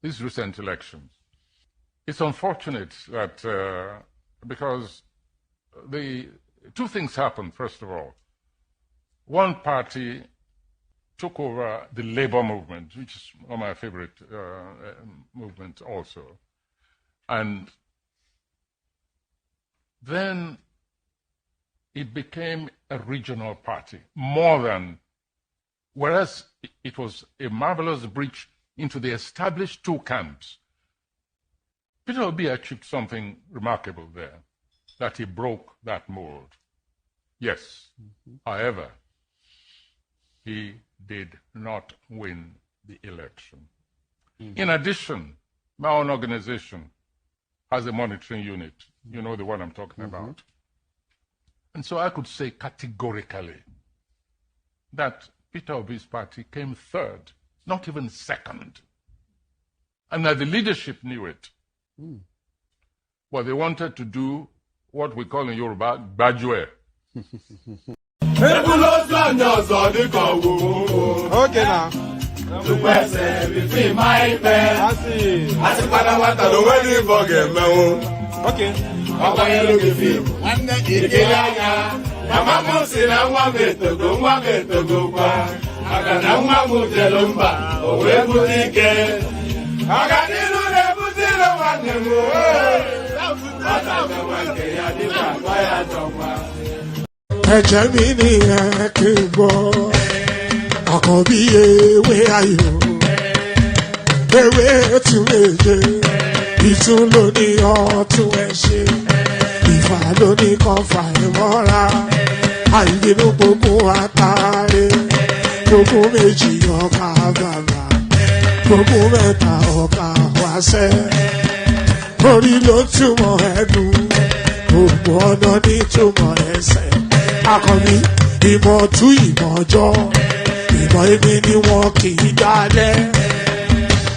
These recent elections. It's unfortunate that because the two things happened, first of all. One party took over the labor movement, which is one of my favorite movements also. And then it became a regional party, more than, whereas it was a marvelous breach into the established two camps. Peter Obi achieved something remarkable there, that he broke that mold. Yes, however, he did not win the election. In addition, my own organization has a monitoring unit. You know the one I'm talking about. And so I could say categorically that Peter Obi's party came third, not even second. And that the leadership knew it. But they wanted to do what we call in Yoruba, Bajue. Okay now. Ẹ̀jẹ̀ mi ni ẹ kí n gbọ́, àkọ́bí ewé ayò, ewé tún méje, ìtún ló ní ọ̀tún ẹ̀ ṣe, ìfà ló ní kan fà ẹ̀ mọ́ra, àìbínú gbogbo àtàrẹ, gbogbo méjì ọkà bàbà, gbogbo mẹ́ta ọkà wáṣẹ́, orí ló túmọ̀ ẹ̀dùn, gbogbo ọ̀nà ní túmọ̀ ẹsẹ̀. Akọni ìmọ̀ tú ìmọ̀ ọjọ́, ìmọ̀ èmi ni wọn kì í dálẹ̀.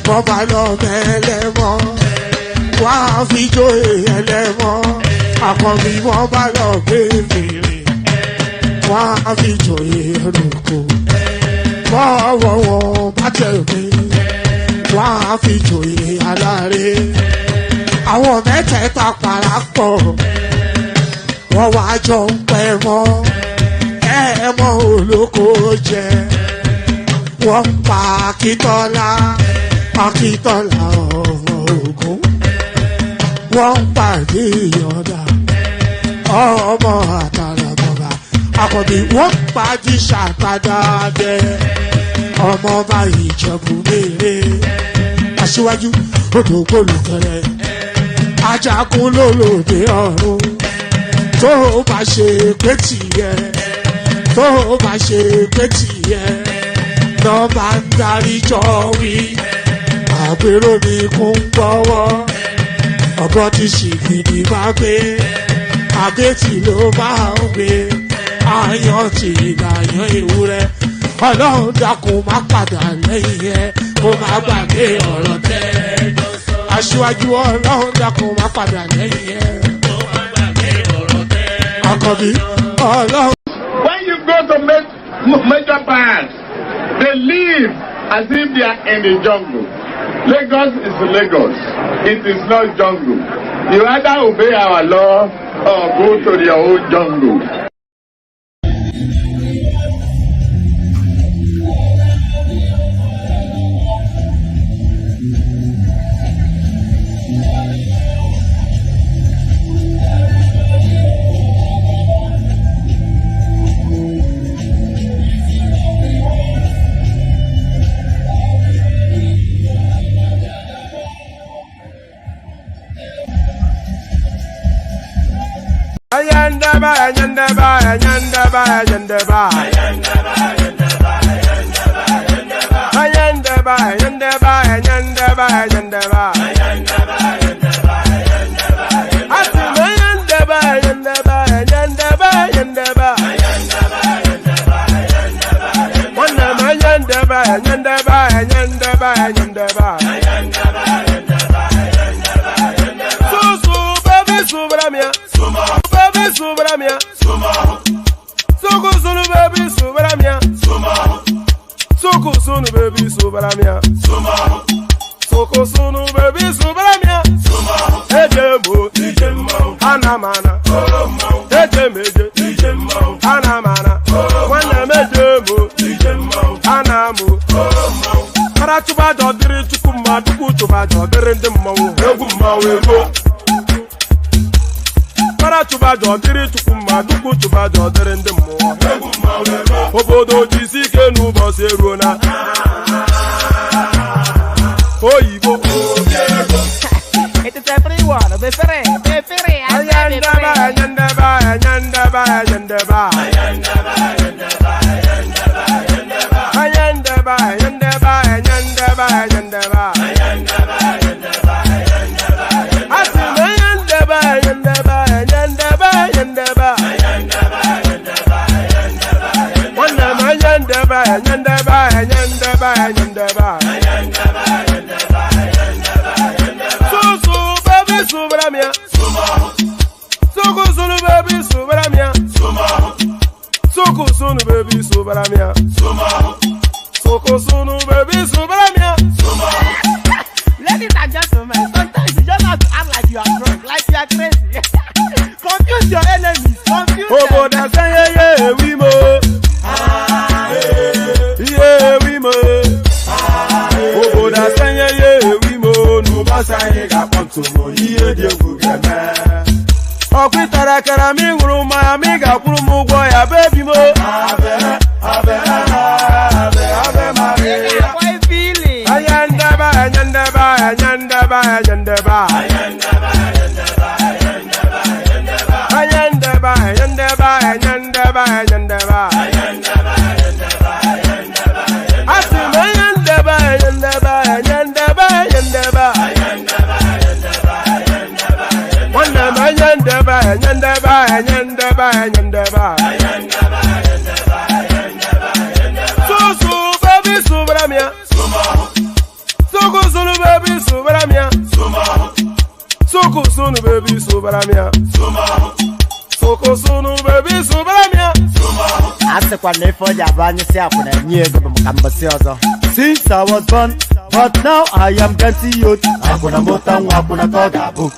Wọ́n bá lọ mẹ́lẹ́mọ́, wọ́n á fi jó ẹlẹ́mọ́. Akọni wọ́n bá lọ gbé fèrè, wọ́n á fi jó ẹrùkù. Bọ́wọ́ wọn bá tẹ̀lé, wọ́n á fi jó aláré. Àwọn mẹ́tẹ̀ẹ̀ta parapọ̀. Wọ́n wá jọ ń pẹ́ mọ́, ẹ̀ẹ́mọ́ olóko jẹ. Wọ́n ń pa Akíntọ́lá, Akíntọ́lá ọmọ Ògún. Wọ́n ń pàdé Ìyọ̀dà, ọmọ Àtàràbọ̀bà. Àkọ́bí wọ́n ń pàdé Ṣàtàdàdẹ, ọmọ ọba Ìjẹ̀bú Mèrè. Aṣíwájú odò gbólùkẹrẹ, ajagun lólòdì ọ̀run. Tó o bá ṣe pé tìyẹ, tó o bá ṣe pé tìyẹ, náà bá ń darí jọ wí. Àgbèrò ni kò ń gbọ́wọ́, ọ̀gọ́ ti ṣìgìdì máa gbé, àbẹ́tì ló máa ń gbé, àyàn ti ìlàyàn ewúrẹ́. Ọlọ́run dákun má padà lẹ́yìn ẹ̀, kó má gbàgbé ọ̀rọ̀ tẹ́. Aṣíwájú Ọlọ́run dákun má padà lẹ́yìn ẹ̀. When you go to major banks, they leave as if they are in the jungle. Lagos is Lagos. It is not jungle. You either obey our law or go to your own jungle. Ayandaba, ayandaba, ayandaba, ayandaba. Ayandaba, ayandaba, ayandaba, ayandaba. Asim ayandaba, ayandaba, ayandaba, ayandaba. Wanam ayandaba, ayandaba, ayandaba, ayandaba. Susu, baby, subramia. Subramia, Soko sunu baby subramia, Soko sunu baby subramia, Soko sunu baby subramia, Ejemo, Anamana, Ejemeje, Anamana, Wanamejemo, Anamu, Paratuba Dodri Chukuma, Tukutuba Dodri Demo, Eguma, para chuba jodiri chukuma duku chuba jodiri ndị mmụọ obodo jisi ike n'ụbọchị eruona oyibo it is everyone befere ayandaba ayandaba ayandaba ayandaba ayandaba ayandaba ayandaba ayandaba ayandaba Susu baby subramia Soko sunu baby subramia Soko sunu baby subramia Soko sunu baby subramia Ladies and gentlemen, sometimes you just have to act like you are drunk, like you are crazy. Confuse your enemies, confuse them. Oboda say yeah we mo yeah we mo Oboda say yeah we mo no basa ye ga ponto mo iye die gugeme Okwitara kara mi nguru ma mi ga kwuru mu gwo ya baby mo abe Maria Why feeling? ayandaba ayandaba ayandaba ayandaba ayandaba ayandaba ayandaba ayandaba Asim ayandaba ayandaba ayandaba ayandaba Wanam ayandaba ayandaba ayandaba ayandaba Susu baby subramia Soko sunu baby subramia Soko sunu baby subramia Soko sunu baby subramia Asekwa nefo ya banyi si akuna nyego mkambasi ozo. Since I was born, but now I am getting youth. Hakuna motangu, hakuna togabu.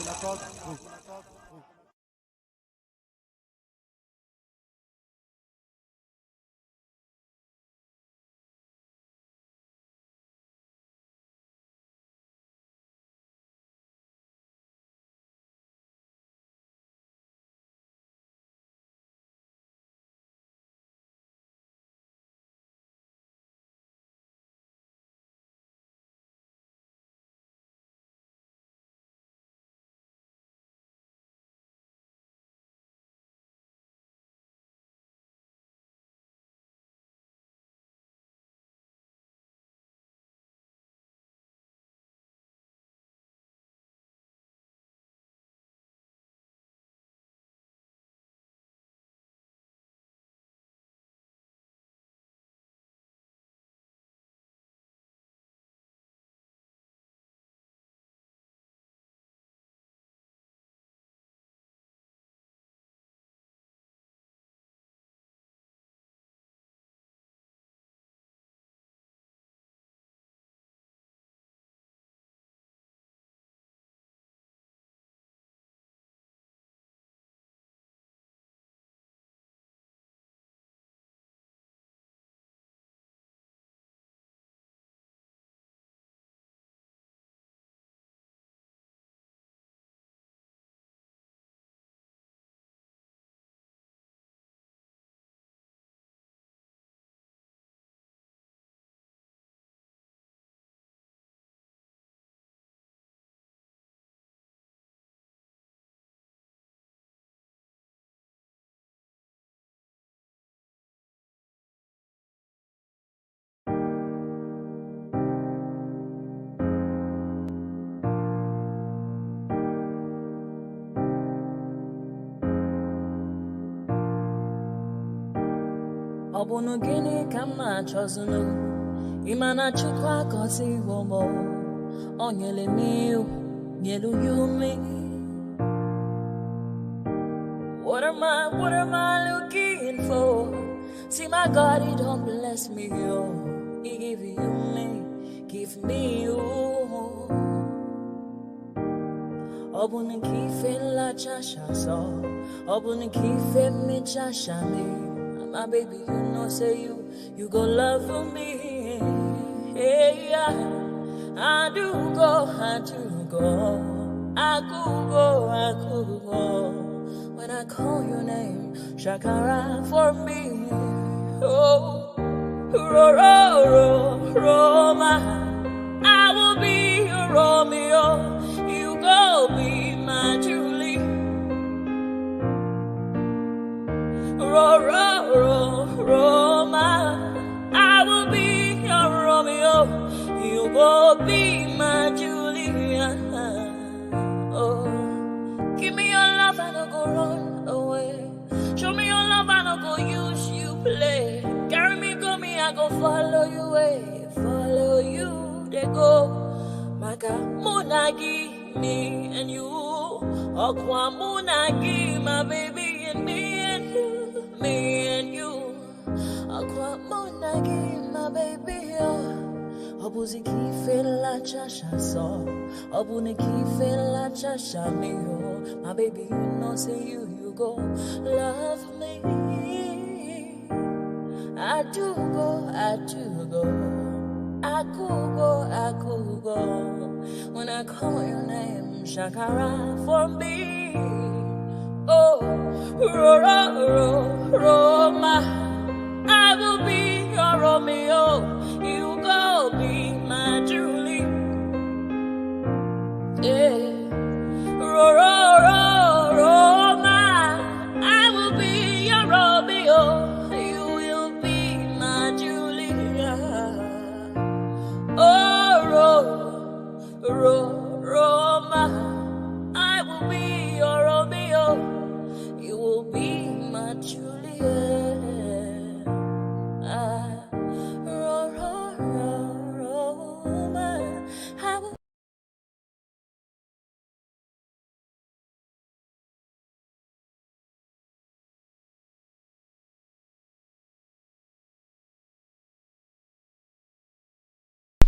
Obunu gini kama chozunu Imana chukwa kosi womo Onyele miu Nyelu yumi What am I looking for? See my God, he don't bless me, yo. He give you me, give me you. Obuni kife la chasha so, obuni kife mi chasha me. My baby, you know, say you go love me. Hey, yeah. I do go, I could go. When I call your name, Shakara for me. Oh, Roma, I will be your Romeo. You go be my Julie. Roma, I will be your Romeo. You go be my Julia. Oh, give me your love and I'll go run away. Show me your love and I'll go use you play. Carry me, go me, I go follow you away. Follow you, they go. Maka Munagi, me and you. Okwa Munagi, my baby, and me and you. Me and you. Okwa Munagi, my baby, oh. Obuzi kife la chasha so, obuni kife la chasha me oh. My baby, you know say you go love me. I do go, I could go. When I call your name, Shakara for me. Oh, Roma, I will be your Romeo. You go be my Julie. Yeah. Roma, I will be your Romeo. You will be my Julia. Oh, Roma, I will be your Romeo. You will be my Julia.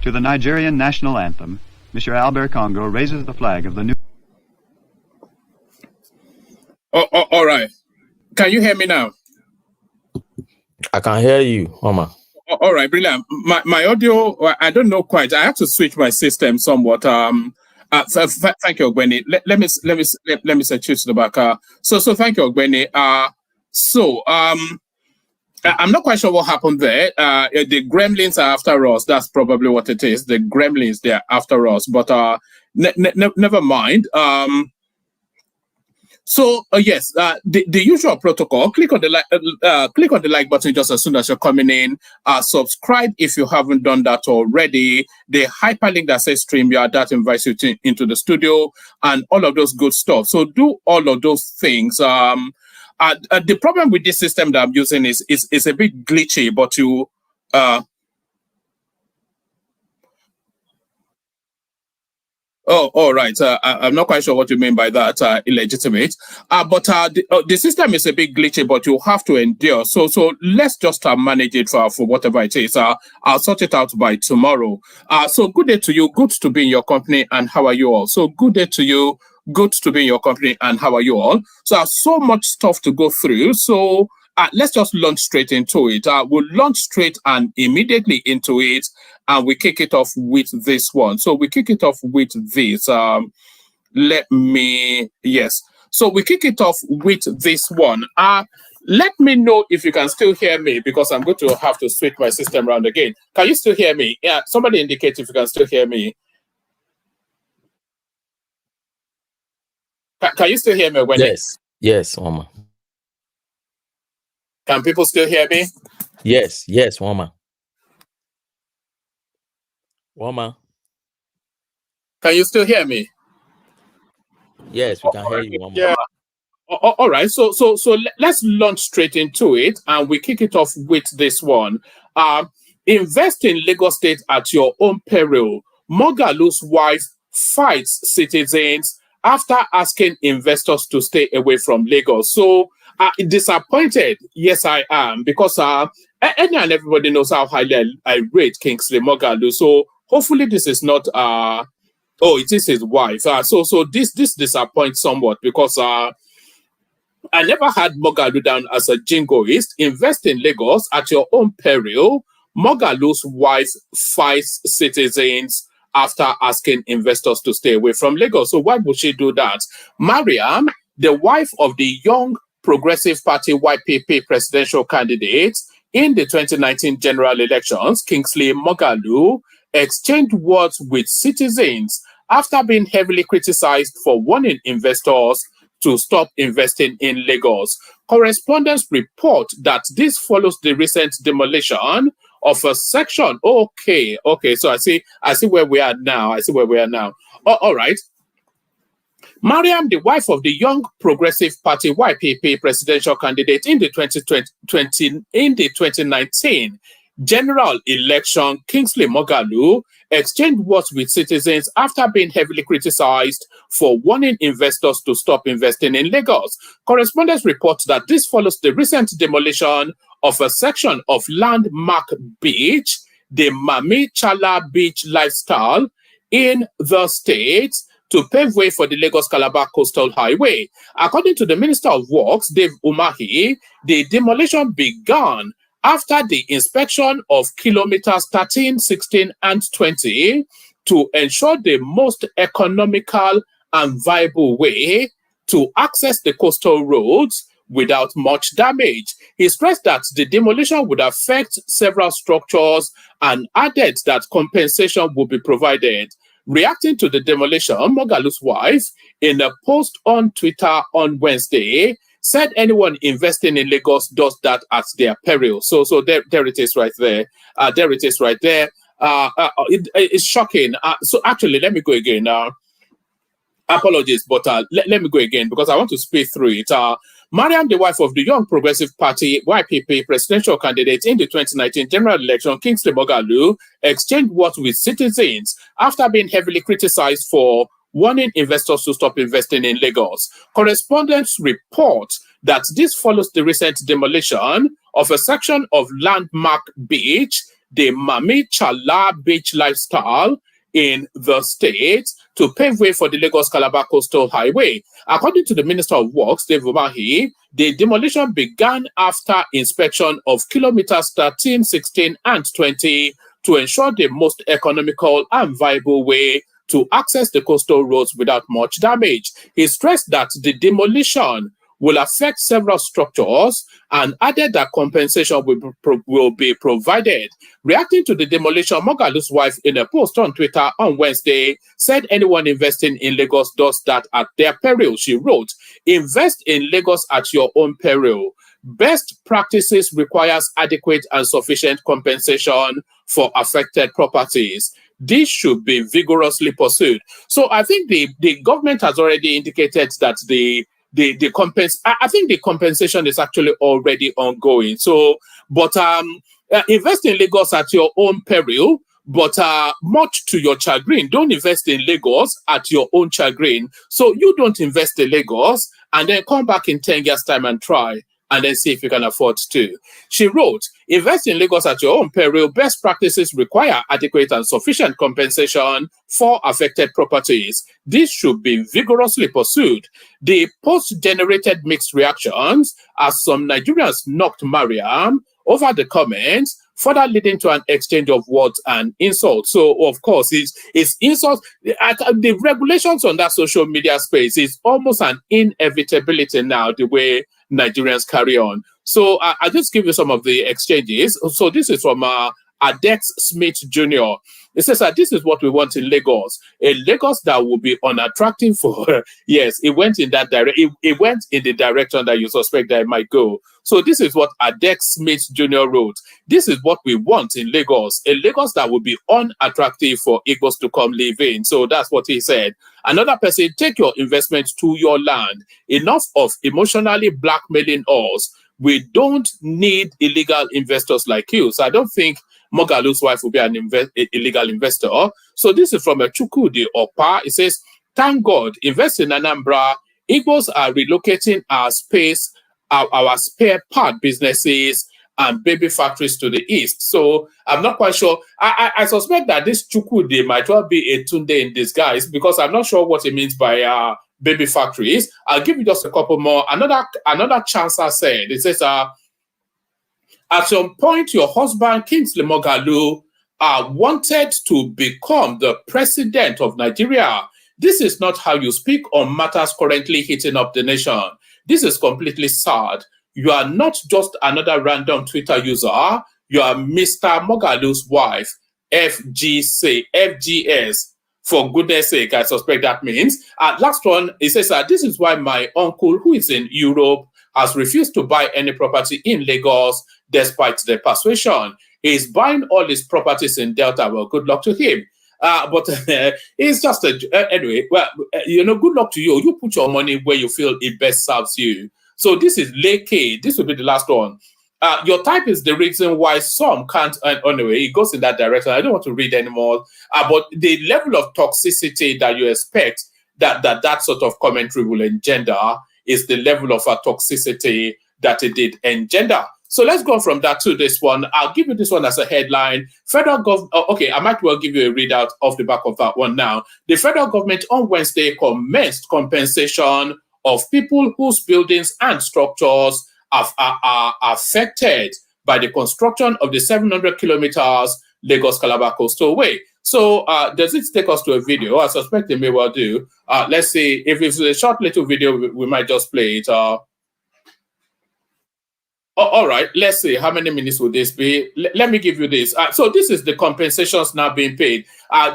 To the Nigerian national anthem, Mr. Albert Congo raises the flag of the new... All right. Can you hear me now? I can hear you, Mama. All right, brilliant. My audio, I don't know quite. I have to switch my system somewhat. Thank you, Ogbeni. Let me set you to the back. So thank you, Ogbeni. I'm not quite sure what happened there. The gremlins are after us. That's probably what it is. The gremlins, they're after us. But never mind. Yes, the usual protocol. Click on the like button just as soon as you're coming in. Subscribe if you haven't done that already. The hyperlink that says StreamYard, that invites you into the studio and all of those good stuff. So do all of those things. The problem with this system that I'm using is a bit glitchy, but you Oh, all right. I'm not quite sure what you mean by that, illegitimate. But the system is a bit glitchy, but you have to endure. So let's just manage it for whatever it is. I'll sort it out by tomorrow. So good day to you. Good to be in your company. And how are you all? So good day to you. Good to be in your company. And how are you all? So I have so much stuff to go through. So let's just launch straight into it. We'll launch straight and immediately into it. And we kick it off with this one. So we kick it off with this. So we kick it off with this one. Let me know if you can still hear me, because I'm going to have to switch my system around again. Can you still hear me? Yeah, somebody indicate if you can still hear me. Can you still hear me, Wendy? Yes, Mama. Can people still hear me? Yes, Mama. Mama. Can you still hear me? Yes, we can hear you, Mama. Yeah. All right. So let's launch straight into it, and we kick it off with this one. Invest in Lagos State at your own peril. Mogalu's wife fights citizens after asking investors to stay away from Lagos. So disappointed, yes, I am, because any and everybody knows how highly I rate Kingsley Mogalu. So hopefully this is not it is his wife. So this disappoints somewhat, because I never had Mogalu down as a jingoist. Invest in Lagos at your own peril. Mogalu's wife fights citizens after asking investors to stay away from Lagos. So why would she do that? Mariam, the wife of the young Progressive Party YPP presidential candidate in the 2019 general elections, Kingsley Mogalu, exchanged words with citizens after being heavily criticized for warning investors to stop investing in Lagos. Correspondents report that this follows the recent demolition of a section. Okay. So I see where we are now. All right. Mariam, the wife of the young Progressive Party YPP presidential candidate in the 2019 general election, Kingsley Mogalu, exchanged words with citizens after being heavily criticized for warning investors to stop investing in Lagos. Correspondents report that this follows the recent demolition of a section of landmark beach, the Mami Chala Beach Lifestyle, in the state, to pave way for the Lagos-Calabar Coastal Highway. According to the Minister of Works, Dave Umahi, the demolition began after the inspection of kilometers 13, 16, and 20 to ensure the most economical and viable way to access the coastal roads without much damage. He stressed that the demolition would affect several structures and added that compensation would be provided. Reacting to the demolition, Mogalu's wife, in a post on Twitter on Wednesday, said anyone investing in Lagos does that at their peril. So there it is right there. It's shocking. So actually, let me go again. Apologies, but let me go again, because I want to speed through it. Mariam, the wife of the young Progressive Party YPP presidential candidate in the 2019 general election, Kingsley Mogalu, exchanged words with citizens after being heavily criticized for warning investors to stop investing in Lagos. Correspondents report that this follows the recent demolition of a section of landmark beach, the Mami Chala Beach Lifestyle, in the state, to pave way for the Lagos-Calabar Coastal Highway. According to the Minister of Works, Dave Umahi, the demolition began after inspection of kilometers 13, 16, and 20 to ensure the most economical and viable way to access the coastal roads without much damage. He stressed that the demolition will affect several structures and added that compensation will be provided. Reacting to the demolition, Mogalu's wife, in a post on Twitter on Wednesday, said anyone investing in Lagos does that at their peril. She wrote, "Invest in Lagos at your own peril. Best practices requires adequate and sufficient compensation for affected properties. This should be vigorously pursued." So I think the government has already indicated that I think the compensation is actually already ongoing. So, but invest in Lagos at your own peril, but much to your chagrin. Don't invest in Lagos at your own chagrin. So you don't invest in Lagos and then come back in 10 years' time and try, and then see if you can afford to. She wrote, "Invest in Lagos at your own peril. Best practices require adequate and sufficient compensation for affected properties. This should be vigorously pursued." The post generated mixed reactions as some Nigerians knocked Mariam over the comments, further leading to an exchange of words and insults. So, of course, it's insults. The regulations on that social media space is almost an inevitability now, the way Nigerians carry on. So, I'll just give you some of the exchanges. So, this is from Adex Smith Jr. It says that this is what we want in Lagos. A Lagos that will be unattractive for, yes, it went in that direction. It went in the direction that you suspect that it might go. So this is what Adex Smith Jr. wrote. This is what we want in Lagos. A Lagos that will be unattractive for Igbos to come live in. So that's what he said. Another person, take your investment to your land. Enough of emotionally blackmailing us. We don't need illegal investors like you. So I don't think Mogalu's wife will be an illegal investor. So this is from a Chukwudi Opa. It says, thank God, invest in Anambra. Igbos are relocating our space, our spare part businesses and baby factories to the east. So I'm not quite sure. I suspect that this Chukwudi might well be a Tunde in disguise, because I'm not sure what it means by baby factories. I'll give you just a couple more. Another chancer said, it says, at some point, your husband, Kingsley Moghalu, wanted to become the president of Nigeria. This is not how you speak on matters currently heating up the nation. This is completely sad. You are not just another random Twitter user. You are Mr. Moghalu's wife, FGS. For goodness sake, I suspect that means. Last one, it says, this is why my uncle, who is in Europe, has refused to buy any property in Lagos, despite the persuasion. He's buying all his properties in Delta. Well, good luck to him. But it's just anyway. Well, good luck to you. You put your money where you feel it best serves you. So this is Leke. This will be the last one. Your type is the reason why some can't. Anyway, it goes in that direction. I don't want to read anymore. But the level of toxicity that you expect that sort of commentary will engender is the level of toxicity that it did engender. So let's go from that to this one. I'll give you this one as a headline. Federal government. Okay, I might well give you a readout off the back of that one now. The federal government on Wednesday commenced compensation of people whose buildings and structures are affected by the construction of the 700 kilometers Lagos Calabar Coastal Way. So does it take us to a video? I suspect they may well do. Let's see. If it's a short little video, we might just play it. All right, let's see. How many minutes will this be? Let me give you this. So this is the compensations now being paid.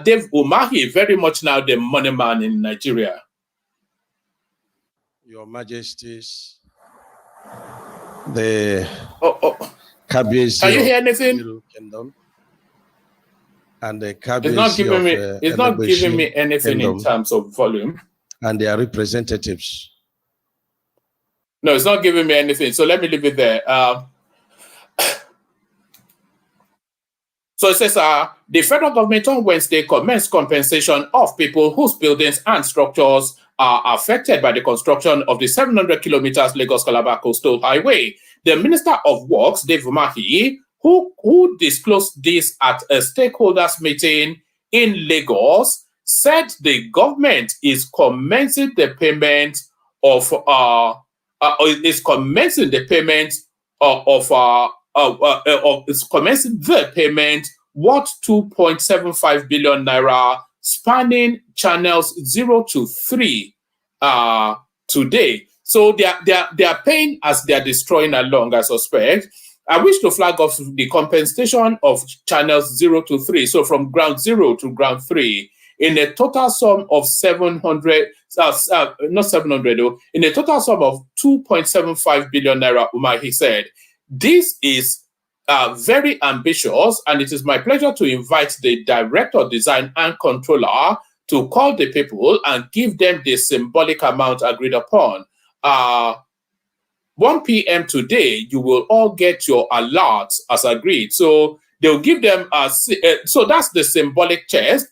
Dave Umahi, very much now the money man in Nigeria. Your Majesties, the Kabiyesi Can you hear anything? Kingdom, and the Kabiyesi it's not giving me anything in terms of volume. And their representatives. No, it's not giving me anything. So let me leave it there. So it says, the federal government on Wednesday commenced compensation of people whose buildings and structures are affected by the construction of the 700 kilometers Lagos Calabar Coastal Highway. The Minister of Works, Dave Umahi, who disclosed this at a stakeholders meeting in Lagos, said the government is commencing the payment of is commencing the payment is commencing the payment worth 2.75 billion naira, spanning channels 0 to 3 today. So they are paying as they are destroying along, I suspect. I wish to flag off the compensation of channels 0 to 3. So from ground 0 to ground 3, in a total sum of 700, not 700 though, in a total sum of 2.75 billion naira, Umahi said. This is very ambitious, and it is my pleasure to invite the Director, Design and Controller to call the people and give them the symbolic amount agreed upon. 1 p.m. today, you will all get your alerts as agreed. So they'll give them so that's the symbolic checks,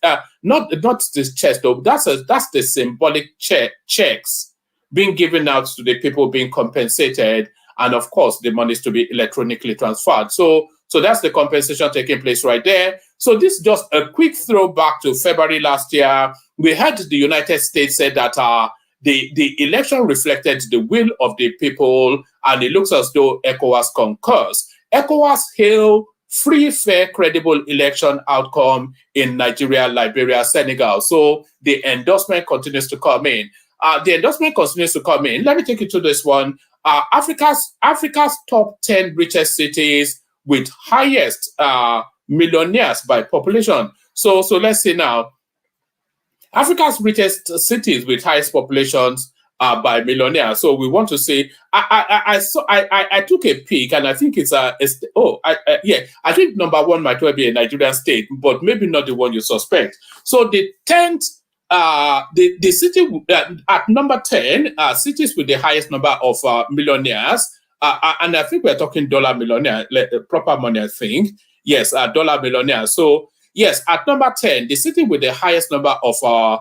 not this checks though. That's the symbolic checks being given out to the people being compensated, and of course the money is to be electronically transferred. So that's the compensation taking place right there. So this is just a quick throwback to February last year. We had the United States said that the election reflected the will of the people, and it looks as though ECOWAS concurs. ECOWAS hail free, fair, credible election outcome in Nigeria, Liberia, Senegal. So the endorsement continues to come in. Let me take you to this one. Africa's top 10 richest cities with highest millionaires by population. So let's say now, Africa's richest cities with highest populations are by millionaires. So we want to say, I took a peek, and I think it's I think number one might well be a Nigerian state, but maybe not the one you suspect. So the 10th, the city at number 10, cities with the highest number of millionaires, and I think we're talking dollar millionaire, proper money, I think. Yes, dollar millionaire. So yes, at number 10, the city with the highest number of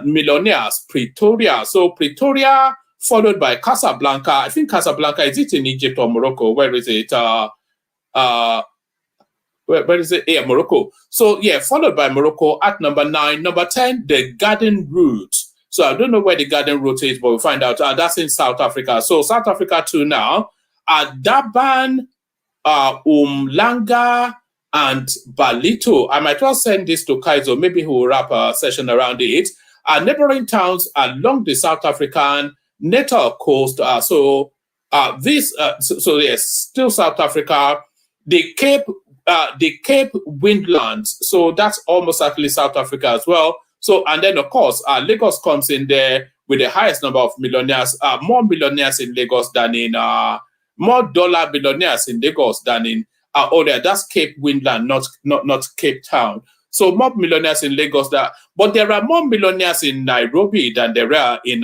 millionaires, Pretoria. So Pretoria, followed by Casablanca. I think Casablanca, is it in Egypt or Morocco? Where is it? Where is it? Yeah, Morocco. So yeah, followed by Morocco at number 9. Number 10, the Garden Route. So I don't know where the Garden Route is, but we'll find out. That's in South Africa. So South Africa too now. Durban, Umhlanga, and Balito. I might well send this to Kaizo. Maybe he will wrap a session around it. Neighboring towns along the South African Natal coast. So yes, still South Africa. The Cape Windlands. So that's almost certainly South Africa as well. So, and then of course, Lagos comes in there with the highest number of millionaires. More millionaires in Lagos than in more dollar millionaires in Lagos than in that's Cape Windland, not Cape Town. So more millionaires in Lagos, but there are more millionaires in Nairobi than there are in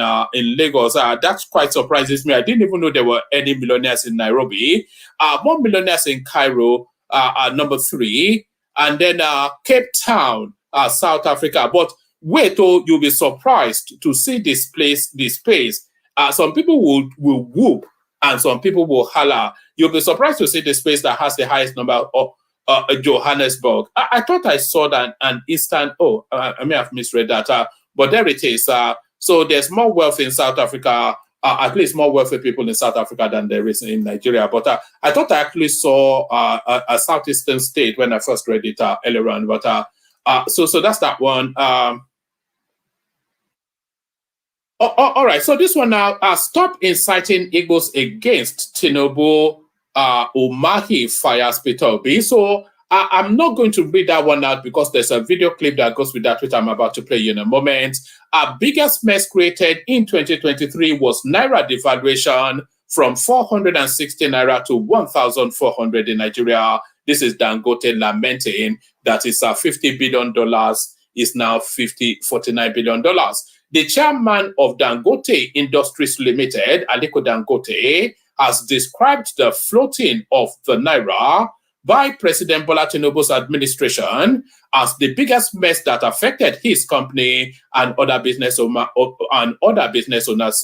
Lagos. That quite surprises me. I didn't even know there were any millionaires in Nairobi. More millionaires in Cairo, number 3, and then Cape Town, South Africa. But wait, you'll be surprised to see this space. Some people will whoop, and some people will holler. You'll be surprised to see the space that has the highest number of Johannesburg. I thought I saw that an Eastern. I may have misread that, but there it is. So there's more wealth in South Africa, at least more wealthy people in South Africa than there is in Nigeria. But I thought I actually saw a southeastern state when I first read it earlier on. But so that's that one. All right. So this one now. Stop inciting Igbos against Tinubu. Umahi fires Peter Obi. So I'm not going to read that one out because there's a video clip that goes with that, which I'm about to play you in a moment. Our biggest mess created in 2023 was Naira devaluation from 460 Naira to 1,400 in Nigeria. This is Dangote lamenting that is $50 billion is now $49 billion. The chairman of Dangote Industries Limited, Aliko Dangote, has described the floating of the Naira by President Bola Tinubu's administration as the biggest mess that affected his company and other business owners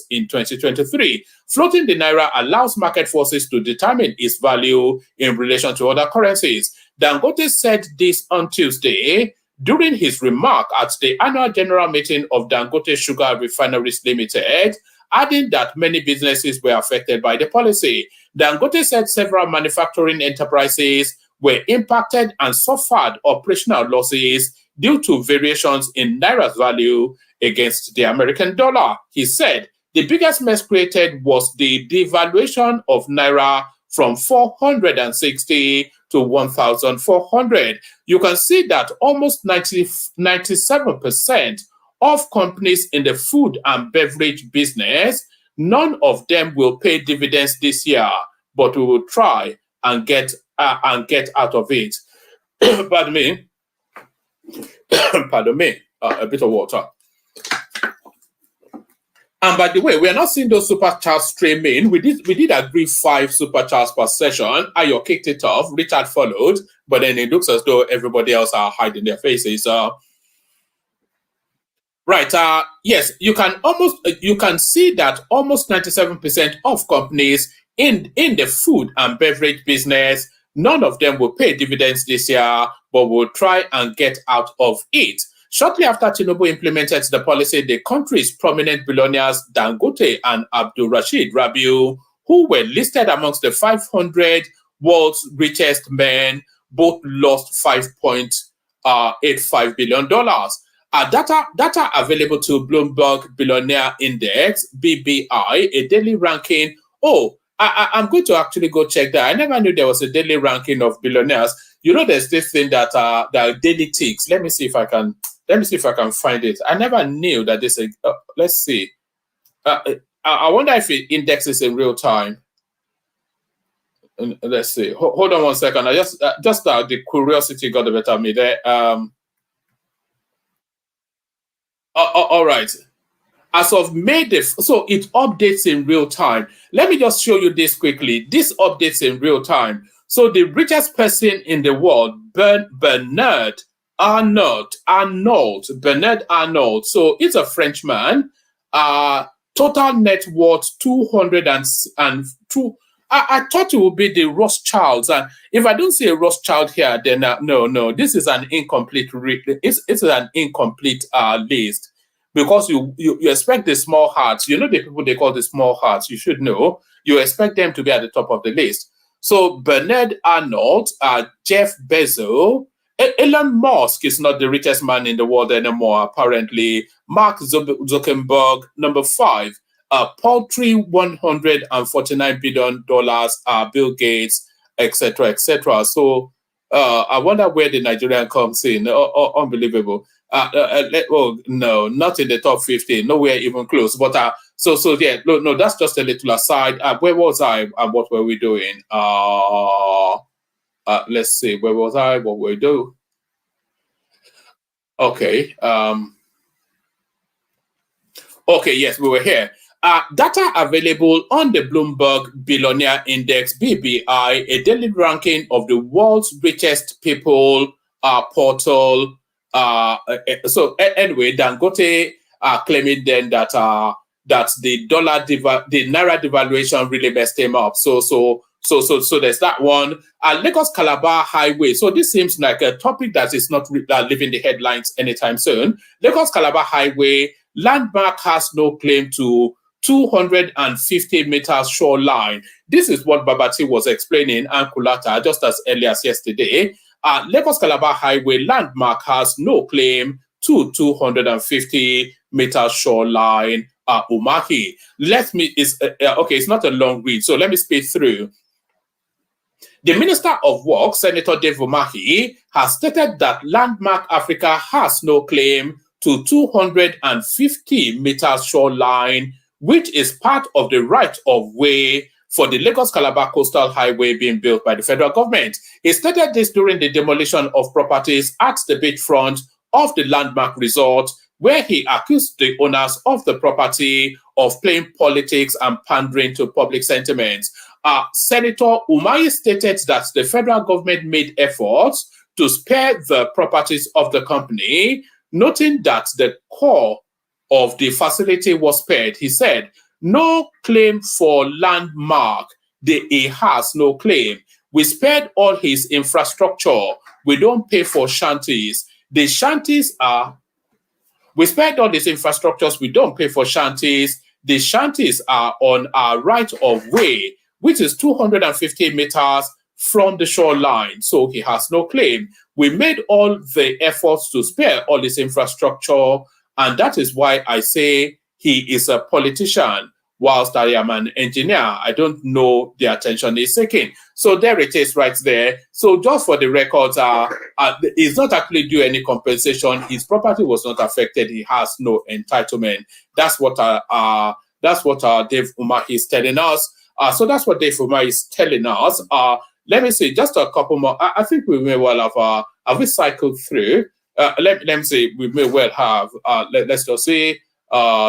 in 2023. Floating the Naira allows market forces to determine its value in relation to other currencies. Dangote said this on Tuesday during his remark at the annual general meeting of Dangote Sugar Refineries Limited, adding that many businesses were affected by the policy. Dangote said several manufacturing enterprises were impacted and suffered operational losses due to variations in Naira's value against the American dollar. He said the biggest mess created was the devaluation of Naira from 460 to 1,400. You can see that almost 97% of companies in the food and beverage business, none of them will pay dividends this year, but we will try and get out of it. Pardon me. Pardon me. A bit of water. And by the way, we are not seeing those super chats stream in. We did agree 5 super chats per session. Ayo kicked it off. Richard followed, but then it looks as though everybody else are hiding their faces. Right. Yes, you can see that almost 97% of companies in the food and beverage business, none of them will pay dividends this year, but will try and get out of it. Shortly after Tinubu implemented the policy, the country's prominent billionaires Dangote and Abdul Rashid Rabiu, who were listed amongst the 500 world's richest men, both lost $5.85 billion. Data available to Bloomberg Billionaire Index, BBI, a daily ranking. I'm going to actually go check that. I never knew there was a daily ranking of billionaires. you know, there's this thing that that daily ticks. Let me see if I can find it. I never knew that this. Let's see. I wonder if it indexes in real time. Let's see. Hold on one second. I just the curiosity got the better of me there. All right. As of May so it updates in real time. Let me just show you this quickly. This updates in real time. So the richest person in the world, Bernard Arnault. So it's a Frenchman. Total net worth 202. I thought it would be the Rothschilds, and if I don't see a Rothschild here, then no. This is an incomplete. It's an incomplete list, because you expect the small hearts. You know the people they call the small hearts. You should know. You expect them to be at the top of the list. So Bernard Arnault, Jeff Bezos, Elon Musk is not the richest man in the world anymore. Apparently, Mark Zuckerberg, number 5. Paltry $149 billion, Bill Gates, etc., etc. So I wonder where the Nigerian comes in. Unbelievable. No, not in the top 50, nowhere even close. But so yeah, no, that's just a little aside. Where was I and what were we doing? Let's see, where was I? What were we doing? Okay. Okay, yes, we were here. Data available on the Bloomberg Billionaire Index, BBI, a daily ranking of the world's richest people portal. So anyway, Dangote claiming then that the naira devaluation really messed him up. So there's that one. Lagos Calabar Highway. So this seems like a topic that is not leaving the headlines anytime soon. Lagos Calabar Highway landmark has no claim to 250 meters shoreline. This is what Babati was explaining, and Kulata, just as early as yesterday. Lagos Calabar Highway landmark has no claim to 250 meters shoreline. Umahi. Okay, it's not a long read, so let me speed through. The Minister of Works, Senator Dave Umahi, has stated that Landmark Africa has no claim to 250 meters shoreline, which is part of the right of way for the Lagos Calabar Coastal Highway being built by the federal government. He stated this during the demolition of properties at the beachfront of the Landmark Resort, where he accused the owners of the property of playing politics and pandering to public sentiments. Senator Umahi stated that the federal government made efforts to spare the properties of the company, noting that the core of the facility was spared. He said, no claim for Landmark. He has no claim. We spared all his infrastructure. We don't pay for shanties. The shanties are... We spared all these infrastructures. We don't pay for shanties. The shanties are on our right of way, which is 250 meters from the shoreline. So he has no claim. We made all the efforts to spare all this infrastructure, and that is why I say he is a politician, whilst I am an engineer. I don't know the attention he's seeking. So there it is right there. So just for the records, he's not actually due any compensation. His property was not affected. He has no entitlement. That's what Dave Umahi is telling us. So that's what Dave Umahi is telling us. Let me see, just a couple more. I think we may well have we cycled through? Let me see, we may well have. Let's just say,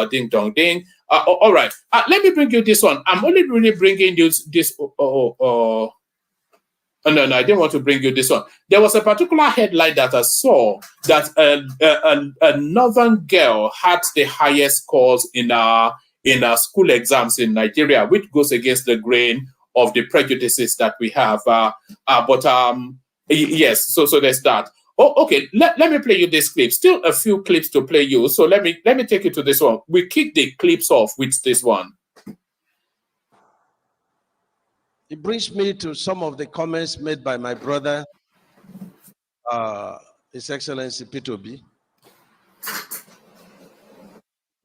ding dong ding. All right, let me bring you this one. I'm only really bringing you this. No, I didn't want to bring you this one. There was a particular headline that I saw that a northern girl had the highest scores in our school exams in Nigeria, which goes against the grain of the prejudices that we have. Yes, so there's that. Oh, okay. Let me play you this clip. Still a few clips to play you. So let me take you to this one. We kick the clips off with this one. It brings me to some of the comments made by my brother, His Excellency P2B.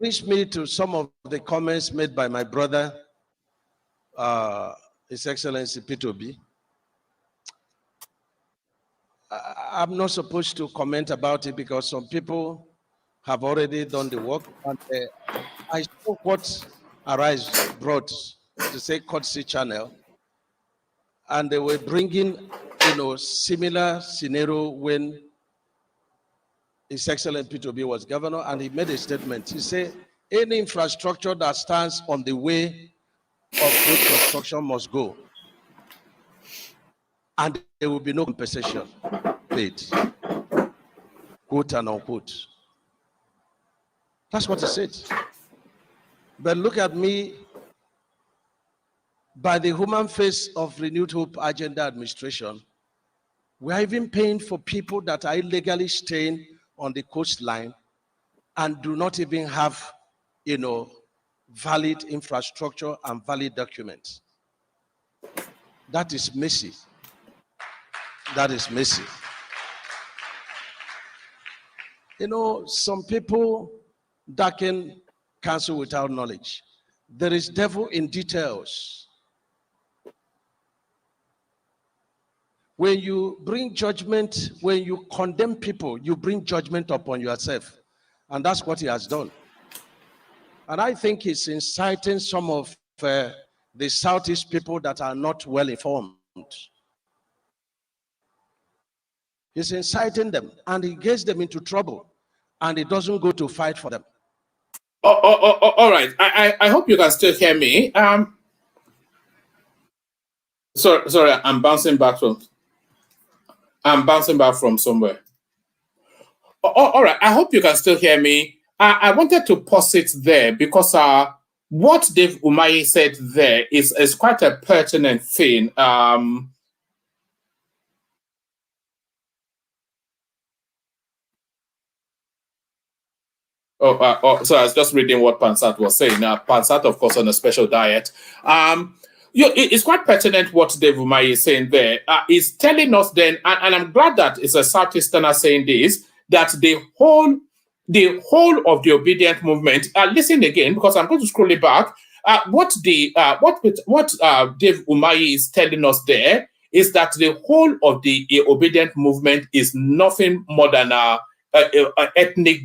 Brings me to some of the comments made by my brother, His Excellency P2B. I'm not supposed to comment about it because some people have already done the work. And I spoke what Arise brought to say courtesy channel, and they were bringing, similar scenario when His Excellency P2B was governor, and he made a statement. He said, any infrastructure that stands on the way of road construction must go, and there will be no compensation paid, quote and unquote. That's what he said. But look at me, by the human face of Renewed Hope Agenda Administration, we are even paying for people that are illegally staying on the coastline and do not even have, valid infrastructure and valid documents. That is messy. That is messy. Some people darken counsel without knowledge. There is devil in details. When you bring judgment, when you condemn people, you bring judgment upon yourself. And that's what he has done. And I think he's inciting some of the Southeast people that are not well informed. He's inciting them, and he gets them into trouble, and he doesn't go to fight for them. All right. I hope you can still hear me. Sorry, I'm bouncing back from somewhere. All right. I hope you can still hear me. I wanted to pause it there because what Dave Umahi said there is quite a pertinent thing. So I was just reading what Pansat was saying. Pansat, of course, on a special diet. It's quite pertinent what Dave Umahi is saying there. He's telling us then, and I'm glad that it's a Southeasterner saying this, that the whole of the obedient movement. Listen again, because I'm going to scroll it back. What Dave Umahi is telling us there is that the whole of the obedient movement is nothing more than ethnic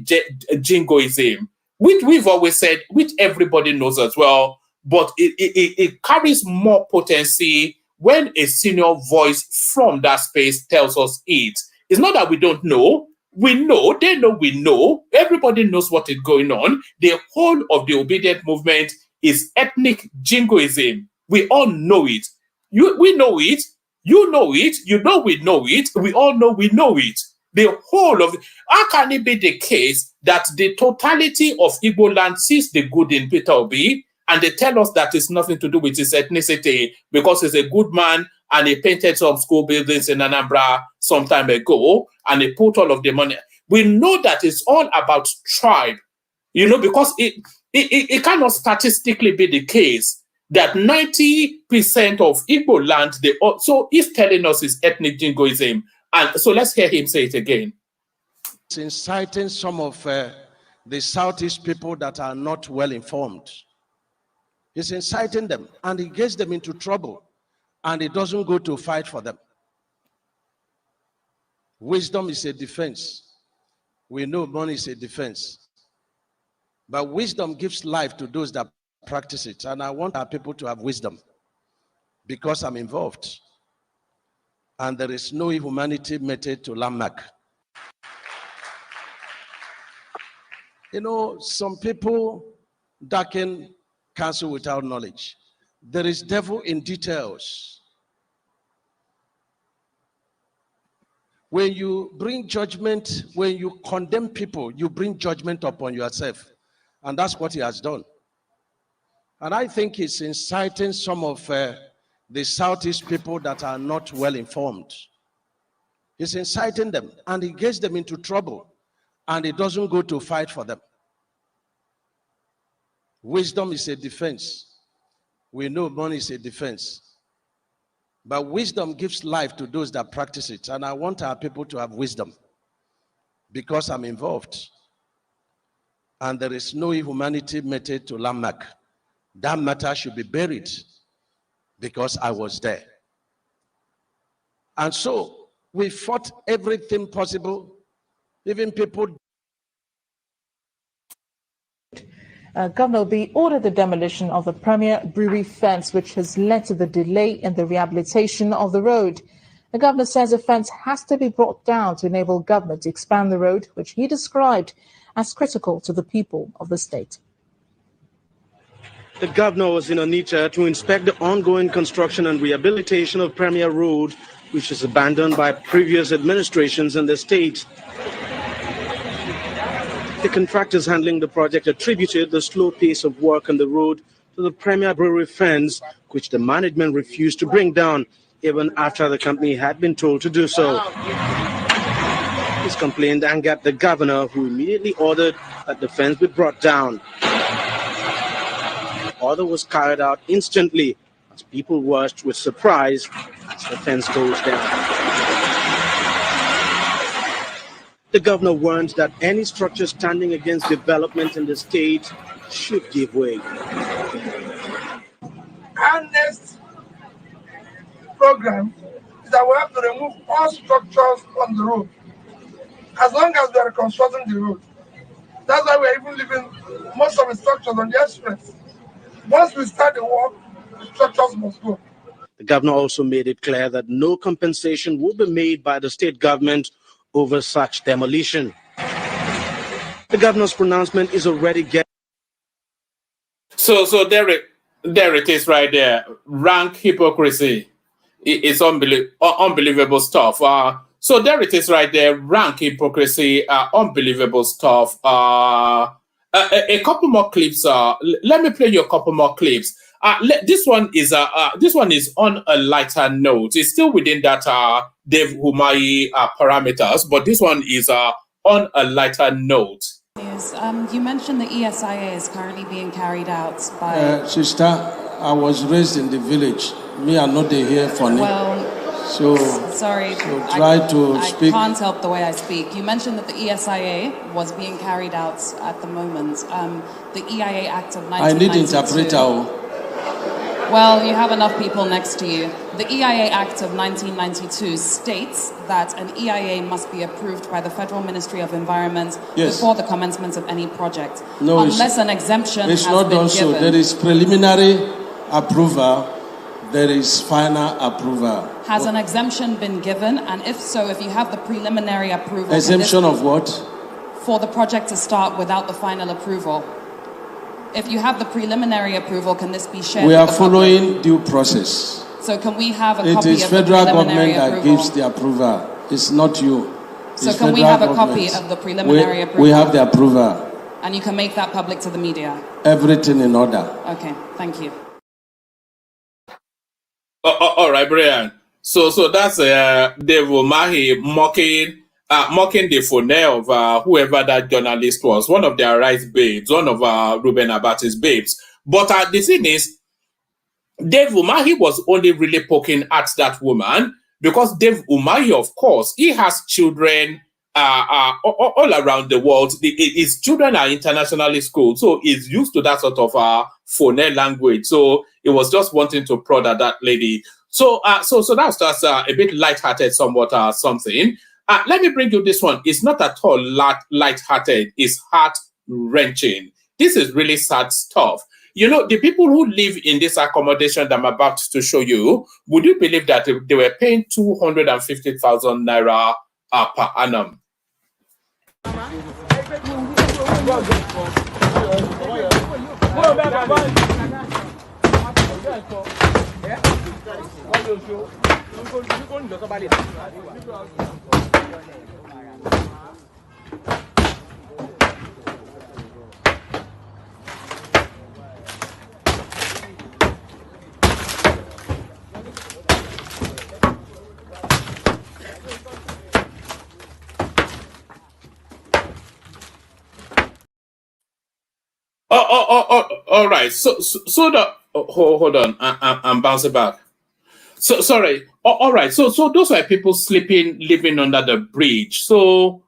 jingoism, which we've always said, which everybody knows as well, but it carries more potency when a senior voice from that space tells us it. It's not that we don't know. We know, they know, we know. Everybody knows what is going on. The whole of the obedient movement is ethnic jingoism. We all know it. We know it. You know it. You know we know it. We all know we know it. The whole of it. How can it be the case that the totality of Igbo land sees the good in Peter Obi, and they tell us that it's nothing to do with his ethnicity because he's a good man and he painted some school buildings in Anambra some time ago and he put all of the money? We know that it's all about tribe, because it cannot statistically be the case that 90% of Igbo land, so he's telling us it's ethnic jingoism. And so let's hear him say it again. It's inciting some of the Southeast people that are not well informed. He's inciting them, and he gets them into trouble, and he doesn't go to fight for them. Wisdom is a defense. We know money is a defense. But wisdom gives life to those that practice it. And I want our people to have wisdom because I'm involved. And there is no humanity method to landmark. Some people darken counsel without knowledge. There is devil in details. When you bring judgment, when you condemn people, you bring judgment upon yourself. And that's what he has done. And I think he's inciting some of the Southeast people that are not well informed. He's inciting them, and he gets them into trouble, and he doesn't go to fight for them. Wisdom is a defense. We know money is a defense. But wisdom gives life to those that practice it. And I want our people to have wisdom because I'm involved. And there is no humanity method to landmark. That matter should be buried because I was there. And so We fought everything possible, even people. Governor Obi ordered the demolition of the Premier Brewery fence, which has led to the delay in the rehabilitation of the road. The governor says the fence has to be brought down to enable government to expand the road, which he described as critical to the people of the state. The governor was in Onitsha to inspect the ongoing construction and rehabilitation of Premier Road, which is abandoned by previous administrations in the state. The contractors handling the project attributed the slow pace of work on the road to the Premier Brewery fence, which the management refused to bring down, even after the company had been told to do so. This complaint angered the governor, who immediately ordered that the fence be brought down. The order was carried out instantly as people watched with surprise as the fence goes down. The governor warned that any structure standing against development in the state should give way. Our next program is that we have to remove all structures on the road as long as we are reconstructing the road. That's why we are even leaving most of the structures on the express. Once we start the work, the structures must go. The governor also made it clear that no compensation will be made by the state government over such demolition. The governor's pronouncement is already getting... So there it is right there. Rank hypocrisy. It's unbelievable stuff. So there it is right there. Rank hypocrisy, unbelievable stuff. A couple more clips. Let me play you a couple more clips. This one is on a lighter note. It's still within that Dave Umahi parameters, but this one is on a lighter note. Yes, you mentioned the ESIA is currently being carried out by... Sister, I was raised in the village. Me, I'm not here for me. Well, sorry. So try to speak. I can't help the way I speak. You mentioned that the ESIA was being carried out at the moment. The EIA Act of 1992... I need interpreter. Well, you have enough people next to you. The EIA Act of 1992 states that an EIA must be approved by the Federal Ministry of Environment before the commencement of any project. No, unless an exemption it's has not been done so. given. There is preliminary approval. There is final approval. Has an exemption been given? And if so, if you have the preliminary approval... Exemption of what? For the project to start without the final approval. If you have the preliminary approval, can this be shared? We are following due process. So can we have a copy of the preliminary approval? It is federal government that gives the approval. It's not you. So can we have a copy of the preliminary approval? We have the approval. And you can make that public to the media? Everything in order. Okay, thank you. All right, Brian. So that's Dave Umahi mocking the phone of whoever that journalist was, one of their rights babes, one of Ruben Abati's babes. But the thing is, Dave Umahi was only really poking at that woman because Dave Umahi, of course, he has children all around the world. His children are internationally schooled, so he's used to that sort of phone language. So he was just wanting to prod at that lady. So that's just a bit lighthearted, somewhat something. Let me bring you this one. It's not at all lighthearted. It's heart-wrenching. This is really sad stuff. You know, the people who live in this accommodation that I'm about to show you, would you believe that they were paying 250,000 naira per annum? All right. Hold on. I'm bouncing back. So sorry. All right. So those are people living under the bridge. So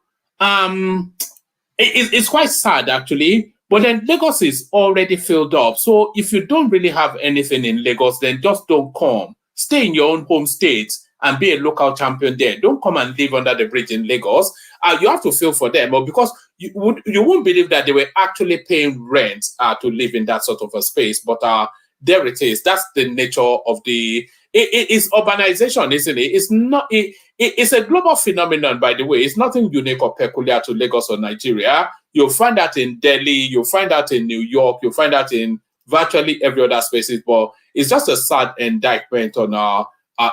it's quite sad actually. But then Lagos is already filled up. So if you don't really have anything in Lagos, then just don't come. Stay in your own home state and be a local champion there. Don't come and live under the bridge in Lagos. You have to feel for them, or because you won't believe that they were actually paying rent to live in that sort of a space. But there it is. That's the nature of the. It's urbanization, isn't it? It's not. It's a global phenomenon, by the way. It's nothing unique or peculiar to Lagos or Nigeria. You'll find that in Delhi. You'll find that in New York. You'll find that in virtually every other spaces. But it's just a sad indictment on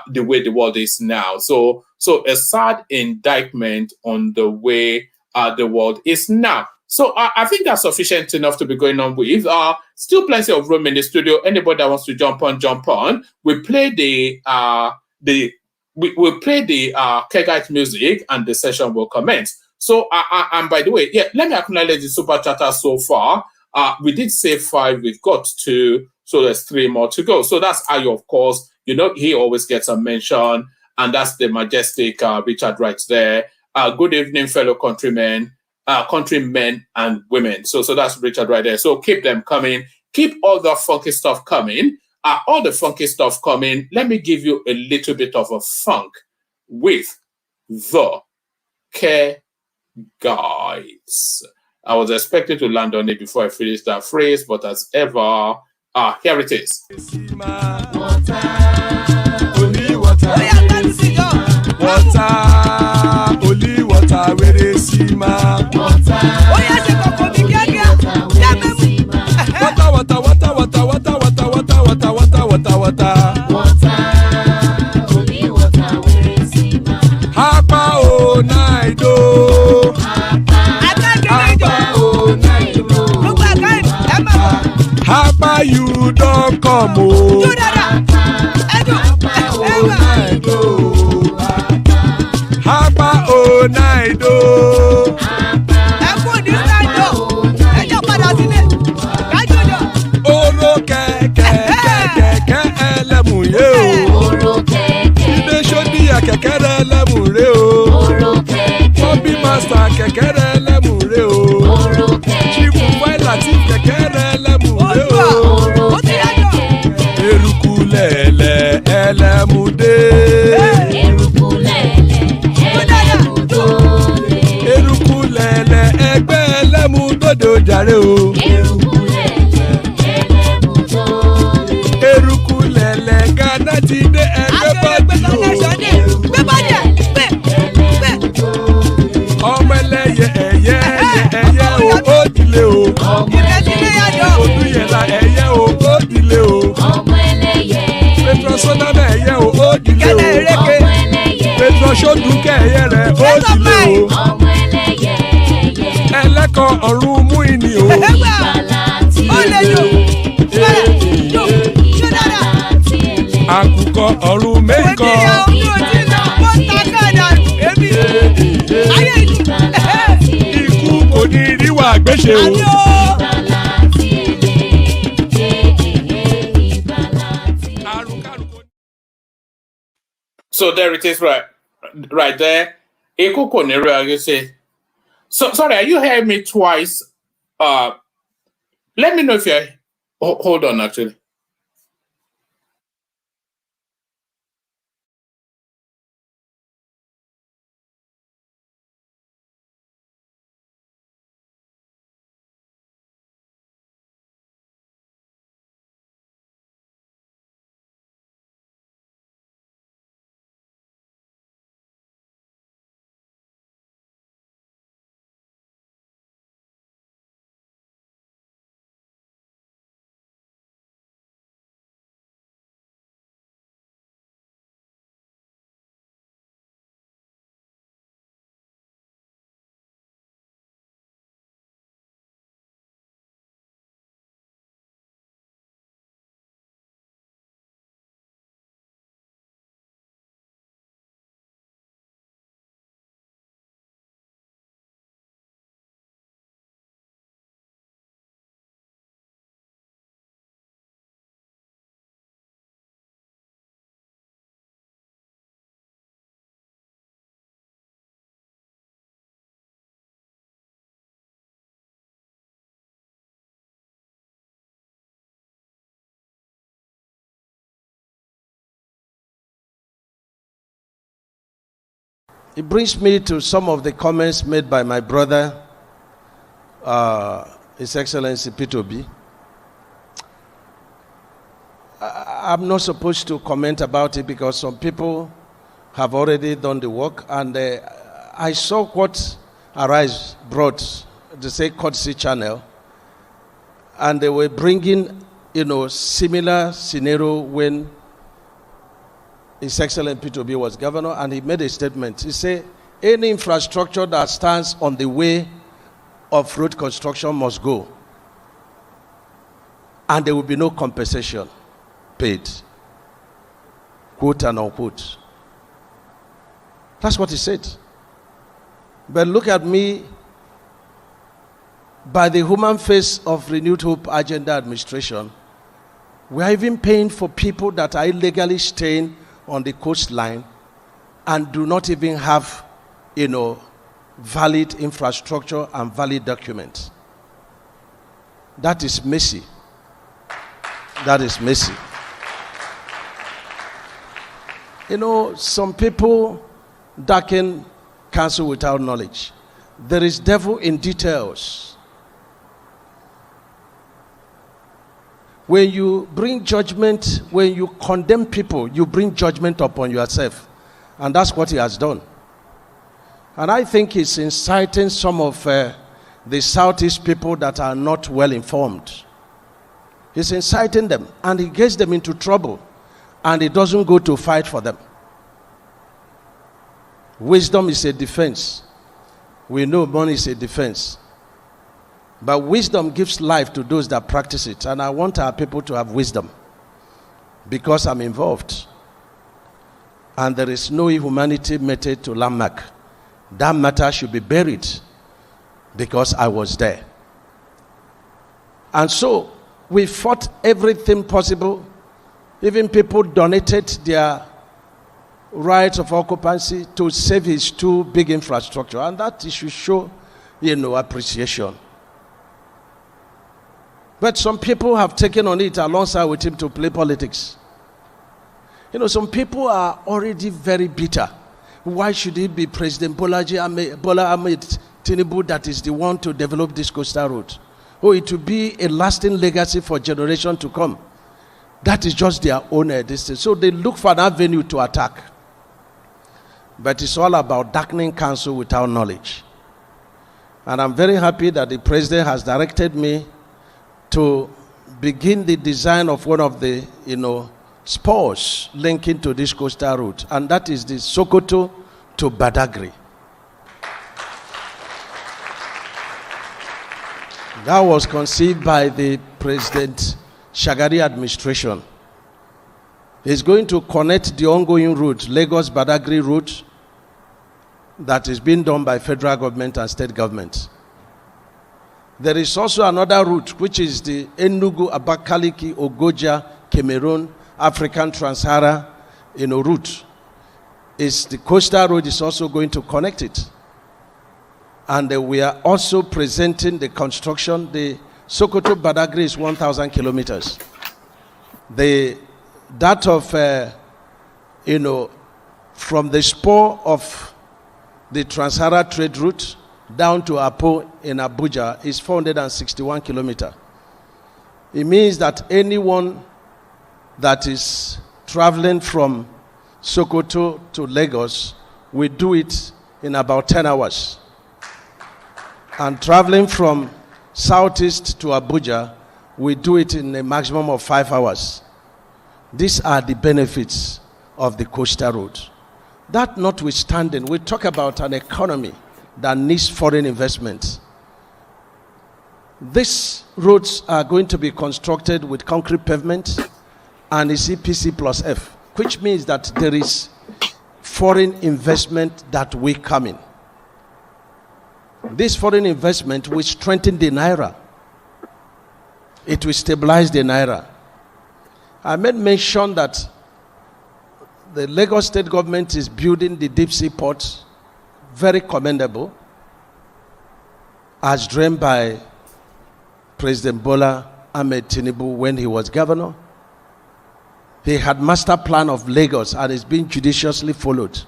the way the world is now. So a sad indictment on the way the world is now. So I think that's sufficient enough to be going on with. Still plenty of room in the studio. Anybody that wants to jump on. We play the Kegite music and the session will commence. So and by the way, yeah, let me acknowledge the super chatter so far. We did say 5, we've got 2, so there's 3 more to go. So that's Ayo, of course. You know, he always gets a mention, and that's the majestic Richard right there. Good evening, fellow countrymen and women. So that's Richard right there. So keep them coming. Keep all the funky stuff coming. All the funky stuff coming. Let me give you a little bit of a funk with the Care Guides. I was expecting to land on it before I finish that phrase, but as ever, here it is. Only water, where they see my water. Oh yes, water. Only water, where they see my Hapa o naido. Hapa you don't come o. Hapa o naido. Oro kẹ̀kẹ́ ẹlẹ́mù yé o. Ilé sọ́dí àkẹ́kẹ́ rẹ̀ ẹlẹ́mù rẹ̀ o. Bobby master kẹ̀kẹ́ rẹ̀ ẹlẹ́mù rẹ̀ o. Chifu Faila ti kẹ̀kẹ́ rẹ̀ ẹlẹ́mù rẹ̀ o. Eruku lẹ̀lẹ̀ ẹlẹ́mù dé. Eruku lẹ̀lẹ̀ ẹgbẹ́ ẹlẹ́mù dòde ojàre o. Eruku lẹ̀lẹ̀ Ghana ti dé ẹgbẹ́ bọ́dì o. Ọmọ ẹlẹ́yẹ ẹ̀yẹ o ó dilé o. Odúyẹ̀lá ẹ̀yẹ o ó dilé o. Petrosonama ẹ̀yẹ o ó dilé o. Petrosodúnkẹ́ ẹ̀yẹ rẹ̀ ó dilé o. Ẹlẹ́kọ̀ ọ̀run mú ìní o. Àkùkọ ọ̀run mẹ́kọ̀. Ikú kò ní ríwà gbéṣe o. So there it is, right there. Ikú kò ní ríwà gbéṣe. So sorry, are you hearing me twice? Let me know if you're. Hold on, actually. it brings me to some of the comments made by my brother, His Excellency P2B. I'm not supposed to comment about it because some people have already done the work, and I saw what Arise brought, the say courtesy channel, and they were bringing, similar scenario when His Excellency P2B was governor, and he made a statement. He said, any infrastructure that stands on the way of road construction must go, and there will be no compensation paid, quote and unquote. That's what he said. But look at me, by the human face of Renewed Hope Agenda Administration, we are even paying for people that are illegally staying on the coastline and do not even have, valid infrastructure and valid documents. That is messy. That is messy. Some people darken counsel without knowledge. There is devil in details. When you bring judgment, when you condemn people, you bring judgment upon yourself. And that's what he has done. And I think he's inciting some of the Southeast people that are not well informed. He's inciting them, and he gets them into trouble, and he doesn't go to fight for them. Wisdom is a defense. We know money is a defense. But wisdom gives life to those that practice it. And I want our people to have wisdom, because I'm involved. And there is no inhumanity meted to landmark. That matter should be buried, because I was there. And so we fought everything possible. Even people donated their rights of occupancy to save his two big infrastructure. And that should show, appreciation. But some people have taken on it alongside with him to play politics. Some people are already very bitter. Why should it be President Bola Ahmed Tinubu that is the one to develop this coastal road? Oh, it will be a lasting legacy for generations to come. That is just their own distance. So they look for an avenue to attack. But it's all about darkening counsel without knowledge. And I'm very happy that the president has directed me to begin the design of one of the, spurs linking to this coastal route. And that is the Sokoto to Badagry. That was conceived by the President Shagari administration. He's going to connect the ongoing route, Lagos-Badagry route, that is being done by federal government and state government. There is also another route, which is the Enugu-Abakaliki-Ogoja, Cameroon, African Trans-Sahara, route. It's the coastal road is also going to connect it. And we are also presenting the construction. The Sokoto-Badagry is 1,000 kilometers. That of, from the spur of the Trans-Sahara trade route down to Apo in Abuja is 461 kilometers. It means that anyone that is traveling from Sokoto to Lagos will do it in about 10 hours. And traveling from Southeast to Abuja, we do it in a maximum of 5 hours. These are the benefits of the coastal road. That notwithstanding, we talk about an economy that needs foreign investment. These roads are going to be constructed with concrete pavement and it's EPC plus F, which means that there is foreign investment that will come in. This foreign investment will strengthen the Naira. It will stabilize the Naira. I made mention that the Lagos state government is building the deep sea port, very commendable, as dreamed by President Bola Ahmed Tinubu when he was governor. He had master plan of Lagos and it's been judiciously followed.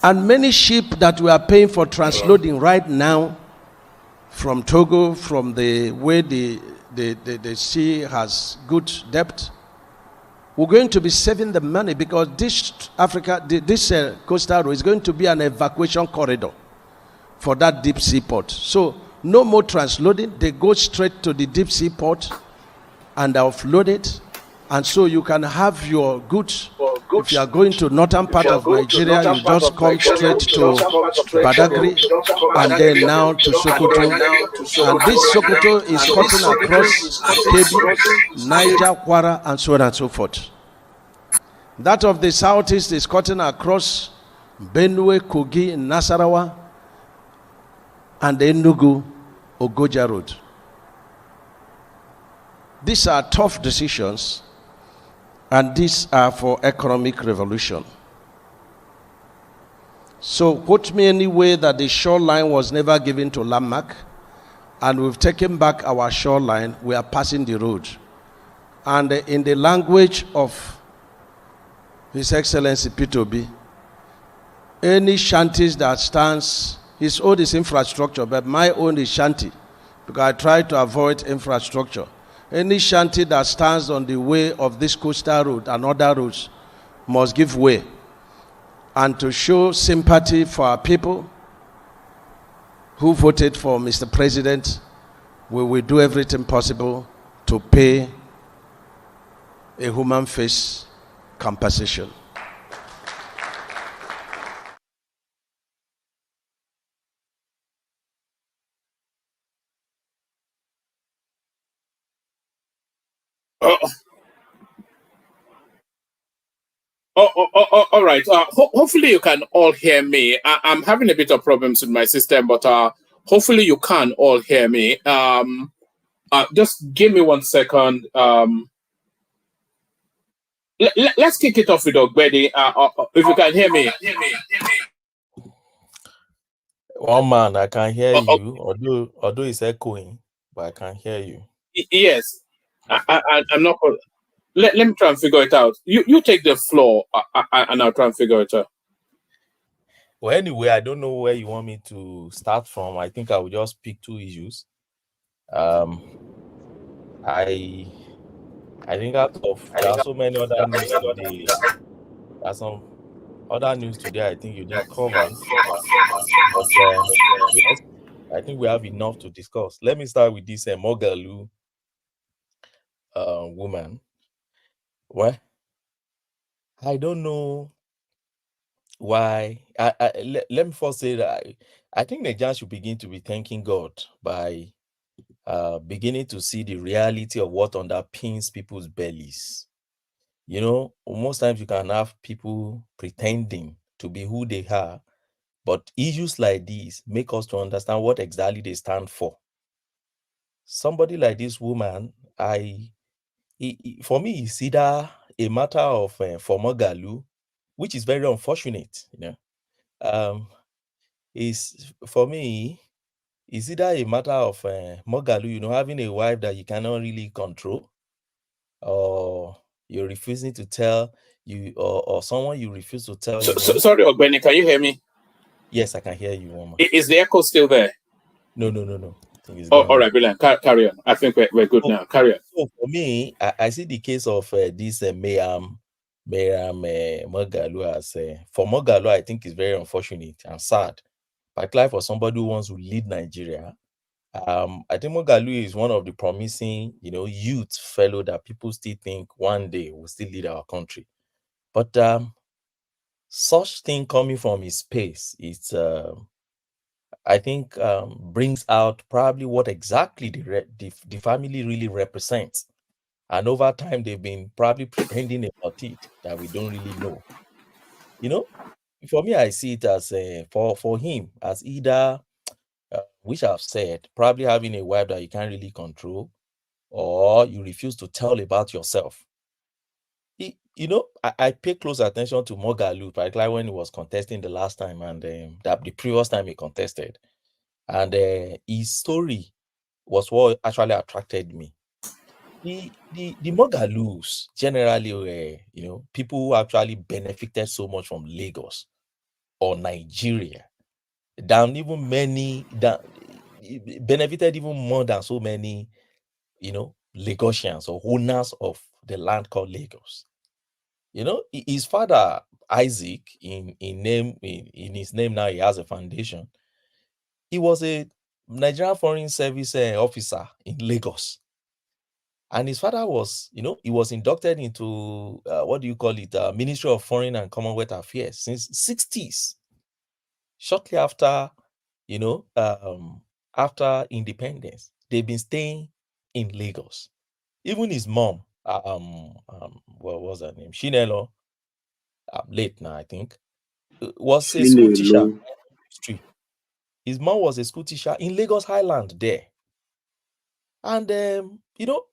And many ship that we are paying for transloading right now from Togo, from the way the sea has good depth, we're going to be saving the money because this coastal road is going to be an evacuation corridor for that deep sea port. So no more transloading. They go straight to the deep sea port and offload it. And so you can have your goods. If you are going to northern part of Nigeria, you just come straight to Badagry and then now to Sokoto. And this Sokoto is cutting across Kebbi, Niger, Kwara, and so on and so forth. That of the southeast is cutting across Benue, Kogi, Nasarawa, and the Enugu, Ogoja Road. These are tough decisions, and these are for economic revolution. So quote me any way that the shoreline was never given to Lamak, and we've taken back our shoreline, we are passing the road. And in the language of His Excellency P2B, any shanties that stands, his own is infrastructure, but my own is shanty, because I try to avoid infrastructure. Any shanty that stands on the way of this coastal road and other roads must give way. And to show sympathy for our people who voted for Mr. President, we will do everything possible to pay a human face compensation. All right. Hopefully you can all hear me. I'm having a bit of problems with my system, but hopefully you can all hear me. Just give me 1 second. Let's kick it off with Ogbedi. If you can hear me. One man, I can hear you. Although it's echoing, but I can hear you. Yes. I'm not. Let me try and figure it out. You take the floor, and I'll try and figure it out. Well, anyway, I don't know where you want me to start from. I think I will just pick 2 issues. I think there are so many other news today. There are some other news today I think you didn't cover. But yes, I think we have enough to discuss. Let me start with this Mogalu woman. Well, I don't know why. Let me first say that I think Nigerians should begin to be thanking God by beginning to see the reality of what underpins people's bellies. You know, most times you can have people pretending to be who they are, but issues like these make us to understand what exactly they stand for. Somebody like this woman, for me, it's either a matter of for Mogalu, which is very unfortunate. You know, is for me, it's either a matter of Mogalu, you know, having a wife that you cannot really control, or you're refusing to tell you, or someone you refuse to tell. Sorry, Ogbeni, can you hear me? Yes, I can hear you, woman. Is the echo still there? No. I think it's all right, brilliant. Carry on. I think we're good now. Carry on. So for me, I see the case of this Mayam Mogalu as for Mogalu, I think it's very unfortunate and sad, particularly for somebody who wants to lead Nigeria. I think Mogalu is one of the promising, you know, youth fellow that people still think one day will still lead our country. But such thing coming from his space, it's I think brings out probably what exactly the family really represents. And over time, they've been probably pretending about it that we don't really know. You know, for me, I see it as for him as either, which I've said, probably having a wife that you can't really control, or you refuse to tell about yourself. You know, I pay close attention to Mogalu, particularly when he was contesting the last time and that the previous time he contested. And his story was what actually attracted me. The Mogalus generally were, you know, people who actually benefited so much from Lagos. or Nigeria than even many that benefited even more than so many, Lagosians or owners of the land called Lagos. His father Isaac, in his name now he has a foundation. He was a Nigerian Foreign Service officer in Lagos, and his father was, he was inducted into what do you call it, Ministry of Foreign and Commonwealth Affairs since 60s. Shortly after, after independence, they've been staying in Lagos. Even his mom, what was her name? Shinelo, late now, I think, was a school teacher in history. His mom was a school teacher in Lagos Highland there. And,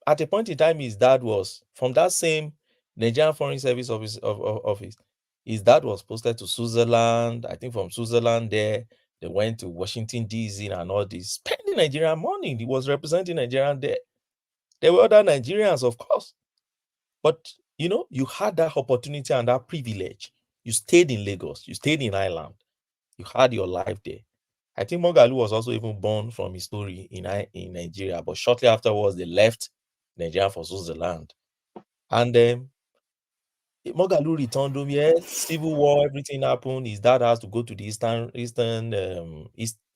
at a point in time, his dad was from that same Nigerian Foreign Service office. His dad was posted to Switzerland. I think from Switzerland there, they went to Washington, D.C. and all this, spending Nigerian money. He was representing Nigerian there. There were other Nigerians, of course. But, you had that opportunity and that privilege. You stayed in Lagos. You stayed in Ireland. You had your life there. I think Mogalu was also even born from his story in Nigeria, but shortly afterwards, they left Nigeria for Switzerland. And Mogalu returned home. Yes, civil war, everything happened. His dad has to go to the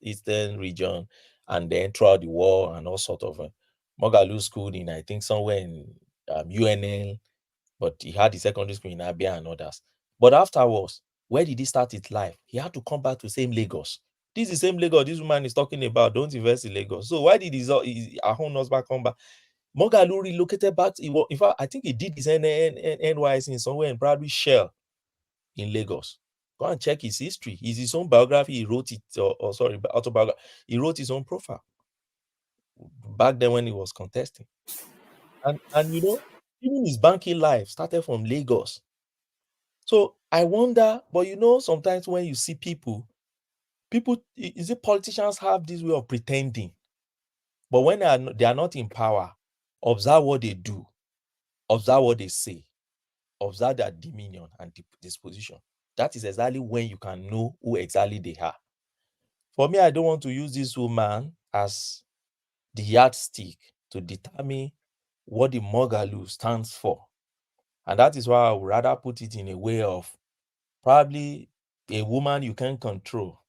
eastern region, and then throughout the war and all sort of. Mogalu schooled in, I think, somewhere in UNL, but he had the secondary school in Abia and others. But afterwards, where did he start his life? He had to come back to the same Lagos. This is the same Lagos this woman is talking about. Don't invest in Lagos. So why did his own husband come back? Mogalu relocated back. In fact, I think he did his NYC in somewhere in Bradley Shell in Lagos. Go and check his history. It's his own biography. He wrote it, autobiography. He wrote his own profile back then when he was contesting. And even his banking life started from Lagos. So I wonder, but sometimes when you see people, is it politicians have this way of pretending? But when they are not in power, observe what they do, observe what they say, observe their demeanor and disposition. That is exactly when you can know who exactly they are. For me, I don't want to use this woman as the yardstick to determine what the Mogalu stands for. And that is why I would rather put it in a way of probably a woman you can control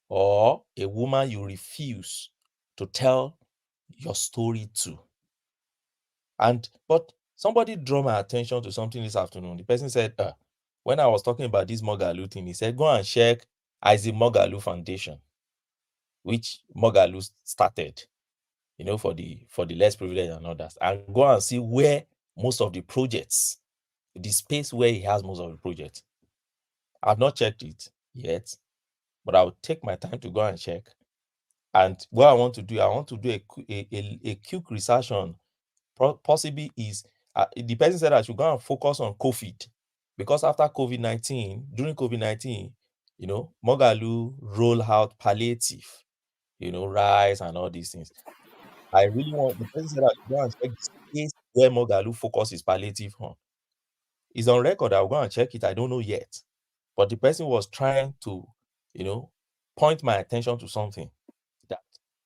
or a woman you refuse to tell your story to. But somebody drew my attention to something this afternoon. The person said, when I was talking about this Mogalu thing, he said, go and check Isaac Mogalu Foundation, which Mogalu started, for the less privileged and others, and go and see where most of the projects, the space where he has most of the projects. I've not checked it yet, but I'll take my time to go and check. And what I want to do a quick research on possibly is the person said I should go and focus on COVID, because after during COVID-19, Mogalu roll out palliative, rice and all these things. I really want the person said I should go and check the space where Mogalu focuses palliative on. It's on record. I'll go and check it. I don't know yet. But the person was trying to, point my attention to something that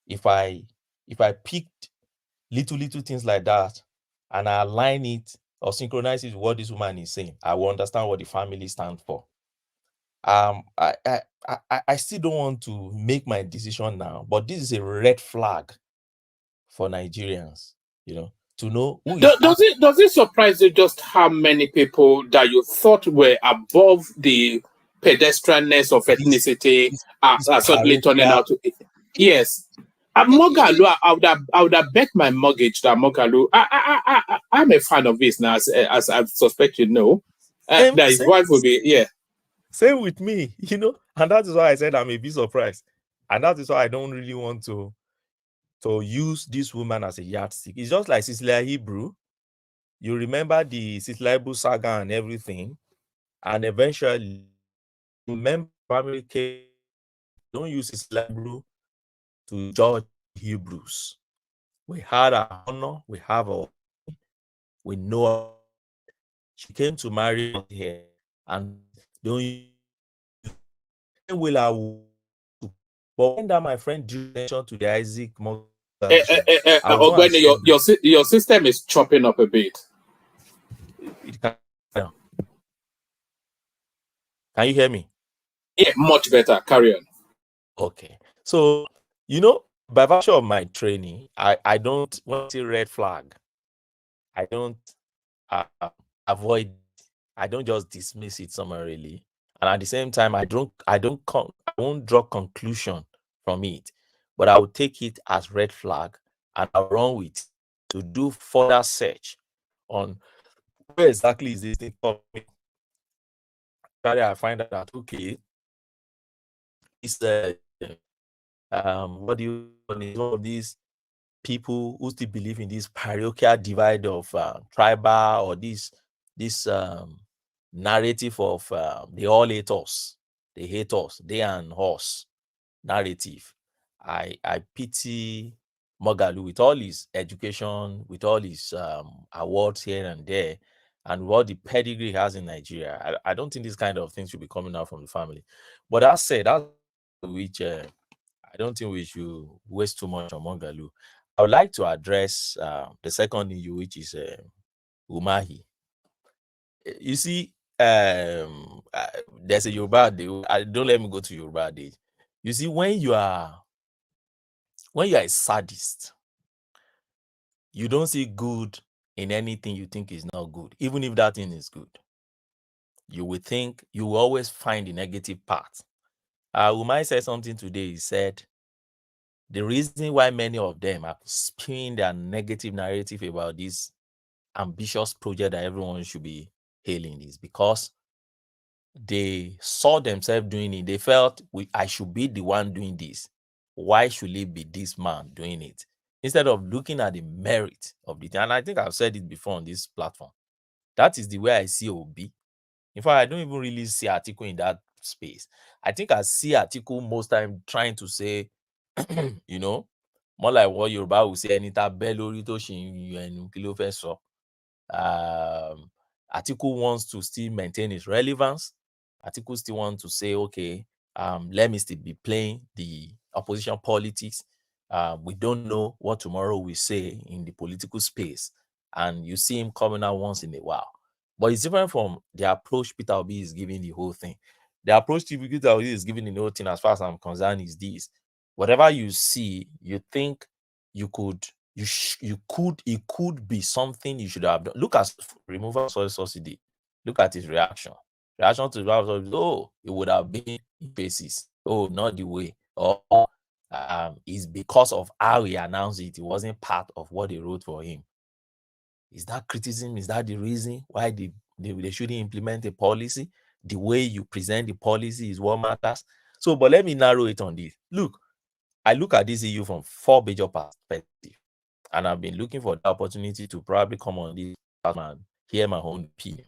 if I picked little things like that and I align it or synchronize it with what this woman is saying, I will understand what the family stands for. I still don't want to make my decision now, but this is a red flag for Nigerians, to know who is. Does it surprise you just how many people that you thought were above the pedestrianness of ethnicity are suddenly turning out to? Yes. Mogalu, I would have bet my mortgage that Mogalu. I'm a fan of his now, as I suspect that his wife will be. Same with me, and that is why I said I'm a bit surprised, and that is why I don't really want to use this woman as a yardstick. It's just like Cecilia Hebrew. You remember the Cecilia Hebrew saga and everything, and eventually, remember family came. Don't use Cecilia Hebrew to judge Hebrews. We had our honor, we have our, we know she came to marry here, and don't use will I but when that my friend drew attention to the Isaac Morgan, your system is chopping up a bit. Can you hear me? Yeah, much better. Carry on. Okay. So, by virtue of my training, I don't want to see red flag. I don't avoid. I don't just dismiss it summarily, and at the same time, I won't draw conclusion from it, but I will take it as red flag, and I'll run with it to do further search on where exactly is this thing coming. I find out that okay, it's what do you one of these people who still believe in this parochial divide of tribal or this narrative of they all hate us, they and us narrative. I pity Mogalu with all his education, with all his awards here and there, and what the pedigree he has in Nigeria. I don't think this kind of things should be coming out from the family. But that said, that's which I don't think we should waste too much on Mogalu. I would like to address the second issue, which is Umahi. You see, there's a Yoruba day. Don't let me go to Yoruba day. You see, when you are a sadist, you don't see good in anything you think is not good, even if that thing is good. You will always find the negative part. Umahi said something today. He said, the reason why many of them are spewing their negative narrative about this ambitious project that everyone should be hailing is because they saw themselves doing it. They felt, I should be the one doing this. Why should it be this man doing it? Instead of looking at the merit of the thing. And I think I've said it before on this platform. That is the way I see Obi. In fact, I don't even really see Atiku in that space. I think I see Atiku most time trying to say, more like what Yoruba will say, Anita Bellori to Shin Kilo Feso. Atiku wants to still maintain his relevance. Atiku still wants to say, okay, let me still be playing the opposition politics. We don't know what tomorrow will say in the political space. And you see him coming out once in a while. But it's different from the approach Peter Obi is giving the whole thing. The approach Peter Obi is giving the whole thing, as far as I'm concerned, is this. Whatever you see, you think it could be something you should have done. Look at removal of soil subsidy. Look at his reaction. Reaction to the it would have been in phases. Oh, not the way. Or it's because of how he announced it. It wasn't part of what they wrote for him. Is that criticism? Is that the reason why they shouldn't implement a policy? The way you present the policy is what matters. So, but let me narrow it on this. Look, I look at this EU from 4 major perspectives, and I've been looking for the opportunity to probably come on this and hear my own opinion.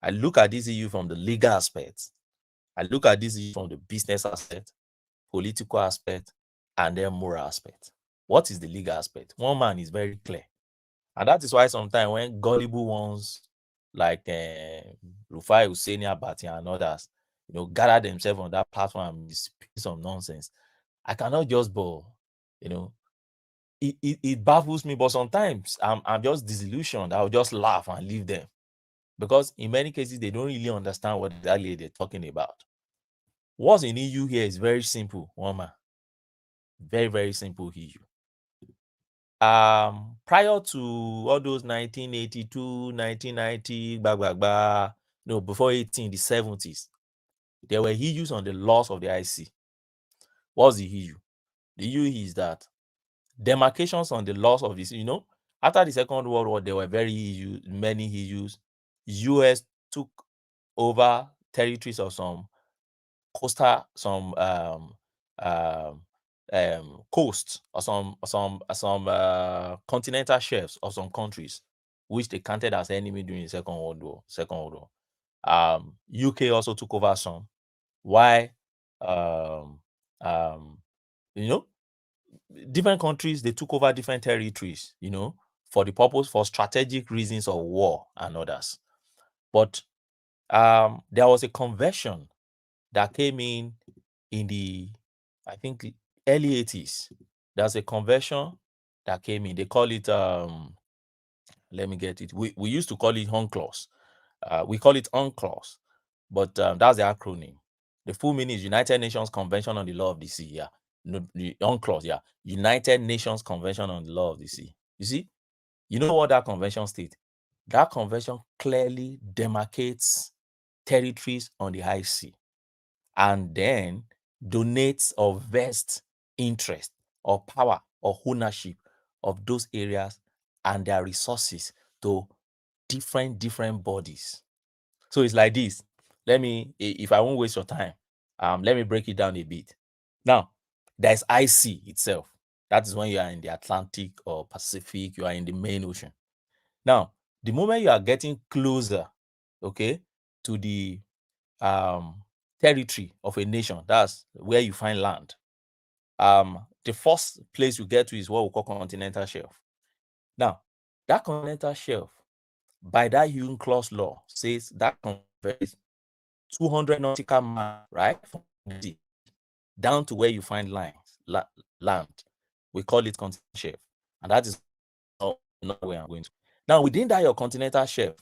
I look at this EU from the legal aspect. I look at this EU from the business aspect, political aspect, and then moral aspect. What is the legal aspect? One man is very clear. And that is why sometimes when gullible ones like Rufai Husseini Abati and others, gather themselves on that platform and speak some nonsense, I cannot just it baffles me. But sometimes I'm just disillusioned. I'll just laugh and leave them, because in many cases they don't really understand what exactly they're talking about. What's in EU here is very simple, Woma. Very, very simple EU. Prior to all those 1982, 1990, before 18, the 70s, there were issues on the laws of the IC. What's the issue? The issue is that demarcations on the laws of this, after the Second World War, there were many issues. US took over territories of some coastal, some coast or some continental shelves of some countries, which they counted as enemy during the Second World War. UK also took over some. Why? Different countries, they took over different territories, for strategic reasons of war and others. But there was a conversion that came in the, I think, early 80s. There's a convention that came in. They call it, let me get it. We used to call it UNCLOS. We call it UNCLOS, but that's the acronym. The full meaning is United Nations Convention on the Law of the Sea. Yeah, no, the UNCLOS. Yeah, United Nations Convention on the Law of the Sea. You see, you know what that convention states? That convention clearly demarcates territories on the high sea, and then donates or vests interest or power or ownership of those areas and their resources to different bodies. So it's like this. Let me, if I won't waste your time, let me break it down a bit. Now, there's IC itself. That is when you are in the Atlantic or Pacific, you are in the main ocean. Now, the moment you are getting closer, okay, to the territory of a nation, that's where you find land. The first place you get to is what we call continental shelf. Now, that continental shelf, by that UNCLOS law, says that converts 200 nautical miles, right, from the sea down to where you find land. We call it continental shelf, and that is not where I'm going to. Now, within that your continental shelf,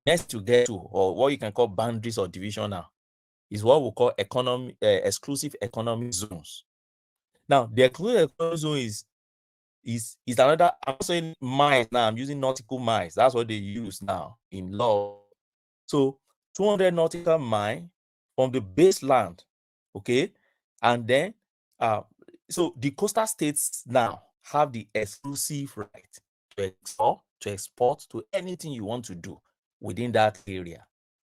next to get to, or what you can call boundaries or division now, is what we call exclusive economic zones. Now, the exclusive economic zone is another. I'm not saying miles now. I'm using nautical miles. That's what they use now in law. So 200 nautical miles from the base land, okay, and then so the coastal states now have the exclusive right to export to anything you want to do within that area.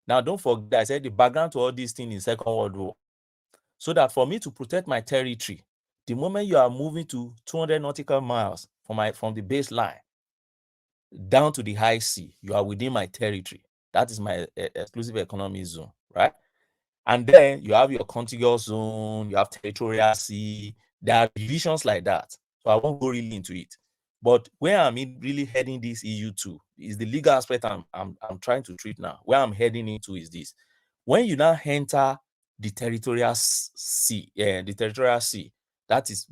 Now, don't forget, I said the background to all these things in Second World War. So that for me to protect my territory, the moment you are moving to 200 nautical miles from the baseline down to the high sea, you are within my territory. That is my exclusive economic zone, right? And then you have your contiguous zone, you have territorial sea. There are divisions like that. So I won't go really into it. But where I'm really heading this EU to is the legal aspect I'm trying to treat now. Where I'm heading into is this. When you now enter the territorial sea, that is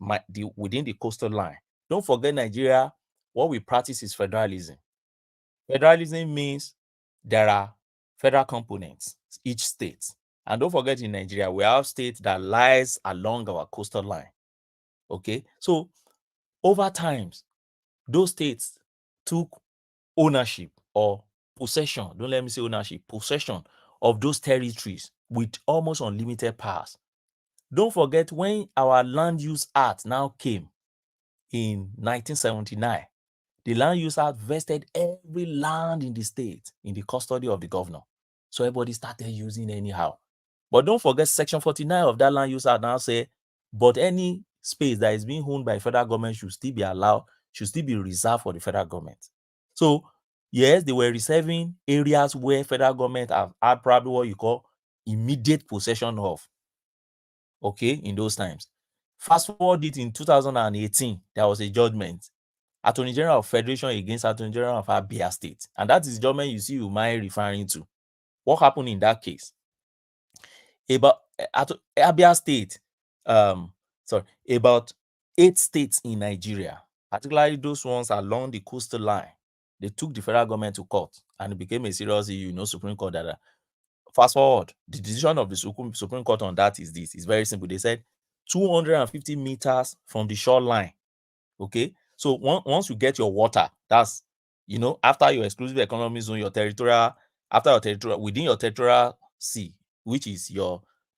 within the coastal line. Don't forget Nigeria, what we practice is federalism. Federalism means there are federal components, each state. And don't forget in Nigeria, we have states that lies along our coastal line. Okay, so over times, those states took ownership or possession, don't let me say ownership, possession of those territories with almost unlimited powers. Don't forget when our Land Use Act now came in 1979, the Land Use Act vested every land in the state in the custody of the governor. So everybody started using anyhow. But don't forget Section 49 of that Land Use Act now say, but any space that is being owned by federal government should still be allowed, should still be reserved for the federal government. So yes, they were reserving areas where federal government have had probably what you call immediate possession of. Okay, in those times. Fast forward it in 2018, there was a judgment. Attorney General of Federation against Attorney General of Abia State. And that is the judgment you see Umahi referring to. What happened in that case? About Abia State, about 8 states in Nigeria, particularly those ones along the coastal line, they took the federal government to court and it became a serious issue, Supreme Court data. Fast forward, the decision of the Supreme Court on that is this. It's very simple. They said 250 meters from the shoreline. Okay, so once you get your water, that's, after your exclusive economic zone, your territorial, within your territorial sea, which is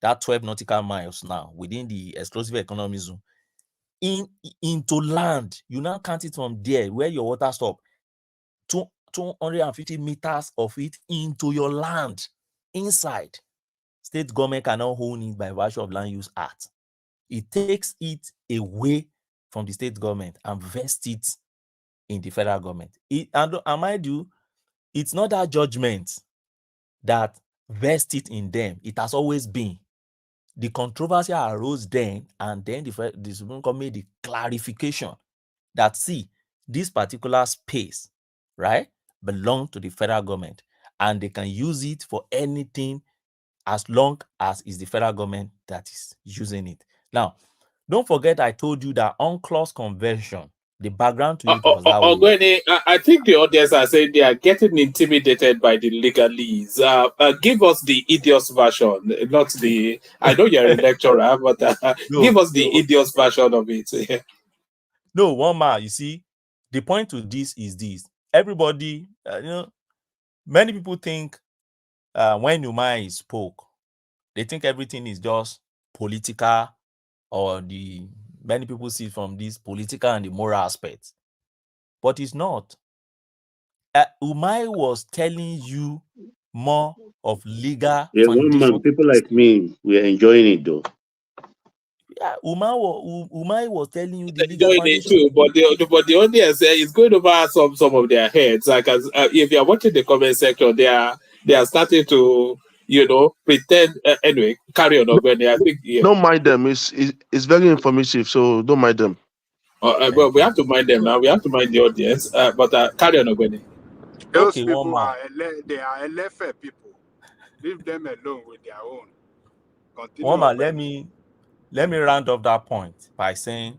that 12 nautical miles now within the exclusive economic zone, into land, you now count it from there where your water stop, 250 meters of it into your land inside. State government cannot own it by virtue of Land Use Act. It takes it away from the state government and vests it in the federal government. And mind you, it's not that judgment that vests it in them. It has always been. The controversy arose then, and then the Supreme Court made the clarification that, see, this particular space, right, belongs to the federal government, and they can use it for anything as long as it's the federal government that is using it. Now, don't forget I told you that UNCLOS convention, the background to it was that way. Ogwene, I think the audience are saying they are getting intimidated by the legalese. Give us the idiot's version, not the. I know you're a lecturer, but give us the idiot's version of it. No, one man, you see, the point to this is this. Everybody, many people think when Umahi spoke, they think everything is just political, or many people see it from this political and the moral aspect. But it's not. Umahi was telling you more of legal foundation. People like me, we are enjoying it though. Yeah, Umahi was telling you the legal Enjoying it foundation. too, but the audience is going over some of their heads. Like if you're watching the comment section, they are starting to pretend. Anyway, carry on, Ogwene. I think don't mind them. It's very informative, so don't mind them. Well, we have to mind them now. We have to mind the audience. But carry on, Ogwene. Those people are LFA people. Leave them alone with their own. Continue. One man, let me round off that point by saying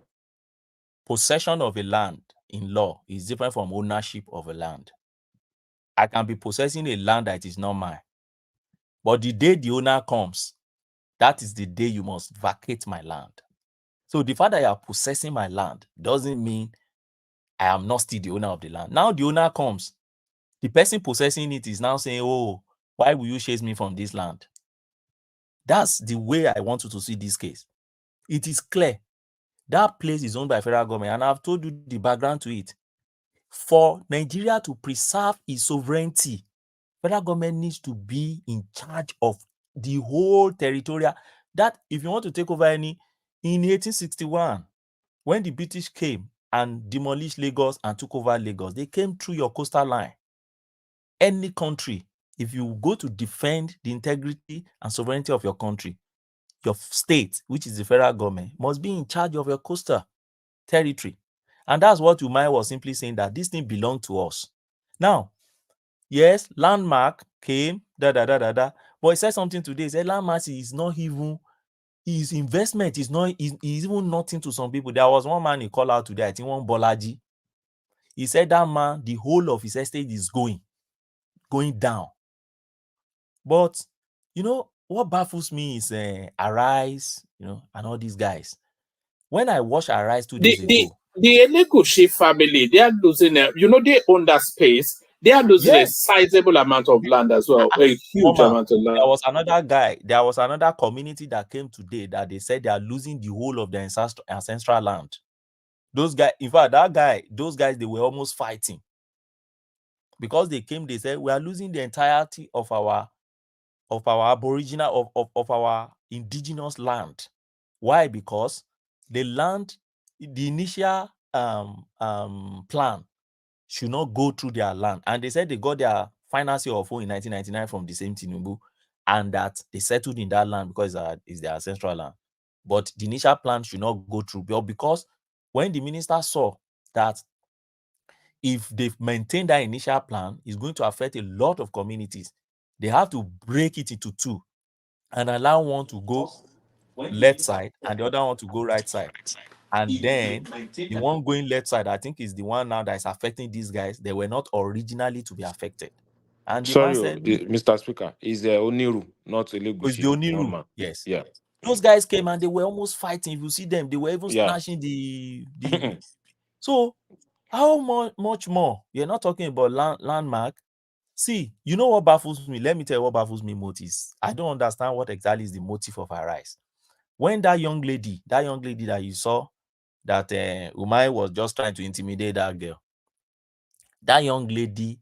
possession of a land in law is different from ownership of a land. I can be possessing a land that is not mine, but the day the owner comes, that is the day you must vacate my land. So the fact that you are possessing my land doesn't mean I am not still the owner of the land. Now the owner comes, the person possessing it is now saying, oh, why will you chase me from this land? That's the way I want you to see this case. It is clear that place is owned by federal government, and I've told you the background to it. For Nigeria to preserve its sovereignty, federal government needs to be in charge of the whole territorial. That if you want to take over in 1861, when the British came and demolished Lagos and took over Lagos, they came through your coastal line. Any country, if you go to defend the integrity and sovereignty of your country, your state, which is the federal government, must be in charge of your coastal territory. And that's what Umahi was simply saying, that this thing belonged to us. Now, yes, landmark came, but he said something today. He said landmark is not even, his investment is even nothing to some people. There was one man he called out today, I think one Bolaji. He said that man, the whole of his estate is going down. But, what baffles me is Arise, and all these guys. When I watched Arise 2 days ago, the Elekushi family, they are losing, they own that space. They are losing a sizable amount of land as well, a huge amount of land. There was another community that came today that they said they are losing the whole of their ancestral land. Those guys, in fact, those guys, they were almost fighting. Because they came, they said, we are losing the entirety of our aboriginal, of our indigenous land. Why? Because the land, the initial plan should not go through their land. And they said they got their final say of in 1999 from the same Tinubu, and that they settled in that land because it's their ancestral land. But the initial plan should not go through. Because when the minister saw that if they've maintained that initial plan, it's going to affect a lot of communities, they have to break it into two and allow one to go left side and the other one to go right side. And then the one going left side, I think, is the one now that is affecting these guys. They were not originally to be affected. And the man said, Mr. Speaker, is the Oniru, not Elegushi. It's the Oniru. Yes. Yeah. Those guys came and they were almost fighting. If you see them, they were even smashing the So how much more? You're not talking about landmark. See, you know what baffles me? Let me tell you what baffles me most is I don't understand what exactly is the motive of Arise. When that young lady that you saw, that Umahi was just trying to intimidate that girl, that young lady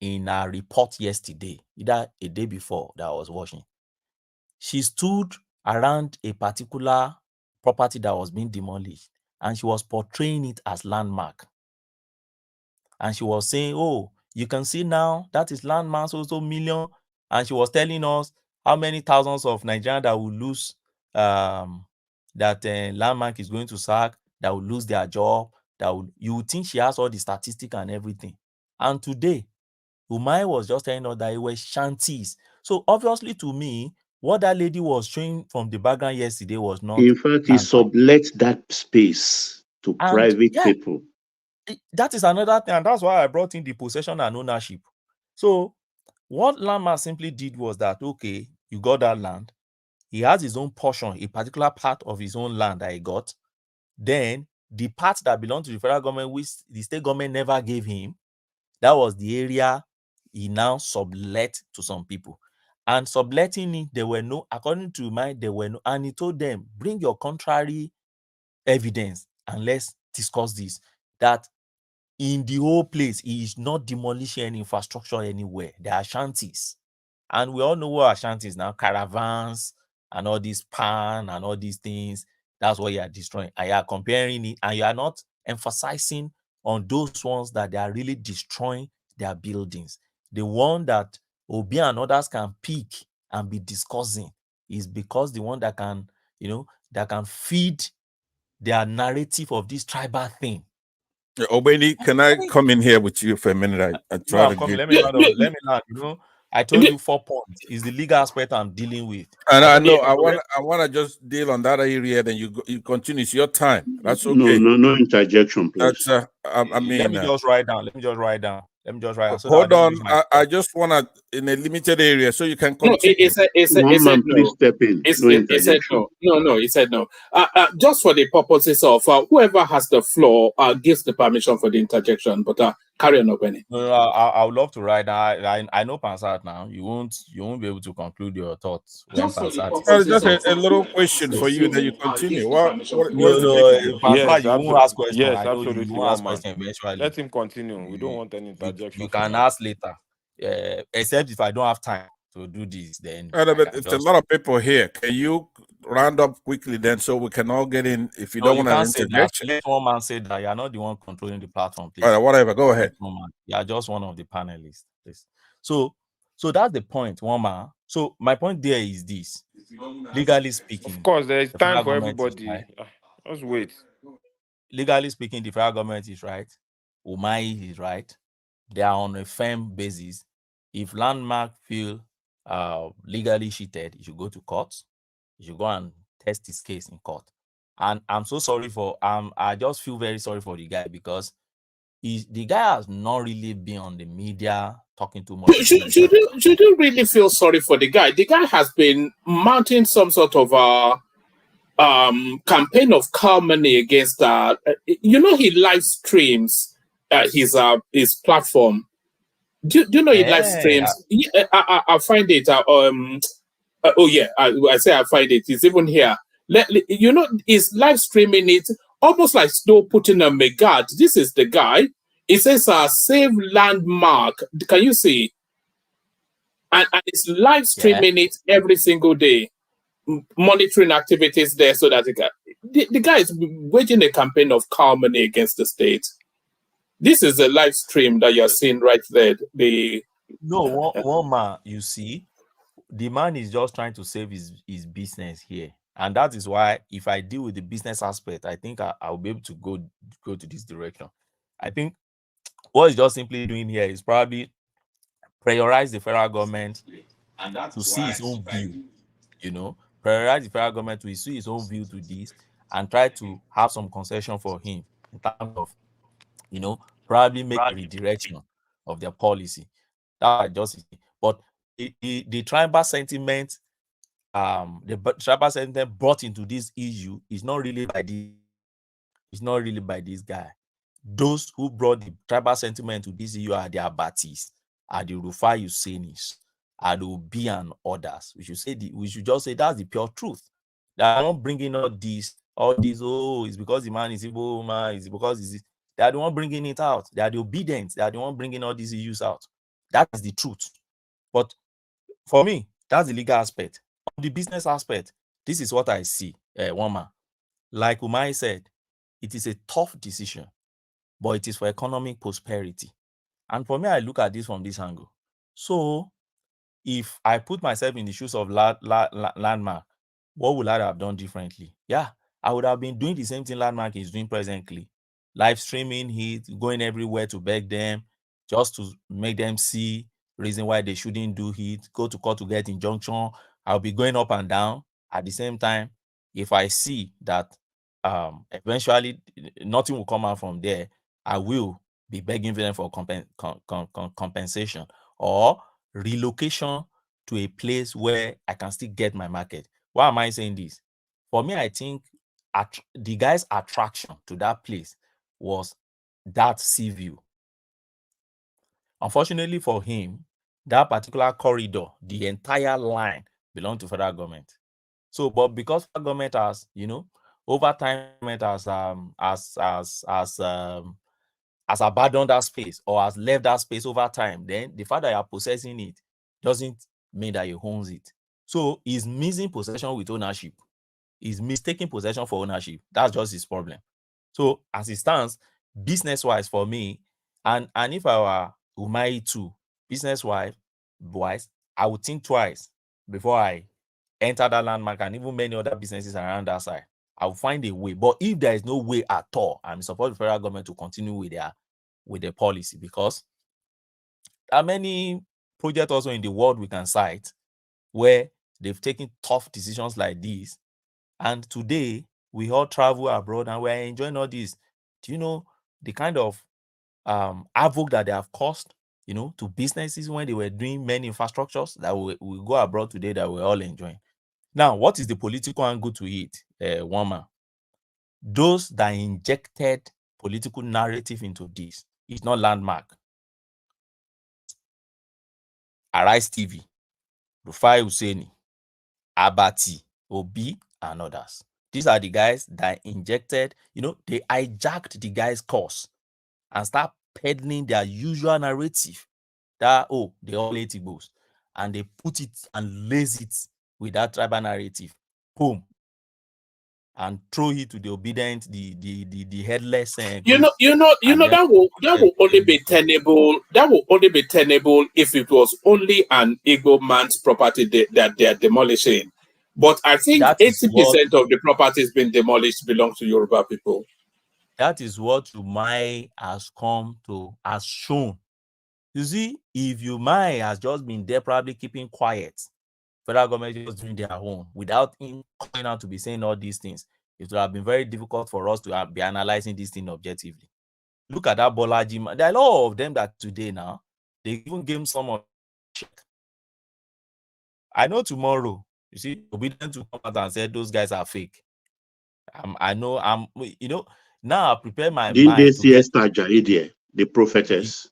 in a report yesterday, either a day before that I was watching, she stood around a particular property that was being demolished and she was portraying it as landmark. And she was saying, oh, you can see now that is landmark, so million. And she was telling us how many thousands of Nigerians that will lose, that landmark is going to sack, that will lose their job. You would think she has all the statistics and everything. And today, Umahi was just telling us that it was shanties. So obviously, to me, what that lady was showing from the background yesterday was not. In fact, he sublet that space to private people. That is another thing, and that's why I brought in the possession and ownership. So what Landmark simply did was that, okay, you got that land. He has his own portion, a particular part of his own land that he got. Then the part that belonged to the federal government, which the state government never gave him, that was the area he now sublet to some people. And subletting it, there were no, according to mine, there were no, and he told them, bring your contrary evidence and let's discuss this. That in the whole place, he is not demolishing any infrastructure anywhere. There are shanties. And we all know what are shanties now, caravans and all these pan and all these things. That's what you are destroying. And you are comparing it, and you are not emphasizing on those ones that they are really destroying their buildings. The one that Obi and others can pick and be discussing is because the one that can, that can feed their narrative of this tribal thing. Obeni, can I come in here with you for a minute? I try to give. Let me land. I told you 4 points. Is the legal aspect I'm dealing with. And I know I want to just deal on that area. Then you continue. It's your time. That's okay. No interjection, please. That's I mean. Let me just write down. So hold on. I just want to in a limited area so you can continue. Please step in. He said no. He said no. Just for the purposes of whoever has the floor gives the permission for the interjection. But carry on, Obeni. No, I would love to write down. I know Pansat now. You won't be able to conclude your thoughts. Just a little question for you. Then you continue. Yes, you won't ask questions. Yes, absolutely. You won't ask questions eventually. Let him continue. We don't want any interjection. You can ask later. Except if I don't have time to do this, then it's a lot of people here. Can you round up quickly then so we can all get in? If you don't want to interject, let one man say that you are not the one controlling the platform, please. All right, whatever, go ahead. You are just one of the panelists, please. So that's the point, one man. So my point there is this: legally speaking, of course, there is time for everybody. Right. Just wait. Legally speaking, the federal government is right. Umahi is right. They are on a firm basis. If Landmark feel legally cheated, you should go to court. You should go and test his case in court. And I'm so sorry for I just feel very sorry for the guy because the guy has not really been on the media talking too much. Should you really feel sorry for the guy? The guy has been mounting some sort of campaign of calumny against he live streams his platform. Do you know he live streams? I find it. I say I find it. It's even here. He's live streaming it almost like Snow putting a megad. This is the guy. It says save Landmark. Can you see? And it's live streaming it every single day, monitoring activities there so that the guy is waging a campaign of calumny against the state. This is a live stream that you're seeing right there. One man, you see, the man is just trying to save his business here. And that is why if I deal with the business aspect, I think I'll be able to go to this direction. I think what he's just simply doing here is probably prioritize the federal government to see his own view, prioritize the federal government to see his own view to this and try to have some concession for him in terms of probably make a redirection of their policy. That just but the tribal sentiment, brought into this issue is not really by this guy. Those who brought the tribal sentiment to this issue are the Abatis, are the Rufai Yusenis, are the Obi and others. We should just say that's the pure truth. They are not bringing all these. It's because the man is Igbo man, it's because they are the one bringing it out. They are the obedient. They are the one bringing all these issues out. That is the truth. But for me, that's the legal aspect. On the business aspect, this is what I see. Wama, like Umahi said, it is a tough decision, but it is for economic prosperity. And for me, I look at this from this angle. So, if I put myself in the shoes of Landmark, what would I have done differently? Yeah, I would have been doing the same thing Landmark is doing presently. Live streaming it, going everywhere to beg them, just to make them see reason why they shouldn't do it, go to court to get injunction, I'll be going up and down. At the same time, if I see that eventually nothing will come out from there, I will be begging them for compensation or relocation to a place where I can still get my market. Why am I saying this? For me, I think the guy's attraction to that place was that sea view. Unfortunately for him, that particular corridor, the entire line belonged to federal government. So, but because federal government has, over time has abandoned that space or has left that space over time, then the fact that you are possessing it doesn't mean that you owns it. So he's missing possession with ownership. He's mistaking possession for ownership. That's just his problem. So as it stands, business-wise for me, and if I were Umahi too, business-wise, I would think twice before I enter that landmark and even many other businesses around that side. I'll find a way. But if there is no way at all, I'm supporting the federal government to continue with their policy, because there are many projects also in the world we can cite where they've taken tough decisions like this. And today we all travel abroad and we're enjoying all this. Do you know the kind of havoc that they have caused, to businesses when they were doing many infrastructures that we go abroad today that we're all enjoying? Now, what is the political angle to it, Woman? Those that injected political narrative into this, it's not landmark. Arise TV, Rufai Hussaini, Abati, Obi, and others. These are the guys that injected, they hijacked the guy's cause and start peddling their usual narrative that, they all hate Igbos, and they put it and lace it with that tribal narrative. Boom. And throw it to the obedient, the headless. That will only be tenable. That will only be tenable if it was only an Igbo man's property that they are demolishing. But I think 80% of the properties being demolished belong to Yoruba people. That is what Umahi has shown. You see, if Umahi has just been there, probably keeping quiet, federal government is just doing their own without him coming out to be saying all these things, it would have been very difficult for us to be analyzing this thing objectively. Look at that Bolaji man. There are a lot of them that today now, they even gave some of check. I know tomorrow, you see, obedient to come out and say those guys are fake. I know now I prepare my Didn't mind. they see Esther Jaidia, the prophetess?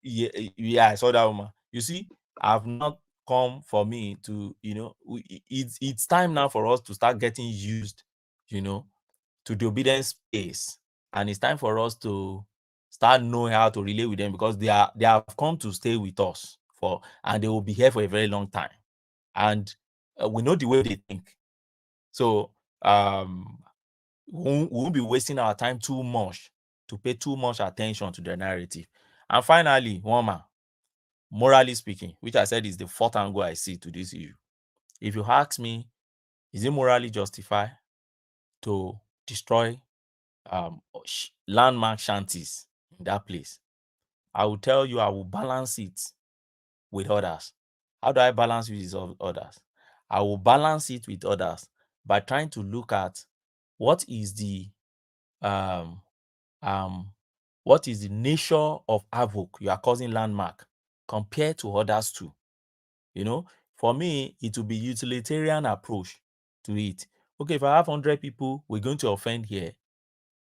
Yeah, I saw that woman. You see, I've not come for me to, it's time now for us to start getting used, to the obedience space. And it's time for us to start knowing how to relate with them, because they have come to stay with us and they will be here for a very long time. And we know the way they think. So we won't be wasting our time too much to pay too much attention to the narrative. And finally, Woma, morally speaking, which I said is the fourth angle I see to this issue. If you ask me, is it morally justified to destroy landmark shanties in that place? I will tell you, I will balance it with others. How do I balance it with others? I will balance it with others by trying to look at what is the nature of havoc you are causing landmark compared to others too. For me, it will be utilitarian approach to it. Okay, if I have 100 people, we're going to offend here.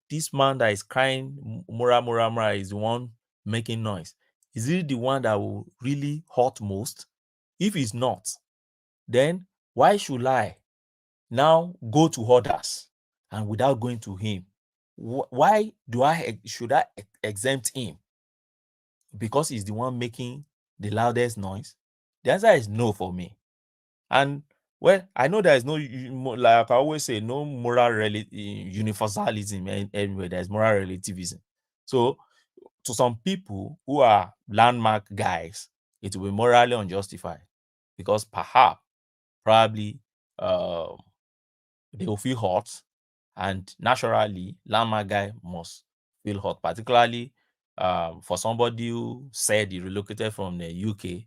This man that is crying, Mura, is the one making noise. Is he the one that will really hurt most? If he's not, then why should I now go to others and without going to him? Why should I exempt him? Because he's the one making the loudest noise? The answer is no for me. And well, I know there is no, like I always say, no moral universalism anywhere. There's moral relativism. So to some people who are landmark guys, it will be morally unjustified, because probably they will feel hurt, and naturally landmark guy must feel hurt, particularly for somebody who said he relocated from the UK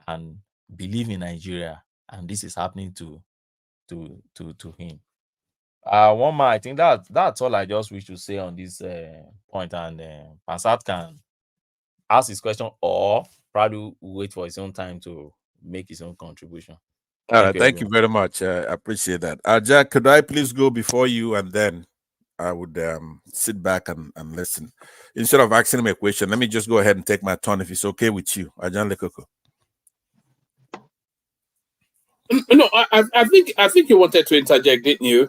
and believe in Nigeria and this is happening to him. One man, I think that's all I just wish to say on this point, and Pansat can ask his question or probably wait for his own time to make his own contribution. All right, thank you very much. I appreciate that. Jack, could I please go before you, and then I would sit back and listen. Instead of asking him a question, let me just go ahead and take my turn if it's okay with you. Ajan Lekoko. No, I think you wanted to interject, didn't you?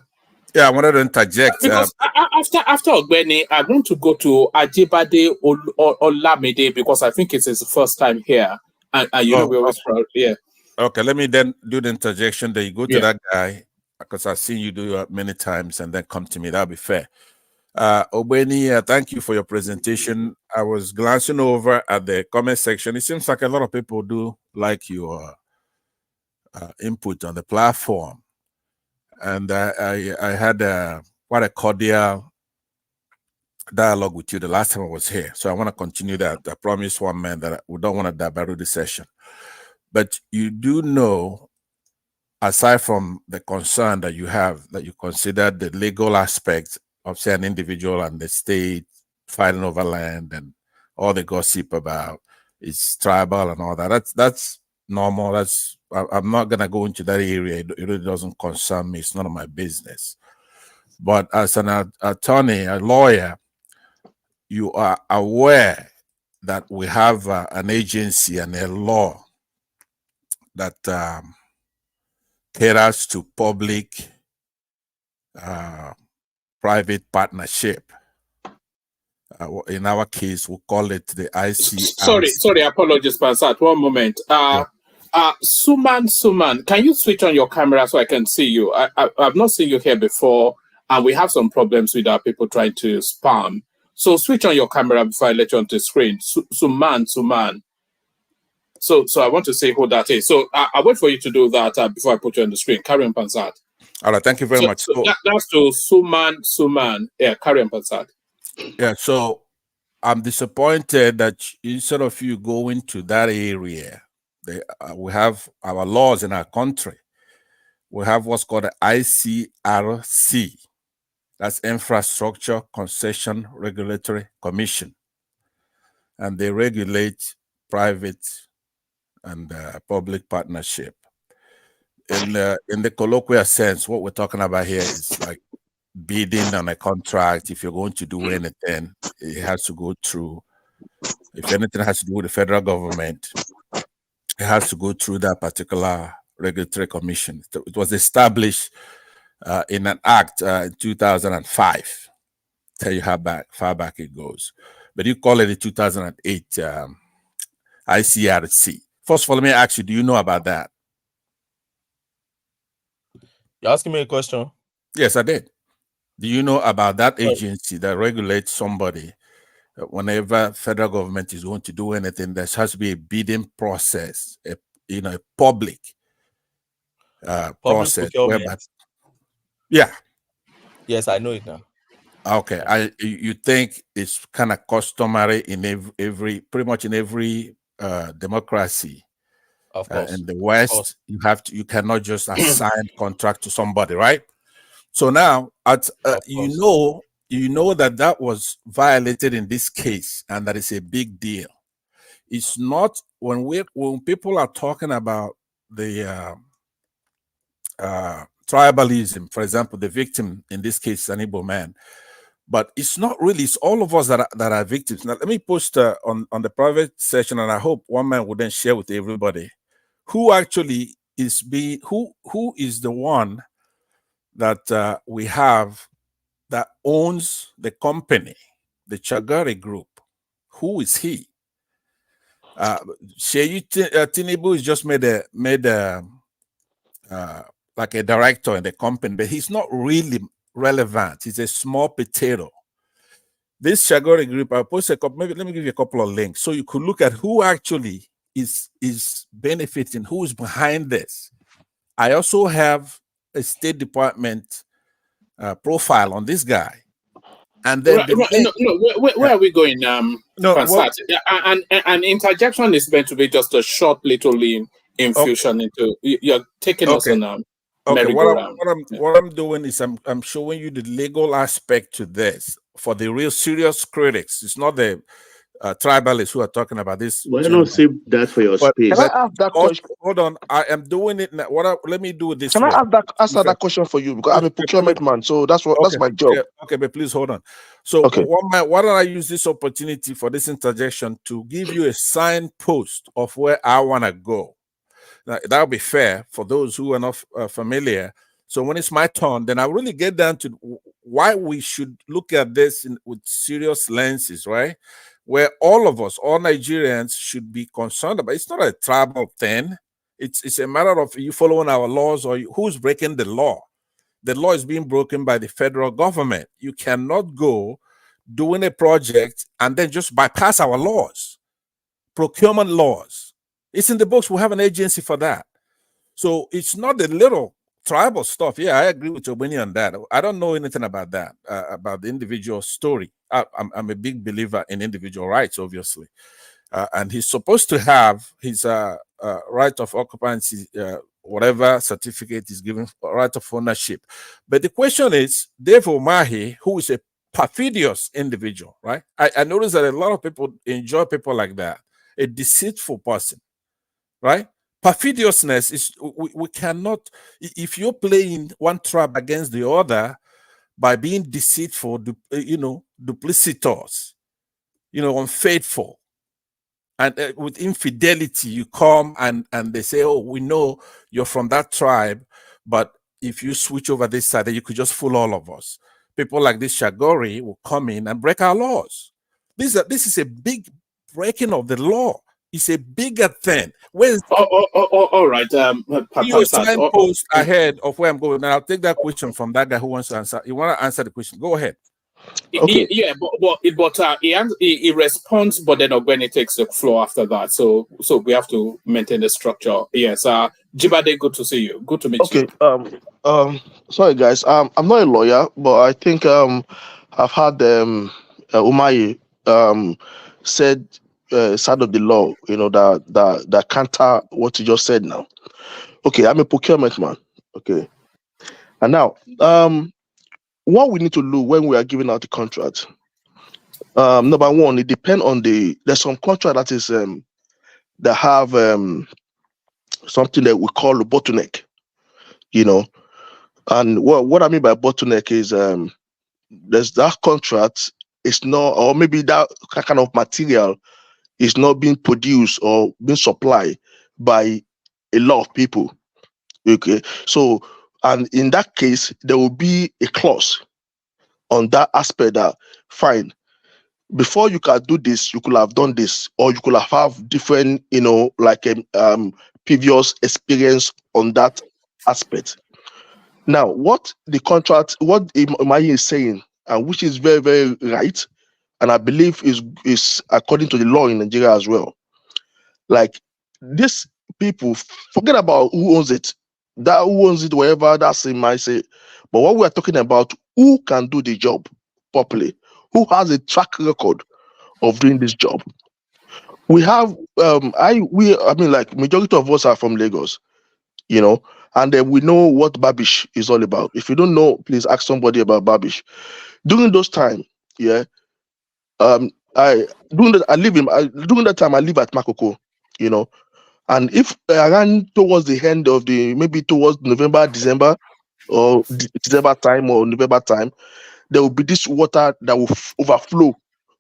Yeah, I wanted to interject. Because after Ogbeni, I want to go to Ajibade Olamide because I think it's his first time here. And you know, we always proud. Yeah. Okay, let me then do the interjection. Then you go to that guy, because I've seen you do it many times, and then come to me. That'll be fair. Ogbeni, thank you for your presentation. I was glancing over at the comment section. It seems like a lot of people do like your input on the platform. And I had quite a cordial dialogue with you the last time I was here. So I want to continue that. I promise one man that we don't want to dabble the session. But you do know, aside from the concern that you have, that you consider the legal aspect of, say, an individual and the state fighting over land and all the gossip about it's tribal and all that. That's normal. I'm not gonna go into that area. It really doesn't concern me. It's none of my business. But as an attorney, a lawyer, you are aware that we have an agency and a law that caters to public private partnership. In our case, we call it the ICRC. Sorry, apologies, Pansat. One moment. Suman, can you switch on your camera so I can see you? I've not seen you here before, and we have some problems with our people trying to spam. So switch on your camera before I let you onto the screen. Suman. So I want to say who that is. So I'll wait for you to do that before I put you on the screen. Carry on, Pansat. All right, thank you very much. So that's to Suman. Yeah, carry on, Pansat. Yeah, so I'm disappointed that instead of you going to that area, we have our laws in our country. We have what's called the ICRC. That's Infrastructure Concession Regulatory Commission. And they regulate private and public partnership. In the colloquial sense, what we're talking about here is like bidding on a contract. If you're going to do anything, it has to go through. If anything has to do with the federal government, it has to go through that particular regulatory commission. It was established in an act in 2005. Tell you how far back it goes. But you call it the 2008 ICRC. First of all, let me ask you, do you know about that? You're asking me a question? Yes, I did. Do you know about that agency that regulates somebody? Whenever federal government is going to do anything, there has to be a bidding process, a public process. Yeah. Yes, I know it now. Okay. You think it's kind of customary in pretty much in every democracy. Of course. In the West, you cannot just assign contract to somebody, right? So now, you know that was violated in this case, and that is a big deal. It's not when people are talking about the tribalism, for example, the victim in this case is an Igbo man, but it's not really. It's all of us that are victims. Now, let me post on the private session, and I hope one man will then share with everybody who actually is who is the one that we have that owns the company, the Chagari Group. Who is he? Sheyi Tinubu is just made like a director in the company, but he's not really relevant. He's a small potato. This Chagari Group, I'll post let me give you a couple of links so you could look at who actually is benefiting, who is behind this. I also have a State Department profile on this guy, and then where are we going? An interjection is meant to be just a short little infusion into. You're taking us on a merry-go-round. What I'm doing is I'm showing you the legal aspect to this for the real serious critics. It's not the tribalists who are talking about this. Why not save that for your space? Can I ask that question? Hold on, I am doing it now. Let me do it this Can way. I answer that question for you? Because I'm a procurement man, so that's my job. Yeah, okay, but please hold on. So why don't I use this opportunity for this interjection to give you a signpost of where I want to go? Now, that'll be fair for those who are not familiar. So when it's my turn, then I'll really get down to why we should look at this with serious lenses, right? Where all of us, all Nigerians, should be concerned about. It's not a tribal thing. It's a matter of you following our laws or who's breaking the law. The law is being broken by the federal government. You cannot go doing a project and then just bypass our laws, procurement laws. It's in the books. We have an agency for that. So it's not the little tribal stuff. Yeah, I agree with Obeni on that. I don't know anything about that, about the individual story. I'm a big believer in individual rights, obviously. And he's supposed to have his right of occupancy, whatever certificate is given, right of ownership. But the question is, Dave Umahi, who is a perfidious individual, right? I notice that a lot of people enjoy people like that, a deceitful person, right? Perfidiousness is, we cannot, if you're playing one tribe against the other by being deceitful, duplicitous, unfaithful, and with infidelity, you come and they say, oh, we know you're from that tribe, but if you switch over this side, then you could just fool all of us. People like this Shagori will come in and break our laws. This is a big breaking of the law. It's a bigger thing. All right. You signpost ahead of where I'm going. Now I'll take that question from that guy who wants to answer. You want to answer the question? Go ahead. Okay. He responds, but then when he takes the floor after that. So we have to maintain the structure. Yes. Jibade, good to see you. Good to meet you. Okay. Sorry guys. I'm not a lawyer, but I think I've had Umahi said side of the law, that counter what you just said now. Okay, I'm a procurement man. Okay. And now, what we need to do when we are giving out the contract, number one, it depends on there's some contract that is that have something that we call a bottleneck, and what I mean by bottleneck is there's that contract is not, or maybe that kind of material is not being produced or being supplied by a lot of people. Okay, so, and in that case, there will be a clause on that aspect that, fine, before you can do this, you could have done this, or you could have different, like previous experience on that aspect. Now, what Umahi is saying, and which is very, very right, and I believe is according to the law in Nigeria as well. Like, these people, forget about who owns it. That who owns it, whatever, that's in my say. But what we are talking about, who can do the job properly? Who has a track record of doing this job? We have, like majority of us are from Lagos, and then we know what Babish is all about. If you don't know, please ask somebody about Babish. During those time, during that time I live at Makoko, and if I ran towards the end of maybe towards November, December, or December time or November time, there will be this water that will overflow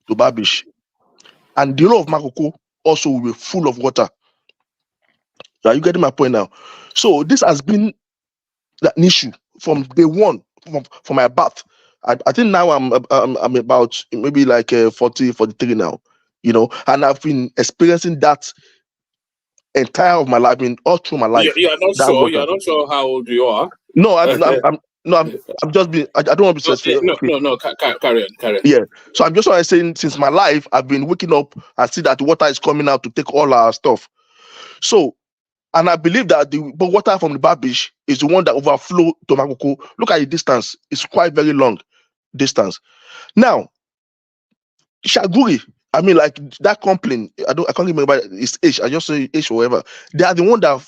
to Babish, and the whole of Makoko also will be full of water. Are you getting my point now? So this has been an issue from day one, from my birth. I think now I'm about maybe like 40, 43 now, and I've been experiencing that entire of my life, all through my life. You're not sure? You're not sure how old you are? No, I'm just being. I don't want to be specific. No. Carry on. Yeah. So I'm just saying, since my life, I've been waking up and see that the water is coming out to take all our stuff. So, and I believe that the water from the Babish is the one that overflow to Makoko. Look at the distance; it's quite very long distance. Now, Shaguri I mean, like that complaint. I can't remember it's H. I just say H or whatever. They are the one that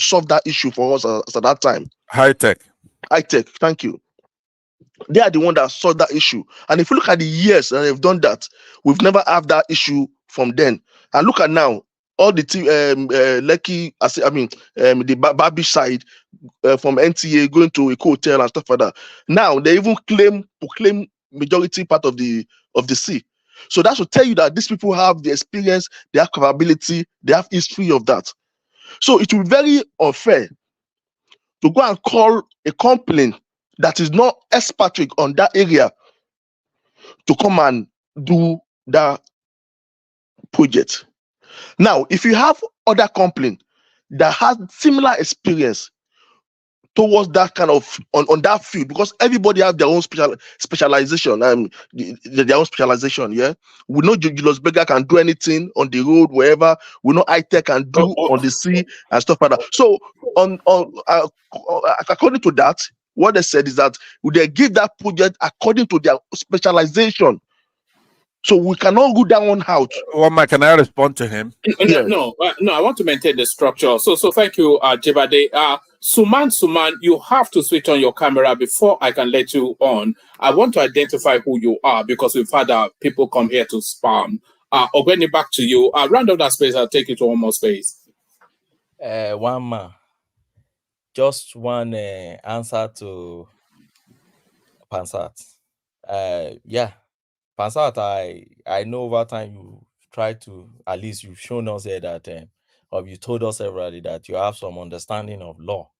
solved that issue for us at that time. High tech. Thank you. They are the one that solved that issue. And if you look at the years that they've done that, we've never had that issue from then. And look at now, all the Lekki, the Babi side from NTA going to a hotel and stuff like that. Now they even proclaim majority part of the sea. So that should tell you that these people have the experience, they have capability, they have history of that. So it will be very unfair to go and call a company that is not expatriate on that area to come and do that project. Now, if you have other company that has similar experience towards that kind of on that field, because everybody have their own specialization, their own specialization. Yeah, we know Julius Berger can do anything on the road, wherever. We know iTech can do on the sea and stuff like that. So, according to that, what they said is that they give that project according to their specialization. So we cannot go that one out. Mike, can I respond to him? No, I want to maintain the structure. So thank you, Jebade. Suman, you have to switch on your camera before I can let you on. I want to identify who you are because we've had people come here to spam. Ogweni, back to you. Round of that space, I'll take you to one more space. One man. Just one answer to Pansat. Pansat, I know over time you try to, at least you've shown us here that, or you told us severally that you have some understanding of law.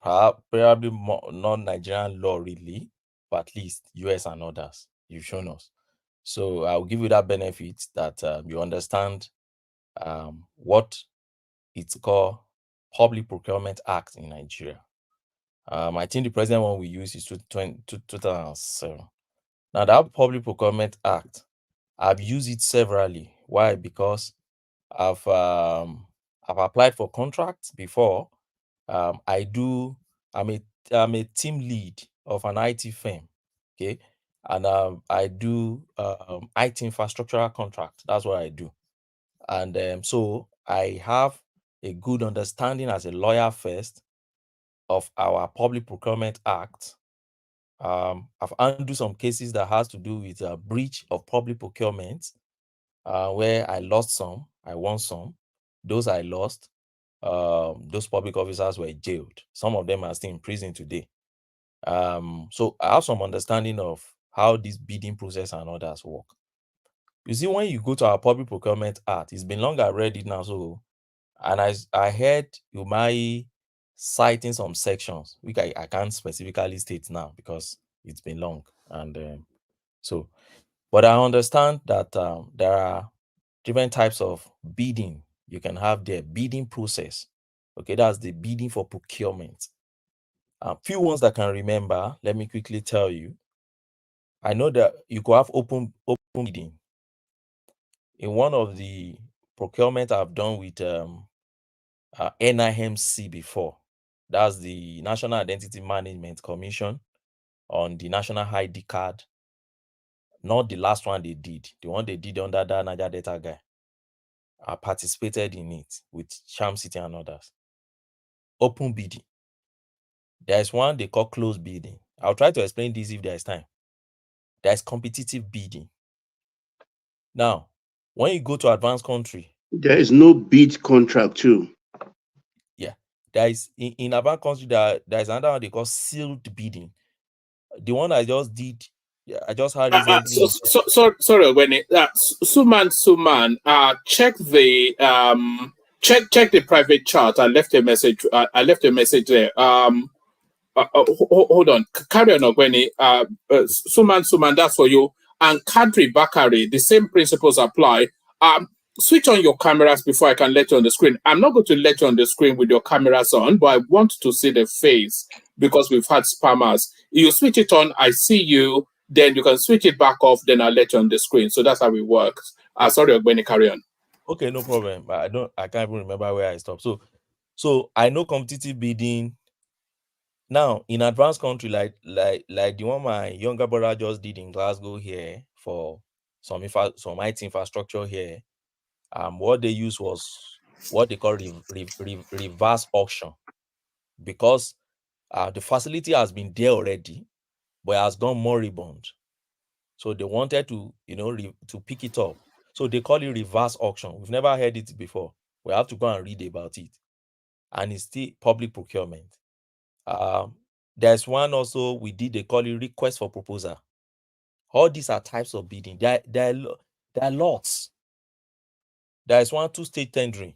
Probably not Nigerian law really, but at least US and others. You've shown us. So I'll give you that benefit that you understand what it's called Public Procurement Act in Nigeria. I think the present one we use is 2007. Now that Public Procurement Act, I've used it severally. Why? Because I've applied for contracts before. I'm a team lead of an IT firm. Okay. And I do IT infrastructural contract. That's what I do. And so I have a good understanding as a lawyer first of our Public Procurement Act. I've handled some cases that has to do with a breach of public procurement, where I lost some, I won some. Those I lost, those public officers were jailed. Some of them are still in prison today. So I have some understanding of how this bidding process and others work. You see, when you go to our Public Procurement Act, it's been long I read it now, and I heard Umahi citing some sections, which I can't specifically state now because it's been long. And but I understand that there are different types of bidding. You can have the bidding process. Okay, that's the bidding for procurement. Few ones that I can remember, let me quickly tell you. I know that you could have open bidding. In one of the procurement I've done with NIMC before, that's the National Identity Management Commission, on the National ID card. Not the last one they did, the one they did under that Niger Data guy. I participated in it with Sham City and others. Open bidding. There's one they call closed bidding. I'll try to explain this if there's time. There's competitive bidding. Now, when you go to advanced country, there is no bid contract too. Yeah, there is in advanced country there's another one they call sealed bidding. The one I just did, I just had recently. Sorry, when Suman, check the check the private chat. I left a message. I left a message there. Hold on, carry on, Ogweni. Suman, that's for you. And Kadri Bakari, the same principles apply. Switch on your cameras before I can let you on the screen. I'm not going to let you on the screen with your cameras on, but I want to see the face because we've had spammers. You switch it on, I see you, then you can switch it back off, then I'll let you on the screen. So that's how it works. Sorry, Ogweni, carry on. Okay, no problem. I can't even remember where I stopped. So I know competitive bidding. Now, in advanced country like the one my younger brother just did in Glasgow here for some IT infrastructure here, what they used was what they call reverse auction, because the facility has been there already, but it has gone moribund. So they wanted to, to pick it up. So they call it reverse auction. We've never heard it before. We have to go and read about it. And it's still public procurement. There's one also we did, they call it request for proposal. All these are types of bidding. There are lots. There is one two-stage tendering.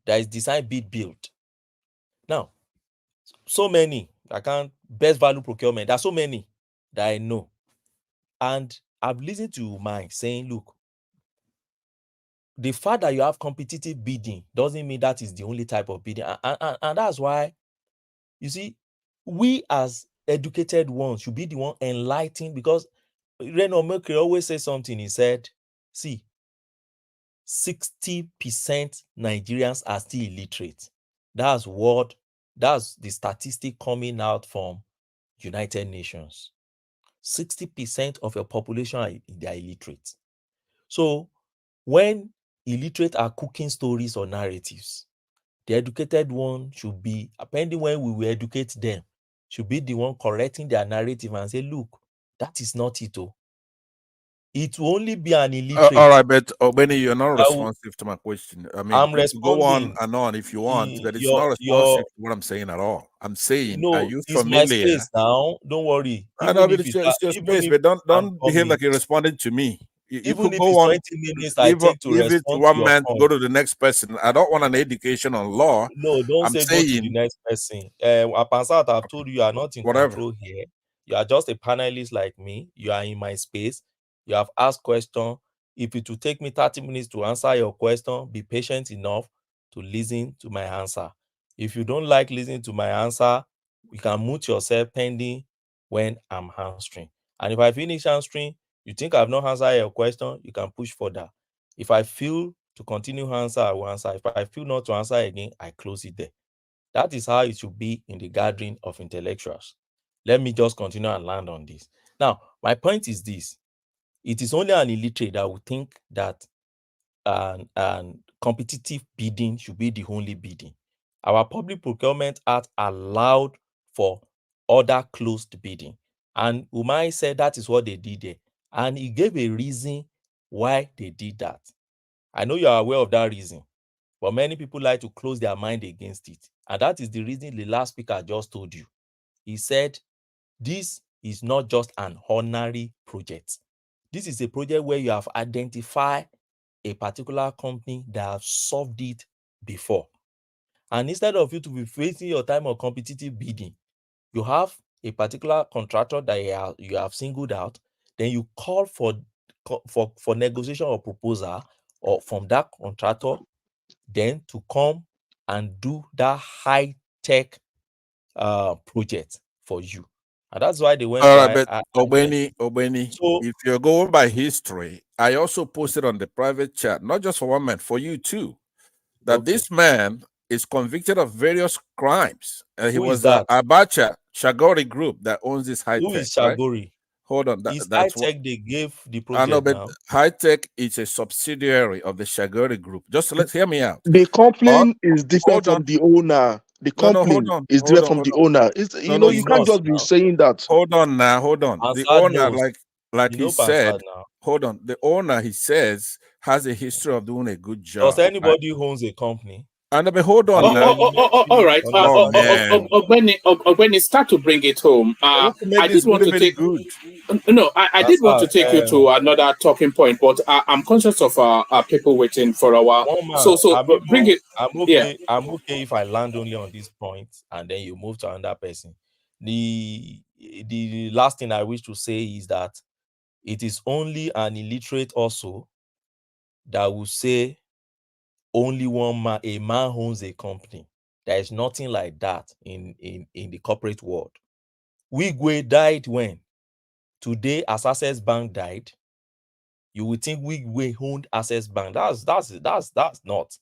There is design, bid, build. Now, so many. I can't best value procurement. There are so many that I know. And I've listened to Umahi saying, look, the fact that you have competitive bidding doesn't mean that is the only type of bidding. And that's why, you see, we as educated ones should be the one enlightening, because Reno Mercury always says something. He said, see, 60% Nigerians are still illiterate. That's the statistic coming out from United Nations. 60% of your population are illiterate. So when illiterate are cooking stories or narratives, the educated one should be, depending when we will educate them, should be the one correcting their narrative and say, look, that is not it. It will only be an illiterate. All right, but Benny, you're not responsive to my question. I mean, I'm you can go on responding. and on if you want, but it's not responsive to what I'm saying at all. I'm saying, are you It's familiar? my space now. Don't worry. I know, but it's your space, but don't behave like you're responding to me. You could go on. 20 minutes, I take to leave it to respond one to your man point. to go to the next person. I don't want an education on law. No, don't I'm say saying, go to the next person. Apansat, I've told you are not in control here. You are just a panelist like me. You are in my space. You have asked questions. If it will take me 30 minutes to answer your question, be patient enough to listen to my answer. If you don't like listening to my answer, you can mute yourself pending when I'm answering. And if I finish answering, you think I've not answered your question, you can push further. If I feel to continue answer, I will answer. If I feel not to answer again, I close it there. That is how it should be in the gathering of intellectuals. Let me just continue and land on this. Now, my point is this. It is only an illiterate that would think that competitive bidding should be the only bidding. Our Public Procurement Act allowed for other closed bidding. And Umahi said that is what they did there. And he gave a reason why they did that. I know you are aware of that reason, but many people like to close their mind against it. And that is the reason the last speaker just told you. He said, this is not just an ordinary project. This is a project where you have identified a particular company that have solved it before. And instead of you to be wasting your time on competitive bidding, you have a particular contractor that you have singled out, then you call for negotiation or proposal or from that contractor, then to come and do that high-tech project for you. And that's why they went all to right, but Obeni, So, if you're going by history, I also posted on the private chat, not just for one man, for you too, that this man is convicted of various crimes. He was that? Abacha Shagori Group that owns this high Who tech. is Shagori? Right? Hold on, It's that's high what tech they gave the I know, project but now. high tech is a subsidiary of the Shagori Group. Just let's hear me out. The company is different from the owner. The company is different from the owner. It's, you can't just be saying that. Hold on now, hold on. The owner, like he said, hold on. The owner, he says, has a history of doing a good job. Does anybody who owns a company? And hold on now. All right. When it start to bring it home, I did want to take I did want to take you to another talking point, but I'm conscious of people waiting for a while. So bring it. I'm okay if I land only on this point and then you move to another person. The last thing I wish to say is that it is only an illiterate also that will say only one man, a man owns a company. There is nothing like that in the corporate world. Wigwe died when? Today, as Access Bank died, you would think Wigwe owned Access Bank. That's not.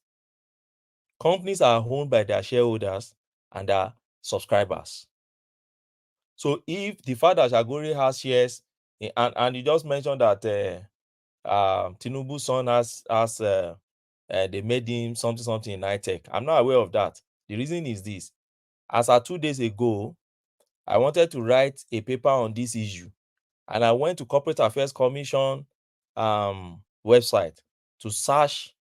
Companies are owned by their shareholders and their subscribers. So if the fact that Shagori has shares, and you just mentioned that Tinubu's son has they made him something in high-tech. I'm not aware of that. The reason is this. As of 2 days ago, I wanted to write a paper on this issue, and I went to Corporate Affairs Commission website to search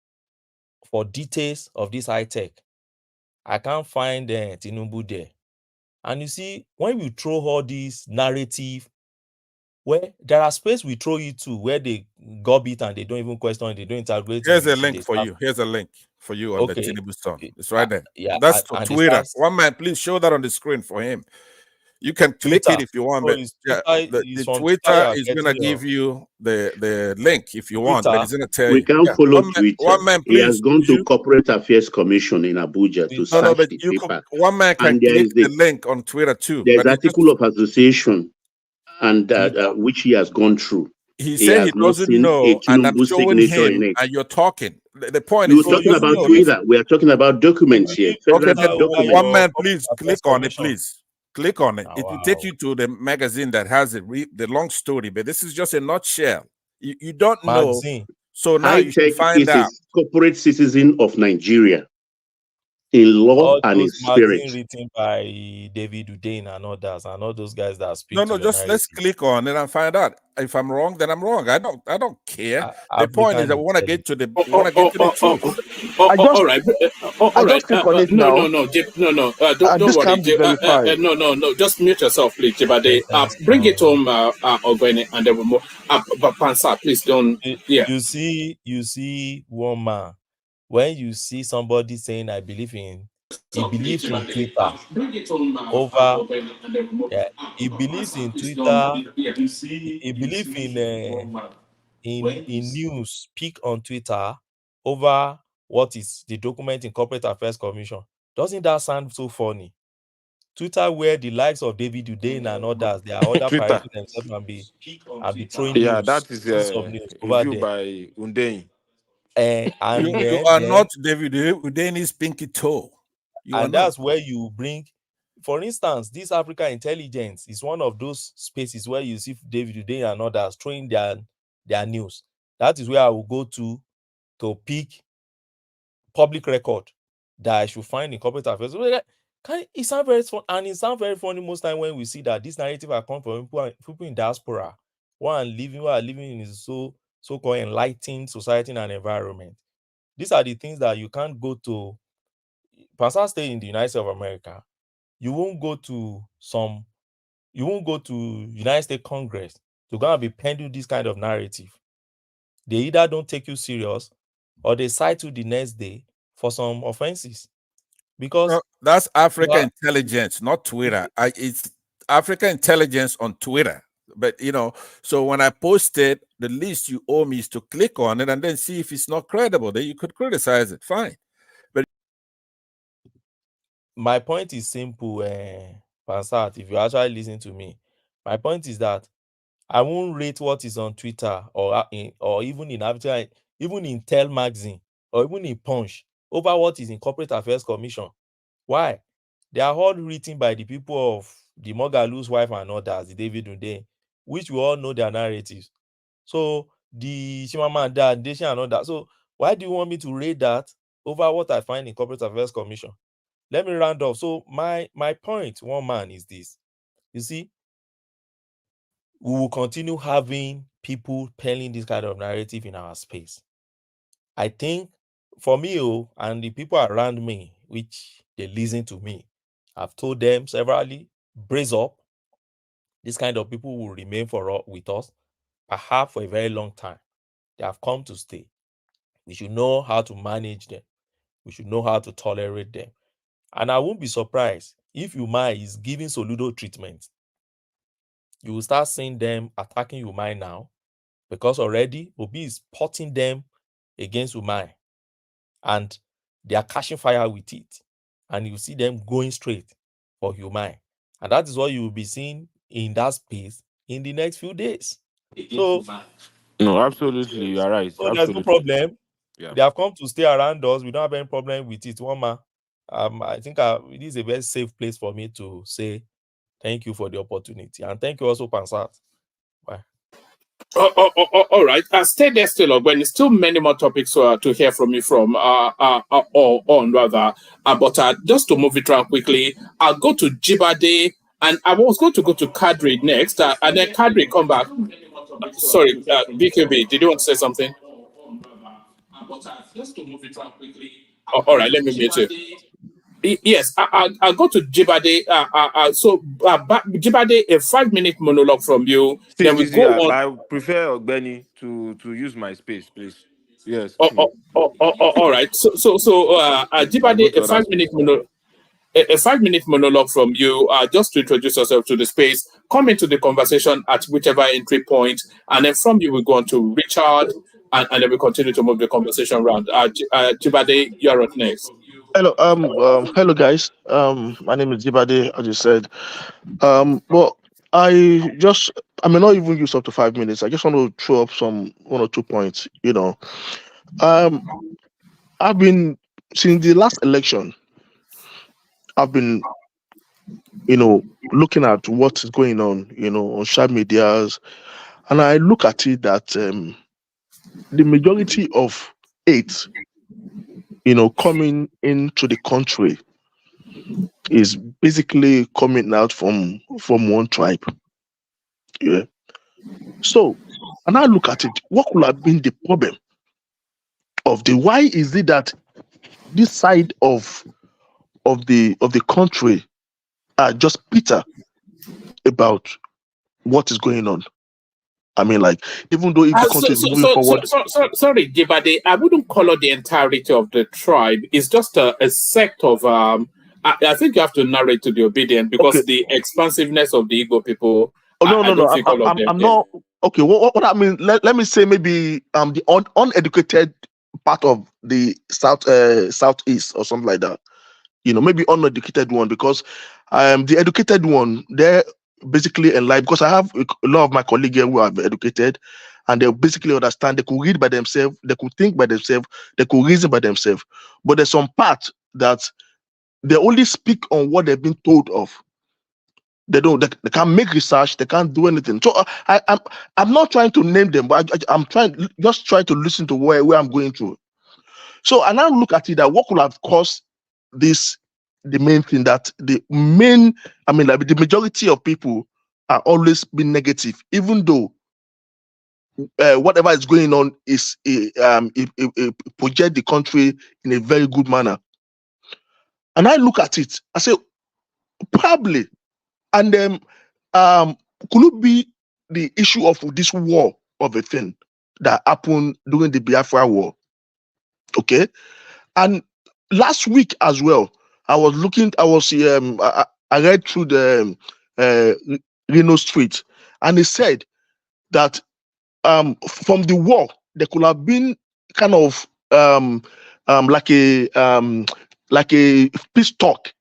for details of this high-tech. I can't find Tinubu there. And you see, when we throw all these narrative, where there are space we throw it to where they gob it and they don't even question it, they don't integrate. Here's a link for you. Here's a link for you on the Tinubu song. It's right there. Yeah, that's to and Twitter. One man, please show that on the screen for him. You can click Twitter. it if you want, So but the Twitter is gonna give you the link if you want, but it's gonna tell we you. can't follow Twitter. One man, He has please. gone to Corporate Affairs Commission in Abuja to search but the you paper. one man can And there click is the link on Twitter too. There's But article of association, and which he has gone through. he said he has not doesn't seen know, a and I'm Tinubu showing signature in him, it. and you're talking. The point You're is, talking about Twitter. We are talking about documents here. Okay, Federal but documents. one man, please click on it, please. Click on it. It will take you to the magazine that has the long story, but this is just a nutshell. You don't know, so now you should High-tech find is out. a corporate citizen of Nigeria in law all and in those spirit. magazines written by David Udain and others, and all those guys that speak No, to the just let's click on it and find out. If I'm wrong, then I'm wrong. I don't care. The point is that we want to get to the truth. All right. All right. click on it No, now. don't This worry. can't be verified. No. Just mute yourself, please, Jibade. Bring it home, Ogwene, and then we'll move. But Pansa, please don't. Yeah. You see, one man. When you see somebody saying, "I believe in," he believes in Twitter over. Yeah, he believes in Twitter. He believes in news. Speak on Twitter over what is the document in Corporate Affairs Commission. Doesn't that sound so funny? Twitter, where the likes of David Udain and others, there are other Twitter. pirating themselves and be throwing Yeah, news, that is pieces of news over review there. by Undein. And You are not David Udaini's pinky toe. That's where you bring, for instance, this Africa Intelligence is one of those spaces where you see David Udain and others throwing their news. That is where I will go to pick public record that I should find in Corporate Affairs. It sounds very fun, and it sounds very funny most time when we see that this narrative are come from people in diaspora who are living in so-called enlightened society and environment. These are the things that you can't go to. Pastor stay in the United States of America. You won't go to United States Congress to go and be pending this kind of narrative. They either don't take you serious or they cite you the next day for some offenses. Because that's Africa Intelligence, not Twitter. It's Africa Intelligence on Twitter. But so when I post it, the least you owe me is to click on it and then see if it's not credible. Then you could criticize it. Fine. But my point is simple, Pansat, if you actually listen to me. My point is that I won't rate what is on Twitter or even in Tel Magazine or even in Punch over what is in Corporate Affairs Commission. Why? They are all written by the people of the Mogalu's wife and others, the David Udain, which we all know their narratives. So the Chimamanda Adichie and all that. So why do you want me to rate that over what I find in Corporate Affairs Commission? Let me round off. So my point, one man, is this. You see, we will continue having people telling this kind of narrative in our space. I think for me, and the people around me, which they listen to me, I've told them severally, brace up. This kind of people will remain with us, perhaps for a very long time. They have come to stay. We should know how to manage them. We should know how to tolerate them. And I won't be surprised if Umahi is giving Soludo treatment. You will start seeing them attacking Umahi now, because already Obi is potting them against Umahi, and they are catching fire with it. And you see them going straight for Umahi. And that is what you will be seeing in that space in the next few days. So, no, absolutely, you are right. So there's no problem. Yeah. They have come to stay around us. We don't have any problem with it. One man, I think it is a very safe place for me to say Thank you for the opportunity. And thank you also, Pansat. Bye. All right. Stay there still, when there's still many more topics to hear from you from, or on rather. But just to move it around quickly, I'll go to Jibade, and I was going to go to Kadri next, and then Kadri come back. Sorry, BKB, did you want to say something? Just to move it around quickly. All right, let me mute you. Yes, I'll go to Jibade. Jibade, a 5-minute monologue from you. Then we go on. I prefer Ogbeni to use my space, please. Yes. All right. So, Jibade, a 5-minute monologue. A 5-minute monologue from you, just to introduce yourself to the space, come into the conversation at whichever entry point, and then from you we go on to Richard, and then we continue to move the conversation around. Jibade, you're up next. Hello, hello guys. My name is Jibade, as you said. Well, I may not even use up to 5 minutes. I just want to throw up one or two points. I've been, since the last election, I've been, looking at what is going on, on social medias, and I look at it that the majority of hate, coming into the country is basically coming out from one tribe. Yeah. So, and I look at it, what could have been the problem why is it that this side of the country are just bitter about what is going on? I mean, like, even though if the country is moving forward. Sorry, Jibade, I wouldn't call it the entirety of the tribe. It's just a sect of. I think you have to narrate to the obedient, because the expansiveness of the Igbo people. Oh, no. I'm not. Okay, what I mean, let me say maybe the uneducated part of the southeast or something like that. Maybe uneducated one, because the educated one, they're basically enlightened, because I have a lot of my colleagues here who are educated, and they basically understand. They could read by themselves, they could think by themselves, they could reason by themselves. But there's some part that they only speak on what they've been told of. They can't make research, they can't do anything. So I'm not trying to name them, but I'm trying to listen to where I'm going through. So, and I look at it that what could have caused this, the main thing, that the majority of people are always being negative, even though whatever is going on is it project the country in a very good manner. And I look at it, I say, probably, and then could it be the issue of this war of a thing that happened during the Biafra war? Okay, and last week as well, I read through the Reno Street, and it said that from the war there could have been kind of like a peace talk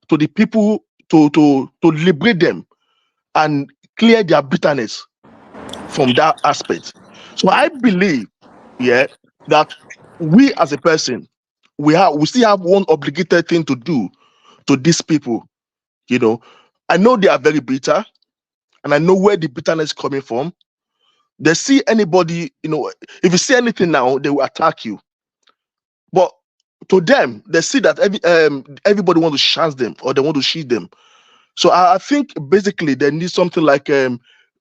to the people to liberate them and clear their bitterness from that aspect. So I believe, that we as a person, we still have one obligated thing to do to these people. I know they are very bitter, and I know where the bitterness is coming from. They see anybody, if you say anything now, they will attack you. But to them, they see that everybody wants to chance them, or they want to shield them. So I think basically they need something like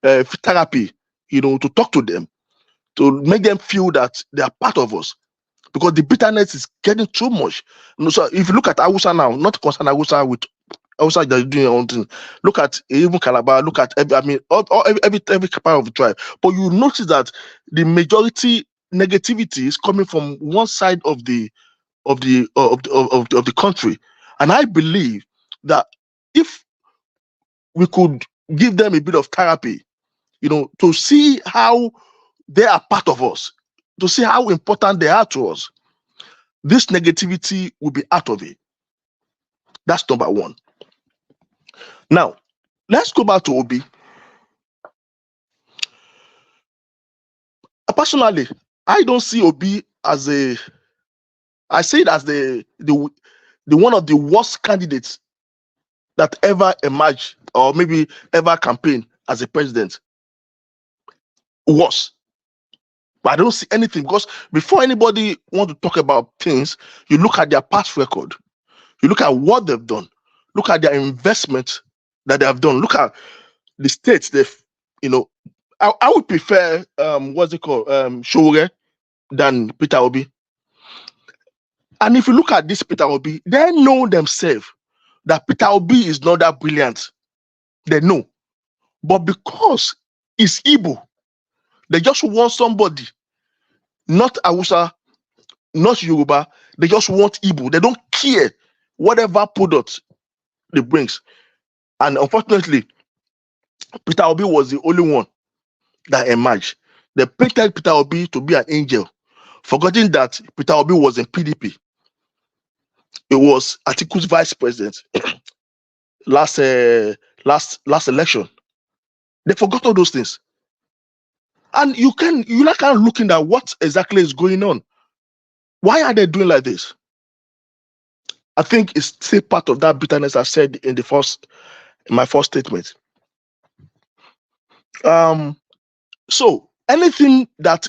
therapy, to talk to them, to make them feel that they are part of us, because the bitterness is getting too much. So if you look at Hausa now, not concern Hausa with Hausa that are doing their own thing. Look at even Calabar. Look at every part of the tribe. But you notice that the majority negativity is coming from one side of the country, and I believe that if we could give them a bit of therapy, to see how they are part of us, to see how important they are to us, this negativity will be out of it. That's number one. Now, let's go back to Obi. Personally, I don't see Obi as I say it as the one of the worst candidates that ever emerged or maybe ever campaigned as a president was. But I don't see anything, because before anybody want to talk about things, you look at their past record, you look at what they've done, look at their investment that they have done, look at the states they've, I would prefer what's it called, Shld than Peter Obi. And if you look at this Peter Obi, they know themselves that Peter Obi is not that brilliant. They know. But because it's Igbo, they just want somebody, not Hausa, not Yoruba, they just want Igbo. They don't care whatever product they brings. And unfortunately, Peter Obi was the only one that emerged. They painted Peter Obi to be an angel, forgetting that Peter Obi was in PDP. It was Atiku's vice president last election. They forgot all those things. And you're kind of looking at what exactly is going on. Why are they doing like this? I think it's still part of that bitterness I said in my first statement. So anything that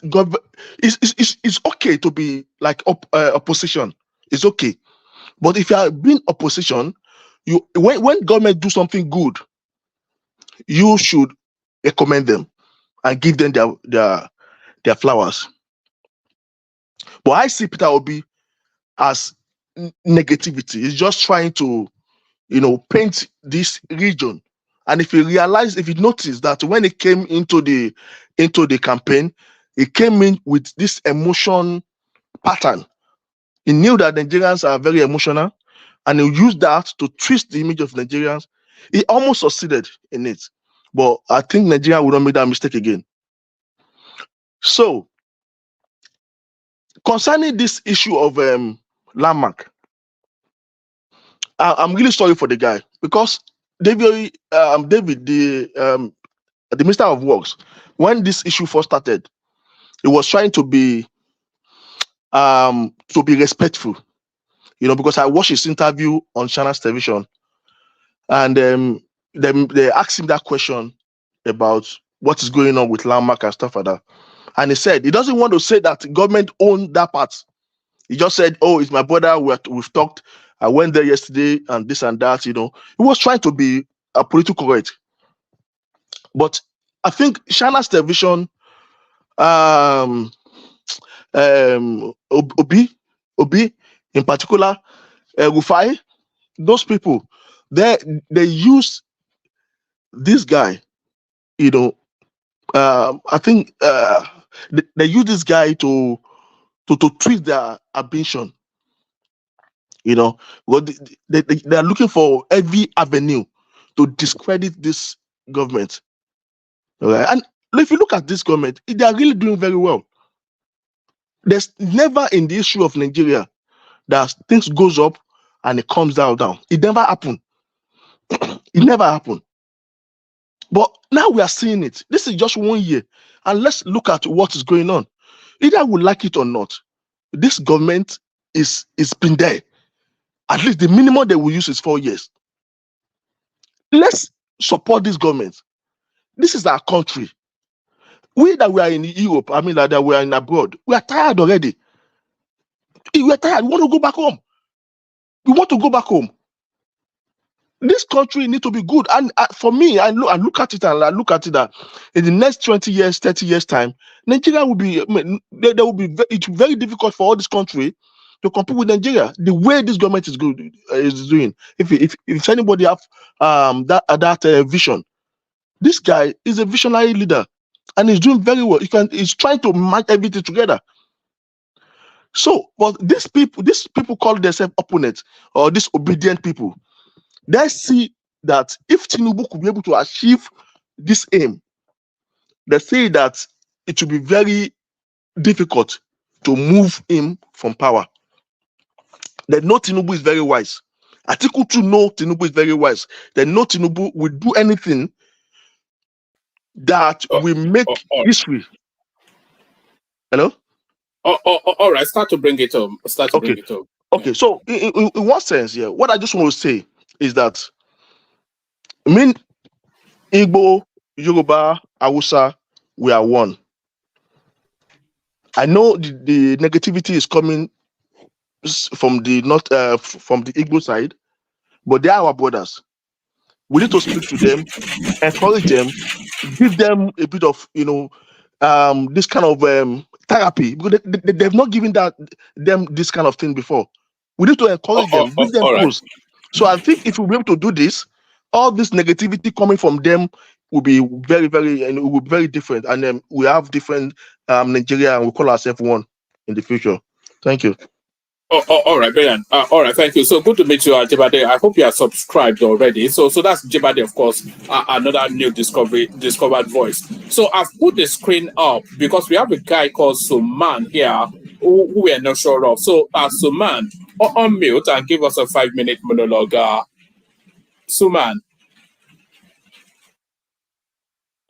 is okay to be like opposition. It's okay. But if you are being opposition, when government do something good, you should recommend them and give them their flowers. But I see Peter Obi as negativity. He's just trying to, paint this region. And if you notice that when he came into the campaign, he came in with this emotion pattern. He knew that Nigerians are very emotional, and he used that to twist the image of Nigerians. He almost succeeded in it. But I think Nigeria will not make that mistake again. So, concerning this issue of landmark, I'm really sorry for the guy, because David, the Minister of Works, when this issue first started, he was trying to be respectful, because I watched his interview on Channels Television, and they asked him that question about what is going on with landmark and stuff like that, and he said he doesn't want to say that government owned that part. He just said, "Oh, it's my brother. We've talked. I went there yesterday, and this and that." He was trying to be politically correct. But I think Channels Television, Obi in particular, Rufai, those people, they use this guy. I think they use this guy to twist their ambition. They are looking for every avenue to discredit this government. Right? And if you look at this government, they are really doing very well. There's never in the issue of Nigeria that things goes up and it comes down. It never happened. It never happened. But now we are seeing it. This is just 1 year. And let's look at what is going on. Either we like it or not, this government is been there. At least the minimum they will use is 4 years. Let's support this government. This is our country. We that we are in Europe, that we are in abroad, we are tired already. We are tired. We want to go back home. We want to go back home. This country needs to be good. And for me, I look at it that in the next 20 years, 30 years time, Nigeria will be, it's very difficult for all this country to compete with Nigeria. The way this government is doing. If anybody have that vision, this guy is a visionary leader. And he's doing very well. He's trying to match everything together. So, but these people call themselves opponents or disobedient people. They see that if Tinubu could be able to achieve this aim, they say that it will be very difficult to move him from power. They know Tinubu is very wise. Atiku too know Tinubu is very wise. They know Tinubu will do anything that will make history. Hello? All right, start to bring it home. Okay, so in one sense, what I just want to say is that I mean, Igbo, Yoruba, Hausa, we are one. I know the negativity is coming from the not from the Igbo side, but they are our brothers. We need to speak to them, encourage them, give them a bit of this kind of therapy, because they've not given them this kind of thing before. We need to encourage them, bring them all right. close. So I think if we'll be able to do this, all this negativity coming from them will be very, very, and it will be very different. And then we have different Nigeria, and we call ourselves one in the future. Thank you. All right, brilliant. All right, thank you. So good to meet you, Jebade. I hope you are subscribed already. So that's Jebade, of course, another new discovered voice. So I've put the screen up because we have a guy called Suman here who we are not sure of. So Suman, unmute and give us a 5-minute monologue. Suman,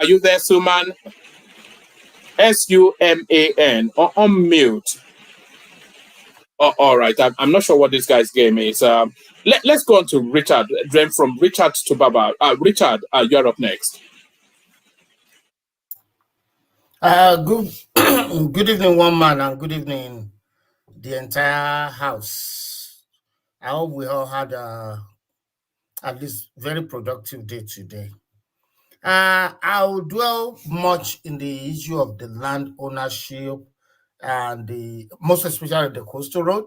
are you there, Suman? SUMAN, unmute. All right. I'm not sure what this guy's game is. Let's go on to Richard. Then from Richard to Baba. Richard, you're up next. Good evening, one man, and good evening, the entire house. I hope we all had at least very productive day today. I will dwell much in the issue of the land ownership and most especially the coastal road.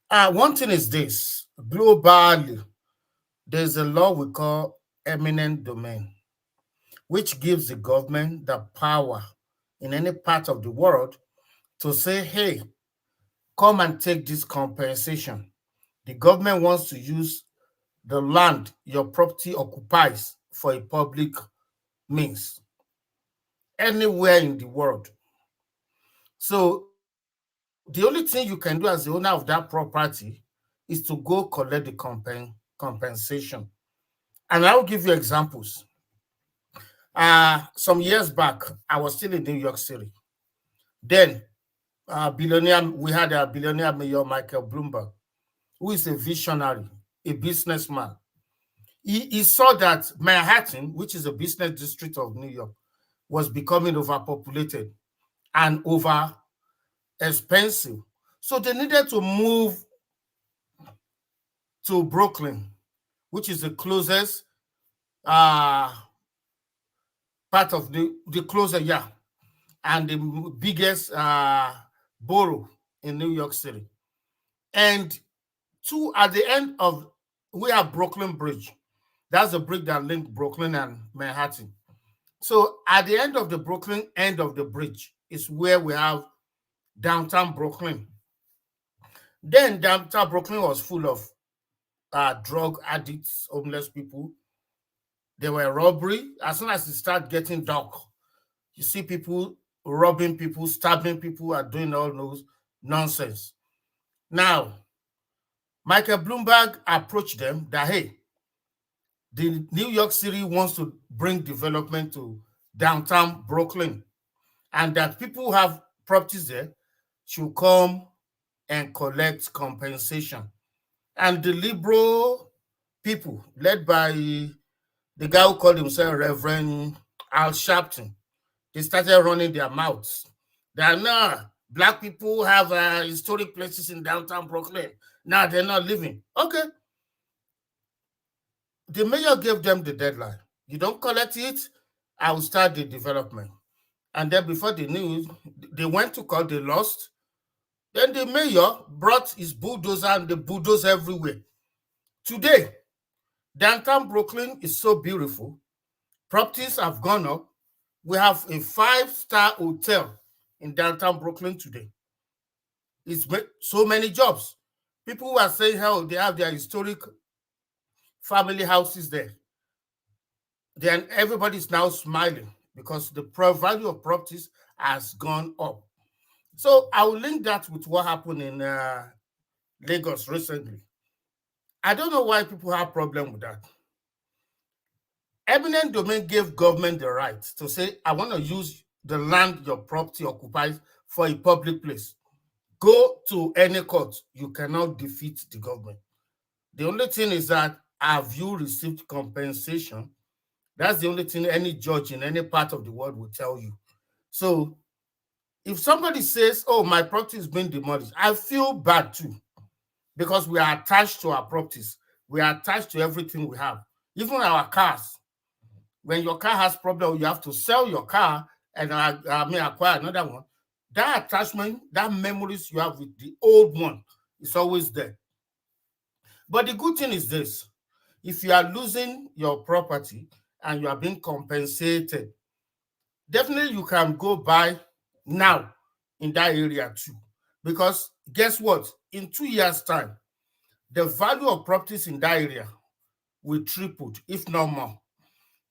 One thing is this: globally, there's a law we call eminent domain, which gives the government the power in any part of the world to say, hey, come and take this compensation. The government wants to use the land your property occupies for a public means anywhere in the world. So the only thing you can do as the owner of that property is to go collect the compensation. And I will give you examples. Some years back, I was still in New York City. Then we had a billionaire mayor, Michael Bloomberg, who is a visionary, a businessman. He saw that Manhattan, which is a business district of New York, was becoming overpopulated and over expensive. So they needed to move to Brooklyn, which is the closest part of the closest, and the biggest borough in New York City. And at the end of, we have Brooklyn Bridge. That's the bridge that links Brooklyn and Manhattan. So at the end of the Brooklyn end of the bridge is where we have downtown Brooklyn. Then downtown Brooklyn was full of drug addicts, homeless people. There were robbery. As soon as it started getting dark, you see people robbing people, stabbing people, and doing all those nonsense. Now, Michael Bloomberg approached them that, hey, the New York City wants to bring development to downtown Brooklyn, and that people who have properties there should come and collect compensation. And the liberal people, led by the guy who called himself Reverend Al Sharpton, they started running their mouths. That no, black people have historic places in downtown Brooklyn. Now they're not living. Okay. The mayor gave them the deadline. You don't collect it, I will start the development. And then before the news, they went to court, they lost. Then the mayor brought his bulldozer and the bulldozer everywhere. Today, downtown Brooklyn is so beautiful. Properties have gone up. We have a 5-star hotel in downtown Brooklyn today. It's so many jobs. People who are saying how they have their historic family houses there. Then everybody's now smiling because the value of properties has gone up. So I will link that with what happened in Lagos recently. I don't know why people have problem with that. Eminent domain gave government the right to say, I want to use the land your property occupies for a public place. Go to any court, you cannot defeat the government. The only thing is that have you received compensation? That's the only thing any judge in any part of the world will tell you. So if somebody says, oh, my property is being demolished, I feel bad too, because we are attached to our properties. We are attached to everything we have, even our cars. When your car has problem, you have to sell your car and acquire another one. That attachment, that memories you have with the old one is always there. But the good thing is this: if you are losing your property and you are being compensated, definitely you can go buy now in that area too. Because guess what? In 2 years' time, the value of properties in that area will triple, if not more.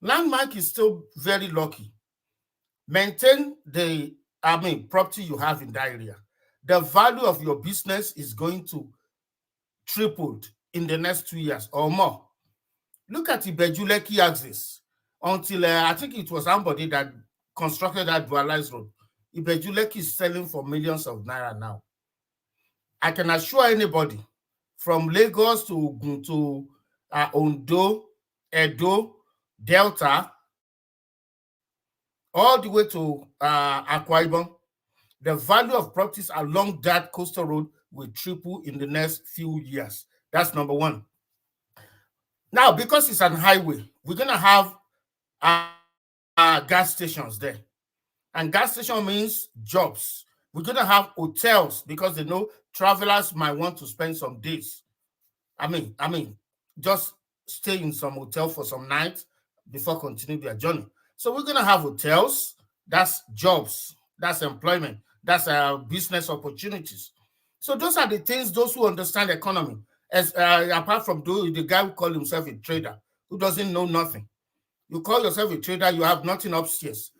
Landmark is still very lucky. Maintain the property you have in that area. The value of your business is going to triple in the next 2 years or more. Look at the Bejuleki axis. Until I think it was somebody that constructed that dualized road. Ibejuleki is selling for millions of naira now. I can assure anybody from Lagos to Ondo, Edo, Delta, all the way to Akwa Ibom, the value of properties along that coastal road will triple in the next few years. That's number one. Now, because it's an highway, we're going to have gas stations there. And gas station means jobs. We're going to have hotels because they know travelers might want to spend some days. Just stay in some hotel for some nights before continuing their journey. So we're going to have hotels. That's jobs. That's employment. That's business opportunities. So those are the things those who understand economy, as apart from the guy who calls himself a trader, who doesn't know nothing. You call yourself a trader, you have nothing upstairs.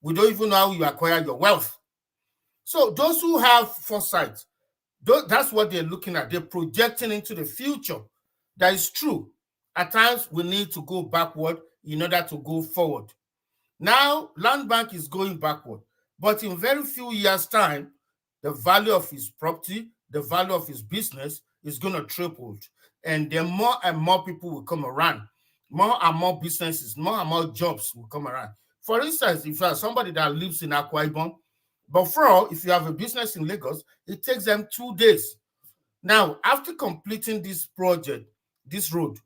We don't even know how you acquire your wealth. So those who have foresight, that's what they're looking at. They're projecting into the future. That is true. At times, we need to go backward in order to go forward. Now, Land Bank is going backward. But in very few years' time, the value of his property, the value of his business is going to triple. And then more and more people will come around. More and more businesses, more and more jobs will come around. For instance, if you are somebody that lives in Akwa Ibom, but for all, if you have a business in Lagos, it takes them 2 days. Now, after completing this project, this road,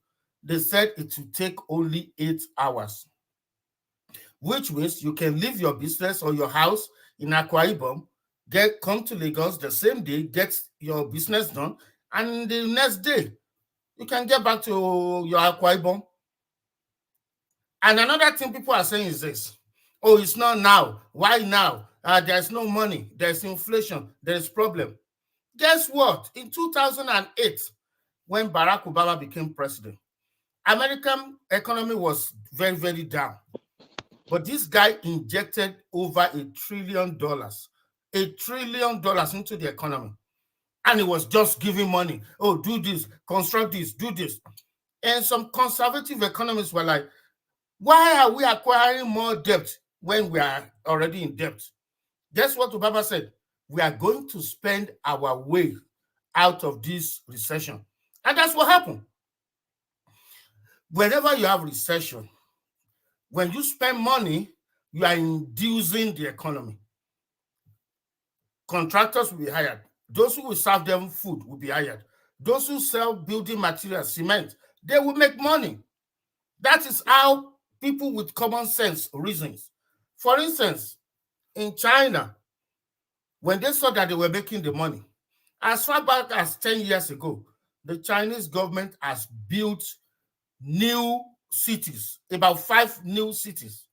they said it will take only 8 hours, which means you can leave your business or your house in Akwa Ibom, come to Lagos the same day, get your business done, and the next day, you can get back to your Akwa Ibom. And another thing people are saying is this: oh, it's not now. Why now? There's no money. There's inflation. There's problem. Guess what? In 2008, when Barack Obama became president, American economy was very, very down. But this guy injected over $1 trillion, $1 trillion into the economy. And he was just giving money. Oh, do this, construct this, do this. And some conservative economists were like, why are we acquiring more debt when we are already in debt? Guess what Obama said? We are going to spend our way out of this recession. And that's what happened. Whenever you have recession, when you spend money, you are inducing the economy. Contractors will be hired. Those who will serve them food will be hired. Those who sell building materials, cement, they will make money. That is how people with common sense reasons. For instance, in China, when they saw that they were making the money, as far back as 10 years ago, the Chinese government has built new cities, about 5 new cities.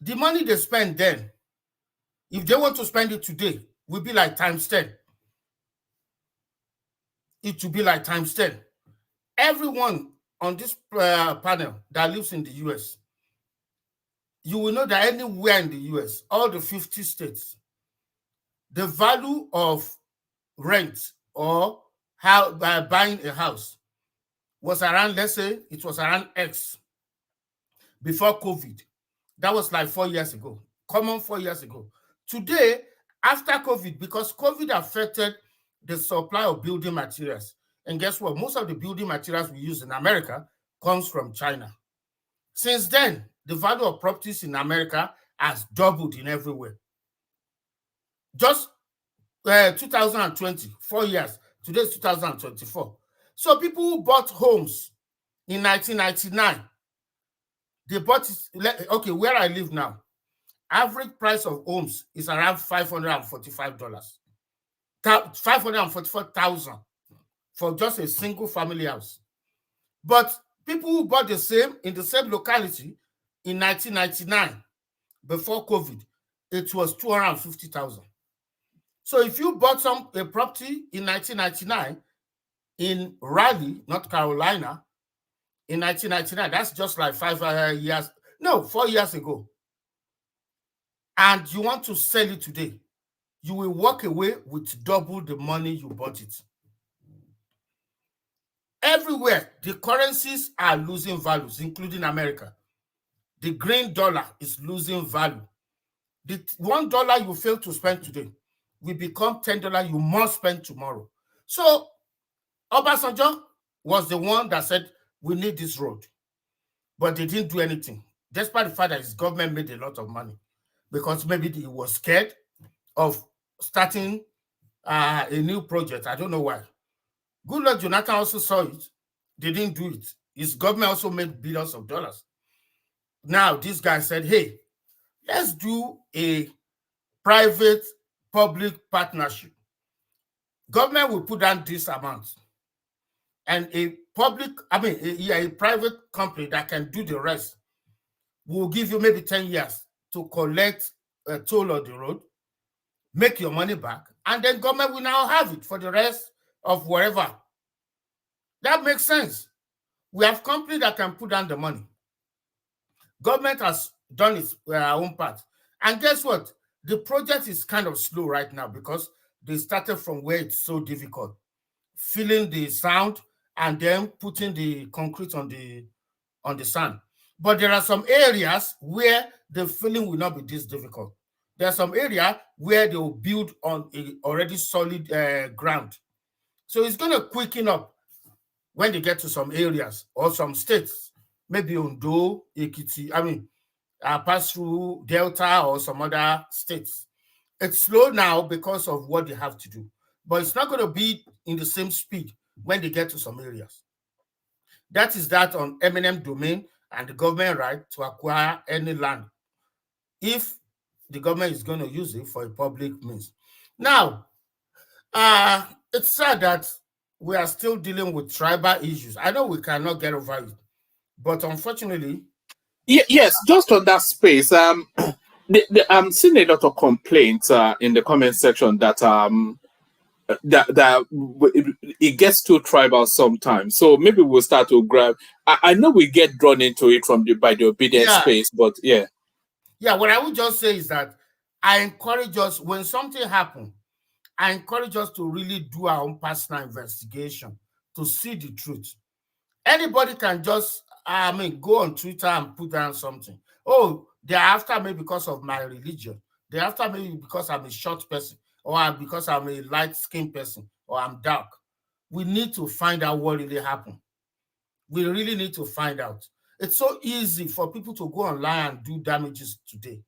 The money they spend then, if they want to spend it today, will be like times 10. It will be like times 10. Everyone on this panel that lives in the US, you will know that anywhere in the US, all the 50 states, the value of rent or buying a house was around, let's say, it was around X before COVID. That was like 4 years ago, common 4 years ago. Today, after COVID, because COVID affected the supply of building materials, And guess what? Most of the building materials we use in America comes from China. Since then, the value of properties in America has doubled in everywhere. Just 2020, 4 years. Today's 2024. So people who bought homes in 1999, they bought it. Okay, where I live now, average price of homes is around $545. $544,000 for just a single family house. But people who bought the same in the same locality in 1999, before COVID, it was $250,000. So if you bought a property in 1999 in Raleigh, North Carolina, in 1999, that's just like 4 years ago, and you want to sell it today, you will walk away with double the money you bought it. Everywhere, the currencies are losing values, including America. The green dollar is losing value. The $1 you fail to spend today will become $10 you must spend tomorrow. So Obasanjo was the one that said, we need this road. But they didn't do anything, despite the fact that his government made a lot of money, because maybe he was scared of starting a new project. I don't know why. Goodluck Jonathan also saw it. They didn't do it. His government also made billions of dollars. Now, this guy said, hey, let's do a private-public partnership. Government will put down this amount. And a private company that can do the rest will give you maybe 10 years to collect a toll of the road, make your money back, and then government will now have it for the rest of wherever. That makes sense. We have companies that can put down the money. Government has done its own part. And guess what? The project is kind of slow right now because they started from where it's so difficult. Filling the sand and then putting the concrete on the sand. But there are some areas where the filling will not be this difficult. There are some areas where they will build on a already solid ground. So it's going to quicken up when they get to some areas or some states, maybe Ondo, Ekiti, pass through Delta or some other states. It's slow now because of what they have to do, but it's not going to be in the same speed when they get to some areas. That is that on eminent domain and the government right to acquire any land if the government is going to use it for a public means. Now, it's sad that we are still dealing with tribal issues. I know we cannot get over it, but unfortunately... Yes, just on that space, I'm seeing a lot of complaints in the comment section that it gets too tribal sometimes. So maybe we'll start to grab. I know we get drawn into it by the obedient space, but yeah. Yeah, what I would just say is that I encourage us, when something happens, I encourage us to really do our own personal investigation to see the truth. Anybody can just, go on Twitter and put down something. Oh, they're after me because of my religion. They're after me because I'm a short person, or because I'm a light-skinned person, or I'm dark. We need to find out what really happened. We really need to find out. It's so easy for people to go online and do damages today.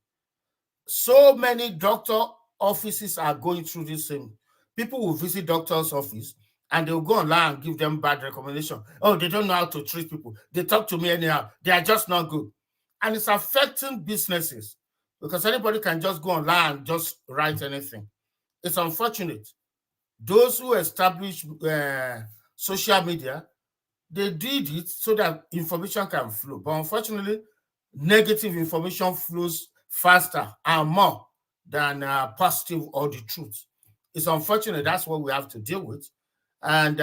So many doctor offices are going through this same. People will visit doctor's office and they'll go online and give them bad recommendation. Oh, they don't know how to treat people. They talk to me anyhow. They are just not good. And it's affecting businesses because anybody can just go online and just write anything. It's unfortunate. Those who establish social media, they did it so that information can flow. But unfortunately, negative information flows faster and more than positive or the truth. It's unfortunate. That's what we have to deal with. And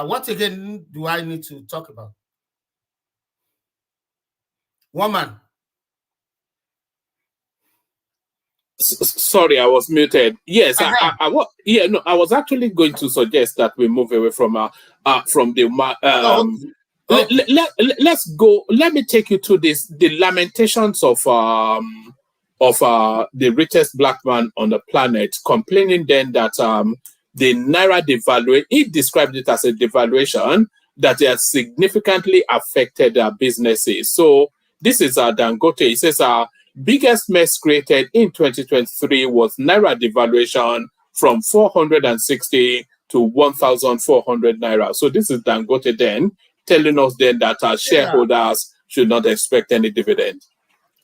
what again do I need to talk about? Woman. Sorry, I was muted. Yes, I was actually going to suggest that we move away from the let's go. Let me take you to the lamentations of the richest black man on the planet, complaining then that the Naira devaluation, he described it as a devaluation that has significantly affected their businesses. So this is Dangote. He says our biggest mess created in 2023 was Naira devaluation from 460 to 1,400 Naira. So this is Dangote then telling us then that our shareholders should not expect any dividend.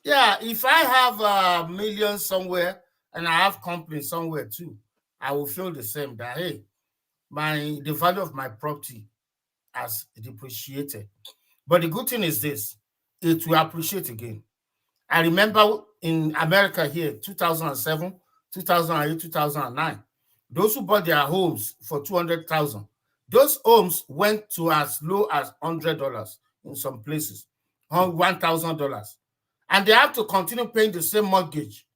Yeah, if I have a million somewhere and I have company somewhere too, I will feel the same that, hey, the value of my property has depreciated. But the good thing is this, it will appreciate again. I remember in America here, 2007, 2008, 2009, those who bought their homes for $200,000, those homes went to as low as $100 in some places, $1,000. And they have to continue paying the same mortgage,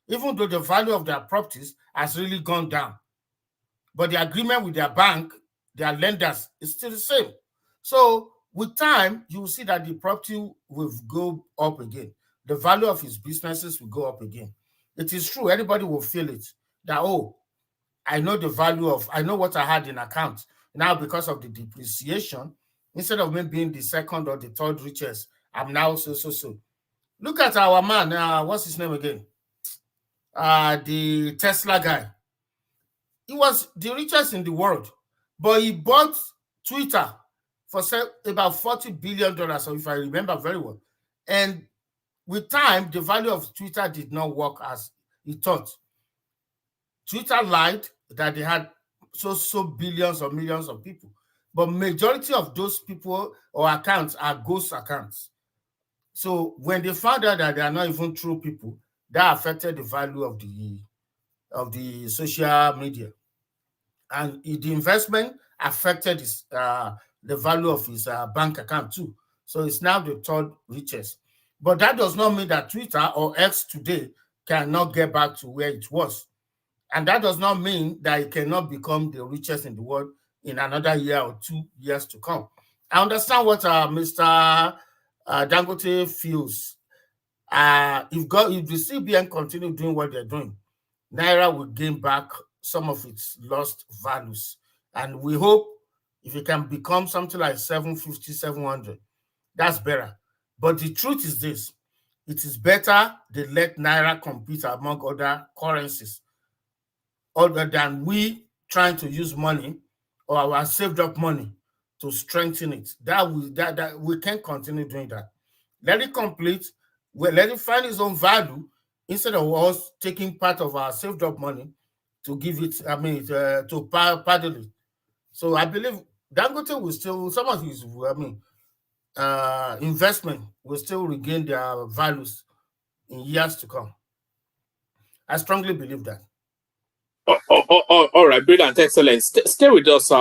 even though the value of their properties has really gone down. But the agreement with their bank, their lenders, is still the same. So with time, you will see that the property will go up again. The value of his businesses will go up again. It is true, anybody will feel it, that, oh, I know the value of, I know what I had in account. Now, because of the depreciation, instead of me being the second or the third richest, I'm now so. Look at our man, what's his name again? The Tesla guy. He was the richest in the world, but he bought Twitter for about $40 billion, so if I remember very well. And with time, the value of Twitter did not work as he thought. Twitter lied that they had so billions or millions of people, but majority of those people or accounts are ghost accounts. So when they found out that they are not even true people, that affected the value of the social media. And the investment affected the value of his bank account too. So it's now the third richest. But that does not mean that Twitter or X today cannot get back to where it was. And that does not mean that it cannot become the richest in the world in another year or 2 years to come. I understand what Mr. Dangote feels. If the CBN continue doing what they're doing, Naira will gain back some of its lost values. And we hope if it can become something like 750, 700, that's better. But the truth is this, it is better they let Naira compete among other currencies other than we trying to use money or our saved up money to strengthen it. That we can't continue doing that. Let it complete, let it find its own value instead of us taking part of our saved up money to give it, to paddle it. So I believe Dangote will still, some of his, investment will still regain their values in years to come. I strongly believe that. All right, brilliant, excellent. Stay with us,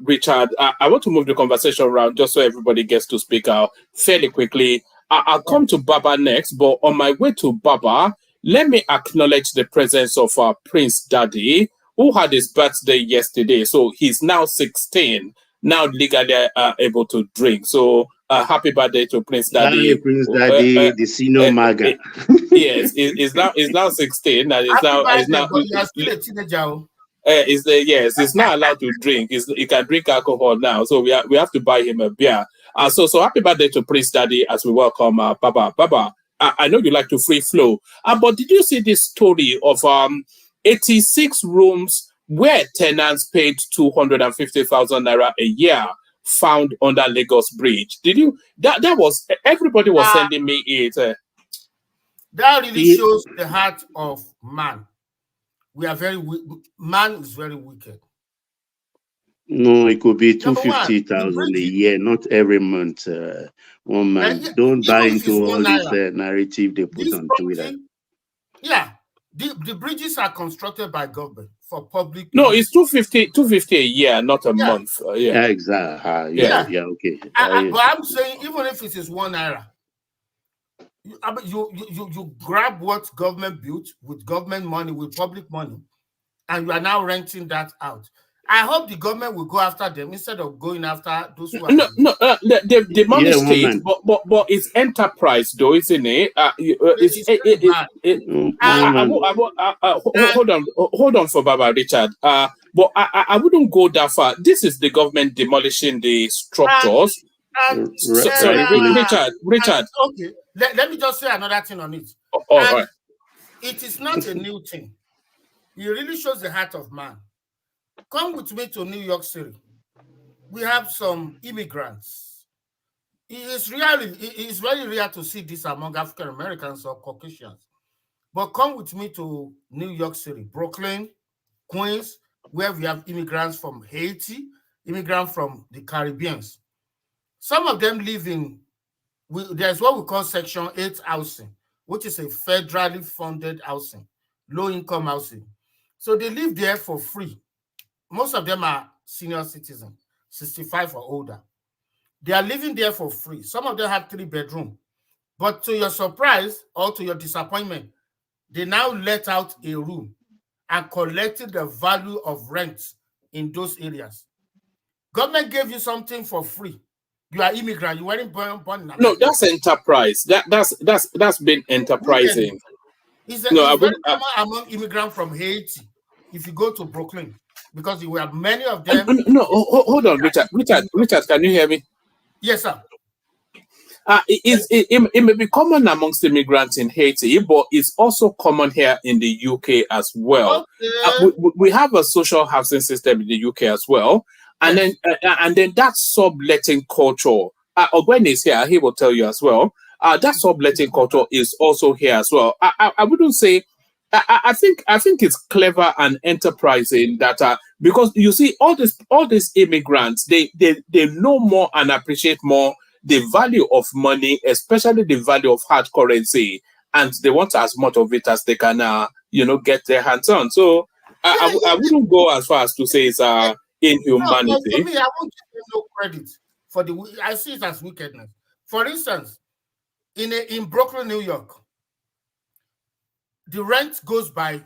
Richard. I want to move the conversation around just so everybody gets to speak fairly quickly. I'll come to Baba next, but on my way to Baba, let me acknowledge the presence of Prince Daddy, who had his birthday yesterday. So he's now 16, now legally able to drink. So happy birthday to Prince Daddy. Hi, Prince Daddy, the senior maga. Yes, he's now 16, and he's now still a teenager. He's not allowed to drink. He can drink alcohol now, so we have to buy him a beer. So happy birthday to Prince Daddy as we welcome Baba. Baba, I know you like to free flow, but did you see this story of 86 rooms where tenants paid 250,000 naira a year found under Lagos Bridge? Did you? That was, everybody was sending me it. That really shows the heart of man. We are man is very wicked. No, it could be 250,000 a year, not every month. One man. Don't buy into all this narrative they put on Twitter. Yeah, the bridges are constructed by government for public. No, it's 250 a year, not a month. Yeah, exactly. Yeah, okay. But I'm saying, even if it is 1 naira, you grab what government built with government money, with public money, and you are now renting that out. I hope the government will go after them instead of going after those who are. The demolished state, but it's enterprise, though, isn't it? Hold on for Baba Richard. But I wouldn't go that far. This is the government demolishing the structures. Sorry, Richard. Okay, let me just say another thing on it. Right. It is not a new thing. It really shows the heart of man. Come with me to New York City. We have some immigrants. It's very rare to see this among African Americans or Caucasians. But come with me to New York City, Brooklyn, Queens, where we have immigrants from Haiti, immigrants from the Caribbean. Some of them live in, there's what we call Section 8 housing, which is a federally funded housing, low-income housing. So they live there for free. Most of them are senior citizens, 65 or older. They are living there for free. Some of them have 3 bedrooms. But to your surprise or to your disappointment, they now let out a room and collected the value of rent in those areas. Government gave you something for free. You are immigrant. You weren't born in America. No, that's enterprise. That's been enterprising. It's very common among immigrants from Haiti. If you go to Brooklyn, because you have many of them. No, hold on, Richard. Richard, can you hear me? Yes, sir. It may be common amongst immigrants in Haiti, but it's also common here in the UK as well. Okay. We have a social housing system in the UK as well, and then that subletting culture. Ogwen is here; he will tell you as well. That subletting culture is also here as well. I wouldn't say. I think it's clever and enterprising that because you see all these immigrants they know more and appreciate more the value of money, especially the value of hard currency, and they want as much of it as they can get their hands on. So I wouldn't go as far as to say it's inhumanity. No, for me, I won't give them no credit for I see it as wickedness. For instance, in Brooklyn, New York, the rent goes by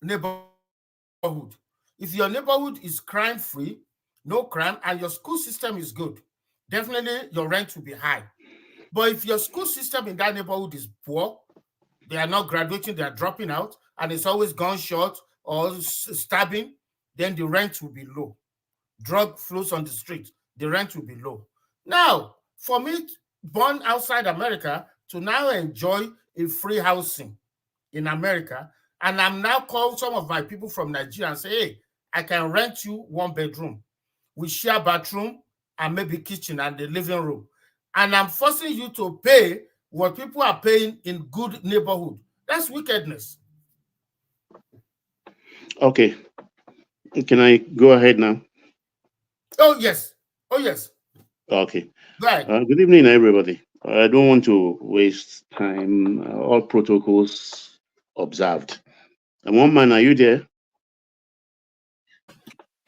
neighborhood. If your neighborhood is crime-free, no crime, and your school system is good, definitely your rent will be high. But if your school system in that neighborhood is poor, they are not graduating, they are dropping out, and it's always gunshot or stabbing, then the rent will be low. Drug flows on the street, the rent will be low. Now, for me, born outside America, to now enjoy a free housing in America, and I'm now called some of my people from Nigeria and say, hey, I can rent you 1 bedroom. We share bathroom and maybe kitchen and the living room. And I'm forcing you to pay what people are paying in good neighborhood. That's wickedness. Okay. Can I go ahead now? Oh, yes. Oh, yes. Okay. Go ahead. Good evening, everybody. I don't want to waste time. All protocols observed. And one man, are you there?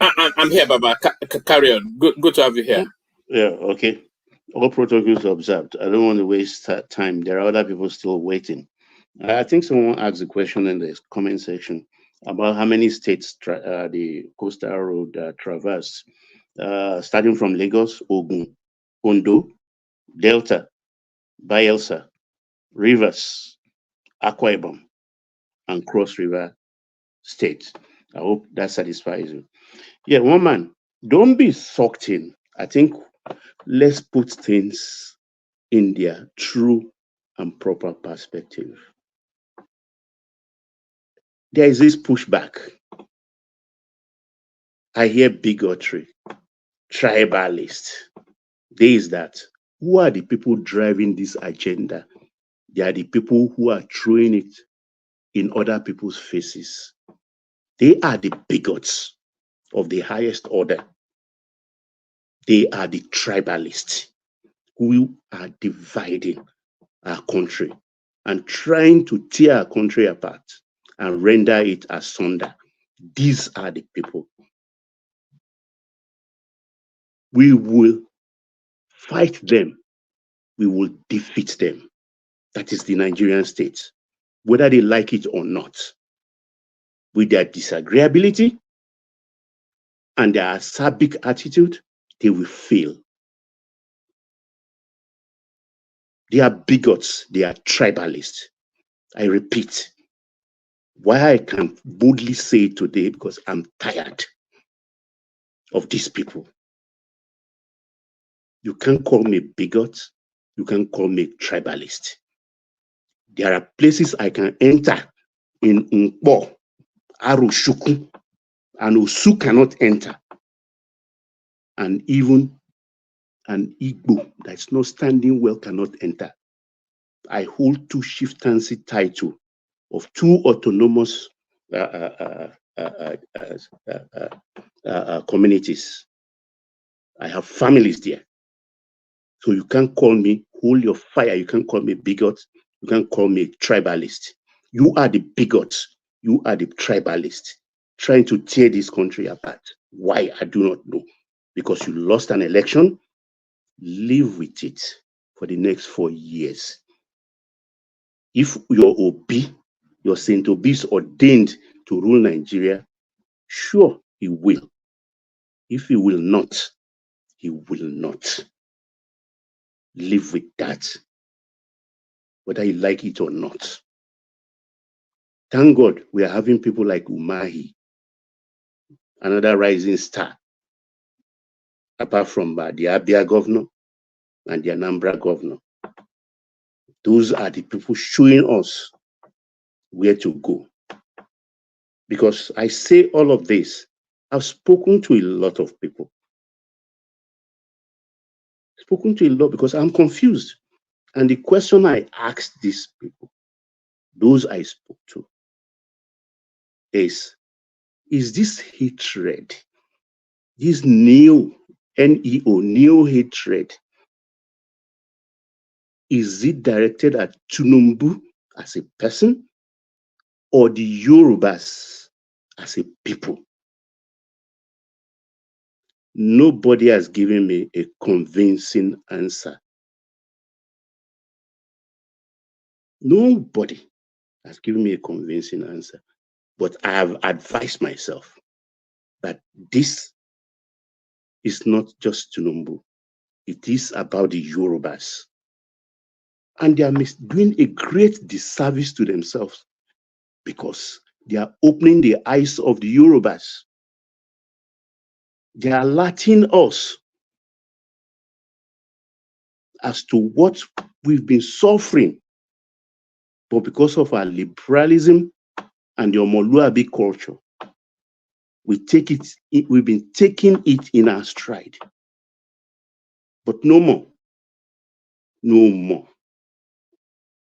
I'm here, Baba. Carry on. Good to have you here. Yeah, okay. All protocols observed. I don't want to waste time. There are other people still waiting. I think someone asked a question in the comment section about how many states the coastal road traversed, starting from Lagos, Ogun, Ondo, Delta, Bayelsa, Rivers, Akwa Ibom, and Cross River State. I hope that satisfies you. Yeah, one man, don't be sucked in. I think let's put things in their true and proper perspective. There is this pushback. I hear bigotry, tribalist. There is that. Who are the people driving this agenda? They are the people who are throwing it in other people's faces. They are the bigots of the highest order. They are the tribalists who are dividing our country and trying to tear our country apart and render it asunder. These are the people. We will fight them. We will defeat them. That is the Nigerian state, whether they like it or not. With their disagreeability, and their acerbic attitude, they will fail. They are bigots. They are tribalists. I repeat, why I can boldly say it today, because I'm tired of these people. You can't call me bigot. You can't call me tribalist. There are places I can enter in Nkpo, Arushuku, and Osu cannot enter. And even an Igbo that's not standing well cannot enter. I hold two chieftaincy title of two autonomous communities. I have families there. So you can't call me, hold your fire. You can't call me bigot. You can't call me tribalist. You are the bigots. You are the tribalist trying to tear this country apart. Why? I do not know. Because you lost an election, live with it for the next 4 years. If your Obi, your Saint Obi is ordained to rule Nigeria, sure, he will. If he will not, he will not. Live with that, whether you like it or not. Thank God we are having people like Umahi, another rising star, apart from the Abia governor and the Anambra governor. Those are the people showing us where to go. Because I say all of this, I've spoken to a lot of people. Spoken to a lot because I'm confused. And the question I asked these people, those I spoke to, is this hatred, this neo, N-E-O, neo hatred, is it directed at Tinubu as a person or the Yorubas as a people? Nobody has given me a convincing answer. Nobody has given me a convincing answer. But I have advised myself that this is not just Tinubu. It is about the Yorubas. And they are doing a great disservice to themselves because they are opening the eyes of the Yorubas. They are alerting us as to what we've been suffering, but because of our liberalism and the Omoluabi culture, we've been taking it in our stride. But no more. No more.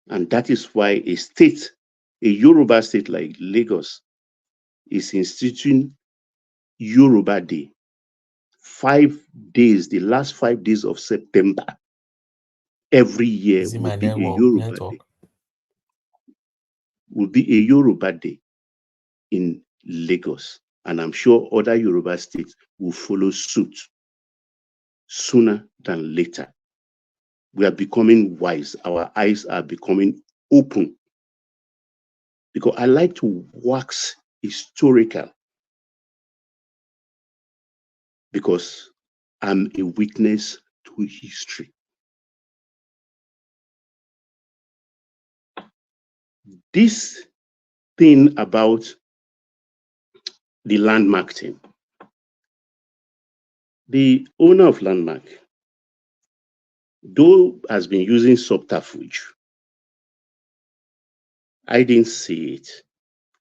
And that is why a Yoruba state like Lagos is instituting Yoruba Day. 5 days, the last 5 days of September, every year will be a Yoruba Day. Will be a Yoruba Day in Lagos. And I'm sure other Yoruba states will follow suit sooner than later. We are becoming wise. Our eyes are becoming open. Because I like to wax historical. Because I'm a witness to history. This thing about the landmark thing, the owner of landmark, though has been using subterfuge, I didn't see it.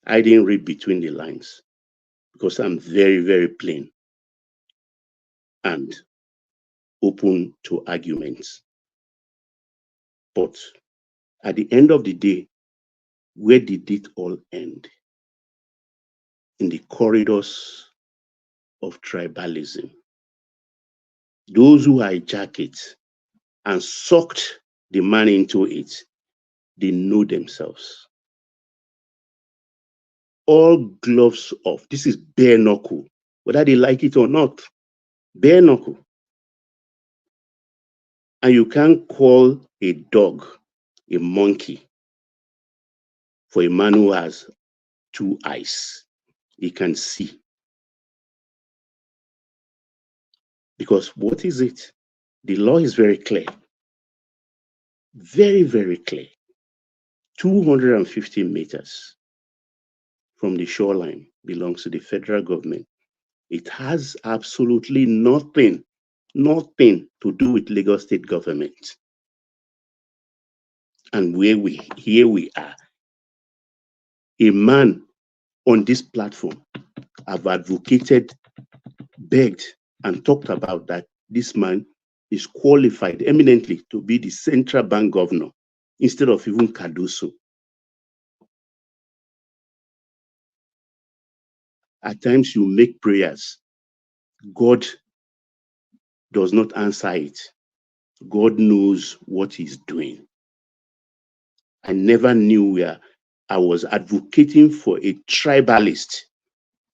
I didn't read between the lines because I'm very, very plain and open to arguments. But at the end of the day, where did it all end? In the corridors of tribalism. Those who hijack it and sucked the man into it, they know themselves. All gloves off. This is bare knuckle, whether they like it or not. Bare knuckle. And you can't call a dog a monkey for a man who has 2 eyes. He can see. Because what is it? The law is very clear. Very, very clear. 250 meters from the shoreline belongs to the federal government. It has absolutely nothing to do with Lagos State government. And here we are. A man on this platform have advocated, begged, and talked about that this man is qualified eminently to be the central bank governor instead of even Cardoso. At times you make prayers, God does not answer it. God knows what he's doing. I never knew where I was advocating for a tribalist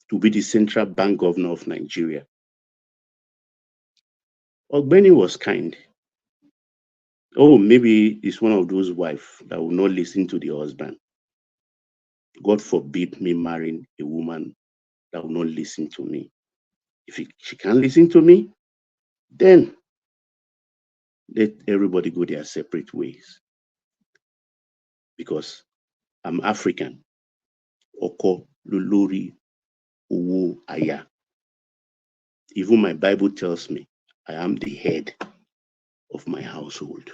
to be the central bank governor of Nigeria. Ogbeni was kind. Oh, maybe it's one of those wives that will not listen to the husband. God forbid me marrying a woman that will not listen to me. If she can't listen to me, then let everybody go their separate ways. Because I'm African. Oko, Luluri, Uwu, Aya. Even my Bible tells me I am the head of my household.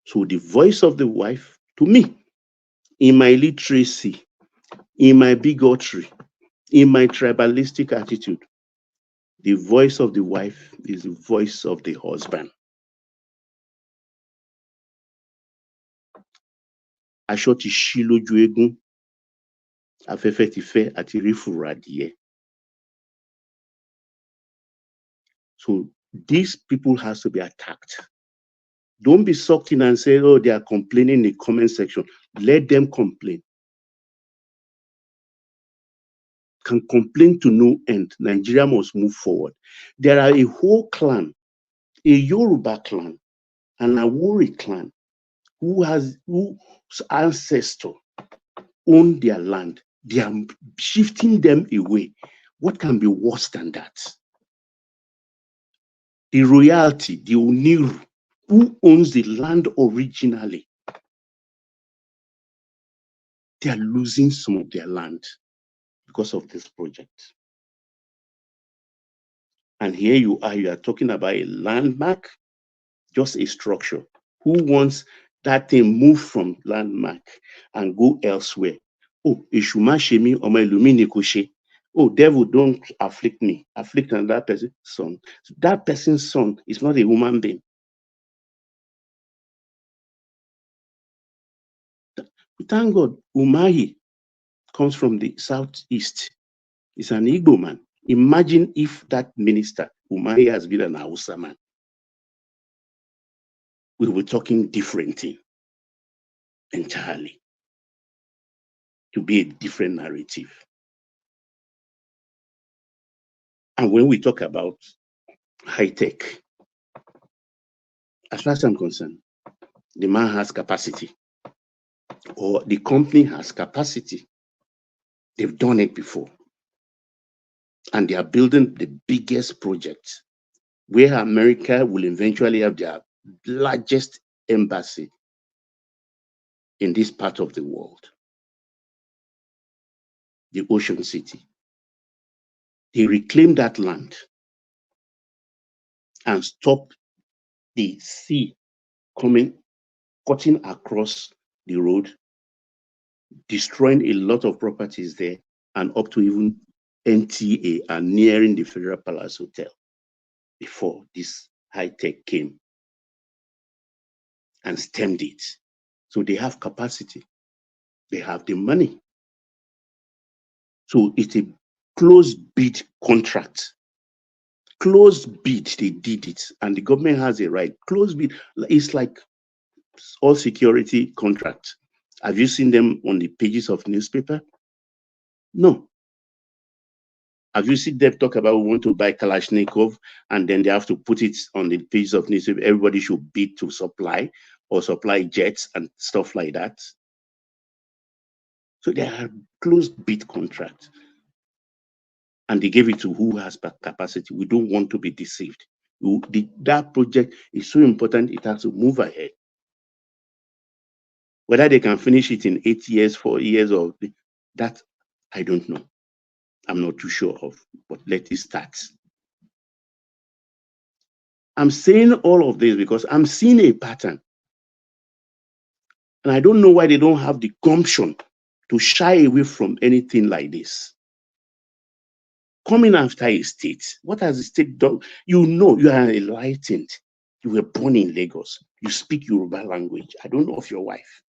So the voice of the wife, to me, in my literacy, in my bigotry, in my tribalistic attitude, the voice of the wife is the voice of the husband. Aṣọ ti ṣí lójú eégún, afẹ́fẹ́ ti fẹ́ àti rí fùrọ̀ adìẹ. So these people has to be attacked. Don't be sucked in and say, oh, they are complaining in the comment section. Let them complain. Can complain to no end. Nigeria must move forward. There are a whole clan, a Yoruba clan, an Awori clan, whose ancestor own their land. They are shifting them away. What can be worse than that? The royalty, the Oniru, who owns the land originally, they are losing some of their land because of this project. And here you are talking about a landmark, just a structure. Who wants that thing moved from landmark and go elsewhere? Oh, Ishuma Shemi Oma Illumine Koshe. Oh, devil, don't afflict me. Afflict another person's son. So that person's son is not a human being. Thank God, Umahi comes from the southeast. He's an Igbo man. Imagine if that minister, Umahi, has been an Hausa man. We were talking different thing entirely. To be a different narrative. And when we talk about high tech, as far as I'm concerned, the man has capacity, or the company has capacity. They've done it before. And they are building the biggest project where America will eventually have their largest embassy in this part of the world, the Ocean City. They reclaim that land and stop the sea coming, cutting across the road, destroying a lot of properties there, and up to even NTA and nearing the Federal Palace Hotel before this high tech came and stemmed it. So they have capacity. They have the money. So it's a closed bid contract. Closed bid, they did it. And the government has a right. Closed bid, it's like all security contracts. Have you seen them on the pages of newspaper? No. Have you seen them talk about we want to buy Kalashnikov and then they have to put it on the pages of newspaper? Everybody should bid to supply or supply jets and stuff like that. So they are closed bid contracts. and they gave it to who has capacity. We don't want to be deceived. That project is so important, it has to move ahead. Whether they can finish it in 8 years, 4 years, or that, I don't know. I'm not too sure of, but let it start. I'm saying all of this because I'm seeing a pattern. And I don't know why they don't have the gumption to shy away from anything like this. Coming after a state, what has the state done? You know, you are enlightened. You were born in Lagos. You speak Yoruba language. I don't know of your wife.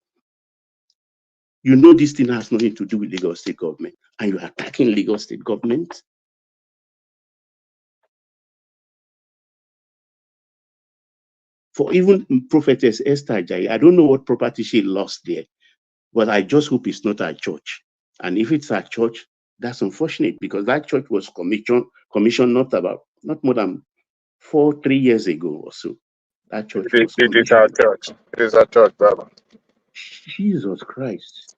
You know this thing has nothing to do with Lagos state government, and you are attacking Lagos state government. For even Prophetess Esther Ajayi, I don't know what property she lost there, but I just hope it's not at church. And if it's at church, that's unfortunate because that church was commissioned not more than 3 years ago or so. That church was It is our church. It is our church, brother. Jesus Christ.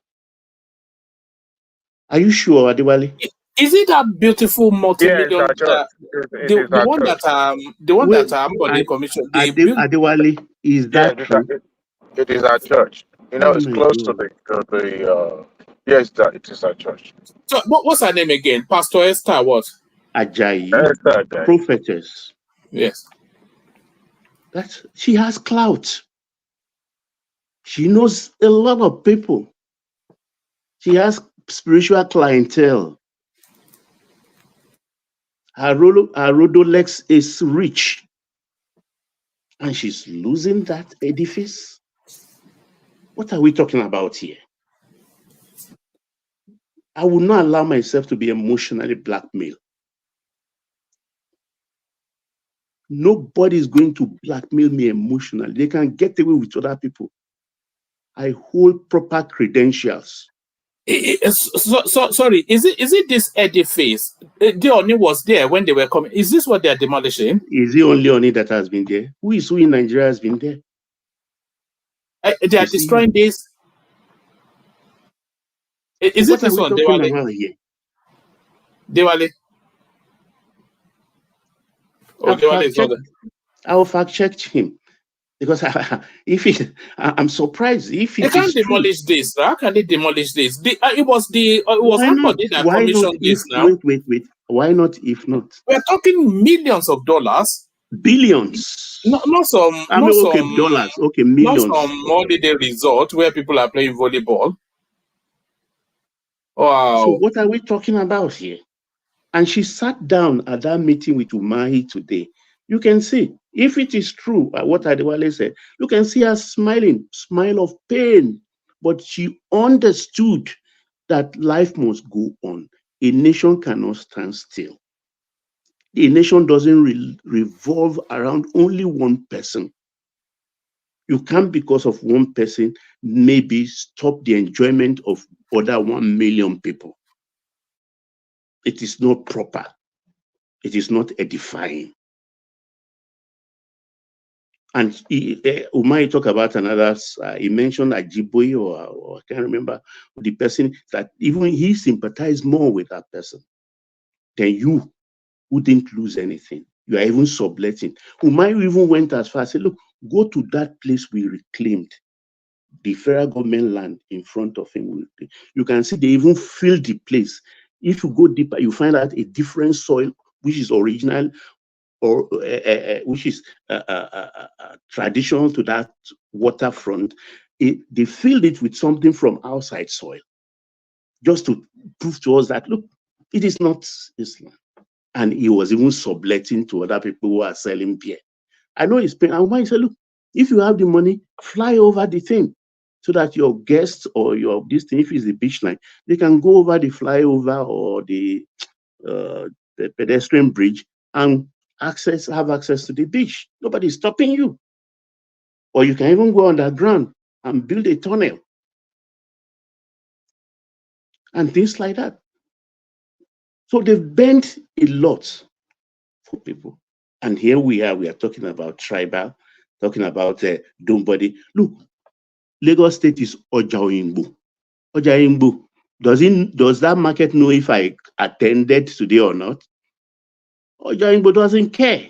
Are you sure, Adewale? Is it that beautiful multi-million? The one that Ambode commissioned. Adewale, is that true? It is our church. You know, Oh it's close to the yes, it is our church. So what's her name again? Pastor Esther what? Ajayi. Esther Ajayi. Prophetess. Yes. She has clout. She knows a lot of people. She has spiritual clientele. Her Rodolex is rich. And she's losing that edifice? What are we talking about here? I will not allow myself to be emotionally blackmailed. Nobody is going to blackmail me emotionally. They can get away with other people. I hold proper credentials. Sorry, is it this edifice? The Oni was there when they were coming. Is this what they are demolishing? Is it only Oni that has been there? Who in Nigeria has been there? They are destroying this. Is it this one, Dewale? Dewale. I'll fact check him because I'm surprised if they can't demolish this. How can they demolish this? It was Ambode that commissioned this now. Wait. Why not? If not, we're talking millions of dollars, billions. Not some. Dollars. Okay, millions. Not some holiday resort where people are playing volleyball. Wow. So what are we talking about here? And she sat down at that meeting with Umahi today. You can see, if it is true, what Adewale said, you can see her smiling, smile of pain. But she understood that life must go on. A nation cannot stand still. A nation doesn't revolve around only one person. You can't, because of one person, maybe stop the enjoyment of other 1 million people. It is not proper. It is not edifying. And Umahi talked about another, he mentioned Ajiboye or I can't remember the person, that even he sympathized more with that person than you, who didn't lose anything. You are even subletting. Umahi even went as far as said, look, go to that place we reclaimed, the federal government land in front of him. You can see they even filled the place. If you go deeper, you find out a different soil, which is original or which is traditional to that waterfront. They filled it with something from outside soil, just to prove to us that, look, it is not Islam. And he was even subletting to other people who are selling beer. I know he's paying. And why he said, look, if you have the money, fly over the thing so that your guests or your this thing, if it's the beach line, they can go over the flyover or the pedestrian bridge and have access to the beach. Nobody's stopping you. Or you can even go underground and build a tunnel and things like that. So they've bent a lot for people. And here we are talking about tribal, talking about Dumbody. Look, Lagos State is Ojaoyingbo. Ojaoyingbo, Does that market know if I attended today or not? Ojaingbo doesn't care.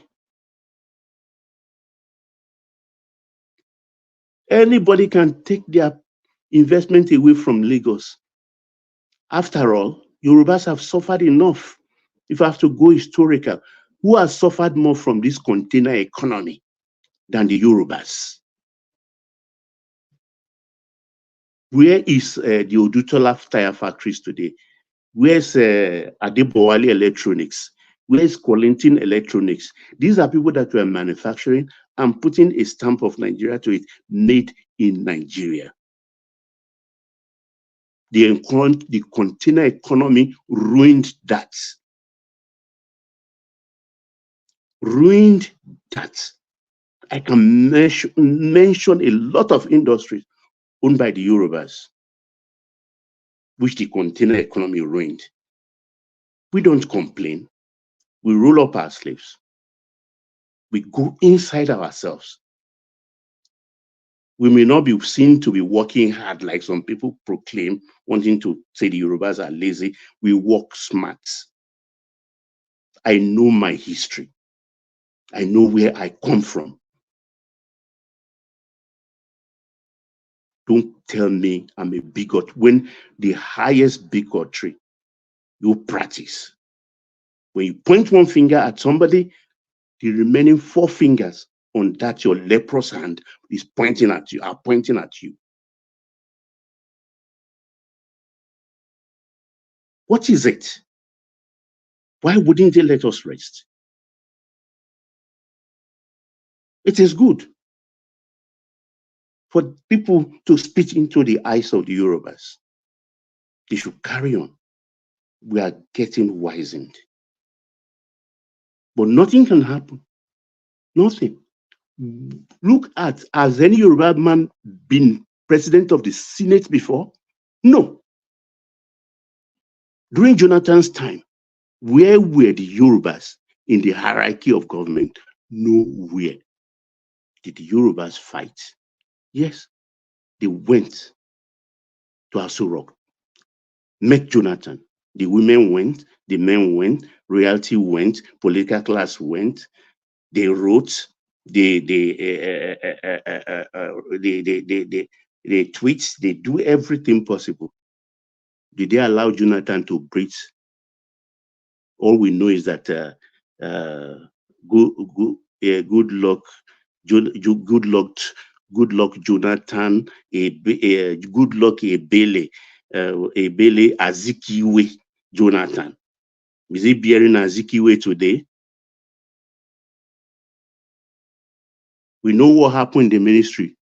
Anybody can take their investment away from Lagos. After all, Yorubas have suffered enough. If I have to go historical, who has suffered more from this container economy than the Yorubas? Where is the Odutola tire factories today? Where's Adebowale Electronics? Where's Colinton Electronics? These are people that were manufacturing and putting a stamp of Nigeria to it, made in Nigeria. The container economy ruined that. Ruined that. I can mention a lot of industries owned by the Yorubas, which the container economy ruined. We don't complain. We roll up our sleeves. We go inside ourselves. We may not be seen to be working hard like some people proclaim, wanting to say the Yorubas are lazy. We work smart. I know my history. I know where I come from. Don't tell me I'm a bigot when the highest bigotry you practice, when you point one finger at somebody, the remaining 4 fingers on that your leprous hand is pointing at you, are pointing at you. What is it? Why wouldn't they let us rest? It is good for people to spit into the eyes of the Yorubas. They should carry on. We are getting wizened. But nothing can happen. Nothing. Look at, has any Yoruba man been president of the Senate before? No. During Jonathan's time, where were the Yorubas in the hierarchy of government? Nowhere. Did the Yorubas fight? Yes, they went to Aso Rock, met Jonathan. The women went, the men went, royalty went, political class went. They wrote, they tweet, they do everything possible. Did they allow Jonathan to breathe? All we know is that good luck, Jonathan, good luck Ebele Azikiwe Jonathan. Is he bearing Azikiwe today? We know what happened in the Ministry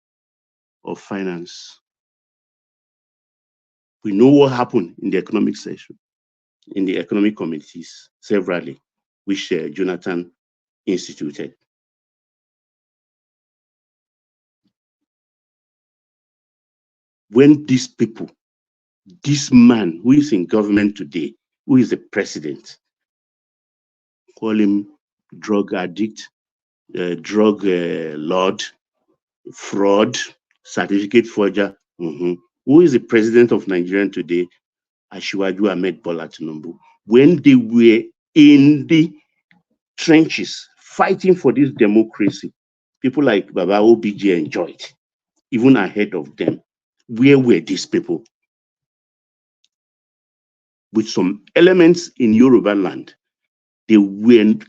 of Finance. We know what happened in the economic session, in the economic committees, severally, which Jonathan instituted. When these people, this man who is in government today, who is the president, call him drug addict, drug lord, fraud, certificate forger, who is the president of Nigeria today, Asiwaju Ahmed Bola Tinubu, when they were in the trenches fighting for this democracy, people like Baba OBJ enjoyed, even ahead of them. Where were these people? With some elements in Yoruba land, they went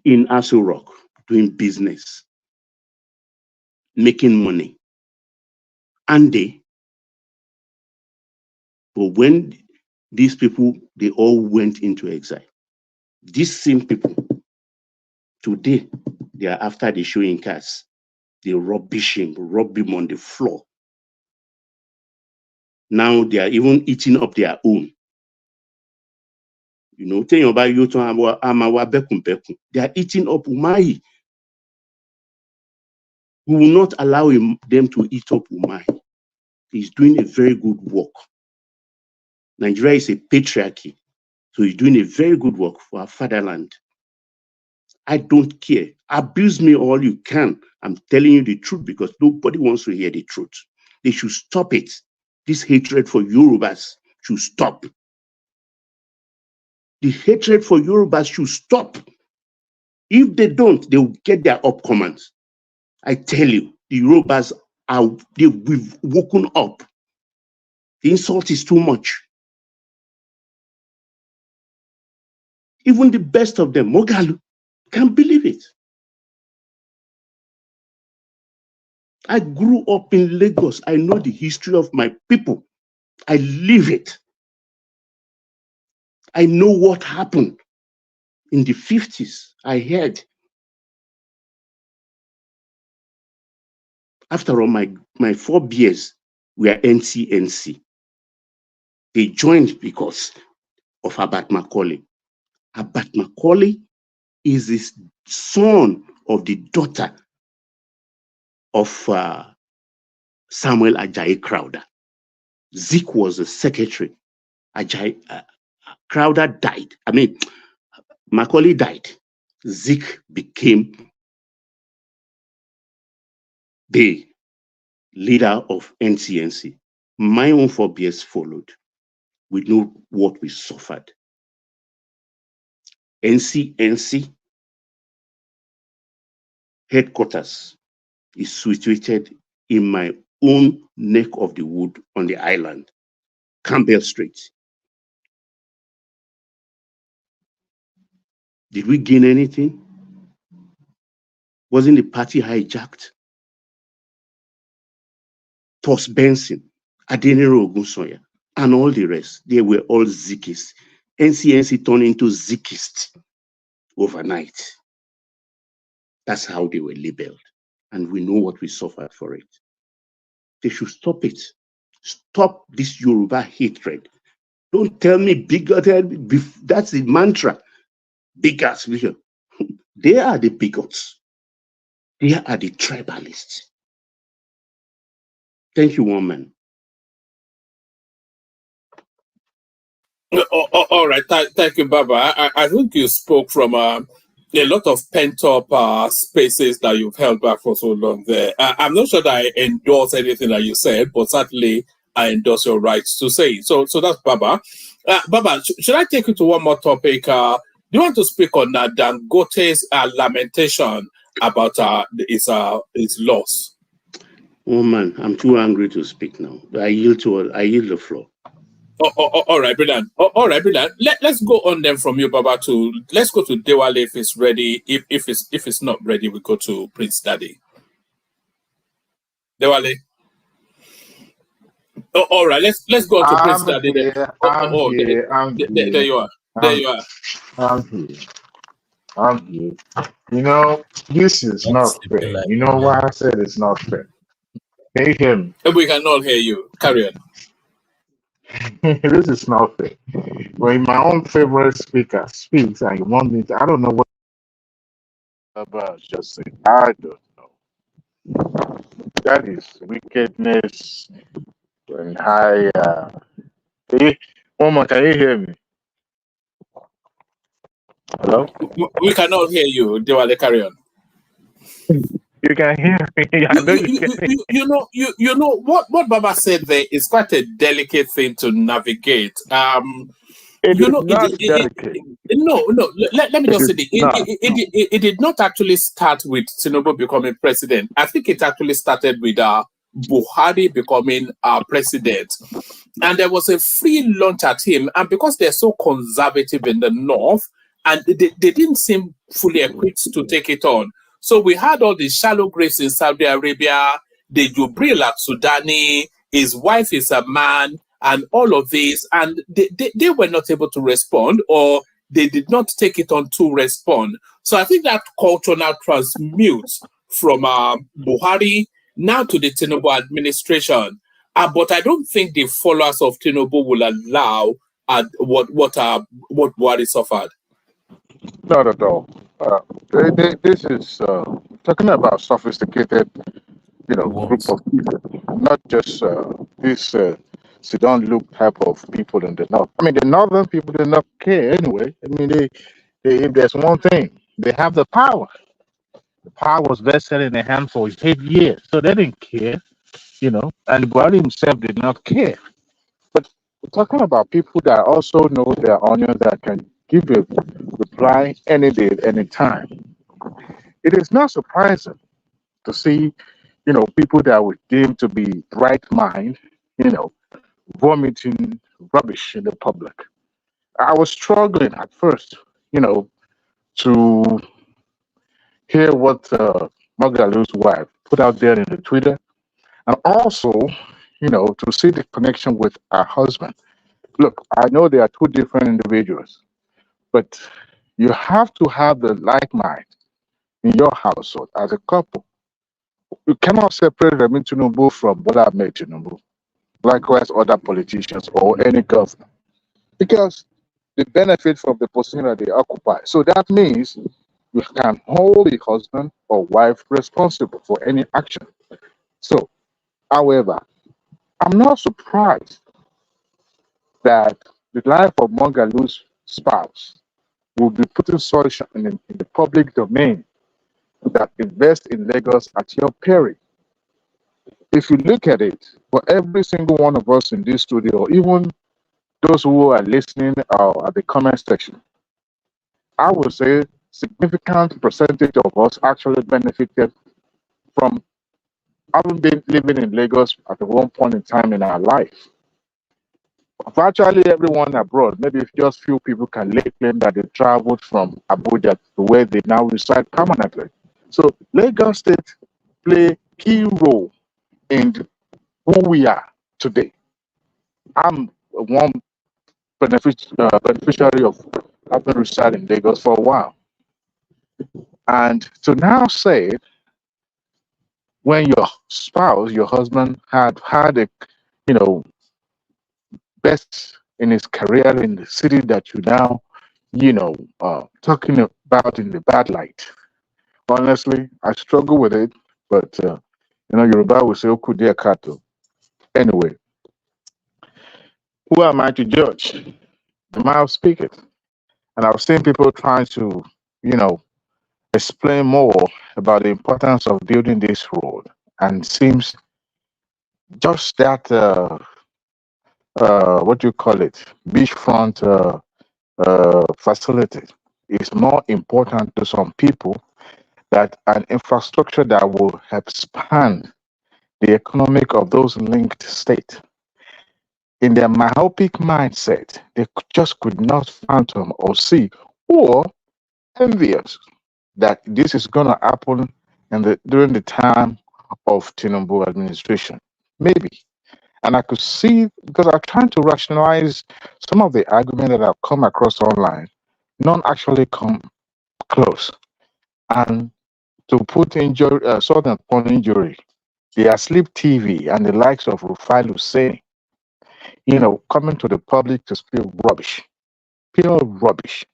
in Aso Rock doing business, making money. And but when these people, they all went into exile. These same people, today, they are after the showing cars. They rubbish him on the floor. Now they are even eating up their own. You know, they are eating up Umahi. We will not allow them to eat up Umahi. He's doing a very good work. Nigeria is a patriarchy, so he's doing a very good work for our fatherland. I don't care. Abuse me all you can. I'm telling you the truth because nobody wants to hear the truth. They should stop it. This hatred for Yorubas should stop. The hatred for Yorubas should stop. If they don't, they will get their upcomings. I tell you, the Yorubas we've woken up. The insult is too much. Even the best of them, Mogalu, can't believe it. I grew up in Lagos. I know the history of my people. I live it. I know what happened in the 50s. I heard. After all, my forebears were NCNC. They joined because of Abat Macaulay. Abat Macaulay is the son of the daughter of Samuel Ajayi Crowther. Zeke was the secretary. Ajayi Crowther died. I mean, Macaulay died. Zeke became the leader of NCNC. My own forebears followed. We know what we suffered. NCNC headquarters is situated in my own neck of the wood on the island, Campbell Street. Did we gain anything? Wasn't the party hijacked? Tos Benson, Adeniro Ogunsoya, and all the rest, they were all Zikists. NCNC turned into Zikists overnight. That's how they were labeled. And we know what we suffered for it. They should stop it. Stop this Yoruba hatred. Don't tell me bigoted. That's the mantra. Bigots. They are the bigots. They are the tribalists. Thank you, woman. All right. Thank you, Baba. I think you spoke from a lot of pent-up spaces that you've held back for so long there. I'm not sure that I endorse anything that you said, but certainly I endorse your rights to say it. So that's Baba. Baba, should I take you to one more topic? Do you want to speak on Dangote's lamentation about his loss? Oh man, I'm too angry to speak now. I yield the floor. All right, brilliant. All right, brilliant. Let's go on then from you, Baba. Let's go to Dewale if it's ready. If it's not ready, we go to Prince Daddy. Dewale. All right, let's go to Prince Daddy. There you are. I'm here. You know, this is not fair. You know why I said it's not fair? Can you hear me? We can all hear you. Carry on. This is not fair. When my own favorite speaker speaks and you want me to, I don't know what about just say. I don't know. That is wickedness and high. Woman, can you hear me? Hello? We can all hear you. Dewale, carry on. You can hear me. I know you can. You know what Baba said there is quite a delicate thing to navigate. Let me just say it did not actually start with Tinubu becoming president. I think it actually started with Buhari becoming president. And there was a free lunch at him. And because they're so conservative in the north, and they didn't seem fully equipped to take it on. So we had all the shallow graves in Saudi Arabia, the Jubril al-Sudani, his wife is a man, and all of this, and they were not able to respond, or they did not take it on to respond. So I think that culture now transmutes from Buhari now to the Tinubu administration. But I don't think the followers of Tinubu will allow what Buhari suffered. Not at all. This is talking about sophisticated, group of people, not just this sit-down look type of people in the north. I mean, the northern people do not care anyway. I mean, they if there's one thing, they have the power. The power was vested in their hand for 8 years, so they didn't care, and Buhari himself did not care. But We're talking about people that also know their onions that can give a reply any day, any time. It is not surprising to see, people that would deem to be bright mind, vomiting rubbish in the public. I was struggling at first, to hear what Magalu's wife put out there in the Twitter, and also, to see the connection with her husband. Look, I know they are two different individuals, but you have to have the like mind in your household as a couple. You cannot separate Remi Tinubu from Bola Ahmed Tinubu, likewise other politicians or any governor, because they benefit from the position that they occupy. So that means you can hold the husband or wife responsible for any action. So, however, I'm not surprised that the life of Mongalu's spouse will be putting such in the public domain that invest in Lagos at your peril. If you look at it, for every single one of us in this studio, even those who are listening at the comment section, I would say significant percentage of us actually benefited from having been living in Lagos at one point in time in our life. Virtually everyone abroad, maybe if just few people can lay claim that they traveled from Abuja to where they now reside permanently. So Lagos State play key role in who we are today. I'm one beneficiary of having resided in Lagos for a while. And to now say, when your spouse, your husband had a, best in his career in the city that you now, talking about in the bad light. Honestly, I struggle with it, but Yoruba will say "Okudia Kato." Anyway, who am I to judge? The mouth speaketh, and I've seen people trying to, explain more about the importance of building this road, and seems just that what do you call it, beachfront facility is more important to some people that an infrastructure that will expand the economic of those linked states. In their myopic mindset, they just could not fathom or see or envious that this is going to happen during the time of Tinubu administration. Maybe. And I could see, because I'm trying to rationalize some of the arguments that I've come across online, none actually come close. And to put injury, sort upon injury, the Asleep TV and the likes of Rufai Hussein, coming to the public to speak rubbish, pure rubbish,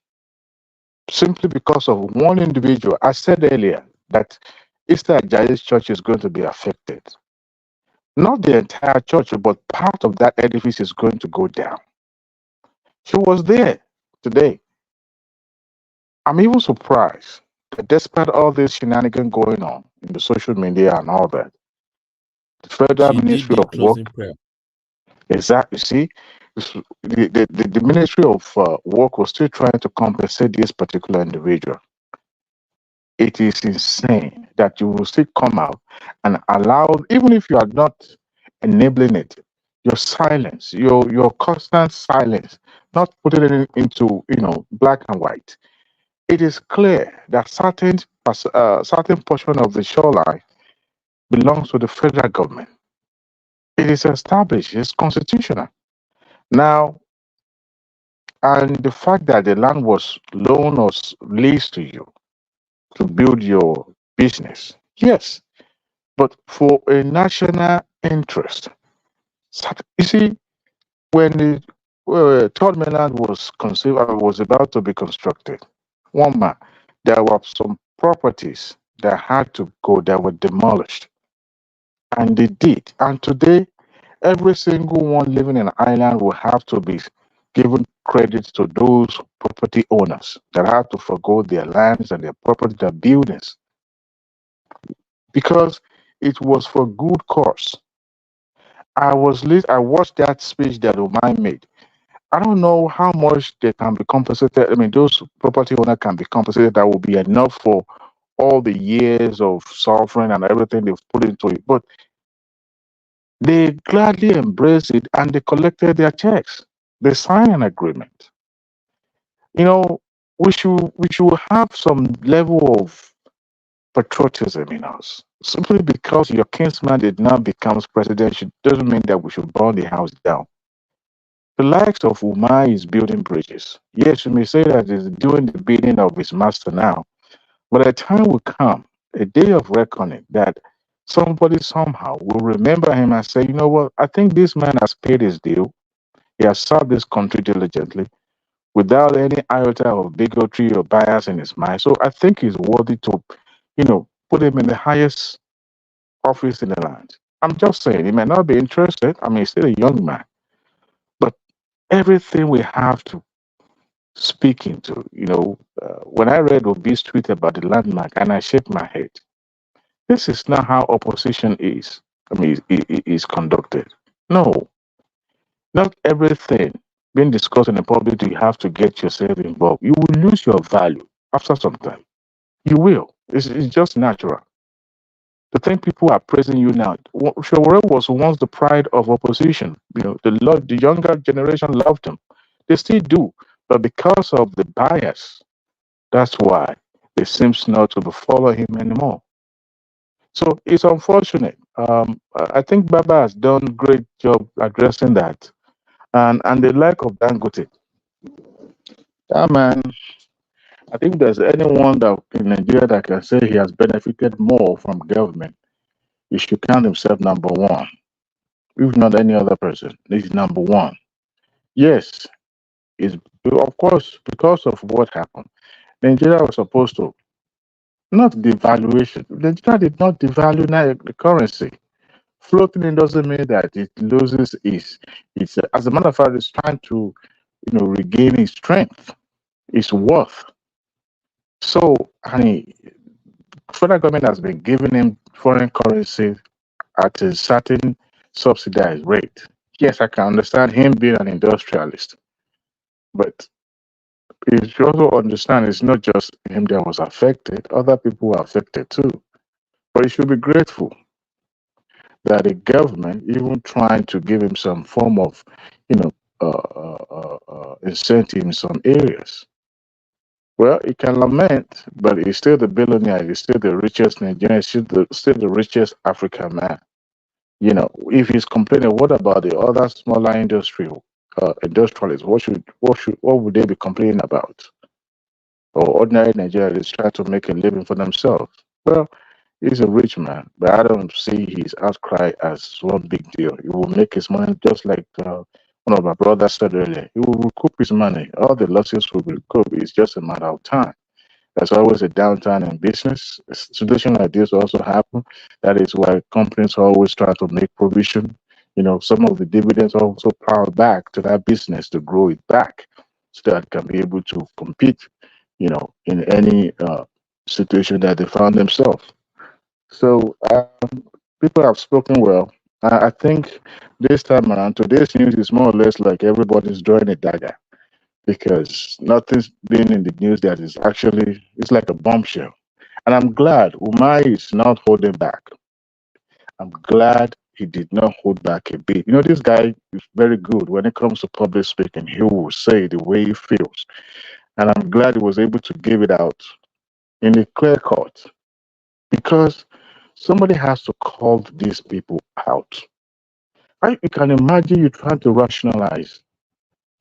simply because of one individual. I said earlier that Easter Ajayi's church is going to be affected. Not the entire church, but part of that edifice is going to go down. She was there today. I'm even surprised that despite all this shenanigans going on in the social media and all that, the Federal She did Ministry the of Work, closing prayer. exactly, see, the Ministry of Work was still trying to compensate this particular individual. It is insane that you will still come out and allow, even if you are not enabling it, your silence, your constant silence, not putting it into black and white. It is clear that certain portion of the shoreline belongs to the federal government. It is established, it's constitutional. Now, and the fact that the land was loaned or leased to you to build your business, yes, but for a national interest. You see, when the third mainland was conceived and was about to be constructed, there were some properties that had to go, that were demolished. And they did. And today, every single one living in Ireland will have to be given credit to those property owners that have to forgo their lands and their property, their buildings, because it was for good cause. I watched that speech that Umahi made. I don't know how much they can be compensated. I mean, those property owner can be compensated. That will be enough for all the years of suffering and everything they've put into it. But they gladly embraced it and they collected their checks. They signed an agreement. You know, we should have some level of patriotism in us. Simply because your kinsman did not become president doesn't mean that we should burn the house down. The likes of Umahi is building bridges. Yes, you may say that he's doing the bidding of his master now, but a time will come, a day of reckoning, that somebody somehow will remember him and say, you know what, I think this man has paid his due. He has served this country diligently without any iota of bigotry or bias in his mind. So I think he's worthy to, put him in the highest office in the land. I'm just saying, he may not be interested. I mean, he's still a young man, but everything we have to speak into, when I read Obi's tweet about the landmark and I shook my head, this is not how opposition is. I mean, is conducted. No, not everything being discussed in the public, you have to get yourself involved. You will lose your value after some time. You will. It's just natural. The thing people are praising you now, Showore was once the pride of opposition. The younger generation loved him. They still do. But because of the bias, that's why they seems not to follow him anymore. So it's unfortunate. I think Baba has done a great job addressing that. And the lack of Dangote. That man, I think there's anyone that in Nigeria that can say he has benefited more from government, he should count himself number one. If not any other person, he's number one. Yes, is of course because of what happened. Nigeria was supposed to not devaluation. Nigeria did not devalue the currency. Floating in doesn't mean that it loses its as a matter of fact, it's trying to regain its strength, its worth. So, honey, federal government has been giving him foreign currency at a certain subsidized rate. Yes, I can understand him being an industrialist, but you should also understand it's not just him that was affected, other people were affected too. But you should be grateful that the government even trying to give him some form of, incentive in some areas. Well, he can lament, but he's still the billionaire. He's still the richest Nigerian. He's still the richest African man. If he's complaining, what about the other smaller industrialists? What would they be complaining about? Or ordinary Nigerians try to make a living for themselves. Well, he's a rich man, but I don't see his outcry as one big deal. He will make his money just like one of my brothers said earlier. He will recoup his money. All the losses will be recouped. It's just a matter of time. There's always a downturn in business. A situation like this also happen. That is why companies always try to make provision. Some of the dividends also power back to that business to grow it back so that it can be able to compete, in any situation that they found themselves. So people have spoken well. I think this time around, today's news is more or less like everybody's drawing a dagger because nothing's been in the news that is actually, it's like a bombshell. And I'm glad Umahi is not holding back. I'm glad he did not hold back a bit. This guy is very good when it comes to public speaking. He will say the way he feels. And I'm glad he was able to give it out in a clear cut because somebody has to call these people out. You can imagine you trying to rationalize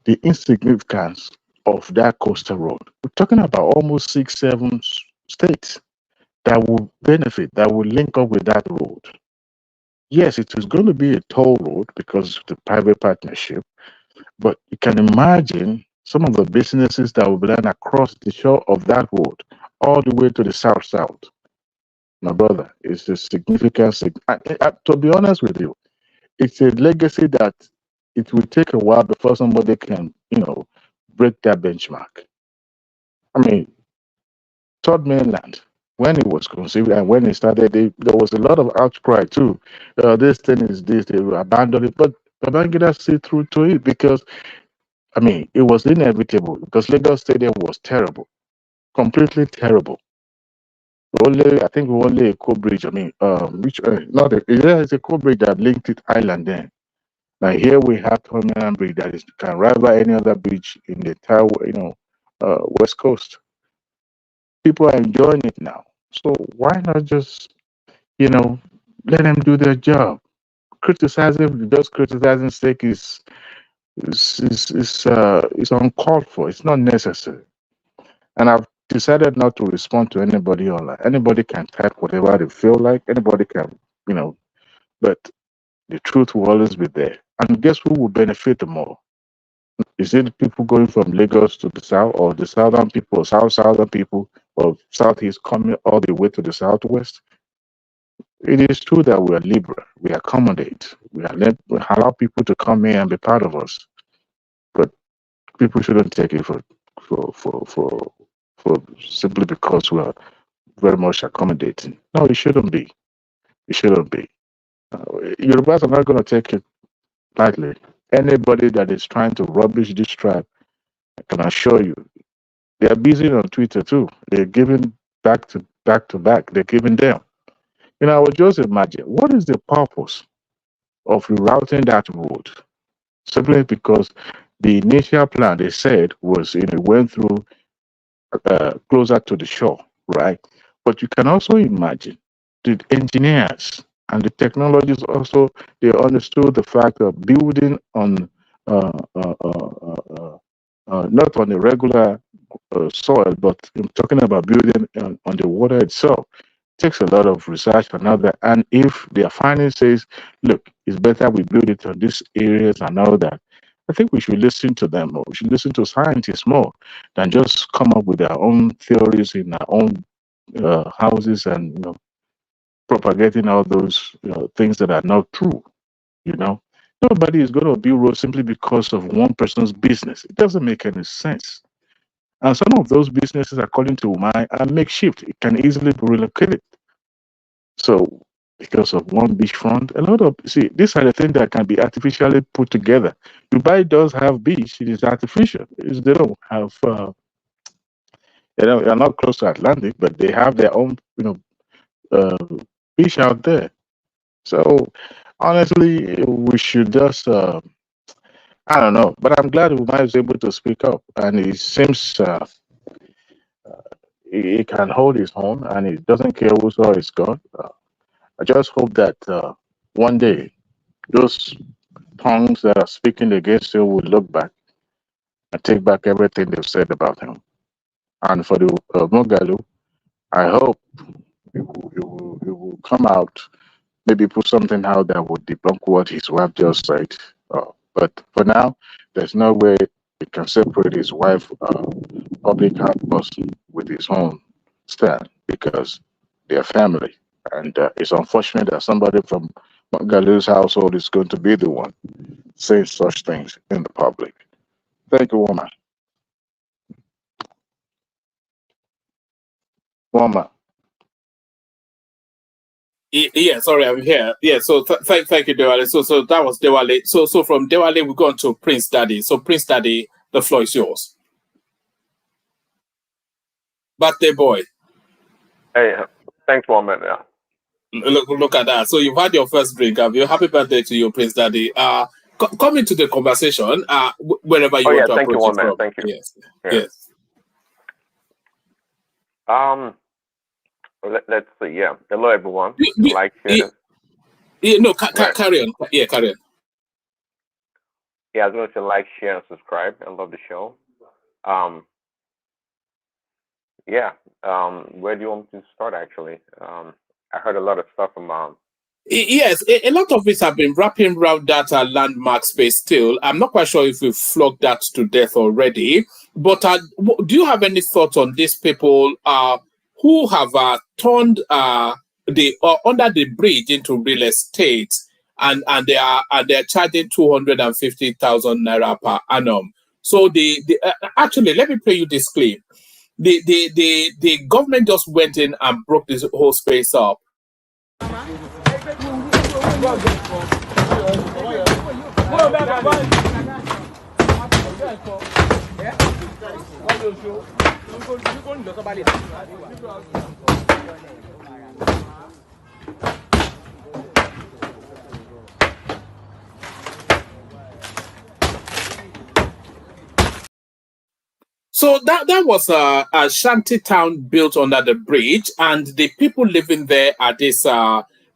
the insignificance of that coastal road. We're talking about almost 6, 7 states that will benefit, that will link up with that road. Yes, it is going to be a toll road because of the private partnership, but you can imagine some of the businesses that will be done across the shore of that road, all the way to the south. My brother, it's a significant. To be honest with you, it's a legacy that it will take a while before somebody can, break that benchmark. I mean, third mainland, when it was conceived and when it started, there was a lot of outcry too. This thing is this, they will abandon it. But Babangida see through to it because, I mean, it was inevitable because Lagos Stadium was terrible, completely terrible. Only, I think only a co-bridge, I mean, which, not a, yeah, it's a co-bridge that linked it island then. Now here we have Terminal Bridge that is can rival any other bridge in the entire, West Coast. People are enjoying it now. So why not just, let them do their job? Criticizing, just criticizing sake is uncalled for. It's not necessary. And I've decided not to respond to anybody online. Anybody can type whatever they feel like. Anybody can, but the truth will always be there. And guess who will benefit the more? Is it people going from Lagos to the south, or the southern people, southern people, or southeast coming all the way to the southwest? It is true that we are liberal. We accommodate. We allow people to come in and be part of us. But people shouldn't take it for simply because we are very much accommodating. No, it shouldn't be. It shouldn't be. Yorubas are not going to take it lightly. Anybody that is trying to rubbish this tribe, I can assure you, they are busy on Twitter too. They're giving back to back. They're giving them. I would just imagine, what is the purpose of rerouting that road? Simply because the initial plan they said was, went through closer to the shore, right? But you can also imagine the engineers and the technologists also, they understood the fact of building on not on a regular soil, but I'm talking about building on the water itself. It takes a lot of research and all that. And if their finding says, look, it's better we build it on these areas and all that, I think we should listen to them more. We should listen to scientists more than just come up with their own theories in our own houses and propagating all those things that are not true. Nobody is going to build roads simply because of one person's business. It doesn't make any sense. And some of those businesses, according to Umahi, are makeshift. It can easily be relocated. So, because of one beachfront, these are the things that can be artificially put together. Dubai does have beach; it is artificial. They don't have, they're not close to Atlantic, but they have their own, beach out there. So, honestly, we should just, I don't know, but I'm glad Umahi was able to speak up, and it seems he can hold his own, and he doesn't care who saw his God. I just hope that one day those tongues that are speaking against him will look back and take back everything they've said about him. And for the Mogalu, I hope he will come out, maybe put something out that would debunk what his wife just said. But for now, there's no way he can separate his wife, public person, with his own stand because they're family. And it's unfortunate that somebody from Galu's household is going to be the one saying such things in the public. Thank you, woman. Woman. Yeah, sorry, I'm here. Yeah, so thank you, Dewale. So that was Dewale. So from Dewale, we go on to Prince Daddy. So Prince Daddy, the floor is yours. Birthday boy. Hey, thanks, woman. Yeah. Look at that. So you've had your first drink. Have you? Happy birthday to you, Prince Daddy. Come into the conversation. Wherever you want to thank approach you, it from. Thank you. Yes. Yeah. Yes. Let's see. Yeah. Hello, everyone. Like, share. No, carry on. Yeah, carry on. Yeah, I was going to say like, share, and subscribe. I love the show. Where do you want me to start? Actually, I heard a lot of stuff from. Yes, a lot of it have been wrapping around that landmark space still. I'm not quite sure if we've flogged that to death already. But do you have any thoughts on these people who have turned under the bridge into real estate, and they're charging 250,000 naira per annum? So actually, let me play you this clip. the government just went in and broke this whole space up. So that was a shanty town built under the bridge, and the people living there are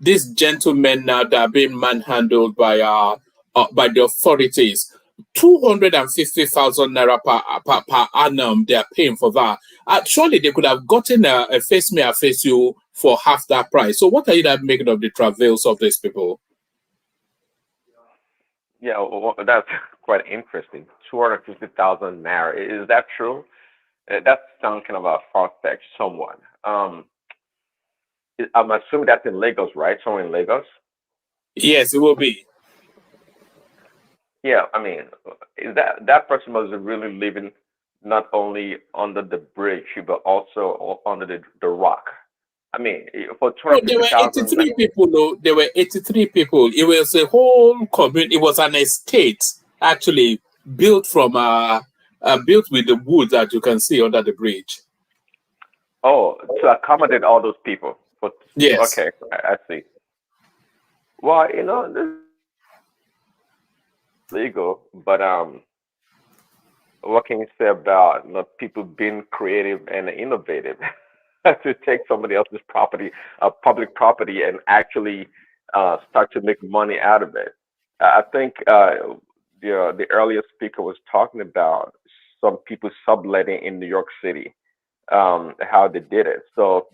these gentlemen now that are being manhandled by the authorities. 250,000 naira per annum they are paying for that. Surely they could have gotten a face me, a face you for half that price. So what are you making of the travails of these people? Yeah, well, that's quite interesting. 250,000 naira. Is that true? That sounds kind of a far-fetched somewhat. I'm assuming that's in Lagos, right? Somewhere in Lagos? Yes, it will be. Yeah, I mean, is that person was really living not only under the bridge, but also under the rock. I mean, for There were 250,000. 83 people, though. There were 83 people. It was a whole community. It was an estate, actually, built from built with the wood that you can see under the bridge. Oh, to accommodate all those people. Yes. Okay, I see. Well, this is legal, but what can you say about people being creative and innovative to take somebody else's property, public property, and actually start to make money out of it? I think the earlier speaker was talking about some people subletting in New York City, how they did it. So,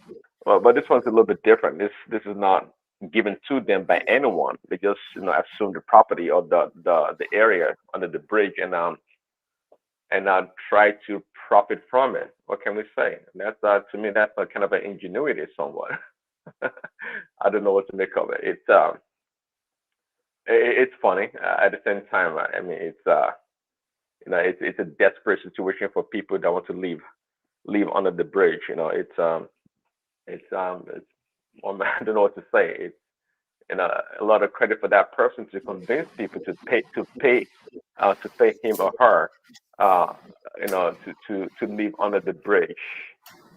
but this one's a little bit different. This is not given to them by anyone. They just assume the property or the area under the bridge and try to profit from it. What can we say? That's to me that's a kind of an ingenuity somewhat. I don't know what to make of it. It's funny at the same time. I mean, it's a desperate situation for people that want to live under the bridge. I don't know what to say. It's a lot of credit for that person to convince people to pay him or her, to live under the bridge,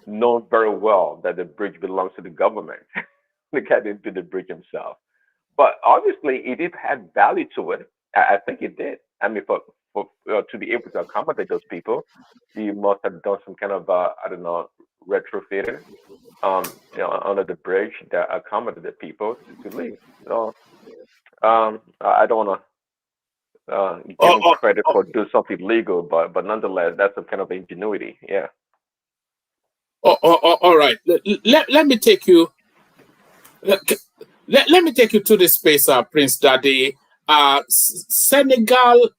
knowing very well that the bridge belongs to the government. The guy didn't do the bridge himself, but obviously it did have value to it. I think it did. I mean, for to be able to accommodate those people, you must have done some kind of I don't know, retrofitting under the bridge that accommodated the people to leave. So I don't want to give him credit for doing something legal, but nonetheless, that's some kind of ingenuity. Yeah. All right. Let me take you. Let me take you to this space, Prince Daddy. Senegal.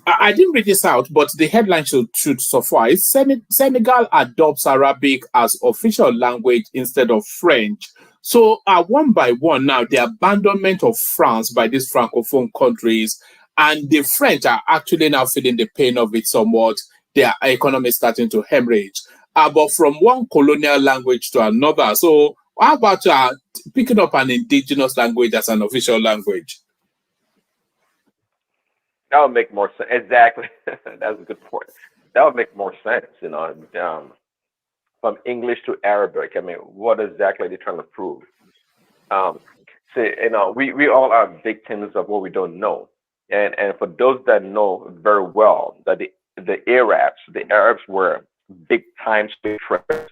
I didn't read this out, but the headline should suffice. Senegal adopts Arabic as official language instead of French. So, one by one now, the abandonment of France by these francophone countries, and the French are actually now feeling the pain of it somewhat. Their economy is starting to hemorrhage. But from one colonial language to another. So, how about picking up an indigenous language as an official language? That would make more sense. Exactly. That's a good point. That would make more sense, from English to Arabic. I mean, what exactly are they trying to prove? We all are victims of what we don't know. And for those that know very well that the Arabs were big time slave traders,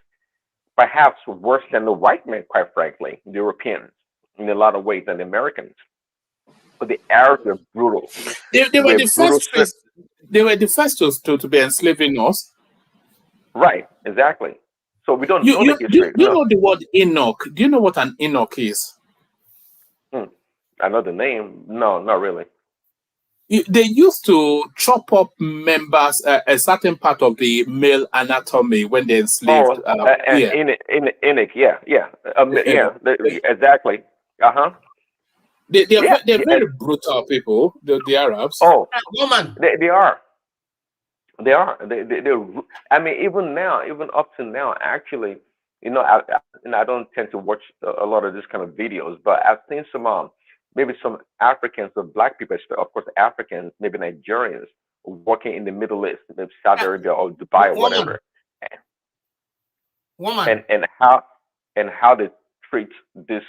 perhaps worse than the white men, quite frankly, the Europeans, in a lot of ways, than the Americans. But the Arabs were brutal. They were the first. They were the first to be enslaving us. Right, exactly. So we don't know the history. Do you know the word Enoch? Do you know what an Enoch is? I know the name. No, not really. They used to chop up members, a certain part of the male anatomy when they enslaved. Enoch, yeah. Exactly. They're very brutal people, the Arabs. Oh, woman. They are. They are. They're. I mean, even now, even up to now, actually, and I don't tend to watch a lot of this kind of videos, but I've seen some, maybe some Africans or black people, of course, Africans, maybe Nigerians, working in the Middle East, maybe Saudi Arabia or Dubai or whatever, Woman. and how they treat these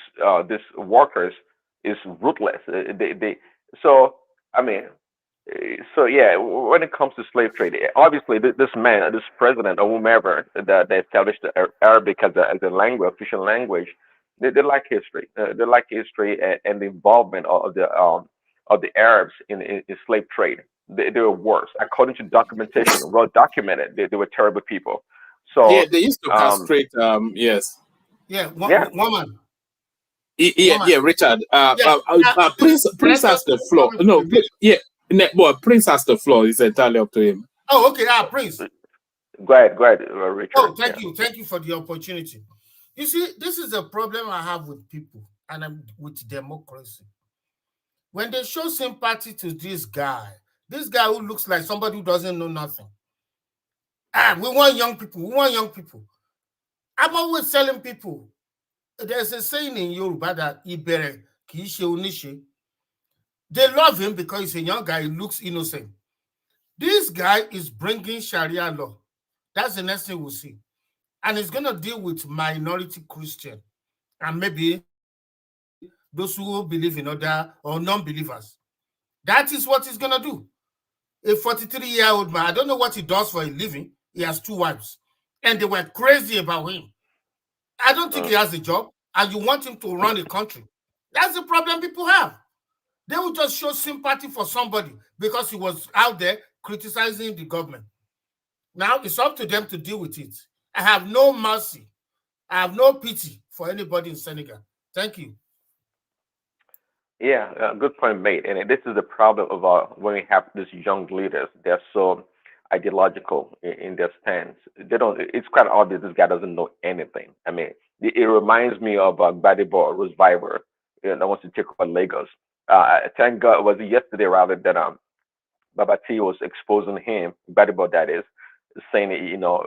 workers is ruthless. So I mean, so yeah, when it comes to slave trade, obviously this man, this president or whomever that they established the Arabic as a language, official language, they like history. They like history and the involvement of the Arabs in slave trade. They were worse, according to documentation, well documented. They were terrible people. Yeah, So they used to castrate. Yes. Yeah, yeah. woman. Yeah, Richard. Yeah. Prince has the floor. No, Prince has the floor. It's entirely up to him. Oh, okay. Prince. Go ahead, Richard. Oh, thank you for the opportunity. You see, this is a problem I have with people and with democracy. When they show sympathy to this guy who looks like somebody who doesn't know nothing. We want young people. I'm always telling people, there's a saying in Yoruba that Ibere Kiishe Onishe. They love him because he's a young guy, he looks innocent. This guy is bringing Sharia law. That's the next thing we'll see. And it's going to deal with minority Christian and maybe those who believe in other or non-believers. That is what he's going to do. A 43-year-old man, I don't know what he does for a living. He has 2 wives. And they were crazy about him. I don't think he has a job. And you want him to run a country. That's the problem people have. They will just show sympathy for somebody because he was out there criticizing the government. Now it's up to them to deal with it. I have no mercy. I have no pity for anybody in Senegal. Thank you. Yeah, good point made. And this is the problem of when we have these young leaders. They're so ideological in their stance. They don't. It's quite obvious this guy doesn't know anything. I mean, it reminds me of Gbadebo Roseviver that wants to take over Lagos. Thank God it was yesterday rather that Babati was exposing him, Gbadebo that is, saying that,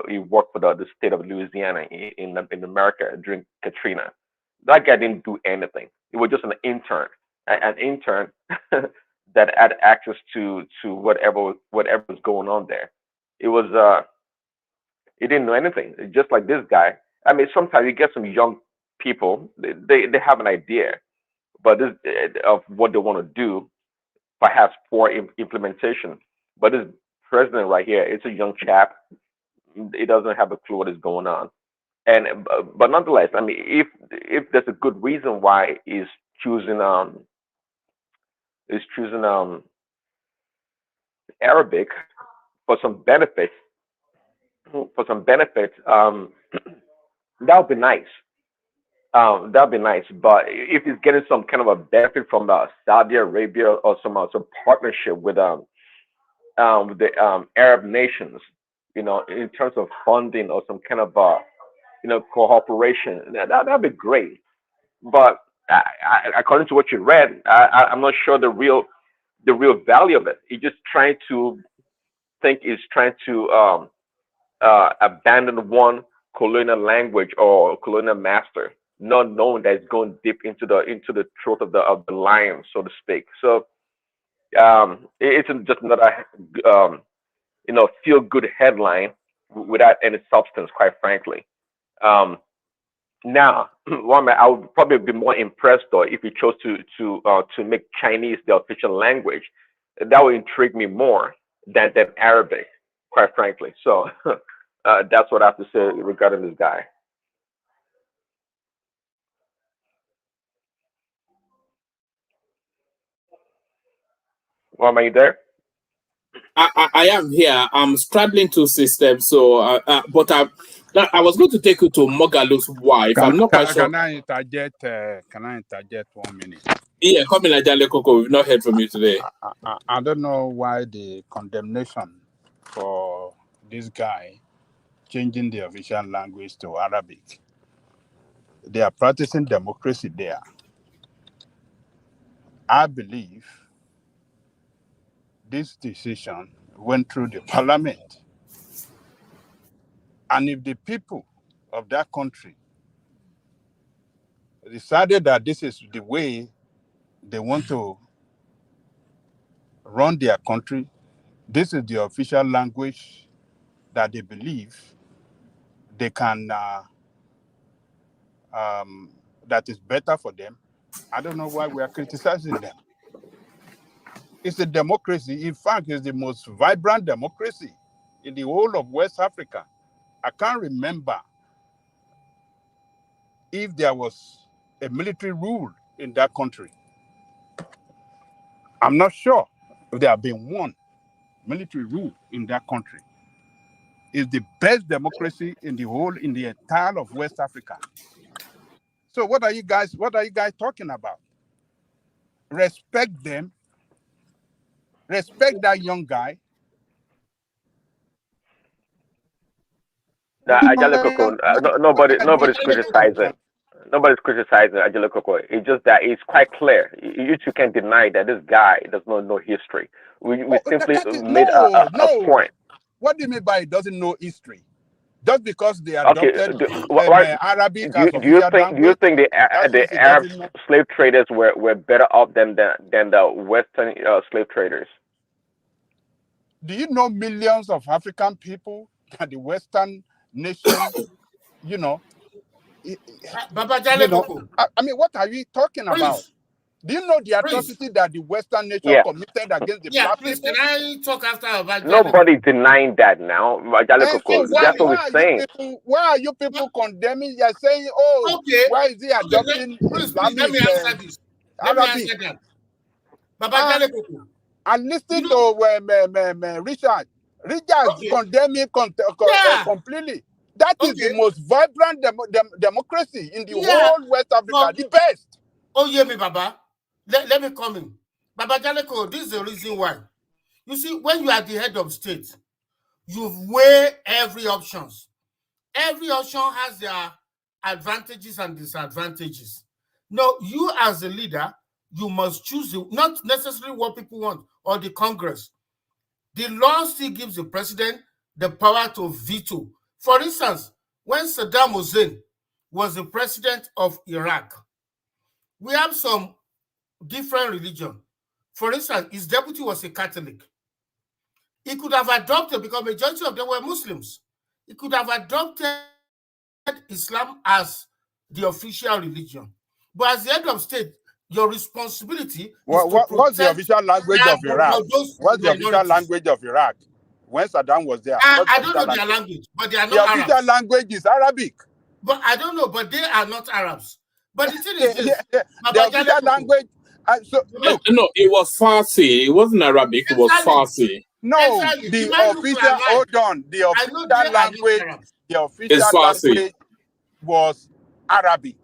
he worked for the state of Louisiana in America during Katrina. That guy didn't do anything. He was just an intern that had access to whatever was going on there. It was he didn't know anything. Just like this guy. I mean, sometimes you get some young people, they have an idea, but this of what they want to do, perhaps poor implementation. But this president right here, it's a young chap. He doesn't have a clue what is going on. And but nonetheless, I mean, if there's a good reason why he's choosing Arabic for some benefits, that would be nice. That'd be nice. But if he's getting some kind of a benefit from Saudi Arabia or some partnership with the Arab nations, in terms of funding or some kind of cooperation, that'd be great. But according to what you read, I'm not sure the real value of it. He's just trying to abandon one colonial language or colonial master, not knowing that it's going deep into the throat of the lion, so to speak. So it's just another feel good headline without any substance, quite frankly. Now, I would probably be more impressed though if he chose to make Chinese the official language. That would intrigue me more than Arabic, quite frankly. So that's what I have to say regarding this guy. Well, are you there? I am here. I'm straddling 2 systems, so but I was going to take you to Mogalu's wife. I'm not quite sure. Can I interject 1 minute? Yeah, come in, Ajale Koko. We've not heard from you today. I don't know why the condemnation for this guy changing the official language to Arabic. They are practicing democracy there. I believe this decision went through the parliament. And if the people of that country decided that this is the way they want to run their country, this is the official language that they believe they can, that is better for them, I don't know why we are criticizing them. It's a democracy. In fact, it's the most vibrant democracy in the whole of West Africa. I can't remember if there was a military rule in that country. I'm not sure if there have been one military rule in that country. It's the best democracy in the entire of West Africa. So what are you guys talking about? Respect them. Respect that young guy. Nobody's criticizing. Nobody's criticizing Ajala Koko. It's just that it's quite clear. You two can't deny that this guy does not know history. We simply made a point. What do you mean by it doesn't know history? Just because they adopted Arabic as do you think the Arab slave traders were better off than the Western slave traders? Do you know millions of African people that the Western nation, I mean, what are you talking about? Do you know the atrocity that the Western nation committed against the black please, people? can I talk after about Nobody's denying that now. That's what we're saying. Why are you people condemning? You're saying, why is he adopting Islamic? Let me answer this. Let me answer that. Baba I listened to Richard. Richard condemning completely. That is the most vibrant democracy in the whole West Africa, the best. Oh, yeah, me, Baba. Let me come in. Baba Jaleko, this is the reason why. You see, when you are the head of state, you weigh every options. Every option has their advantages and disadvantages. No, you as a leader, you must choose not necessarily what people want or the Congress. The law still gives the president the power to veto. For instance, when Saddam Hussein was the president of Iraq, we have some different religion. For instance, his deputy was a Catholic. He could have adopted, because majority of them were Muslims, he could have adopted Islam as the official religion. But as the head of state, your responsibility what's the official language of Iraq? What's the official language of Iraq? When Saddam was there, I don't know their language, but they are not Arabs. The official language is Arabic. But I don't know, but they are not Arabs. But the thing is this, the official language. No, it was Farsi. It wasn't Arabic. It was Farsi. No, the official. Hold on. The official language. The official language was Arabic.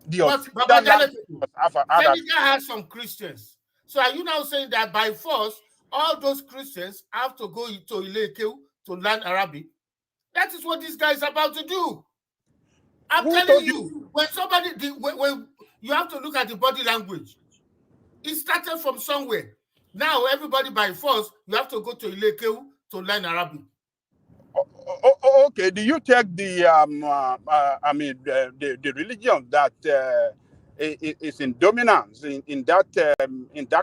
The official language was Arabic. Senegal has some Christians. So are you now saying that by force, all those Christians have to go to Ilekeu to learn Arabic? That is what this guy is about to do. I'm telling you, when somebody, when you have to look at the body language. It started from somewhere. Now everybody by force, you have to go to Ilekeu to learn Arabic. Okay. Do you take the the religion that is in dominance in that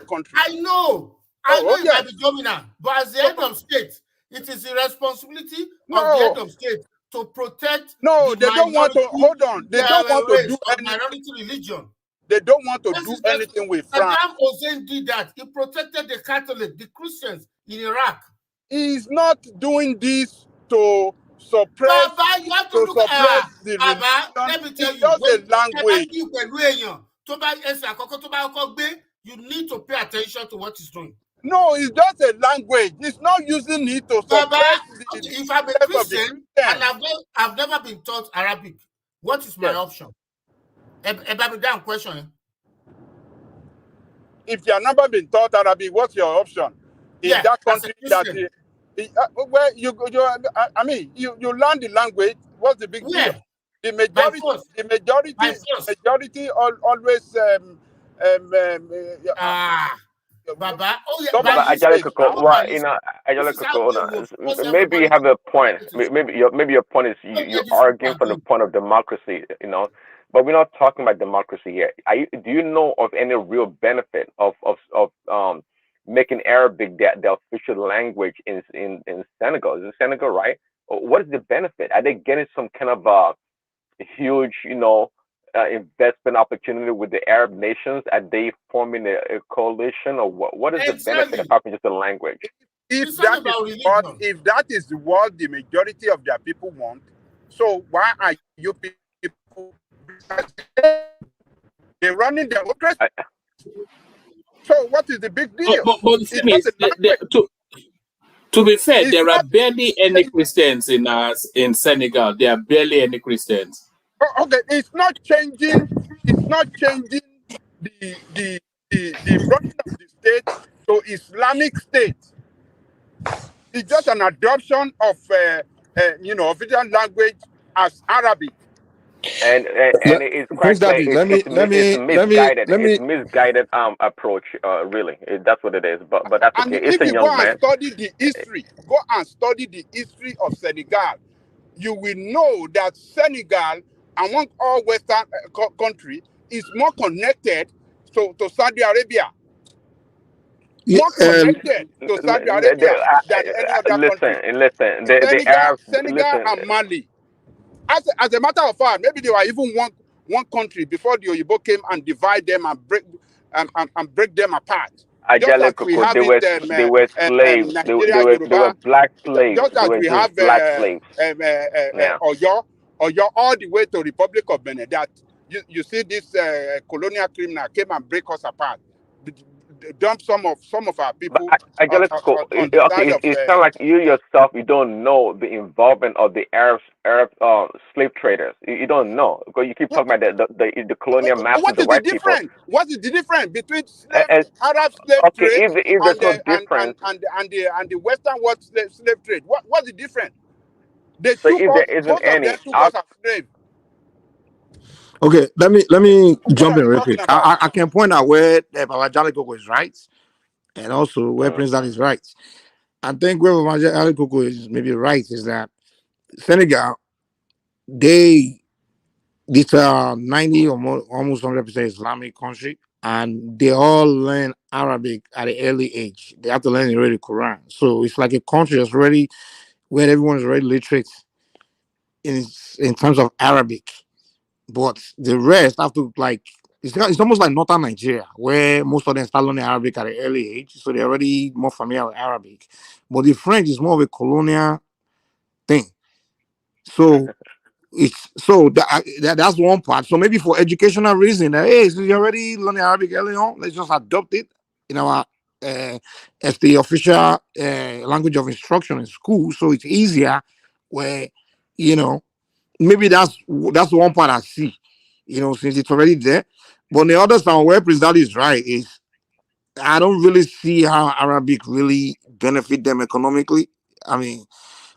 country? I know it might be dominant, but as the head of state, it is the responsibility of the head of state to protect. No, they don't want to. Hold on. They don't want to do anything. Minority religion. They don't want to do anything with France. Saddam Hussein did that. He protected the Catholics, the Christians in Iraq. He's not doing this to suppress. Baba, you have to look at Baba. Let me tell you, the language. You need to pay attention to what he's doing. No, it's just a language. It's not using it to suppress. Baba, if I'm a Christian and I've never been taught Arabic, what is my option? A damn question. If you have never been taught Arabic, what's your option? In that country where you learn the language, what's the big deal? The majority always Baba, oh yeah, Some but of you these see, states now. but you see, this is how they will force maybe you everybody have to a point. to the Maybe your point is you're arguing from the point of democracy, but we're not talking about democracy here. Do you know of any real benefit of making Arabic the official language in Senegal? Is it Senegal, right? What is the benefit? Are they getting some kind of huge, investment opportunity with the Arab nations? Are they forming a coalition, or what is the benefit exactly. apart from just the language? If that is what the majority of their people want, so why are you people they're running democracy? So what is the big deal? But the thing is, to be fair, there are barely any Christians in Senegal. There are barely any Christians. Okay, it's not changing. It's not changing the running of the state to Islamic State. It's just an adoption of official language as Arabic. And it's quite clear. It's misguided. It's misguided approach. Really, that's what it is. But that's okay. And It's if a you go young and man. study the history, of Senegal, you will know that Senegal, among all Western countries, is more connected to Saudi Arabia. More connected to Saudi Arabia than any other country. Listen. The Arabs. Senegal and Mali. As a matter of fact, maybe they were even one country before the Oyibo came and divide them and break them apart. Just as we have they were slaves. Nigeria, They were black slaves. just as we have black slaves. Oyo, all the way to Republic of Benin. That you see this colonial criminal came and break us apart, dump some of our people on the side of. It sounds like you yourself, you don't know the involvement of the Arab slave traders. You don't know, because you keep talking about the colonial masters, What the is the white people. difference? What is the difference between Arab slave trade and the Western world slave trade? What's the difference? They took us, most of them took us as slaves. Okay, let me jump in real quick. I can point out where Baba Jalikoko is right, and also where Prince Dan is right. I think where Baba Jalikoko is maybe right is that Senegal, these are 90 or more, almost 100% Islamic country, and they all learn Arabic at an early age. They have to learn already Quran, so it's like a country that's already where everyone is already literate in terms of Arabic. But the rest have to it's almost like northern Nigeria, where most of them start learning Arabic at an early age, so they're already more familiar with Arabic. But the French is more of a colonial thing. So that's one part. So maybe for educational reason, hey, so you're already learning Arabic early on, let's just adopt it in our as the official language of instruction in school, so it's easier. Where maybe that's one part I see, since it's already there. But on the other side, where President is right is I don't really see how Arabic really benefit them economically. I mean,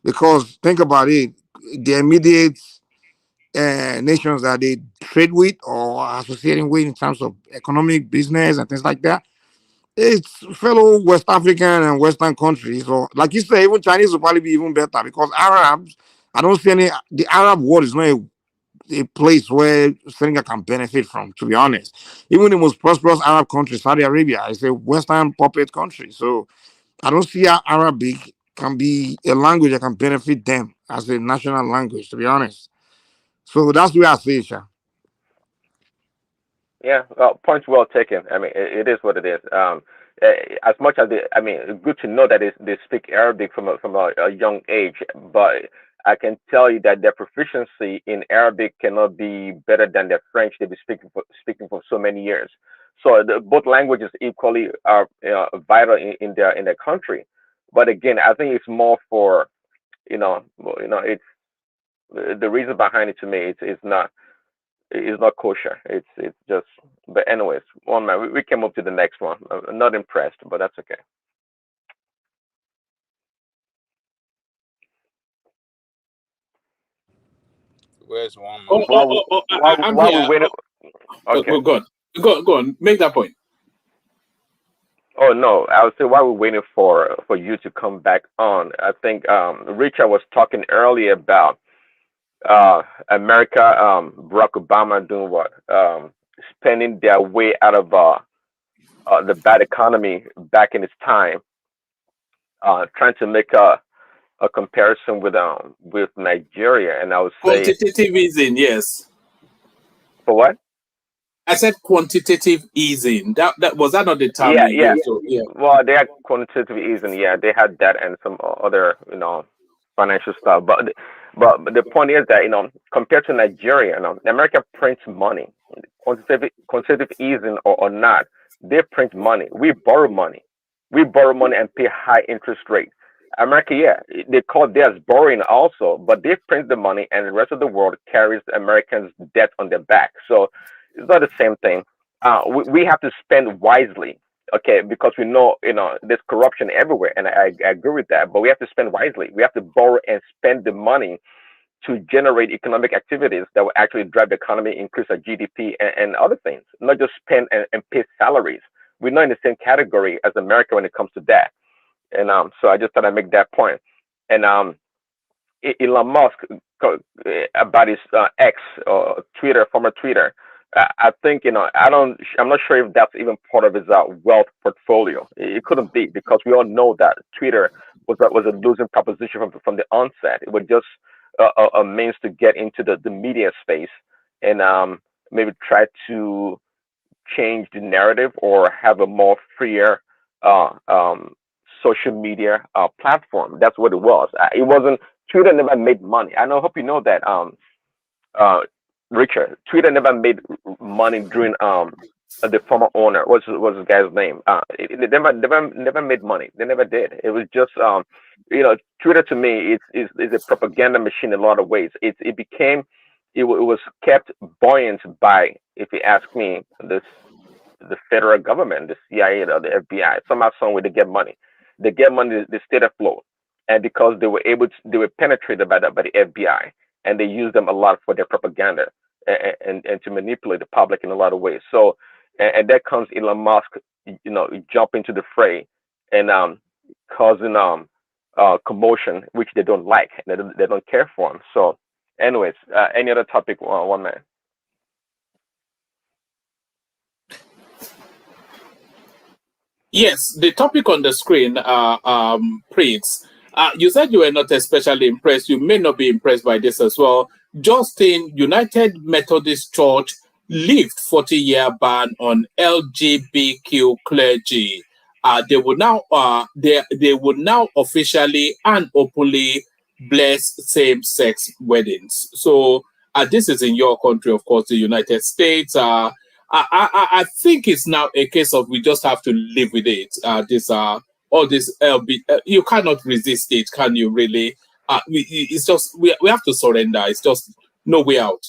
because think about it, the immediate nations that they trade with or associating with in terms of economic business and things like that, it's fellow West African and Western countries. So, like you say, even Chinese will probably be even better because Arabs, I don't see the Arab world is not a place where Senegal can benefit from, to be honest. Even the most prosperous Arab country, Saudi Arabia, is a Western puppet country. So I don't see how Arabic can be a language that can benefit them as a national language, to be honest. So that's where I see it, Sha. Yeah, points well taken. I mean, it is what it is. As much as good to know that they speak Arabic from a young age, but I can tell you that their proficiency in Arabic cannot be better than their French they've been speaking for so many years. So both languages equally are vital in their country. But again, I think it's more for it's the reason behind it to me. It's not kosher. It's just. But anyways, one man, we can move to the next one. I'm not impressed, but that's okay. Where's one man? I'm here. We wait. Okay. Go on. Make that point. Oh no, I would say while we're waiting for you to come back on, I think Richard was talking earlier about America, Barack Obama doing what? Spending their way out of the bad economy back in its time, trying to make a comparison with Nigeria, and I would say Quantitative easing, yes. for what? I said quantitative easing. That was that not the term Yeah, you yeah. used? So, yeah. Well, they had quantitative easing. Yeah, they had that and some other, financial stuff. But the point is that compared to Nigeria, America prints money, quantitative easing or not, they print money. We borrow money and pay high interest rate. America, yeah, they call theirs borrowing also, but they print the money and the rest of the world carries Americans' debt on their back. So it's not the same thing. We have to spend wisely, okay, because we know, there's corruption everywhere, and I agree with that, but we have to spend wisely. We have to borrow and spend the money to generate economic activities that will actually drive the economy, increase our GDP, and other things, not just spend and pay salaries. We're not in the same category as America when it comes to that. And so I just thought I'd make that point. And Elon Musk about his X or Twitter, former Twitter. I think I'm not sure if that's even part of his wealth portfolio. It couldn't be because we all know that Twitter was a losing proposition from the onset. It was just a means to get into the media space and maybe try to change the narrative or have a more freer social media platform. That's what it was. It wasn't Twitter never made money. I know. Hope you know that. Uh, Richard, Twitter never made money during the former owner. What's the guy's name? It never made money. They never did. It was just Twitter to me is a propaganda machine in a lot of ways. It was kept buoyant by, if you ask me, the federal government, the CIA or the FBI. Somehow, some way they get money. They get money, they stay afloat. And because they were penetrated by the FBI, and they use them a lot for their propaganda and to manipulate the public in a lot of ways. So, and that comes Elon Musk, jump into the fray and causing commotion, which they don't like, and they don't care for him. So, anyways, any other topic, one man. Yes, the topic on the screen, Prince. You said you were not especially impressed. You may not be impressed by this as well. Justin, United Methodist Church lift 40-year ban on LGBTQ clergy. They would now officially and openly bless same-sex weddings. So this is in your country, of course, the United States. I think it's now a case of we just have to live with it. All this LB, you cannot resist it, can you? Really? It's just we have to surrender. It's just no way out.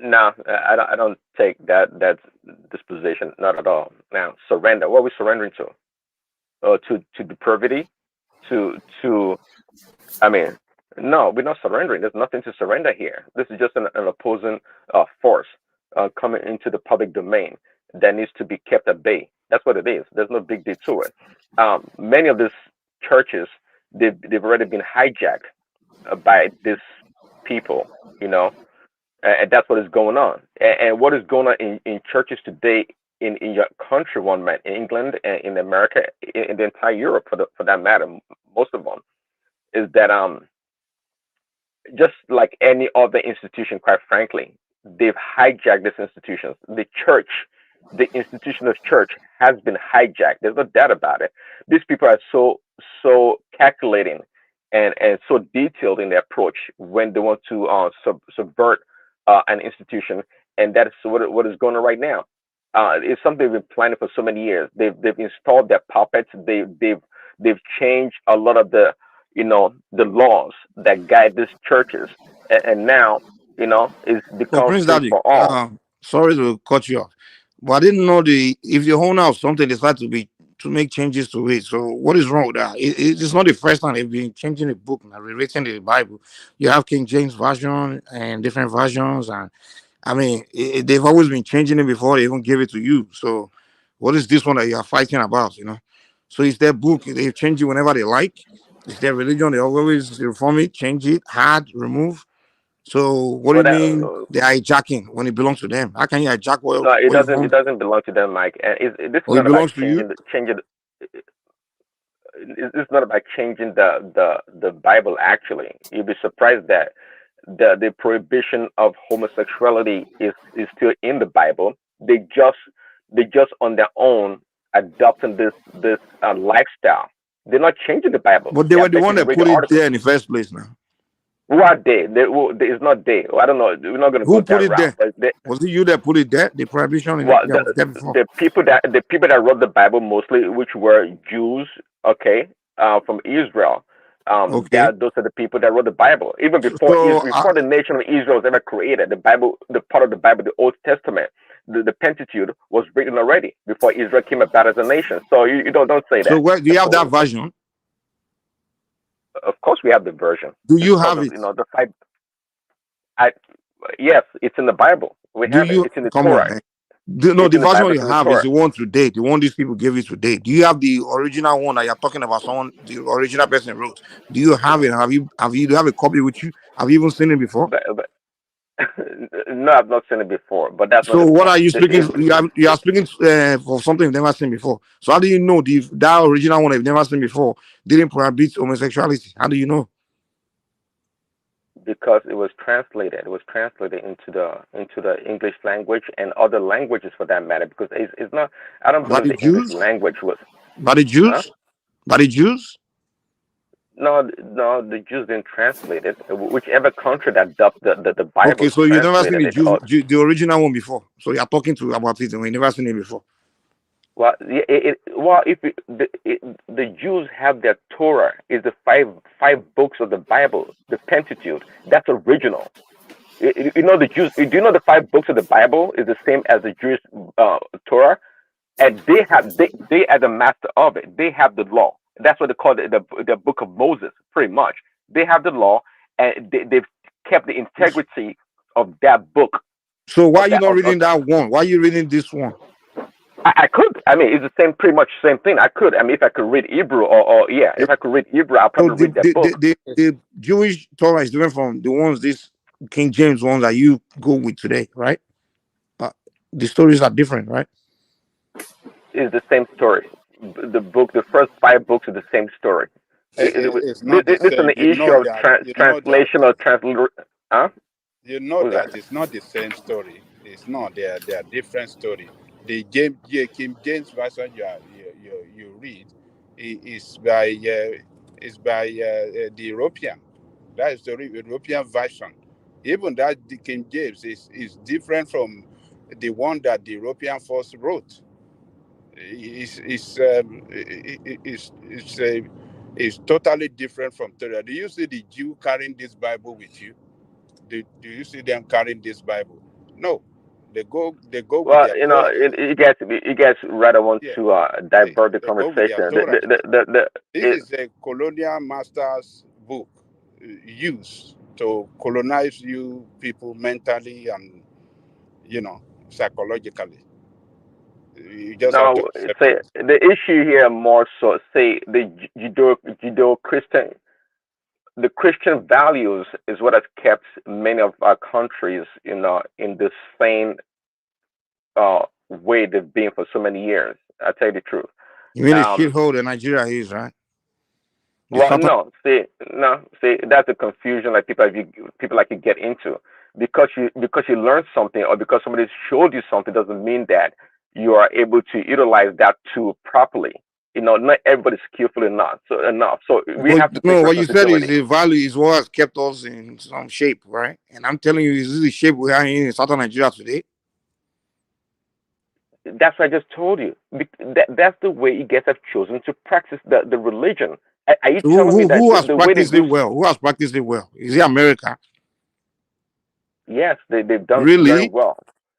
No, I don't take that disposition, not at all. Now, surrender. What are we surrendering to? To depravity? I mean, no, we're not surrendering. There's nothing to surrender here. This is just an opposing force coming into the public domain that needs to be kept at bay. That's what it is. There's no big deal to it. Many of these churches, they've already been hijacked by these people, and that's what is going on. And what is going on in churches today in your country, one man, in England, and in America, in the entire Europe, for that matter, most of them, is that just like any other institution, quite frankly, they've hijacked these institutions. The church, the institution of church, has been hijacked. There's no doubt about it. These people are so calculating and so detailed in their approach when they want to subvert an institution, and that is what is going on right now. It's something they've been planning for so many years. They've installed their puppets. They've changed a lot of the laws that guide these churches, and now it's So become Prince free Daddy, for all. sorry to cut you off, but I didn't know if the owner of something decides to make changes to it. So what is wrong with that? It's not the first time they've been changing the book and rewriting the Bible. You have King James version and different versions, and I mean they've always been changing it before they even give it to you. So What is this one that you are fighting about? So it's their book. They change it whenever they like. It's their religion. They always reform it, change it, add, remove. So what do Well, you that, mean they're hijacking when it belongs to them? How can you hijack what no, it you doesn't. It formed? doesn't belong to them, Mike. And this is Or it not about belongs to you? changing. It's not about changing the Bible. Actually, you'd be surprised that the prohibition of homosexuality is still in the Bible. They just on their own adopting this lifestyle. They're not changing the Bible. But they Yeah, were I the bet you one can that read the put it article. there in the first place now. Who are they? It's not they. I don't know. We're not going to Who go put that it route. there? But Was it you that put it there? The prohibition well, that was there before? the people that wrote the Bible mostly, which were Jews, okay, from Israel. Okay. Those are the people that wrote the Bible. Even before before the nation of Israel was ever created, the Bible, the part of the Bible, the Old Testament, the Pentateuch was written already before Israel came about as a nation. So you don't say that. So where do you have that version? Of course, we have the version. Do you have it? The five. Yes, it's in the Bible. We Do have it. you It's in the come Torah. on, man? No, It's the in the version Bible. you It's in the have is Torah. the one today. The one these people gave you today. Do you have the original one that you're talking about? Someone, the original person wrote. Do you have it? Do you have a copy with you? Have you even seen it before? But no, I've not seen it before. But that's not So the what point. are you speaking? You are speaking for something you've never seen before. So how do you know that original one you've never seen before didn't prohibit homosexuality? How do you know? Because it was translated. It was translated into the English language and other languages for that matter. Because it's not. I don't By believe the the English Jews? language was. By the Jews? Huh? By the Jews? No, the Jews didn't translate it. Whichever country that adopted the Bible Okay, so you've never seen translated it. the original one before. So you're talking about it and you've never seen it before. Well, if the Jews have their Torah, is the five books of the Bible, the Pentateuch. That's original. You know the Jews. Do you know the 5 books of the Bible is the same as the Jewish Torah, and they are the master of it. They have the law. That's what they call the book of Moses. Pretty much, they have the law, and they've kept the integrity of that book. So why are you not reading that one? Why are you reading this one? I could. I mean, it's the same, pretty much same thing. I could. I mean, if I could read Hebrew, if I could read Hebrew, I'll probably read that book. The Jewish Torah is different from the ones, these King James ones that you go with today, right? The stories are different, right? It's the same story. The first 5 books are the same story. It's not the This is same. an issue of translation or huh? You know that it's not the same story. It's not. They are different story. The King James version you read is by the European. That is the European version. Even that the King James is different from the one that the European first wrote. It's totally different from Torah. Do you see the Jew carrying this Bible with you? Do you see them carrying this Bible? No, they go with their Torah. You guys rather want to divert the conversation. This is a colonial master's book used to colonize you people mentally and psychologically. You just have to accept say it. the issue here more so. Say the Judeo-Christian. The Christian values is what has kept many of our countries, in the same way they've been for so many years. I'll tell you the truth. You mean the shithole that Nigeria is, right? No, that's a confusion that people like to get into. Because you learn something or because somebody showed you something doesn't mean that you are able to utilize that tool properly. Not everybody's skillful enough. So we have to. No, what you said is the value is what has kept us in some shape, right? And I'm telling you, this is the shape we are in southern Nigeria today. That's what I just told you. That's the way you guys have chosen to practice the religion. Are you telling me that who has the way they practiced it well? Who has practiced it well? Is it America? Yes, they've done really very well.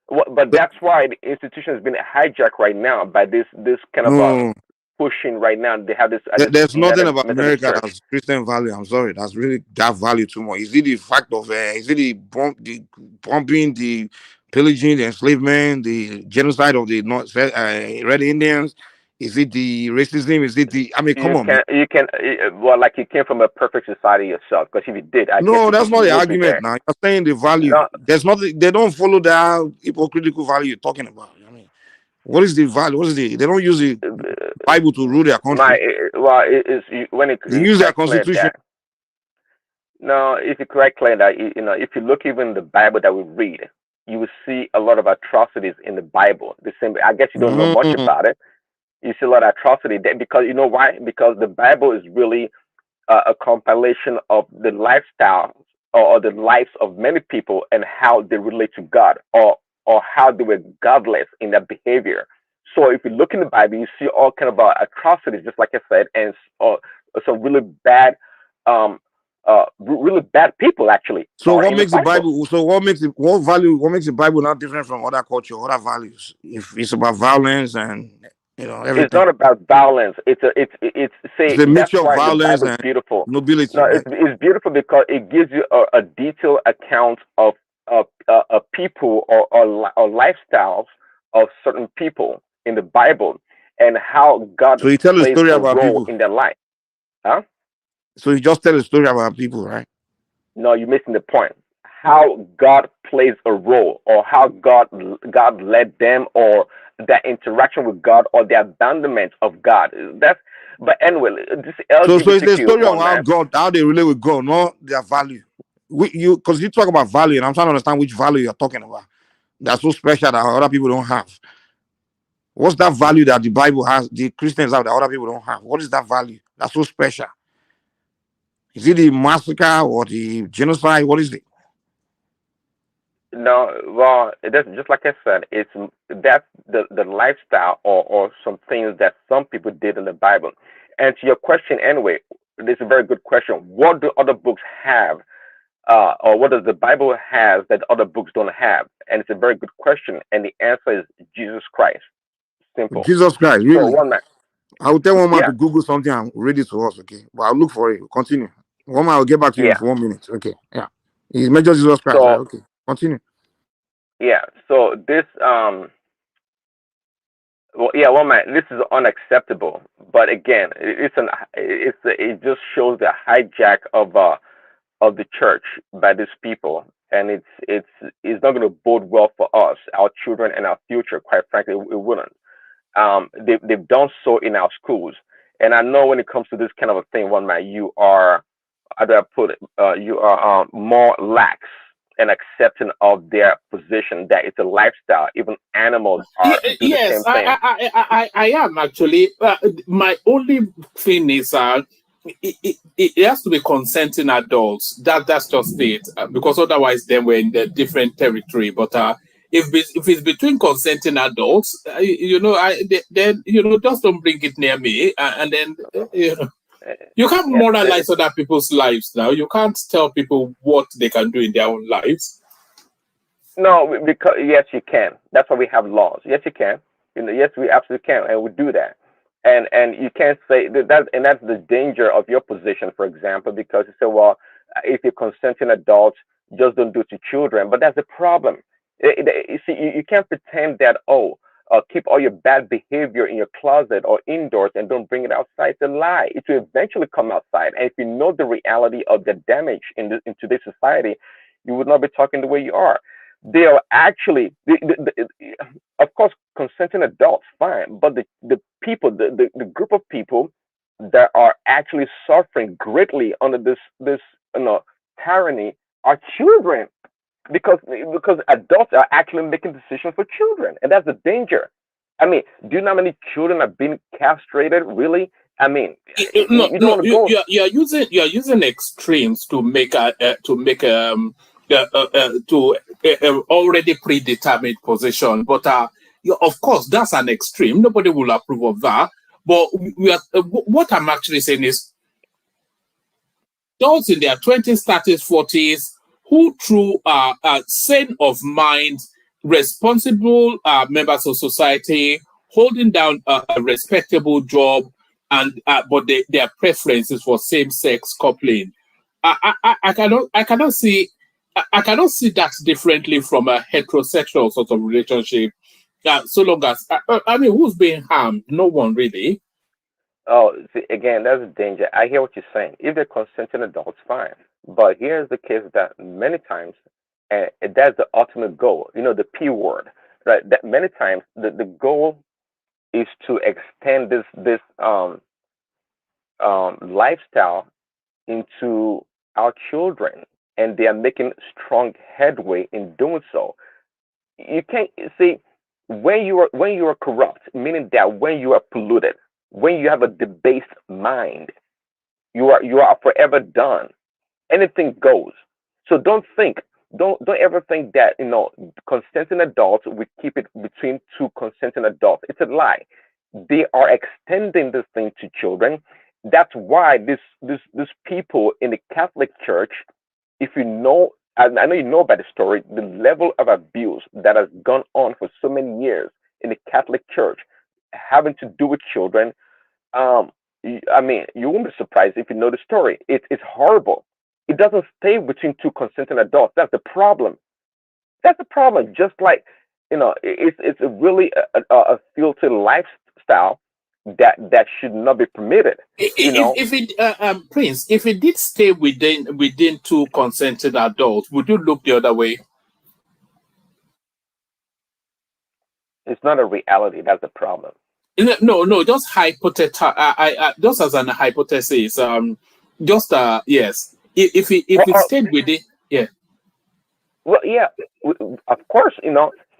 But that's why the institution has been hijacked right now by this kind of pushing right now. They have this. There's nothing about America that's Christian value. I'm sorry, that's really that value too much. Is it the fact of is it the bombing, the pillaging, the enslavement, the genocide of the Red Indians? Is it the racism? Is it the? I mean, come on, man. Well, like you came from a perfect society yourself. Because if you did, I guess No, that's not you the would be argument. there. Now you're saying the value. No, There's nothing. They don't follow that hypocritical value you're talking about. I mean, what is the value? What is the? They don't use the Bible to rule their country. When it They use their quite clear constitution. that. No, if you quite clear that, if you look even the Bible that we read, you will see a lot of atrocities in the Bible. The same. I guess you don't know much about it. You see a lot of atrocity there because you know why? Because the Bible is really a compilation of the lifestyles or the lives of many people and how they relate to God or how they were godless in their behavior. So if you look in the Bible, you see all kind of atrocities, just like I said, and some really bad, really bad people actually. So what makes the Bible? So what makes it? What value? What makes the Bible not different from other culture, other values? If it's about violence and everything. It's not about violence. It's a mixture of why violence the Bible is and beautiful. nobility. No, Right? it's beautiful because it gives you a detailed account of people or lifestyles of certain people in the Bible and how God So you tell a plays story a about role people. in their life. Huh? So you just tell a story about people, right? No, you're missing the point. How God plays a role, or how God led them, or their interaction with God, or the abandonment of God. But anyway, this LGBTQ So it's a story of how man. God, how they relate with God, not their value. Because you talk about value, and I'm trying to understand which value you're talking about. That's so special that other people don't have. What's that value that the Bible has, the Christians have that other people don't have? What is that value that's so special? Is it the massacre or the genocide? What is it? No, well, that's just like I said. That's the lifestyle or some things that some people did in the Bible. And to your question, anyway, this is a very good question. What do other books have, or what does the Bible have that other books don't have? And it's a very good question. And the answer is Jesus Christ. Simple. Jesus Christ, really? So one man. I will tell one man to Google something and read it to us, okay? But I'll look for it. Continue. One man, I'll get back to you in 1 minute. Okay. Yeah. He's Major Jesus Christ, right? Okay. Continue. Yeah. So this one man, this is unacceptable. But again, it just shows the hijack of the church by these people, and it's not going to bode well for us, our children, and our future. Quite frankly, it wouldn't. They've done so in our schools, and I know when it comes to this kind of a thing, one man, you are, how do I put it? You are more lax and accepting of their position that it's a lifestyle. Even animals are do the same thing. I am actually. My only thing is it has to be consenting adults. That's just it. Because otherwise, then we're in the different territory. But if it's between consenting adults, then just don't bring it near me. And then you can't moralize other people's lives now. You can't tell people what they can do in their own lives. No, because yes, you can. That's why we have laws. Yes, you can. Yes, we absolutely can, and we do that. And you can't say that, and that's the danger of your position, for example, because you say, well, if you're consenting adults, just don't do it to children. But that's the problem. You see, you can't pretend that keep all your bad behavior in your closet or indoors and don't bring it outside. It's a lie. It will eventually come outside. And if you know the reality of the damage in today's society, you would not be talking the way you are. They are actually, of course, consenting adults, fine, but the people, the group of people that are actually suffering greatly under this tyranny are children, because adults are actually making decisions for children, and that's the danger. I mean, do you know how many children are being castrated? Really? I mean, you're using extremes to make already predetermined position, but of course that's an extreme. Nobody will approve of that. But what I'm actually saying is, those in their 20s, 30s, 40s, who through sane of mind, responsible members of society, holding down a respectable job, and but their preferences for same-sex coupling. I cannot see. I cannot see that differently from a heterosexual sort of relationship. So long as I mean, who's being harmed? No one really. Oh, see, again, that's the danger. I hear what you're saying. If they're consenting adults, fine. But here's the case that many times, and that's the ultimate goal. You know, the P word, right? That many times the goal is to extend this lifestyle into our children, and they are making strong headway in doing so. You can't see when you are corrupt, meaning that when you are polluted, when you have a debased mind, you are forever done. Anything goes. So don't ever think that consenting adults we keep it between two consenting adults. It's a lie. They are extending this thing to children. That's why this people in the Catholic Church, if you know, I know you know about the story, the level of abuse that has gone on for so many years in the Catholic Church, having to do with children. I mean, you won't be surprised if you know the story. It's horrible. It doesn't stay between two consenting adults. That's the problem. That's the problem. Just like it's a really a filthy lifestyle that should not be permitted. If it Prince, if it did stay within two consented adults, would you look the other way? It's not a reality. That's the problem. No, just just as an hypothesis. Yes. If it stayed within, yeah. Well, yeah, of course.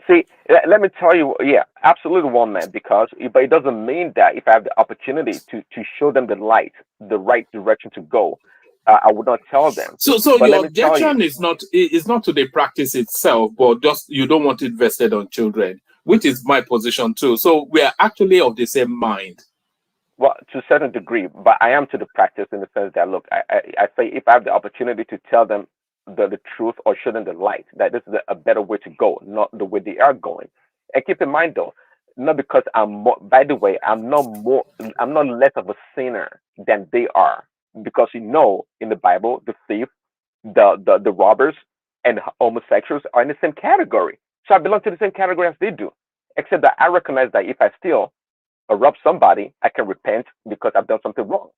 See, let me tell you, yeah, absolutely, one man. But it doesn't mean that if I have the opportunity to show them the light, the right direction to go, I would not tell them. So but your objection is not to the practice itself, but just you don't want it vested on children, which is my position too. So we are actually of the same mind. Well, to a certain degree, but I am to the practice in the sense that, look, I say if I have the opportunity to tell them the truth or show them the light, that this is a better way to go, not the way they are going. And keep in mind, though, not because I'm more, by the way, I'm not less of a sinner than they are. Because in the Bible, the thief, the robbers, and homosexuals are in the same category. So I belong to the same category as they do. Except that I recognize that if I steal or rob somebody, I can repent because I've done something wrong.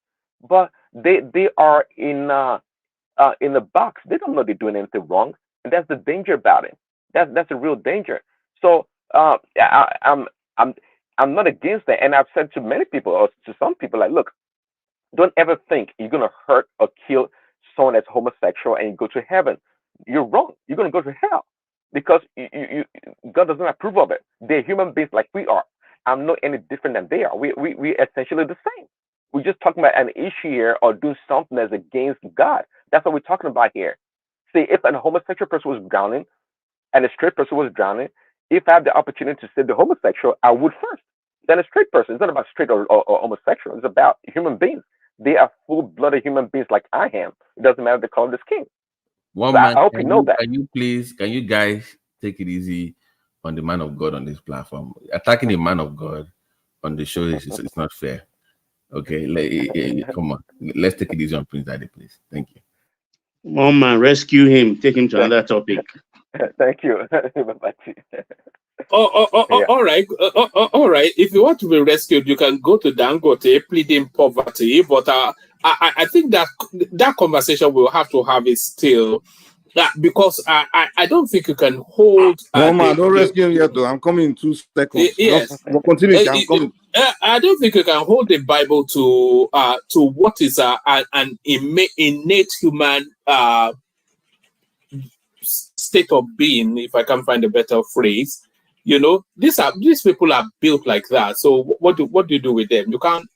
But they are in a box. They don't know they're doing anything wrong, and that's the danger about it. That's a real danger. So I'm not against that, and I've said to many people or to some people, like, look, don't ever think you're gonna hurt or kill someone that's homosexual and you go to heaven. You're wrong. You're gonna go to hell because God doesn't approve of it. They're human beings like we are. I'm not any different than they are. We essentially the same. We're just talking about an issue here or doing something that's against God. That's what we're talking about here. See, if a homosexual person was drowning and a straight person was drowning, if I have the opportunity to save the homosexual, I would first. Then a straight person. It's not about straight or homosexual. It's about human beings. They are full-blooded human beings like I am. It doesn't matter the color of the skin. One So man, I hope you know that. Can you guys take it easy on the man of God on this platform? Attacking the man of God on the show is not fair. Okay, come on. Let's take it easy on Prince Daddy, please. Thank you. One man, rescue him. Take him to another topic. Thank you. All right. All right. If you want to be rescued, you can go to Dangote pleading poverty. But I think that conversation we'll have to have is still because I don't think you can hold. No man, don't rescue him yet, though. I'm coming in 2 seconds. Yes. We'll continue. I'm coming. I don't think you can hold the Bible to what is an innate human state of being, if I can find a better phrase. These people are built like that. So what do you do with them? You can't.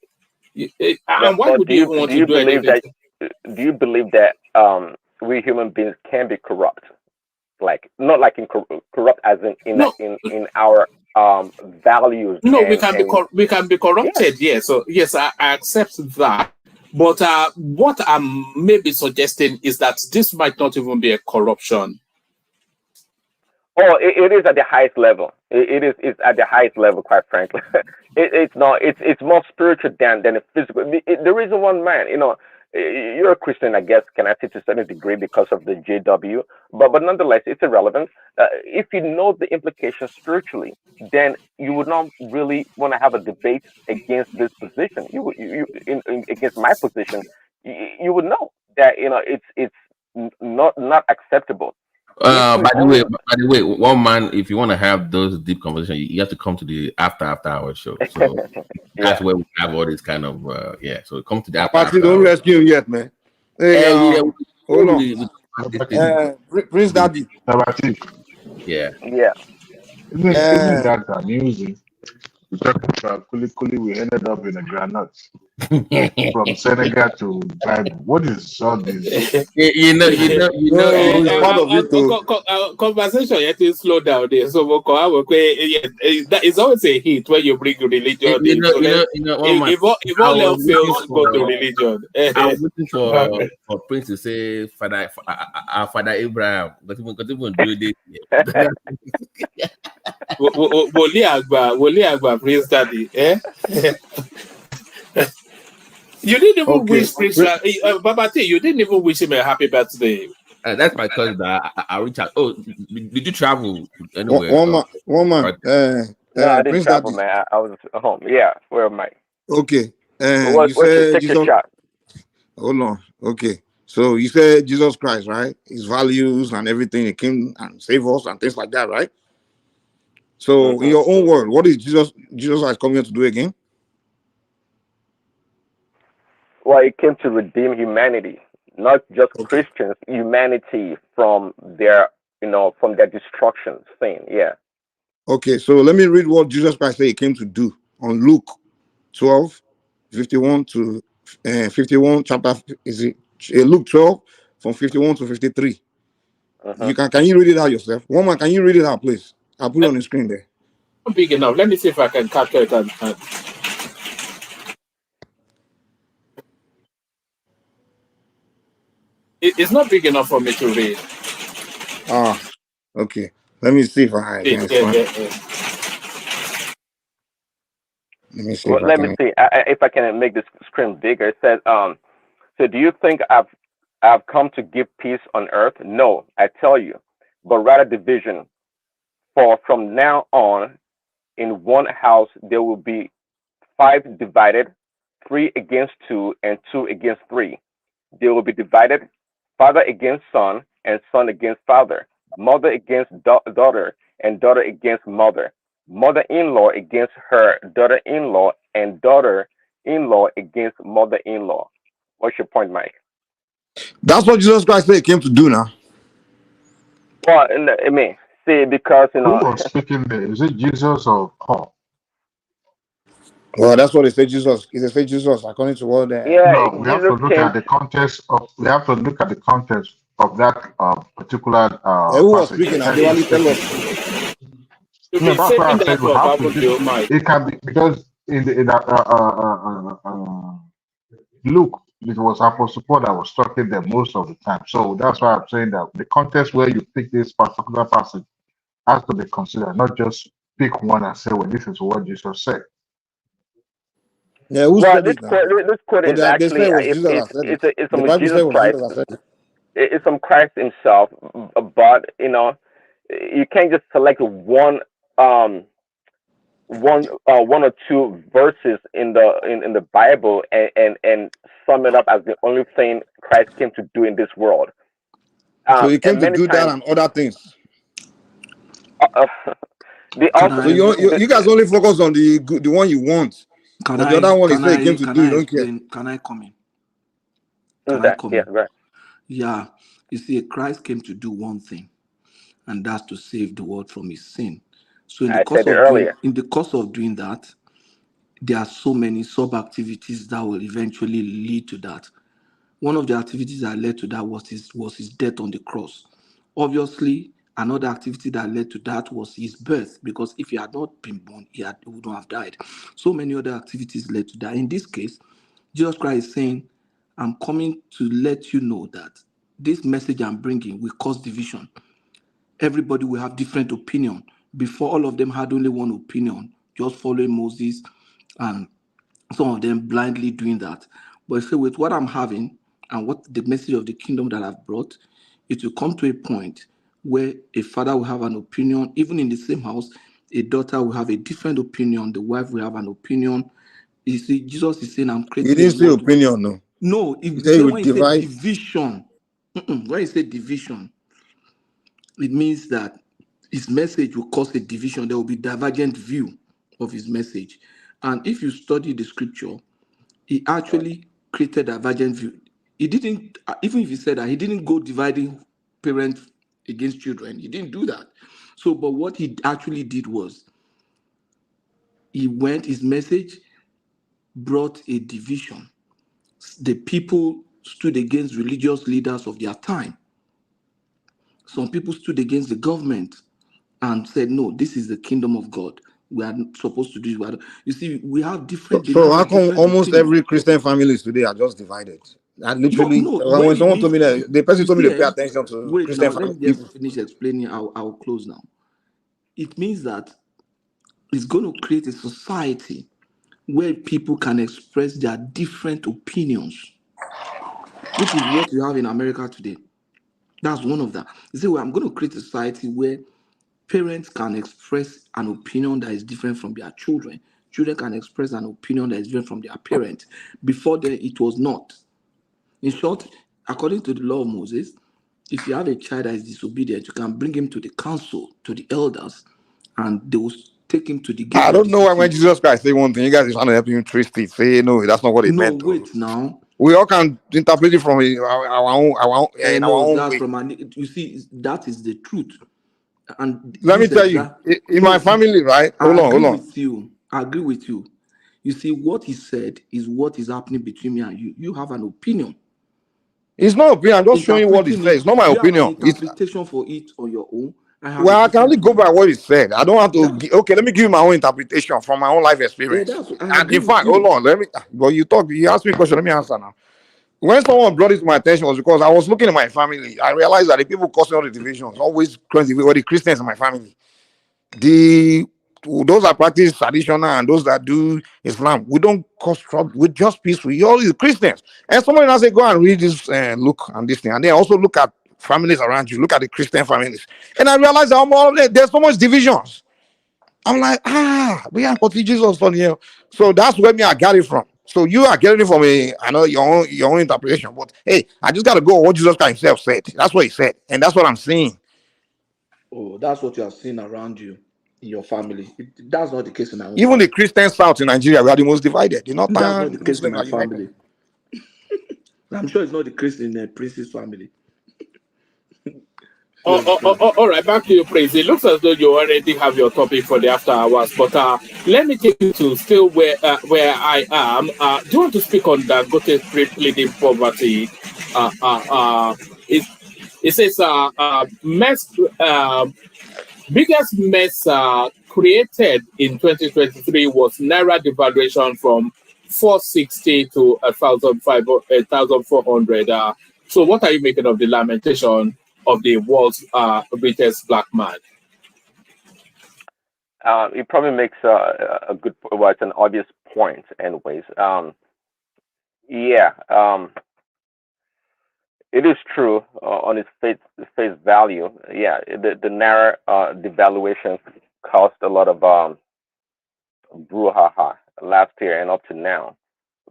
And why would you want to do anything? Do you believe that we human beings can be corrupt? Like not like in corrupt as in our values. No, we can be corrupted. Yeah. So yes, I accept that. But what I'm maybe suggesting is that this might not even be a corruption. Oh, it is at the highest level. It's at the highest level, quite frankly. It's not. It's more spiritual than a physical. The reason one man, you're a Christian, I guess, can I say to a certain degree because of the JW, but nonetheless, it's irrelevant. If you know the implications spiritually, then you would not really want to have a debate against this position. Against my position, you would know that it's not acceptable. By the way, one man, if you want to have those deep conversations, you have to come to the after hour show. So that's where we have all this kind of So come to the after don't hour. rescue him yet, man. Hey, hold on. Prince Daddy. Yeah. Isn't that amusing? We're talking about Kuli, we ended up in a granite. From Senegal to Bible. What is all this? Part of it too. Conversation yet is slow down there. So it's always a hit when you bring religion. If all else fails, go to religion. I was looking for Prince to say Father Abraham. But even do this. Wole Agba, Prince Daddy. You didn't even wish Prince Babati, you didn't even wish him a happy birthday. That's my cousin. I reach out. Oh, did you travel anywhere? One man. No, I didn't travel, man. I was home. Yeah, where am I? Okay. You said Jesus. Hold on. Okay. So you said Jesus Christ, right? His values and everything. He came and saved us and things like that, right? So in your own word, what is Jesus Christ coming here to do again? Well, he came to redeem humanity, not just Christians, humanity from their destruction thing. Yeah. Okay, so let me read what Jesus Christ said he came to do on Luke 12, 51 to 51 chapter. Is it Luke 12 from 51 to 53? Can you read it out yourself? One man, can you read it out, please? I'll put it on the screen there. Big enough. Let me see if I can capture it. It's not big enough for me to read. Okay. Let me see if I can. Let me see. If I can make this screen bigger. It says, so do you think I've come to give peace on earth? No, I tell you, but rather division. For from now on, in one house there will be 5 divided, 3 against 2, and 2 against 3. They will be divided, father against son, and son against father, mother against daughter, and daughter against mother, mother-in-law against her daughter-in-law, and daughter-in-law against mother-in-law. What's your point, Mike? That's what Jesus Christ said he came to do now. Well, I mean, see, because who was speaking there? Is it Jesus or Paul? Well, that's what they say Jesus. They say Jesus according to what they. No, we have to look at the context of. We have to look at the context of that particular. Who was speaking? They only tell us. No, that's why I said we have to. It can be because in Luke, it was Apostle Paul that was talking there most of the time. So that's why I'm saying that the context where you pick this particular passage has to be considered, not just pick one and say, well, this is what Jesus said. Yeah, who said it now? This quote is actually it's from Jesus Christ. It's from Christ himself, but you can't just select one or two verses in the Bible and sum it up as the only thing Christ came to do in this world. So he came to do that and other things. So you guys only focus on the one you want. But the other one he said he came to do, you don't care. Can I come in? Yeah, right. Yeah, you see, Christ came to do one thing, and that's to save the world from his sin. So in the course of doing that, there are so many sub-activities that will eventually lead to that. One of the activities that led to that was his death on the cross. Obviously, another activity that led to that was his birth, because if he had not been born, he would not have died. So many other activities led to that. In this case, Jesus Christ is saying, I'm coming to let you know that this message I'm bringing will cause division. Everybody will have different opinion. Before, all of them had only one opinion, just following Moses, and some of them blindly doing that. But say, with what I'm having, and what the message of the kingdom that I've brought, it will come to a point where a father will have an opinion, even in the same house, a daughter will have a different opinion, the wife will have an opinion. You see, Jesus is saying, I'm He creating didn't a say world. opinion, no. No, He if said he then would when you say divide. division, when you say division, it means that his message will cause a division. There will be divergent view of his message. And if you study the scripture, he actually created divergent view. He didn't, even if he said that, he didn't go dividing parents against children. He didn't do that. So, but what he actually did was his message brought a division. The people stood against religious leaders of their time. Some people stood against the government and said, no, this is the kingdom of God. We are supposed to do it. You see, we have different, So how have come different almost opinions. every Christian families today are just divided? And literally, No, when someone told me that, the person you told me see, to pay attention to wait Christian now, let me people. just finish explaining. I'll close now. It means that it's going to create a society where people can express their different opinions, which is what you have in America today. That's one of them. You say, well, I'm going to create a society where parents can express an opinion that is different from their children. Children can express an opinion that is different from their parents. Before then, it was not. In short, according to the law of Moses, if you have a child that is disobedient, you can bring him to the council, to the elders, and they will take him to the gate I of don't the know why when city. Jesus Christ say one thing, you guys is trying to help him twist it. Say no, that's not what he No, meant. wait now. We all can interpret it from in our No, own that's way. from you see, that is the truth. And Let me this tell you, exact in my family, right? I Hold agree on. with you. I agree with you. You see, what he said is what is happening between me and you. You have an opinion. It's not opinion. I'm just showing you what he Interpreting says. it, It's not my you have an opinion. It's interpretation for it on your own. I have a well, I can only different go one. by what he said. I don't have to. Okay, let me give you my own interpretation from my own life Yeah, experience. I And agree in with fact, hold you. on. Let me. But you asked me a question. Let me answer now. When someone brought it to my attention was because I was looking at my family. I realized that the people causing all the divisions always crazy were the Christians in my family. Those that practice traditional and those that do Islam, we don't cause trouble. We're just peaceful. You're all Christians. And somebody now say, go and read this look and this thing. And then also look at families around you. Look at the Christian families. And I realized that there's so much divisions. I'm like, we are putting Jesus on here. So that's where me I got it from. So you are getting it from I know your own interpretation. But hey, I just gotta go with what Jesus Christ himself said. That's what he said. And that's what I'm seeing. Oh, that's what you are seeing around you in your family. That's not the case in my own Even the family. Christian South in Nigeria, we are the most divided. The That's not the Northern case in Muslim my are united. family. I'm sure it's not the case in Prince's family. All right, back to you, Praise. It looks as though you already have your topic for the after hours, but let me take you to still where I am. Do you want to speak on Dangote pleading poverty? It says biggest mess created in 2023 was naira devaluation from 460 to 1,400. So, what are you making of the lamentation of the world's richest black man? It probably makes a good, well, it's an obvious point, anyways. Yeah, it is true on its face value. Yeah, the naira devaluation caused a lot of brouhaha last year and up to now.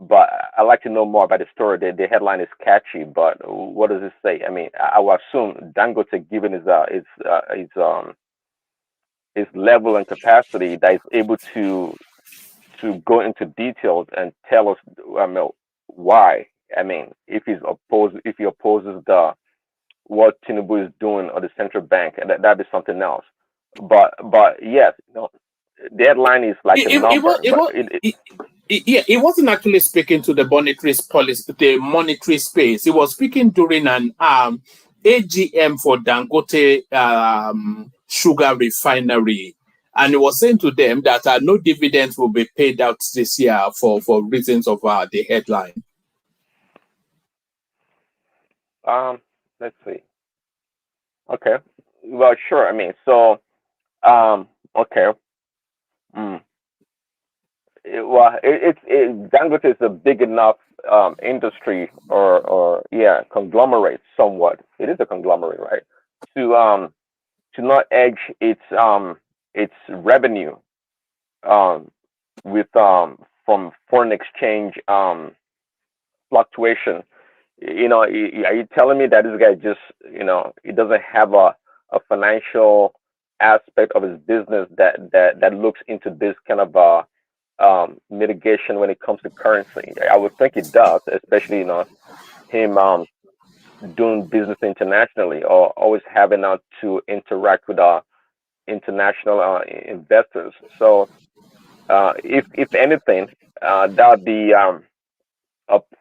But I'd like to know more about the story. The headline is catchy, but what does it say? I mean, I would assume Dangote, given his level and capacity, that is able to go into details and tell us, I mean, why. I mean, if he opposes what Tinubu is doing or the central bank, and that'd be something else. But yes, the headline is like a number, but It wasn't actually speaking to the monetary policy, the monetary space. It was speaking during an AGM for Dangote sugar refinery, and it was saying to them that no dividends will be paid out this year for reasons of the headline. let's see. Okay, well, sure. I mean, so okay. Dangote is a big enough industry or conglomerate somewhat. It is a conglomerate, right? To not edge its revenue with from foreign exchange fluctuation. Are you telling me that this guy just he doesn't have a financial aspect of his business that looks into this kind of mitigation when it comes to currency? I would think it does, especially him doing business internationally or always having to interact with international investors. So if anything, that would be a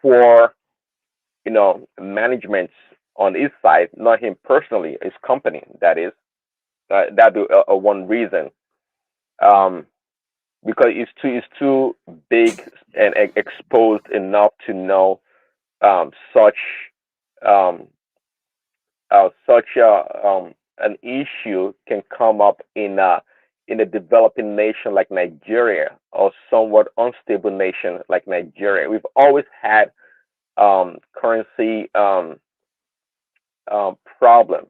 poor management on his side, not him personally, his company. That is that'd be a one reason. Because it's too big and exposed enough to know such an issue can come up in a developing nation like Nigeria or somewhat unstable nation like Nigeria. We've always had currency problem,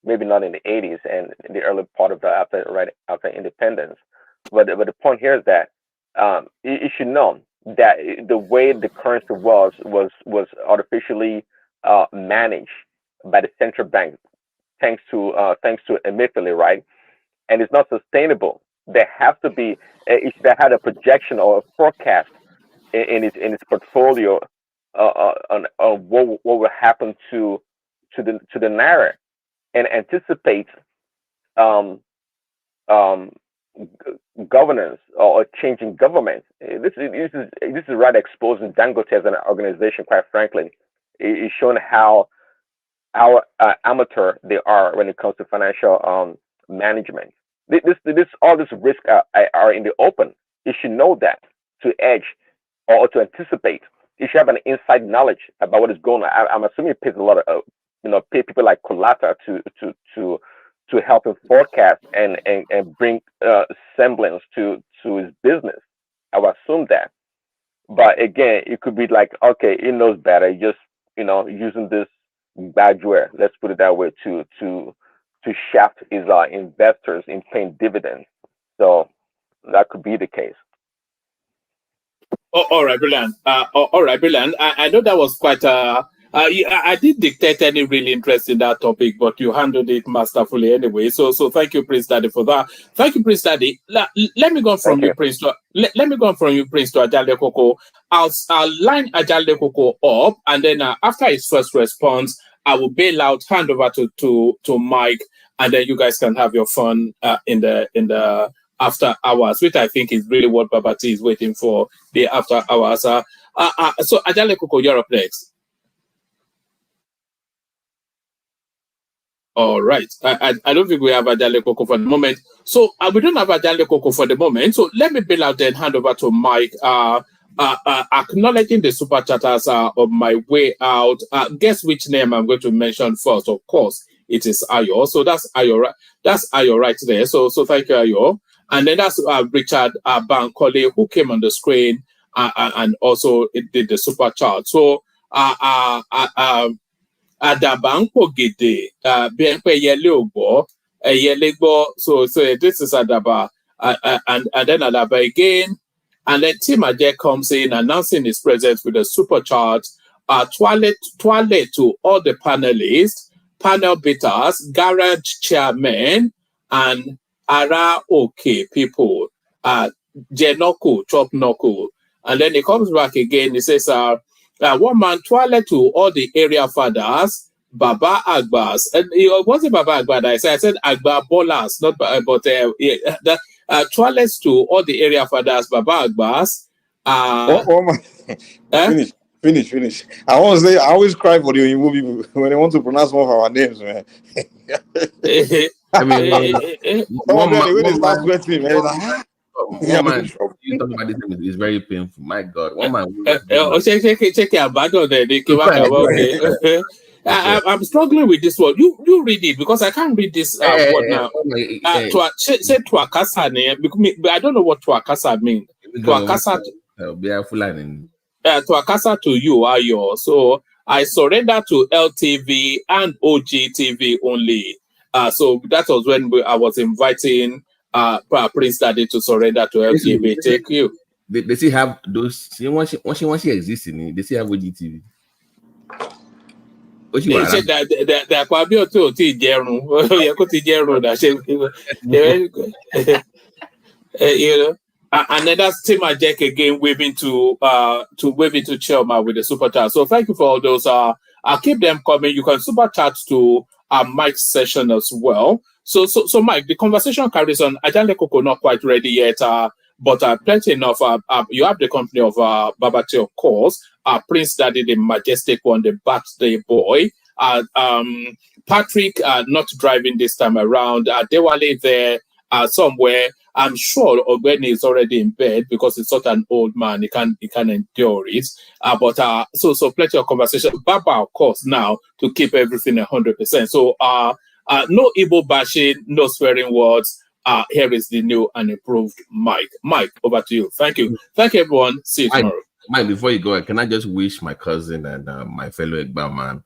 maybe not in the 80s and in the early part of after independence. But the point here is that you should know that the way the currency was artificially managed by the central bank, thanks to Emefiele, right? And it's not sustainable. There has to be it should have had a projection or a forecast in its portfolio on what will happen to the Naira, and anticipate governance or changing government. This is right exposing Dangote as an organization. Quite frankly, it's showing how amateur they are when it comes to financial management. All this risk are in the open. You should know that to edge or to anticipate. You should have an inside knowledge about what is going on. I'm assuming it pays a lot of pay people like Colata to help him forecast and bring semblance to his business. I would assume that. But again, it could be like, okay, he knows better. He just using this badgeware, let's put it that way, to shaft his investors in paying dividends. So that could be the case. Oh, all right, brilliant. All right, brilliant. I know that was quite I did dictate any really interest in that topic, but you handled it masterfully anyway. So thank you, Prince Daddy, for that. Thank you, Prince Daddy. Let me go from you, Prince. Let me go from you, Prince, to Ajale Koko. I'll line Ajale Koko up, and then after his first response, I will bail out, hand over to Mike, and then you guys can have your fun in the after hours, which I think is really what Babati is waiting for, the after hours. So Ajale Koko, you're up next. All right. I don't think we have Ajale Koko for the moment. So we don't have Ajale Koko for the moment. So let me bail out and hand over to Mike. Acknowledging the super chatters on my way out. Guess which name I'm going to mention first? Of course, it is Ayo. So that's Ayo. That's Ayo right there. So thank you, Ayo. And then that's Richard Bankole, who came on the screen and also did the super chat. So Adaba Gede, Bienpe Yele Ogbo, Yelegbo. So this is Adaba, and then Adaba again, and then Tim Aje comes in announcing his presence with a super chart. Toilet to all the panelists, panel beaters, garage chairmen, and Ara okay people. Jenoku, chop noku, and then he comes back again. He says, one man toilet to all the area fathers, Baba Agbas, and it wasn't Baba Agba. I said Agba Bolas, not but toilets to all the area fathers, Baba Agbas. Oh my! Finish. I want to say I always cry for the movie when they want to pronounce one of our names, man. I mean, one man, when they start sweating, man. One man, you talking about this is very painful. My God, one man. Check your battle there. I'm struggling with this one. You read it because I can't read this word now. Say Tuakasa name. I don't know what Tuakasa means. Tuakasa. Tuakasa to you are yours. So I surrender to LTV and OGTV only. So that was when I was inviting Prince Daddy to surrender to LTV. Thank you. They still have those. Once she exists in it, they still have OGTV. They said that Kwabio to Tijeru. You know. Another team Jack again waving to Chelma with the super chat. So thank you for all those. I'll keep them coming. You can super chat to Mike's session as well. So Mike, the conversation carries on. Ajale Koko not quite ready yet, but plenty enough. You have the company of Babati, of course. Prince Daddy, the majestic one, the birthday boy. Patrick not driving this time around. Dewale there somewhere. I'm sure Ogbeni is already in bed because he's such an old man. He can endure it. So plenty of conversation. Baba, of course, now to keep everything 100%. So no Igbo bashing, no swearing words. Here is the new and improved Mike. Mike, over to you. Thank you. Thank you, everyone. See you tomorrow. Mike, before you go, can I just wish my cousin and my fellow Igbo man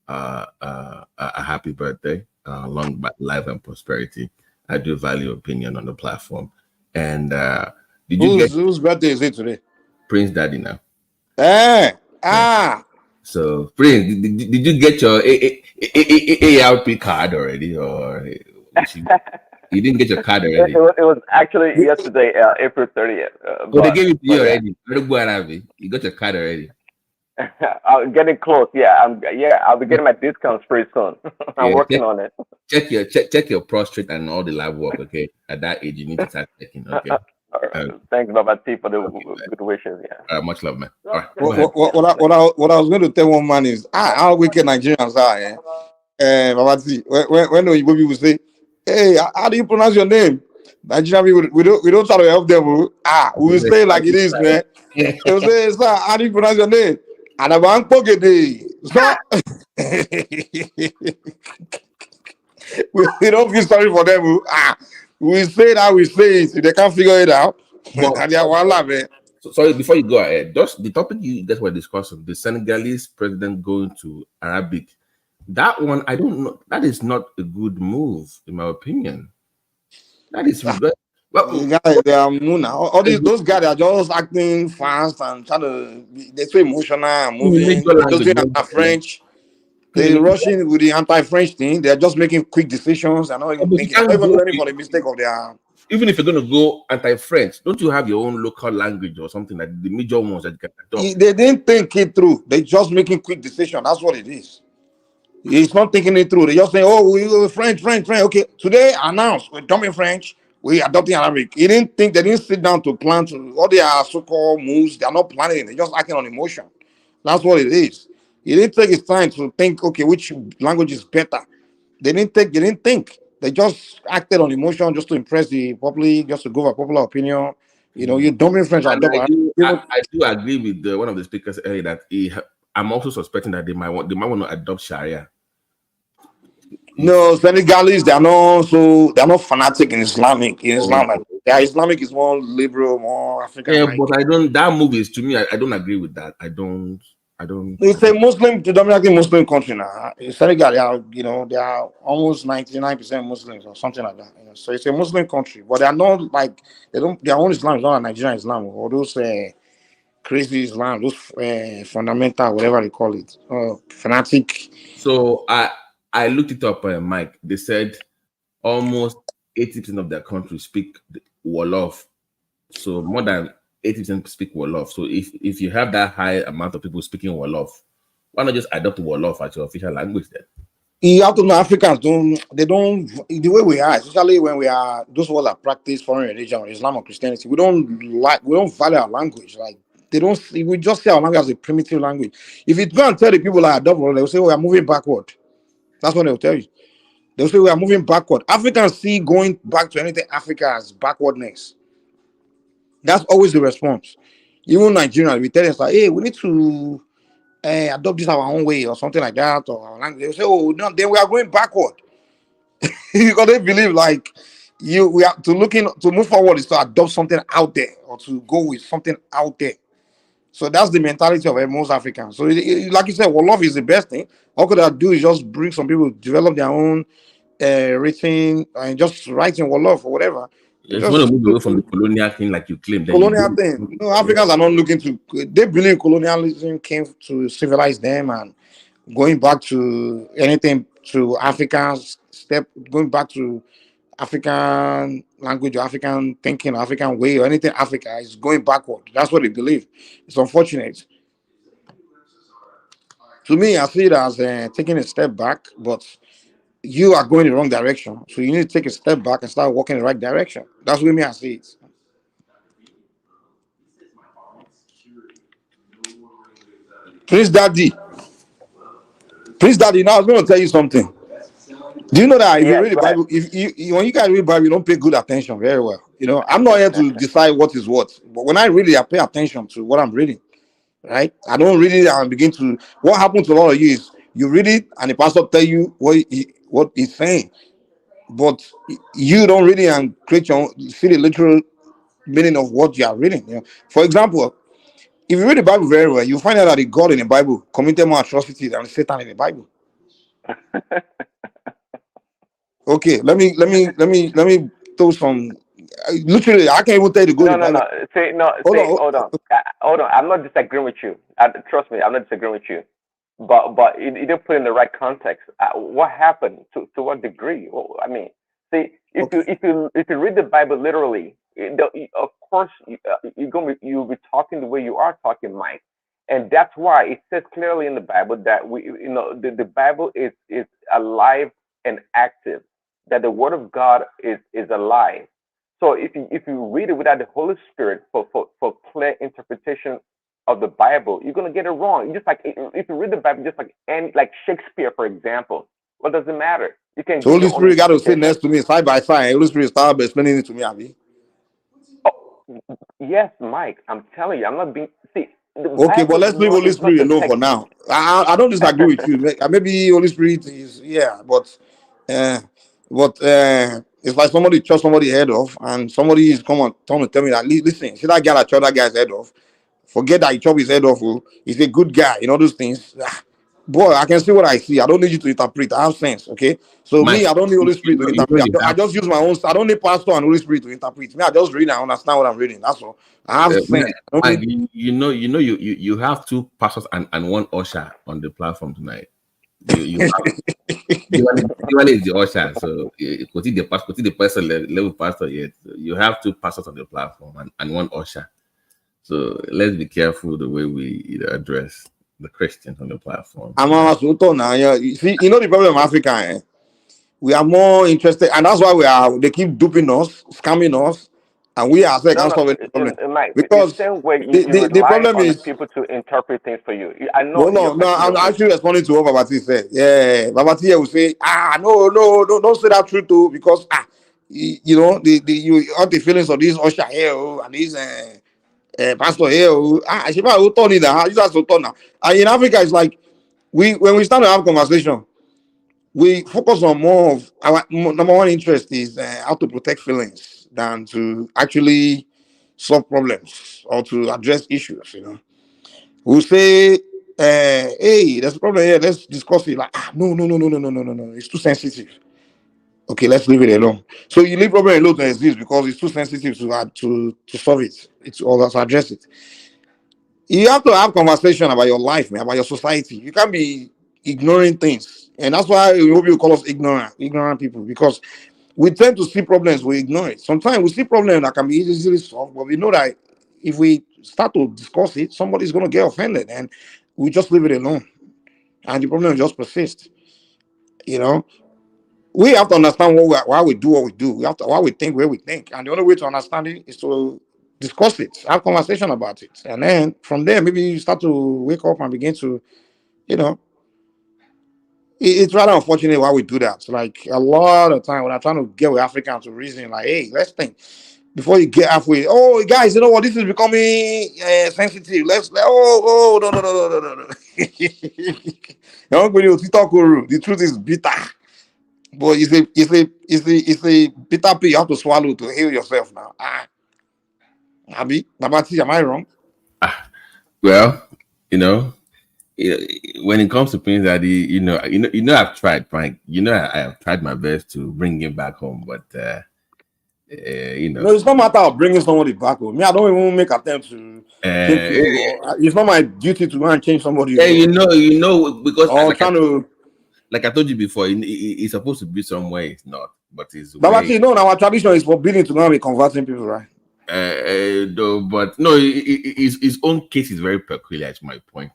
a happy birthday, long life and prosperity. I do value opinion on the platform. And did you whose birthday is it today? Prince Daddy now. So Prince, did you get your ARP card already, or you didn't get your card already? It was actually yesterday, April 30th. They gave it to you already. You got your card already. I'm getting close. I'll be getting my discounts pretty soon. I'm working on it. Check your prostate and all the lab work. Okay, at that age you need to start checking. Okay. Thanks, Baba T, for the good wishes. Much love, man. All right. What I was going to tell one man is how wicked Nigerians are. Baba T, when the people will say, "Hey, how do you pronounce your name?" Nigerian people, we don't try to help them. We will say like it is, man. They will say, "Sir, how do you pronounce your name?" And I'm on pocket day. So we don't feel sorry for them. We say that we say it. If they can't figure it out, sorry, before you go ahead, just the topic you guys were discussing, the Senegalese president going to Arabic. That one, I don't know. That is not a good move, in my opinion. That is all those guys are just acting fast and trying to. They're so emotional, moving. They're French. They're rushing with the anti-French thing. They're just making quick decisions and not even thinking. Not even learning from the mistake of their. Even if you're going to go anti-French, don't you have your own local language or something like the major ones that you can adopt? They didn't think it through. They're just making quick decisions. That's what it is. It's not thinking it through. They just say, "Oh, we're French. Okay, today announced we're dumping French. We're adopting Arabic." He didn't think. They didn't sit down to plan all their so-called moves. They're not planning. They're just acting on emotion. That's what it is. He didn't take his time to think. Okay, which language is better? They didn't think. They just acted on emotion just to impress the public, just to go for popular opinion. You know, you dumping French. I do agree with one of the speakers earlier that I'm also suspecting that they might want to adopt Sharia. No, Senegalese, they're not fanatic in Islamic. In Islam, their Islamic is more liberal, more African. Yeah, but that move is, to me, I don't agree with that. I don't. It's a predominantly Muslim country now. In Senegal, they are almost 99% Muslims or something like that. So it's a Muslim country, but they are not like their own Islam is not a Nigerian Islam or those crazy Islam, those fundamental, whatever they call it, fanatic. So I looked it up, Mike. They said almost 80% of their country speak Wolof. So more than 80% speak Wolof. So if you have that high amount of people speaking Wolof, why not just adopt Wolof as your official language then? You have to know Africans the way we are, especially when we are those who that practice foreign religion or Islam or Christianity, we don't value our language. Like we just see our language as a primitive language. If you go and tell the people like adopt, they'll say we are moving backward. That's what they'll tell you. They'll say we are moving backward. Africans see going back to anything Africa as backwardness. That's always the response. Even Nigerians, we tell them, like, hey, we need to adopt this our own way or something like that, or our language. They say, oh, no, then we are going backward. Because they believe like we have to move forward is to adopt something out there or to go with something out there. So that's the mentality of most Africans. So like you said, well, love is the best thing. All could I do is just bring some people, develop their own written and just writing love or whatever. If you want Just to move away from the colonial thing like you claim, then you colonial do. thing. No, Africans are not looking to. They believe colonialism came to civilize them, and going back to anything to Africans going back to African language or African thinking, or African way, or anything Africa is going backward. That's what they believe. It's unfortunate. To me, I see it as taking a step back, but you are going in the wrong direction. So you need to take a step back and start walking in the right direction. That's what me I see it. Prince Daddy. Prince Daddy, now I was going to tell you something. Do you know that if you read the Bible, if when you guys read the Bible, you don't pay good attention very well. You know, I'm not here to decide what is what, but when I read it, I pay attention to what I'm reading. Right? I don't read it and begin to. What happens to a lot of you is you read it and the pastor tell you what he's saying, but you don't read it and create your own, see the literal meaning of what you are reading. You know, for example, if you read the Bible very well, you find out that the God in the Bible committed more atrocities than Satan in the Bible. Okay, let me throw some. Literally, I can't even tell you to go to the Bible. Hold on. I'm not disagreeing with you. Trust me, I'm not disagreeing with you. But you didn't put in the right context. What happened? To what degree? Well, I mean, see, if you read the Bible literally, of course you'll be talking the way you are talking, Mike, and that's why it says clearly in the Bible that the Bible is alive and active. That the Word of God is alive. So if you read it without the Holy Spirit for clear interpretation of the Bible, you're gonna get it wrong. Just like if you read the Bible, just like Shakespeare, for example, what does it matter? You can So give Holy your own Spirit got to sit interpretation. next to me side by side. Holy Spirit start explaining it to me, Abby. Yes, Mike, I'm telling you, I'm not being. See, the Okay, Bible but let's leave Holy is not Spirit the alone for text. now. I don't disagree with you. Maybe Holy Spirit is uh, it's like somebody chopped somebody head off, and somebody is come and tell me that listen, see that guy that chopped that guy's head off. Forget that he chopped his head off. Oh. He's a good guy. You know those things. Boy, I can see what I see. I don't need you to interpret. I have sense. Okay. So me, I don't need Holy Spirit to interpret. I just use my own. I don't need pastor and Holy Spirit to interpret. Me, I just read and understand what I'm reading. That's all. I have sense. Mike, you have two pastors and one usher on the platform tonight. You Diwali is the usher, so the pastor level pastor yet. You have two pastors on the platform and one usher. So let's be careful the way we address the Christians on the platform. You see, you know the problem in Africa. We are more interested, and that's why they keep duping us, scamming us, and we ourselves can't solve any problem. Mike, Because the same way you the rely problem on the is people to interpret things for you. I know. no, I'm actually responding to what Babati said. Yeah, Babati will say, no, don't say that truth too, because you know you all the feelings of this usher here and this pastor here. She will turn it now. You just turn now. And in Africa, it's like when we start to have conversation, we focus on more of our number one interest is how to protect feelings than to actually solve problems or to address issues. You know, we'll say, "Hey, there's a problem here. Let's discuss it." Like, no, it's too sensitive. Okay, let's leave it alone. So you leave problem alone to exist because it's too sensitive to solve it. It's all to address it. You have to have conversation about your life, man, about your society. You can't be ignoring things, and that's why people call us ignorant people, because we tend to see problems, we ignore it. Sometimes we see problems that can be easily solved, but we know that if we start to discuss it, somebody's going to get offended, and we just leave it alone, and the problem just persists. You know, we have to understand why we do what we do. We have to why we think where we think, and the only way to understand it is to discuss it, have conversation about it, and then from there maybe you start to wake up and begin to, you know, it's rather unfortunate why we do that. Like a lot of time when I'm trying to get with Africans to reason, like, hey, let's think. before you get halfway. Oh, guys, you know what? This is becoming sensitive. No. The truth is bitter, but it's a bitter pill you have to swallow to heal yourself now. Abi, Babati, am I wrong? Well, you know, when it comes to Prince Daddy, I've tried, Frank. I have tried my best to bring him back home, but No, it's not a matter of bringing somebody back home. Me, I don't even make attempts to change people. It's not my duty to go and change somebody. Yeah, because like I told you before, it's supposed to be somewhere. It's not, but it's. But our tradition is forbidden to go and be converting people, right? But no, his own case is very peculiar. It's my point.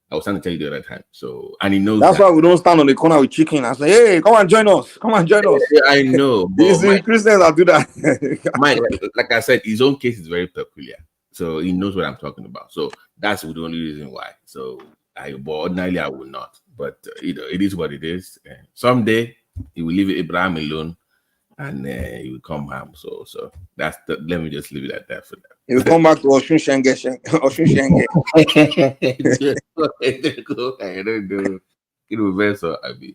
I was trying to tell you the other time. So, and he knows that's why we don't stand on the corner with chicken and say, "Hey, come and join us! Come and join us!" I know, but it's the Christians that do that. Mike, like I said, his own case is very peculiar. So he knows what I'm talking about. So that's the only reason why. So but ordinarily I will not. But it is what it is. Someday he will leave Abraham alone, and he will come home. So that's let me just leave it at that for that. He'll come back to Oshun Shenge. I don't know.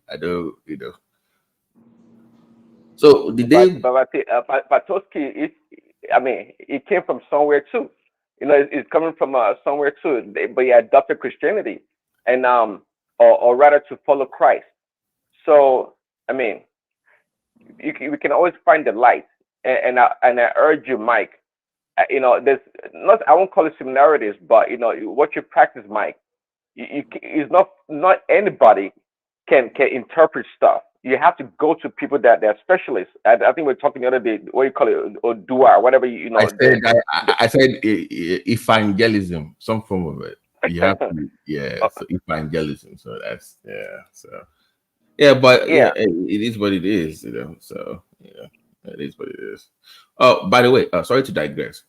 I don't. So the day, but Patoski, it came from somewhere too. It's coming from somewhere too. But he adopted Christianity, and or rather to follow Christ. So we can always find the light, and I urge you, Mike. There's not, I won't call it similarities, but what you practice, Mike, is not anybody can interpret stuff. You have to go to people that they're specialists. I think we were talking the other day, what you call it, or dua, whatever I said evangelism, some form of it. You have to, so evangelism. So that's but it is what it is, So it is what it is. Oh, by the way, sorry to digress.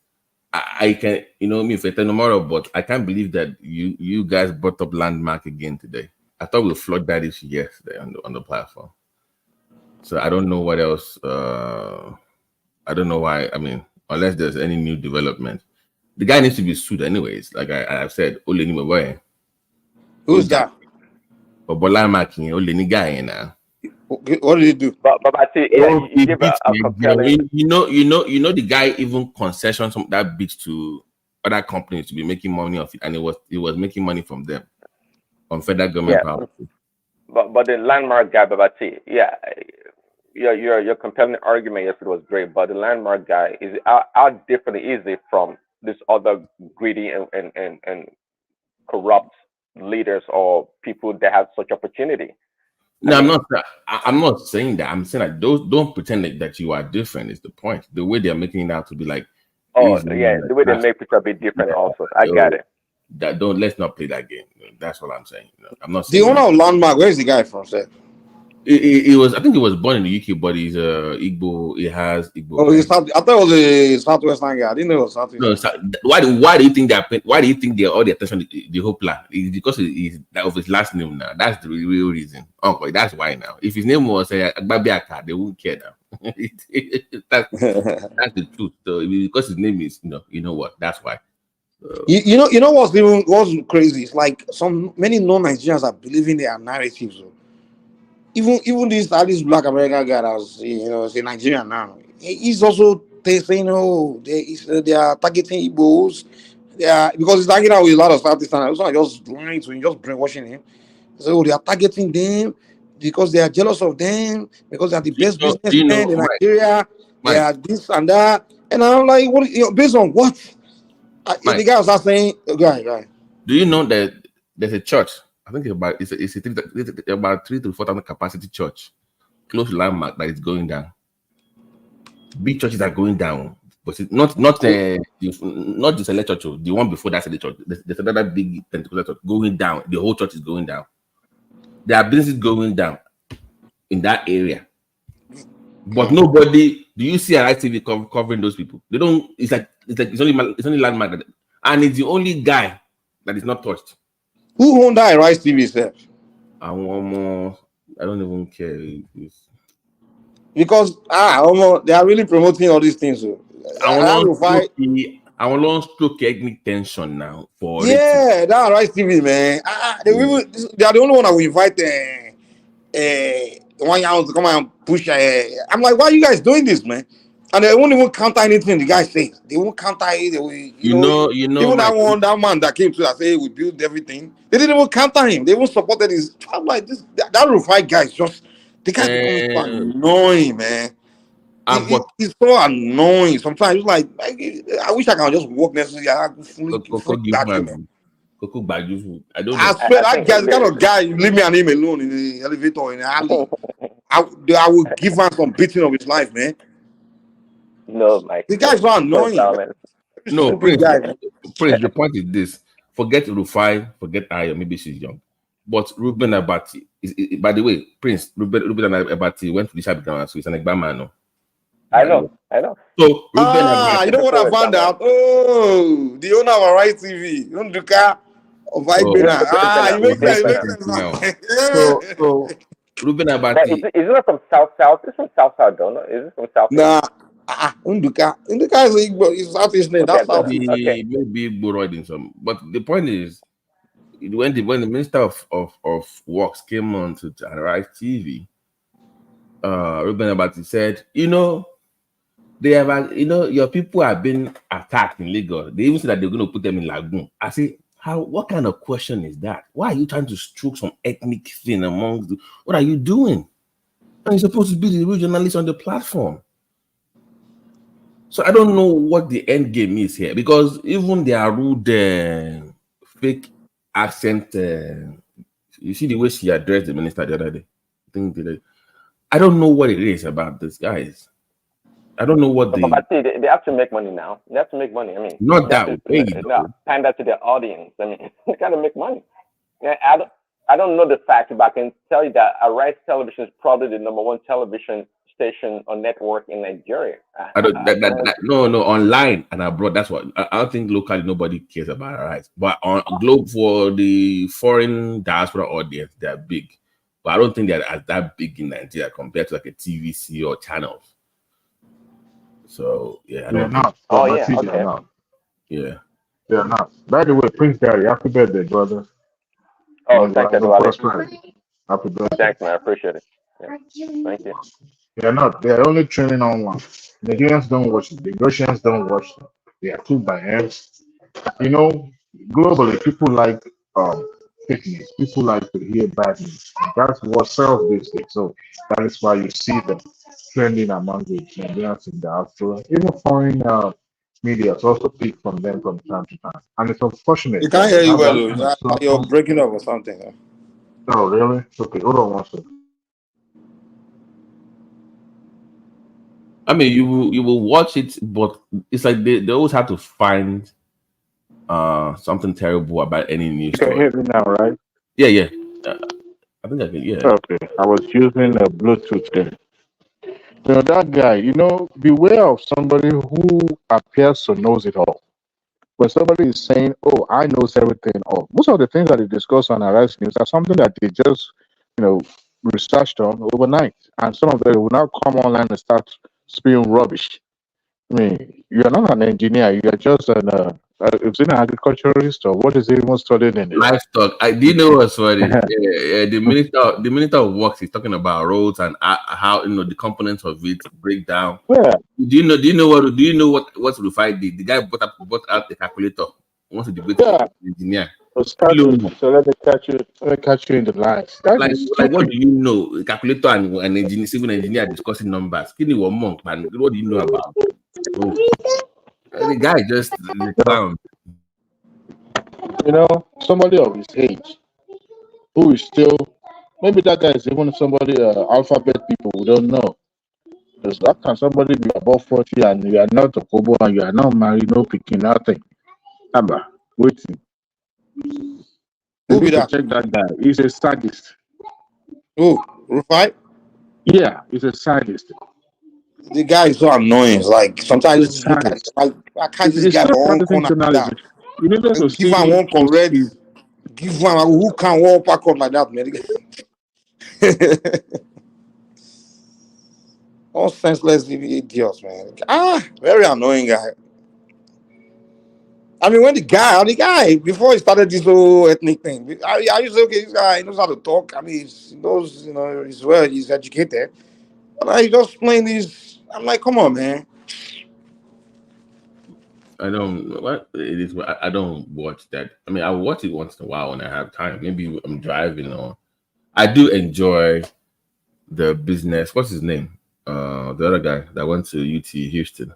I can, me for tomorrow, but I can't believe that you guys brought up landmark again today. I thought we'll flood that issue yesterday on the platform. So I don't know what else. I don't know why. Unless there's any new development, the guy needs to be sued anyways. Like I've said, who's that? But landmark, Oleni guy now. What did he do? But I say, you give a compelling. You know, the guy even concessions that beat to other companies to be making money off it, and it was making money from them on federal government policy. But the landmark guy, Babati, your compelling argument yesterday was great. But the landmark guy is how different is it from this other greedy and corrupt leaders or people that have such opportunity? No, I'm not saying that. I'm saying that don't pretend that you are different is the point. The way they're making it out to be like, the way they make it a bit different. Also, I got it. Let's not play that game. That's what I'm saying. I'm not saying the owner of Landmark. Where is the guy from? Sir? I think he was born in the UK, but he's Igbo. He has Igbo. Oh, I thought it was a Southwestern guy. I didn't know it was Southwestern. No, why do you think they're all the attention, the whole plan? It's because of his last name now. That's the real reason. Okay, that's why now. If his name was Agbabiaka, they wouldn't care now. That's the truth. So because his name is, you know what? That's why. You know what's crazy? It's like many non-Nigerians are believing their narratives. Even this Black American guy that's is a Nigerian now. He's also saying they are targeting Igbos. Because he's hanging out with a lot of Southeast Asians. It's not just lying to him, just brainwashing him. So they are targeting them because they are jealous of them, because they are the best businessmen in Nigeria. They are this and that. And I'm like, what? Based on what? The guy was saying, guy. Do you know that there's a church? I think it's about 3,000 to 4,000 capacity church close to Landmark that is going down. Big churches are going down, but it's not the select church. The one before that select church. There's another big Pentecostal church going down. The whole church is going down. There are businesses going down in that area, but nobody. Do you see Arise TV covering those people? They don't. It's only Landmark, and it's the only guy that is not touched. Who owned that Arise TV, sir? I don't even care. Because they are really promoting all these things. So I want stroke ethnic tension now for yeah, that's right, TV, man. They are the only one that will invite one year to come and push. I'm like, why are you guys doing this, man? And they won't even counter anything the guy says. They won't counter it. They will, you know, even that man that came to that say, hey, we built everything. They didn't even counter him. They even supported his. I'm like, that Rufai guy is just, the guy's becoming so annoying, man. He's so annoying. Sometimes it's like I wish I can just walk next to you. I swear that guy's the kind of guy, you leave me and him alone in the elevator in the alley. I will give him some beating of his life, man. No, Mike. The guy's so annoying. No, Prince, the point is this. Forget Rufai, forget Ayo, maybe she's young. But Ruben Abati, by the way, Prince, Ruben Abati went to the Shabbat, so he's an Egbama, no? I know. So Ruben Abati, you know what I found out? Oh, the owner of Arise TV, Nduka of Ibena. You make sense now. So Ruben Abati. Is it not from South? It's from South, don't know. Is it from South? Nah. Nduka is Southeast name. That's Southeast. Maybe Igbo in some. But the point is, when the Minister of Works came on to Arise TV, Ruben Abati said, they have, your people have been attacked in Lagos. They even said that they're going to put them in Lagoon. I say, what kind of question is that? Why are you trying to stroke some ethnic thing amongst the, what are you doing? And you're supposed to be the real journalist on the platform. So I don't know what the end game is here, because even their rude fake accent, you see the way she addressed the minister the other day. I don't know what it is about these guys. I don't know what they have to make money now. They have to make money. I mean, not that way. Pander to their audience. I mean, they gotta make money. I don't know the fact, but I can tell you that Arise Television is probably the #1 television station or network in Nigeria. No, online and abroad. That's what I don't think locally nobody cares about Arise, but on globe for the foreign diaspora audience, they're big. But I don't think they're as that big in Nigeria compared to like a TVC or channels. So yeah, they're not. Yeah, they're not. By the way, Prince Gary, happy birthday, brother. Oh, thank you, happy birthday. Thanks, man. I appreciate it. Yeah. Thank you. They're not. They're only training online. Nigerians don't watch it. The Russians don't watch them. They are too by hands. Globally, people like fitness. People like to hear bad news. That's what sells these days. So that is why you see them trending among the Nigerians in diaspora. Even foreign media also pick from them from time to time. And it's unfortunate. You can't hear you well. You're breaking up or something. Oh, really? Okay, hold on one second. I mean, you will watch it, but it's like they always have to find something terrible about any news story. You can hear me now, right? Yeah. I think I can. Yeah. Okay, I was using a Bluetooth there. That guy, beware of somebody who appears to knows it all. When somebody is saying, "Oh, I knows everything," or most of the things that they discuss on Arise News are something that they just, researched on overnight, and some of them will now come online and start spewing rubbish. I mean, you are not an engineer; you are just an agriculturist, or what is it even studied in? Livestock. I did know what's funny. The minister of works is talking about roads and how the components of it break down. Yeah. Do you know what Rufai did? The guy brought out the calculator. Wants to debate the engineer. So let me catch you in the lines. Like what do you know? The calculator and an engineer, civil engineer discussing numbers. What do you know about? The guy just clown. Somebody of his age who is still, maybe that guy is even somebody alphabet people who don't know. Because how can somebody be above 40 and you are not a Kobo and you are not married, no picking, nothing? Abba, waiting. Who be that? Check that guy. He's a sadist. Who? Rufai? Yeah, he's a sadist. The guy is so annoying. It's like sometimes I can't just get one corner like that. You need to give him one correct. Give him who can walk back up like that, man. All senseless idiots, man. Very annoying guy. I mean, when the guy, before he started this whole ethnic thing, I used to say, okay, this guy knows how to talk. I mean, he knows, he's educated. But I just playing this. I'm like, come on, man. I don't what it is. I don't watch that. I mean, I watch it once in a while when I have time. Maybe I'm driving or I do enjoy the business. What's his name? The other guy that went to UT Houston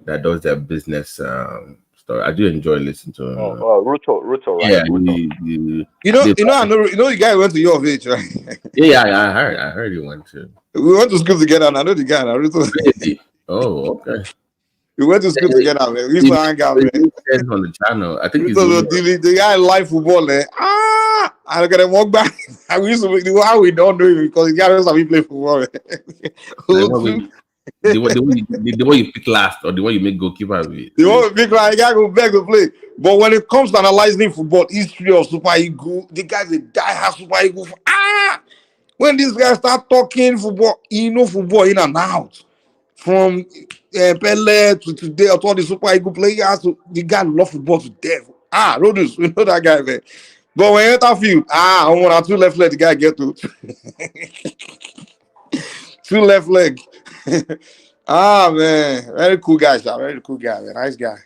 that does that business story. I do enjoy listening to him. Ruto, right? Yeah, You know the guy who went to your age, right? Yeah, I heard he went to. We went to school together, and I know the guy. Really? Oh, okay. We went to school together, man. We used to hang out, man. On the channel, I think he's the guy live football, eh? I look at him walk back. I used to make how we don't do it because the guy knows how we play football. The one you pick last or the one you make goalkeeper with? The one you pick like guy go back to play. But when it comes to analyzing football, history of Super Eagle, the guys they die have Super Eagle. When these guys start talking football, football in and out. From Pele to today, to all the Super Eagle players, the guy love football to death. Rodus, we know that guy, man. But when you enter field, on 1 or 2 left leg, the guy get to 2 left leg. Man, very cool guy, sir. Very cool guy, man. Nice guy.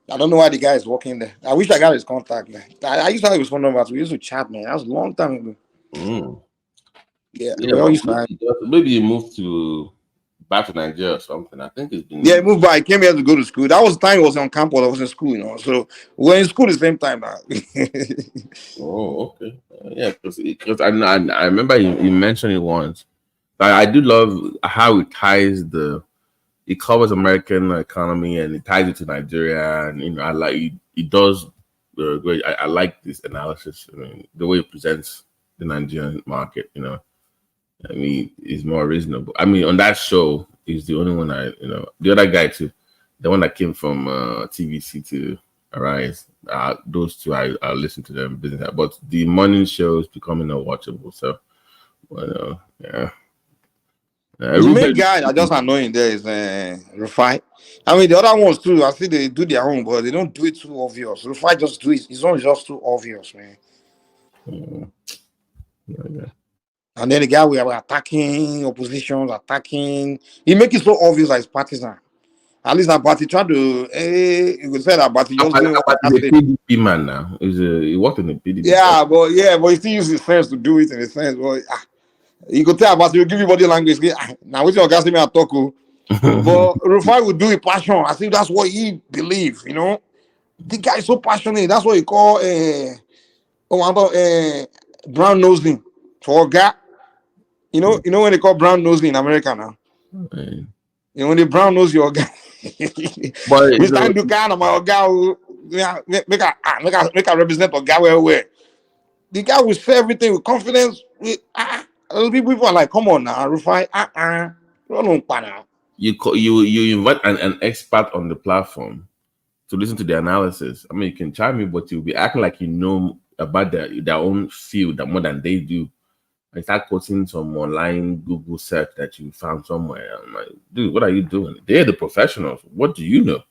I don't know why the guy is working there. I wish I got his contact, man. I used to have his phone number. We used to chat, man. That was a long time ago. Yeah, maybe he moved back to Nigeria or something. I think it's been. Yeah, he moved back. He came here to go to school. That was the time he was on campus. I was in school, So we were in school the same time now. Oh, okay. Yeah, because I remember he mentioned it once. I do love how it ties it covers American economy and it ties it to Nigeria, and I like it does great. I like this analysis. I mean, the way it presents the Nigerian market. I mean, it's more reasonable. I mean, on that show, he's the only one the other guy too, the one that came from TVC to Arise. Those two, I listen to them business, but the morning show is becoming unwatchable. So, yeah. The main guy that just annoying there is Rufai. I mean, the other ones too, I see they do their own, but they don't do it too obvious. Rufai just do it. It's not just too obvious, man. Yeah. And then the guy we are attacking oppositions, he make it so obvious that he's partisan. At least that party tried to you could say that party just doing what he's a PDP man now. He worked in the PDP. Yeah, but he still uses his sense to do it in a sense. But you could tell about you give you body language. Now with your guys me at talk. But Rufai would do it passion. I think that's what he believes, The guy is so passionate. That's what he call brown nosing for a guy. You know when they call brown nosing in America now. When they brown nose your guy. But we stand to kind of my guy make a represent a guy where the guy will say everything with confidence. People are like, come on now, Rufai. You invite an expert on the platform to listen to the analysis. I mean, you can chime in, but you'll be acting like you know about their own field more than they do. I start quoting some online Google search that you found somewhere. I'm like, dude, what are you doing? They're the professionals. What do you know?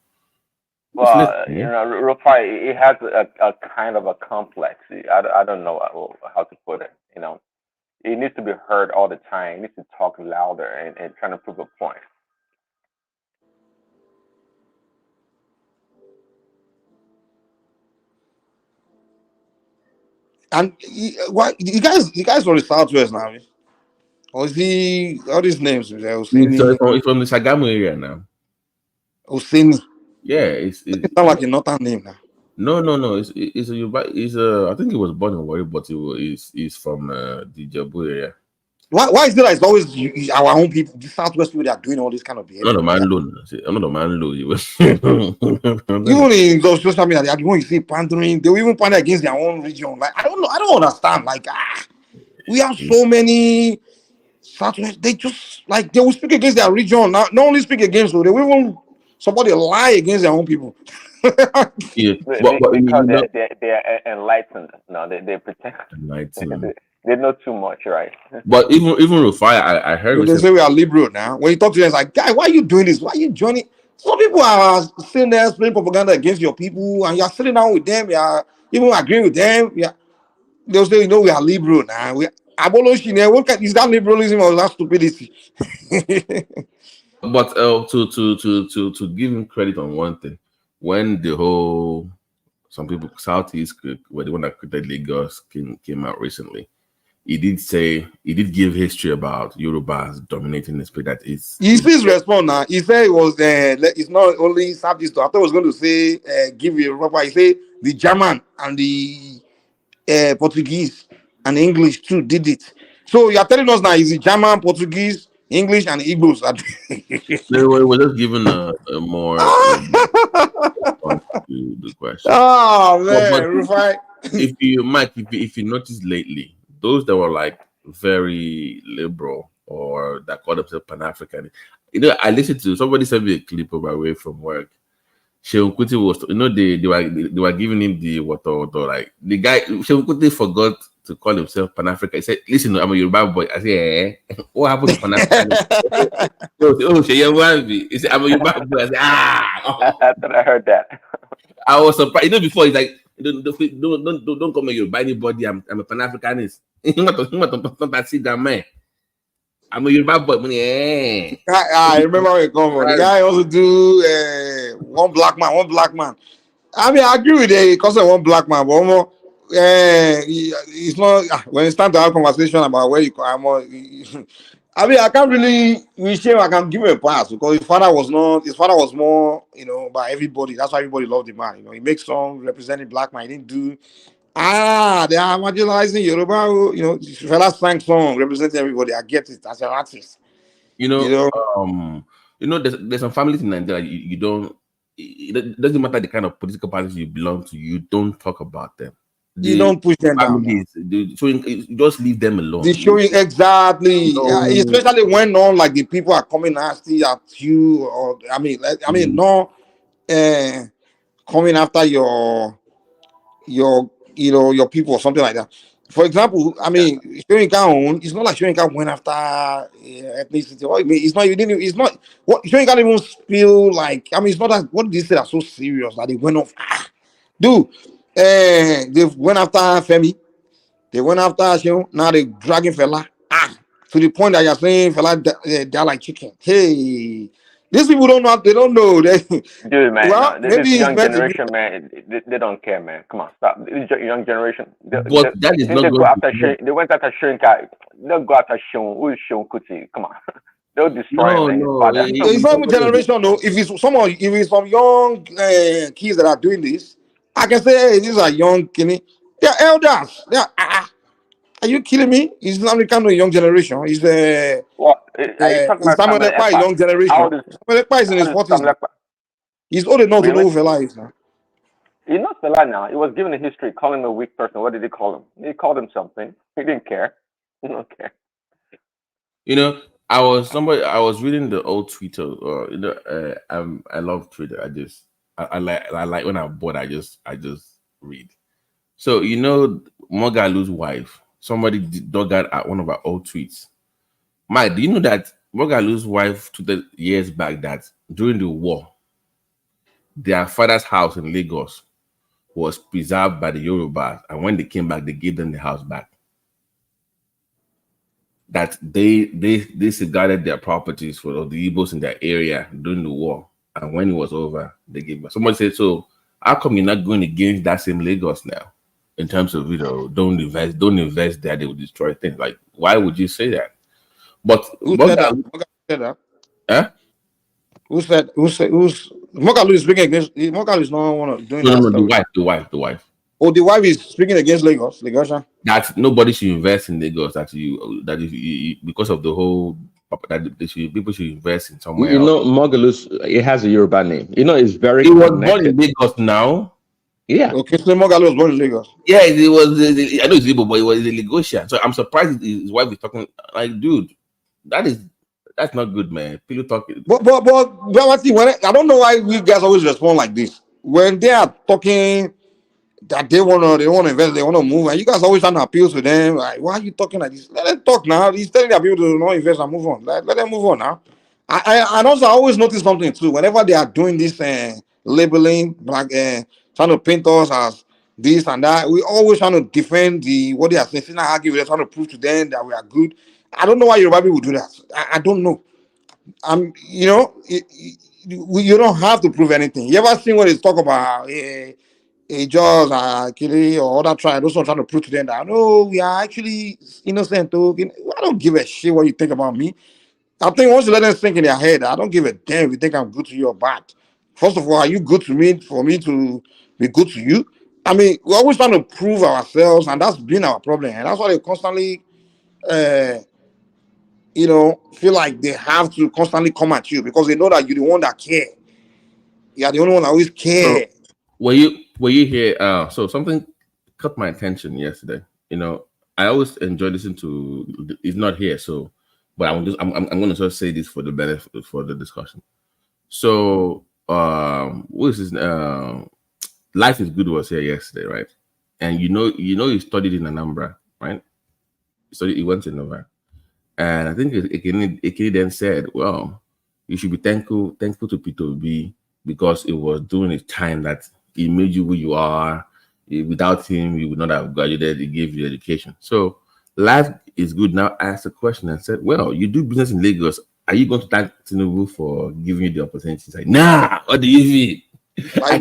Well, Rufai, it has a kind of a complex. I don't know how to put it. It needs to be heard all the time. It needs to talk louder and trying to prove a point. And you guys from the Southwest now, or is he all these names? It's from the Sagamu area now. Oseni. Yeah, it's not like a northern name now. No. It's I think he was born in Warri, but he's from the Jabu area. Why is it that it's always our own people, the Southwest people that are doing all this kind of behavior? I'm not a man low. Even in those social media, they are the one you see pandering. They will even pander against their own region. Like I don't understand. Like we have so many Southwest. They just they will speak against their region. Not only speak against them, they will even somebody lie against their own people. Yeah, because they're enlightened. No, they pretend. Enlightened. They know too much, right? But even Rufai, I heard They say we are liberal now. When you talk to them, it's like, guy, why are you doing this? Why are you joining? Some people are sitting there spreading propaganda against your people, and you're sitting down with them, you are even agreeing with them. Yeah, they'll say, we are liberal now. We abolishing. What is that liberalism or that stupidity? But to give him credit on one thing, when the whole some people Southeast were the one that created Lagos came out recently, he did give history about Yorubas dominating the space. That is, He sees response now. He said it was it's not only Southeast. I thought I was going to say give you a proper. He said the German and the Portuguese and English too did it. So you are telling us now is the German, Portuguese, English, and Igbos. They were just given a more response to the question. Oh man, but Rufai. if you notice lately, those that were like very liberal or that called themselves Pan-African, I listened to somebody sent me a clip of my way from work. Shehu Kuti was, they were giving him the water, like the guy. Shehu Kuti forgot to call himself Pan-African. He said, "Listen, I'm a Yoruba boy." I said, "What happened to Pan-African?" He said, "I'm a Yoruba boy." I said, I thought I heard that. I was surprised. Before he's like, "Don't call me Yoruba anybody. I'm a Pan-Africanist." I'm a Yoruba boy. I remember where it come from. The guy also do one black man. I mean, I agree with it because of one black man, but it's not when it's time to have conversation about where you come. I mean, I can't really wish him. I can give him a pass because his father was more, by everybody. That's why everybody loved the man. He makes songs representing black man. He didn't do. They are marginalizing Yoruba. Fella sang song representing everybody. I get it as an artist. There's some families in Nigeria you don't. It doesn't matter the kind of political parties you belong to. You don't talk about them. You don't push them down. So you just leave them alone. The showing exactly, especially when like the people are coming nasty at you, or not coming after your people or something like that. For example, Shoyinka it's not like Shoyinka went after ethnicity. It's not what Shoyinka even feel like. It's not that what did they say that's so serious that they went off. Dude, they went after Femi. They went after now they dragging fella. To the point that you're saying fella they're like chicken. Hey, these people don't know. They don't know. Dude, man, maybe this young generation, man, they don't care, man. Come on, stop. This young generation. They went after Shoyinka. They'll go after who is Shehu Kuti? Come on. They'll destroy him. It's not generation though. If it's some young kids that are doing this, I can say, hey, these are young kids. They're elders. Are you kidding me? He's not the kind of young generation. He's what? Are you talking about Samuel Ekpa, young generation. Samuel Ekpa is in his 40s. He's old enough to know who fella is now. He's not fella now. He was given a history, calling him a weak person. What did he call him? He called him something. He didn't care. He don't care. I was reading the old Twitter. I love Twitter. I like when I'm bored. I just read. So Mogalu's wife. Somebody dug out at one of our old tweets. Mike, do you know that Mogalu's wife tweeted years back that during the war, their father's house in Lagos was preserved by the Yorubas, and when they came back, they gave them the house back. That they safeguarded their properties for the Igbos in their area during the war, and when it was over, they gave back. Somebody said, "So how come you're not going against that same Lagos now?" In terms of don't invest there, they will destroy things. Like, why would you say that? But who said that? Huh? Who's Mogalu is speaking against? Mogalu is not one of doing that. No, the wife. Oh, the wife is speaking against Lagos. That nobody should invest in Lagos. That if because of the whole people should invest in somewhere. Mogalu, it has a Yoruba name. It's very. He was born in Lagos now. Yeah. Okay, so Mogalu was born in Lagos. Yeah, it was. I know it's Igbo, but it was a Lagosian. So I'm surprised his wife is talking like, dude, that's not good, man. People talking. But I don't know why we guys always respond like this when they are talking that they wanna invest, they wanna move, and you guys always trying to appeal to them. Like, why are you talking like this? Let them talk now. He's telling their people to not invest and move on. Let them move on now. And also I always notice something too. Whenever they are doing this labeling, like trying to paint us as this and that, we always trying to defend what they are saying. Now argue, they're trying to prove to them that we are good. I don't know why Yoruba people do that. I don't know. You know, you don't have to prove anything. You ever seen when they talk about a judge, Kili or other tribe, those are trying to prove to them that no, we are actually innocent. I don't give a shit what you think about me. I think once you let them think in their head, I don't give a damn if you think I'm good to you or bad. First of all, are you good to me for me to be good to you? I mean, we're always trying to prove ourselves, and that's been our problem. And that's why they constantly, feel like they have to constantly come at you because they know that you're the one that care. You're the only one that always care. So were you here? So something caught my attention yesterday. You know, I always enjoy listening to. It's not here, so but I'm going to just say this for the benefit for the discussion. So what is this? Life is Good was here yesterday, right? And you studied in Anambra, right? He went to Anambra, and I think Ekene then said, "Well, you should be thankful to Peter B because it was during his time that he made you who you are. Without him, you would not have graduated. He gave you education. So life is good." Now I asked a question and said, "Well, you do business in Lagos. Are you going to thank Tinubu for giving you the opportunity?" He's like, "Nah, what do you mean?" I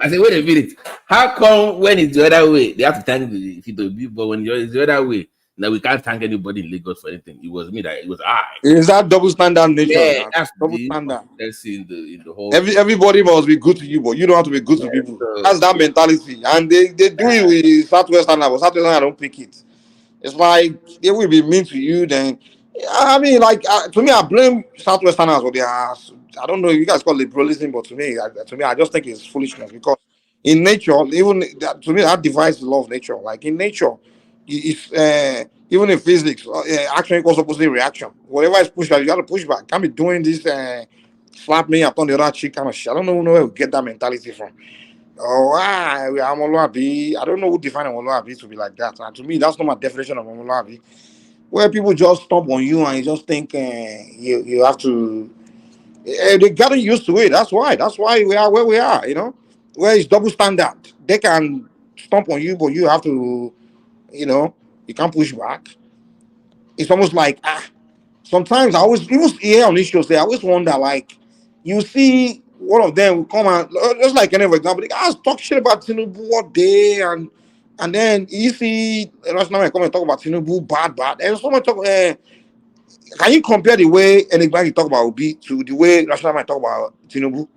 said, "Wait a minute. How come when it's the other way, they have to thank Peter B, but when it's the other way, now we can't thank anybody in Lagos for anything? It was me that it was I." Is that double standard nature? Yeah, that's double the standard. in the whole. Everybody must be good to you, but you don't have to be good to people. That's that mentality, and they do it with Southwestern. But Southwestern, I don't pick it. It's like they will be mean to you. Then, I mean, like to me, I blame Southwesterners for their. I don't know if you guys call it liberalism, but to me, I just think it's foolishness because in nature, even to me, that defies the law of nature. Like in nature, it's even in physics, action equals opposite reaction. Whatever is pushed out, you got to push back. Can't be doing this. Slap me up on the other cheek kind of shit. I don't know where we get that mentality from. Oh, I'm Oluwabi. I don't know who defined Oluwabi to be like that. And to me, that's not my definition of Oluwabi. Where people just stomp on you and you just think you have to. They got used to it. That's why we are where we are. Where it's double standard. They can stomp on you, but you have to. You can't push back. It's almost like sometimes I always even here on this show say I always wonder like you see one of them will come and just like any example, the guys talk shit about Tinubu all day and then you see National come and talk about Tinubu bad and someone talk can you compare the way anybody talk about Obi to the way National talk about Tinubu?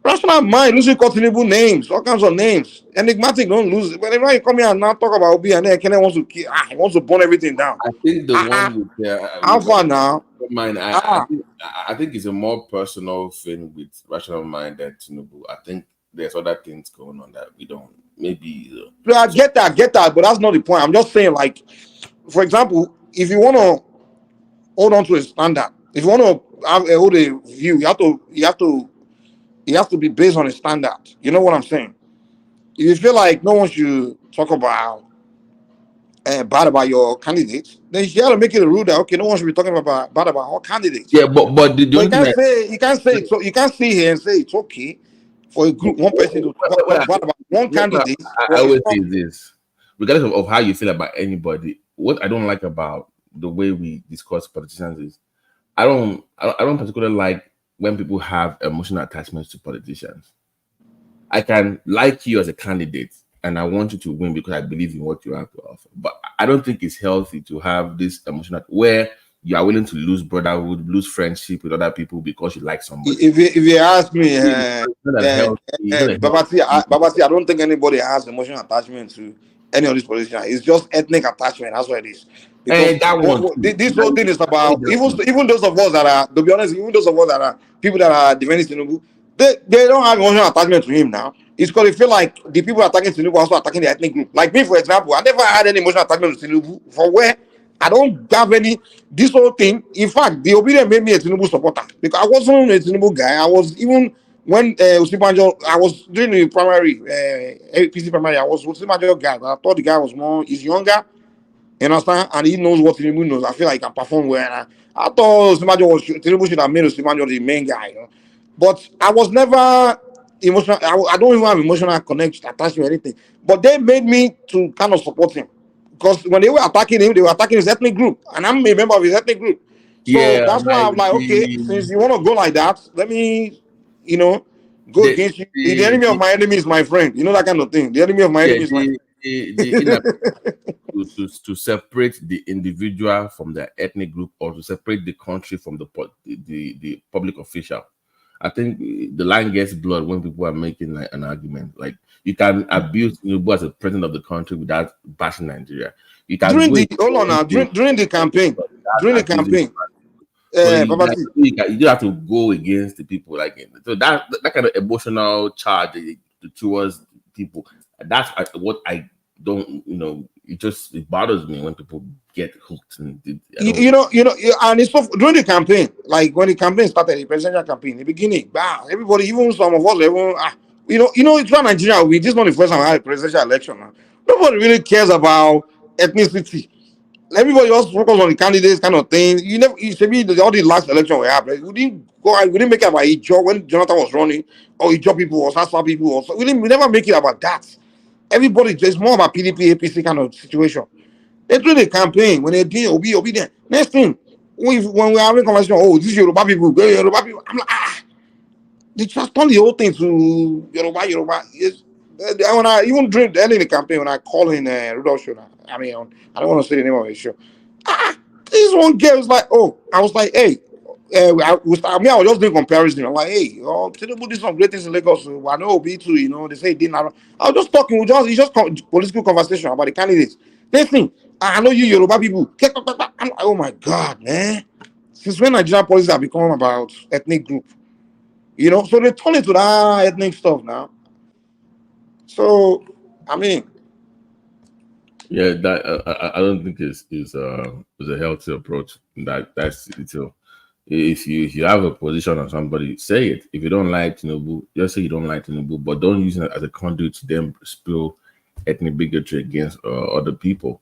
Rational mind losing call Tinubu names, all kinds of names. Enigmatic don't lose. Whenever you come here and now talk about Obi and then Kenya wants to kill, he wants to burn everything down. I think the one with how far now? Mine, I think it's a more personal thing with Rational Mind than Tinubu. I think there's other things going on that we don't maybe. I get that, but that's not the point. I'm just saying, like, for example, if you want to hold on to a standard, if you want to hold a view, it has to be based on a standard. You know what I'm saying? If you feel like no one should talk about bad about your candidates, then you got to make it a rule that okay, no one should be talking about bad about all candidates. Yeah, but you can't say so you can't sit here and say it's okay for a group, one person to talk bad about one candidate. I always say this, regardless of how you feel about anybody. What I don't like about the way we discuss politicians is I don't particularly like when people have emotional attachments to politicians. I can like you as a candidate and I want you to win because I believe in what you have to offer. But I don't think it's healthy to have this emotional where you are willing to lose brotherhood, lose friendship with other people because you like somebody. If you ask me, Babati, I don't think anybody has emotional attachment to any of these politicians. It's just ethnic attachment. That's what it is. Because this whole thing is about even those of us that are, to be honest, even those of us that are people that are defending Tinubu, they don't have emotional attachment to him now. It's because they feel like the people attacking Tinubu are also attacking the ethnic group. Like me, for example, I never had any emotional attachment to Tinubu. For where I don't have any, this whole thing. In fact, the obedience made me a Tinubu supporter because I wasn't a Tinubu guy. I was even when Osibanjo, I was doing the primary, APC primary, I was Osibanjo guy, but I thought the guy was more, he's younger, you understand? And he knows what Tinubu knows. I feel like I can perform well. And I thought Tinubu should have made Osibanjo the main guy, you know? But I was never emotional. I don't even have emotional connection, attachment, or anything. But they made me to kind of support him. Because when they were attacking him, they were attacking his ethnic group. And I'm a member of his ethnic group. So Yeah, that's why I'm like, okay, since you want to go like that, let me, you know, go against you. The enemy of my enemy is my friend. You know, that kind of thing. The enemy of my enemy is my friend. To separate the individual from their ethnic group, or to separate the country from the public official. I think the line gets blurred when people are making like an argument. Like, you can abuse Tinubu as a president of the country without bashing Nigeria. You can during the campaign, but you don't have to go against the people. Like, so that kind of emotional charge towards people. That's what I don't, it bothers me when people get hooked. And and it's so, during the campaign, like when the campaign started, the presidential campaign, in the beginning, everybody, even some of us, it's not Nigeria. This is not the first time I had a presidential election. Nobody really cares about ethnicity. Everybody just focus on the candidates, kind of thing. You should be all the last election we have. Right? We didn't make it about Ijo when Jonathan was running, or Ijo people, or Sasa people, or so. We never make it about that. Everybody, it's more about PDP, APC kind of situation. They do the campaign when they're doing obedient. Next thing, when we're having conversation, this is Yoruba people, Yoruba people. I'm like, they just turn the whole thing to Yoruba. Yes. When I even during the end of the campaign, when I call in Rudolph show, I don't want to say the name of the show. This one girl was like, I was like, hey, I was just doing comparison. I'm like, hey, Tinubu did some great things in Lagos. So I know B2, they say it didn't happen. I was just talking, it's just political conversation about the candidates. Next thing, I know you Yoruba people. I'm like, oh my God, man. Since when Nigerian politics have become about ethnic group? So they turn it to that ethnic stuff now. So, yeah, that I don't think is a healthy approach. That's it. If you have a position on somebody, say it. If you don't like Tinubu, just say you don't like Tinubu, but don't use it as a conduit to then spill ethnic bigotry against other people,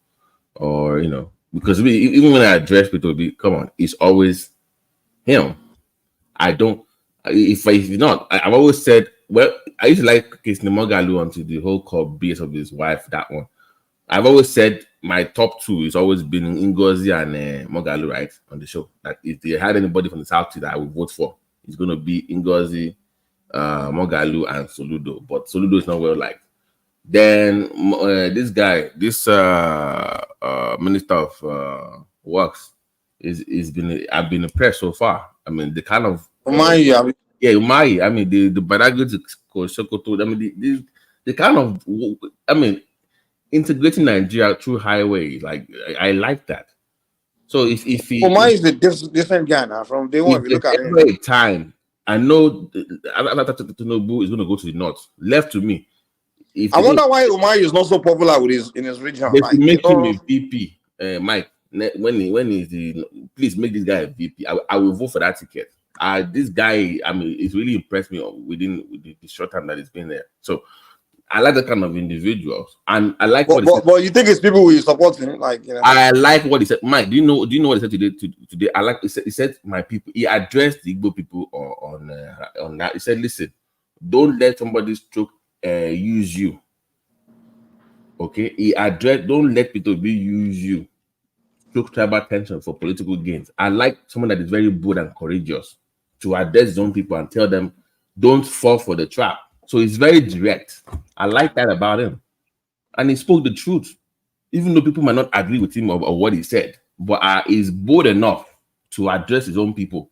or because even when I address people, come on, it's always him. I don't. If not, I've always said. Well, I used to like Kisne Mogalu until the whole court BS of his wife. That one. I've always said my top two is always been Ngozi and Mogalu, right, on the show. That if they had anybody from the South that I would vote for, it's going to be Ngozi, Mogalu, and Soludo. But Soludo is not well liked. Then this guy, this Minister of Works, I've been impressed so far. I mean, the kind of Umahi. Umahi. I mean, the Badagry to Sokoto. I mean, the kind of, integrating Nigeria through highways, like I like that. So if Umahi is a different guy now from day one. If you look at it, time I know Tinubu is going to go to the north. Left to me. I wonder why Umahi is not so popular in his region. They make him a VP, Mike. When is please make this guy a VP. I will vote for that ticket. This guy, it's really impressed me with the short time that he's been there. So I like that kind of individuals, and I like what he said. But you think it's people who support him, I like what he said. Mike, do you know what he said today? I like he said my people. He addressed the Igbo people on that. He said, listen, don't let somebody use you. Okay, he addressed, don't let people use you, stroke tribal tension for political gains. I like someone that is very bold and courageous to address his own people and tell them, don't fall for the trap. So he's very direct. I like that about him. And he spoke the truth, even though people might not agree with him or what he said. But he's bold enough to address his own people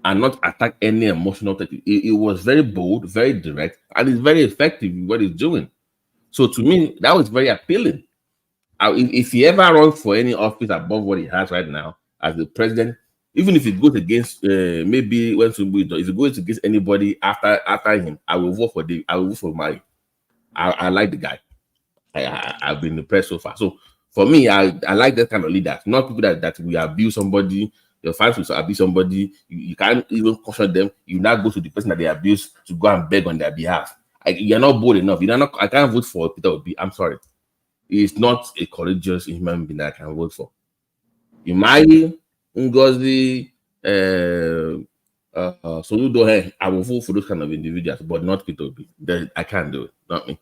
and not attack any emotional thing. He was very bold, very direct, and he's very effective in what he's doing. So to me, that was very appealing. If he ever runs for any office above what he has right now as the president, even if it goes against maybe when if it goes against anybody after him, I will vote for Dave. I will vote for Mari. I like the guy. I've been impressed so far. So for me, I like that kind of leaders, not people that we abuse somebody Your fight will abuse somebody, you can't even caution them. You now go to the person that they abuse to go and beg on their behalf. You're not bold enough. I can't vote for Peter Obi. I'm sorry. He's not a courageous human being that I can vote for. Umahi, Ngozi, Soludo, I will vote for those kind of individuals, but not Peter Obi. I can't do it. Not me.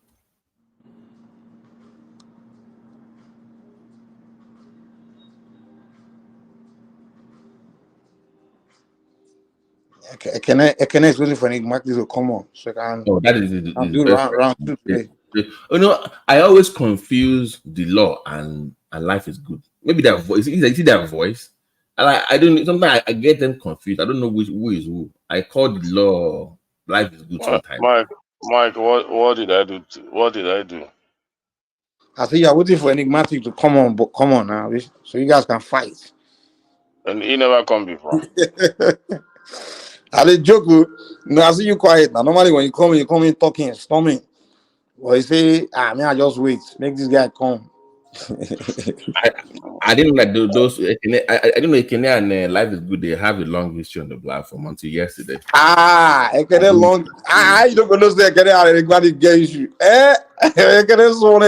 Can I is waiting for Enigmatic to come on so I can that is do round two today. You know, I always confuse the law and life is good. Maybe their voice, is it their voice? And I don't. Sometimes I get them confused. I don't know who is who. I call the law life is good sometimes. Mike, what did I do? What did I do? I say you're waiting for Enigmatic to come on, but come on now, so you guys can fight. And he never come before. I did joke. No, I see you quiet now. Normally when you come in talking, storming. Well, you say, man, I just wait. Make this guy come. I didn't like those. I don't know. Ekene and Life is Good. They have a long history on the platform until yesterday. Ekene long. You don't know say Ekene are anybody get issue. Ekene so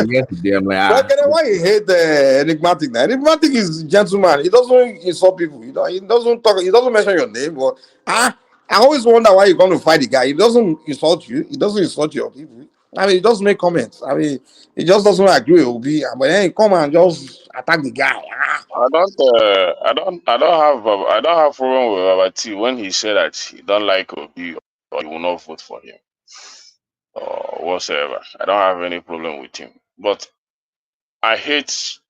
yesterday, I'm like, Ekene, why you hate Enigmatic now? Enigmatic is gentleman. He doesn't insult people. He doesn't talk. He doesn't mention your name. But I always wonder why you're going to fight the guy. He doesn't insult you. He doesn't insult your people. I mean, he doesn't make comments. I mean, he just doesn't agree with Obi. But then he come and just attack the guy. I don't have problem with Babati when he said that he don't like Obi or he will not vote for him or whatsoever. I don't have any problem with him. But I hate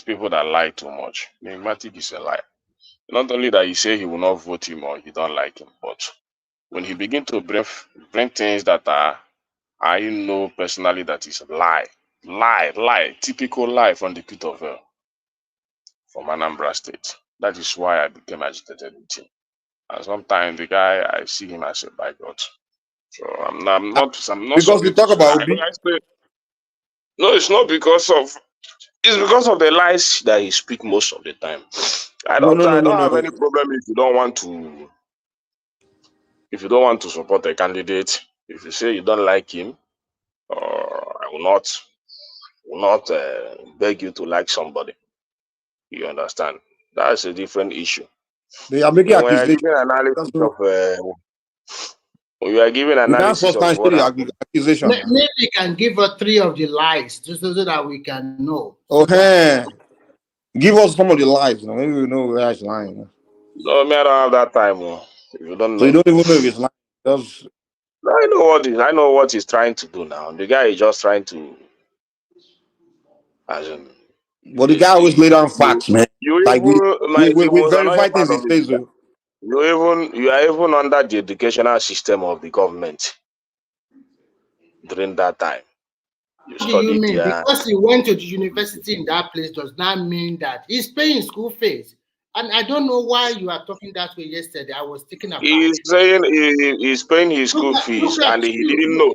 people that lie too much. Enigmatic is a liar. Not only that he say he will not vote him or he don't like him, but when he begin to bring things that I know personally that is lie, typical lie from the pit of hell from Anambra State. That is why I became agitated with him. And sometimes the guy, I see him as a bigot. So I'm not because we talk about Obi. No, it's not because of. It's because of the lies that he speaks most of the time. I don't have any problem if you don't want to. If you don't want to support a candidate, if you say you don't like him, I will not beg you to like somebody. You understand? That's a different issue. They are making accusations. We are giving analysis of what happened. Maybe you can give us 3 of the lies just so that we can know. Okay. Give us some of the lies. Maybe we know where he's lying. No, I don't have that time. If you don't know. So you don't even know if he's lying. I know what he's trying to do now. The guy is just trying to. But the guy always lay down facts, man. We verify things he says. You are even under the educational system of the government during that time. What do you mean? Because he went to the university in that place does not mean that he's paying school fees. And I don't know why you are talking that way yesterday. I was thinking about He's saying he's paying his school fees and he didn't know.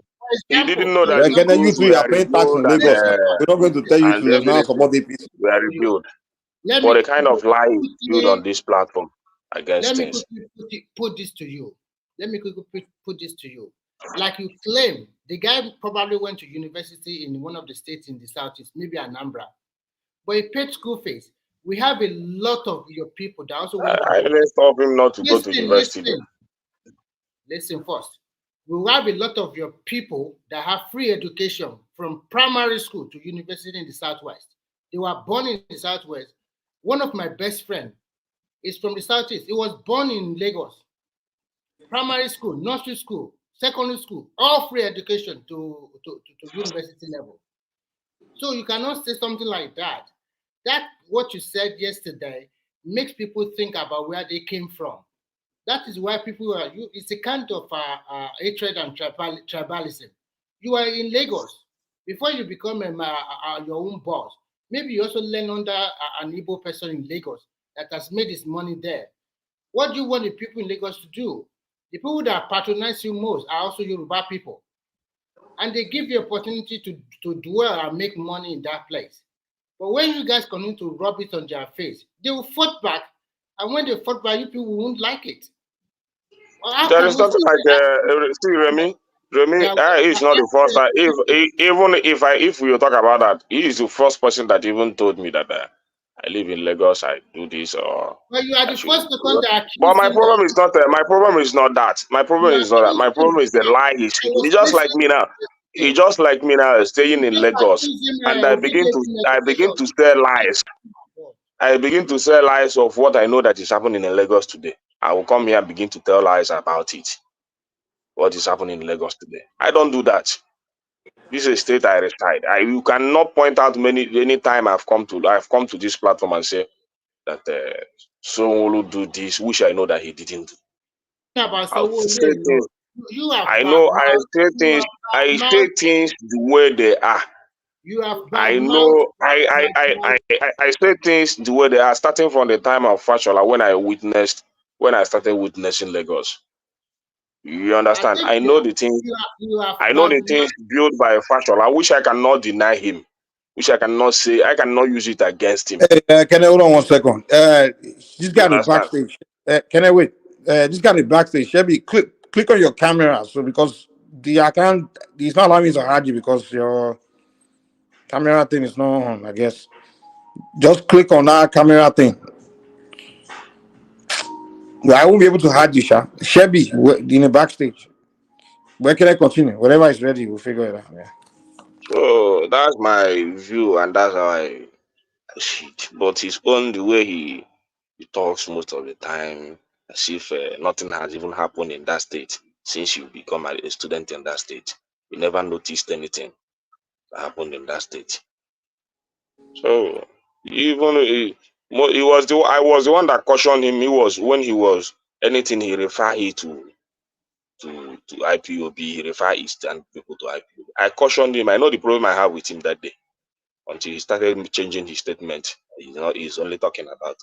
He didn't know that you two are paying tax in Lagos. We're not going to tell you to now support the APC. We are reviewed. For the kind of lie built on this platform against things. Let me put this to you. Let me quickly put this to you. Like you claim, the guy probably went to university in one of the states in the southeast, maybe Anambra, but he paid school fees. We have a lot of your people that also went. I didn't stop him not to go to university. Listen first. We have a lot of your people that have free education from primary school to university in the southwest. They were born in the southwest. One of my best friends is from the southeast. He was born in Lagos. Primary school, nursery school, secondary school, all free education to university level. So you cannot say something like that. That what you said yesterday makes people think about where they came from. That is why people are. It's a kind of hatred and tribalism. You are in Lagos before you become your own boss. Maybe you also learn under an Igbo person in Lagos that has made his money there. What do you want the people in Lagos to do? The people that patronize you most are also Yoruba people. And they give you opportunity to dwell and make money in that place. But when you guys continue to rub it on their face, they will fight back And when they fought by you, people won't like it. There is nothing like see Remy. He's not the first time. If we talk about that, he is the first person that even told me that I live in Lagos, I do this or. Well, you are the first person that accused But my him problem is not that. My problem is not that. My problem is not that. My problem is the lie he's speaking. It's just like me now. He just like me now, staying in Lagos, and I begin to sell lies. I begin to sell lies of what I know that is happening in Lagos today. I will come here and begin to tell lies about it. What is happening in Lagos today? I don't do that. This is a state I reside. You cannot point out any time I've come to this platform and say that Sonwolu do this, which I know that he didn't do. I say things the way they are. I know I say things the way they are, starting from the time of Fashola when I started witnessing Lagos. You understand? I know the things. I know the things built by Fashola, which I cannot deny him, which I cannot say. I cannot use it against him. Hey, can I hold on 1 second? This guy in the backstage. Can I wait? This guy in the backstage. Shelby, click on your camera. So because it's not allowing me to hide you because your camera thing is not on, I guess. Just click on that camera thing. Well, I won't be able to hide you, Sha. Shelby, in the backstage. Where can I continue? Whatever is ready, we'll figure it out. Yeah. So that's my view, and that's how I see it. But his own, the way he talks most of the time, as if nothing has even happened in that state since you become a student in that state. You never noticed anything that happened in that state. So even I was the one that cautioned him. Anything he refer he to IPOB, he refer Eastern people to IPOB. I cautioned him. I know the problem I have with him that day until he started changing his statement. He's only talking about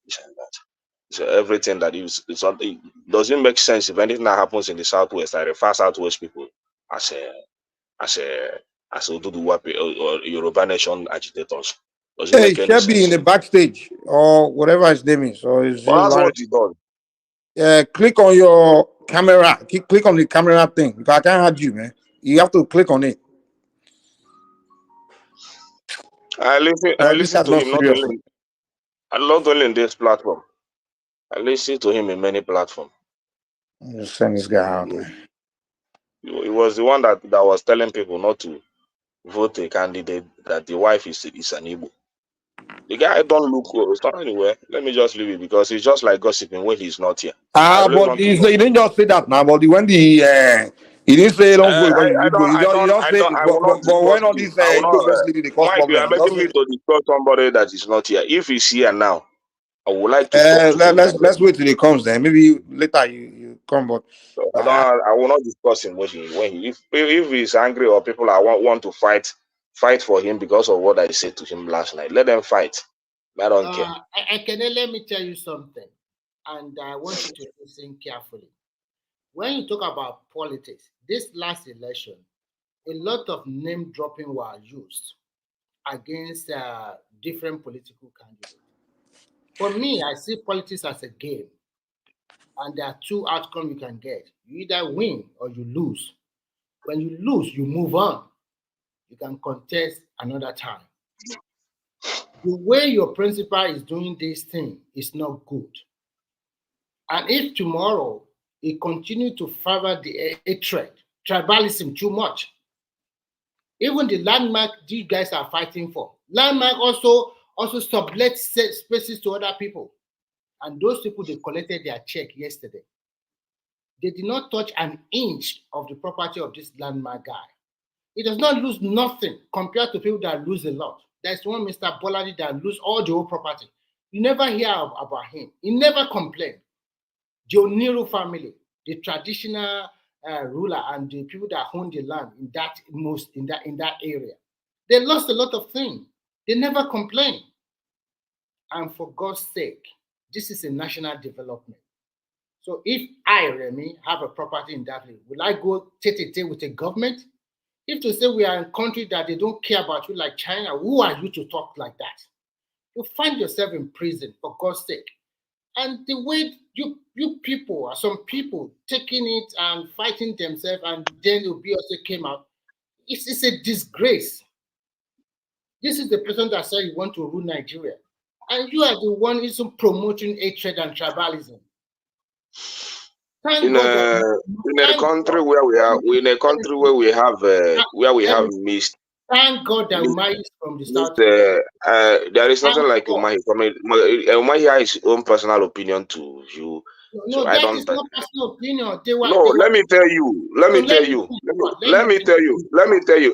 this and that. So everything that it doesn't make sense. If anything that happens in the Southwest, I refer Southwest people as Oduduwa or Yoruba Nation agitators. Hey, Shelby in the backstage or whatever his name is. Or is well, that's what he does. Click on your camera. Click on the camera thing. Because I can't hide you, man. You have to click on it. I listen to him not only in this platform. I listen to him in many platforms. Just send this guy out, man. He was the one that was telling people not to vote a candidate that the wife is an Igbo. The guy don't look good. So anyway, let me just leave it because it's just like gossiping when he's not here. But he didn't just say that now. But when he didn't say don't vote because he's Igbo. He just say. But when all these Igbo first lady they cause Mike, you are problem. making me to discuss somebody that is not here. If he's here now, I would like to talk to him. Let's wait till he comes. Then maybe later you come. But I will not discuss him when he if he's angry or people want to fight for him because of what I said to him last night. Let them fight. I don't care. Let me tell you something, and I want you to listen carefully. When you talk about politics, this last election, a lot of name dropping were used against different political candidates. For me, I see politics as a game, and there are two outcomes you can get. You either win or you lose. When you lose, you move on. You can contest another time. The way your principal is doing this thing is not good. And if tomorrow he continues to favor the hatred, tribalism too much, even the landmark these guys are fighting for, landmark also sublet spaces to other people. And those people, they collected their check yesterday. They did not touch an inch of the property of this landmark guy. He does not lose nothing compared to people that lose a lot. There's one Mr. Boladi that lose all the whole property. You never hear about him. He never complained. The Oniru family, the traditional ruler and the people that own the land in that area, they lost a lot of things. They never complained. And for God's sake, this is a national development. So if I, Remy, have a property in that place, will I go take with a government? If to say we are in a country that they don't care about you like China, who are you to talk like that? You find yourself in prison, for God's sake. And the way you people, some people taking it and fighting themselves, and then Obi also came out. It's a disgrace. This is the person that said you want to rule Nigeria, and you are the one who's promoting hatred and tribalism. In a country where we have missed. Thank God that Umahi is from the south. There is nothing like Umahi. Umahi has his own personal opinion to you. No, that is not personal opinion. Let me tell you.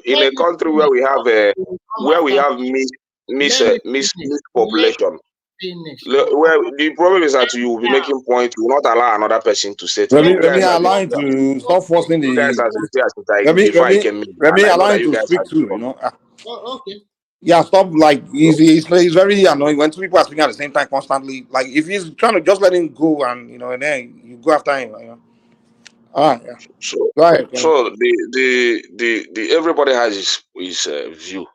In a country where we have missed population. Well, the problem is that you will be making points. You will not allow another person to say. Let me allow him to stop forcing the. Let me allow him to speak too. You know. Okay. Yeah, stop. Like he's very annoying when two people are speaking at the same time constantly. Like if he's trying to just let him go, and and then you go after him. All right. Yeah. So, go ahead. So the everybody has his view,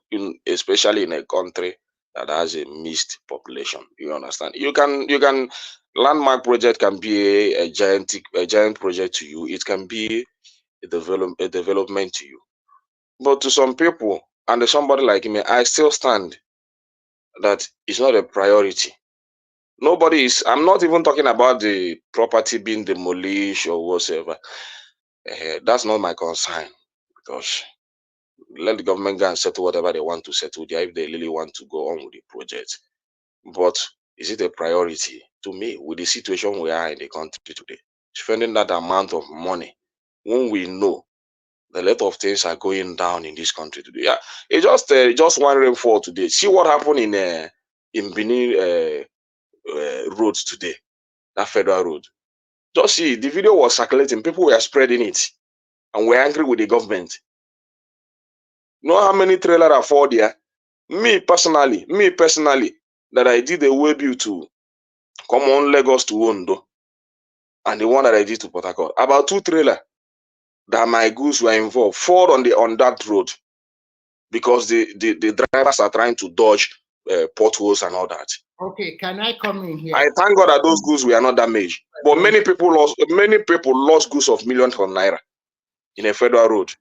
especially in a country that has a mixed population. You understand? You can landmark project can be a giant project to you. It can be a development to you. But to some people, and somebody like me, I still stand that it's not a priority. I'm not even talking about the property being demolished or whatever. That's not my concern, because let the government go and settle whatever they want to settle there if they really want to go on with the project. But is it a priority to me with the situation we are in the country today? Spending that amount of money when we know a lot of things are going down in this country today. Yeah, it's just one rainfall today. See what happened in Benin roads today, that federal road. Just see, the video was circulating. People were spreading it, and we're angry with the government. Know how many trailers are for there? Me personally, that I did a way bill to come on Lagos to Ondo, and the one that I did to Port Harcourt, about 2 trailers that my goods were involved fall on that road because the drivers are trying to dodge potholes and all that. Okay, can I come in here? I thank God that those goods were not damaged, but many people lost goods of millions of naira in a federal road.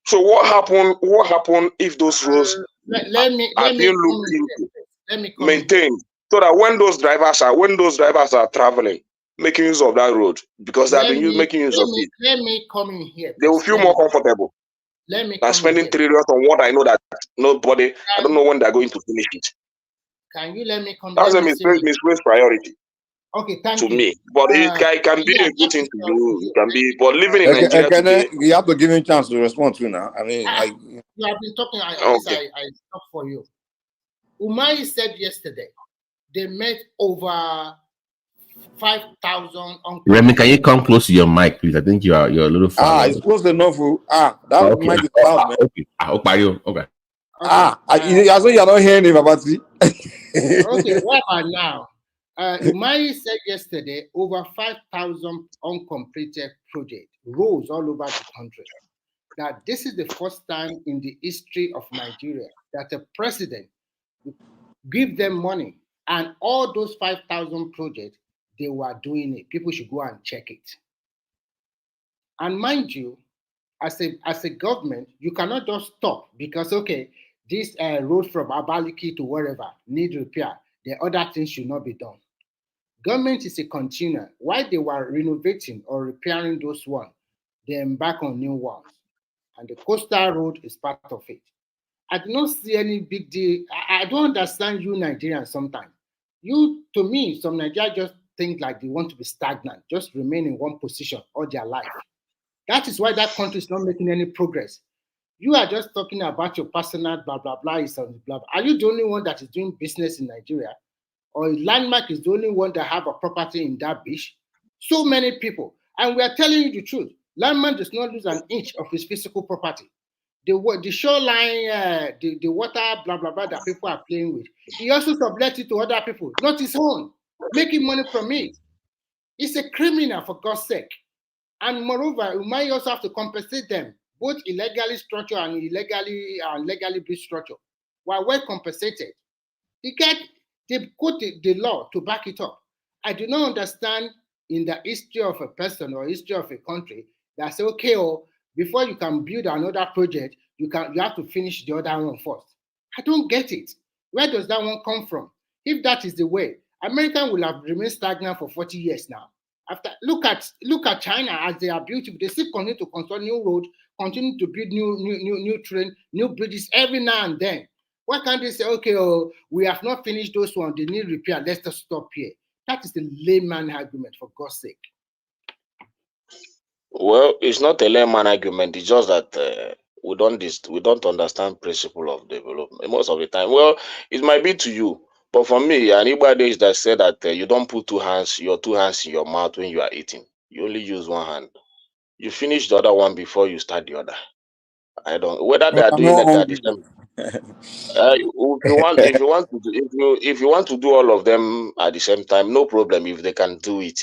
So what happened if those roads are being looked into, maintained, so that when those drivers are traveling, making use of that road, because they have been making use of it, let me come in here. They will feel more comfortable. Let me than spending trillions on what I know that nobody. I don't know when they're going to finish it. Can you let me come? That's a misplaced priority. Okay, thank you. To me, but it can be a good thing to you. It can be, but living in Nigeria today, you have to give him a chance to respond to now. I mean, you have been talking. I stop for you. Umahi said yesterday they met over 5,000. Remy, can you come close to your mic, please? I think you're a little far. It's close enough. That okay. mic is loud, man. Okay. Okay. You're not hearing him about it. Okay, what about now? Umahi said yesterday over 5,000 uncompleted projects rose all over the country. That this is the first time in the history of Nigeria that a president give them money, and all those 5,000 projects, they were doing it. People should go and check it. And mind you, as a government, you cannot just stop because, okay, this road from Abaliki to wherever need repair. The other things should not be done. Government is a continuum. While they were renovating or repairing those ones, they embark on new ones. And the coastal road is part of it. I do not see any big deal. I don't understand you Nigerians sometimes. To me, some Nigerians just think like they want to be stagnant, just remain in one position all their life. That is why that country is not making any progress. You are just talking about your personal blah, blah, blah, blah. Are you the only one that is doing business in Nigeria? Or Landmark is the only one that have a property in that beach? So many people. And we are telling you the truth. Landmark does not lose an inch of his physical property. The shoreline, the water, blah, blah, blah, that people are playing with. He also sublet it to other people, not his own, making money from it. He's a criminal, for God's sake. And moreover, you might also have to compensate them, both illegally structured and legally built structure. While well compensated, They quote the law to back it up. I do not understand in the history of a person or history of a country that say, okay, before you can build another project, you have to finish the other one first. I don't get it. Where does that one come from? If that is the way, America will have remained stagnant for 40 years now. Look at China as they are beautiful. They still continue to construct new roads, continue to build new train, new bridges every now and then. Why can't they say, okay, we have not finished those ones, they need repair, let's just stop here? That is the layman argument, for God's sake. Well, it's not a layman argument. It's just that we don't understand principle of development most of the time. Well, it might be to you, but for me, anybody is that said that you don't put your two hands in your mouth when you are eating. You only use one hand. You finish the other one before you start the other. I don't whether they are doing it at the same. If you want to do all of them at the same time, no problem if they can do it.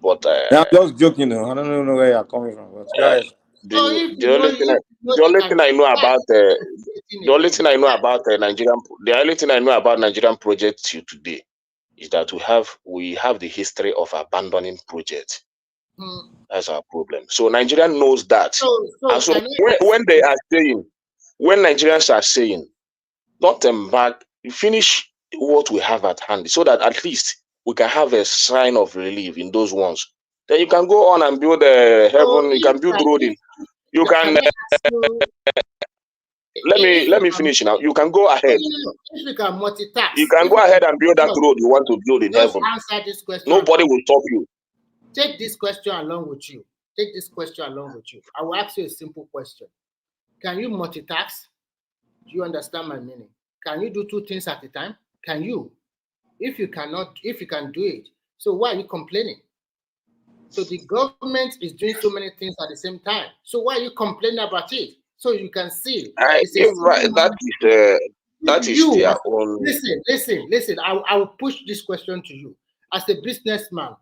But Yeah, I'm just joking. I don't know where you're coming from. But guys, the only thing I know about Nigerian projects till today is that we have the history of abandoning projects. That's our problem. So Nigeria knows that. And so when Nigerians are saying, not embark, finish what we have at hand so that at least we can have a sign of relief in those ones. Then you can go on and build heaven, you can build road in. You can let me finish now. You can go ahead. If we can multitask, you can go ahead and build that road you want to build in heaven. Answer this question. Nobody will stop you. Take this question along with you. I will ask you a simple question. Can you multitask? Do you understand my meaning? Can you do two things at a time? Can you? If you cannot, if you can do it, so why are you complaining? So the government is doing so many things at the same time. So why are you complaining about it? So you can see. That is their own. Listen. I will push this question to you. As a businessman,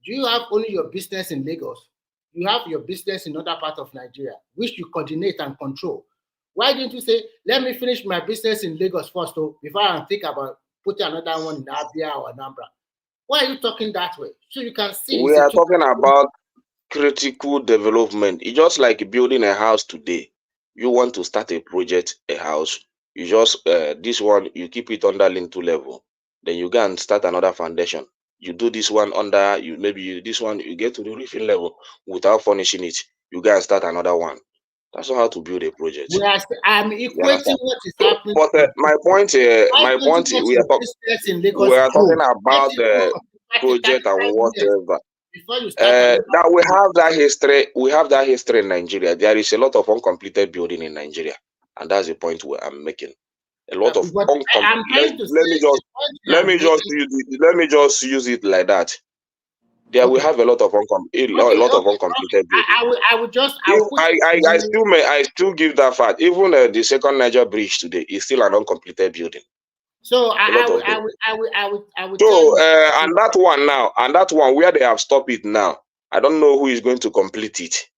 do you have only your business in Lagos? You have your business in other parts of Nigeria, which you coordinate and control. Why didn't you say, let me finish my business in Lagos first, before I think about putting another one in Abia or Anambra? Why are you talking that way? So you can see. We are talking about critical development. It's just like building a house today. You want to start a project, a house. You just, this one, you keep it under lintel level. Then you go and start another foundation. You do this one under, this one, you get to the roofing level without furnishing it. You go and start another one. That's not how to build a project. Whereas I'm equating what is happening. But my point, we are talking about the project and whatever. That we have that history. We have that history in Nigeria. There is a lot of uncompleted building in Nigeria, and that's the point where I'm making. A lot of let me just use it like that. There we have a lot of uncompleted building. I still give that fact. Even the second Niger bridge today is still an uncompleted building. So I would. So and that one where they have stopped it now, I don't know who is going to complete it.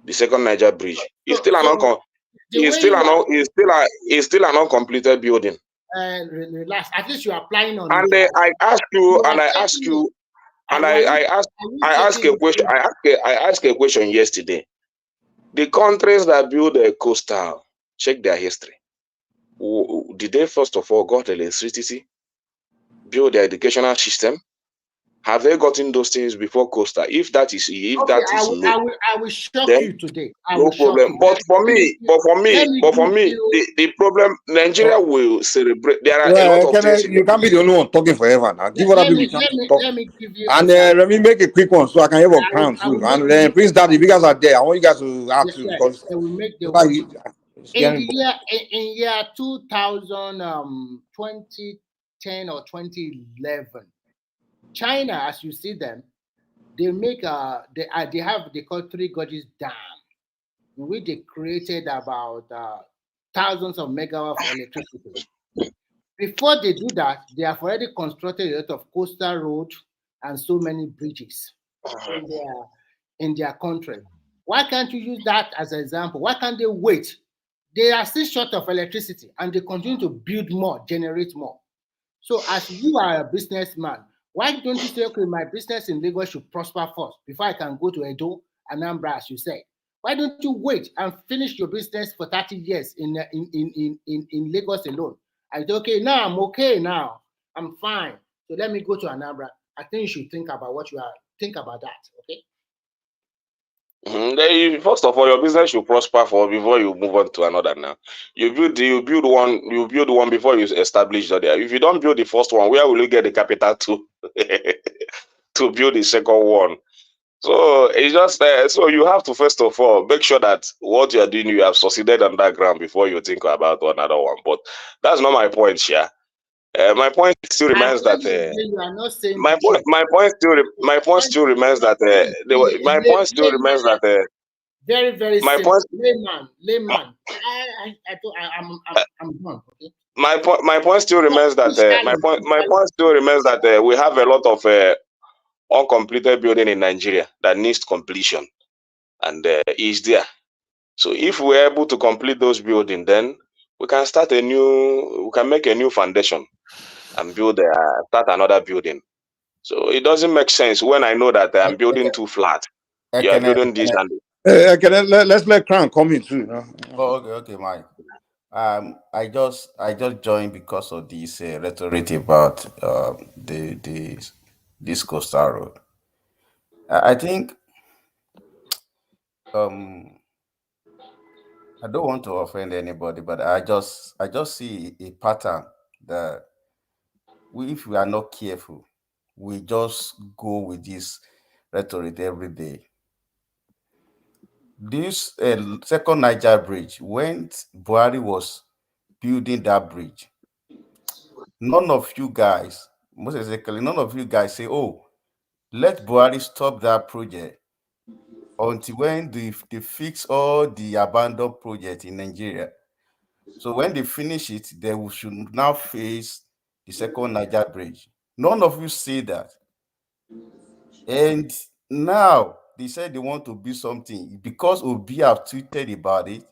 The second Niger bridge is still still an uncompleted building. Relax. At least you are applying on. And I ask a question yesterday. The countries that build a coastal, check their history. Did they first of all got electricity, build their educational system? Have they gotten those things before coastal? If that is I will shock you today. No problem. But for me, the problem, Nigeria will celebrate. There are a lot of things. You can't be the only one talking forever now. Give other people chance to talk. Let me give you. And let me make a quick one so I can have a crown too. And Prince Daddy, if you guys are there, I want you guys to ask too because in year 2000, 2010 or 2011. China, as you see them, they make they call Three Gorges Dam, in which they created about thousands of megawatts of electricity. Before they do that, they have already constructed a lot of coastal roads and so many bridges in their country. Why can't you use that as an example? Why can't they wait? They are still short of electricity and they continue to build more, generate more. So as you are a businessman, why don't you say, okay, my business in Lagos should prosper first before I can go to Edo, Anambra, as you said? Why don't you wait and finish your business for 30 years in Lagos alone? I say, okay, now I'm okay now. I'm fine. So let me go to Anambra. I think you should think about think about that, okay? First of all, your business should prosper before you move on to another. Now, you build one before you establish the other. If you don't build the first one, where will you get the capital to to build the second one? So it's just so you have to first of all make sure that what you are doing, you have succeeded on that ground before you think about another one. But that's not my point here. My point still remains that you are not saying my point still remains that my point still remains that very, very my simple. point Layman. I'm done. Okay. my point still remains that my point still remains that we have a lot of uncompleted building in Nigeria that needs completion, and is there. So if we're able to complete those buildings, then we can make a new foundation and start another building. So it doesn't make sense when I know that I'm building too flat. You are building this and let's let Crown come in too. Oh, okay, Mike. I just joined because of this rhetoric about this coastal road. I think I don't want to offend anybody, but I just see a pattern that if we are not careful, we just go with this rhetoric every day. This second Niger bridge, when Buhari was building that bridge, none of you guys, most exactly, none of you guys say, oh, let Buhari stop that project until when they fix all the abandoned projects in Nigeria. So when they finish it, they should now face the second Niger bridge. None of you say that. And now they said they want to build something because Obi have tweeted about it,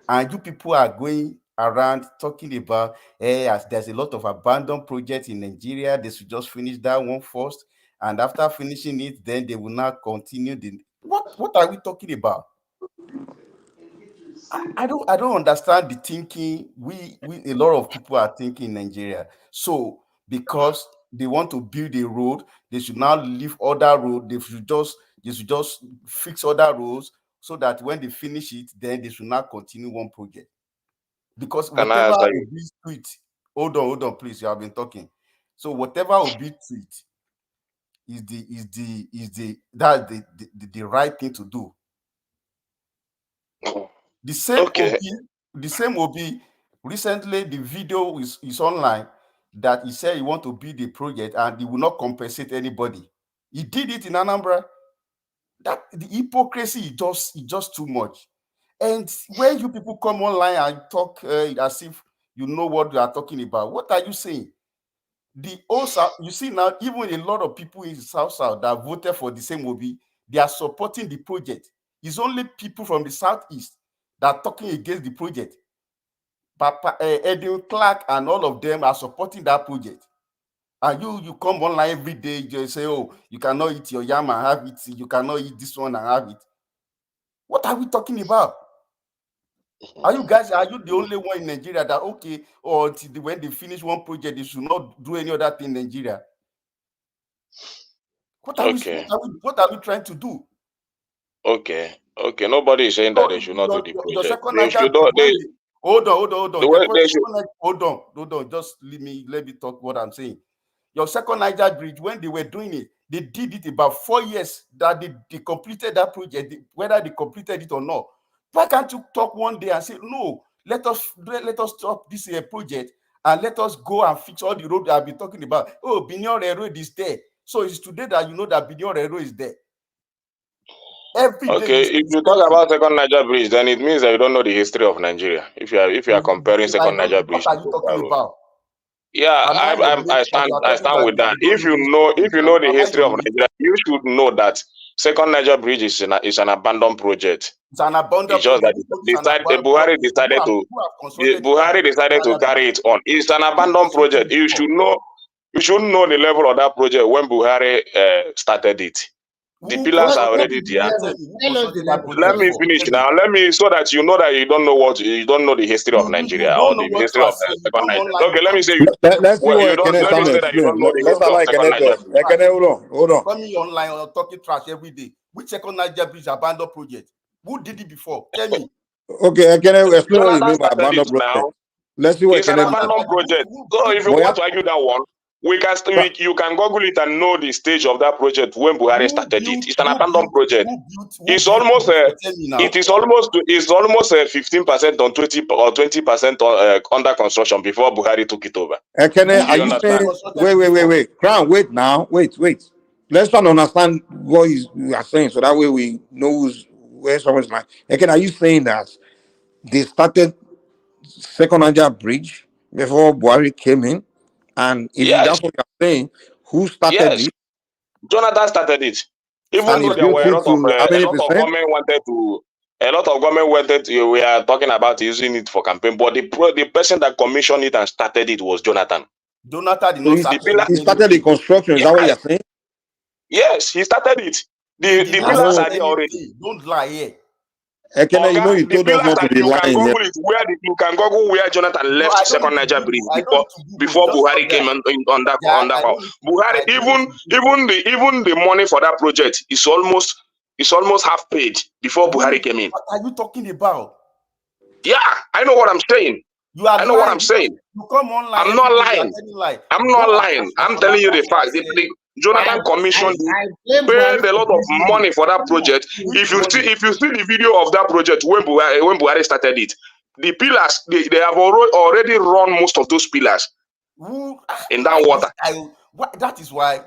and you people are going around talking about, hey, as there's a lot of abandoned projects in Nigeria, they should just finish that one first, and after finishing it, then they will not continue the what are we talking about? I don't understand the thinking we a lot of people are thinking in Nigeria. So because they want to build a road, they should now leave other road, they should just fix other roads so that when they finish it, then they should not continue one project. Because whatever Obi's tweet, hold on, please, you have been talking. So whatever Obi tweet is the right thing to do. The same Obi, recently the video is online that he said he want to build a project and he will not compensate anybody. He did it in Anambra. That the hypocrisy is just too much. And when you people come online and talk as if you know what you are talking about, what are you saying? You see now, even a lot of people in South that voted for the same Obi, they are supporting the project. It's only people from the Southeast that are talking against the project. Papa Edwin Clark and all of them are supporting that project. And you come online every day, you say, oh, you cannot eat your yam and have it, you cannot eat this one and have it. What are we talking about? Are you the only one in Nigeria that until when they finish one project, they should not do any other thing in Nigeria? What are we trying to do? Okay. Nobody is saying that they should not do the project. Your second Niger, hold on. Just let me talk what I'm saying. Your second Niger bridge, when they were doing it, they did it about 4 years that they completed that project, whether they completed it or not. Why can't you talk one day and say, no, let us stop this project and let us go and fix all the road that I've been talking about? Oh, Binyore Road is there. So it's today that you know that Binyore Road is there. If you talk about second Niger bridge, then it means that you don't know the history of Nigeria. If you are comparing second Niger bridge, what are you talking about? Yeah, I stand with that. If you know the history of Nigeria, you should know that Second Niger Bridge is an abandoned project. It's an abandoned It's just that Buhari decided to carry it on. It's an abandoned project. You should know the level of that project when Buhari started it. The pillars are already there. Let me finish now. So that you know that you don't know the history of Nigeria or the history of the second Nigeria. Okay, let me say let's see what Ekene Samuel explain. Let's allow Ekene talk. Ekene, hold on. Coming online or talking trash every day. Which second Niger Bridge abandoned project? Who did it before? Tell me. Okay, Ekene, explain what you mean by abandoned project. Let's see what it's an abandoned project. So if you want to argue that one, you can Google it and know the stage of that project when Buhari started it. It's an abandoned project. It's almost 15% on 20% under construction before Buhari took it over. Ekene, are you saying wait, Crown, wait now. Wait. Let's try to understand what you are saying so that way we know where someone's like. Ekene, are you saying that they started second Niger Bridge before Buhari came in? And if that's what you're saying, who started it? Jonathan started it. Even though there were a lot of government wanted to, we are talking about using it for campaign, but the person that commissioned it and started it was Jonathan. Jonathan did not start it. He started the construction, is that what you're saying? Yes, he started it. The pillars are there already. Don't lie here. Ekene, you told us not to be lying here. You can Google where Jonathan left second Niger Bridge before Buhari came on that. Buhari, even the money for that project is almost half paid before Buhari came in. What are you talking about? Yeah, I know what I'm saying. I know what I'm saying. You come online. I'm not lying. I'm not lying. I'm telling you the fact. Jonathan commissioned paid a lot of money for that project. If you see the video of that project when Buhari started it, the pillars they have already run most of those pillars in that water. That is why. Is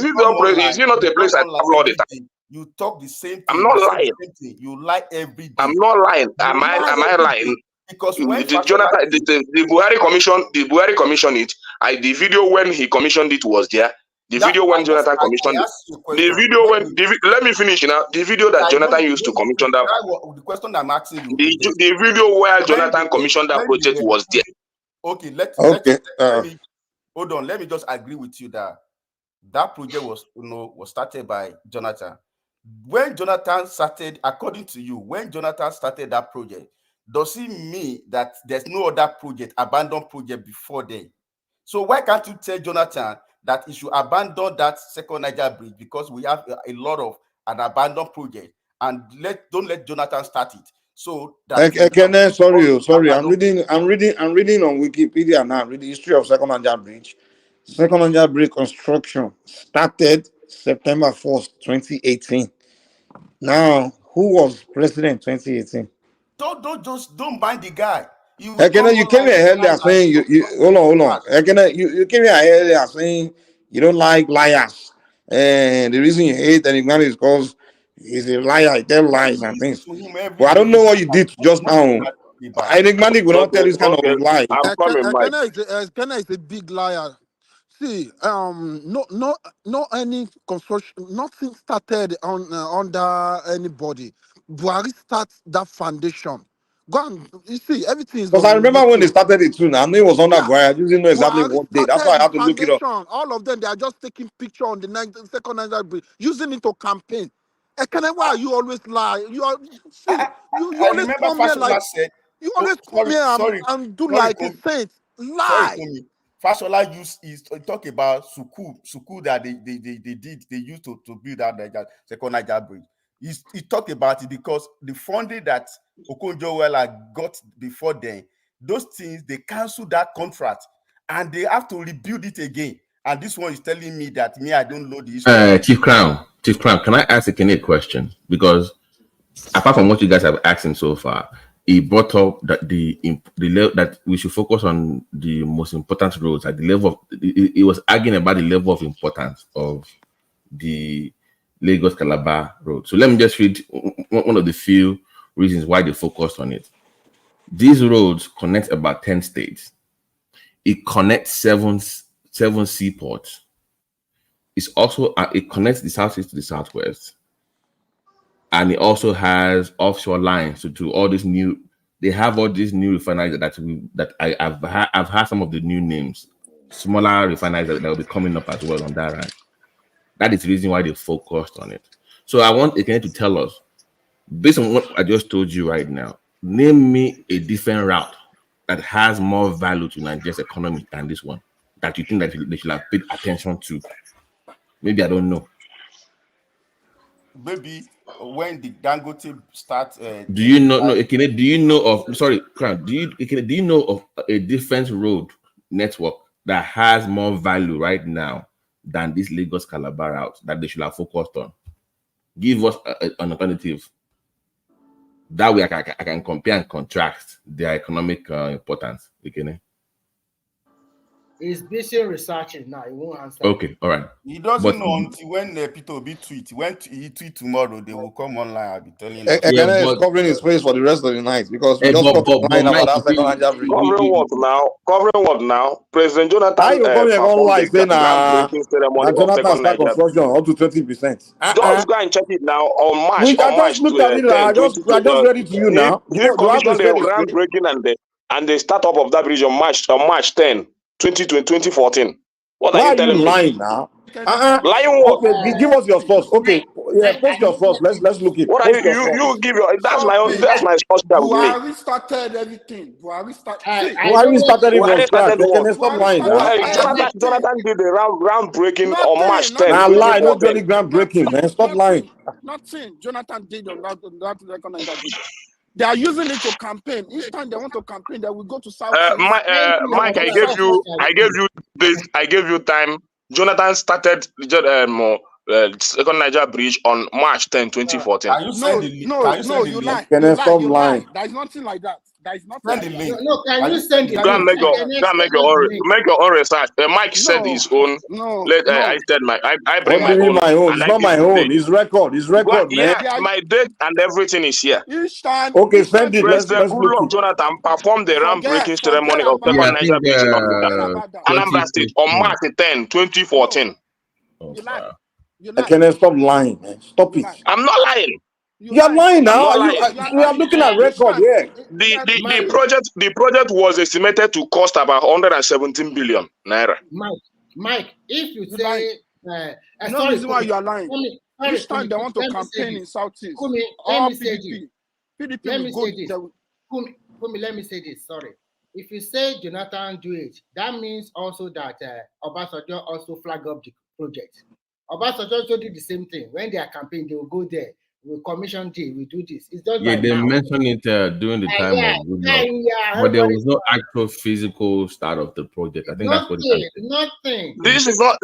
it not a place I travel all the time? You talk the same thing. I'm not lying. You lie every day. I'm not lying. Am I lying? Because when the Buhari commissioned it. The video when he commissioned it was there. The video when Jonathan commissioned it. Let me finish now. The video that Jonathan used to commission that. The question I'm asking you. The video where Jonathan commissioned that project was there. Okay, hold on. Let me just agree with you that project was started by Jonathan. When Jonathan started, according to you, when Jonathan started that project, does it mean that there's no other project, abandoned project before then? So why can't you tell Jonathan that he should abandon that second Niger Bridge because we have a lot of an abandoned project, and don't let Jonathan start it? So that sorry. I'm reading on Wikipedia now. I'm reading the history of second Niger Bridge. Second Niger Bridge construction started September 1st, 2018. Now, who was president 2018? Don't mind the guy. You came here earlier saying hold on. You came here earlier saying you don't like liars. And the reason you hate Enigmatic is because he's a liar, he tells lies and things. But I don't know what you did just now. Enigmatic will not tell this kind of lie. Kenna is a big liar. See, no any construction, nothing started under anybody. Buhari starts that foundation. Go and you see everything is. Because I remember when they started it too. I knew it was under Buhari. I didn't know exactly what day. That's why I had to look it up. All of them, they are just taking picture on the second Niger Bridge, using it to campaign. Why you always lie? You always come here like you always come here and do like a saint. Lie. Fashola talk about suku that they used to build that second Niger Bridge. He talked about it because the funding that Okonjo-Iweala got before then, those things, they canceled that contract and they have to rebuild it again. And this one is telling me that I don't know the history. Chief Crown, can I ask a Kenneth question? Because apart from what you guys have asked him so far, he brought up that that we should focus on the most important roads at the level of. He was arguing about the level of importance of the Lagos Calabar road. So let me just read one of the few reasons why they focused on it. These roads connect about 10 states. It connects seven seaports. It's also it connects the southeast to the southwest, and it also has offshore lines to all these new. They have all these new refineries I've had some of the new names, smaller refineries that will be coming up as well on that ranch. That is the reason why they focused on it. So I want Ekene to tell us, based on what I just told you right now, name me a different route that has more value to Nigeria's economy than this one, that you think that they should have paid attention to. Maybe I don't know. Maybe when the Dangote start. Do you know? No, Ekene, do you know of? Sorry, Crown. Do you know of a different road network that has more value right now than this Lagos Calabar route that they should have focused on? Give us an alternative. That way, I can compare and contrast their economic importance. Ekene. He's busy researching now. He won't answer. Okay, all right. He doesn't know until when Peter will be tweet. When he tweet tomorrow, they will come online. I'll be telling you. Ekene is covering his face for the rest of the night because we just got online about that second Niger bridge. Covering what now? Covering what now? President Jonathan. How you come here online saying Jonathan start construction up to 20%? Just go and check it now on March. I just looked at it. I just read it to you now. He commissioned the groundbreaking and the startup of that bridge on March 10, 2014. What are you telling me? Lying now? Lying what? Okay, give us your source. Okay, yeah, post your source. Let's look it. What are you give your? That's my source. Buhari started everything. Buhari started it from scratch. They can stop lying. Jonathan did the groundbreaking on March 10. Now lie, not really groundbreaking, man. Stop lying. Nothing Jonathan did on that recognize that. They are using it to campaign. Each time they want to campaign, they will go to South. Mike, I gave you time. Jonathan started second Niger bridge on March 10, 2014. No, you lie. Can I stop lying? There is nothing like that. There is nothing. No, can you send it? Go and make your own research. Mike said his own. I said I bring my own. My own. It's not my own. It's record. It's record, man. Yeah, my date and everything is here. Each time. Okay, send it. Let's look it. Jonathan performed the groundbreaking ceremony of second Niger bridge in Anambra State on March 10, 2014. I cannot stop lying, man. Stop it. I'm not lying. You're lying now. We are looking at record here. The project was estimated to cost about 117 billion naira. Mike, if you say no reason why you are lying. Each time they want to campaign in Southeast, let me say this. Sorry. If you say Jonathan do it, that means also that Obasanjo also flag up the project. Obasanjo also did the same thing. When they are campaigning, they will go there. We'll commission day, we do this. It's just they mentioned it during the time of Goodluck, but there was no actual physical start of the project. I think that's what it is. Nothing. This is not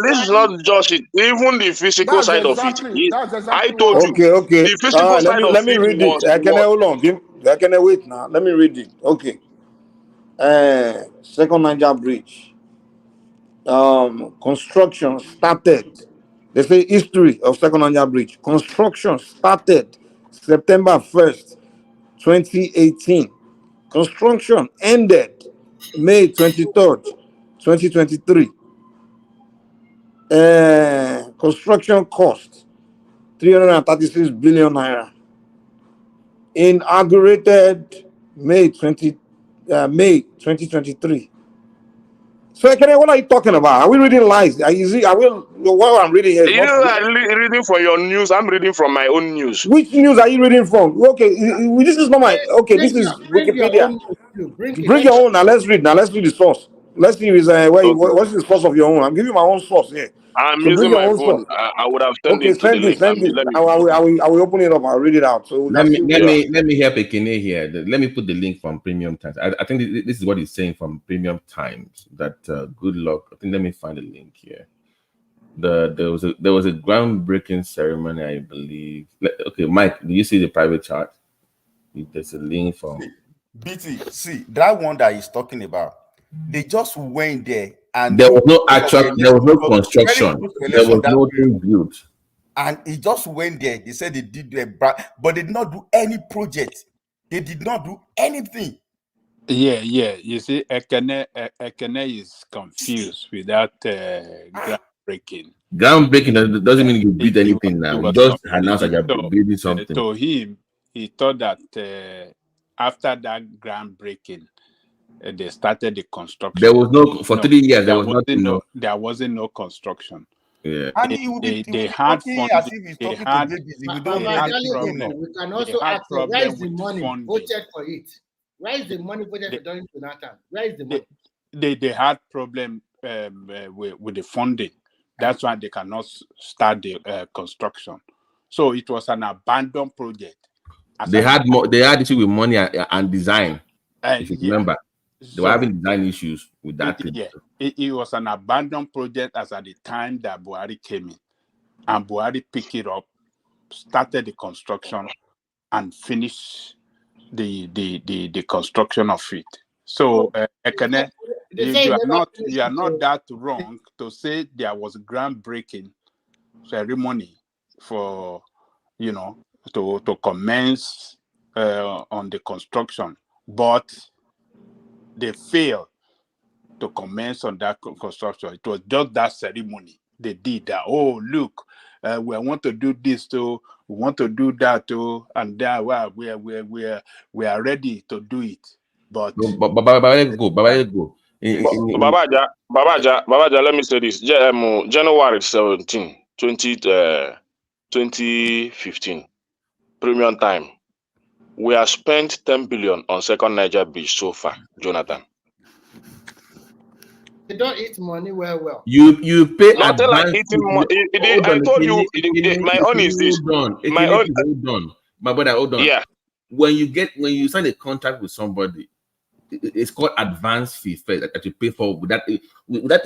just it. Even the physical side of it. I told you. Okay. The physical side of it. Let me read it. I can hold on. I can wait now. Let me read it. Okay. Second Niger bridge. Construction started. They say history of second Niger bridge. Construction started September 1st, 2018. Construction ended May 23rd, 2023. Construction cost 336 billion naira. Inaugurated May 2023. So, what are you talking about? Are we reading lies? What I'm reading here? You are reading from your news. I'm reading from my own news. Which news are you reading from? Okay, this is not my. Okay, this is Wikipedia. Bring your own. Now let's read. Now let's read the source. Let's see what's the source of your own. I'm giving my own source here. I'm using my phone. I would have sent it to the link. Send it. I will open it up. I'll read it out. So let me help Ekene here. Let me put the link from Premium Times. I think this is what he's saying from Premium Times. That Goodluck. I think let me find the link here. There was a groundbreaking ceremony, I believe. Okay, Mike, do you see the private chat? There's a link from BT. See that one that he's talking about. They just went there. And there was no construction. There was nothing built. And he just went there. They said they did but they did not do any project. They did not do anything. Yeah. You see, Ekene is confused with that Groundbreaking doesn't mean you build anything now. You just announce that you're building something. To him, he thought that after that groundbreaking, they started the construction. There was no for 3 years. There was nothing. There wasn't no construction. Yeah. And he would be had talking funding. as if he's talking to babies. We don't know anything. We can also ask them, where is the money voted for it? Where is the money voted for Donald Jonathan? Where is the money? They had problem with the funding. That's why they cannot start the construction. So it was an abandoned project. They had issue with money and design. If you remember, they were having design issues with that thing. Yeah, it was an abandoned project as at the time that Buhari came in, and Buhari picked it up, started the construction, and finished the construction of it. So, Ekene, you are not that wrong to say there was a groundbreaking ceremony for, to commence on the construction, but they failed to commence on that construction. It was just that ceremony they did that. Oh, look, we want to do this too, we want to do that too, and that we are ready to do it. But Babaja, let me say this. January 17, 2015, premium time. We have spent 10 billion on second Niger Bridge so far, Jonathan. They don't eat money well. You pay nothing like eating money. I told you, my own is this. Hold on. My brother, hold on. Yeah. When you sign a contract with somebody, it's called advance fee first that you pay for without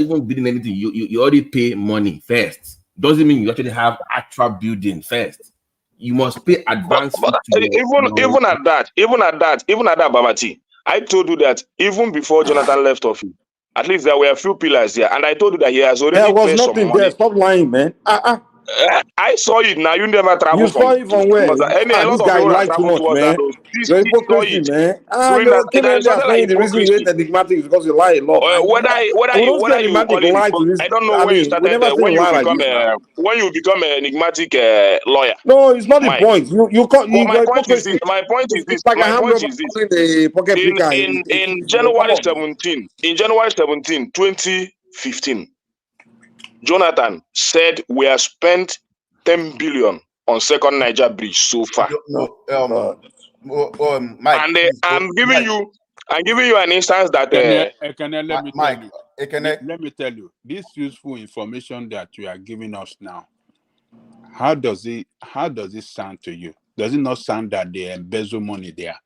even bidding anything. You already pay money first. Doesn't mean you actually have actual building first. You must pay advance fee. Even at that, Babati, I told you that even before Jonathan left office, at least there were a few pillars there, and I told you that he has already paid some money. There was nothing there. Stop lying, man. I saw it now. You never travel. You saw it from where? A lot this guy lied too much, man. You're hypocrisy, man. The reason you hate enigmatic is because you lie a lot. Whether you I don't know when you started. When you become an enigmatic lawyer. No, it's not the point. My point is this. My point is this. In January 17, 2015. Jonathan said we have spent 10 billion on second Niger Bridge so far. Mike, and I'm giving you an instance that let me tell you this useful information that you are giving us now. How does it sound to you? Does it not sound that they embezzle money there?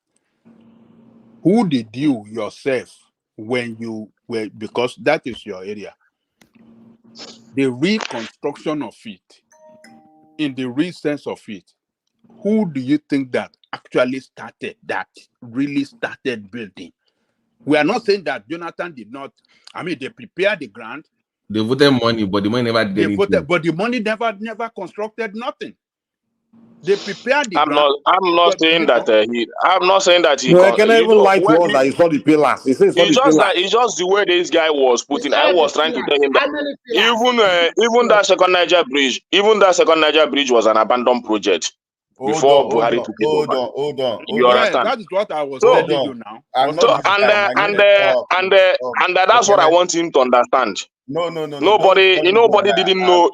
Who did you yourself when you were, because that is your area? The reconstruction of it, in the real sense of it, who do you think that actually started that, really started building? We are not saying that Jonathan did not. I mean, they prepared the grant. They voted money, but the money never did anything. But the money never constructed nothing. They prepared the grant. I'm not saying that he. No, I can even lie to us that he saw the pillars. He says it's just the way this guy was putting. I was trying to tell him that even that second Niger Bridge was an abandoned project before Buhari took it over. Hold on. You understand? That is what I was telling you now. And that's what I want him to understand. No. Nobody didn't know.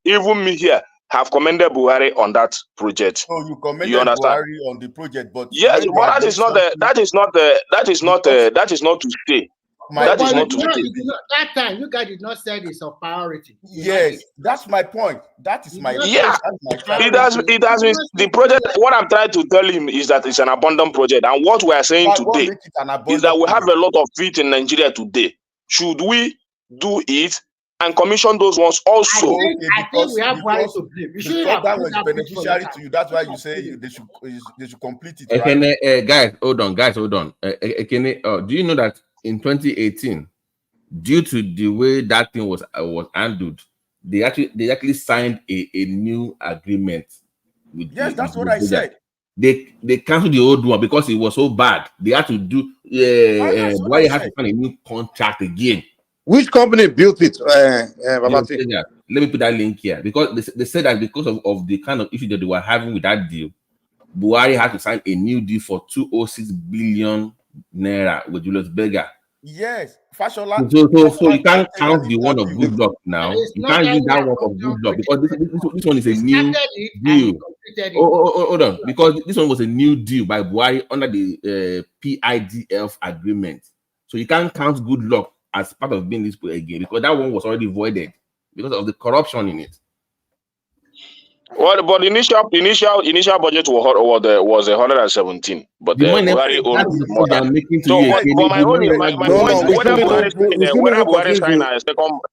Even me here have commended Buhari on that project. Oh, you commended Buhari on the project, but yes, but that is not to stay. That is not to stay. That time you guys did not say it's a priority. Yes, that's my point. That is my It has been the project. What I'm trying to tell him is that it's an abandoned project, and what we are saying today is that we have a lot of feet in Nigeria today. Should we do it and commission those ones also? I think we have Buhari to blame. You should have that was beneficiary to you. That's why you say they should complete it. Right? Guys, hold on. Do you know that in 2018, due to the way that thing was handled, they actually signed a new agreement with that's what I said. They canceled the old one because it was so bad. They had to do why you have to sign a new contract again. Which company built it, Babati? Let me put that link here because they said that because of the kind of issue that they were having with that deal, Buhari had to sign a new deal for 206 billion naira with Julius Berger. Yes, Fashola. So you can't count the one of good luck now. You can't use that one of good luck because this one is a new deal. Hold on, because this one was a new deal by Buhari under the PIDF agreement. So you can't count good luck as part of being this again because that one was already voided because of the corruption in it. Well, but initial budget was 117, but Buhari owned more than. So, but my point, whether Buhari signed a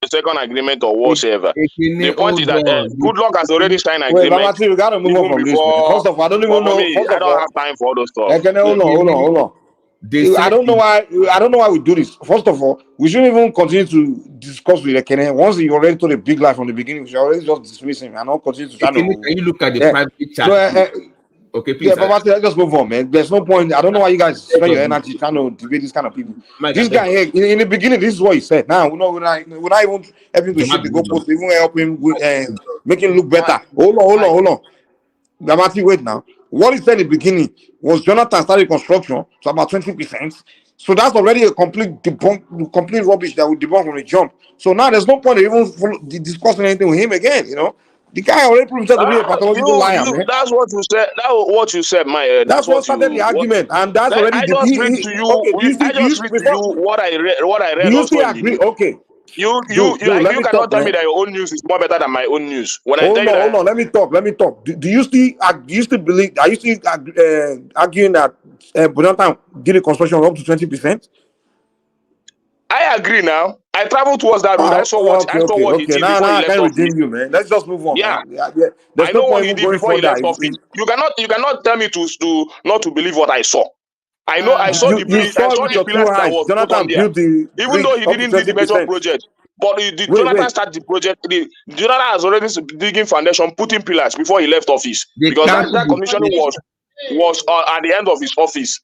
second agreement or whatsoever, the point is that good luck has already signed an agreement. Wait, Babati, we gotta move on from this. First of all, I don't even know. I don't have time for all those stuff. Hold on. I don't know why we do this. First of all, we shouldn't even continue to discuss with Ekene. Once you already told a big lie from the beginning, we should already just dismiss him and not continue to try to. Can you look at the private chat? Okay, please. Yeah, but let's just move on, man. There's no point. I don't know why you guys spend your energy trying to debate this kind of people. This guy here, in the beginning, this is what he said. Now we're not even helping to shift the goalpost, even help him with make him look better. Hold on. Damati, wait now. What he said in the beginning was Jonathan started construction to about 20%. So that's already a complete rubbish that we debunk from the jump. So now there's no point in even discussing anything with him again, you know. The guy already proved himself to be a pathological liar, man. That's what you said. That's what you said, my. That's what started the argument, and that's already. I just read to you. I just read to you what I read. Do you still agree? Okay. You cannot tell me that your own news is more better than my own news. When hold on, let me talk. Do you still believe? Are you still arguing that Bonatan did a construction up to 20%? I agree now. I traveled towards that road. I saw what he did before he left office. You, man. Let's just move on. Yeah. Man. I know what he did before he left office. You cannot tell me to not to believe what I saw. I know I saw the pillars that was put on there. Even though he didn't do the better project. But Jonathan started the project. Jonathan has already digging foundation, putting pillars before he left office. Because that commissioning was at the end of his office.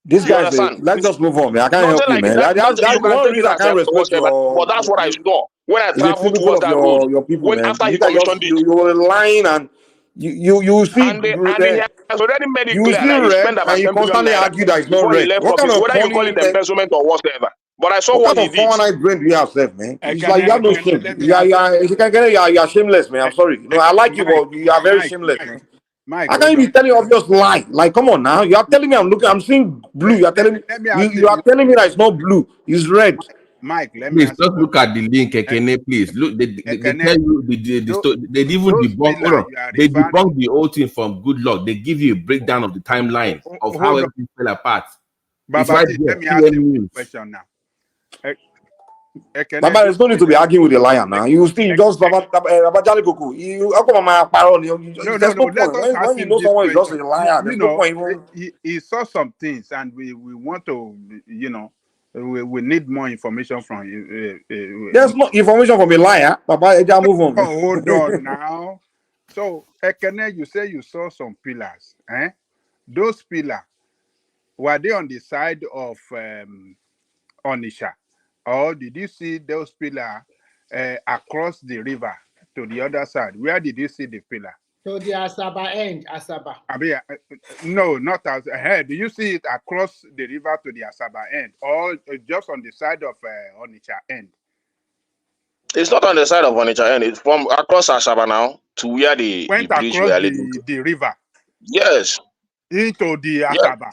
This guy, let's just move on, man. I can't help you, man. That's one reason I can't respect your. But that's what I saw when I traveled towards that road. Your people, when after he commissioned it, you were lying and you see. And he has already made it clear that he spent about 10 constantly argue that it's not red. What kind of whether you call it embezzlement or whatever. But I saw what he did. What kind of brain do you have, man? It's like you have no shame. If you can get it, you are shameless, man. I'm sorry. You know, I like you, but you are very shameless, man. I can't even tell you obvious lie. Like, come on now. You are telling me I'm seeing blue. You are telling me you are telling me that it's not blue, it's red. Mike, please just look at the link, Ekene. Please look. They tell you they even debunk. They debunk the whole thing from good luck. They give you a breakdown of the timeline of how everything fell apart. Baba, let me ask you a question now. Baba, there's no need to be arguing with the liar now. You still just Baba Jalikuku. There's no point. When you know someone is just a liar, there's no point. He saw some things, and we want to, we need more information from you. There's no information from a liar. Baba, move on. Oh, hold on now. So, Ekene, you say you saw some pillars. Those pillars, were they on the side of Onisha? Or did you see those pillars across the river to the other side? Where did you see the pillar? To the Asaba end, Asaba. No, not as ahead. Do you see it across the river to the Asaba end, or just on the side of Onitsha end? It's not on the side of Onitsha end. It's from across Asaba now to where the went bridge across the river. Yes. Into the Asaba.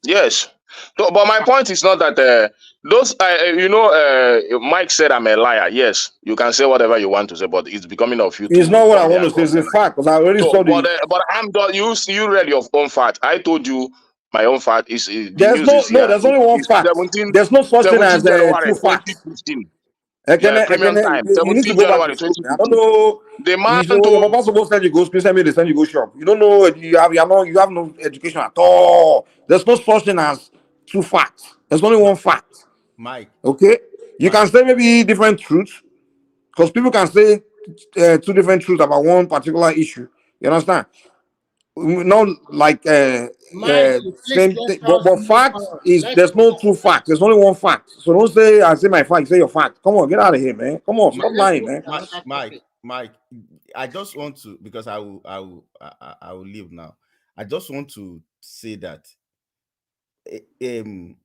Yes. So, but my point is not that those, Mike said I'm a liar. Yes, you can say whatever you want to say, but it's becoming of you. It's not what I want to say. It's a fact, because I already saw the. But I'm done. You read your own fact. I told you my own fact is. There's there's only one fact. There's no such thing as two facts. Premium time. 17 January 2015. I don't know. The man your papa supposed to send you go school, send me, they send you go shop. You don't know. You have no education at all. There's no such thing as two facts. There's only one fact. Mike. Okay? You can say maybe different truths, because people can say two different truths about one particular issue. You understand? not like Mike, same let's thing. But just move fact on. is Let's there's no true fact. There's only one fact. So don't say I say my fact. Say your fact. Come on, get out of here, man. Come on, stop lying, man. Mike, I just want to, because I will leave now. I just want to say that even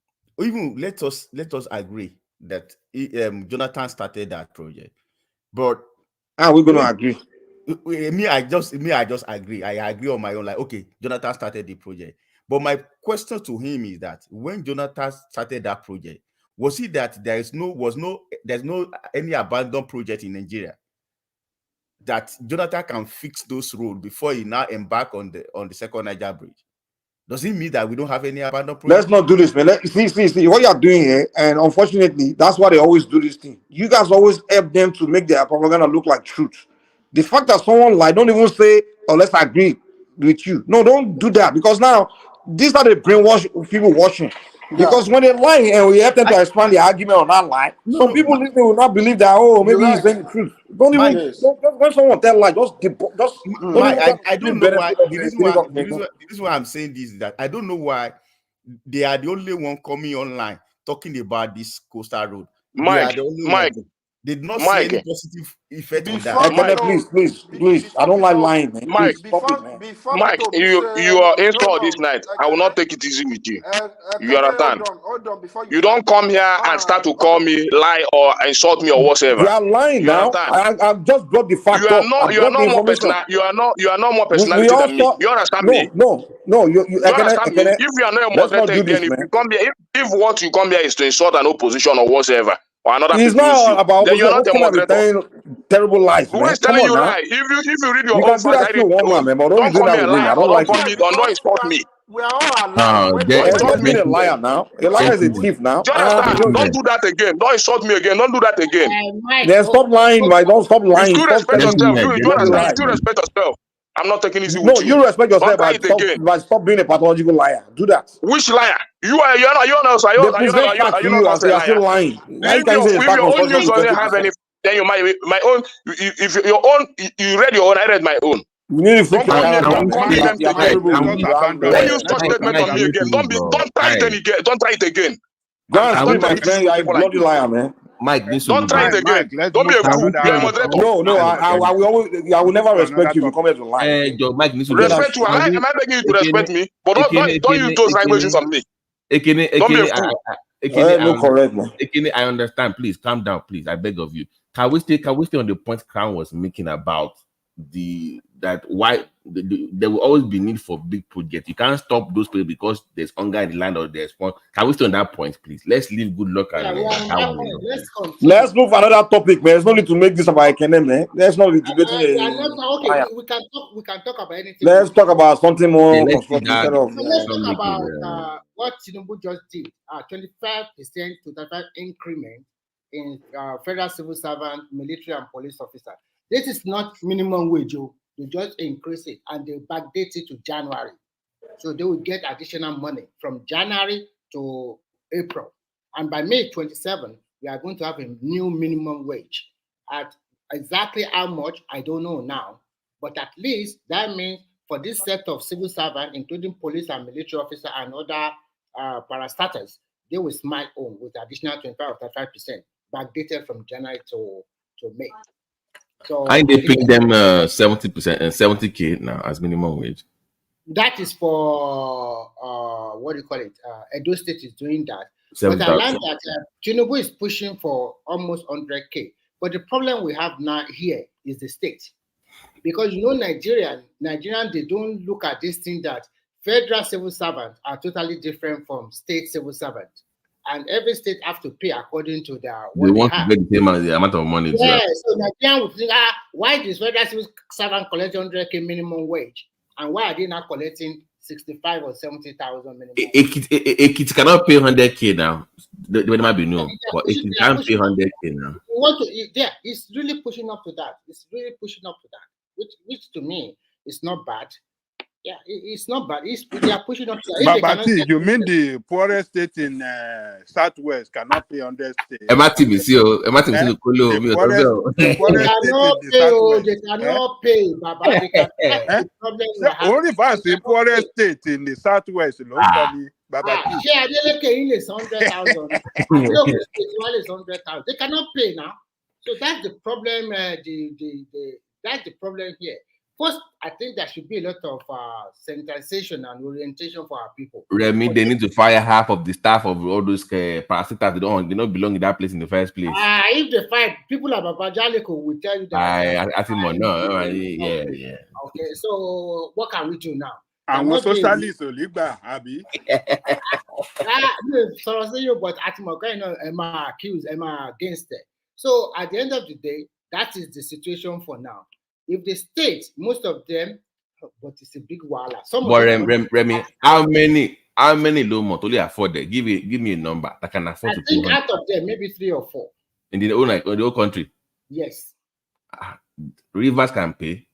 let us agree that Jonathan started that project, but are we going to agree? I just agree. I agree on my own. Like, okay, Jonathan started the project, but my question to him is that when Jonathan started that project, was it that there's no any abandoned project in Nigeria that Jonathan can fix those roads before he now embark on the second Niger bridge? Does it mean that we don't have any abandoned projects? Let's not do this, man. See what you're doing here, and unfortunately, that's why they always do this thing. You guys always help them to make their propaganda look like truth. The fact that someone lie, don't even say, "Oh, let's agree with you." No, don't do that, because now these are the brainwash people watching. Because when they lie and we help them to expand the argument on that lie, some people listening will not believe that. Oh, maybe he's saying the truth. Don't even when someone tell lie, just Mike, I don't know why. benefit of The reason why I'm saying this is that I don't know why they are the only one coming online talking about this coastal road. They are the only one. They did not see any positive effect on that. Please. I don't like lying, man. Mike, Mike, you are in store this night. I will not take it easy with you. You understand? Hold on, before you don't come here and start to call me lie or insult me or whatever. You are lying now. I've just brought the fact up. You are not more personal. You are not more personality than me. You understand me? No. You understand me? If you are not a moderator again, if you come here, if what you come here is to insult an opposition or whatever, or another it's people not about then you are not a moderator. Terrible lies, Who man. is telling you now. lie? If you read your You own can do that to one man, but don't come do that here with me. lie I or don't like don't insult me. We are all alive. Stop being a liar now. A liar is a thief now. Do you understand? Don't do that again. Don't insult me again. Don't do that again. Then stop lying, right? Don't stop lying. You still Stop respect telling yourself. You understand? You still respect yourself. I'm not taking easy No, with you. you respect yourself, Don't try it again. but stop being a pathological liar. Do that. Which liar? You're not They are still lying. How you can say if your own news doesn't have any, then you might my own. If your own, you read your own, I read my own. You need to Don't fix come here. Don't call me them again. Don't use such statement on me again. Don't try it again. Don't try it again. Go and sleep, my friend. You're a bloody liar, man. Mike, don't try it again. Don't be a fool. You're a moderator. No, I will never respect you if you come here to lie. Mike, respect you. Am I begging you to respect me? But don't use those languages on me. Don't be a fool. No, correct, man. I understand. Please calm down, please. I beg of you. Can we stay on the point Crown was making about why there will always be need for big projects? You can't stop those people because there's hunger in the land or there's fun. Can we stay on that point, please? Let's leave good luck and let's move another topic, man. There's no need to make this about Ekene, man. Let's not be debating. We can talk about anything. Let's talk about something more constructive instead of. Let's talk about what Tinubu just did. 25% to 35% increment in federal civil servant, military, and police officer. This is not minimum wage. They just increase it and they backdate it to January. So they will get additional money from January to April. And by May 27, we are going to have a new minimum wage. At exactly how much, I don't know now. But at least that means for this set of civil servants, including police and military officer and other parastatals, they will smile home with additional 25 or 35% backdated from January to May. So I they paying them 70% and 70K now as minimum wage. That is for what do you call it? Edo State is doing that. 7, but I learned that Tinubu is pushing for almost 100K. But the problem we have now here is the state, because Nigerians they don't look at this thing that federal civil servants are totally different from state civil servants. And every state have to pay according to their what they want to get the same the amount of money. Yeah, so Nigerian would think, why does federal civil servant collect 100K minimum wage, and why are they not collecting 65 or 70,000 minimum? It cannot pay 100K now. They might be no, but it can't pay 100K now. It's really pushing up to that. It's really pushing up to that, which to me is not bad. Yeah, it's not bad. They are pushing up. If they cannot Babati, get you mean the poorest state in Southwest cannot pay 100 states? The poorest state in the Southwest. They cannot pay, Baba. They can. That's the problem we have. Only if I say poorest state in the Southwest, locally, Babati. Share Adeleke is 100,000. Is 100,000. They cannot pay now. So that's the problem. That's the problem here. First, I think there should be a lot of sensitization and orientation for our people. Remy, they need to fire half of the staff of all those parasitas. They don't belong in that place in the first place. If they fight, people like Babajaleko will tell you that. I think more. No, yeah. Okay, so what can we do now? And what socialists will leave that, Abby? But Emma accused, Emma against it. So at the end of the day, that is the situation for now. If the state, most of them, but it's a big wala. Remy, how many low month only afford it? Give me a number that can afford. I think out of them, maybe 3 or 4. In the whole country. Yes. Rivers can pay.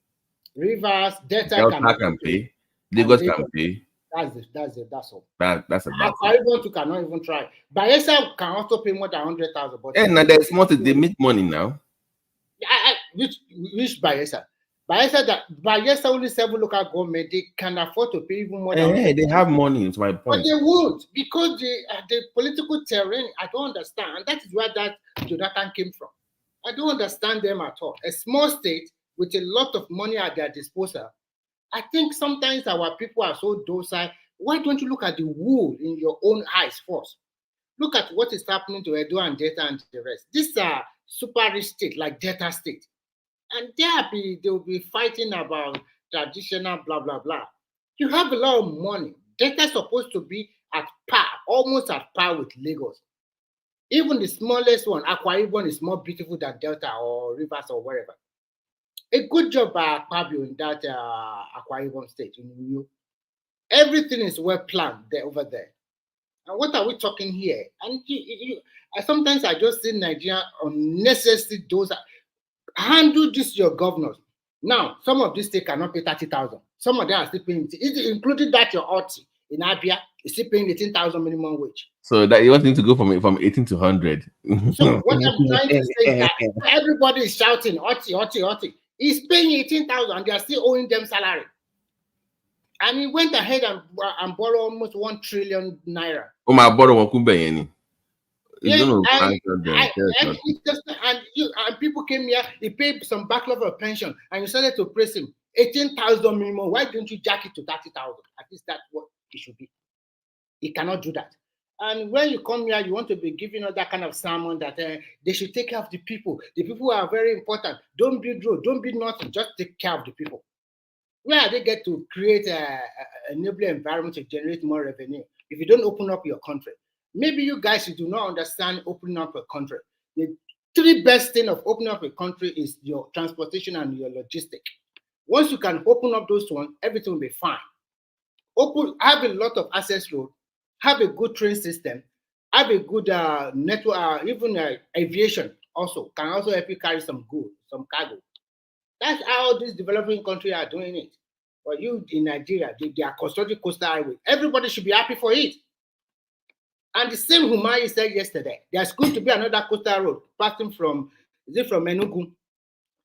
Rivers, Delta can pay. Lagos can pay. That's all. That's about. I cannot even try. Bayelsa can also pay more than 100,000. But now there's more. They make money now. Which Bayelsa? Bayelsa only 7 local government. They can afford to pay even more than. They have money. It's my point. But they won't, because the political terrain. I don't understand, and that is where that Jonathan came from. I don't understand them at all. A small state with a lot of money at their disposal. I think sometimes our people are so docile. Why don't you look at the wool in your own eyes first? Look at what is happening to Edo and Delta and the rest. These are super rich states like Delta State. And they'll be fighting about traditional blah, blah, blah. You have a lot of money. Delta is supposed to be at par, almost at par with Lagos. Even the smallest one, Akwa Ibom, is more beautiful than Delta or Rivers or wherever. A good job by Pablo in that Akwa Ibom state. Everything is well planned over there. And what are we talking here? And sometimes I just see Nigeria unnecessary dose. Handle this your governors. Now, some of these states cannot pay 30,000. Some of them are still paying, including that your Oti in Abia is still paying 18,000 minimum wage. So that you want him to go from 18 to 100. So what I'm trying to say is that everybody is shouting Oti. He's paying 18,000 and they are still owing them salary. And he went ahead and borrowed almost 1 trillion naira. Oh, my borrow and people came here, he paid some backlog of pension, and you started to praise him. 18,000 minimum. Why don't you jack it to 30,000? At least that's what it should be. He cannot do that. And when you come here, you want to be giving us that kind of sermon that they should take care of the people. The people are very important. Don't build road, don't build nothing. Just take care of the people. Where they get to create an enabling environment to generate more revenue if you don't open up your country? Maybe you guys do not understand opening up a country. The 3 best things of opening up a country is your transportation and your logistics. Once you can open up those ones, everything will be fine. Have a lot of access road, have a good train system, have a good network, even aviation also can also help you carry some goods, some cargo. That's how these developing countries are doing it. But you in Nigeria, they are constructing coastal highway. Everybody should be happy for it. And the same Umahi said yesterday, there's going to be another coastal road passing from Enugu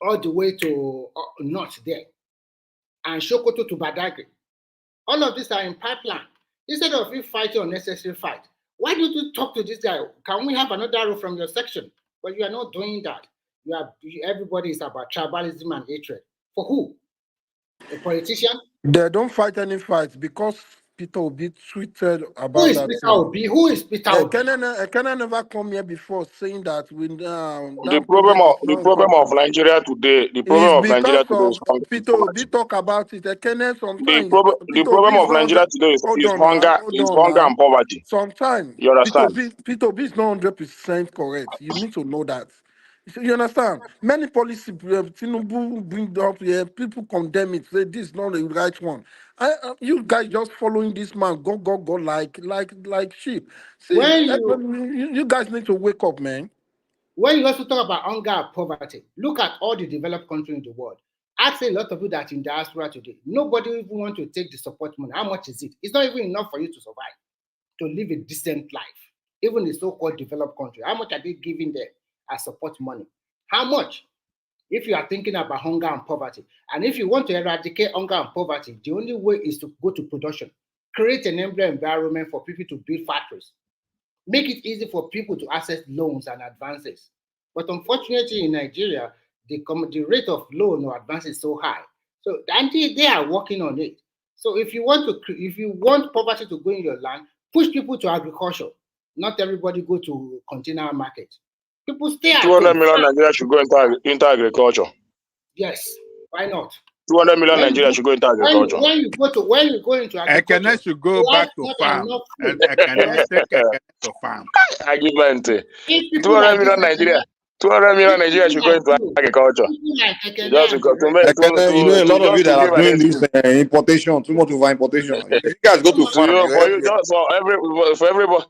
all the way to north there, and Sokoto to Badagry. All of these are in pipeline. Instead of you fighting unnecessary fight, why don't you talk to this guy? Can we have another road from your section? But you are not doing that. Everybody is about tribalism and hatred. For who? A politician? They don't fight any fights because Peter Obi tweeted about Who is that. Peter Obi? Who is Peter Obi? Can I never come here before saying that the problem of Nigeria today, is Peter Obi talk about it. Sometimes the problem of Nigeria today is hunger and poverty. Sometimes you understand? Peter Obi is not 100% correct. You need to know that. You understand? Many policies Tinubu bring up here, people condemn it, say this is not the right one. You guys just following this man, go like sheep. See, you guys need to wake up, man. When you also talk about hunger and poverty, look at all the developed countries in the world. Ask a lot of people that in diaspora today. Nobody even want to take the support money. How much is it? It's not even enough for you to survive, to live a decent life. Even the so-called developed country, how much are they giving them as support money? How much? If you are thinking about hunger and poverty, and if you want to eradicate hunger and poverty, the only way is to go to production. Create an environment for people to build factories. Make it easy for people to access loans and advances. But unfortunately, in Nigeria, the rate of loan or advance is so high. So they are working on it. So if you want poverty to go in your land, push people to agriculture. Not everybody go to container market. People stay at 200 home. million Nigeria should go into agriculture. Yes, why not? 200 million Nigeria should go into agriculture. When you go into agriculture, Ekene should go back to farm. And Ekene take Ekene to farm. Argument. 200 million Nigeria. 200 million Nigeria should go into agriculture. Just because Ekene, you know, a lot of you that are doing this importation, too much over importation. You guys go to farm. For everybody,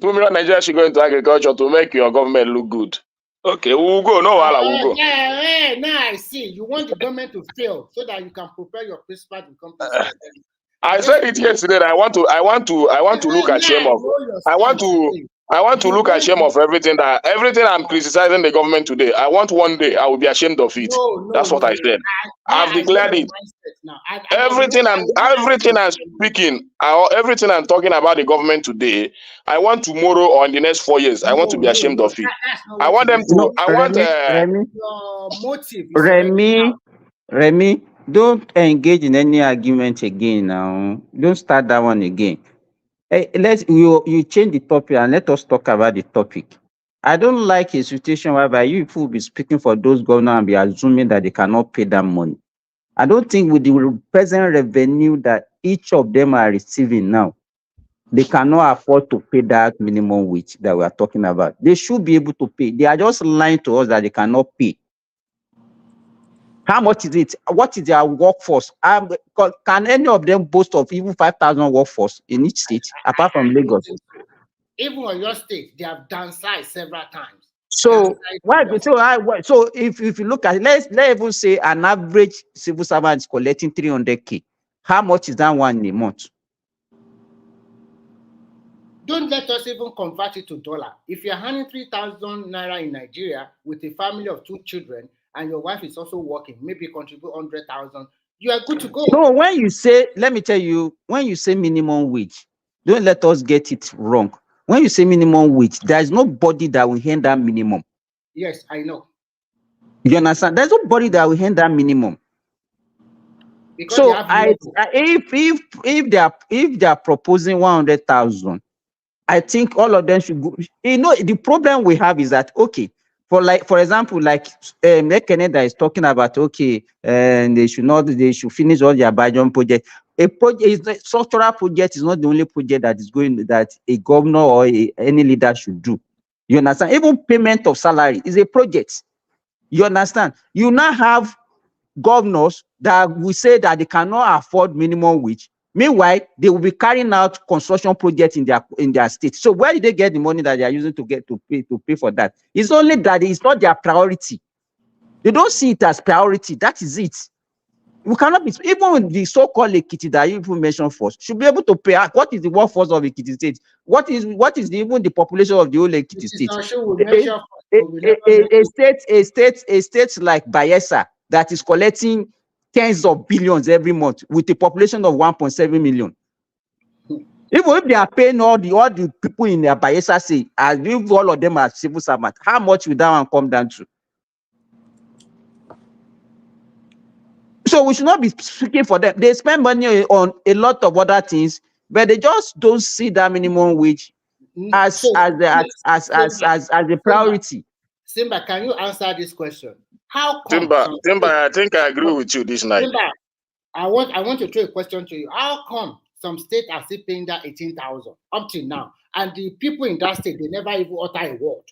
2 million Nigeria should go into agriculture to make your government look good. Okay, we'll go. No, we'll go. Now I see. You want the government to fail so that you can prepare your principal to come. I said it yesterday. I want to look ashamed of. I want to look ashamed of everything I'm criticizing the government today. I want one day I will be ashamed of it. That's what I said. I've declared it. Everything I'm speaking, everything I'm talking about the government today, I want tomorrow or in the next 4 years, I want to be ashamed of it. I want them to. Your motive. Remy, don't engage in any argument again now. Don't start that one again. Hey, you change the topic and let us talk about the topic. I don't like a situation whereby you people will be speaking for those governors and be assuming that they cannot pay that money. I don't think with the present revenue that each of them are receiving now, they cannot afford to pay that minimum wage that we are talking about. They should be able to pay. They are just lying to us that they cannot pay. How much is it? What is their workforce? Can any of them boast of even 5,000 workforce in each state, apart from Lagos? Even on your state, they have downsized several times. So if you look at it, let's even say an average civil servant is collecting 300K. How much is that one in a month? Don't let us even convert it to dollar. If you're earning 3,000 naira in Nigeria with a family of 2 children and your wife is also working, maybe contribute 100,000, you are good to go. No, when you say, let me tell you, when you say minimum wage, don't let us get it wrong. When you say minimum wage, there is nobody that will earn that minimum. Yes, I know. You understand? There's nobody that will earn that minimum. Because so if they are proposing 100,000, I think all of them should go. You know, the problem we have is that, okay, for example, like Canada is talking about, okay, and they should finish all their Abidjan project. A structural project is not the only project that a governor or any leader should do. You understand? Even payment of salary is a project. You understand? You now have governors that will say that they cannot afford minimum wage. Meanwhile, they will be carrying out construction projects in their state. So where did they get the money that they are using to pay for that? It's only that it's not their priority. They don't see it as priority. That is it. We cannot be, even with the so-called Ekiti that you mentioned first, should be able to pay. What is the workforce of Ekiti State? What is even the population of the whole Ekiti State? A state like Bayelsa that is collecting tens of billions every month with a population of 1.7 million. Even if they are paying all the people in their Bayelsa say, as if all of them are civil servants, how much will that one come down to? So we should not be speaking for them. They spend money on a lot of other things, but they just don't see that minimum wage as a priority. Simba, can you answer this question? How come? Simba, I think I agree with you this night. Simba, I want to throw a question to you. How come some states are still paying that 18,000 up till now, and the people in that state, they never even utter a word?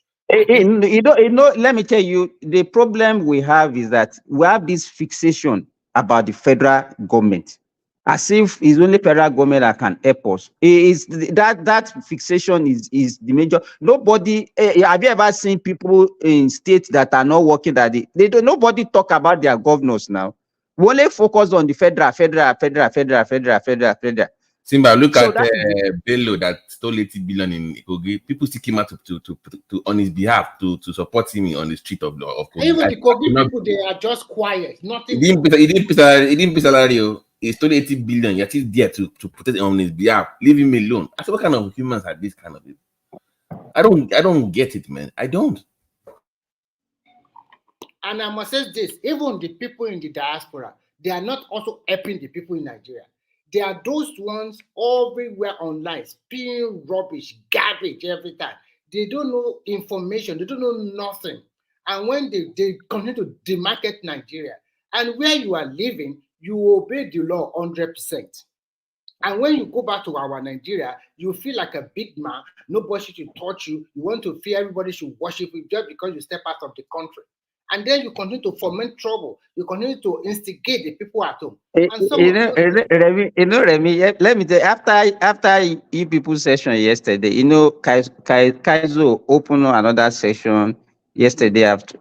Let me tell you, the problem we have is that we have this fixation about the federal government, as if it's only federal government that can help us. That fixation is the major. Nobody, have you ever seen people in states that are not working that nobody talk about their governors now? We only focus on the federal. Simba, look So at that is Bello that stole 80 billion in Kogi. People still came out to on his behalf to support him on the street of Kogi. Even the Kogi people, they are just quiet. He Nothing. didn't pay salary. He stole 80 billion. Yet he's there to protect him on his behalf. Leave him alone. I said, what kind of humans are this kind of people? I don't get it, man. I don't. And I must say this, even the people in the diaspora, they are not also helping the people in Nigeria. They are those ones everywhere online, spewing rubbish, garbage every time. They don't know information, they don't know nothing. And when they continue to demarket Nigeria, and where you are living, you obey the law 100%. And when you go back to our Nigeria, you feel like a big man, nobody should touch you. You want to feel everybody should worship you just because you step out of the country. And then you continue to foment trouble. You continue to instigate the people at home. And some Remy, let me tell you, after you people session yesterday, Kaizo opened another session yesterday after.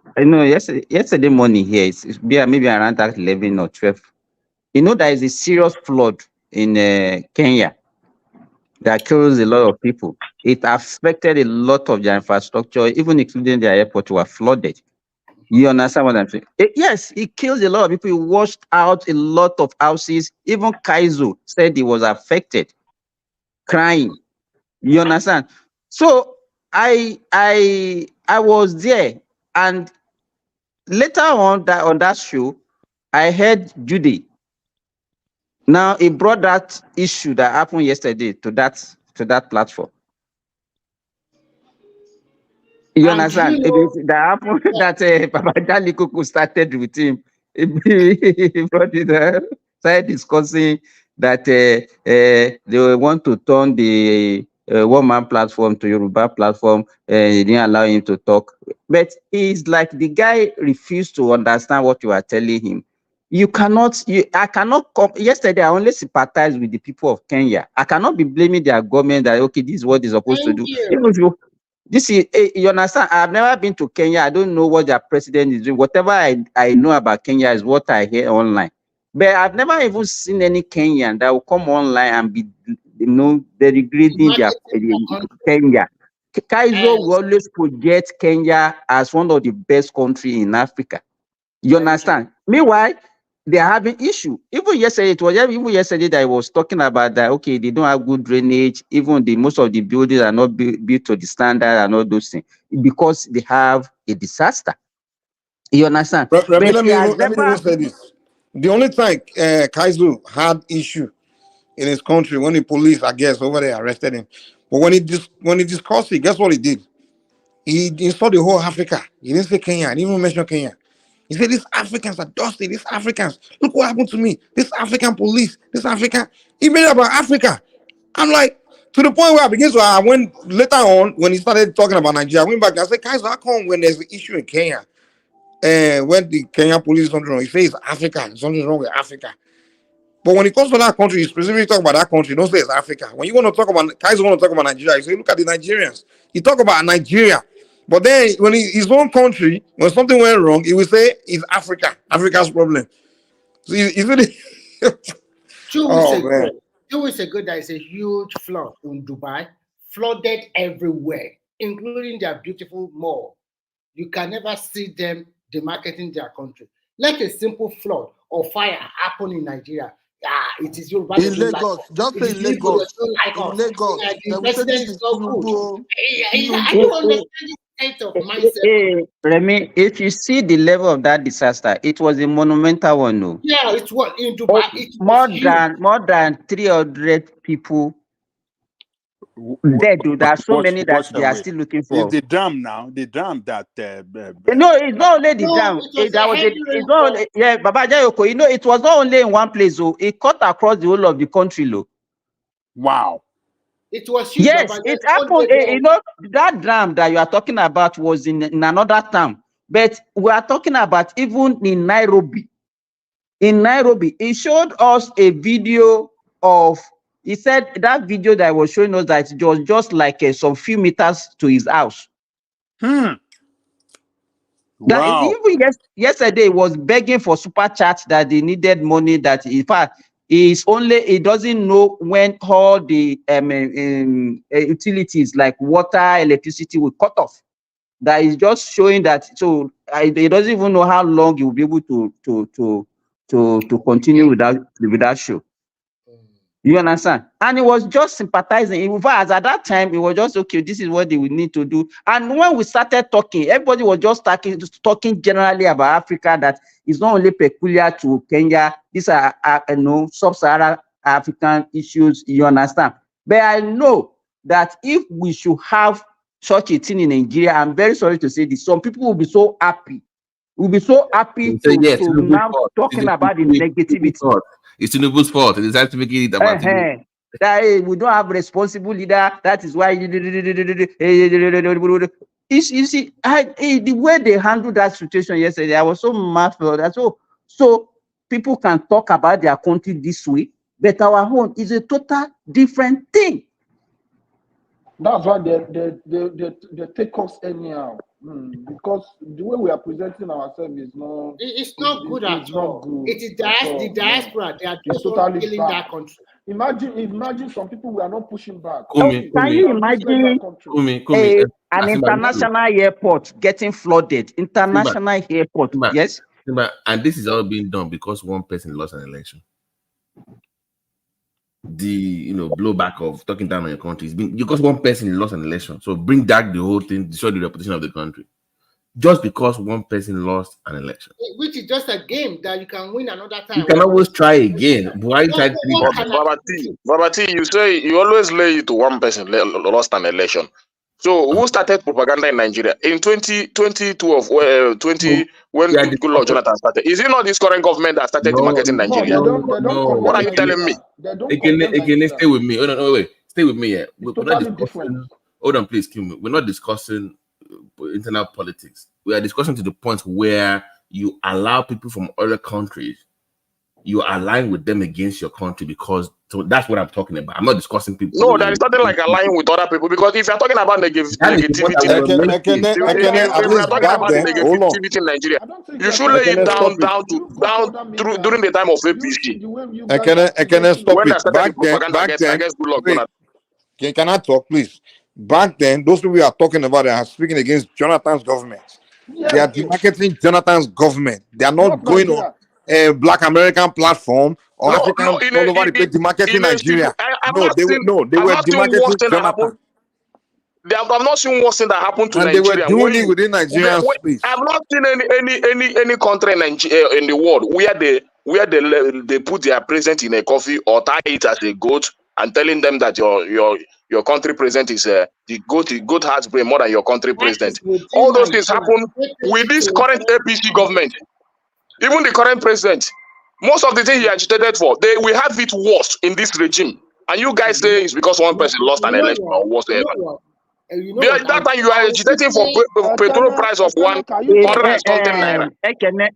Yesterday morning here, it's maybe around that 11 or 12. There is a serious flood in Kenya that kills a lot of people. It affected a lot of their infrastructure, even including their airport were flooded. You understand what I'm saying? Yes, it kills a lot of people. It washed out a lot of houses. Even Kaizo said he was affected, crying. You understand? So I was there, and later on that show, I heard Judy. Now he brought that issue that happened yesterday to that platform. You understand? That happened that Babajali Kuku started with him. He brought it started discussing that they want to turn the one-man platform to Yoruba platform. He didn't allow him to talk. But it's like the guy refused to understand what you are telling him. I cannot come. Yesterday, I only sympathized with the people of Kenya. I cannot be blaming their government that, okay, this is what they're supposed to do. Even if you understand, I've never been to Kenya. I don't know what their president is doing. Whatever I know about Kenya is what I hear online. But I've never even seen any Kenyan that will come online and be, degrading their Kenya. Kaizo will always project Kenya as one of the best countries in Africa. You understand? Meanwhile, they are having issue. Even yesterday that I was talking about that, okay, they don't have good drainage. Even most of the buildings are not built to the standard and all those things because they have a disaster. You understand? Remy, let me even say this. The only time Kaizu had issue in his country when the police, I guess, over there arrested him. But when he discussed it, guess what he did? He saw the whole Africa. He didn't say Kenya. He didn't even mention Kenya. He said, these Africans are dusty. These Africans. Look what happened to me. This African police. This African. He made it about Africa. I'm like, to the point where I began to, I went later on, when he started talking about Nigeria, I went back and I said, guys, how come when there's an issue in Kenya, when the Kenyan police is something wrong, he says Africa, something's wrong with Africa. But when it comes to that country, you specifically talk about that country, don't say it's Africa. When you want to talk about, Kaiser want to talk about Nigeria, you say, look at the Nigerians. He talk about Nigeria. But then when his own country, when something went wrong, he will say it's Africa, Africa's problem. So is it? 2 weeks ago, there is a huge flood in Dubai, flooded everywhere, including their beautiful mall. You can never see them demarketing their country. Like a simple flood or fire happen in Nigeria. It is Yoruba. In Lagos, just say in Lagos. In Lagos, the president is so good. I don't understand this kind of mindset. Remy, if you see the level of that disaster, it was a monumental one, no? Yeah, it's what in Dubai. More than 300 people dead. There are so many that they are still looking for. It's the dam now. The dam that. No, it's not only the dam. Baba Jayoko. It was not only in one place. Oh, it cut across the whole of the country. Lo. Wow. It was huge. Yes, it happened. That dam that you are talking about was in another town, but we are talking about even in Nairobi. In Nairobi, he showed us a video of. He said that video that was showing us that it was just like some few meters to his house. That Wow. even yesterday he was begging for super chat that they needed money. That in fact he doesn't know when all the utilities like water, electricity will cut off. That is just showing that. So he doesn't even know how long he will be able to continue with that show. You understand? And he was just sympathizing. In fact, at that time, it was just okay. This is what they would need to do. And when we started talking, everybody was just talking generally about Africa. That is not only peculiar to Kenya. These are sub-Saharan African issues. You understand? But I know that if we should have such a thing in Nigeria, I'm very sorry to say this. Some people will be so happy. We'll be so happy So yes, to now talking about the negativity. It's Tinubu's fault. They decided to make it about Tinubu. That we don't have responsible leader. That is why you see the way they handled that situation yesterday. I was so mad for that. So people can talk about their country this way, but our own is a total different thing. That's why they take us anyhow. Because the way we are presenting ourselves is not. It's not good at all. Good it is the diaspora. They are just totally killing bad. that country. Imagine some people we are not pushing back. Can you imagine an international airport getting flooded? International airport, yes. And this is all being done because one person lost an election. The blowback of talking down on your country is because one person lost an election. So bring back the whole thing, destroy the reputation of the country. Just because one person lost an election. Which is just a game that you can win another time. You can always try again. Why you try Baba T, you say you always lay it to one person lost an election. So who started propaganda in Nigeria in 2012? When Goodluck Jonathan started? Is it not this current government that started the market in Nigeria? What are you telling me? Again, stay with me. Wait. Stay with me. We're not discussing. Different. Hold on, please, Kim. We're not discussing internal politics. We are discussing to the point where you allow people from other countries, you align with them against your country because that's what I'm talking about. I'm not discussing people. No, there is nothing like aligning with other people because if you're talking about negativity in Nigeria, you should lay it down during the time of APC. Can I talk, please? Back then, those people we are talking about are speaking against Jonathan's government. Yeah. They are demarketing Jonathan's government. They are not going on a Black American platform or African all over the place demarketing Nigeria. They were demarketing Jonathan. I've not seen worse thing that happened to and Nigeria. They were doing it within Nigerian space. I've not seen any country in the world where they put their president in a coffee or tie it as a goat and telling them that your country president is the goat has brain more than your country president. All those things happen with this current APC government. Even the current president, most of the things he agitated for, we have it worse in this regime. And you guys say it's because one person lost an election or whatsoever. That time you are agitating for petrol price of 100 and something naira.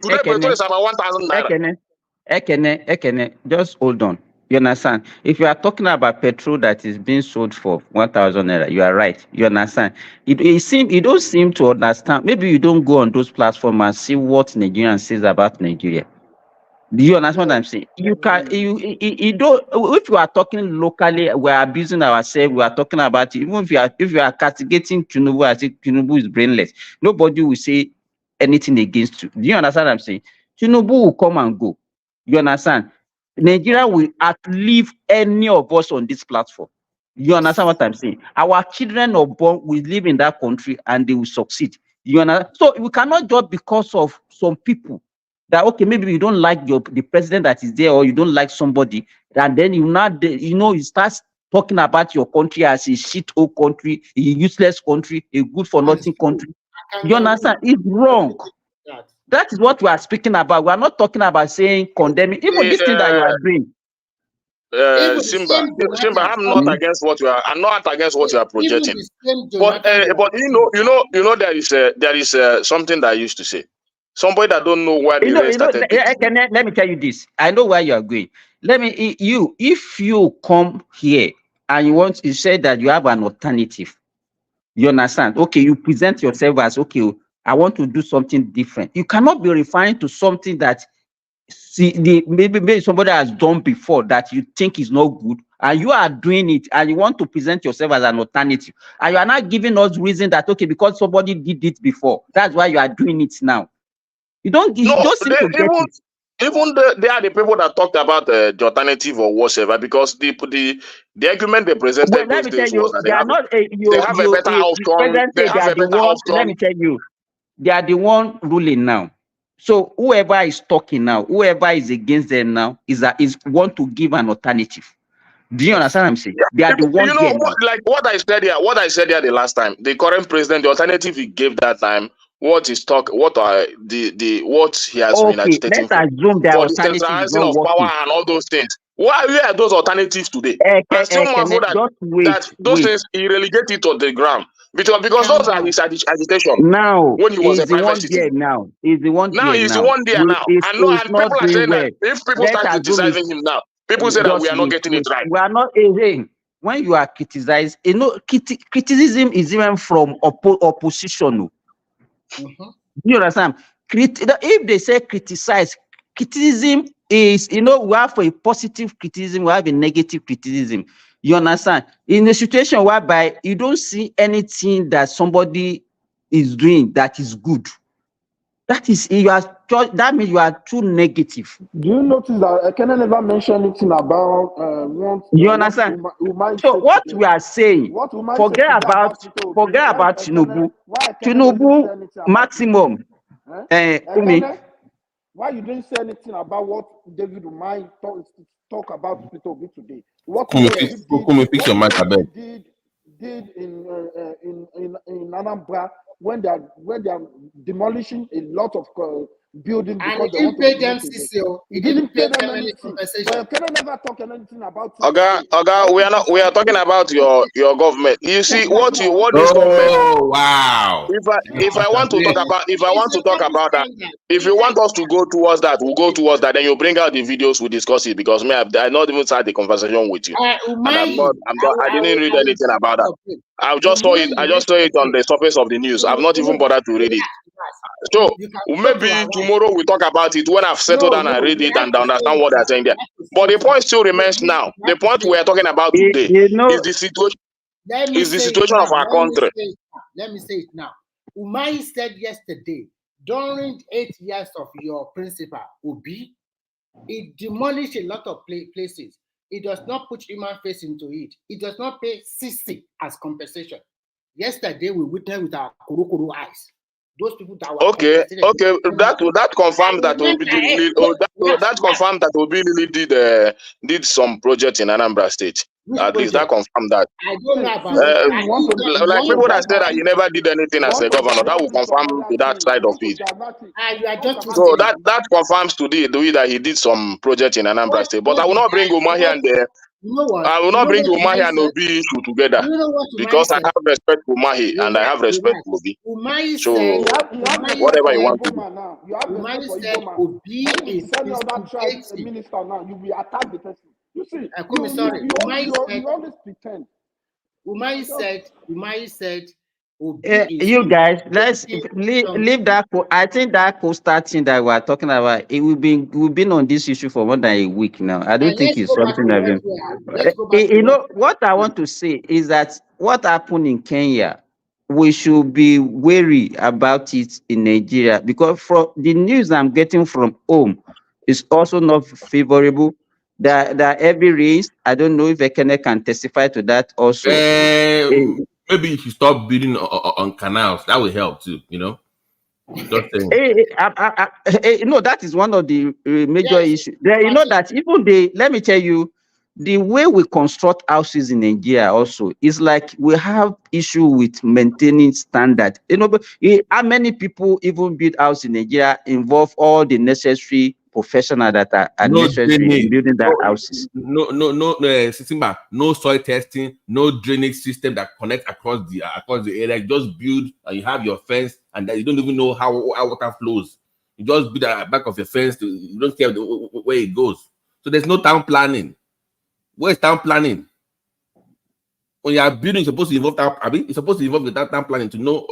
Today petrol is about 1,000 naira. Ekene, just hold on. You understand? If you are talking about petrol that is being sold for 1,000 naira, you are right. You understand? You don't seem to understand. Maybe you don't go on those platforms and see what Nigerians says about Nigeria. Do you understand what I'm saying? You don't. If you are talking locally, we are abusing ourselves. We are talking about it. Even if you are castigating Tinubu as if Tinubu is brainless, nobody will say anything against you. Do you understand what I'm saying? Tinubu will come and go. You understand? Nigeria will outlive any of us on this platform. You understand what I'm saying? Our children are born, will live in that country and they will succeed. You understand? So we cannot just because of some people that okay, maybe you don't like the president that is there, or you don't like somebody, and then you start talking about your country as a shithole country, a useless country, a good for nothing country. You understand? It's wrong. That is what we are speaking about. We are not talking about saying condemning. Even this thing that you are doing. Simba, I'm not against what you are. I'm not against what you are projecting. But there is something that I used to say. Somebody that don't know why the race started. Let me tell you this. I know where you are going. If you come here and you say that you have an alternative, you understand? Okay, you present yourself as okay. I want to do something different. You cannot be referring to something that maybe somebody has done before that you think is not good, and you are doing it, and you want to present yourself as an alternative, and you are not giving us reason that okay, because somebody did it before, that's why you are doing it now. You don't seem to get it. Even they are the people that talked about the alternative or whatever, because the argument they presented Well, let those me tell days you, was that they are not they have a better outcome. present day, they are the one. Let me tell you, they are the one ruling now. So whoever is talking now, whoever is against them now, is want to give an alternative. Do you understand what I'm saying? They are the one. You know, what I said here the last time, the current president, the alternative he gave that time, what he has been agitating for the centralizing of power and all those things. Where are those alternatives today? I'm still mindful that those things he relegated to the ground because those are his agitation. Now when he was a the one private there citizen. now. He's the one Now there he's the now. one there now. It's And people not are doing saying well. that if people Let's start assume criticizing him now, people say that we are not getting it right. We are not. When you are criticized, criticism is even from opposition. You understand? If they say criticize, criticism is, we have a positive criticism, we have a negative criticism. You understand? In a situation whereby you don't see anything that somebody is doing that is good, that means you are too negative. Do you notice that Ekene never mentioned anything about you understand? So what we are saying, forget about Tinubu. Tinubu maximum. Ekene, why you didn't say anything about what David Umahi talk about Peter today? What fix your mic, did in Anambra when they are demolishing a lot of buildings because they want to pay them CCO. He didn't pay them any compensation. But can I never talk anything about it? Oga, we are talking about your government. You see what this government. Oh wow! If I want to talk about that, if you want us to go towards that, we'll go towards that. Then you bring out the videos, we discuss it, because me, I not even start the conversation with you, and I didn't read anything about that. I just saw it on the surface of the news. I've not even bothered to read it. So maybe tomorrow we talk about it when I've settled down and read it and understand what they're saying there. But the point still remains now. The point we are talking about today is the situation. Is the situation of our country. Let me say it now. Umahi said yesterday, during 8 years of your principal, Obi, it demolished a lot of places. It does not put human face into it. It does not pay 60 as compensation. Yesterday, we witnessed with our kuru eyes. Those people that were that confirms that Obi really did some project in Anambra State. At least that confirmed that. I don't know about like people that said that he never did anything as a governor, that will confirm to that side of it. So that confirms to the way that he did some project in Anambra State. But I will not bring Umahi and and Obi issue together, because I have respect for Umahi and I have respect for Obi. So whatever you want to do. Umahi said Obi is minister now. You will attack the person. You see, you always pretend. Umahi said you guys, let's leave that. I think that co-start thing that we are talking about, we've been on this issue for more than a week now. I don't think it's something that what I want to say is that what happened in Kenya, we should be wary about it in Nigeria, because from the news I'm getting from home is also not favorable. That every race, I don't know if Ekene can testify to that also. Maybe if you stop building on canals, that will help too, Just saying. That is one of the major issues. That even let me tell you, the way we construct houses in Nigeria also is like we have issue with maintaining standard. How many people even build house in Nigeria involve all the necessary professional that are necessary in building their houses? No soil testing, no drainage system that connects across the area. You just build and you have your fence, and that you don't even know how water flows. You just build at the back of your fence. You don't care where it goes. So there's no town planning. Where is town planning? When you are building, it's supposed to involve it's supposed to involve the town planning to know,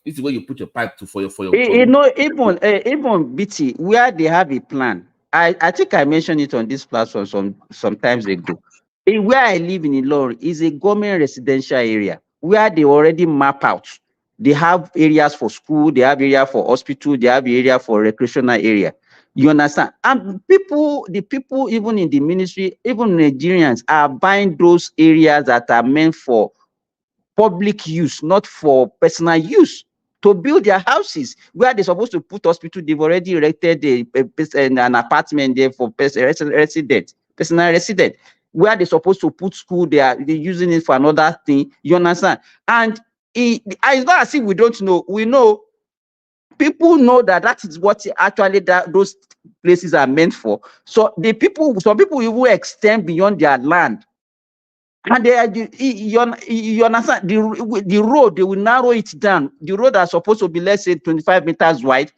This is where you put your pipe to for your You know, even BT, where they have a plan. I think I mentioned it on this platform some times ago. Where I live in Ilorin is a government residential area where they already map out. They have areas for school, they have area for hospital, they have area for recreational area. You understand? And the people even in the ministry, even Nigerians are buying those areas that are meant for public use, not for personal use, to build their houses where they're supposed to put hospital. They've already erected an apartment there for personal resident. Where they're supposed to put school, they're using it for another thing. You understand? And it's not as if we don't know. We know. People know that is what actually those places are meant for. So some people even extend beyond their land. And you understand, the road, they will narrow it down. The road are supposed to be, let's say, 25 meters wide.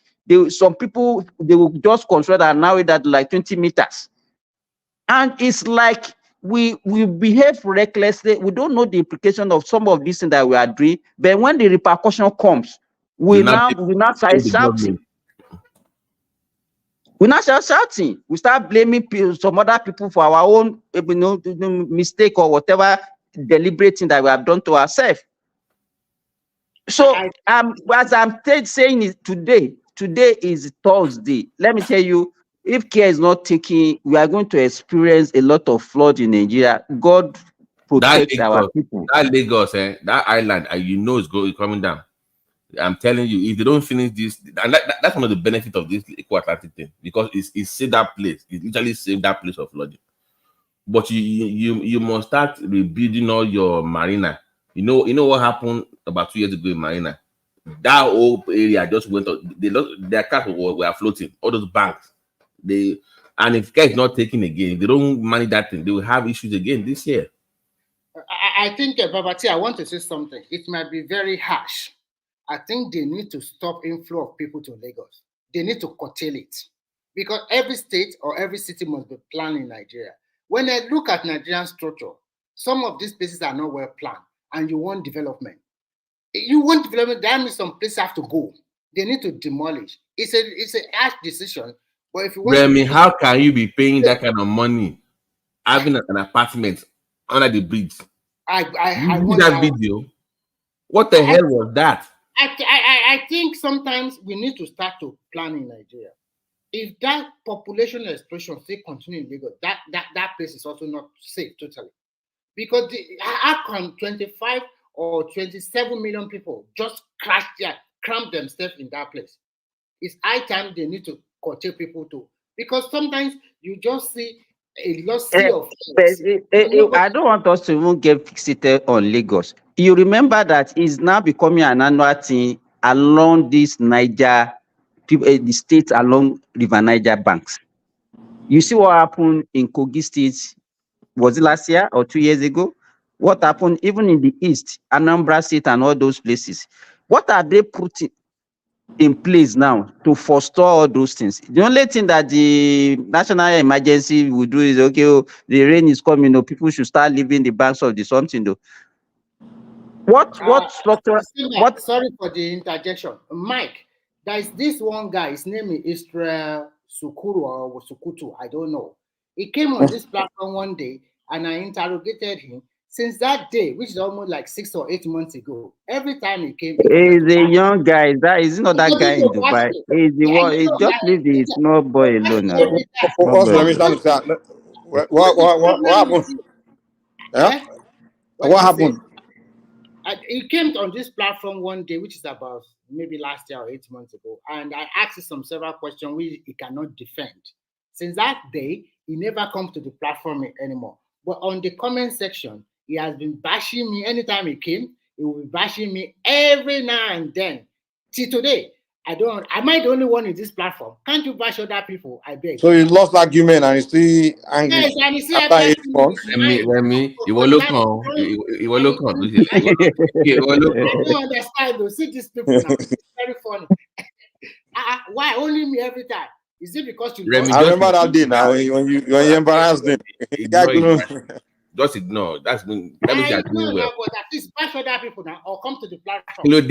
Some people, they will just construct and narrow it that like 20 meters. And it's like we behave recklessly. We don't know the implication of some of these things that we are doing. But when the repercussion comes, we now start shouting. We now start shouting. We start blaming some other people for our own, mistake or whatever deliberate thing that we have done to ourselves. So, as I'm saying is today is Thursday. Let me tell you, if care is not taken, we are going to experience a lot of flood in Nigeria. God protect our people. That Lagos, that island, is coming down. I'm telling you, if they don't finish this, and that's one of the benefits of this Eco Atlantic thing, because it saved that place. It literally saved that place of flooding. But you must start rebuilding all your marina. You know what happened about 2 years ago in Marina? That whole area just went up. Their cars were floating. All those banks. And if care is not taken again, if they don't manage that thing, they will have issues again this year. I think, Babati, I want to say something. It might be very harsh. I think they need to stop inflow of people to Lagos. They need to curtail it. Because every state or every city must be planned in Nigeria. When I look at Nigerian structure, some of these places are not well planned, and you want development. You want development, that means some places have to go. They need to demolish. It's a harsh decision. But if you want Remy, how can you be paying that kind of money, having an apartment under the bridge? I want that video. What the hell was that? I think sometimes we need to start to plan in Nigeria. If that population explosion still continue in Lagos, that place is also not safe totally. Because how can 25 or 27 million people just cramp themselves in that place? It's high time they need to curtail people too. Because sometimes you just see a lot of I don't want us to even get fixated on Lagos. You remember that it's now becoming an annual thing along this Niger, the states along River Niger banks. You see what happened in Kogi State, was it last year or 2 years ago? What happened even in the East, Anambra State and all those places? What are they putting in place now to forestall all those things? The only thing that the national emergency will do is, okay, the rain is coming, people should start leaving the banks of the something though. What structure? Sorry for the interjection, Mike. There is this one guy. His name is Israel Sukuru or Sukutu. I don't know. He came on this platform one day, and I interrogated him. Since that day, which is almost like 6 or 8 months ago, every time he came, he's a young guy. Is not that guy in Dubai? He's the one. He just leave the small boy alone now. What happened? Yeah. What happened? He came on this platform one day, which is about maybe last year or 8 months ago, and I asked him several questions which he cannot defend. Since that day, he never comes to the platform anymore. But on the comment section, he has been bashing me. Anytime he came, he will be bashing me every now and then. Till today, am I the only one in this platform? Can't you bash other people? I beg. So he lost argument and he's still angry. Yes, and he still after 8 months. Remy, you will look on. You will look on. I don't understand though. See these people now. It's very funny. Why only me every time? Is it because you? I remember that day now when you embarrassed him. just ignore. That means you're doing well. Now, but at least bash other people now, or come to the platform. You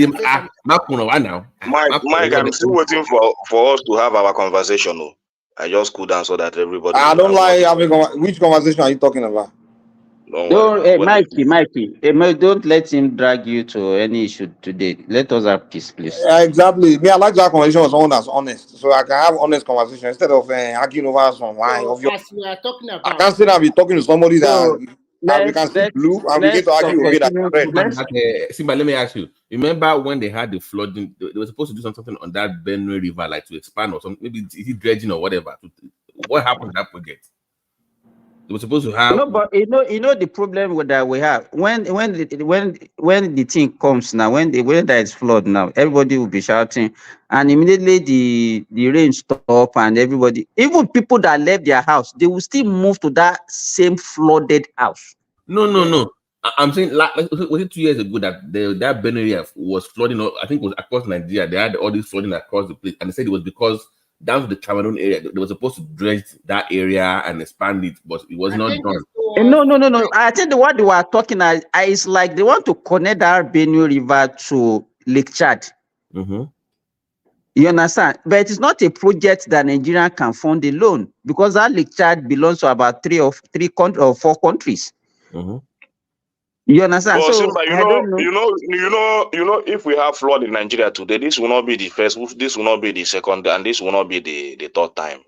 know, Mike, I'm still waiting for us to have our conversation. Oh. I just cool down so that everybody. I don't like having which conversation are you talking about? Don't, Mikey, don't let him drag you to any issue today. Let us have peace, please. Exactly. Me, I like to have conversation with someone that's honest, so I can have honest conversation instead of arguing over some line. So, as we are talking about, I can't say that I'll be talking to somebody that we can see blue and we get to argue okay that red. Simba, let me ask you. Remember when they had the flooding? They were supposed to do something on that Benue River, like to expand or something. Maybe is it dredging or whatever. What happened to that project? They were supposed to have. No, but you know the problem with that we have when the thing comes now, when there is flood now, everybody will be shouting, and immediately the rain stop, and everybody, even people that left their house, they will still move to that same flooded house. No. I'm saying, was it 2 years ago that that Benue area was flooding? I think it was across Nigeria. They had all this flooding across the place, and they said it was because down to the Cameroon area, they were supposed to dredge that area and expand it, but it was not done. No. I think what they were talking is like they want to connect that Benue River to Lake Chad. Mm-hmm. You understand? But it's not a project that Nigeria can fund alone, because that Lake Chad belongs to about three or four countries. Mm-hmm. You understand? Well, so Simba, you know, if we have flood in Nigeria today, this will not be the first, this will not be the second, and this will not be the third time.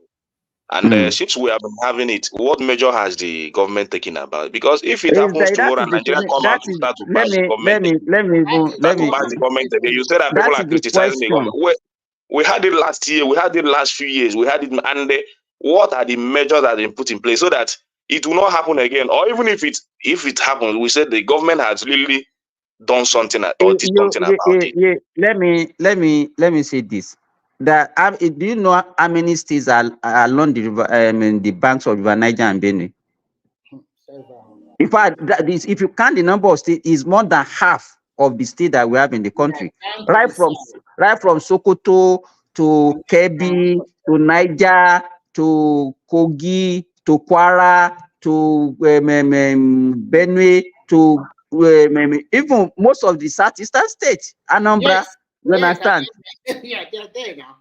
And since we have been having it, what measure has the government taken about it? Because if it happens tomorrow and Nigeria come out to start to bash the government, the government again, you say that people are criticizing the government. We had it last year, we had it last few years, we had it, and what are the measures that have been put in place so that it will not happen again? Or even if it happens, we said the government has really done something or did something about it. Let me say this. That do you know how many states are along the river, the banks of River Niger and Benue? In fact, if you count the number of states, is more than half of the state that we have in the country. Right from Sokoto to Kebbi to Niger to Kogi to Kwara to Benue to even most of the southeastern states, Anambra. Yes. You understand? Yeah, they're there now.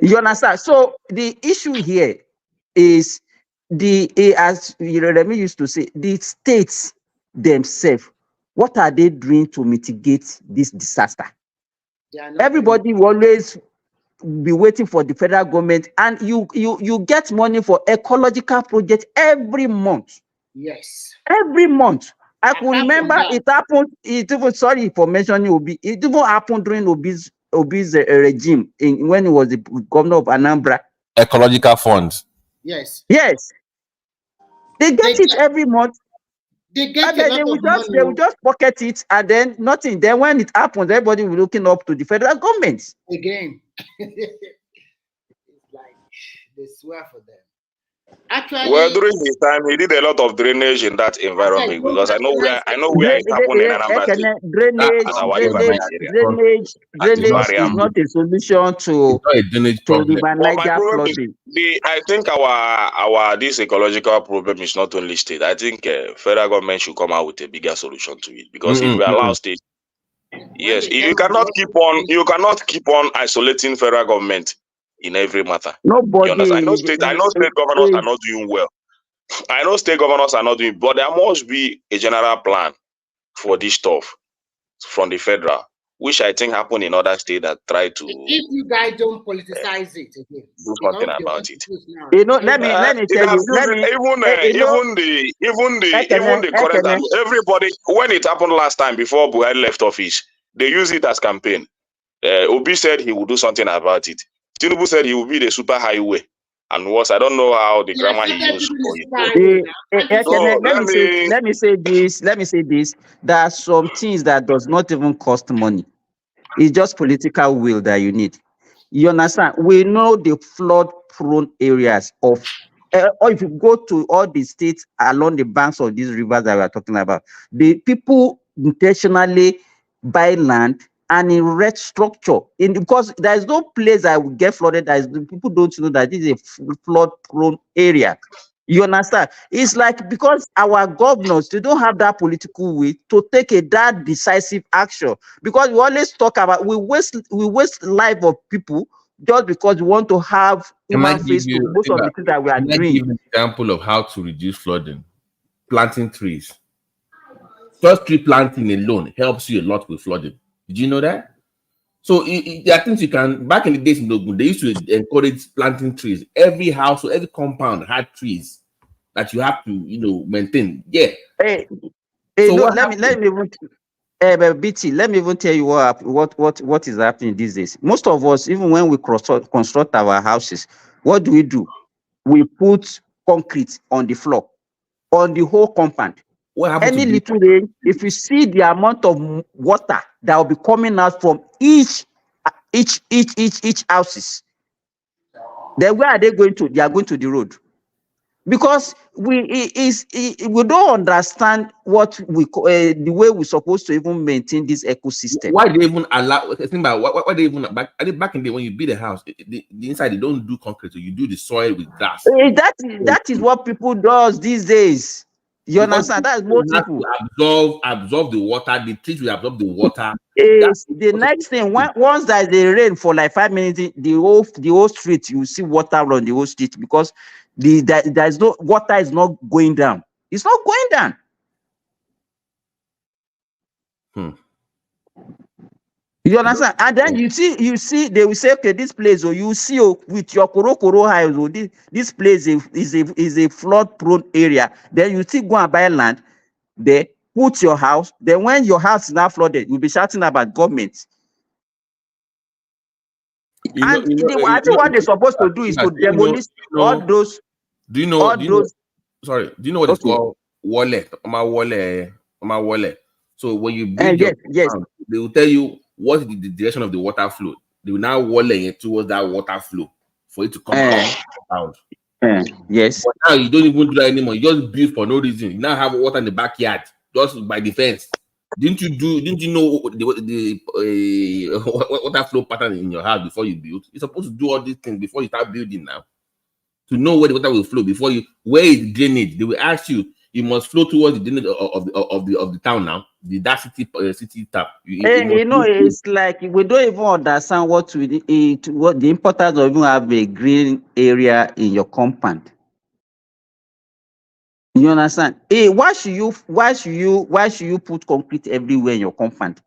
You understand? So the issue here is as Remy used to say, the states themselves. What are they doing to mitigate this disaster? Everybody will always be waiting for the federal government, and you get money for ecological projects every month. Yes. Every month. I can remember it happened. Sorry for mentioning Obi. It even happened during Obi's regime when he was the governor of Anambra. Ecological funds. Yes. Yes. They get it every month. They get a lot of money. They will just pocket it, and then nothing. Then when it happens, everybody will be looking up to the federal government. Again. It's like they swear for them. Actually, well, during his time, he did a lot of drainage in that environment because I know where it happened in Anambra Drainage is not a solution to River Niger flooding. I think this ecological problem is not only state. I think federal government should come out with a bigger solution to it, because if we allow states, yes, you cannot keep on isolating federal government in every matter. Nobody. I know state governors are not doing well. I know state governors are not doing, but there must be a general plan for this stuff from the federal, which I think happened in other states that try to. If you guys don't politicize it again, do something about it. Let me tell you. Even the current everybody, when it happened last time before Buhari left office, they use it as campaign. Obi said he would do something about it. Tinubu said he will be the super highway, and I don't know how the grammar he used for it. Let me say this. There are some things that does not even cost money. It's just political will that you need. You understand? We know the flood-prone areas of, or if you go to all the states along the banks of these rivers that we are talking about, the people intentionally buy land and erect structure because there is no place that will get flooded. People don't know that this is a flood-prone area. You understand? It's like because our governors, they don't have that political will to take that decisive action. Because we always talk about we waste life of people just because we want to have Can I human give face to you most of the things that we are can I doing. give you an example of how to reduce flooding? Planting trees. Just tree planting alone helps you a lot with flooding. Did you know that? So there are things you can. Back in the days in Ogun, they used to encourage planting trees. Every house or every compound had trees that you have to, maintain. Yeah. Hey, So no, what let me even BT, let me even tell you what is happening these days. Most of us, even when we construct our houses, what do? We put concrete on the floor, on the whole compound. What happened Any to little rain, if you see the amount of water that will be coming out from each houses, then where are they going to? They are going to the road. Because we don't understand what the way we're supposed to even maintain this ecosystem. Why they even allow? Think about why they even back in the day when you build a house, the inside they don't do concrete, so you do the soil with grass. That is what people does these days. You Because understand? That's most people. Absorb the water. The trees will absorb the water. The next thing, once there's a rain for like 5 minutes, the whole street, you see water on the whole street because there's no water is not going down. It's not going down. You understand? And then you see, they will say, okay, this place, or you see with your koro eyes, or this place is a flood-prone area. Then you still go and buy land, there, put your house. Then when your house is now flooded, you'll be shouting about government. I think what they're supposed to do is to demolish all those. Sorry, do you know what it's called? Wallet. So when you build your house, they will tell you what is the direction of the water flow. They will now wallet it towards that water flow for it to come out. Yes. But now you don't even do that anymore. You just build for no reason. You now have water in the backyard just by the fence. Didn't you know the water flow pattern in your house before you build? You're supposed to do all these things before you start building now. To know where the water will flow before where is drainage. They will ask you. You must flow towards the drainage of the town now. That city tap. It's like we don't even understand what the importance of even have a green area in your compound. You understand? Why should you put concrete everywhere in your compound?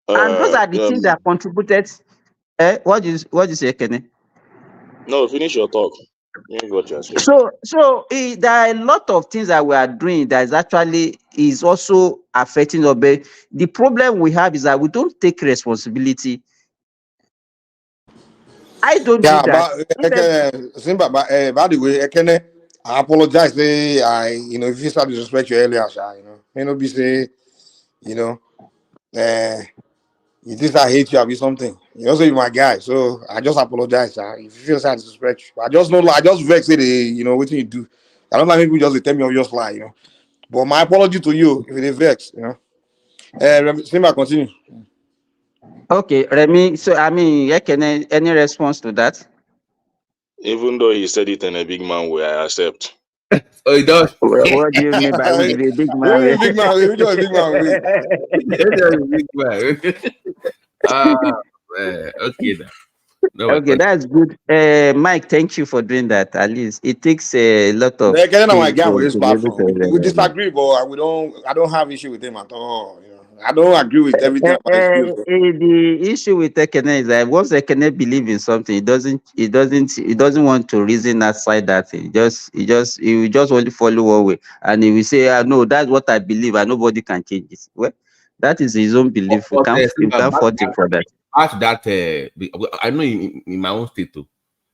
And those are the things that contributed. What do you say, Kenny? No, finish your talk. Finish what you're saying. So there are a lot of things that we are doing that is also affecting us. But the problem we have is that we don't take responsibility. I don't do that. By the way, I apologize. If you start disrespect you earlier, may not be say, it is I hate you, I'll be something. You also you're my guy, so I just apologize. If you feel sad, disrespect you. I just know, I just vex it. What you do. I don't like people just tell me of your lie, But my apology to you if it vex, Simba, continue. Okay, Remy. So any response to that? Even though he said it in a big man way, I accept. Oh, he does. What do you mean by we be big man? We big man. We just big man. Okay then. No, okay, that's good. Mike, thank you for doing that. At least it takes a lot of. My guy with this platform. We disagree, but I don't have issue with him at all. I don't agree with everything about his views. The issue with Ekene is that once Ekene believes in something, he doesn't want to reason outside that thing. He just want to follow one way, and he will say, "No, that's what I believe, and nobody can change it." Well, that is his own belief. We can't fault him for that. After that, I know in my own state too,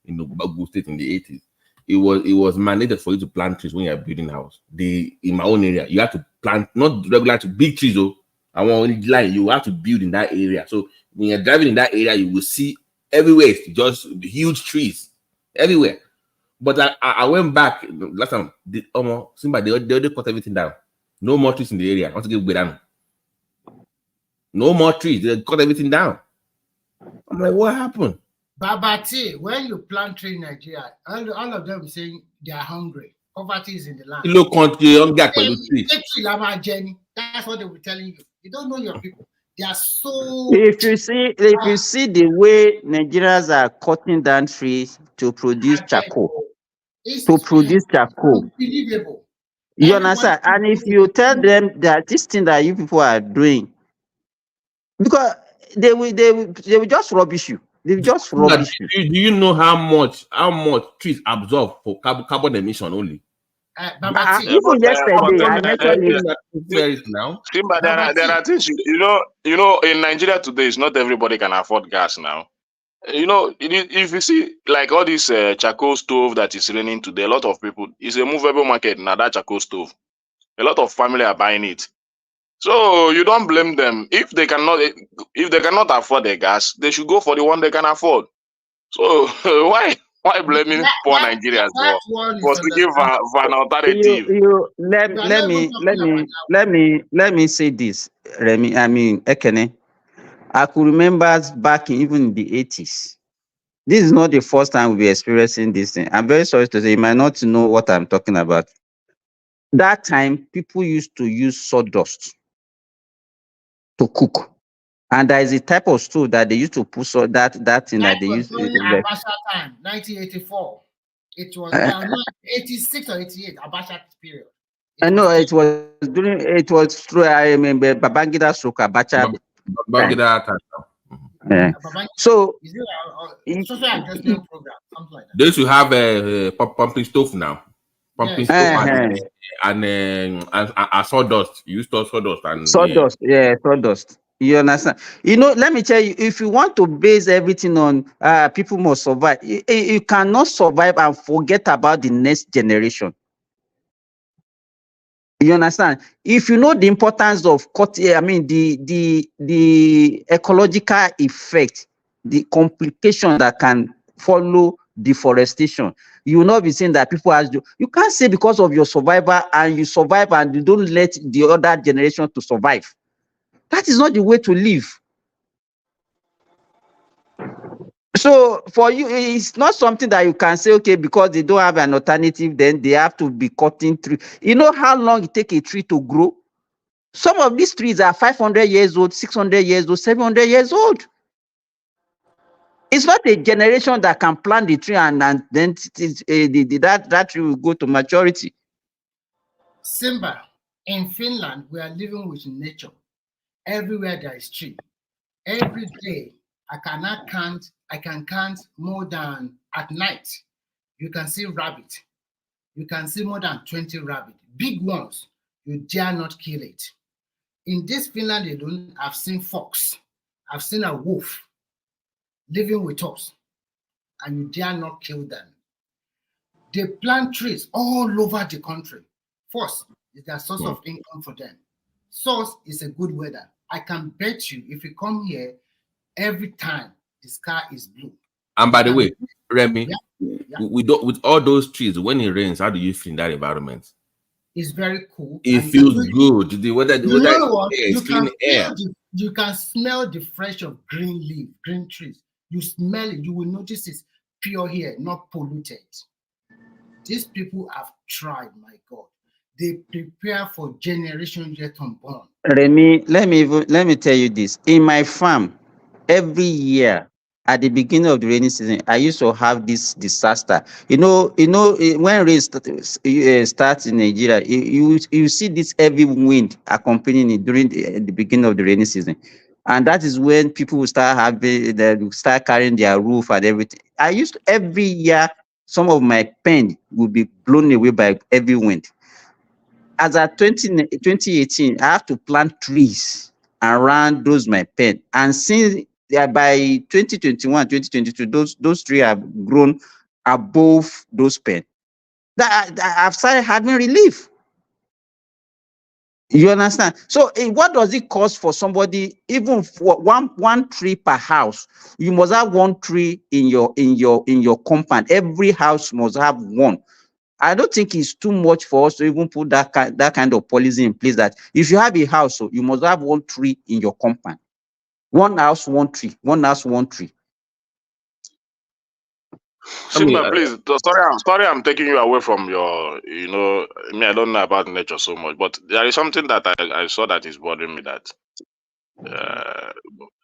in the Bagu state in the 80s, it was mandated for you to plant trees when you're building a house. In my own area, you have to plant not regular big trees though. I want only line. You have to build in that area. So when you're driving in that area, you will see everywhere just huge trees everywhere. But I went back last time. Simba, they already cut everything down. No more trees in the area. I want to get down. No more trees. They cut everything down. I'm like, what happened? Babati, when you plant tree in Nigeria, all of them saying they are hungry. Poverty is in the land. Low country, trees. That's what they were telling you. You don't know your people. They are so. If you see the way Nigerians are cutting down trees to produce charcoal, Unbelievable. You understand? And if you tell them that this thing that you people are doing, because they will just rubbish you. They will just rubbish you. Do you know how much trees absorb for carbon emission only? Even yesterday, I mentioned it. Now. But there are things you know. In Nigeria today, it's not everybody can afford gas now. You know, if you see like all this charcoal stove that is raining today, a lot of people, it's a movable market now, that charcoal stove. A lot of family are buying it. So you don't blame them. If they cannot afford the gas, they should go for the one they can afford. So why blaming poor Nigerians for seeking for an alternative? Let me say this, Remy. I mean, Ekene. I could remember back even in the 80s. This is not the first time we'll be experiencing this thing. I'm very sorry to say, you might not know what I'm talking about. That time, people used to use sawdust to cook. And there is a type of stove that they used to put that thing that they used. Abacha time, 1984. It was 86 or 88, Abacha period. No, it was through, I remember, Babangida stroke Abacha. Babangida. Yeah. So, social adjustment program, something like that. They should have a pumping stove now. Pumping stove and sawdust. You use sawdust and sawdust. You understand? You know, let me tell you, if you want to base everything on people must survive, you cannot survive and forget about the next generation. You understand? If you know the importance of the ecological effect, the complication that can follow deforestation, you will not be saying that people have. You can't say because of your survival and you survive and you don't let the other generation to survive. That is not the way to live. So for you, it's not something that you can say, okay, because they don't have an alternative, then they have to be cutting trees. You know how long it takes a tree to grow? Some of these trees are 500 years old, 600 years old, 700 years old. It's not a generation that can plant the tree and then that tree will go to maturity. Simba, in Finland, we are living with nature. Everywhere there is tree. Every day, I can count more than at night. You can see rabbit. You can see more than 20 rabbit. Big ones. You dare not kill it. In this Finland alone, I've seen fox. I've seen a wolf living with us. And you dare not kill them. They plant trees all over the country. First, is their source of income for them. Source is a good weather. I can bet you, if you come here, every time the sky is blue. And by the way, Remy, with all those trees, when it rains, how do you feel in that environment? It's very cool. It feels good. The weather is clean air. You can smell the fresh of green leaf, green trees. You smell it. You will notice it's pure here, not polluted. These people have tried, my God. They prepare for generations yet unborn. Remy, let me tell you this. In my farm, every year at the beginning of the rainy season, I used to have this disaster. You know, when rain starts in Nigeria, you see this heavy wind accompanying it during the beginning of the rainy season, and that is when people will start carrying their roof and everything. I used to, every year, some of my pen will be blown away by heavy wind. As at 2018, I have to plant trees around those my pen. And since by 2021, 2022, those trees have grown above those pen. That I've started having relief. You understand? So what does it cost for somebody, even for one tree per house? You must have one tree in your compound. Every house must have one. I don't think it's too much for us to even put that kind of policy in place that if you have a house, you must have one tree in your compound. One house, one tree. One house, one tree. Simba, please. Sorry, I'm taking you away from your. I don't know about nature so much, but there is something that I saw that is bothering me. That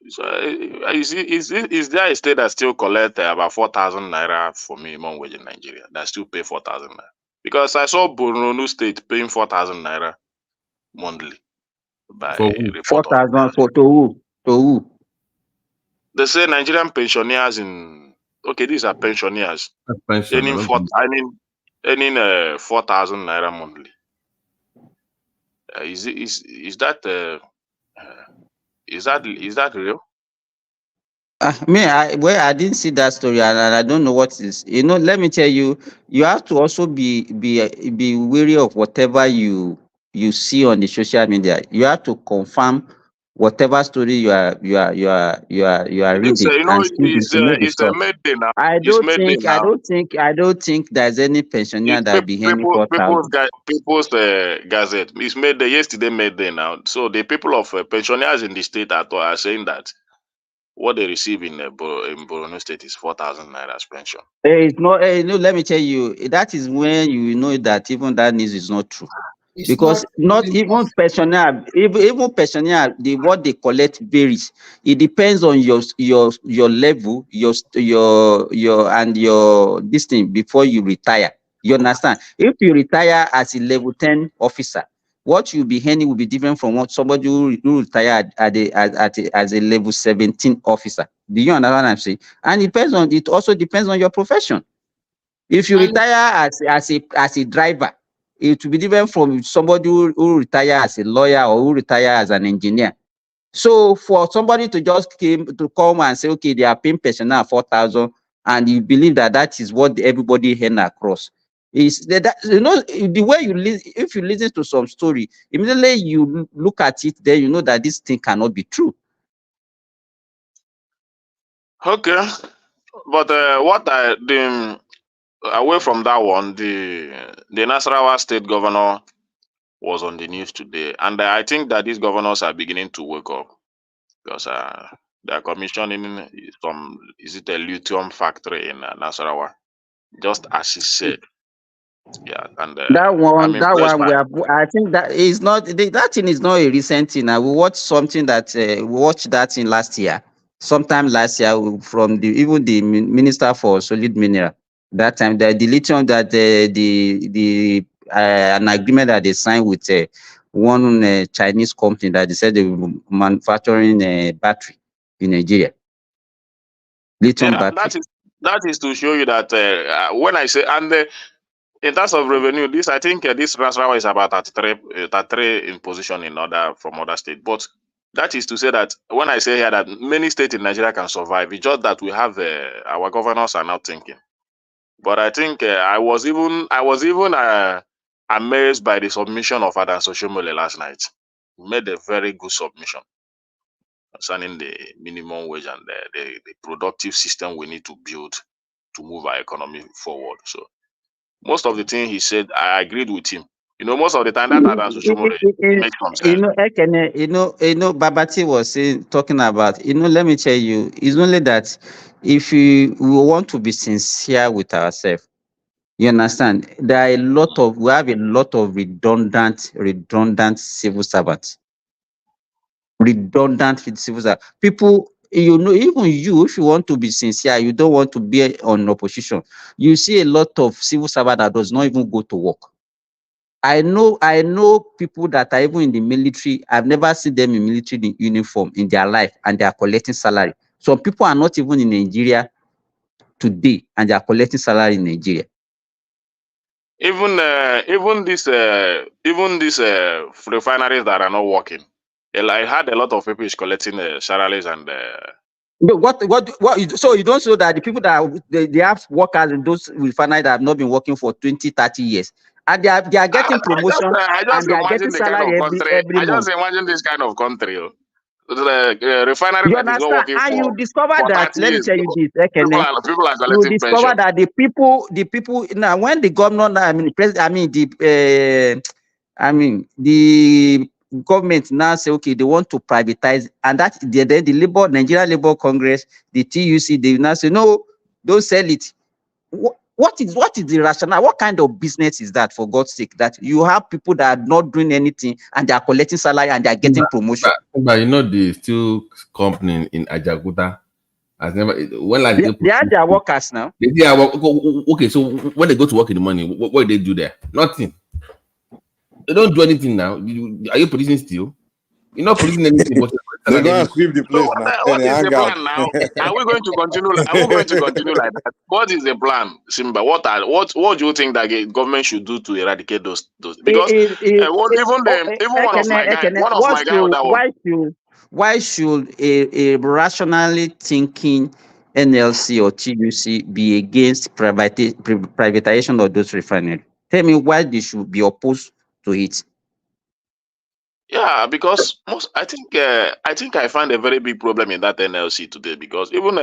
is there a state that still collect about 4,000 naira for minimum wage in Nigeria? That still pay 4,000 naira? Because I saw Borno State paying 4,000 naira monthly by For who? report of. 4,000 for to who? To who? They say Nigerian pensioners these are pensioners Pension. earning 4,000 naira monthly. Is that real? I didn't see that story, and I don't know what is. Let me tell you, you have to also be wary of whatever you see on the social media. You have to confirm whatever story you are This reading and see the it's a source. made day now. I It's don't made day think I now. don't think I don't think there's any pensioner It's that be earning 4,000. people's gazette. It's made day yesterday, made day now. So the people of pensioners in the state are saying that what they receive in Borno State is 4,000 naira as pension. It's not. No, let me tell you, that is when you know that even that news is not true. It's Because not even pensioner, even pensioner, what they collect varies. It depends on your level, your and your this thing before you retire. You understand? If you retire as a level 10 officer, what you'll be earning will be different from what somebody who retire as a level 17 officer. Do you understand what I'm saying? And it also depends on your profession. If you retire as a driver, it will be different from somebody who retire as a lawyer or who retire as an engineer. So for somebody to just come and say, okay, they are paying personnel 4,000, and you believe that is what everybody heard across. Is that the way you listen? If you listen to some story, immediately you look at it, then you know that this thing cannot be true. Okay, but away from that one, the Nasarawa state governor was on the news today, and I think that these governors are beginning to wake up because they are commissioning is it a lithium factory in Nasarawa, just as he said. Yeah, and That I'm one, impressed by. I think that is not that thing is not a recent thing. We watched something that we watched that in last year, sometime last year from even the minister for solid mineral. That time, the lithium that an agreement that they signed with one Chinese company that they said they were manufacturing a battery in Nigeria, lithium Yeah, battery. that is to show you that when I say in terms of revenue, I think this Nasarawa is about 33 in position from other states. But that is to say that when I say here that many states in Nigeria can survive, it's just that we have our governors are not thinking. But I think I was even amazed by the submission of Adan Soshomole last night. He made a very good submission concerning the minimum wage and the productive system we need to build to move our economy forward. So most of the things he said, I agreed with him. Most of the time that Adan Soshomole makes some sense. Babati was talking about, let me tell you, it's only that if we want to be sincere with ourselves, you understand, we have a lot of redundant civil servants. Redundant civil servants. People, even you, if you want to be sincere, you don't want to be on opposition. You see a lot of civil servants that does not even go to work. I know people that are even in the military. I've never seen them in military uniform in their life, and they are collecting salary. Some people are not even in Nigeria today, and they are collecting salary in Nigeria. Even these refineries that are not working, I had a lot of people is collecting salaries and. What? So you don't know that the people that they have workers in those refineries that have not been working for 20, 30 years, and they are getting promotion I just and they are imagine getting the kind of salary country. every I just month. imagine this kind of country. The refinery You that is not understand? working And you discover for that, 30 let me years. tell you this, People Ekene, are you collecting discover pension. that the people now, when the governor, the government now say, okay, they want to privatize, and that the Nigerian Labour Congress, the TUC, they now say, no, don't sell it. what is the rationale? What kind of business is that, for God's sake, that you have people that are not doing anything and they are collecting salary and they are getting promotion? But you know the steel company in Ajaguta has never, when like They are their workers now. they are okay. So when they go to work in the morning, what do they do there? Nothing. They don't do anything now. Are you producing steel? You're not producing anything. But They go and sweep the So place now. Then what they is the hang out. plan now? Are we going to continue? Are we going to continue like that? What is the plan, Simba? What do you think that the government should do to eradicate those? Because even one of my guy why should a rationally thinking NLC or TUC be against privatization of those refineries? Tell me why they should be opposed to it. Yeah, because I think I find a very big problem in that NLC today, because even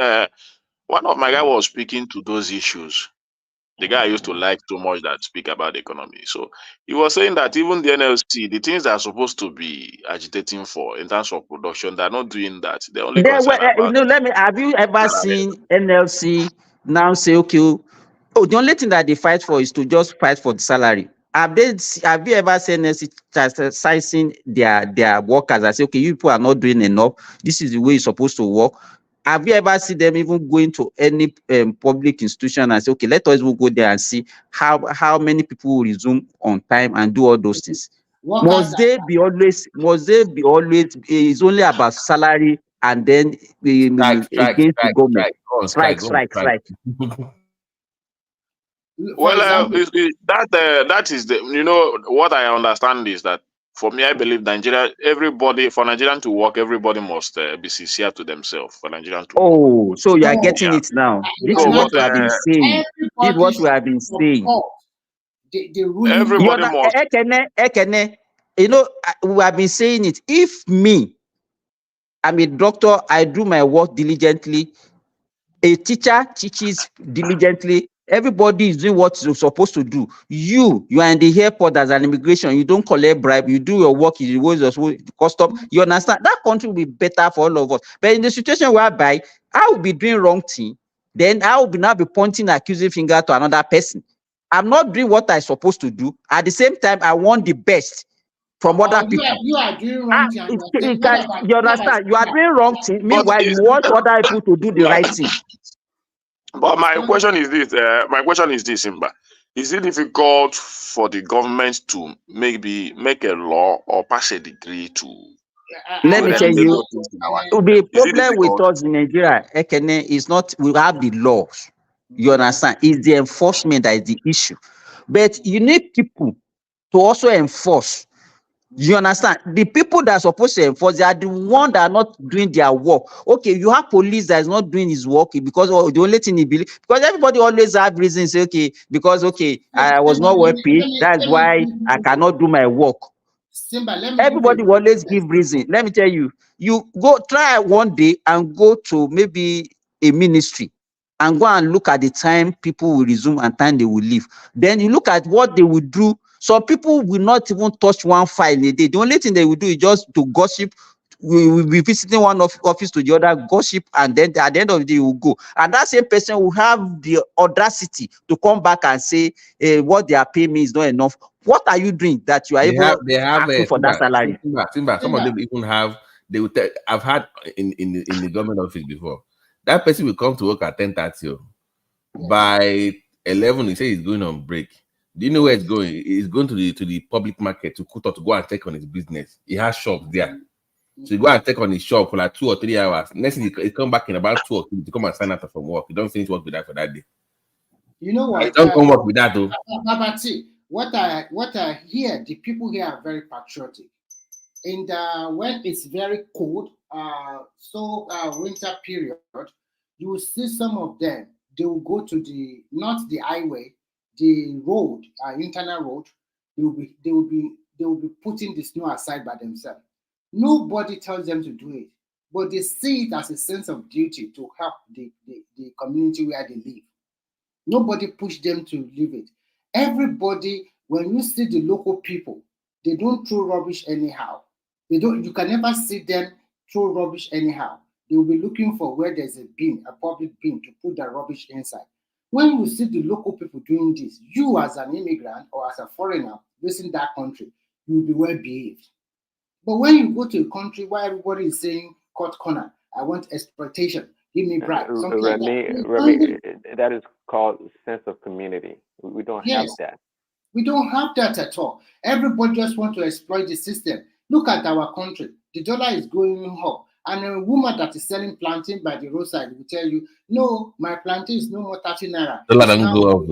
one of my guy was speaking to those issues. The guy I used to like too much that speak about the economy. So he was saying that even the NLC, the things they're supposed to be agitating for in terms of production, they're not doing that. They're only concerned about Have you ever seen NLC now say, okay, the only thing that they fight for is to just fight for the salary? Have you ever seen NLC chastising their workers and say, okay, you people are not doing enough, this is the way it's supposed to work? Have you ever seen them even going to any public institution and say, okay, let us go there and see how many people will resume on time and do all those things? Must they be always it's only about salary and then against the government? Strike. Well, that is the what I understand is that, for me, I believe Nigeria, for Nigerian to work, everybody must be sincere to themselves for Nigerian to work. Oh, so you are getting it now. This is what we have been saying. This is what we have been saying. Everybody must. Ekene, we have been saying it. If me, I'm a doctor, I do my work diligently. A teacher teaches diligently. Everybody is doing what you're supposed to do. You are in the airport as an immigration. You don't collect bribe. You do your work. You was custom. You understand? That country will be better for all of us. But in the situation whereby I will be doing wrong thing, then I will now be pointing accusing finger to another person. I'm not doing what I'm supposed to do. At the same time, I want the best from other people. You are doing wrong thing. You understand? You are doing wrong thing. Meanwhile, you want other people to do the right thing. But my question is this, Simba. Is it difficult for the government to maybe make a law or pass a decree to? Let me tell you, the problem with us in Nigeria, Ekene, is not we have the laws. You understand? It's the enforcement that is the issue. But you need people to also enforce. You understand? The people that are supposed to enforce, they are the ones that are not doing their work. Okay, you have police that is not doing his work because the only thing he believes, because everybody always have reasons, okay, because I was not well paid, that's why I cannot do my work. Everybody will always give reason. Let me tell you, you go try one day and go to maybe a ministry and go and look at the time people will resume and time they will leave. Then you look at what they will do. Some people will not even touch one file a day. The only thing they will do is just to gossip. We will be visiting one office to the other, gossip, and then at the end of the day, we will go. And that same person will have the audacity to come back and say, what they are paying me is not enough. What are you doing that you are asking for that salary? Simba. Some of them even have. They will tell. I've had in the government office before. That person will come to work at 10:30. By 11, he says he's going on break. Do you know where it's going? He's going to the public market to Kuto to go and check on his business. He has shops there. So you go and check on his shop for like 2 or 3 hours. Next thing he come back in about 2 or 3 to come and sign out from work. You don't finish work with that for that day. You know what? Don't come work with that though. But see, what I hear, the people here are very patriotic. And when it's very cold, winter period, you will see some of them. They will go to not the highway, the road, internal road. They will be putting the snow aside by themselves. Nobody tells them to do it, but they see it as a sense of duty to help the community where they live. Nobody pushed them to leave it. Everybody, when you see the local people, they don't throw rubbish anyhow. You can never see them throw rubbish anyhow. They will be looking for where there's a bin, a public bin, to put the rubbish inside. When you see the local people doing this, you as an immigrant or as a foreigner visiting that country, you will be well behaved. But when you go to a country where everybody is saying cut corner, I want exploitation, give me bribe, something like that. Remy, that is called sense of community. We don't have Yes, that. we don't have that at all. Everybody just want to exploit the system. Look at our country. The dollar is going up. And a woman that is selling plantain by the roadside will tell you, no, my plantain is no more 30 naira. Dollar It's don't now go up.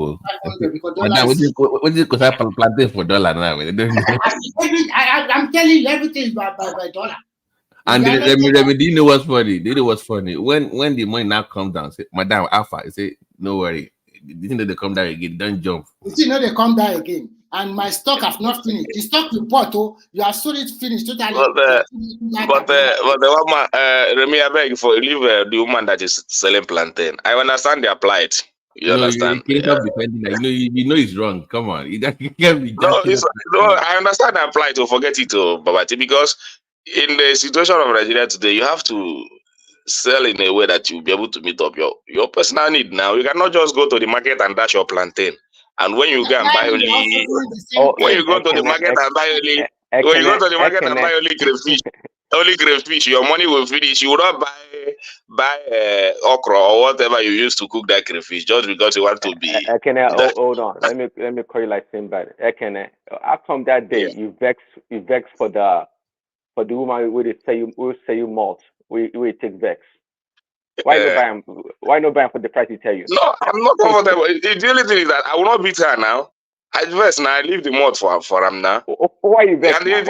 500 because But dollar now, is... what is it? Plantain for dollar now. I'm telling you, everything is by dollar. And do you know what's funny? Do you know what's funny? When the money now come down, say, Madam Alpha, you say, no worry. You think that they come down again, don't jump. You see, no, they come down again. And my stock have not finished. The stock report, you have sold it finished totally. But the woman, Remy, I beg for leave the woman that is selling plantain. I understand their plight. You understand? You can't be defending that. You know it's wrong. Come on, you can't be. I understand their plight. To forget it, Babati, because in the situation of Nigeria today, you have to sell in a way that you'll be able to meet up your personal need. Now you cannot just go to the market and dash your plantain. And when you go and buy only, when you go to the market and buy only, when you go to the market and buy only crayfish, your money will finish. You will not buy okra or whatever you use to cook that crayfish just because you want to be. Hold on. Let me call you like somebody. How come that day you vex for the woman where they say you malt, we take vex? Why no buy for the price he tell you? No, I'm not comfortable. The only thing is that I will not beat her now. I vex now. I leave the mud for him now. Why you vex? And the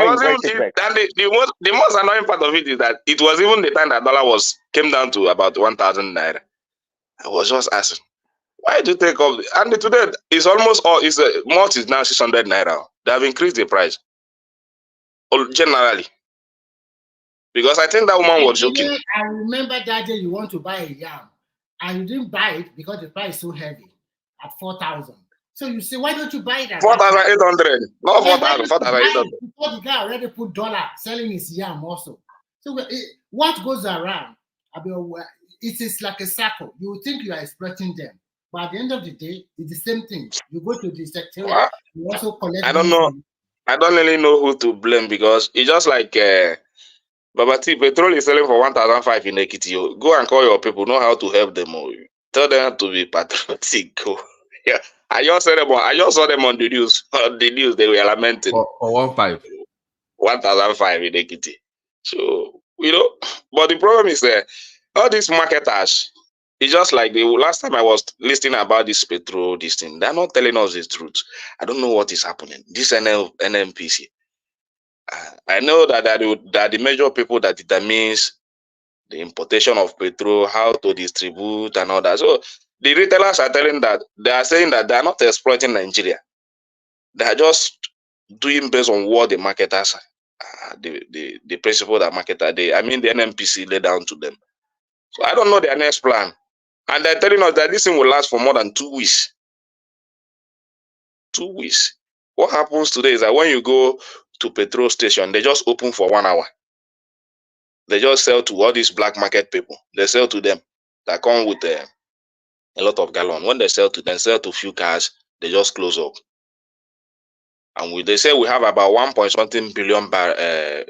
most annoying part of it is that it was even the time that dollar came down to about 1,000 naira. I was just asking, why do you take up? And today it's almost all. Malt is now 600 naira. They have increased the price generally. Because I think that woman was joking. I remember that day you want to buy a yam and you didn't buy it because the price is so heavy at 4,000. So you say, why don't you buy it at 4,800? Not 4,000, 4,800. Before the guy already put dollar selling his yam also. So what goes around? It is like a circle. You would think you are exploiting them. But at the end of the day, it's the same thing. You go to the secretariat, you also collect. I don't know. I don't really know who to blame because it's just like Babati, petrol is selling for 1,500 in Ekiti. Go and call your people, know how to help them. Tell them to be patriotic. Yeah. I just saw them on the news. On the news, they were lamenting. For 1,500 in Ekiti. So, but the problem is that all these marketers, it's just like the last time I was listening about this petrol, this thing, they're not telling us the truth. I don't know what is happening. This NMPC. I know that the major people that determines the importation of petrol, how to distribute and all that. So the retailers are saying that they are not exploiting Nigeria. They are just doing based on what the marketers, the principle that marketer, the NMPC laid down to them. So I don't know their next plan. And they're telling us that this thing will last for more than 2 weeks. 2 weeks. What happens today is that when you go to petrol station, they just open for 1 hour. They just sell to all these black market people. They sell to them. That come with a lot of gallon. When they sell to few cars, they just close up. And they say we have about 1.something billion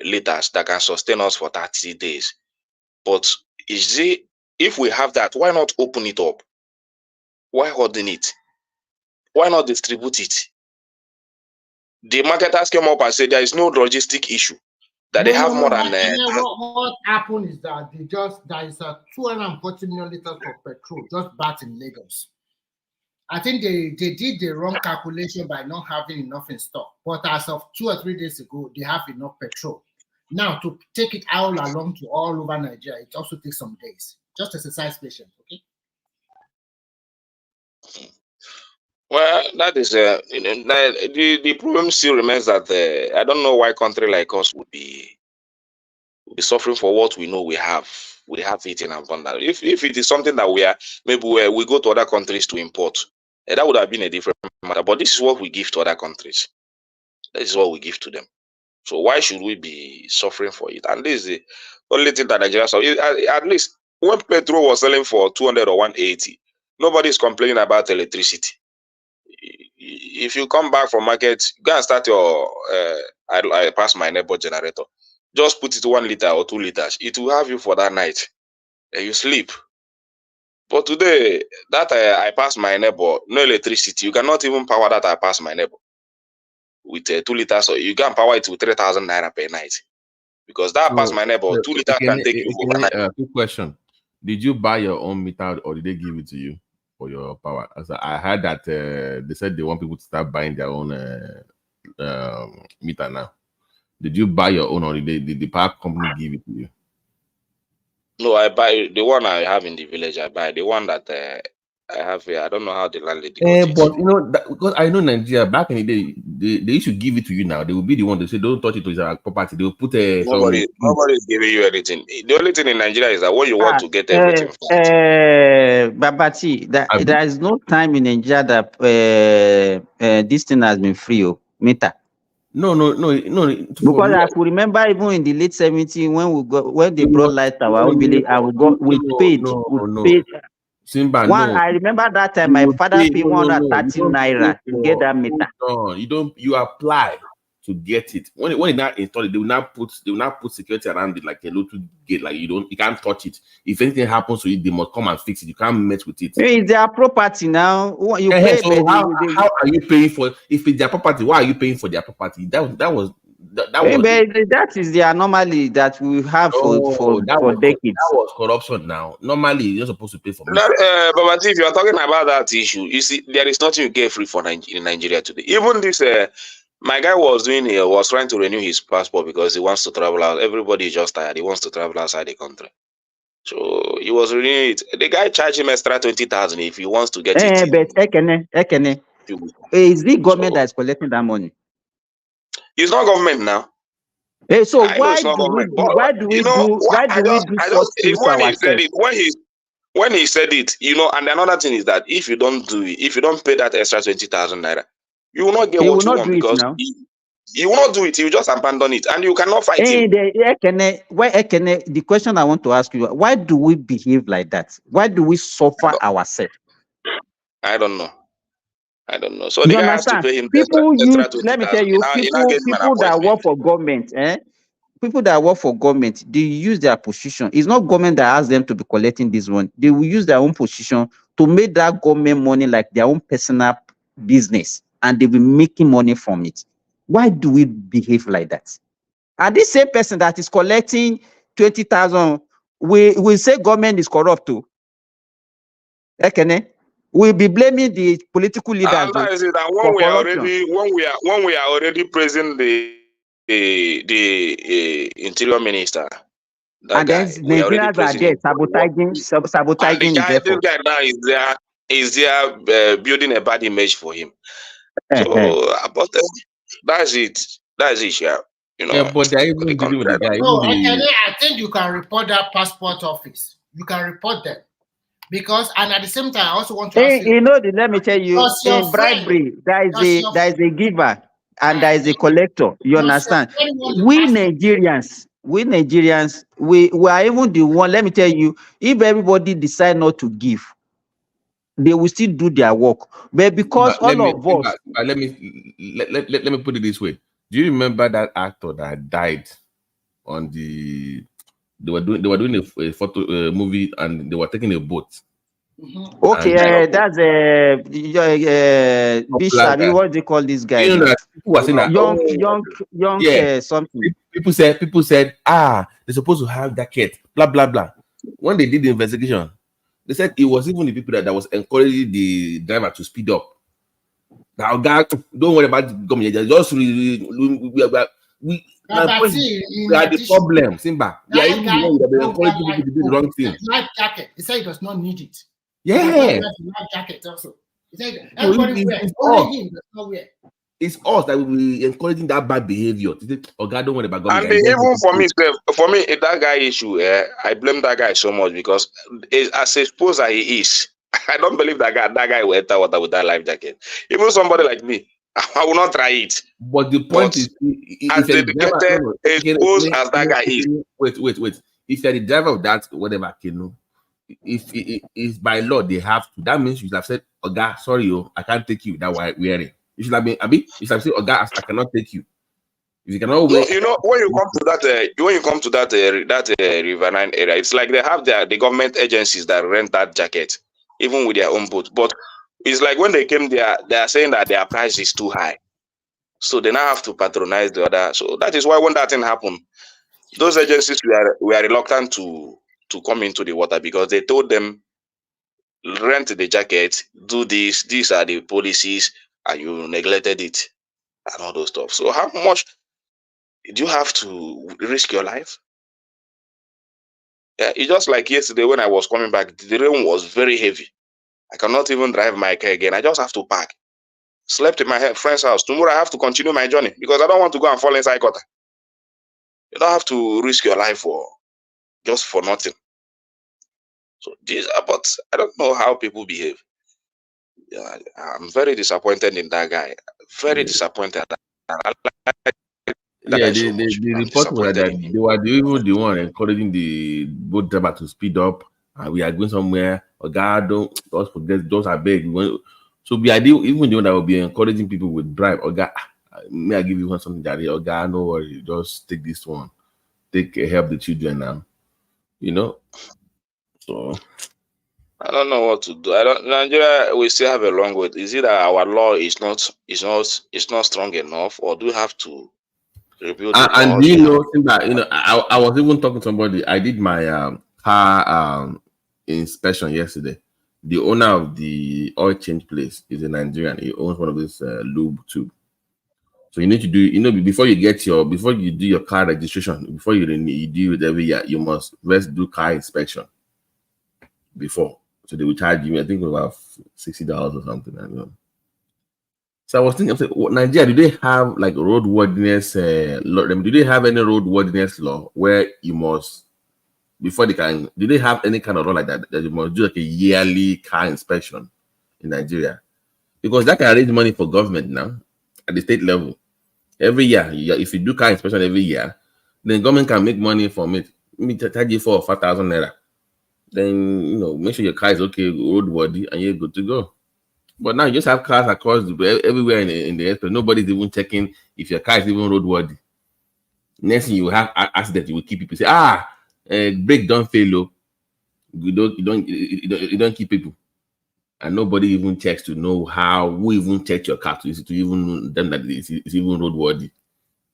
liters that can sustain us for 30 days. But if we have that, why not open it up? Why holding it? Why not distribute it? The marketers came up and said there is no logistic issue. That they have more than what happened is that there is a 240 million liters of petrol just bought in Lagos. I think they did the wrong calculation by not having enough in stock. But as of 2 or 3 days ago, they have enough petrol. Now to take it all along to all over Nigeria, it also takes some days. Just exercise patience, okay? Well, that is the problem still remains that I don't know why country like us would be suffering for what we know we have. We have it in abundance. If it is something that we go to other countries to import, that would have been a different matter. But this is what we give to other countries. This is what we give to them. So why should we be suffering for it? And this is the only thing that Nigeria saw. At least when petrol was selling for 200 or 180, Nobody is complaining about electricity. If you come back from market, go and start your I pass my neighbor generator. Just put it 1 liter or 2 liters. It will have you for that night. And you sleep. But today, that I pass my neighbor, no electricity. You cannot even power that I pass my neighbor with 2 liters. So you can power it with 3,000 naira per night. Because that pass my neighbor, 2 liters can take you overnight. Quick question. Did you buy your own meter or did they give it to you for your power? As I heard that they said they want people to start buying their own meter now. Did you buy your own or did the power company give it to you? No, I buy the one I have in the village. I buy the one that I have here. I don't know how the landlady got it. But you know, because I know Nigeria back in the day, they used to give it to you now. They will be the one to say, don't touch it to our property. They will put Nobody is giving you anything. The only thing in Nigeria is that when you want to get everything Babati, there is no time in Nigeria that this thing has been free, meter. No. Because I could remember even in the late 70s when they brought light to our own village, we paid. Simba, I remember that time my father paid 130 naira to get that meter. No, you apply to get it. When they now install it, they will not put security around it like a little gate, like you can't touch it. If anything happens to it, they must come and fix it. You can't mess with it. It's their property now. You pay. So how are you paying for? If it's their property, why are you paying for their property? That is the anomaly that we have for decades. That was corruption. Now, normally you're supposed to pay for. But if you are talking about that issue, you see, there is nothing you get free for in Nigeria today. Even this, my guy was trying to renew his passport because he wants to travel out. Everybody is just tired. He wants to travel outside the country. So he was renewing it. The guy charged him extra 20,000 if he wants to get it. But Ekene, is the government that is collecting that money? It's not government now. Hey, so why do we do things ourselves? When he said it, and another thing is that if you don't do it, if you don't pay that extra 20,000 naira, you will not get what you want because you will not do it. You just abandon it, and you cannot fight him. The question I want to ask you: why do we behave like that? Why do we suffer ourselves? I don't know. So the guy has to pay him people let me tell you, people that work for government, people that work for government, they use their position. It's not government that asks them to be collecting this one. They will use their own position to make that government money like their own personal business, and they will be making money from it. Why do we behave like that? And this same person that is collecting 20,000, we say government is corrupt too. We'll be blaming the political leaders. And that is it. And when we are already praising the interior minister, and then Nigerians are there sabotaging his effort. This guy now is there building a bad image for him. So, but that's it. Yeah. But they're even dealing with the guy. No, I think you can report that passport office. You can report them. Because, and at the same time, I also want to ask you. Let me tell you, in bribery, there is a giver and there is a collector. You understand? We Nigerians, we are even the one. Let me tell you, if everybody decide not to give, they will still do their work. But because let me put it this way. Do you remember that actor that died on the? They were doing a photo movie and they were taking a boat. Mm-hmm. Okay, that's Bishop. What do you call this guy? You know, people were saying that young something. People said, they're supposed to have jacket, blah blah blah. When they did the investigation, they said it was even the people that was encouraging the driver to speed up. Now, God, don't worry about the government. Just we are the problem, Simba. We are even the one that encouraging people to do the wrong thing. Life jacket. He said he does not need it. Yeah. Life jacket also. He said everybody wears. Only him does not wear. It's us that will be encouraging that bad behavior. Oh God, don't worry about government. And even for me, that guy issue, I blame that guy so much because as exposed as he is, I don't believe that guy will enter water with that life jacket. Even somebody like me, I will not try it. But the point is, as dedicated, exposed as that guy is. Wait. If you're the driver of that, whatever, if by law they have to, that means you should have said, Oga, sorry, I can't take you that wearing. You should have been, Abi, you should have said, Oga, I cannot take you. If you cannot wear, when you come to that Riverine area, it's like they have the government agencies that rent that jacket, even with their own boat. But it's like when they came there, they are saying that their price is too high, so they now have to patronize the other. So that is why when that thing happened, those agencies were reluctant to come into the water because they told them, rent the jacket, do this, these are the policies, and you neglected it and all those stuff. So how much do you have to risk your life? Yeah, it's just like yesterday when I was coming back, the rain was very heavy. I cannot even drive my car again. I just have to park. Slept in my friend's house. Tomorrow I have to continue my journey because I don't want to go and fall inside gutter. You don't have to risk your life just for nothing. So but I don't know how people behave. Yeah, I'm very disappointed in that guy. Very disappointed. Yeah, the report was that they were even the one encouraging the boat driver to speed up. We are going somewhere. Or God, don't forget, those are big. So the idea, even the one that will be encouraging people with bribe. Or God, may I give you something that? Or God, no worry, just take this one. Help the children now. You know. So I don't know what to do. Nigeria, we still have a long way. Is it that our law is not strong enough, or do we have to review the laws? And you know, I was even talking to somebody. I did my car inspection yesterday. The owner of the oil change place is a Nigerian. He owns one of this lube too. So you need to do, before you do your car registration, before you do it every year, you must first do car inspection before. So they will charge you, I think, about $60 or something. I don't know. So I was thinking, Nigeria, do they have like roadworthiness law? Do they have any roadworthiness law where you must, before they can, do they have any kind of law like that you must do like a yearly car inspection in Nigeria? Because that can raise money for government now at the state level. Every year, if you do car inspection every year, then government can make money from it. Maybe charge you 4,000 or 5,000 naira. Then make sure your car is okay, roadworthy, and you're good to go. But now you just have cars across everywhere in the airport. Nobody's even checking if your car is even roadworthy. Next thing you have accident, you will keep people say, brake don't fail. You don't keep people, and nobody even checks to know who even checked your car to even know them that it's even roadworthy.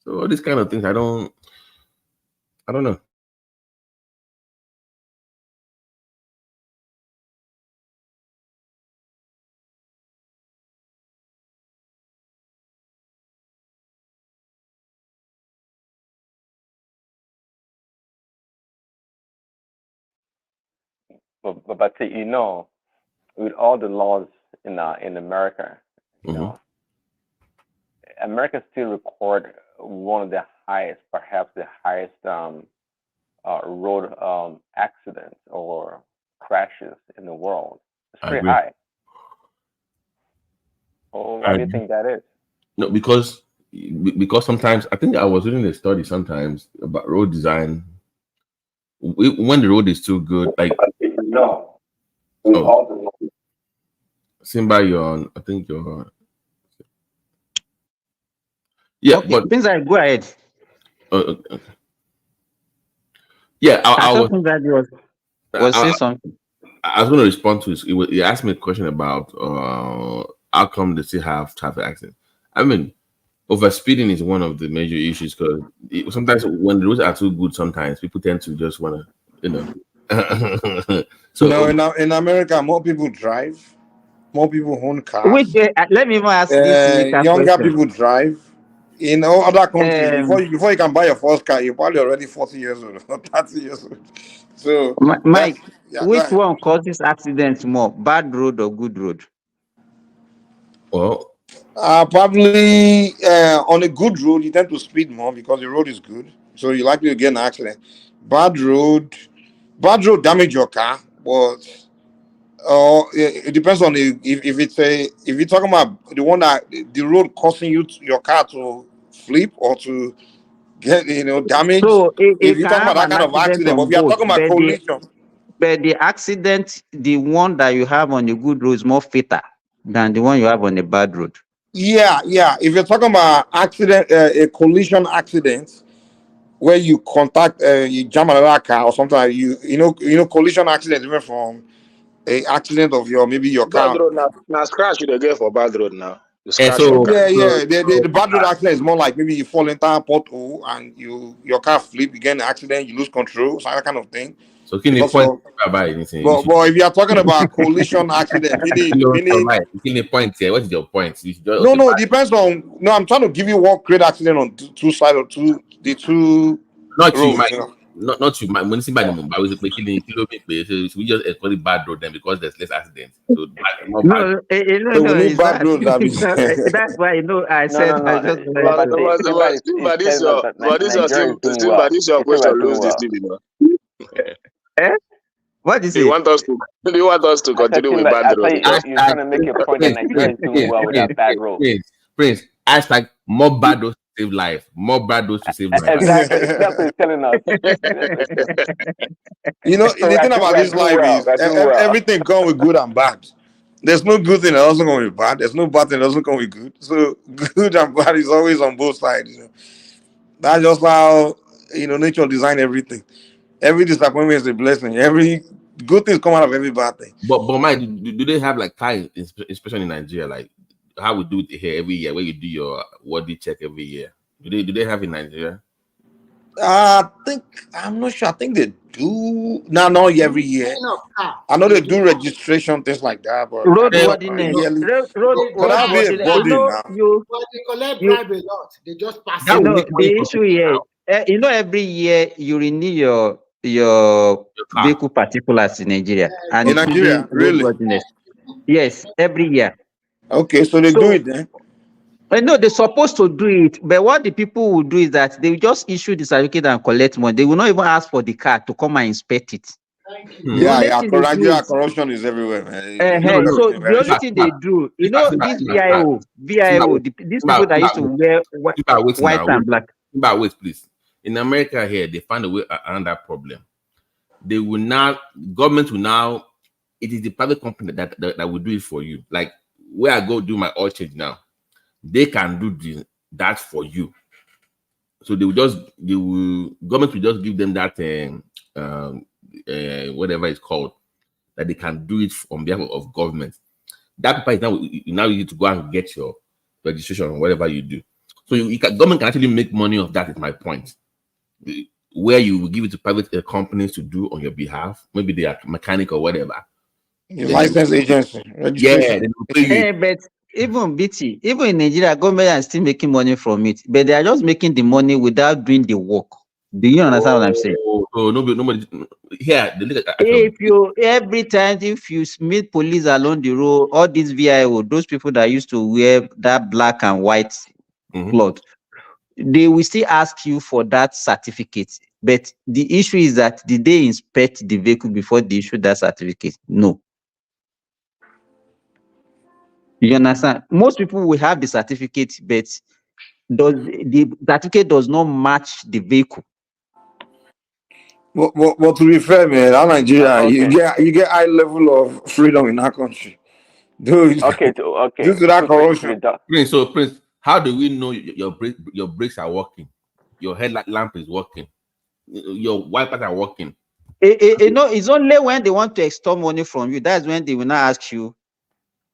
So all these kind of things, I don't know. But with all the laws in America, America still record one of the highest, perhaps the highest road accidents or crashes in the world. It's pretty high. Oh, why do you think that is? No, because sometimes I think I was reading a study sometimes about road design. When the road is too good, like Simba, you're on. I think you're on. Yeah, okay, but Pinzai, go ahead. Okay. Yeah, I was. Was saying something. I was going to respond to it. He asked me a question about how come they still have traffic accidents. I mean, overspeeding is one of the major issues because sometimes when the roads are too good, sometimes people tend to just want to, So no, in America, more people drive, more people own cars. Wait, let me even ask this younger people drive. In other countries, before you can buy your first car, you're probably already 40 years old or 30 years old. So, Mike, which one causes accidents more, bad road or good road? Well, probably on a good road, you tend to speed more because the road is good. So you're likely to get an accident. Bad road damage your car, but it depends on if you're talking about the one that the road causing your car to flip or to get damage. So If you're talking about that kind of accident, but if you're talking about collision, But the accident, the one that you have on the good road is more fatal than the one you have on the bad road. Yeah, yeah. If you're talking about accident, a collision accident, where you contact, you jam another car or something, like collision accident even from a accident of maybe your Bad car. road now scratch you dey get for bad road now. You And scratch your car. Yeah. The bad road accident is more like maybe you fall into a pothole and your car flip, you get in an accident, you lose control, so that kind of thing. So can you Because point of about anything? but if you are talking about collision accident, meaning Can you point here? What is your point? You should just, no, it depends on. No, I'm trying to give you what create accident on two sides of the two not you, roads. Mike. Not you, Mike. When somebody was making so we just call it bad road then because there's less accidents. So more bad. No, So we need it's bad not. roads. That means That's why I said I just wanted But to. Simba is telling us that Nigeria is doing well. This your He said we are question doing lose this well. thing, you know. What is Do you it? want us to I said, continue with Simba, bad I road? thought you're trying to make a point that Nigeria is doing well with our bad road. Prince, hashtag more bad roads to save life. More bad roads to save life. Exactly. That's what he's telling us. The thing about this life is everything comes with good and bad. There's no good thing that doesn't come with bad. There's no bad thing that doesn't come with good. So good and bad is always on both sides. That's just how nature designed everything. Every disappointment is a blessing. Every good thing come out of every bad thing. But Mike, do they have like car inspection in Nigeria? Like how we do it here every year, where you do your body check every year? Do they have in Nigeria? I'm not sure. I think they do. Not every year. I know they do registration, things like that, but roadworthiness. But that'll be a burden now. But they collect bribe a lot. They just pass You it. know, the issue here, every year you renew your vehicle particulars in Nigeria, and In Nigeria, really? roadworthiness. Yes, every year. Okay, so they do it then. I know they're supposed to do it, but what the people will do is that they will just issue the certificate and collect money. They will not even ask for the car to come and inspect it. Yeah. Nigeria corruption is everywhere, man. So the only thing they do, this VIO, these people that used to wear white and black. Wait, please. In America here, they find a way around that problem. They will now, government will now, it is the private company that will do it for you. Like where I go do my oil change now, they can do that for you. So government will just give them that whatever it's called, that they can do it on behalf of government. That paper is now you need to go and get your registration or whatever you do. So government can actually make money off that. Is my point. Where you will give it to private companies to do on your behalf, maybe they are mechanic or whatever. License agency. Yeah, they will pay you. But even in Nigeria, government are still making money from it, but they are just making the money without doing the work. Do you understand what I'm saying? So nobody here. Every time if you meet police along the road, all these VIO, those people that used to wear that black and white cloth, they will still ask you for that certificate. But the issue is that did they inspect the vehicle before they issue that certificate? No. You understand? Most people will have the certificate, but the certificate does not match the vehicle. But to be fair, man, in Nigeria, you get high level of freedom in our country. Due to that corruption. Prince, how do we know your brakes are working? Your headlight lamp is working. Your wipers are working. It's only when they want to extort money from you. That's when they will not ask you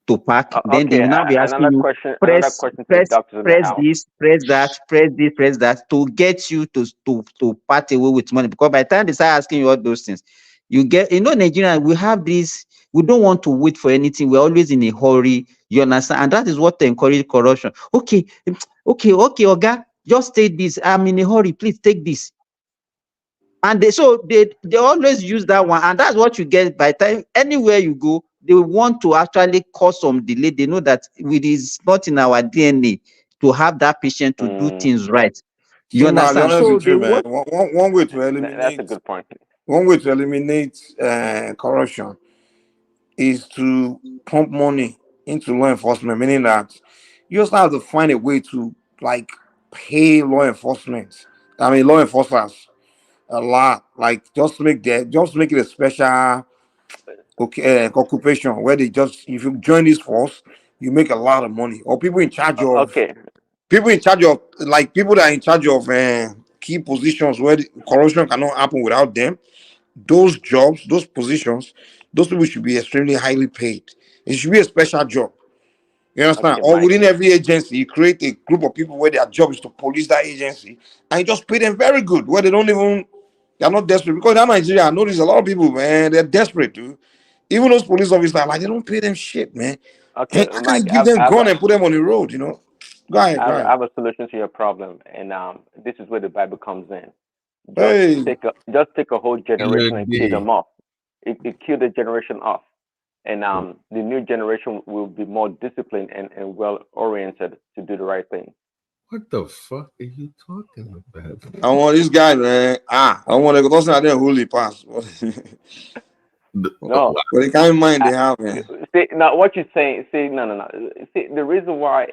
to park. Then they will now be asking you, press this, press that, press that to get you to part away with money. Because by the time they start asking you all those things, you get, Nigeria, we have this, we don't want to wait for anything. We're always in a hurry. You understand? And that is what encourages corruption. Okay, Oga, just take this. I'm in a hurry. Please take this. And they always use that one, and that's what you get by the time anywhere you go. They want to actually cause some delay. They know that it is not in our DNA to have that patient to do things right. You understand? So one way to eliminate that's a good point. One way to eliminate corruption is to pump money into law enforcement, meaning that you also have to find a way to pay law enforcement. Law enforcers. a lot. Like just make it a special occupation where they just, if you join this force, you make a lot of money. Or people in charge of Okay. like people that are in charge of key positions where the corruption cannot happen without them. Those jobs, those positions, those people should be extremely highly paid. It should be a special job. You understand? Okay, Or Mike. within every agency, you create a group of people where their job is to police that agency, and you just pay them very good, where they're not desperate. Because in Nigeria, I notice a lot of people, man, they're desperate too. Even those police officers, like they don't pay them shit, man. Okay, How can you Mike. give them gun and put them on the road? Go ahead, go I ahead. have a solution to your problem, and this is where the Bible comes in. Just Hey, take a whole generation and kill Day. them off. It kill the generation off, and the new generation will be more disciplined and well oriented to do the right thing. What the fuck are you talking about? I want this guy, man. I want to go to that holy pass. No, But the kind of mind they have, man. see now what you're saying. See, no. See, the reason why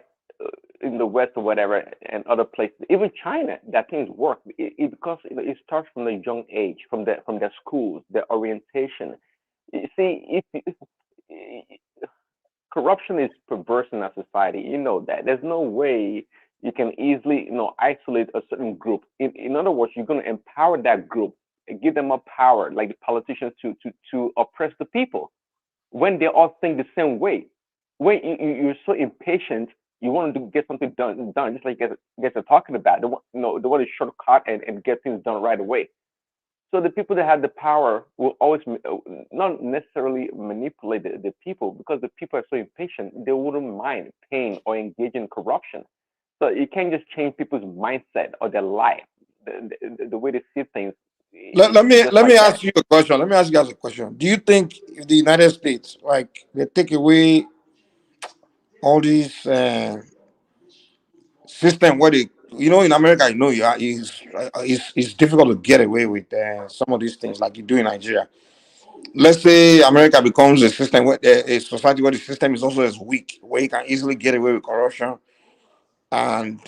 in the West or whatever and other places, even China, that things work. Because it starts from a young age, from their schools, their orientation. You see, corruption is perverse in our society. You know that. There's no way you can easily, isolate a certain group. In other words, you're going to empower that group, give them more power, like the politicians, to oppress the people when they all think the same way. When you're so impatient, you want to get something done, just like you guys are talking about. They want to shortcut and get things done right away. So the people that have the power will always not necessarily manipulate the people, because the people are so impatient. They wouldn't mind paying or engaging in corruption. So you can't just change people's mindset or their life, the way they see things. Let It's me just let me like that. ask you a question. Let me ask you guys a question. Do you think if the United States, like, they take away all these system where they, in America, it's difficult to get away with some of these things like you do in Nigeria. Let's say America becomes a system where a society where the system is also as weak, where you can easily get away with corruption, and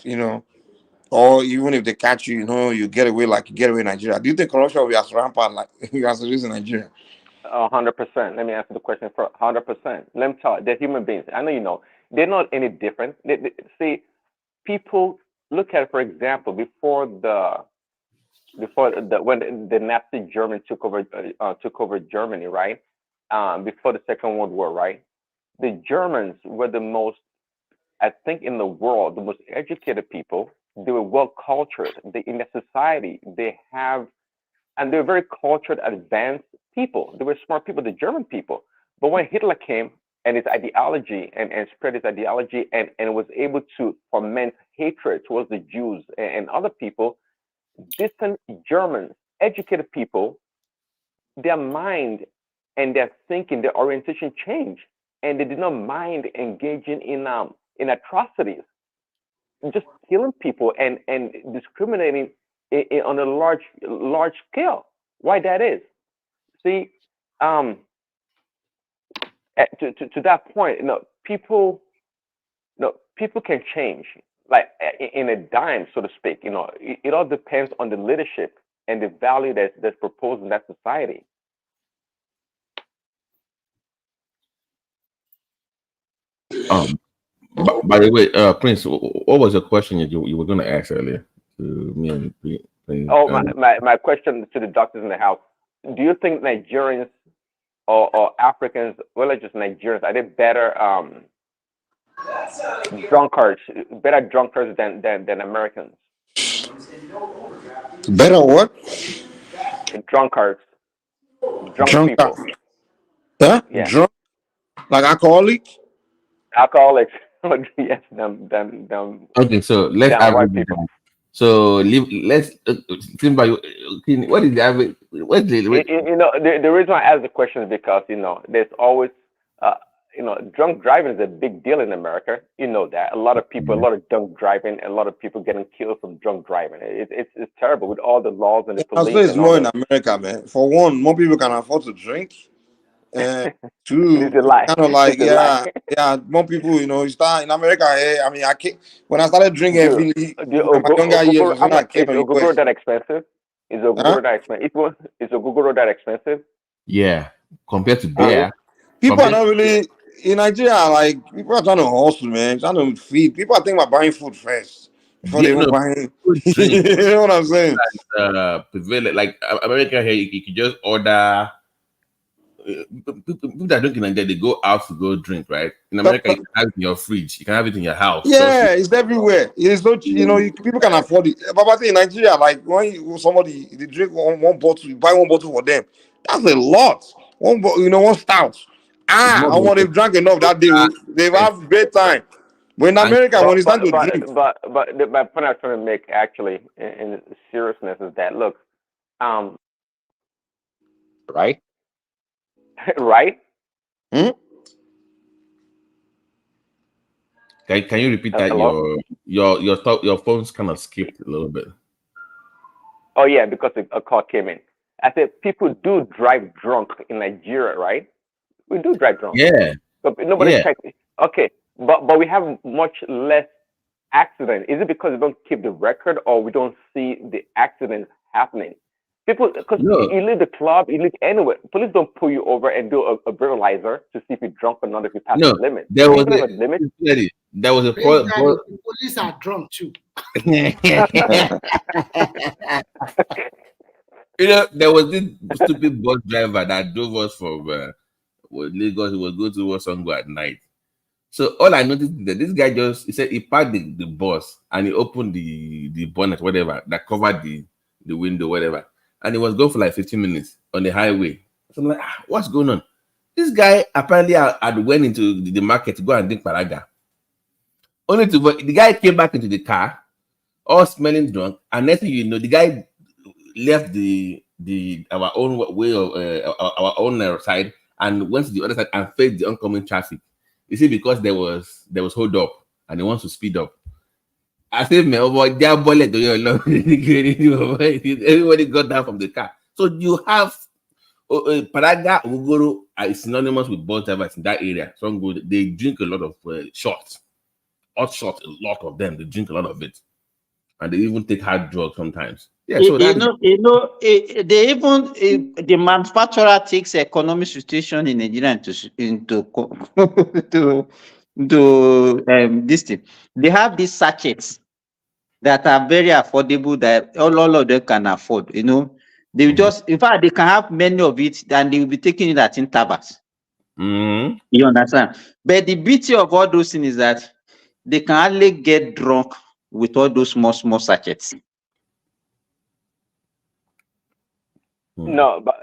or even if they catch you, you get away like you get away in Nigeria. Do you think corruption will be as rampant like as it is in Nigeria? 100%. Let me answer the question for 100%. Let me tell you, they're human beings. I know you know. They're not any different. See, people look at, for example, when the Nazi Germany took over Germany, right? Before the Second World War, right? The Germans were the most, I think, in the world, the most educated people. They were well cultured. In their society, and they're very cultured, advanced people. They were smart people, the German people. But when Hitler came and his ideology and spread his ideology and was able to foment hatred towards the Jews and other people, distant Germans, educated people, their mind and their thinking, their orientation changed, and they did not mind engaging in atrocities, just killing people and discriminating on a large scale. Why that is? See, to that point, people can change like in a dime, so to speak. It all depends on the leadership and the value that's proposed in that society. By the way, Prince, what was the question you were going to ask earlier to me and Prince? Oh, my question to the doctors in the house: do you think Nigerians or Africans, well, not just Nigerians, are they better drunkards, than Americans? Better what? Drunkards, drunk Drunk? people. Huh? Yeah, Drunk? Like alcoholic? alcoholics. Yes, them Okay, so let's white average it people. down. So let's think about what is the average? What's the The reason I ask the question is because there's always uh, drunk driving is a big deal in America. You know that a lot of people, a lot of drunk driving, a lot of people getting killed from drunk driving. It's terrible with all the laws and the I'll say police it's and all more in the. America, man. For one, more people can afford to drink. Two, It's a it's lie. kind of like, It's a lie. yeah, more people, you start in America. I mean, I can't, when I started drinking Do heavily do in my younger years, Ogogoro? is when I came Is to the Ogogoro US. that expensive? Is a Google that expensive? Is a Google that expensive? Yeah, compared to there. People are not really in Nigeria. Like people are trying to hustle, man. Trying to feed. People are thinking about buying food first before they even buying. You know what I'm saying? Prevalent, like America here, you can just order. People that drink in Nigeria, they go out to go drink, right? In America, you can have it in your fridge, you can have it in your house. Yeah, it's everywhere. It's not, people can afford it. But I think in Nigeria, like when somebody they drink one bottle, you buy one bottle for them. That's a lot. One stout. I want they've drank enough that day. They've had great time. But in America, when it's time to drink, my point I was trying to make actually in seriousness is that look, right. Right? Can you repeat that? Hello? Your phone's kind of skipped a little bit. Oh yeah, because a call came in. I said people do drive drunk in Nigeria, right? We do drive drunk. Yeah. But nobody Yeah. checks. Okay, but we have much less accident. Is it because we don't keep the record, or we don't see the accidents happening? People, because you leave the club, you leave anywhere. Police don't pull you over and do a breathalyzer to see if you're drunk or not, if you pass the limit. There was a limit. There was a The police are drunk too. There was this stupid bus driver that drove us from Lagos. He was going to Wasango at night. So all I noticed is that this guy he said he parked the bus and he opened the bonnet, whatever, that covered the window, whatever. And he was going for like 15 minutes on the highway. So I'm like, what's going on? This guy apparently had went into the market to go and drink paraga. Only the guy came back into the car, all smelling drunk, and next thing you know, the guy left our own way of our own side and went to the other side and faced the oncoming traffic. You see, because there was hold up and he wants to speed up. I said, man, everybody got down from the car. So you have Paraga, Ugoro are synonymous with bus drivers in that area. Some good, they drink a lot of shots, hot shots, a lot of them. They drink a lot of it, and they even take hard drugs sometimes. Yeah, so they even the manufacturer takes economic situation in Nigeria into this thing. They have these sachets that are very affordable that all of them can afford. They will just, in fact, they can have many of it, and they will be taking it at intervals. You understand? But the beauty of all those things is that they can hardly get drunk with all those small sachets. No, but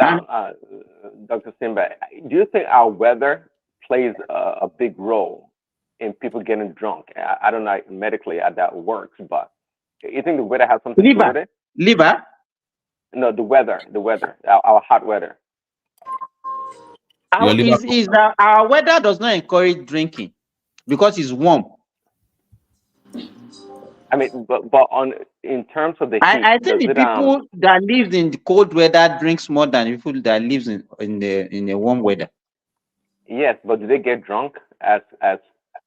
Dr. Simba, do you think our weather plays a big role in people getting drunk? I don't know medically how that works, but you think the weather has something to do with it? Liver? No, the weather, our hot weather. Our weather does not encourage drinking because it's warm. I mean, but in terms of the heat, I think the people that live in the cold weather drinks more than people that lives in the warm weather. Yes, but do they get drunk as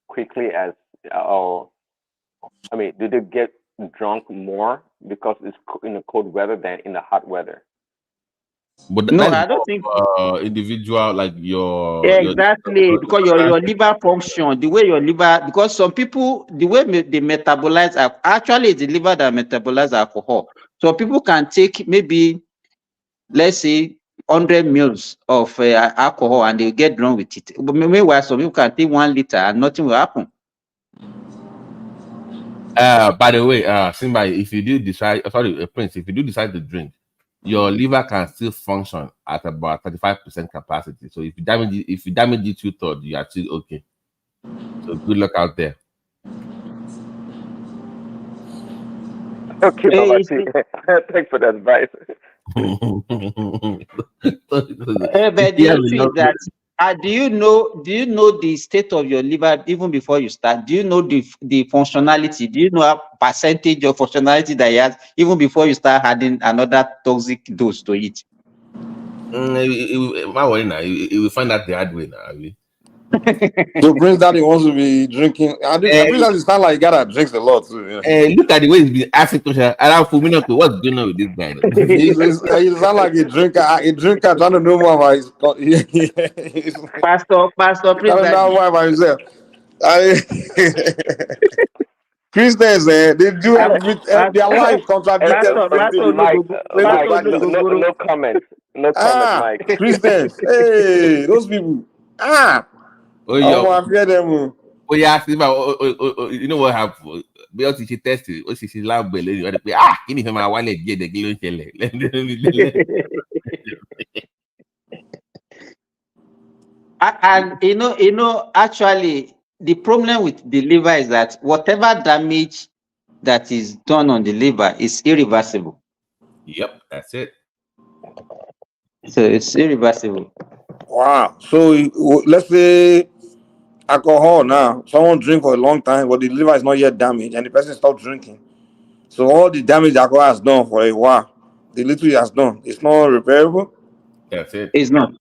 quickly as, do they get drunk more because it's in the cold weather than in the hot weather? But no, I don't think individual, like exactly, because your liver function, the way your liver, because some people, the way they metabolize, actually it's the liver that metabolize alcohol. So people can take maybe, let's say, 100 mils of alcohol and they get drunk with it. But meanwhile, some people can take 1 liter and nothing will happen. By the way, Simba, if you do decide, Prince, if you do decide to drink, your liver can still function at about 35% capacity. So if you damage it 2/3, you are still okay. So good luck out there. Okay, Baba, thanks for the advice. But the issue is that do you know the state of your liver even before you start? Do you know the functionality? Do you know a percentage of functionality that it has even before you start adding another toxic dose to it? You will find out the hard way now. So Prince Daddy wants to be drinking. Prince Daddy sound like a guy that drinks a lot too. Yeah. Look at the way he's been asking questions. And for me not to what's going on with this guy? He sound like a drinker trying to know more about his. Pastor Prince Trying to know Daddy. more about himself. Christians, they do their life contradicted. No comment. No comment, Mike. Christians, hey, those people. I fear them. Oh yeah, you know what happened? Because she tested, she loud belly. You give me my wallet, get the glue. And actually, the problem with the liver is that whatever damage that is done on the liver is irreversible. Yep, that's it. So it's irreversible. Wow. So let's say alcohol now. Someone drink for a long time, but the liver is not yet damaged, and the person stops drinking. So all the damage the alcohol has done for a while, the little it has done, it's not repairable. That's it. It's not.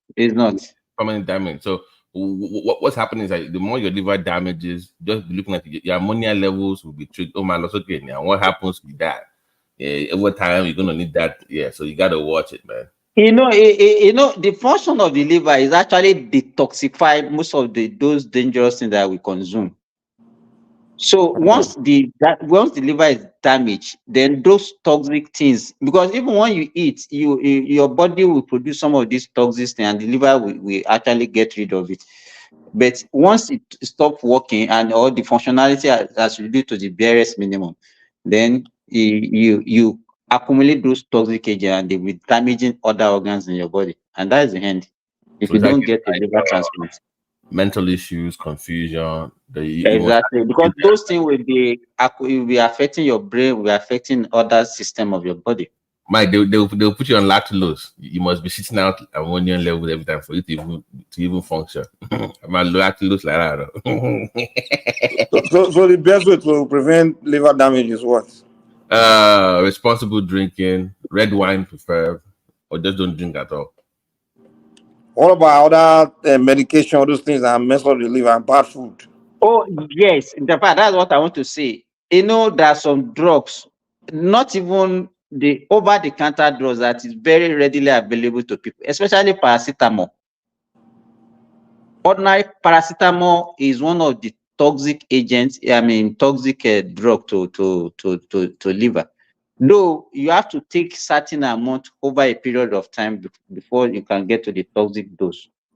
Permanent damage. So what's happening is that the more your liver damages, just be looking at your ammonia levels will be triggered. Oh man, okay. And what happens with that? Over time you're gonna need that. Yeah, so you gotta watch it, man. The function of the liver is actually detoxify most of those dangerous things that we consume. So once the liver is damaged, then those toxic things, because even when you eat, your body will produce some of these toxic things, and the liver will actually get rid of it. But once it stops working and all the functionality has reduced to the barest minimum, then you accumulate those toxic agents and they will be damaging other organs in your body, and that is the end. If you don't get a liver transplant. Mental issues, confusion. Exactly, because those things will be affecting your brain, will be affecting other system of your body. Mike, they'll put you on lactulose. You must be sitting out ammonia level every time for you to even function. I'm on lactulose like that. So the best way to prevent liver damage is what? Responsible drinking, red wine preferred, or just don't drink at all. What about other medication, all those things that mess up the liver and bad food? Oh yes, in fact, that's what I want to say. There are some drugs, not even the over-the-counter drugs that is very readily available to people, especially paracetamol. Ordinary paracetamol is one of the toxic agents. Toxic drug to liver. Though you have to take certain amount over a period of time before you can get to the toxic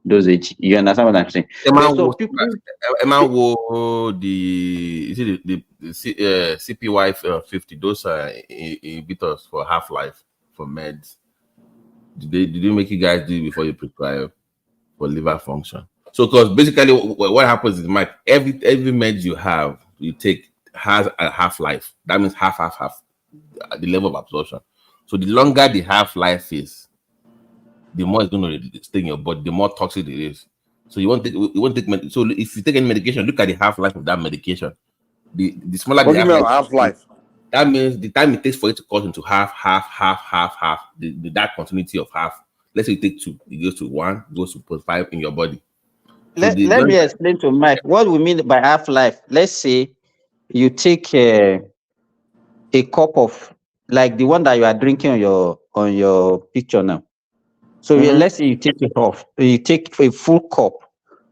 dosage. You understand what I'm saying? The CPY 50, those are inhibitors for half-life for meds. Did they make you guys do it before you prescribe for liver function? So, because basically what happens is, Mike, every med you take has a half-life. That means half the level of absorption. So the longer the half-life is, the more it's going to stay in your body, the more toxic it is. So you won't take so if you take any medication, look at the half-life of that medication. The smaller the half-life. That means the time it takes for it to cut into half, that continuity of half. Let's say you take 2, it goes to 1, goes to 0.5 in your body. So let me explain to Mike what we mean by half-life. Let's say you take a cup of, like the one that you are drinking on your picture now. So let's say you take it off, you take a full cup.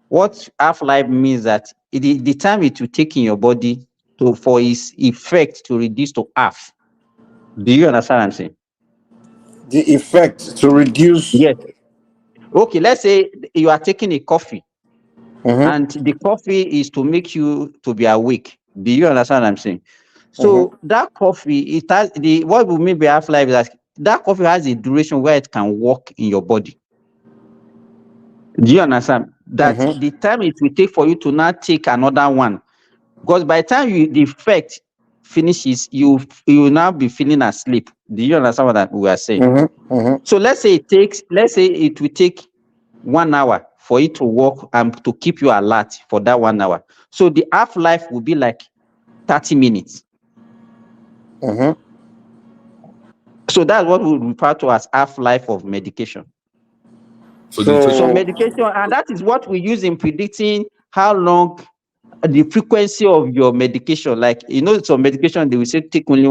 What half-life means that the time it will take in your body for its effect to reduce to half. Do you understand what I'm saying? The effect to reduce. Yes. Okay, let's say you are taking a coffee, and the coffee is to make you to be awake. Do you understand what I'm saying? So that coffee, it has what we mean by half-life is that coffee has a duration where it can work in your body. Do you understand? That the time it will take for you to now take another one, because by the time the effect finishes, you will now be feeling asleep. Do you understand what we are saying? So let's say it will take 1 hour for it to work and to keep you alert for that 1 hour. So the half-life will be like 30 minutes. So that's what we refer to as half-life of medication. So medication, and that is what we use in predicting how long, the frequency of your medication. Like, some medication they will say take only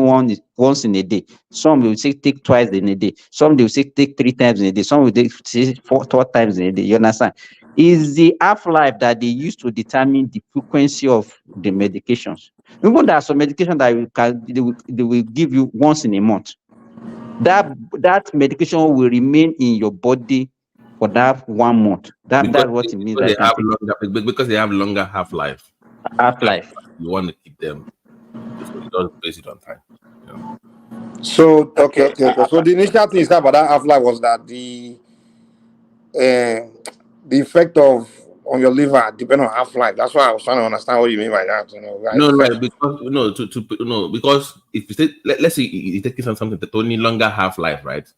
once in a day. Some will say take twice in a day. Some they will say take 3 times in a day. Some will say 4 times in a day. You understand? Is the half-life that they use to determine the frequency of the medications. Even there are some medication that they will give you once in a month. That medication will remain in your body for that 1 month. That's what it means. Because they have longer half-life. Half-life. You want to keep them, so you don't waste it on time. So okay. So the initial thing you said about that half-life was that the effect on your liver depend on half-life. That's why I was trying to understand what you mean by that. Because if you take, let's say you're taking something that only longer half-life, right?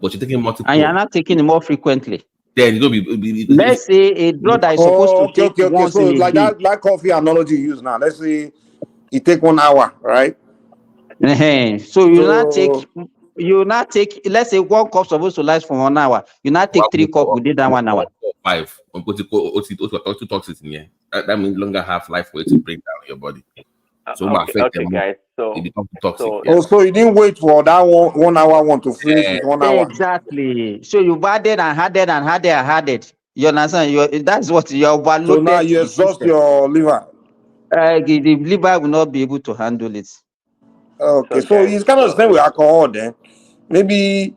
But you're taking multiple, and you're not taking it more frequently. Then it's gonna be let's say a blood that is supposed to take once so in a like day. that coffee analogy you use now. Let's say you take 1 hour, right? So you not take, let's say 1 cup supposed to last for 1 hour. You not take 3 cups within that 1 hour. 5. Toxins in here. That means longer half-life for it to break down your body. So Okay, guys. So it becomes toxic. So you didn't wait for that 1 hour one to finish with 1 hour. Exactly. So you added and added. You understand? That's what you're overloaded. So now you exhaust your liver. The liver will not be able to handle it. Okay, so it's kind of the same with alcohol then. Maybe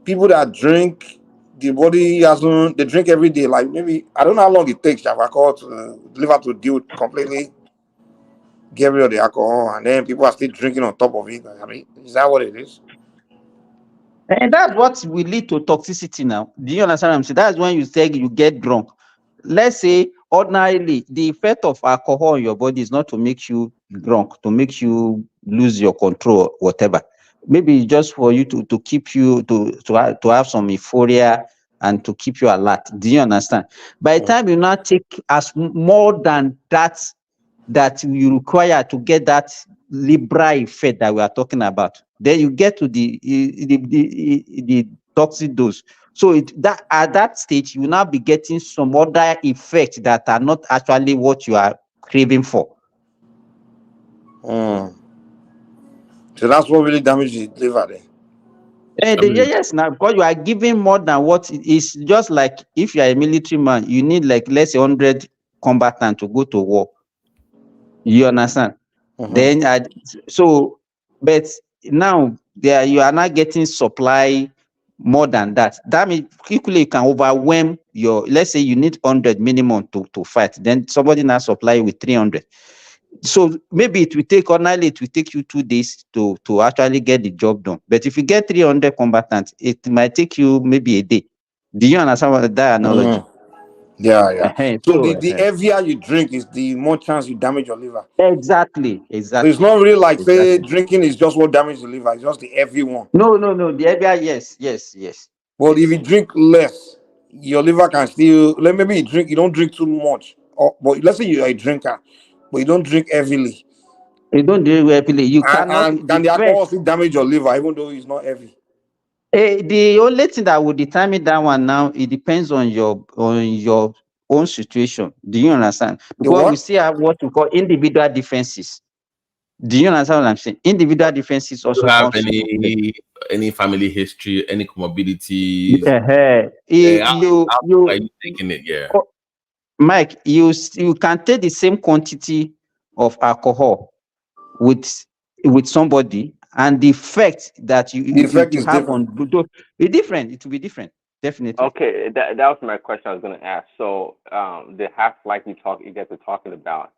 people that drink, the body they drink every day. Like maybe, I don't know how long it takes to have alcohol to the liver to deal completely, get rid of the alcohol, and then people are still drinking on top of it. I mean, is that what it is? And that's what will lead to toxicity now. Do you understand what I'm saying? That's when you say you get drunk. Let's say ordinarily the effect of alcohol in your body is not to make you drunk, to make you lose your control, whatever. Maybe just for you to keep you to have some euphoria and to keep you alert. Do you understand? By the time you now take as more than that you require to get that Libra effect that we are talking about, then you get to the toxic dose. So at that stage, you will now be getting some other effects that are not actually what you are craving for. So that's what really damages the liver then. Yes, now because you are giving more than what it is. Just like if you are a military man, you need like less than 100 combatants to go to war. You understand? Then but now you are not getting supply more than that. That means quickly you can overwhelm let's say you need 100 minimum to fight. Then somebody now supply you with 300. So maybe it will take you 2 days to actually get the job done. But if you get 300 combatants, it might take you maybe a day. Do you understand that analogy? Yeah. So the heavier you drink is the more chance you damage your liver. Exactly. So it's not really like say drinking is just what damages the liver. It's just the heavy one. No. The heavier, yes. But if you drink less, your liver can still. Maybe you don't drink too much. But let's say you're a drinker, but you don't drink heavily. You don't drink heavily. You cannot. Can the alcohol still damage your liver even though it's not heavy? The only thing that will determine that one now, it depends on your own situation. Do you understand? Because we still have what we call individual differences. Do you understand what I'm saying? Individual differences also Do you have comes any family history, any comorbidities? How are you taking it? Yeah. Mike, you can take the same quantity of alcohol with somebody, and the effect that you have on it's different. It will be different, definitely. Okay, that was my question I was going to ask. So the half-life you guys are talking about,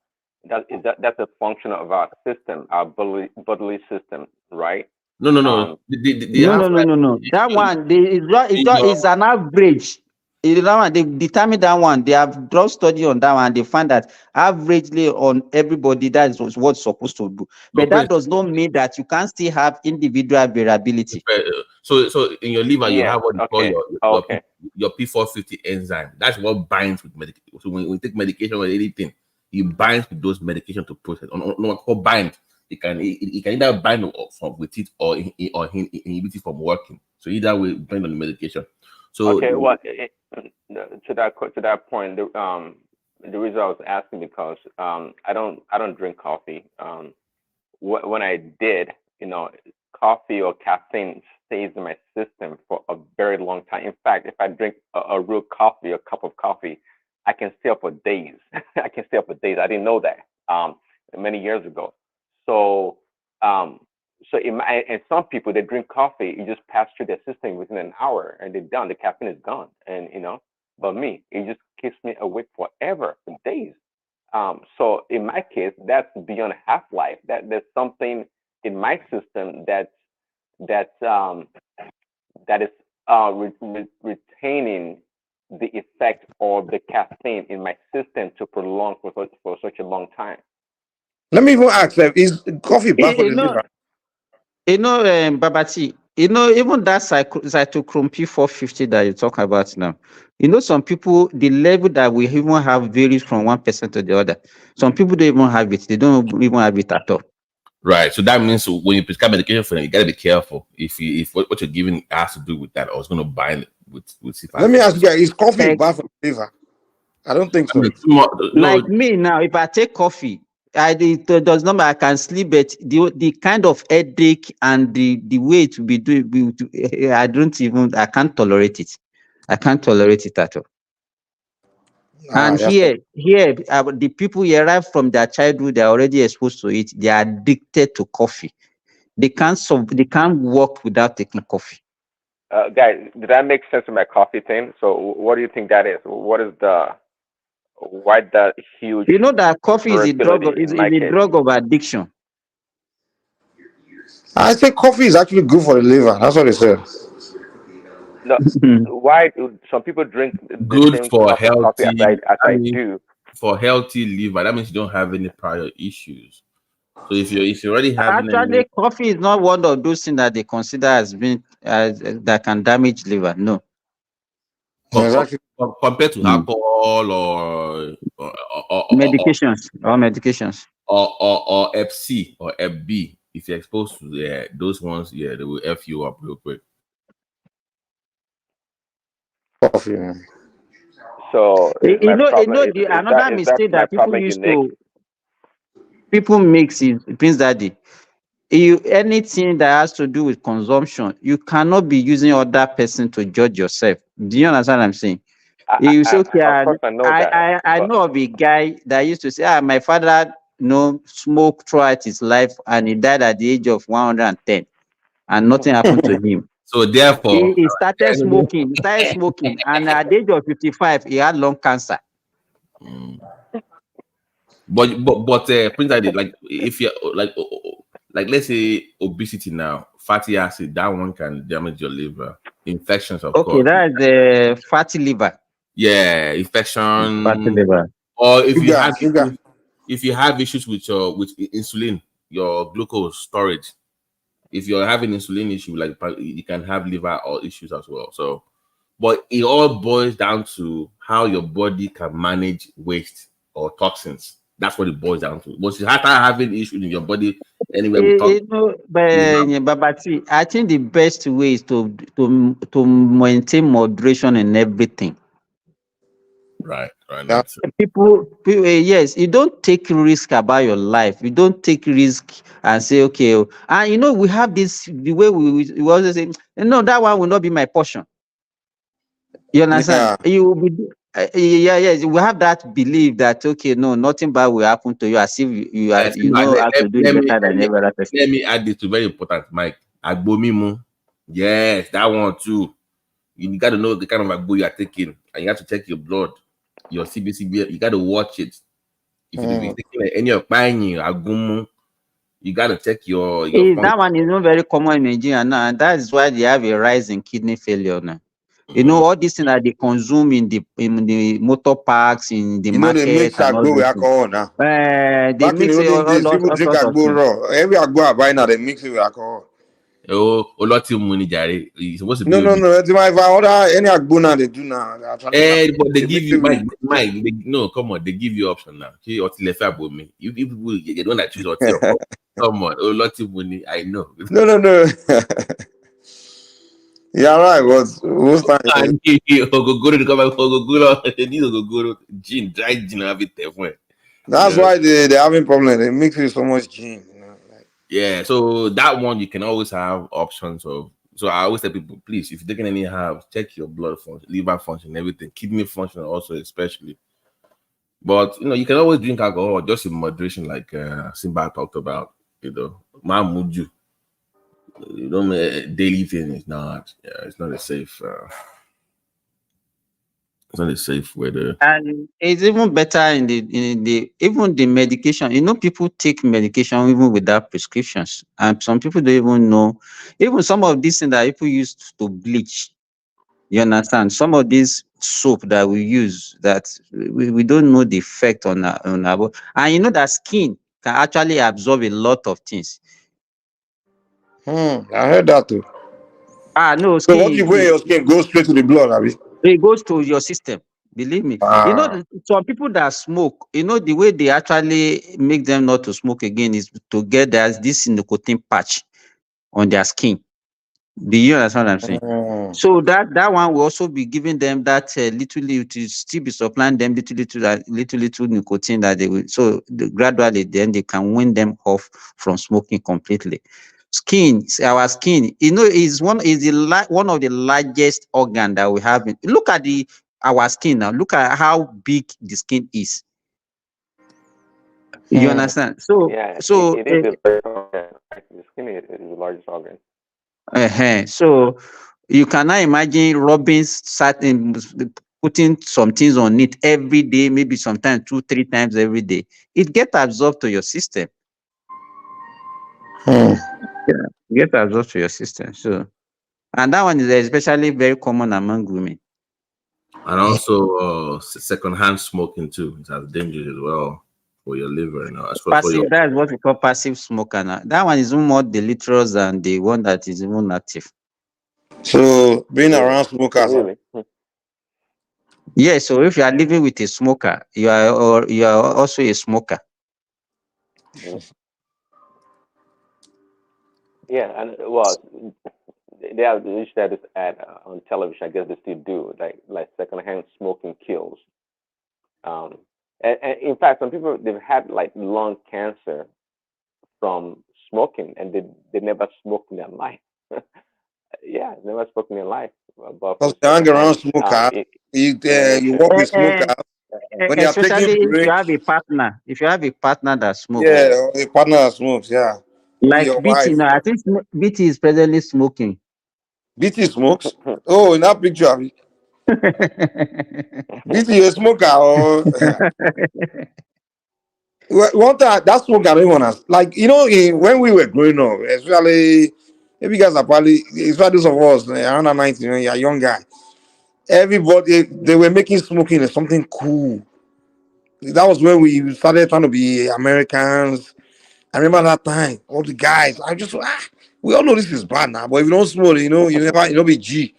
that's a function of our system, our bodily system, right? No. No. That one is an average. They determine that one. They have drawn study on that one. They find that averagely on everybody, that is what's supposed to do. But that does not mean that you can't still have individual variability. So in your liver, you have what you call your P450 enzyme. That's what binds with medication. So when you take medication or anything, you bind with those medications to process. No, called bind. It can either bind with it or inhibit it from working. So either way, depending on the medication. So okay, to that point, The reason I was asking because I don't drink coffee. When I did, coffee or caffeine stays in my system for a very long time. In fact, if I drink a real coffee, a cup of coffee, I can stay up for days. I can stay up for days. I didn't know that many years ago. So and some people they drink coffee, you just pass through their system within an hour and they're done. The caffeine is gone, and But me, it just keeps me awake forever, for days. So in my case, that's beyond half life. There's something in my system that's that is retaining the effect of the caffeine in my system to prolong for such a long time. Let me even ask them, is coffee bad for the liver? Babati, even that cytochrome P450 that you talk about now, some people, the level that we even have varies from one person to the other. Some people don't even have it. They don't even have it at all. Right. So that means when you prescribe medication for them, you gotta be careful if what you're giving has to do with that, or it's gonna bind with Let me ask you guys, is coffee bad for the liver? I don't think so. Like me now, if I take coffee, it does not matter. I can sleep, but the kind of headache and the way it will be doing, I can't tolerate it. I can't tolerate it at all. And here, the people here, right from their childhood, they're already exposed to it. They are addicted to coffee. They can't work without taking coffee. Guys, did that make sense in my coffee thing? So what do you think that is? Why that huge? That coffee is a drug. Is a drug of addiction. I think coffee is actually good for the liver. That's what they said. No, why some people drink the good same for cup of coffee as I do? For healthy liver, that means you don't have any prior issues. So if you already have actually, coffee is not one of those things that they consider as being that can damage liver. No. Compared to alcohol or medications or Hep C or Hep B, if you're exposed to those ones, they will F you up real quick. Coffee. So another mistake that people used to mix is Prince Daddy. Anything that has to do with consumption, you cannot be using other person to judge yourself. Do you understand what I'm saying? You say, okay, I know of a guy that used to say, my father smoked throughout his life and he died at the age of 110 and nothing happened to him. So therefore, he started smoking. And at the age of 55, he had lung cancer. But Prince Daddy, like if you're like let's say obesity now, fatty acid, that one can damage your liver. Infections, of course. Okay, that's the fatty liver. Yeah, infection. Fatty liver. Or if you have issues with insulin, your glucose storage. If you're having insulin issue, like you can have liver or issues as well. So, but it all boils down to how your body can manage waste or toxins. That's what it boils down to. Once you start having issues in your body, anywhere Babati, I think the best way is to maintain moderation in everything. Right. People, yes, you don't take risk about your life. You don't take risk and say, okay, and we have this, the way we always say, no, that one will not be my portion. You understand? You will be, yes, we have that belief that, okay, no, nothing bad will happen to you, as if you how to do it better than every other person. Let me add this to very important, Mike. Agbomimu. Yes, that one too. You got to know the kind of agbo you are taking, and you have to check your blood, your CBC. You got to watch it. If you're taking any of agumu, you got to check your that one is not very common in Nigeria now, and that is why they have a rise in kidney failure now. All these things that they consume in the motor parks, in the market. They mix agbo with alcohol now. They mix it all people drink agbo raw. Every agbo I buy now, they mix it with alcohol. Oh, a lot of money, Jerry. You're supposed to be. No. If I order any agbo now, they do now. But they give you, Mike. No, come on. They give you option now. You people, you don't like choose come on, a lot of money. I know. No. Yeah, right. But most time, I need Ogogoro to come back. Ogogoro, they need Ogogoro. Gin, dry gin, have it there. that's why they're having problem. They mix with so much gin. You know, like. Yeah, so that one you can always have options of. So I always tell people, please, if you're taking any herbs, check your blood function, liver function, everything, kidney function also, especially. But you can always drink alcohol just in moderation, like Simba talked about. Mamuju. You don't daily thing is not. Yeah, it's not a safe. It's not a safe way to. And it's even better in the even the medication. People take medication even without prescriptions, and some people don't even know. Even some of these things that people use to bleach. You understand? Some of these soap that we use that we don't know the effect on our body. And that skin can actually absorb a lot of things. I heard that too. No, So what you skin. put in your skin goes straight to the blood, Abby. It goes to your system. Believe me. Ah. Some people that smoke, the way they actually make them not to smoke again is to get this nicotine patch on their skin. Do you understand what I'm saying? So that one will also be giving them that little to still be supplying them little nicotine that they will. So gradually, then they can wean them off from smoking completely. Our skin, is one of the largest organ that we have. Look at our skin now. Look at how big the skin is. You understand? So Yeah, so it is the largest organ. The skin is the largest organ. So you cannot imagine rubbing certain, putting some things on it every day, maybe sometimes 2-3 times every day. It gets absorbed to your system. Yeah, it gets absorbed to your system. So, and that one is especially very common among women. And also secondhand smoking too. It has dangers as well for your liver now. For your That is what we call passive smoker now. That one is even more deleterious than the one that is even active. So being around smokers. Really? Yeah, so if you are living with a smoker, you are also a smoker. Yeah, and they used to have this ad on television. I guess they still do, like secondhand smoking kills. And in fact, some people they've had like lung cancer from smoking, and they never smoked in their life. Yeah, never smoked in their life, but Because from you hang around secondhand smokers, you inhalation. walk with smokers. When you are taking Especially if you break, have a partner. If you have a partner that smokes. or a partner that smokes, yeah. Maybe Like your BT wife. now, I think BT is presently smoking. BT smokes? Oh, in that picture, Abby. BT, you a smoker? Or one time, that smoke I don't want us. Like, when we were growing up, especially, maybe you guys are probably, especially those of us around the 90s, when you're a young guy, everybody, they were making smoking as something cool. That was when we started trying to be Americans. I remember that time, all the guys, we all know this is bad now, but if you don't smoke, you never be G.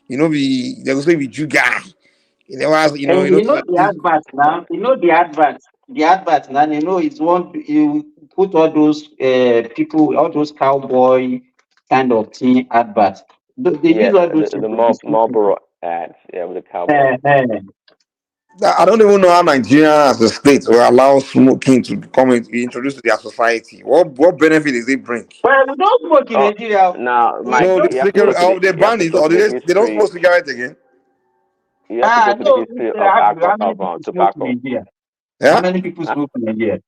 They will say be Jew guy. You never ask, And the advert now, the advert now, it's one, you put all those people, all those cowboy kind of thing adverts. They use all those things The to discourage Marlboro people. ads, with the cowboy. I don't even know how Nigeria as a state will allow smoking to be introduced to their society. What benefit does it bring? Well, we don't smoke in Oh, Nigeria. now, Mike, No, you have to go to they you have ban to it, go or to the they don't history. smoke cigarette again. You have to go to the No, history of how many people smoke in tobacco. Nigeria? Yeah. How many people smoke in Nigeria?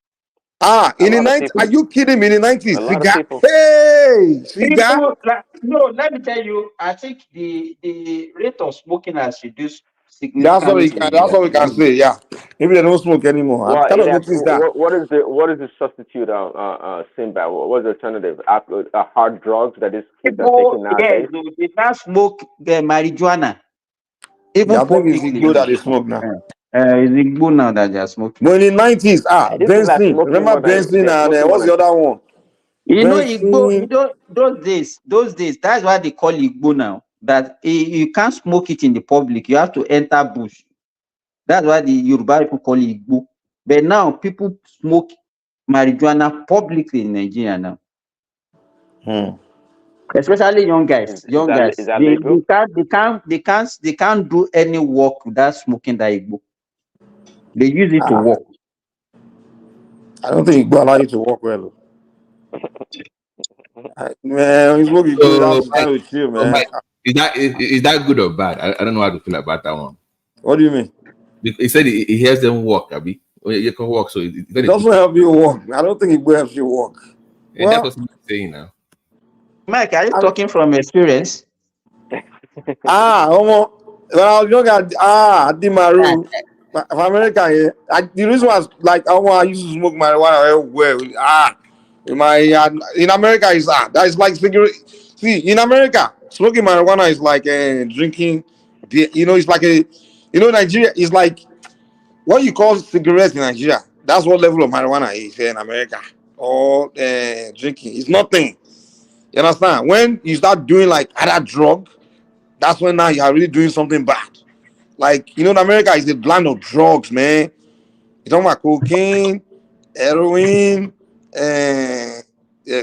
A In the lot of 90s, are people. you kidding me? In the 90s, A lot of cigar. people. Hey, cigar. No, let me tell you, I think the rate of smoking has reduced That's significantly in Nigeria. all we can say. Yeah, maybe they don't smoke anymore. I've Well, kind of noticed that. what is the substitute Simba? What is the alternative? Hard drugs that is kids are People, taking yes, nowadays. they now smoke marijuana, even Yeah, I think it's publicly good that now. they smoke now. It's illegal now that they are smoking. But in the 90s, These people are Benson. smoking Remember more than Benson they're and smoking more what's than. the other one? Igbo, Benson. those days, that's why they call Igbo now. That you can't smoke it in the public. You have to enter bush. That's why the Yoruba people call it Igbo. But now people smoke marijuana publicly in Nigeria now. Especially young guys. Young guys. Is that They, legal? they can't do any work without smoking that Igbo. They use it to work. I don't think Igbo allow you to work well. Man, he's working good. That's Mike, with you, so man. Mike, is that good or bad? I don't know how to feel about that one. What do you mean? He said he hears them walk, Abi. You can walk, so It doesn't help you work. I don't think Igbo helps you work. And that's what he's saying now. Mike, are you talking from experience? When I was younger, Dimaru, for America, the reason was like I used to smoke marijuana well. In America is that is like cigarette. See, in America, smoking marijuana is like drinking beer. It's like Nigeria is like what you call cigarettes in Nigeria. That's what level of marijuana is in America. Or drinking. It's nothing. You understand? When you start doing like other drug, that's when now you are really doing something bad. Like, in America is a blend of drugs, man. You're talking about cocaine, heroin,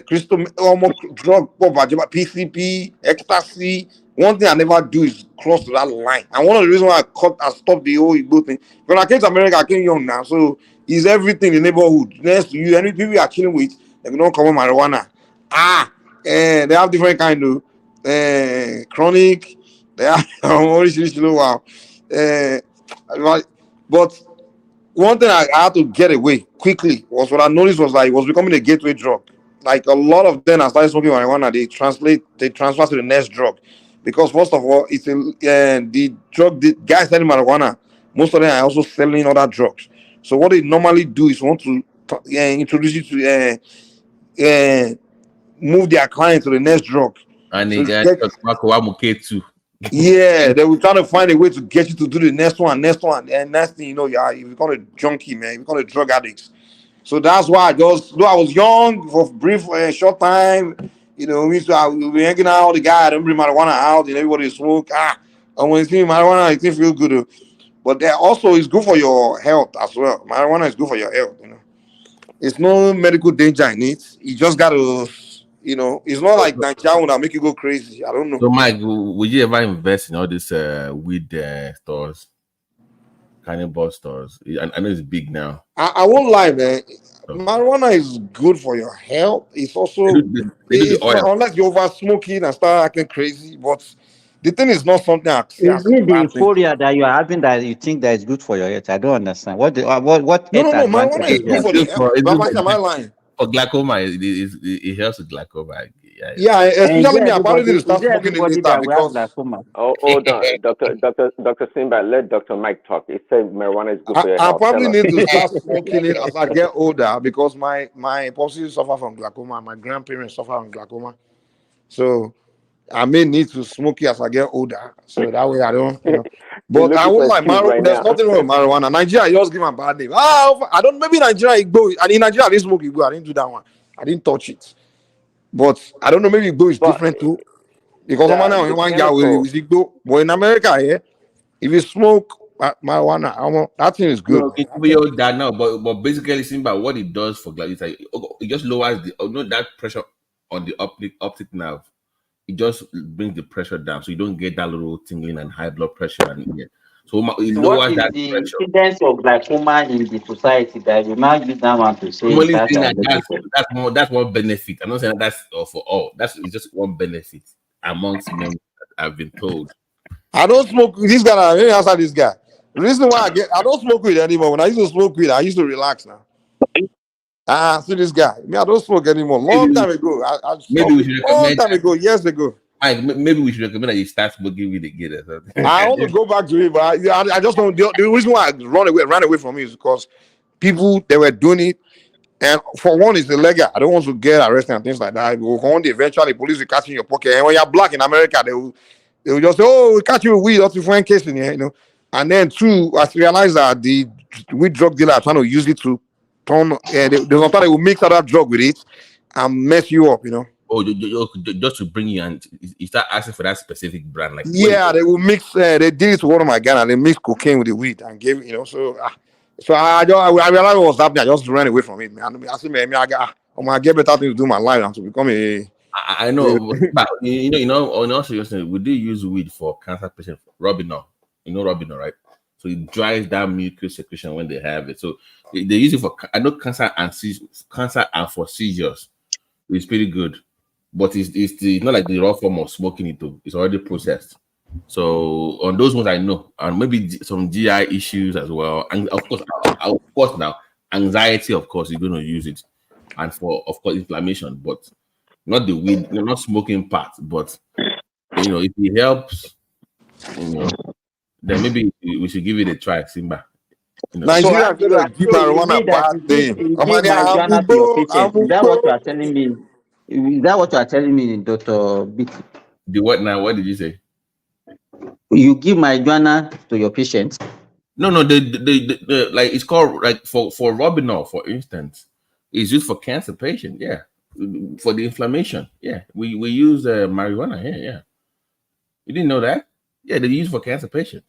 crystal, almost drug, PCP, ecstasy. One thing I never do is cross that line. And one of the reasons why I stopped the whole Igbo thing. When I came to America, I came young now. So it's everything in the neighborhood. Next to you, any people you are chilling with, they don't come on marijuana. They have different kind of chronic. They have wow. But one thing I had to get away quickly was what I noticed was like it was becoming a gateway drug. Like a lot of them, I started smoking marijuana. They transfer to the next drug, because first of all, it's the drug. The guys selling marijuana, most of them are also selling other drugs. So what they normally do is want to introduce you to move their client to the next drug. And So they got too. yeah, they will try to find a way to get you to do the next one, and next thing you know, you become a junkie, man. You become a drug addict. So that's why though I was young for a brief, short time, we used to we be hanging out, the guy, I don't bring marijuana out, and everybody smoke. And when you see marijuana, it feel good. But that also is good for your health as well. Marijuana is good for your health, It's no medical danger in it. You just gotta, it's not like Nigeria that make you go crazy. I don't know. So, Mike, would you ever invest in all these weed stores, cannabis stores? I know it's big now. I won't lie, man. Marijuana is good for your health. It's also They do the it's not, oil. unless you over smoking and start acting crazy. But the thing is not something I see Is as a it the bad thing. euphoria that you are having that you think that is good for your health? I don't understand. What health No. advantage Marijuana do is you good have? for the health. But am I lying? For glaucoma, it helps with glaucoma. Yeah, And especially me. I probably need to start is there smoking it everybody later that will have because glaucoma? Oh, hold on, Dr. Simba, let Dr. Mike talk. He said marijuana is good for your I health. probably Tell us. need to start smoking it as I get older because my popsy suffer from glaucoma. My grandparents suffer from glaucoma. So I may need to smoke it as I get older, so that way I don't. You're But I looking won't for like excuse right there's now. nothing wrong with marijuana. Nigeria just give my bad name. I don't. Maybe Nigeria Igbo, and in Nigeria I didn't smoke Igbo. I didn't do that one. I didn't touch it. But I don't know. Maybe Igbo is But different too, because someone now the one guy chemical, with Igbo. But in America, if you smoke marijuana, that thing is good, No, man. it will be all that now, but basically, Simba, what it does for glaucoma, is like, it just lowers that pressure on the optic nerve. It just brings the pressure down, so you don't get that little tingling and high blood pressure, so it So what lowers is that the pressure. incidence of glaucoma in the society that you now use that one to say I'm it only has saying that identity? that's one benefit. I'm not saying that's for all. It's just one benefit amongst many that I've been told. I don't smoke this guy. Let me answer this guy. The reason why I don't smoke weed anymore. When I used to smoke weed, I used to relax now. See this guy. Me, I don't smoke anymore. Long time ago. I Maybe stopped we it. should Long recommend time ago, years ago. maybe we should recommend that you start smoking weed again or something. I want to go back to it, but I just don't. The reason why I ran away from it is because people they were doing it, and for one, it's illegal. I don't want to get arrested and things like that. One day, eventually, police will catch you in your pocket, and when you're black in America, they will just say, "Oh, we catch you with weed, that's a foreign case in here," And then two, I realized that the weed drug dealer are trying to use it to turn. Sometimes they will mix other drug with it and mess you up. Oh, just to bring you and you start asking for that specific brand, like Yeah, they will mix. They did it to one of my Ghana. They mixed cocaine with the weed and gave. So I realized what was happening. I just ran away from it, man. I said, man, I get better things to do in my life than to become a I know, but in all seriousness, we do use weed for cancer patients. Robinol, Robinol, right? So it drives down mucus secretion when they have it. So they use it for cancer and for seizures. It's pretty good, but it's not like the raw form of smoking it though. It's already processed. So on those ones I know, and maybe some GI issues as well, and of course now anxiety, of course, you're going to use it, and for of course inflammation, but not the weed, not smoking part, but if it helps, then maybe we should give it a try, Simba. Nigeria So said that give you marijuana mean that bad thing. you I'm give like, marijuana to your patient? Is that what you are telling me? Is that what you are telling me, Dr. Biti? The what now? What did you say? You give marijuana to your patient? No, the like it's called like for Robinol, for instance, it's used for cancer patient. Yeah, for the inflammation. Yeah, we use marijuana here. Yeah, you didn't know that? Yeah, they use for cancer patient.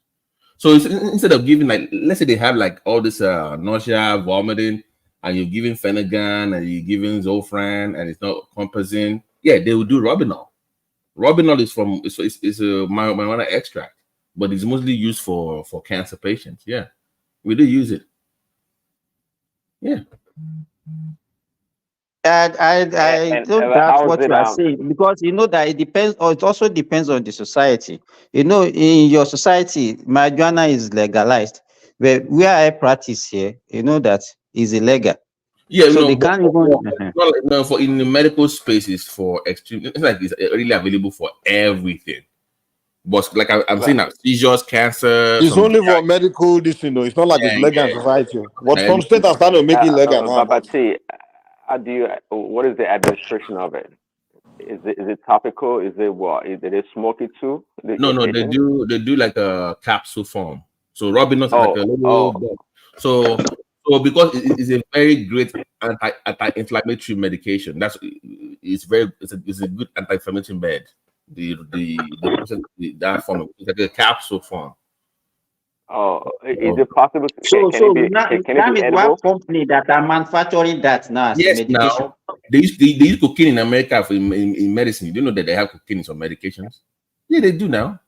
So instead of giving like, let's say they have like all this nausea, vomiting, and you're giving Phenergan and you're giving Zofran and it's not compensing. Yeah, they will do Robinol. Robinol is it's a marijuana extract, but it's mostly used for cancer patients. Yeah, we do use it. Yeah. I don't doubt what you are saying, because you know that it depends, or it also depends on the society. In your society, marijuana is legalized, but where I practice here, that is illegal. Yeah, so they can't even. For in the medical spaces for extreme, it's like it's really available for everything. But like I'm saying now, seizures, cancer. It's only for medical this thing though. It's not like it's legal in society. But some states are starting to make it legal now. But see, what is the administration of it? Is it topical? Is it what? Do they smoke it too? No, they do like a capsule form. So Robinol is like a little. So because it's a very great anti-inflammatory medication. It's a good anti-inflammatory med. That form it's like a capsule form. Oh, is it possible? Can it be edible? One company that are manufacturing that now as medication. Now they use cocaine in America in medicine. You do know that they have cocaine in some medications? Yeah, they do now.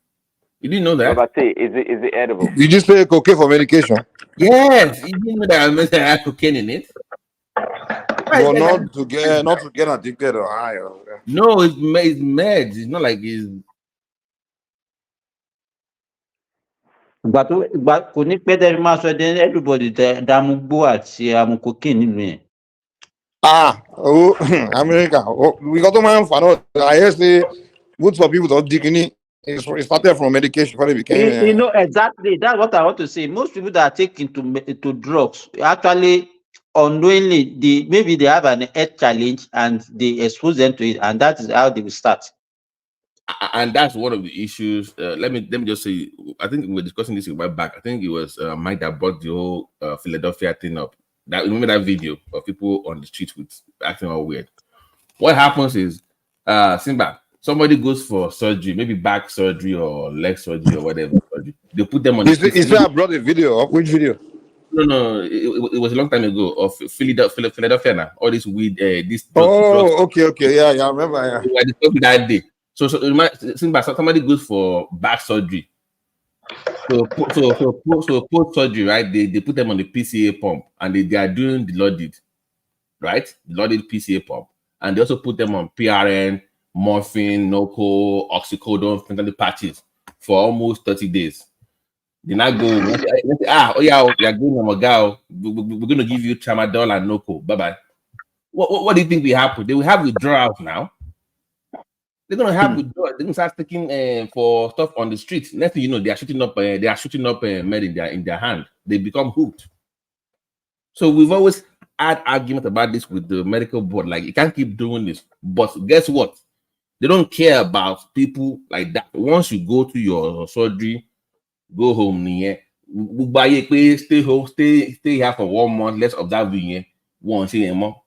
You didn't know that? But say, is it edible? You just say cocaine for medication? Yes, you didn't know that they have cocaine in it. Well, not to get addicted or high. No, it's meds. It's not like it's. But kò ní pẹ́ tẹ́lẹ̀ máa sọ ẹ́ everybody dàmúgbó àti amukókè nílùú yẹn. America. We got to man for I hear say good for people to digging it started from medication before it became. Exactly. That's what I want to say. Most people that are taking to drugs actually unknowingly maybe they have an health challenge and they expose them to it, and that is how they will start. And that's one of the issues. Let me just say, I think we were discussing this a while back. I think it was Mike that brought the whole Philadelphia thing up. Remember that video of people on the street with acting all weird. What happens is, Simba, somebody goes for surgery, maybe back surgery or leg surgery or whatever surgery. They put them on. Is it I brought a video of which video? No, it was a long time ago of Philadelphia now. All this weed, this. Okay, yeah, I remember. Yeah. We were discussing that day. So somebody goes for back surgery. So post surgery, right? They put them on the PCA pump and they are doing the loaded, right? The loaded PCA pump, and they also put them on PRN, morphine, Noco, oxycodone, fentanyl patches for almost 30 days. They not go. You're going on Magal. We're going to give you tramadol and Noco. Bye bye. What do you think will happen? They will have withdrawals now. They're gonna have withdrawals. They're gonna start taking for stuff on the streets. Next thing you know, they are shooting up med in their hand. They become hooked. So we've always had argument about this with the medical board. Like, you can't keep doing this. But guess what? They don't care about people like that. Once you go to your surgery, go home. Stay home, stay here for 1 month. Let's observe you. Won't see anymore.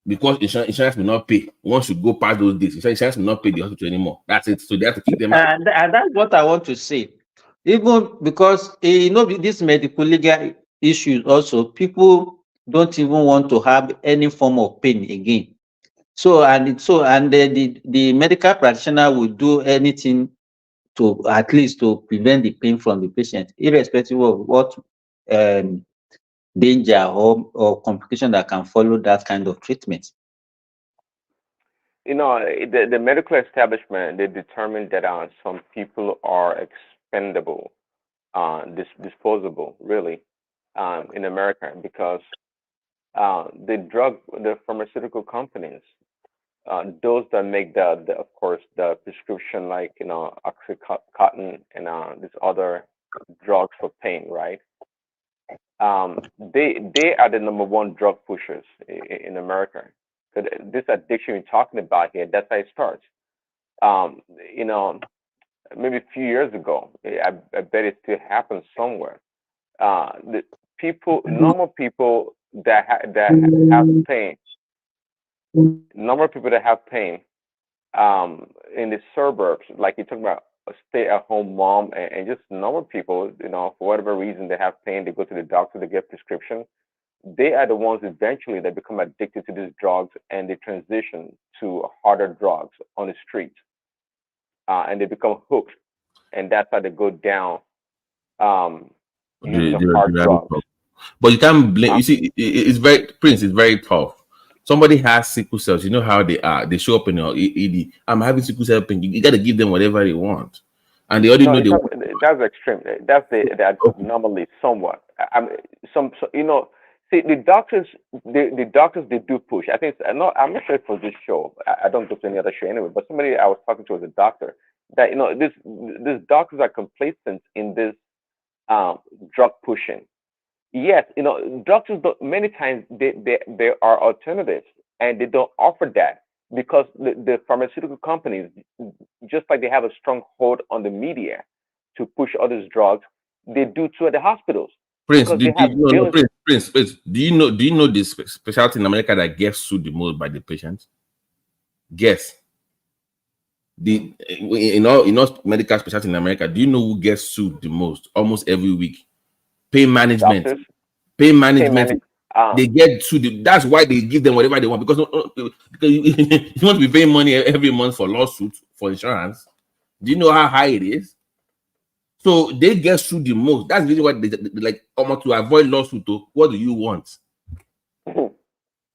Because insurance will not pay. Once you go past those days, insurance will not pay the hospital anymore. That's it. So they have to keep them out. And that's what I want to say. Even because this medical legal issues also, people don't even want to have any form of pain again. So the medical practitioner will do anything to at least to prevent the pain from the patient, irrespective of what danger or complication that can follow that kind of treatment. You know, the medical establishment, they determined that some people are expendable, disposable, really, in America because the pharmaceutical companies, those that make of course, the prescription, like, Oxycontin and these other drugs for pain, right? They are the number one drug pushers in America. So this addiction you're talking about here, that's how it starts. You know, maybe a few years ago, I bet it still happens somewhere. The normal people that have pain, normal people that have pain, in the suburbs, like you're talking about a stay-at-home mom and just normal people, for whatever reason they have pain, they go to the doctor, they get prescription. They are the ones eventually that become addicted to these drugs and they transition to harder drugs on the street, and they become hooked, and that's how they go down, using the hard drugs. But you can't blame. You see, it's very Prince. It's very tough. Somebody has sickle cells. You know how they are. They show up in your ED. I'm having sickle cell pain. You got to give them whatever they want, and they already know they want. That's extreme. That's the anomaly somewhat. See, the doctors they do push. I think I'm not sure for this show. I don't go to any other show anyway. But somebody I was talking to was a doctor that these doctors are complacent in this drug pushing. Yes, doctors many times there are alternatives and they don't offer that because the pharmaceutical companies, just like they have a strong hold on the media to push others drugs, they do too at the hospitals. Prince, do you know the specialty in America that gets sued the most by the patients? Guess. In all medical specialty in America, do you know who gets sued the most almost every week? Pain management. Doctors? Pain management. They get sued. That's why they give them whatever they want, because you want to be paying money every month for lawsuits, for insurance. Do you know how high it is? So they get sued the most. That's really what they like, almost to avoid lawsuit. What do you want?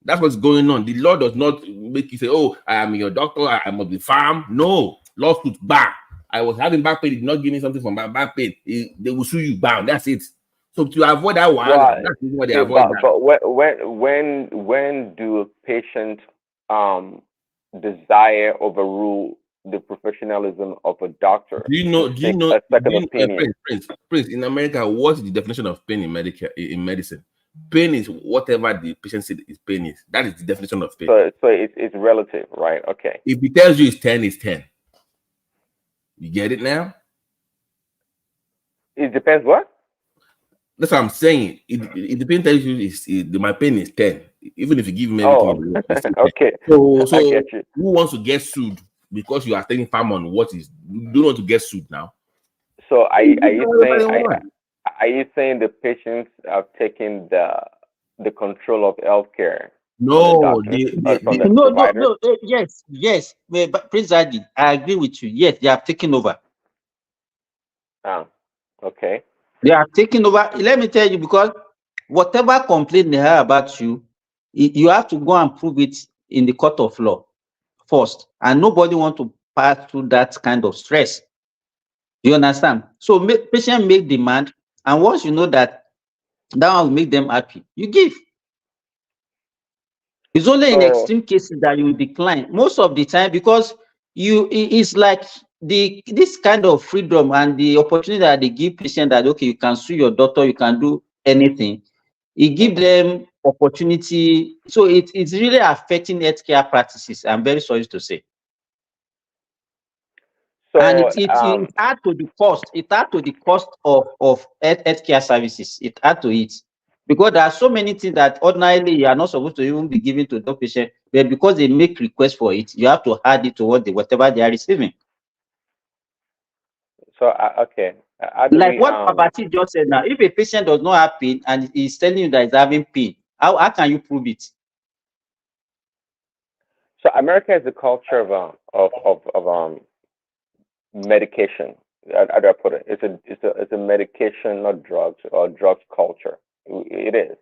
That's what's going on. The law does not make you say, "Oh, I am your doctor. I must be farm." No, lawsuit, bam. I was having back pain. Did not give me something for my back pain. They will sue you, bam. That's it. So to avoid that one, that's what they avoid. But when do patients desire overrule the professionalism of a doctor? Do you know Prince, in America, what is the definition of pain in medicine? Pain is whatever the patient said is pain is. That is the definition of pain. So it's relative, right? Okay. If he tells you it's 10, it's 10. You get it now? It depends what? That's what I'm saying. It depends. Tells you my pain is 10. Even if you give me everything. Okay. So I get you. Who wants to get sued because you are taking farm on what is? You don't want to get sued now. So are you saying the patients are taking the control of healthcare? No, yes. But Prince Adi, I agree with you. Yes, they have taken over. Okay. They are taking over. Let me tell you, because whatever complaint they have about you, you have to go and prove it in the court of law first, and nobody want to pass through that kind of stress. You understand? So patient make demand, and once you know that one will make them happy, you give. It's only in extreme cases that you decline. Most of the time, because it's like this kind of freedom and the opportunity that they give patient that, okay, you can sue your doctor, you can do anything. It gives them opportunity. So it's really affecting healthcare practices. I'm very sorry to say. So, and it adds to the cost. It adds to the cost of healthcare services. It adds to it. Because there are so many things that ordinarily you are not supposed to even be giving to the patient, but because they make requests for it, you have to add it to whatever they are receiving. So okay, like what Babati just said now, if a patient does not have pain and is telling you that he's having pain, how can you prove it? So America is the culture of medication. How do I put it? It's a medication, not drugs, or drugs culture. It is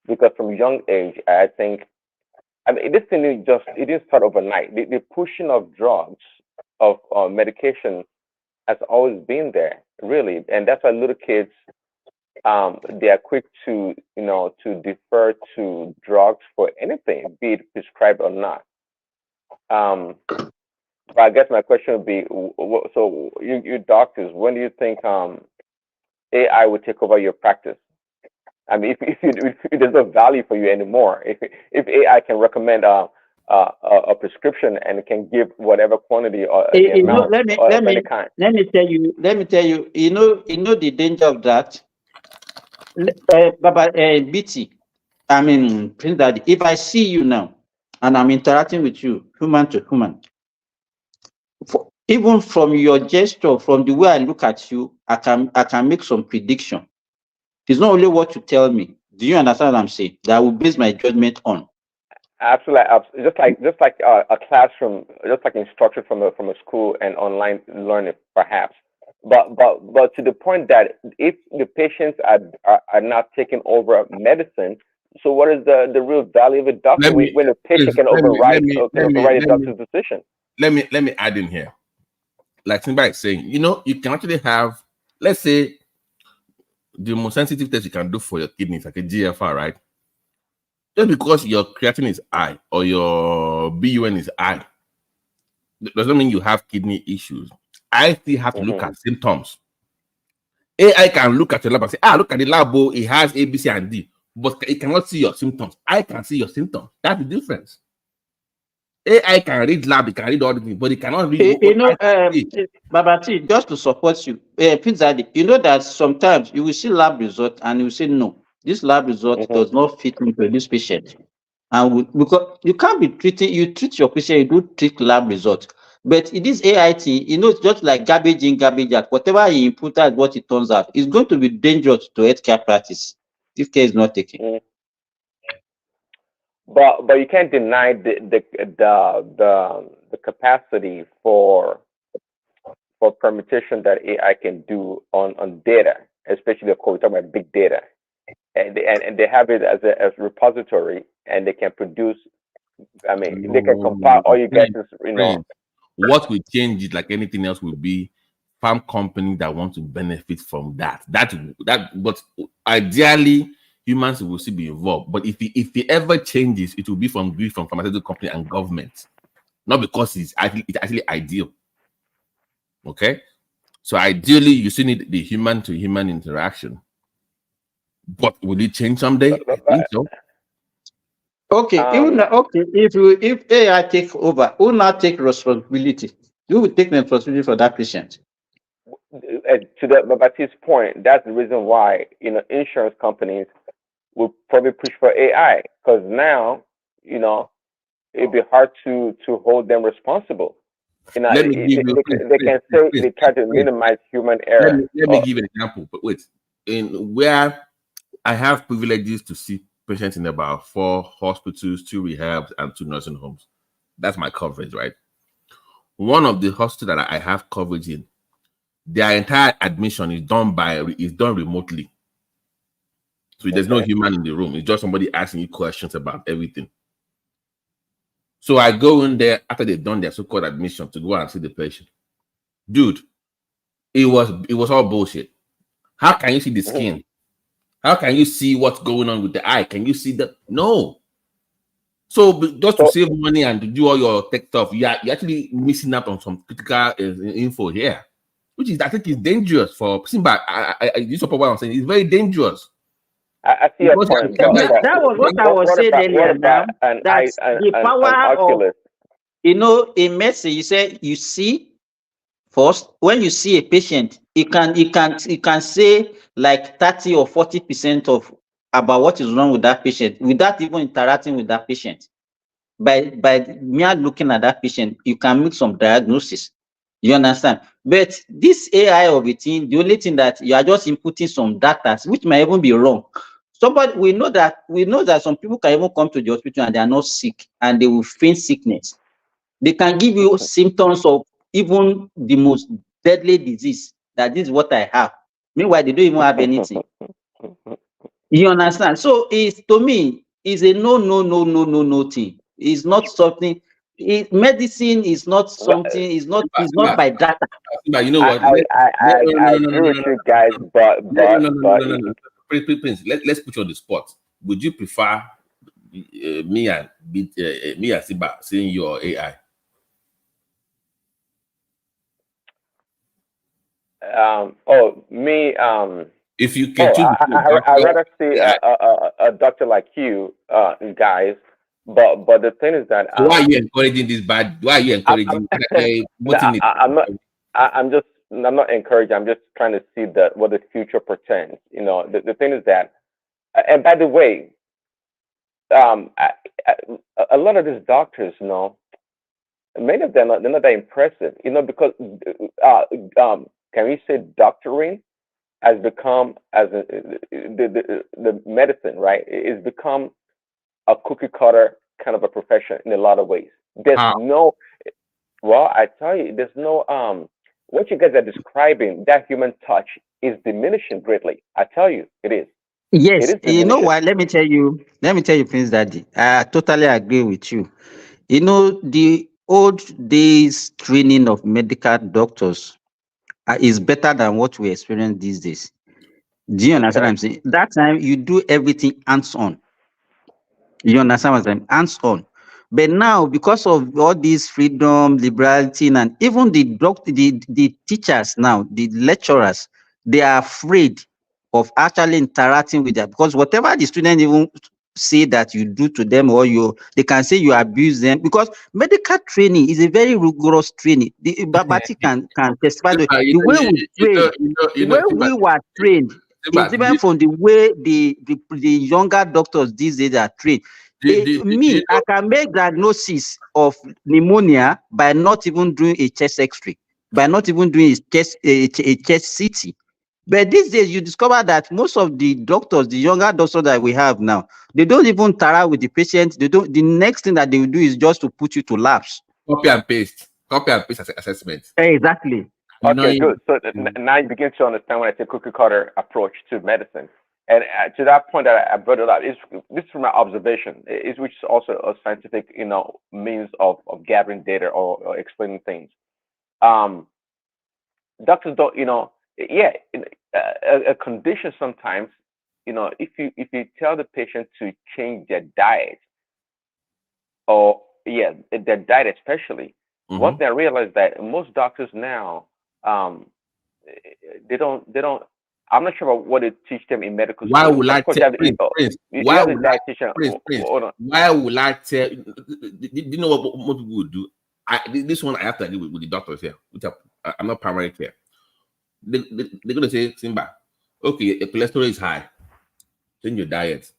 because from young age, I think. I mean, this thing it didn't start overnight. The pushing of drugs, of medication, has always been there, really, and that's why little kids, they are quick to to defer to drugs for anything, be it prescribed or not. But I guess my question would be, so you doctors, when do you think AI would take over your practice? I mean, if there's no value for you anymore, if AI can recommend a prescription and it can give whatever quantity or the amount of any kind. let me tell you, you know the danger of that. Baba BT, I mean, Prince Daddy, if I see you now and I'm interacting with you, human to human, even from your gesture, from the way I look at you, I can make some prediction. It's not only what you tell me. Do you understand what I'm saying? That I will base my judgment on. Absolutely, just like a classroom, just like instruction from a school and online learning, perhaps. But to the point that if the patients are not taking over medicine, so what is the real value of a doctor when the patient can override a doctor's decision? Let me add in here. Like somebody is saying, you can actually have, let's say, the most sensitive test you can do for your kidneys, like a GFR, right? Just because your creatinine is high or your BUN is high, doesn't mean you have kidney issues. I still have to look at symptoms. AI can look at your lab and say, look at the lab, it has A, B, C, and D, but it cannot see your symptoms. I can see your symptoms. That's the difference. AI can read lab, it can read all the things, but it cannot read. Babati, just to support you, Pizza, you know that sometimes you will see lab result and you will say, no, this lab result does not fit into this patient. And because you can't be you treat your patient, you do treat lab result. But in this AIT, it's just like garbage in, garbage out. Whatever you input as what it turns out, it's going to be dangerous to healthcare practice if care is not taken. But you can't deny the capacity for permutation that AI can do on data, especially of course we're talking about big data, and they have it as a repository, and they can produce. I mean, they can compile all you guys. What will change it, like anything else, will be farm companies that want to benefit from that. But ideally, humans will still be involved. But if it ever changes, it will be from pharmaceutical company and government, not because it's actually ideal. Okay, so ideally, you still need the human to human interaction. But will it change someday? I think so. Okay, if AI take over, who will not take responsibility? Who will take the responsibility for that patient? To Babati's point, that's the reason why insurance companies will probably push for AI, because now it'd be hard to hold them responsible. They can say they try to minimize human error. Let me give an example. But wait, in where I have privileges to see patients in about 4 hospitals, 2 rehabs, and 2 nursing homes. That's my coverage, right? One of the hospitals that I have coverage in, their entire admission is done remotely. So there's no human in the room. It's just somebody asking you questions about everything. So I go in there after they've done their so-called admission to go and see the patient. Dude, it was all bullshit. How can you see the skin? How can you see what's going on with the eye? Can you see that? No. So just to save money and to do all your tech stuff, you're actually missing out on some critical info here, which is, I think, is dangerous for. You support what I'm saying? It's very dangerous. I see your point. That was what I was saying earlier. That's the power of, a message. You say you see first. When you see a patient, it can say like 30 or 40% of about what is wrong with that patient without even interacting with that patient. By mere looking at that patient, you can make some diagnosis. You understand? But this AI of a thing, the only thing that you are just inputting some data, which might even be wrong. we know that some people can even come to the hospital and they are not sick and they will feign sickness. They can give you symptoms of even the most deadly disease, that this is what I have. Meanwhile, they don't even have anything. You understand? So it's, to me, is a no thing. It's not something. Medicine is not something. Is not by data. But you know what? I agree with you guys, but Prince, let's put you on the spot. Would you prefer me and Siba seeing your AI? If you can choose, I rather see a doctor like you, guys. But the thing is that so why are you encouraging this bad? Why are you encouraging? I'm not encouraging. I'm just trying to see what the future portends. You know, the thing is that, and by the way, a lot of these doctors, you know, many of them they're not that impressive. You know, because can we say doctoring has become the medicine, right? It's become a cookie cutter kind of a profession in a lot of ways. There's no, well, I tell you, there's no what you guys are describing, that human touch is diminishing greatly. I tell you, it is. Yes, It is you know diminishing. what? Let me tell you, Prince Daddy. I totally agree with you. You know, the old days training of medical doctors is better than what we experience these days. Do you understand what I'm saying? That time you do everything hands-on. You understand what I'm saying? Hands-on. But now, because of all this freedom, liberality, and even the teachers now, the lecturers, they are afraid of actually interacting with them, because whatever the student even say that you do to them, or they can say you abuse them, because medical training is a very rigorous training. The Babati can testify to the way we train, the way we were trained is different from the way the younger doctors these days are trained. I can make diagnosis of pneumonia by not even doing a chest X-ray, by not even doing a chest CT. But these days, you discover that most of the doctors, the younger doctors that we have now, they don't even interact with the patient. They don't. The next thing that they will do is just to put you to labs. Copy and paste assessment. Exactly. Okay, good. So now you begin to understand when I say cookie cutter approach to medicine. And to that point that I brought it up, this is from my observation, which is also a scientific, you know, means of gathering data or explaining things. Doctors don't, you know, a condition sometimes, you know, if you tell the patient to change their diet, or their diet especially, one thing I realized that most doctors now, they don't. I'm not sure about what they teach them in medical school. Why would I tell Prince? Why would I tell? Do you know what most people would do? This one I have to agree with the doctors here, which I'm not primary care. They're gonna say, Simba, okay, your cholesterol is high, change your diet.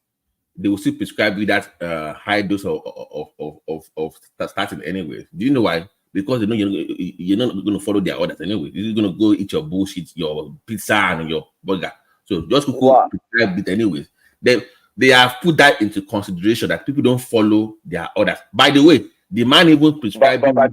They will still prescribe you that high dose of statin anyway. Do you know why? Because they know you're not going to follow their orders anyway. You're going to go eat your bullshit, your pizza and your burger. So just prescribe it anyways. They have put that into consideration that people don't follow their orders. By the way, the man even prescribed. But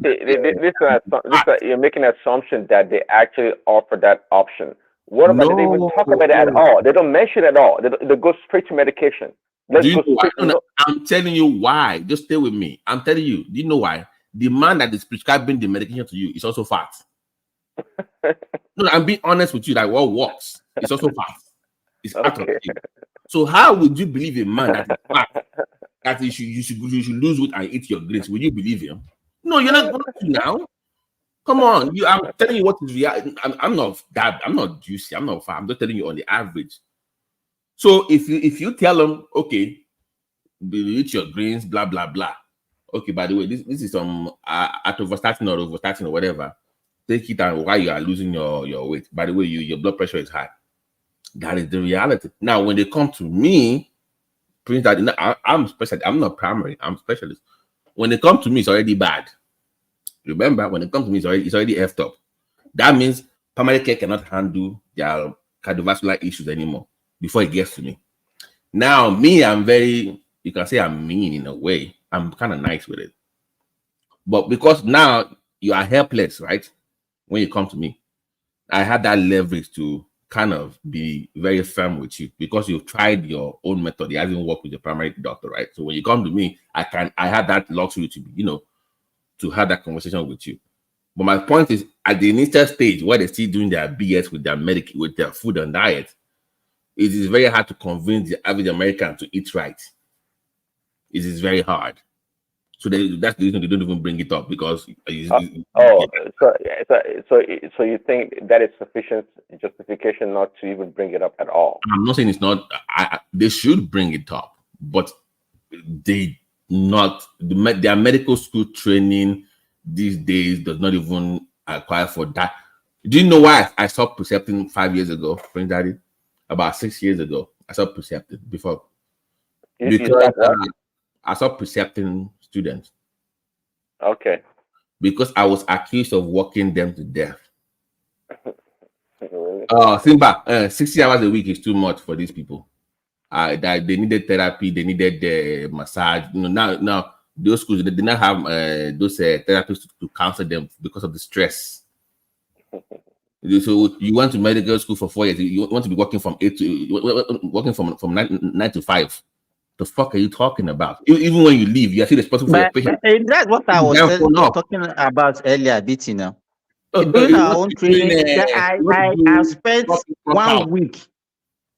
you're making an assumption that they actually offer that option. What about they didn't even talk about it at all? They don't mention it at all. They go straight to medication. I'm telling you why. Just stay with me. I'm telling you. Do you know why? The man that is prescribing the medication to you is also fat. No, I'm being honest with you. Like what works? It's also fat. It's out of it. So how would you believe a man that is fat that you should lose weight and eat your grits? Will you believe him? No, you're not going to now. Come on, I'm telling you what is reality. I'm not juicy. I'm not fat. I'm just telling you on the average. So if you tell them, okay, eat your greens, blah blah blah. Okay, by the way, this is some atorvastatin or rovastatin or whatever. Take it and while you are losing your weight. By the way, your blood pressure is high. That is the reality. Now, when they come to me, Prince, that I'm special. I'm not primary. I'm specialist. When they come to me, it's already bad. Remember, when it comes to me, it's already effed up. That means primary care cannot handle their cardiovascular issues anymore before it gets to me. Now, me, I'm very, you can say I'm mean in a way. I'm kind of nice with it. But because now you are helpless, right? When you come to me, I had that leverage to kind of be very firm with you because you've tried your own method. It hasn't worked with your primary doctor, right? So when you come to me, I had that luxury to, to have that conversation with you. But my point is, at the initial stage where they're still doing their BS with their food and diet, it is very hard to convince the average American to eat right. It is very hard. So that's the reason they don't even bring it up because. So you think that is sufficient justification not to even bring it up at all? I'm not saying it's not. They should bring it up, but they not. Their medical school training these days does not even acquire for that. Do you know why I stopped precepting 5 years ago, Prince Daddy? About 6 years ago, I stopped precepting before. Because I stopped precepting students. Okay. Because I was accused of working them to death. Simba, 60 hours a week is too much for these people. That they needed therapy, they needed massage. Now those schools they did not have those therapists to counsel them because of the stress. So you went to medical school for 4 years. You want to be working from 8 to working from 9 to 5. The fuck are you talking about? Even when you leave, you are still responsible for your patient. That's what I was talking about earlier, BT now. During our own training, I spent 1 week.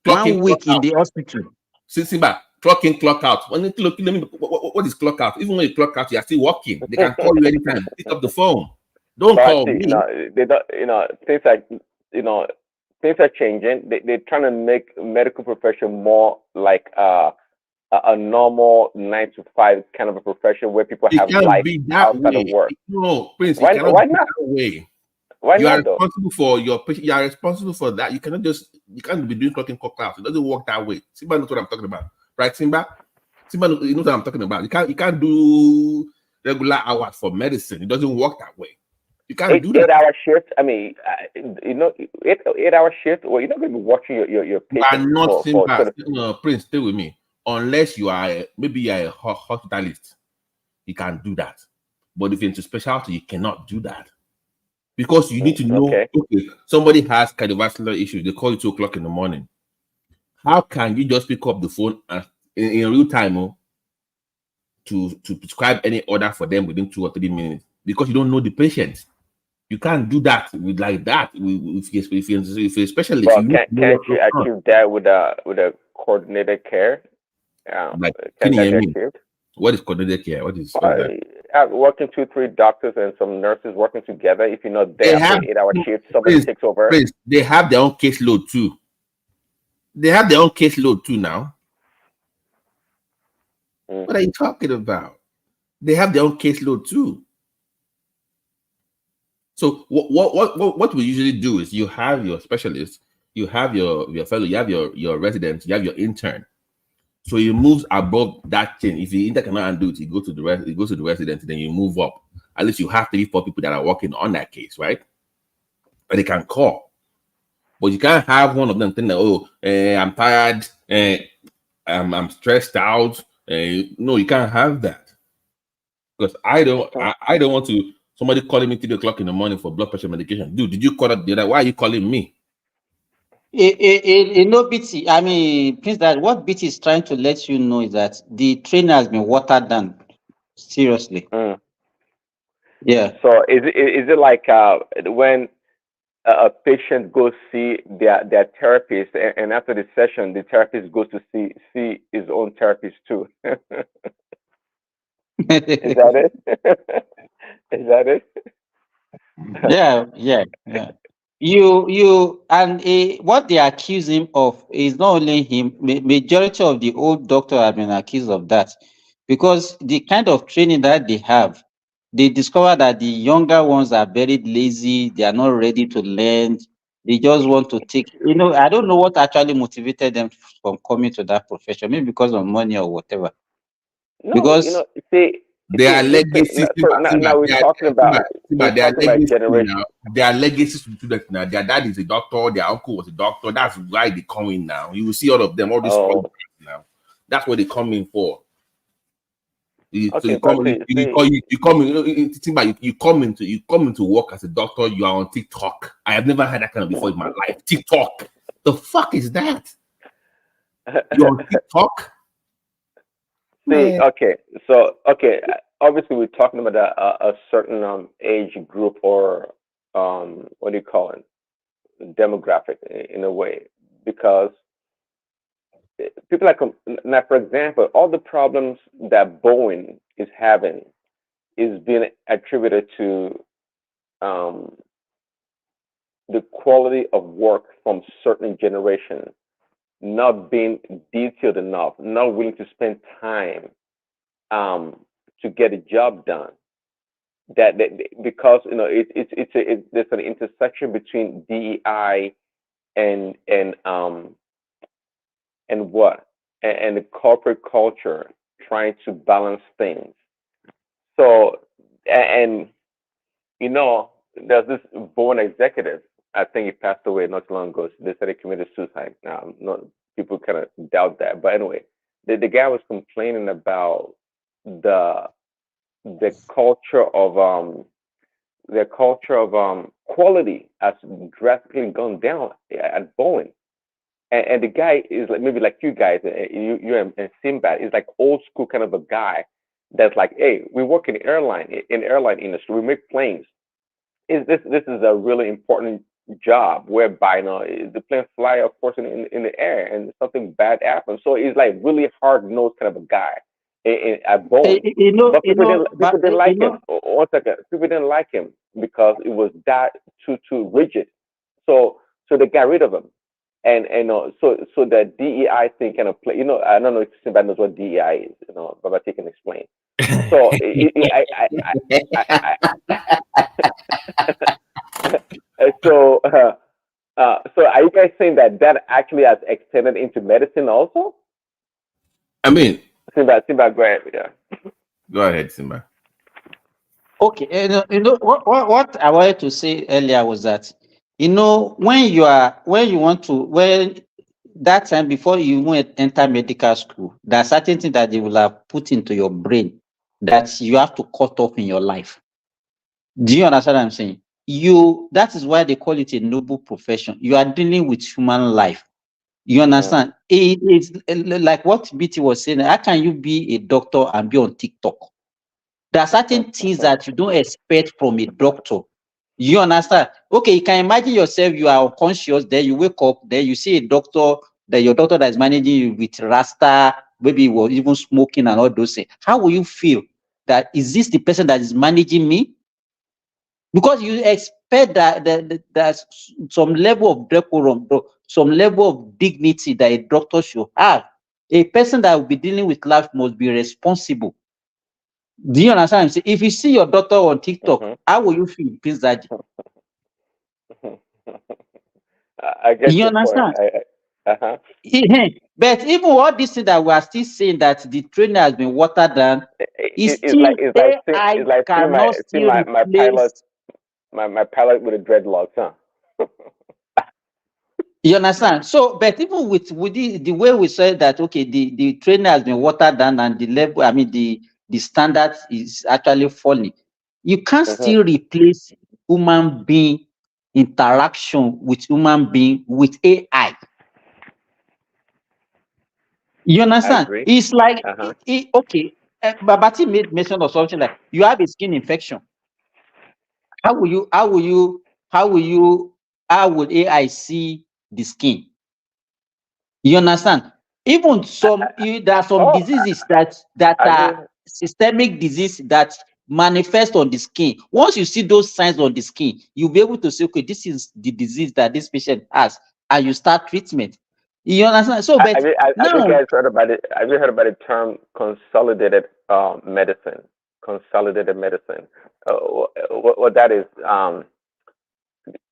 1 week in the hospital. Simba, clock in, clock out. What is clock out? Even when you clock out, you are still working. They can call you anytime. Pick up the phone. Don't call me. They don't. Things like things are changing. They're trying to make medical profession more like a normal 9 to 5 kind of a profession where people have life outside of work. No, Prince, why not? That way. Why you not? Are responsible for your patient. You are responsible for that. You cannot you can't be doing clock in, clock out. It doesn't work that way. Simba knows what I'm talking about, right? Simba knows what I'm talking about. You can't do regular hours for medicine. It doesn't work that way. You can't do that. 8-hour shift. I mean, 8-hour shift. Well, you're not going to be watching your patient. I'm not Simba. Prince, stay with me. Unless you are maybe you're a hospitalist, you can do that. But if you're into specialty, you cannot do that. Because you need to know, okay, somebody has cardiovascular issues. They call you 2 o'clock in the morning. How can you just pick up the phone and in real time to prescribe any order for them within 2 or 3 minutes? Because you don't know the patient. You can't do that like that. If you're especially well, can't you achieve that with a coordinated care? Like, can you hear me? What is coordinated care? What is working 2-3 doctors and some nurses working together? If you're not there for 8-hour shift, somebody takes over. They have their own caseload too. They have their own caseload too now. What are you talking about? They have their own caseload too. So what we usually do is you have your specialist, you have your fellow, you have your resident, you have your intern. So he moves above that chain. If the intern cannot undo it, he goes to the resident, then you move up. At least you have 3-4 people that are working on that case, right? But they can call. But you can't have one of them think that, I'm tired, I'm stressed out. No, you can't have that. Because I don't want to somebody calling me 3 o'clock in the morning for blood pressure medication. Dude, did you call up the other? Why are you calling me? BT, I mean, Prince, that what BT is trying to let you know is that the training has been watered down. Seriously. Yeah. So is it like when a patient goes see their therapist, and after the session, the therapist goes to see his own therapist too? Is that it? Is that it? Yeah. You and what they accuse him of is not only him. Majority of the old doctors have been accused of that, because the kind of training that they have, they discover that the younger ones are very lazy. They are not ready to learn. They just want to take. I don't know what actually motivated them from coming to that profession. Maybe because of money or whatever. No, because they are legacy. Now we're talking about generation. They are legacy students now. Their dad is a doctor. Their uncle was a doctor. That's why they come in now. You will see all of them. All these now. That's what they come in for. You Okay, come but in, you come into work as a doctor. You are on TikTok. I have never had that kind of before in my life. TikTok. The fuck is that? You're on TikTok. see, okay, so okay, obviously we're talking about a certain age group or what do you call it, demographic in a way, because people like now, for example, all the problems that Boeing is having is being attributed to um, the quality of work from certain generation not being detailed enough, not willing to spend time to get a job done. That because there's an intersection between DEI and what and the corporate culture trying to balance things. So and there's this born executive. I think he passed away not too long ago. They said he committed suicide. Now, not people kind of doubt that, but anyway, the guy was complaining about the the culture of quality has drastically gone down at Boeing. And the guy is like maybe like you guys, you and Sinbad is like old school kind of a guy that's like, hey, we work in airline industry, we make planes. This is a really important job whereby the plane fly, of course, in the air, and something bad happens. So he's like really hard nosed kind of a guy at Boeing. But people didn't like him. One second, people didn't like him because it was that too rigid. So they got rid of him, so the DEI thing kind of play. I don't know if somebody knows what DEI is. But I can explain. So so so are you guys saying that actually has extended into medicine also? I mean, Simba, go ahead. Yeah. Go ahead, Simba. Okay, what I wanted to say earlier was that when that time before you even enter medical school, there are certain things that they will have put into your brain that you have to cut off in your life. Do you understand what I'm saying? That is why they call it a noble profession. You are dealing with human life. You understand? It's like what BT was saying. How can you be a doctor and be on TikTok? There are certain things that you don't expect from a doctor. You understand? Okay, you can imagine yourself, you are unconscious, then you wake up, then you see a doctor, that your doctor that is managing you with Rasta, maybe he was even smoking and all those things. How will you feel? That is this the person that is managing me? Because you expect that there's some level of decorum, some level of dignity that a doctor should have. A person that will be dealing with life must be responsible. Do you understand what I'm saying? If you see your daughter on TikTok, how will you feel, Prince Daddy? I get You your point. understand? But even all these things that we are still saying that the training has been watered down, It's still it's like cannot see still my pilot replace. my pilot with the dreadlocks, huh? You understand? So, but even with the way we said that, okay, the training has been watered down and the level, I mean, the standard is actually falling. You can't still replace human being interaction with human being with AI. You I understand? agree. It's like, okay, Babati made mention of something like you have a skin infection. How would AI see the skin? You understand? Even there are some diseases that are systemic disease that manifest on the skin. Once you see those signs on the skin, you'll be able to say, okay, this is the disease that this patient has, and you start treatment. You understand? So, but Have you now, guys heard about it? Have you heard about the term consolidated medicine? Consolidated medicine. What that is?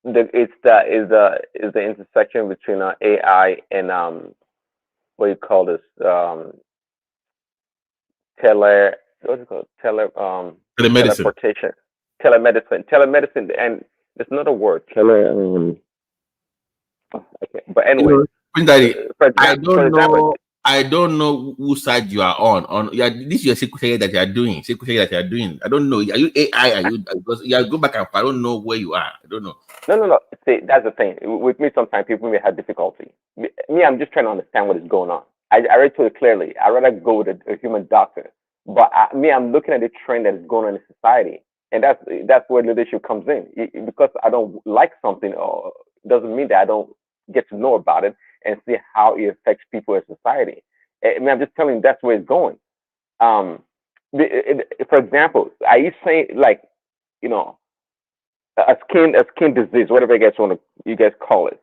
It's the intersection between AI and what do you call this? What's it called? Telemedicine. Teleportation. Telemedicine, and there's another word. Okay, but anyway. I don't know I don't know whose side you are on. Yeah, this is your secretary that you are doing. Secretary that you are doing. I don't know. Are you AI? Are you? Because yeah, go back and I don't know where you are. I don't know. No. See, that's the thing. With me, sometimes people may have difficulty. Me, I'm just trying to understand what is going on. I already told you clearly. I'd rather go with a human doctor. But I'm looking at the trend that is going on in society, and that's where leadership comes in. Because I don't like something, or doesn't mean that I don't get to know about it and see how it affects people in society. I mean, I'm just telling you that's where it's going. Um, for example, are you saying like, you know, a skin disease, whatever you guys call it,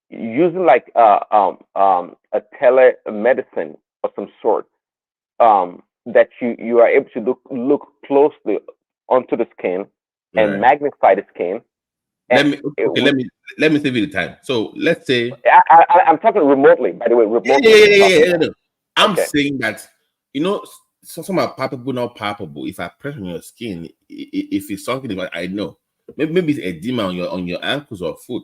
using like a telemedicine of some sort, that you are able to look closely onto the skin and Right. magnify the skin. Let me save you the time. So let's say I'm talking remotely, by the way, remotely. Yeah. I'm Okay. saying that, you know, some are palpable, not palpable. If I press on your skin, if it's something that I know, maybe it's edema on your ankles or foot.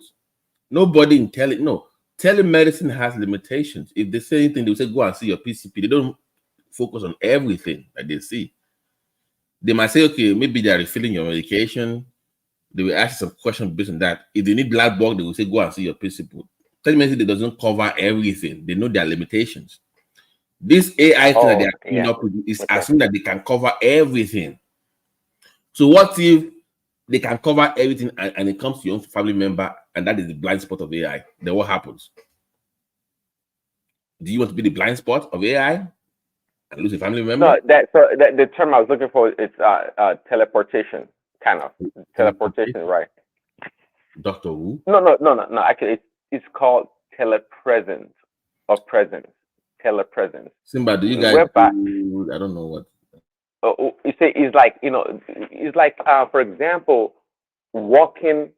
Nobody in telemedicine has limitations. If they say anything, they will say go and see your PCP. They don't focus on everything that they see. They might say, okay, maybe they are refilling your medication. They will ask some questions based on that. If they need blood work, they will say go and see your PCP. Telemedicine doesn't cover everything. They know their limitations. This AI thing that they are coming up with is assuming that they can cover everything. So what if they can cover everything and it comes to your own family member and that is the blind spot of AI? Then what happens? Do you want to be the blind spot of AI and lose a family member? No, the term I was looking for is teleportation, kind of teleportation, right? Doctor Who? No. Actually, it's called telepresence or presence. Telepresence. Simba, do you guys do, I don't know what. You say it's like, it's like for example, walking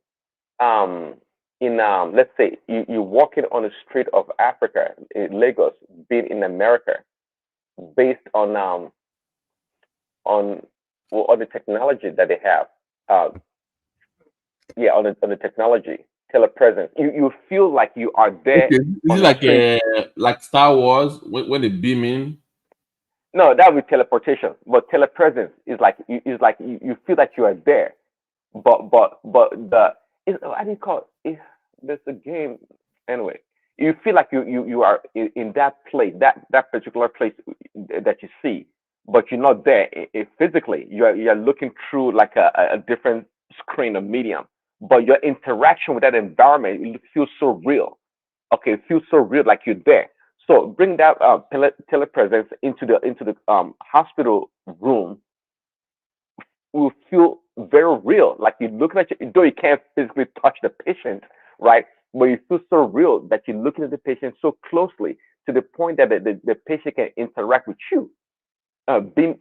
in let's say you're walking on the street of Africa in Lagos, being in America, based on the technology that they have. On the technology, telepresence. You feel like you are there. Okay. Is it like Star Wars when they beam in? No, that would be teleportation. But telepresence is like you feel like you are there. But how do you call it? There's a game anyway. You feel like you are in that place, that particular place that you see, but you're not there physically. You're looking through like a different screen or medium, but your interaction with that environment, it feels so real. Okay, it feels so real, like you're there. So bring that telepresence into the hospital room. Will feel very real, like you're looking at you, though you can't physically touch the patient, right? But you feel so real that you're looking at the patient so closely to the point that the patient can interact with you, being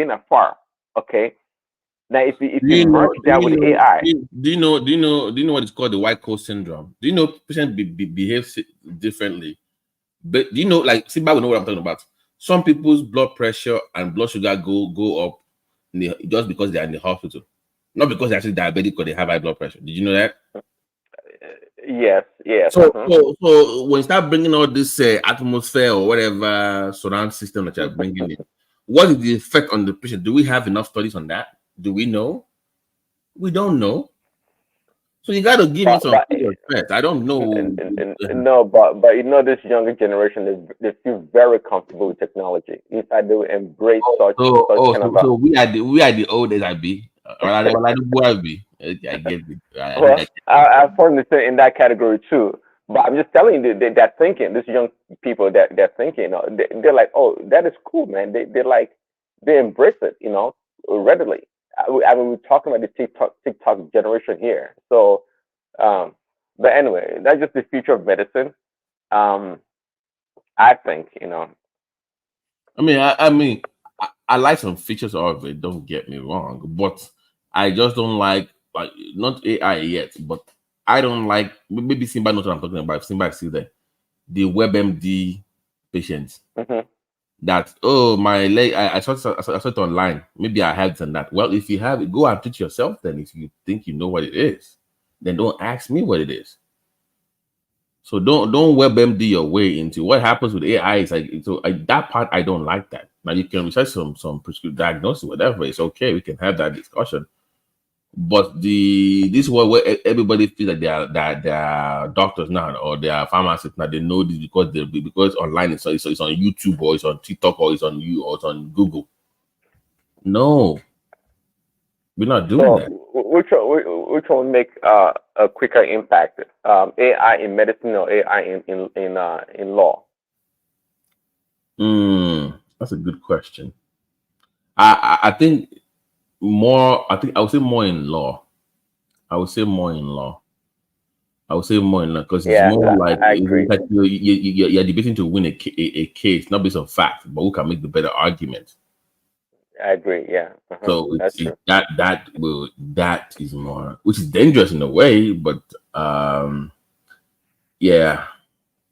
afar. Okay. Now, if you merge that with AI, do you know what is called the white coat syndrome? Do you know patients behave differently? But do you know, like, Simba will know what I'm talking about. Some people's blood pressure and blood sugar go up just because they're in the hospital, not because they're actually diabetic or they have high blood pressure. Did you know that? Yes. So when you start bringing all this atmosphere or whatever surround system that you're bringing in, what is the effect on the patient? Do we have enough studies on that? Do we know? We don't know. So you got to give me some respect. I don't know. No, but this younger generation, they feel very comfortable with technology. In fact, they will embrace such kind of. So we are the old as I be. Or I be. I get it. Well, I fall in that category too. But I'm just telling you, they're thinking. These young people that they're thinking, they're like, oh, that is cool, man. They embrace it, readily. I mean, we're talking about the TikTok generation here. So, but anyway, that's just the future of medicine. I think, I mean, I like some features of it. Don't get me wrong, but I just don't like not AI yet. But I don't like, maybe Simba knows what I'm talking about. Simba is still there. The WebMD patients. Mm-hmm. That my leg, I saw it online. Maybe I had some that. Well, if you have it, go and treat yourself. Then, if you think you know what it is, then don't ask me what it is. So don't WebMD your way into what happens with AI. Is like that part I don't like that. Now you can research some prescriptive diagnosis, whatever. It's okay. We can have that discussion. But this one where everybody feels like they are doctors now or they are pharmacists now. They know this because online it's on YouTube or it's on TikTok or it's on Google. No, we're not doing that. Which one make a quicker impact? AI in medicine or AI in law? That's a good question. I think more. I would say more in law. I would say more in law because it's more like you're debating to win a case, not based on fact, but who can make the better argument. I agree. Yeah. So that's true. that is more, which is dangerous in a way, but yeah,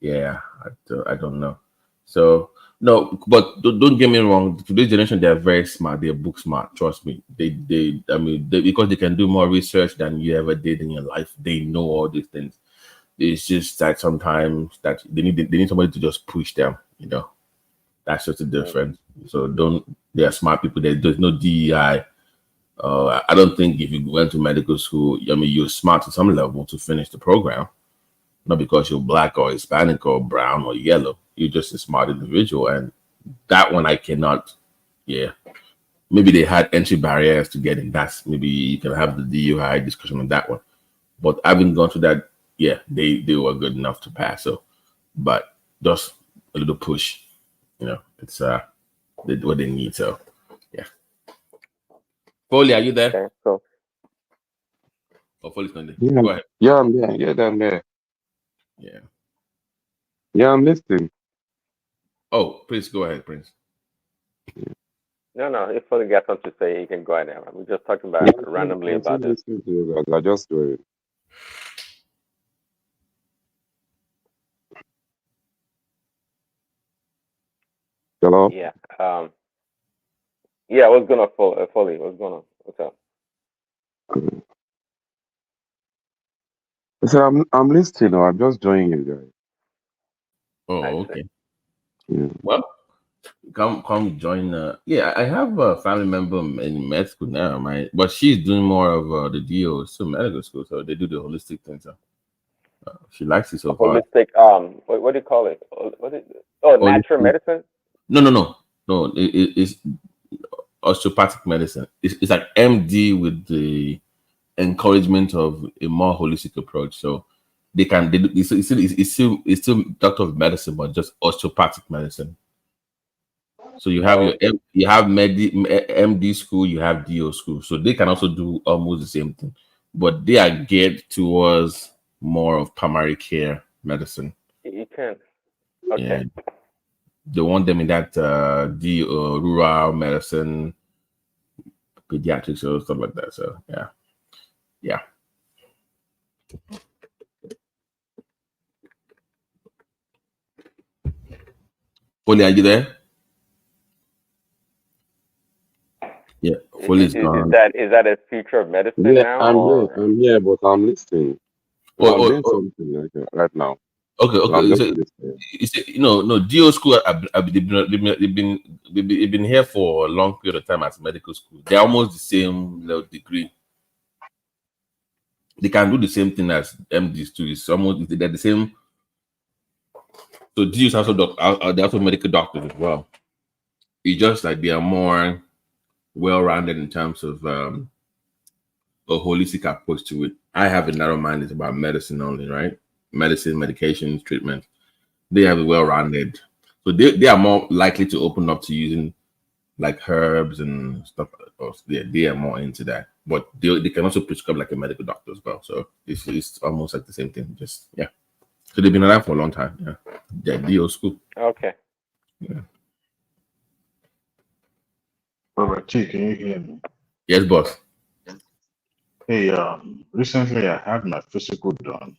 I don't know. So no, but don't get me wrong. Today's generation, they are very smart. They're book smart. Trust me. They because they can do more research than you ever did in your life. They know all these things. It's just that sometimes that they need somebody to just push them. You know, that's just the difference. So they are smart people. There's no DEI. I don't think if you went to medical school, you're smart to some level to finish the program. Not because you're black or Hispanic or brown or yellow. You're just a smart individual. And that one I cannot, Maybe they had entry barriers to get in. That's maybe you can have the DUI discussion on that one. But having gone to that, they were good enough to pass. So, but just a little push, it's what they need. So, yeah. Foley, are you there? Okay, so. Oh, Foley's not there. Yeah, Go ahead. yeah, I'm there. Yeah, I'm there. Yeah. Yeah, I'm listening. Oh, Prince, go ahead, Prince. No, if Foley got something to say, he can go ahead now. We're just talking about randomly about this. To you guys. I just do it. Hello? Yeah. Yeah, what's going on, Foley? What's going on? What's up? I said I'm listening. I'm just joining you guys. Oh, okay. Yeah. Well, come join. I have a family member in med school now, but she's doing more of the DO, still medical school, so they do the holistic thing. So she likes it so far. Holistic. What do you call it? Natural medicine. No. It's osteopathic medicine. It's like MD with the encouragement of a more holistic approach. So it's still doctor of medicine, but just osteopathic medicine. So you have you have MD school, you have DO school. So they can also do almost the same thing, but they are geared towards more of primary care medicine. You can. Okay. Yeah. They want them in that rural medicine, pediatrics, or stuff like that. So yeah. Foley, are you there? Yeah, Foley's gone. Is that a future of medicine now? I'm here, but I'm listening. I'm doing something right now. Okay. No. DO school. They've been here for a long period of time as medical school. They're almost the same degree. They can do the same thing as MDs too. It's almost they're the same. So DOs also they're also medical doctors as well. It's just like they are more well-rounded in terms of a holistic approach to it. I have a narrow mind. It's about medicine only, right? Medicine, medications, treatment. They have a well-rounded, so they are more likely to open up to using like herbs and stuff. They are more into that, but they can also prescribe like a medical doctor as well. So it's almost like the same thing. Just So they've been around for a long time. Yeah, DO school. Okay. Yeah. Robert T, can you hear me? Yes, boss. Hey, recently I had my physical done.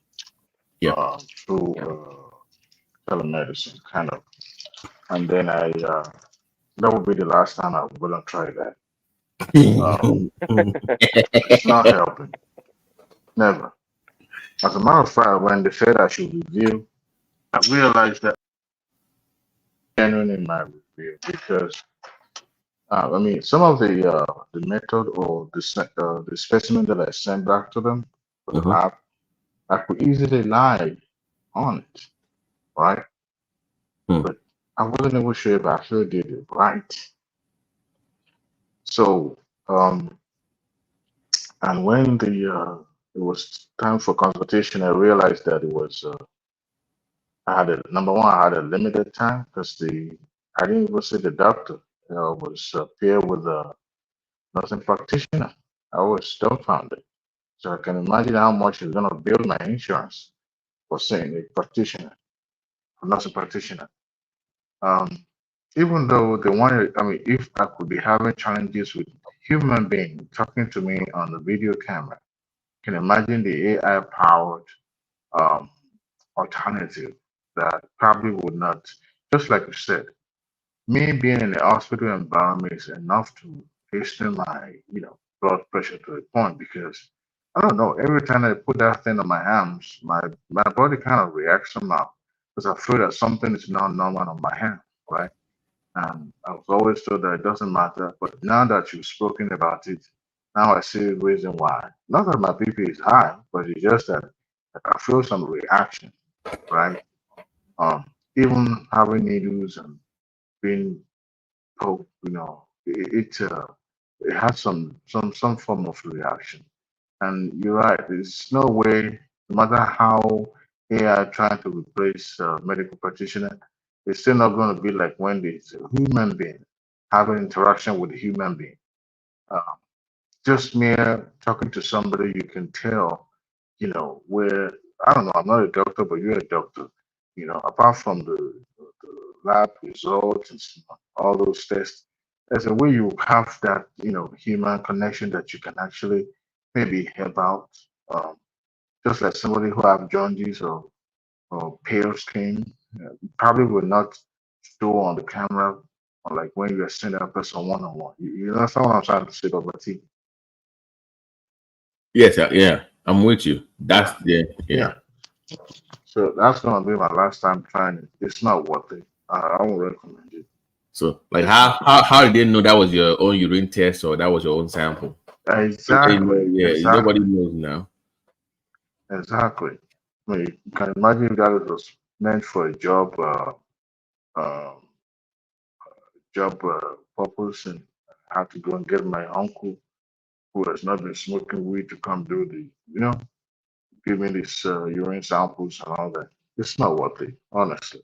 Through telemedicine, kind of, and then that would be the last time I'm gonna try that. It's not helping. Never. As a matter of fact, when they said I should review, I realized that genuine in my review because I mean some of the method or the specimen that I sent back to them for the lab, I could easily lie on it, right? But I wasn't even sure if I actually did it right. So and when it was time for consultation, I realized that it was I had a number one, I had a limited time because I didn't even see the doctor. Was paired with a nursing practitioner. I was dumbfounded. So I can imagine how much it's gonna build my insurance for seeing a practitioner, a nursing practitioner. Um, even though they wanted, I mean, if I could be having challenges with human being talking to me on the video camera, can imagine the AI powered um, alternative that probably would not, just like you said, me being in the hospital environment is enough to hasten my, blood pressure to a point because I don't know, every time I put that thing on my arms, my body kind of reacts somehow because I feel that something is not normal on my hand, right? And I was always told that it doesn't matter, but now that you've spoken about it, now I see the reason why. Not that my BP is high, but it's just that I feel some reaction, right? Um, Even having needles and being poked, it has some form of reaction. And you're right, there's no way, no matter how AI trying to replace medical practitioner, it's still not going to be like when there's a human being having interaction with a human being. Uh, just mere talking to somebody, you can tell, where, I don't know, I'm not a doctor, but you're a doctor. Apart from the lab results and all those tests, there's a way you have that, human connection that you can actually maybe help out. Um, just like somebody who have jaundice or pale skin, probably will not show on the camera, or like when you're seeing that person one on one. That's what I'm trying to say, Baba T. Yes, yeah, I'm with you. That's Yeah, yeah. yeah. So that's gonna be my last time trying it. It's not worth it. I won't recommend it. So, like, It's how not. how how did they know that was your own urine test or that was your own sample? Nobody knows. Exactly, Yeah, nobody exactly, knows now. exactly. I mean, you can imagine if that was meant for a uh, job purpose, and I had to go and get my uncle who has not been smoking weed to come do give me these urine samples and all that. It's not worth it, honestly.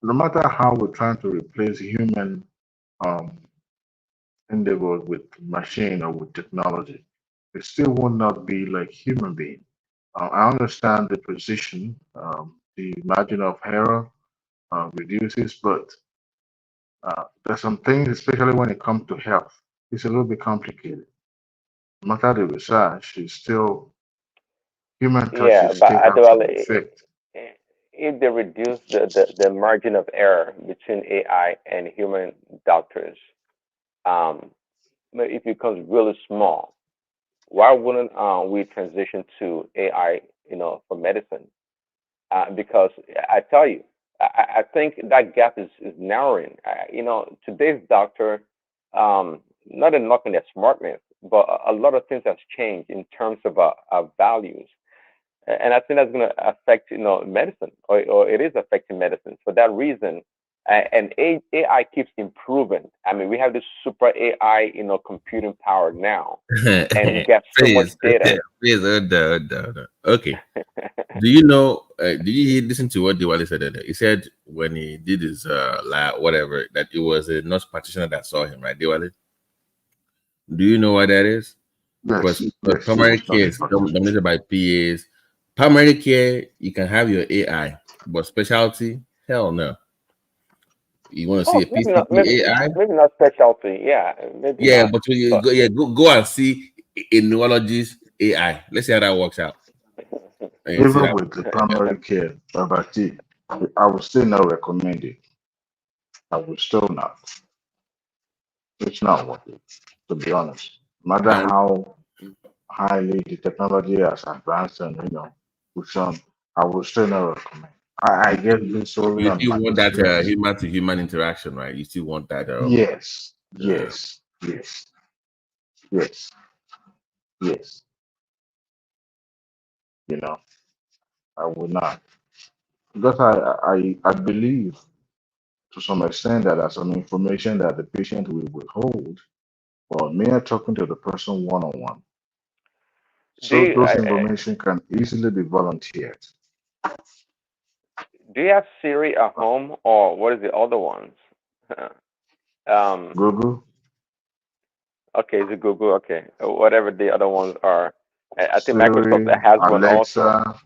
No matter how we're trying to replace human um, endeavor with machine or with technology, it still will not be like human being. I understand the precision, the margin of error reduces, but there's some things, especially when it comes to health, it's a little bit complicated. No matter the research, it's still human Yeah, touches but still have well, some effect. if they reduce the margin of error between AI and human doctors, um, but it becomes really small. Why wouldn't we transition to AI, for medicine? Because I tell you, I think that gap is narrowing. Today's doctor, not a knock on their smartness, but a lot of things have changed in terms of our values. And I think that's going to affect, medicine, or it is affecting medicine. For that reason, and AI keeps improving. I mean, we have this super AI, computing power now, and we get so much Please, data. please, hold on. Okay. Do you know? Did you listen to what Diwali said earlier? He said when he did his lab, whatever, that it was a nurse practitioner that saw him, right, Diwali? Do you know what that is? Yes, Because yes, it primary was care nothing is practitioner. dominated by PAs. Primary care, you can have your AI, but specialty, hell no. You want to see Oh, a PCP AI? maybe not specialty. Yeah, maybe Yeah, not. but when you But go, go and see a neurologist AI. Let's see how that works out. And you see Even that. with the primary care, Baba T, I would still not recommend it. I would still not. It's not worth it, to be honest. No matter And how highly the technology has advanced and which I would still not recommend. I guess this solely You on still my want that experience. human to human interaction, right? You still want that. Yes, yes, yes, yes, yes. You know, I would not because I believe to some extent that there's some information that the patient will withhold while me talking to the person one on one. Do So you those information can easily be volunteered. do you have Siri at home, or what is the other ones? um, Google, okay, is it Google? Okay, whatever the other ones are. I think Microsoft Siri, has one also. Alexa.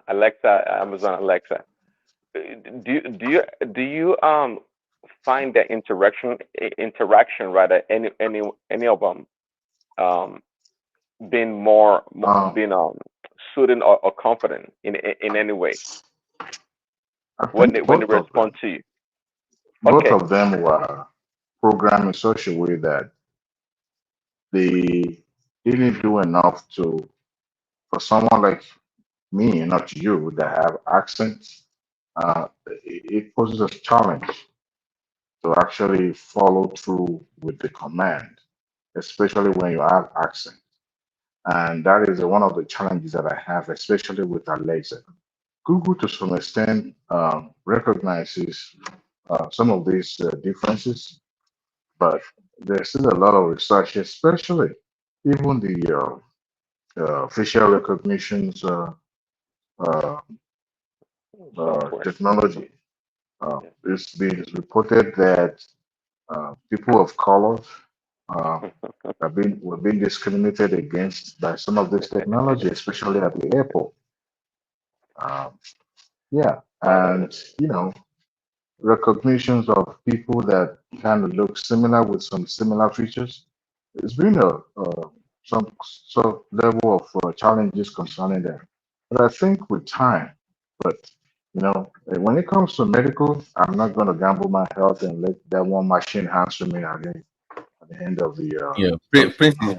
Alexa, Amazon Alexa. Do you find that interaction rather any of them um being Um, being soothing or confident in any way I when think they both of respond them, to you? both Okay. of them were programmed in such a way that they didn't do enough to for someone like me, not you, that have accents. It poses a challenge to actually follow through with the command, especially when you have accent. And that is one of the challenges that I have, especially with Alexa. Google, to some extent, recognizes some of these differences, but there's still a lot of research, especially even the facial recognitions uh, Software. technology. It's been reported that people of color uh, were being discriminated against by some of this technology, especially at the airport. Um, yeah, and you know, recognitions of people that kind of look similar with some similar features. It's been some sort of level of challenges concerning that. But I think with time, but you know, when it comes to medical, I'm not going to gamble my health and let that one machine answer me at the end of the Yeah, telephone call.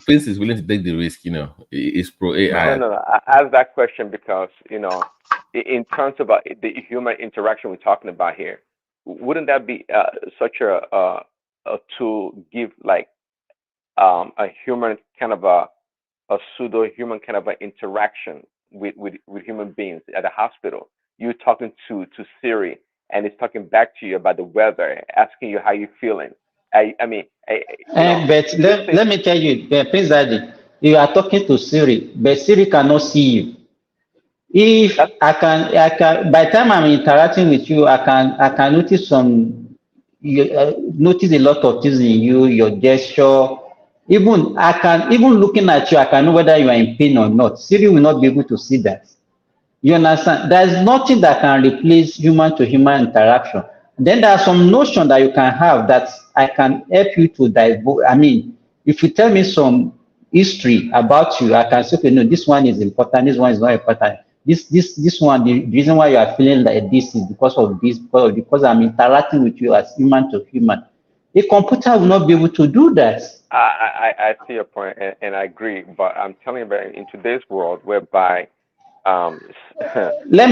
Prince is willing to take the risk. You know, it's pro No, AI. no, no. I asked that question because, in terms of the human interaction we're talking about here, wouldn't that be such a tool give like a human kind of a pseudo human kind of an interaction with human beings at a hospital? You're talking to Siri, and it's talking back to you about the weather, asking you how you're feeling. I mean, But this thing. let me tell you, Prince Daddy, you are talking to Siri, but Siri cannot see you. If That's I can, by the time I'm interacting with you, I can notice notice a lot of things in you, your gesture. Even I can, even looking at you, I can know whether you are in pain or not. Siri will not be able to see that. You understand? There's nothing that can replace human to human interaction. Then there are some notion that you can have that I can help you to divulge. I mean, if you tell me some history about you, I can say, okay, no, this one is important, this one is not important. This one, the reason why you are feeling like this is because of this, because I'm interacting with you as human to human. A computer will not be able to do that. I see your point, and I agree. But I'm telling you, that in today's world, whereby um, Let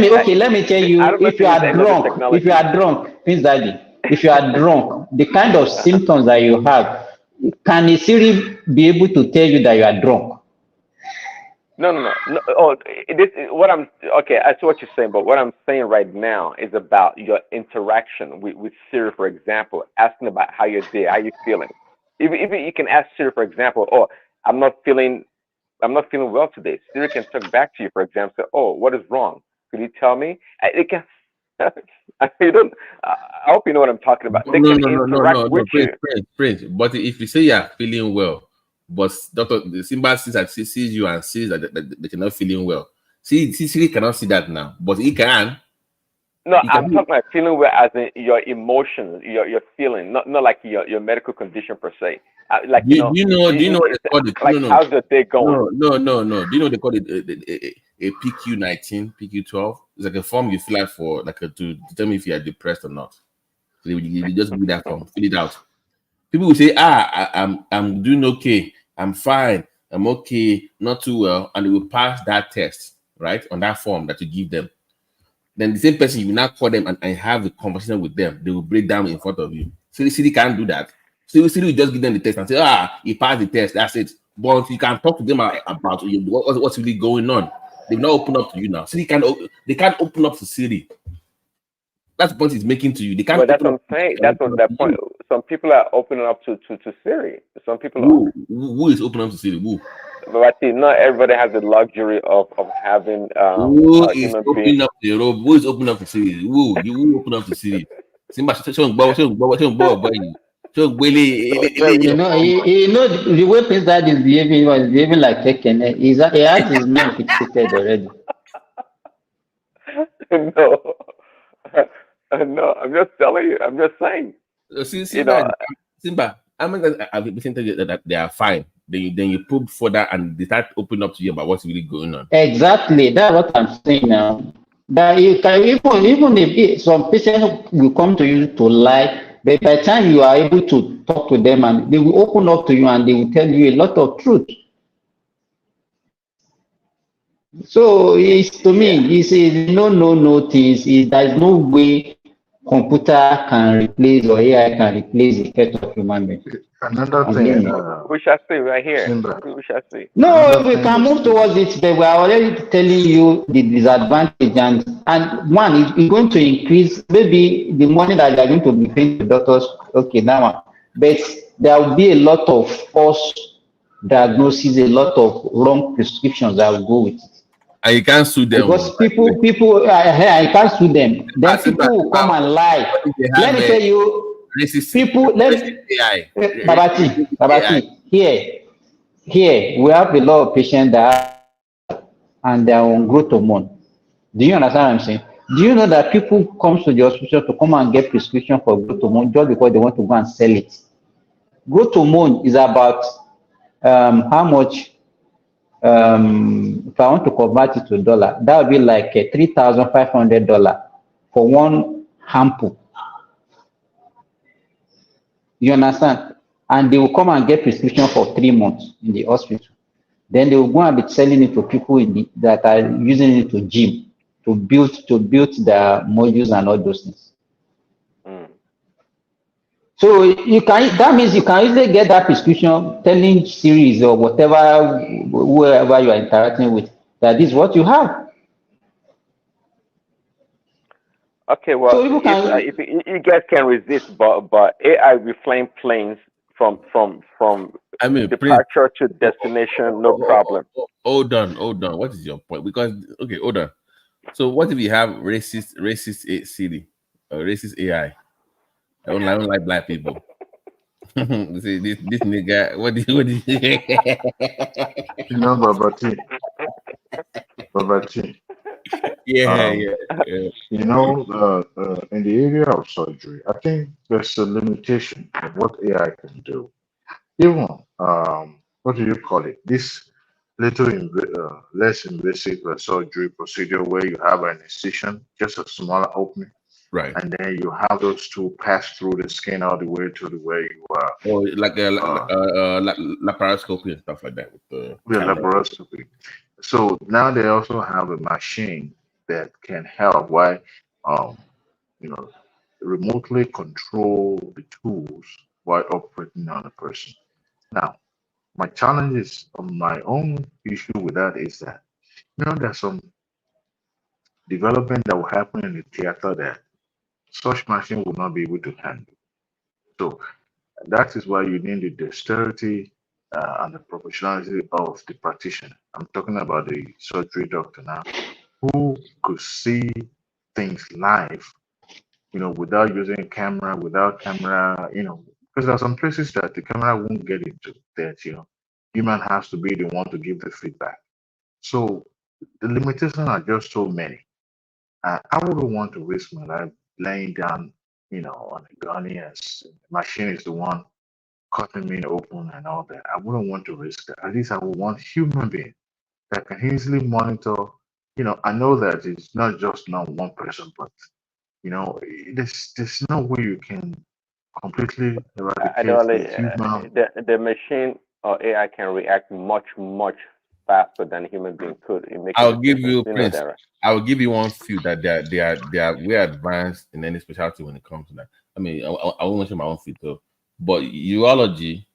me tell I you, don't know if you use any of the if you technology. are drunk, Prince Daddy, if you are drunk, the kind of symptoms that you have, can a Siri be able to tell you that you are drunk? No, no, no, no. Oh, what I'm okay. I see what you're saying, but what I'm saying right now is about your interaction with Siri, for example, asking about how your day, how you feeling. Even you can ask Siri, for example, oh, I'm not feeling, I'm not feeling well today. Siri can talk back to you, for example, say, oh, what is wrong? Could you tell me? It can. You don't. I hope you know what I'm talking about. They can interact with you. Prince. But if you say you are feeling well, but doctor, the Simba sees you and sees that they cannot feeling well. Siri cannot see that now, but he can. No, He I'm can. talking about feeling well as in your emotions, your feeling, not like your medical condition per se. Like Do you know? Do you know what it's they call it? like how's your day going? No. Do you know they call it a PQ19, PQ12? It's like a form you fill out for to determine if you are depressed or not. So you just give me that form, fill it out. People will say, I'm doing okay, I'm fine, I'm okay, not too well, and they will pass that test. right, on that form that you give them. Then the same person, you will now call them and have a conversation with them. They will break down in front of you. So the city can't do that. So the city will just give them the test and say, he passed the test, that's it. But you can talk to them about what's really going on. They've not opened up to you now. City they can't open up to city. That's the point he's making to you. They can't. Well, that's what I'm saying. That's what that point. Some people are opening up to Siri. Some people are. Who is opening up to Siri? Who? But I see not everybody has the luxury of having who is human opening being. up to the road? Who is opening up to Siri? Who? You will open up to Siri. Simba, show boy. You know the way Prince Dad is behaving, he was behaving like Tekene. He has his mind fixated already. No, no, I'm just telling you. I'm just saying. Simba, I mean, I've been saying that they are fine. Then you probe further and they start opening up to you about what's really going on. Exactly, that's what I'm saying now. That you can even if some patients will come to you to lie, but by the time you are able to talk to them and they will open up to you and they will tell you a lot of truth. So it's to me, it's no things. There is no way computer can replace or AI can replace the effect of human being. Another thing, we shall see right here. Simba. We shall see. No, we can move towards it, but we are already telling you the disadvantage, and one is going to increase maybe the money that they are going to be paying to doctors. Okay, that one, but there will be a lot of false diagnoses, a lot of wrong prescriptions that will go with it. And you can't sue them because people, I can't sue them. Then people will come and lie. Let me tell you, people. Babati, here we have a lot of patients that and they are on growth hormone. Do you understand what I'm saying? Do you know that people come to the hospital to come and get prescription for growth hormone just because they want to go and sell it? Growth hormone is about how much. If I want to convert it to dollar, that would be like $3,500 for one ampoule. You understand? And they will come and get prescription for 3 months in the hospital. Then they will go and be selling it to people that are using it to gym, to build their modules and all those things. So that means you can easily get that prescription telling Siri or whatever, whoever you are interacting with, that this is what you have. Okay, well, so if you guys can resist, but AI will flying planes from departure to destination, no problem. Hold on. What is your point? Because hold on. So what if you have racist Siri or racist AI? I don't like black people. See, this nigga, what do you You know, Babati. Yeah. You know, in the area of surgery, I think there's a limitation of what AI can do. Even what do you call it? This little less invasive surgery procedure where you have an incision, just a smaller opening, right? And then you have those two pass through the skin all the way to the way you are. Oh, like laparoscopy and stuff like that with the laparoscopy. So now they also have a machine that can help while remotely control the tools while operating on a person. Now, my challenge is on my own issue with that is that there's some development that will happen in the theater that such machine will not be able to handle. So that is why you need the dexterity and the professionalism of the practitioner. I'm talking about the surgery doctor now, who could see things live, without using without camera, because there are some places that the camera won't get into that, human has to be the one to give the feedback. So the limitations are just so many. I wouldn't want to risk my life laying down, on a gunny as the machine is the one cutting me open and all that. I wouldn't want to risk that. At least I would want human being that can easily monitor. I know that it's not just one person, but there's no way you can completely eradicate the human. The machine or AI can react much faster than a human being could in making I'll give decisions. you You know Prince. that, right? I will give you one few that they are way advanced in any specialty when it comes to that. I mean, I won't mention my own field though, but urology,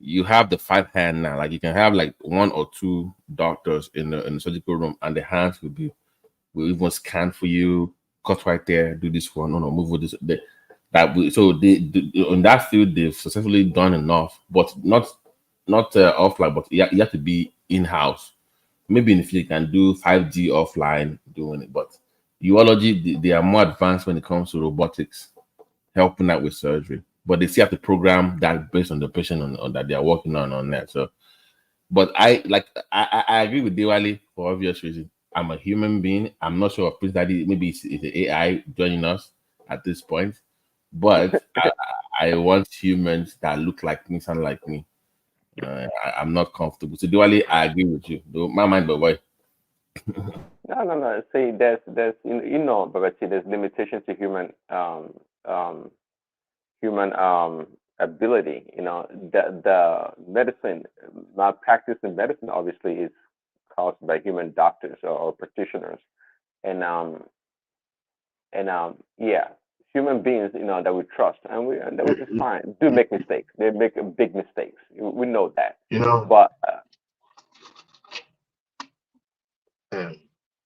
you have the 5 hand now. Like you can have like 1 or 2 doctors in the surgical room, and the hands will even scan for you, cut right there, do this one, no, move with this. So in that field they've successfully done enough, but not offline, but you have to be in house. Maybe in the future you can do 5G offline doing it, but urology they are more advanced when it comes to robotics, helping out with surgery. But they still have to program that based on the patient on that they are working on that. So, but I agree with Diwali for obvious reasons. I'm a human being. I'm not sure if Prince Daddy maybe it's the AI joining us at this point, but I want humans that look like me, sound like me. I'm not comfortable. So Diwali, I agree with you. Though my mind, but why? No. See, there's but see, there's limitations to um, human ability. The medicine malpractice in medicine obviously is caused by human doctors or practitioners, and yeah, human beings that we trust and that which is fine do make mistakes. They make big mistakes. We know that, You know, but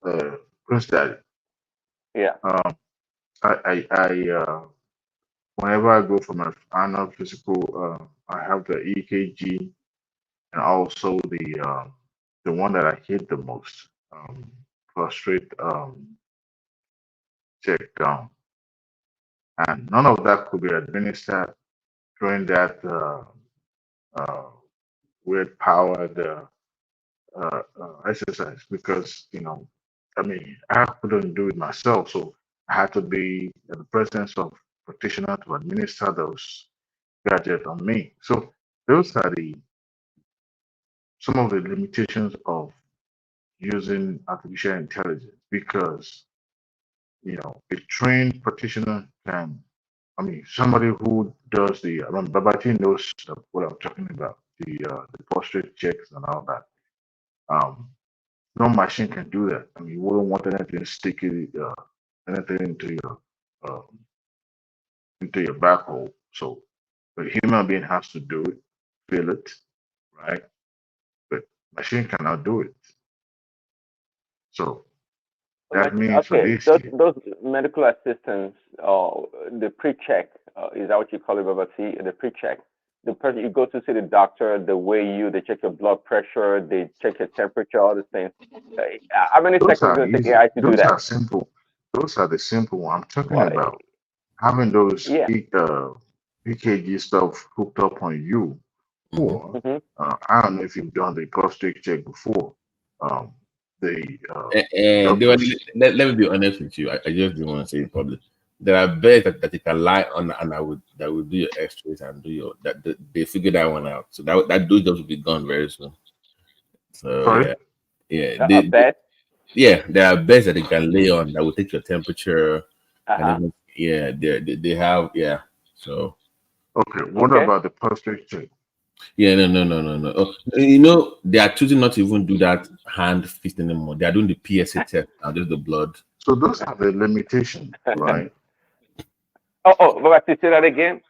um, Prince Daddy. yeah. I whenever I go for my annual physical, I have the EKG and also the one that I hate the most, prostate check down, and none of that could be administered during that uh, weird powered exercise because I mean I couldn't do it myself, so I had to be in the presence of practitioner to administer those gadgets on me. So those are the some of the limitations of using artificial intelligence because a trained practitioner can, I mean, somebody who does I mean, Babati knows what I'm talking about, the prostate checks and all that. Um, no machine can do that. I mean, you wouldn't want anything sticky, anything uh, into your back hole. So the human being has to do it, feel it, right? But machine cannot do it. So that means for Okay, this case, those medical assistants, the pre-check, is that what you call it, Baba T? The pre-check. The person you go to see the doctor, they check your blood pressure, they check your temperature, all these things. How many those seconds is it are going to take easy. AI to do Those that? are simple. Those are the simple one. I'm talking Why? about having those Yeah. EKG stuff hooked up on you. Or Mm-hmm. I don't know if you've done the prostate check before. Um, the Diwali, doctors. let me be honest with you. I just didn't want to say it public. There are beds that you can lie on, and that would do your X-rays and do your that they figured that one out. So that those jobs will be gone very soon. So Sorry. yeah, A bed? yeah, there are beds that they can lay on that will take your temperature and Uh-huh. even they have So Okay. What Okay. about the prostate check? yeah, no. Oh, they are choosing not to even do that hand fist anymore. They are doing the PSA test now, just the blood. So those are the limitation, right? Baba T, say that again.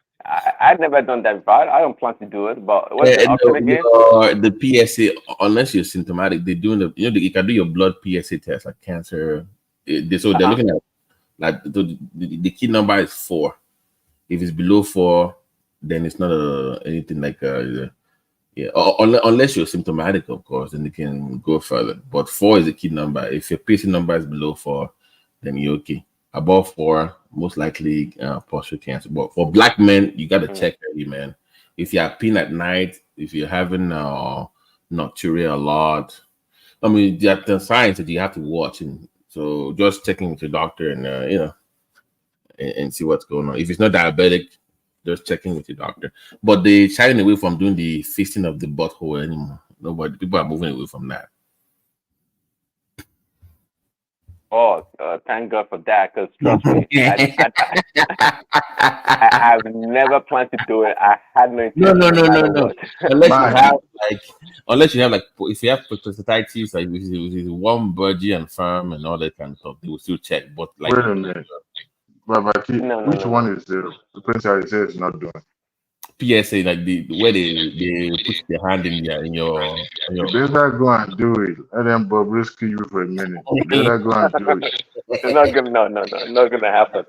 I've never done that before. I don't plan to do it, but what's the option No, again? the PSA, unless you're symptomatic, they're doing you can do your blood PSA test like cancer. So they're Uh-huh. looking at like the key number is 4. If it's below 4, then it's not anything like unless you're symptomatic, of course, then you can go further. But 4 is the key number. If your PC number is below 4, then you're okay. Above 4, most likely prostate cancer. But for black men, you got to check early, man. If you're peeing at night, if you're having nocturia a lot, I mean, there are signs that you have to watch, and so just checking with your doctor and and see what's going on. If it's not diabetic, just checking with your doctor. But they shying away from doing the fisting of the butthole anymore. Nobody, people are moving away from that. Oh, thank God for that. Because trust me, I've never planned to do it. I had no No, intention, no matter what. Unless you have like, if you have prostatitis, like with warm, budgie, and firm, and all that kind of stuff, they will still check. But like, Wait a minute. But No, no, which no, one no. is the Prince Harry says is not doing? PSA, like the where they put their hand in your You better go and do it. Let them Bobrisky you for a minute. You better go and do it. It's not gonna. No, no, no, not gonna happen.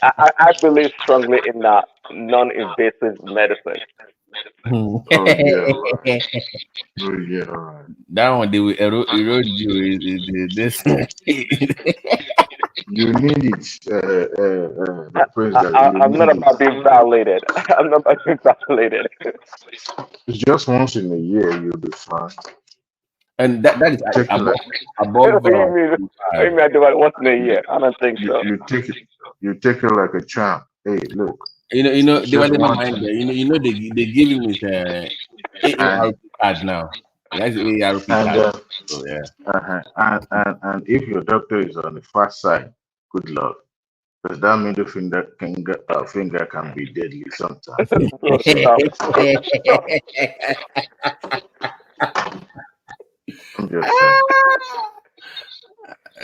I believe strongly in non-invasive medicine. Oh yeah, right. Oh yeah, right. That one they will erode you. This. You need it, the Prince that you I'm not need about being it. violated. I'm not about being violated. It's just once in a year you'll be fine. And that is Take it like What above. do you mean? What do you mean I do it once in a year? I don't think so. you take it like a champ. Hey, look. They It's were just never one mind time. there. They give him his And AARP card now. He has the AARP and card. So yeah. and if your doctor is on the fast side, good luck. Because that middle finger can be deadly sometimes. Bro, So stop. Bro, stop. I'm just saying.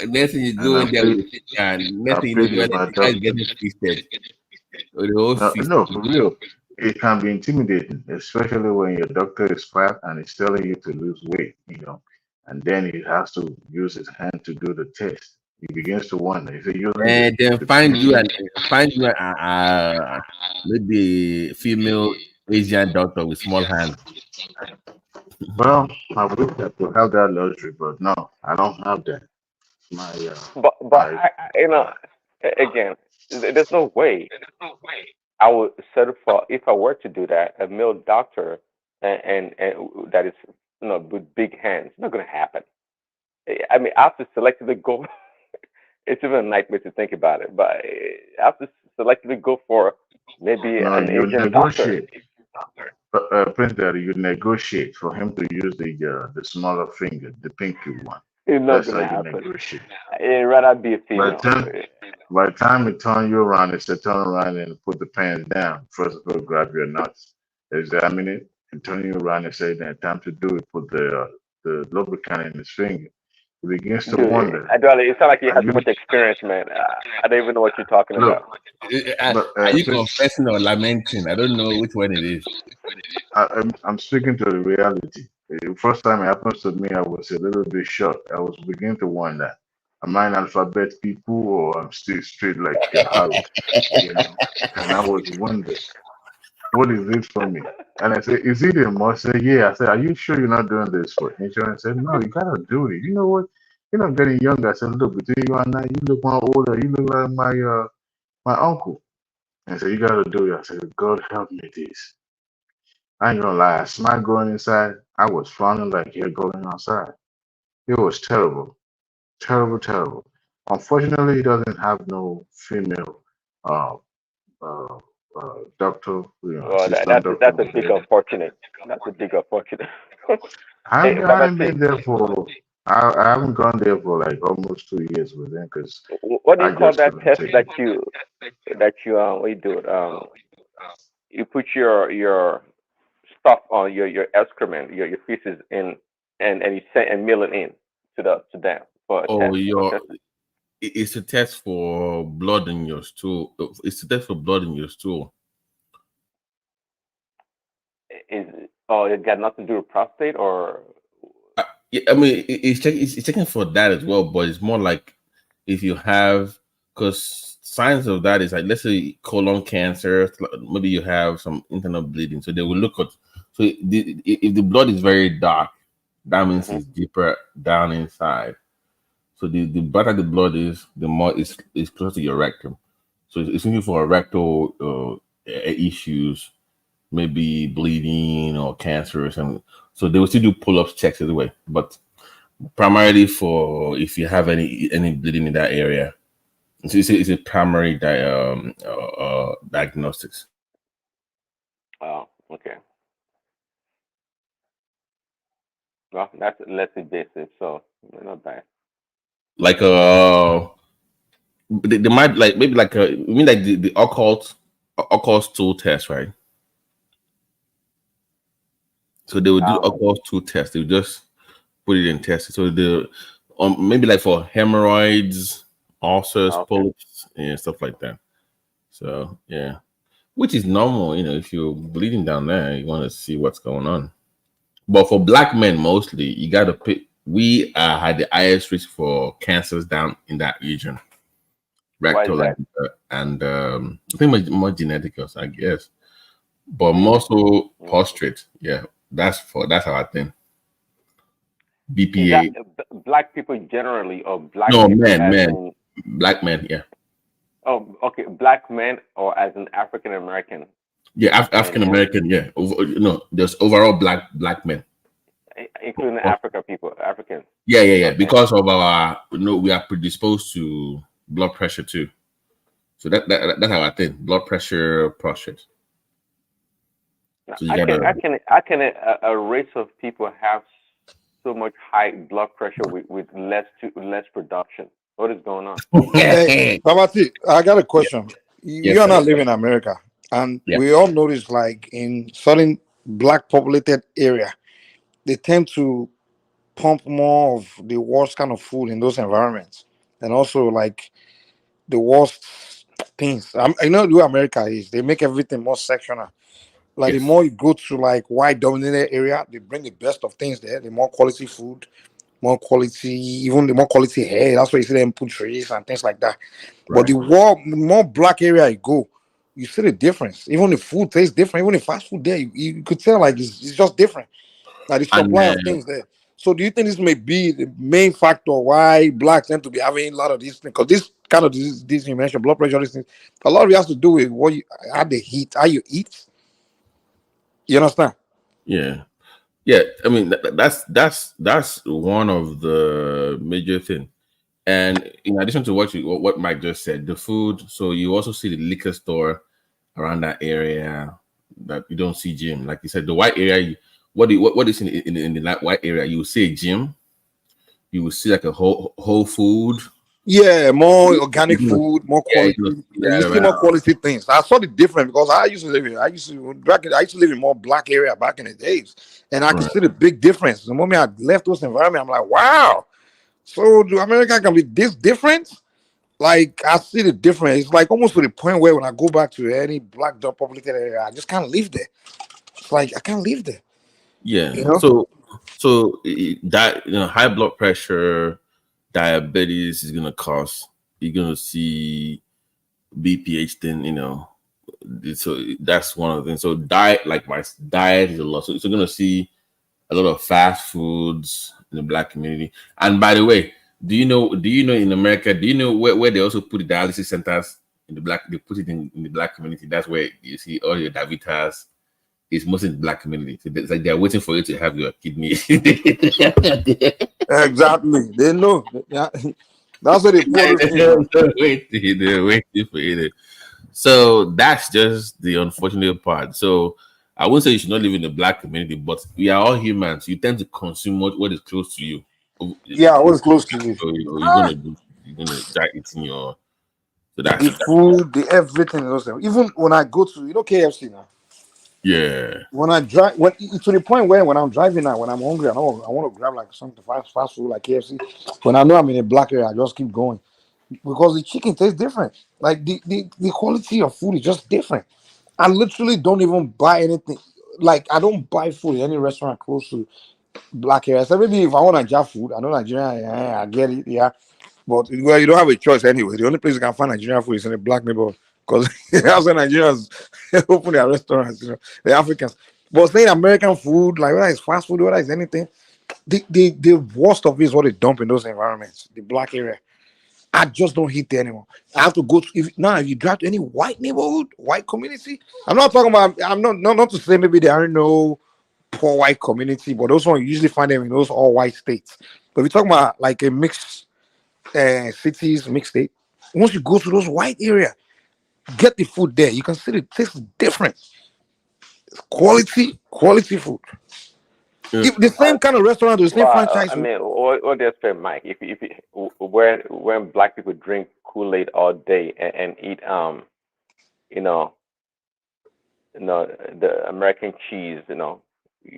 Next thing you And go in there with the finger, and next I thing you know, plead with my the guy is doctor. getting twisted. Or the whole fist. No, for real. It can be intimidating, especially when your doctor is fat and he's telling you to lose weight, and then he has to use his hand to do the test. He begins to wonder, is he using And then the find you pen? and maybe female Asian doctor with small hands. Well, I wish I could have that luxury, but no, I don't have that. My But my again, there's no way I would settle for if I were to do that a male doctor and that is with big hands. It's not gonna happen. I mean, I have to selectively go. It's even a nightmare to think about it, but I have to selectively go for maybe no, an you Asian doctor. negotiate. Prince Daddy, you negotiate for him to use the smaller finger, the pinky one. It's not That's how gonna you happen. negotiate. I'd rather be a By the female. time by the time it turn you around, it's to turn around and put the pants down. First of all, grab your nuts, examine it, and turn you around and say, "Then time to do it." Put the lubricant in his finger. He begins to Dude, wonder, I don't. It sounds like you are have too you much experience, man. I don't even know what you're talking look? about. But Are you confessing or lamenting? I don't know which one it is. I'm speaking to the reality. The first time it happens to me, I was a little bit shocked. I was beginning to wonder, am I an alphabet people or I'm still straight like Harold? And I was wondering, what is it for me? And I said, is it a must? I said, yeah. I said, are you sure you're not doing this for insurance? I said, no, you gotta do it. You know what? You're not getting younger. I said, look, between you and I, you look more older. You look like my uncle. And so you gotta do it. I said, God help me this. I ain't gonna lie, smile going inside, I was frowning like you're going outside. It was terrible, terrible, terrible. Unfortunately, he doesn't have no female uh, uh, doctor, Well, assistant doctor that's a big there. unfortunate. That's a big unfortunate. Hey, I Baba ain't T, been there for, I haven't gone there for like almost 2 years with him because what do you I call just that couldn't test take it. that you what do you do it? You put your stuff on your excrement, your feces in, and you send and mail it in to them for a Oh, test for testing. it's a test for blood in your stool. It's a test for blood in your stool. Is it got nothing to do with prostate or? Yeah, I mean, it's checking for that as well, but it's more like if you have, because signs of that is like, let's say colon cancer, maybe you have some internal bleeding. So they will look at, so if the blood is very dark, that means Mhm. it's deeper down inside. So the better the blood is, the more it's close to your rectum. So it's looking for rectal issues, maybe bleeding or cancer or something. So they will still do pull-ups checks anyway, but primarily for if you have any bleeding in that area. So it's a primary diagnostics. Oh, okay. Well, that's less invasive, so not bad. Like they might like maybe like you mean like the occult stool test, right? So they would do occult stool test. They would just put it in test. So the maybe like for hemorrhoids, ulcers, polyps, and stuff like that. So yeah, which is normal. You know, if you're bleeding down there, you want to see what's going on. But for black men, mostly, you got to pick. We had the highest risk for cancers down in that region, Why is rectal that? and I think more genetic, I guess. But more so prostate. Yeah, that's our thing. Is that BPA. black people generally, or black No, people as men, in? black men. Yeah, Oh, okay, black men, or as an African American? yeah, African And American. Yeah, no, there's overall black men. including Africa people, Africans. Yeah. Okay. Because of our, we are predisposed to blood pressure too. So that's our thing: blood pressure, prostate. So you I can a race of people have so much high blood pressure with less production? What is going on? Hey, Babati, I got a question. Yes, You and sir. I live in America, and Yeah. we all notice, like in certain black populated area, they tend to pump more of the worst kind of food in those environments, and also like the worst things. I know the way America is; they make everything more sectional. Like the Yes. more you go to like white dominated area, they bring the best of things there. The more quality food, more quality, even the more quality hair. That's why you see them put trees and things like that. But Right. the more black area you go, you see the difference. Even the food tastes different. Even the fast food there, you could tell like it's just different. Like the And supply of things there. So do you think this may be the main factor why blacks tend to be having a lot of these things? Because this kind of disease you mentioned, blood pressure, these things, a lot of it has to do with what you how the heat, how you eat. You understand? yeah. I mean, that's one of the major thing. And in addition to what Mike just said, the food. So you also see the liquor store around that area that you don't see gym. Like you said, the white area. What is in the white area? You will see a gym. You will see like a whole food. Yeah, more organic food, more Yeah, quality. you see You that see more around. quality things. I saw the difference because I used to live in more black area back in the days, and I could Right. see the big difference. The moment I left those environment, I'm like, wow. So do America can be this different? Like I see the difference. It's like almost to the point where when I go back to any black populated area, I just can't live there. It's like I can't live there. Yeah. You know? So that high blood pressure, diabetes is gonna cause. You're gonna see BPH thing. So that's one of the things. So diet, like my diet, is a lot. So you're gonna see a lot of fast foods in the black community. And by the way, do you know in America? Do you know where they also put the dialysis centers in the black? They put it in the black community. That's where you see all your diabetes. It's mostly in the black community. So it's like they're waiting for you to have your kidney. Exactly. They know. Yeah. That's what they put those things now. They're waiting for you. So that's just the unfortunate part. So I wouldn't say you should not live in the black community, but we are all humans. You tend to consume what is close to you. So Yeah, I was close to you. you're gonna start eating your. So that's The food, the everything. Even when I go to KFC now. yeah. When I drive, to the point where when I'm driving now, when I'm hungry, I want to grab like something fast food like KFC. When I know I'm in a black area, I just keep going because the chicken tastes different. Like the quality of food is just different. I literally don't even buy anything. Like I don't buy food in any restaurant close to black area. So maybe if I want Nigerian food, I know Nigerian, I get it, yeah. But well, you don't have a choice anyway. The only place you can find Nigerian food is in a black neighborhood because that's when Nigerians open their restaurants, the Africans. But saying American food, like whether it's fast food, whether it's anything, the worst of it is what they dump in those environments, the black area. I just don't hit there anymore. I have to go to if you drive to any white neighborhood, white community. I'm not talking about. I'm not to say maybe there are no poor white community, but those ones you usually find them in those all white states. But we're talking about like a mixed cities, mixed state. Once you go to those white area, get the food there. You can see the taste is different. Quality food. If the same kind of restaurant with the same franchise. I mean, what they say, Mike? If when black people drink Kool-Aid all day and eat you know the American cheese, you're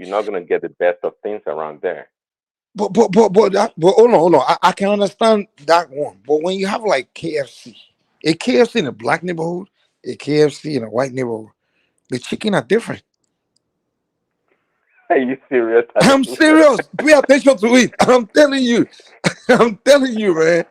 not gonna get the best of things around there. But hold on. I can understand that one. But when you have like KFC, a KFC in a black neighborhood, a KFC in a white neighborhood, the chicken are different. Are you serious? I'm serious. Pay attention to it. I'm telling you. I'm telling you, man.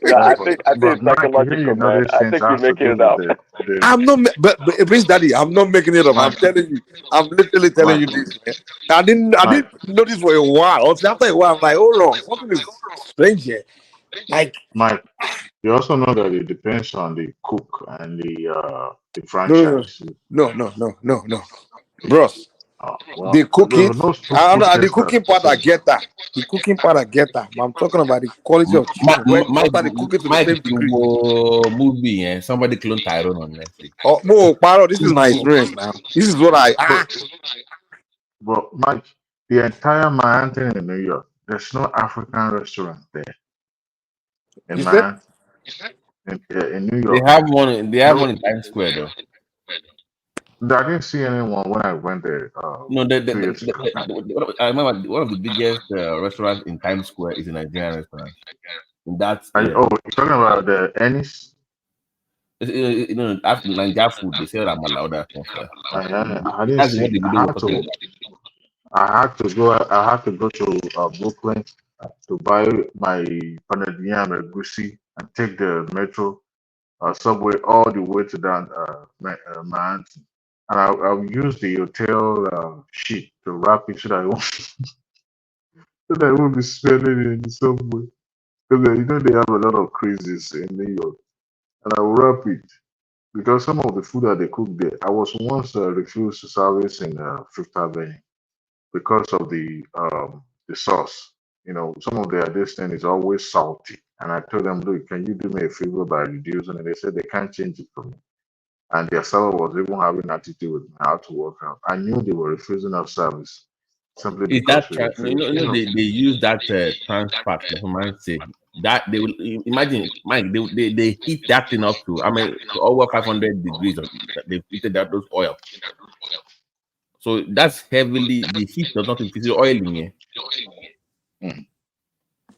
No, I think But it's Mike, here psychological, you know man. these I things think you're has to making do it with up. the I'm not, but Prince Daddy, I'm not making it up. I'm Mike, telling you. I'm literally telling Mike, you this, man. I didn't Mike, notice for a while. Until after a while, I'm like, hold on, something is strange here. Like, Mike. You also know that it depends on the cook and the no, franchise. no, bros. Well, The cooking, those I don't food know, the testers. cooking part I get that. The cooking part I get that. But I'm talking about the quality of chicken when Mike, after they cook it to the Mike, same degree. movie, somebody cloned Tyrone on Netflix. Oh, no, Paro, this is my experience now. This is what But Mike, the entire Manhattan in New York, there's no African restaurant there. You In said? Manhattan, in New They York, have one. They have no, one in Times Square, though. I didn't see anyone when I went there No, 2 years ago. I remember one of the biggest restaurants in Times Square is a Nigerian restaurant. In that, You're talking about the Ennis? after Nigerian food, they sell amala other stuff there. I didn't That's what see. the video was talking about. I had to go to Brooklyn to buy my pounded yam egusi and take the metro subway all the way to down Manhattan. And I'll use the hotel sheet to wrap it so that so that I won't be spending it in the subway. Because they have a lot of crazes in New York. And I'll wrap it. Because some of the food that they cook there, I was once refused service in Fifth Avenue because of the sauce. Some of their this thing is always salty. And I told them, look, can you do me a favor by reducing it? They said they can't change it for me. And their server was even having attitude with me how to work out. I knew they were refusing of service simply Is because that we refused. they use that trans fat, like man say that they will imagine, Mike. They heat that thing up to over 500 degrees. They've heated those oil. So that's heavily the heat does not increase the oil in here. So it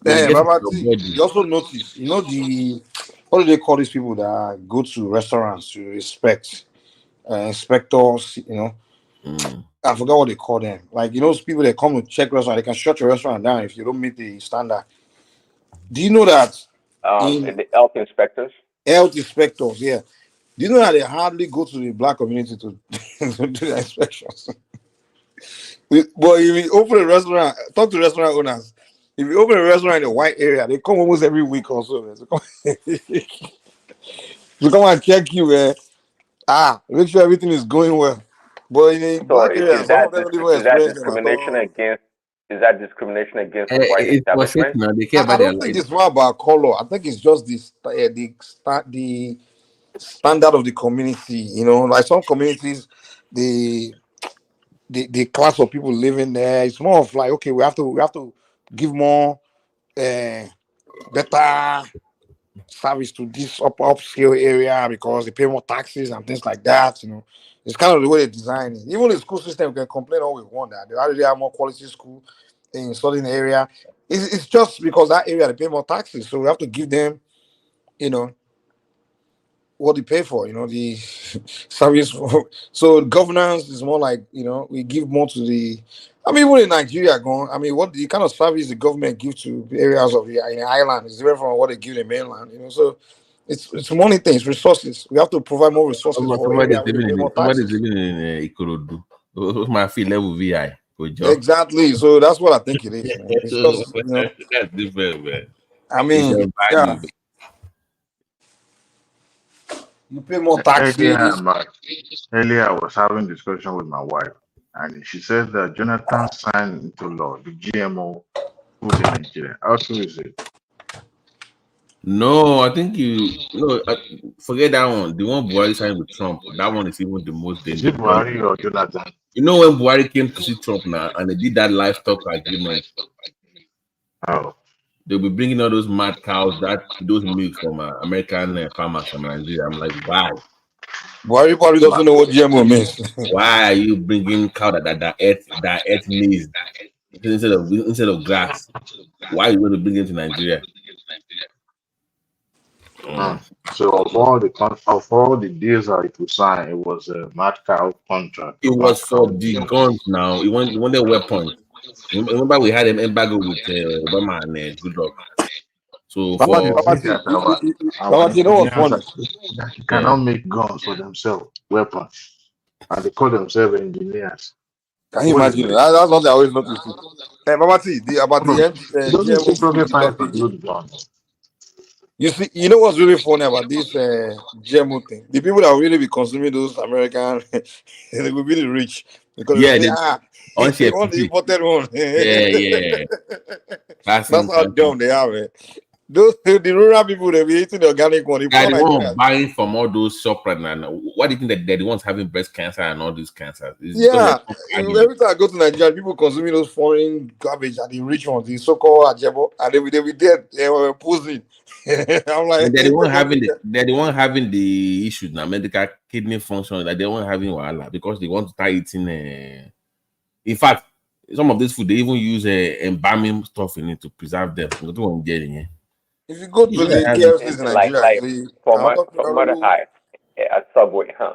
gets into Baba your T, body. you also notice, what do they call these people that go to restaurants to respect inspectors, I forgot what they call them. Like, those people that come to check restaurant, they can shut your restaurant down if you don't meet the standard. Do you know that The health inspectors. Health inspectors, yeah. Do you know that they hardly go to the black community to do the inspections? But if you open a restaurant, talk to restaurant owners. If you open a restaurant in a white area, they come almost every week or so. Man. To come and check you, make sure everything is going well. But in a So black area, some of them don't even experience them at all. Is that discrimination against the white It's for safety establishment? now. They care I about their don't think life. it's more about color. I think it's just the standard of the community. Like some communities, the class of people living there, it's more of like, okay, we have to give more better service to this upscale area because they pay more taxes and things like that. It's kind of the way they design it. Even the school system, we can complain all we want that they already have more quality school in certain area. It's just because that area they pay more taxes, so we have to give them, what they pay for. The service. So governance is more like, we give more to the. Even in Nigeria, what the kind of service the government give to areas of in the island is different from what they give the mainland. So it's money things, resources. We have to provide more resources for Somebody's area where they living pay in more taxes. Ikorodu. Those my feel level VI. Good job. Exactly. So that's what I think it is, man. It's just That's different, man. it's a Value. you pay more taxes. Earlier, I was having discussion with my wife, and she said that Jonathan signed into law the GMO food in Nigeria. How true is it? No, I think forget that one. The one Buhari signed with Trump, that one is even the most Is it dangerous. Buhari or Jonathan? You know when Buhari came to see Trump now and they did that livestock agreement, they'll be bringing all those mad cows, those milk from American farmers from Nigeria. I'm like, why? Buhari probably doesn't know what GMO means. Why are you bringing cow that eat maize instead of grass? Why are you going to bring it to Nigeria? So of all the deals that it was signed, it was a mad cow contract. It was for the guns now. He wanted weapons. Remember we had an embargo with Obama and Goodluck. So for You know what's funny? They cannot make guns for themselves, weapons, and they call themselves engineers. Can you imagine? That's what I always noticed. About the GMO thing. You see, you know what's really funny about this GMO thing? The people that will really be consuming those American, they will be really rich because they say, they want the imported one. That's how dumb they are, man. Those the rural people, they be eating the organic one. They are the one buying from all those shop right now. Why do you think that they're the ones having breast cancer and all these cancers? Every time I go to Nigeria, people consuming those foreign garbage and the rich ones, the so-called ajebo, and they be there, they were posing. I'm like, they're the one having the issues now, medical kidney function, that they won't having wahala because they want to start eating. In fact, some of this food they even use embalming stuff in it to preserve them. If you go to the KFCs in Nigeria, for Mother High at Subway, huh?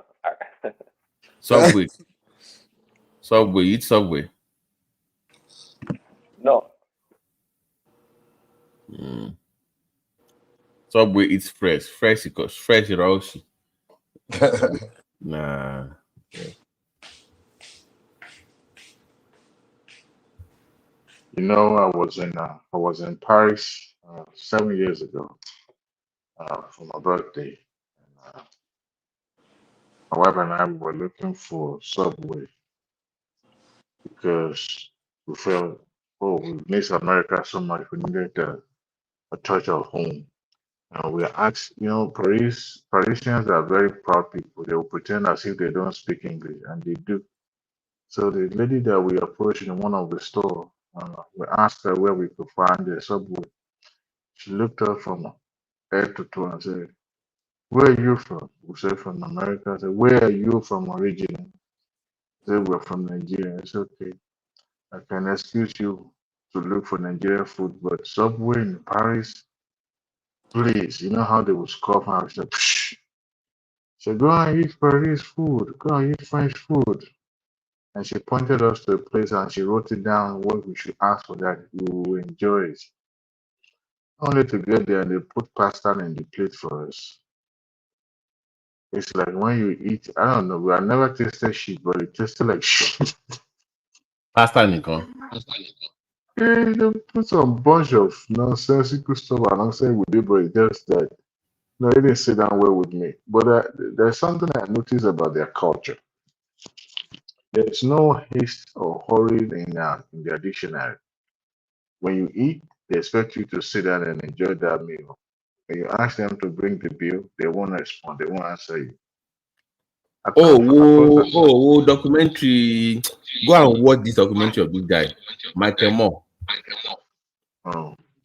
Subway, eat Subway. No. Subway eats fresh because fresh Roshi. Nah. You know, I was in Paris 7 years ago for my birthday. And, my wife and I were looking for Subway because we felt, we miss America so much. We needed a touch of home. We asked, Parisians are very proud people. They will pretend as if they don't speak English, and they do. So the lady that we approached in one of the store, we asked her where we could find the Subway. She looked up from head to toe and said, "Where are you from?" We said, "From America." I said, "Where are you from originally?" They said, "We're from Nigeria." I said, "Okay, I can excuse you to look for Nigerian food, but Subway in Paris, please." You know how they would scoff and I said, "Psh." So go and eat Paris food, go and eat French food. And she pointed us to a place and she wrote it down what we should ask for that we will enjoy it. Only to get there and they put pasta in the plate for us. It's like when you eat, I don't know, I never tasted shit, but it tasted like shit. Pasta Nikon. Yeah, they put some bunch of nonsensical stuff alongside with it, but it just that. No, it didn't sit down well with me. But there's something I noticed about their culture. There's no haste or hurry in their dictionary. When you eat, they expect you to sit down and enjoy that meal. When you ask them to bring the bill, they won't respond. They won't answer you. Documentary. Go and watch this documentary of this guy, Michael Moore.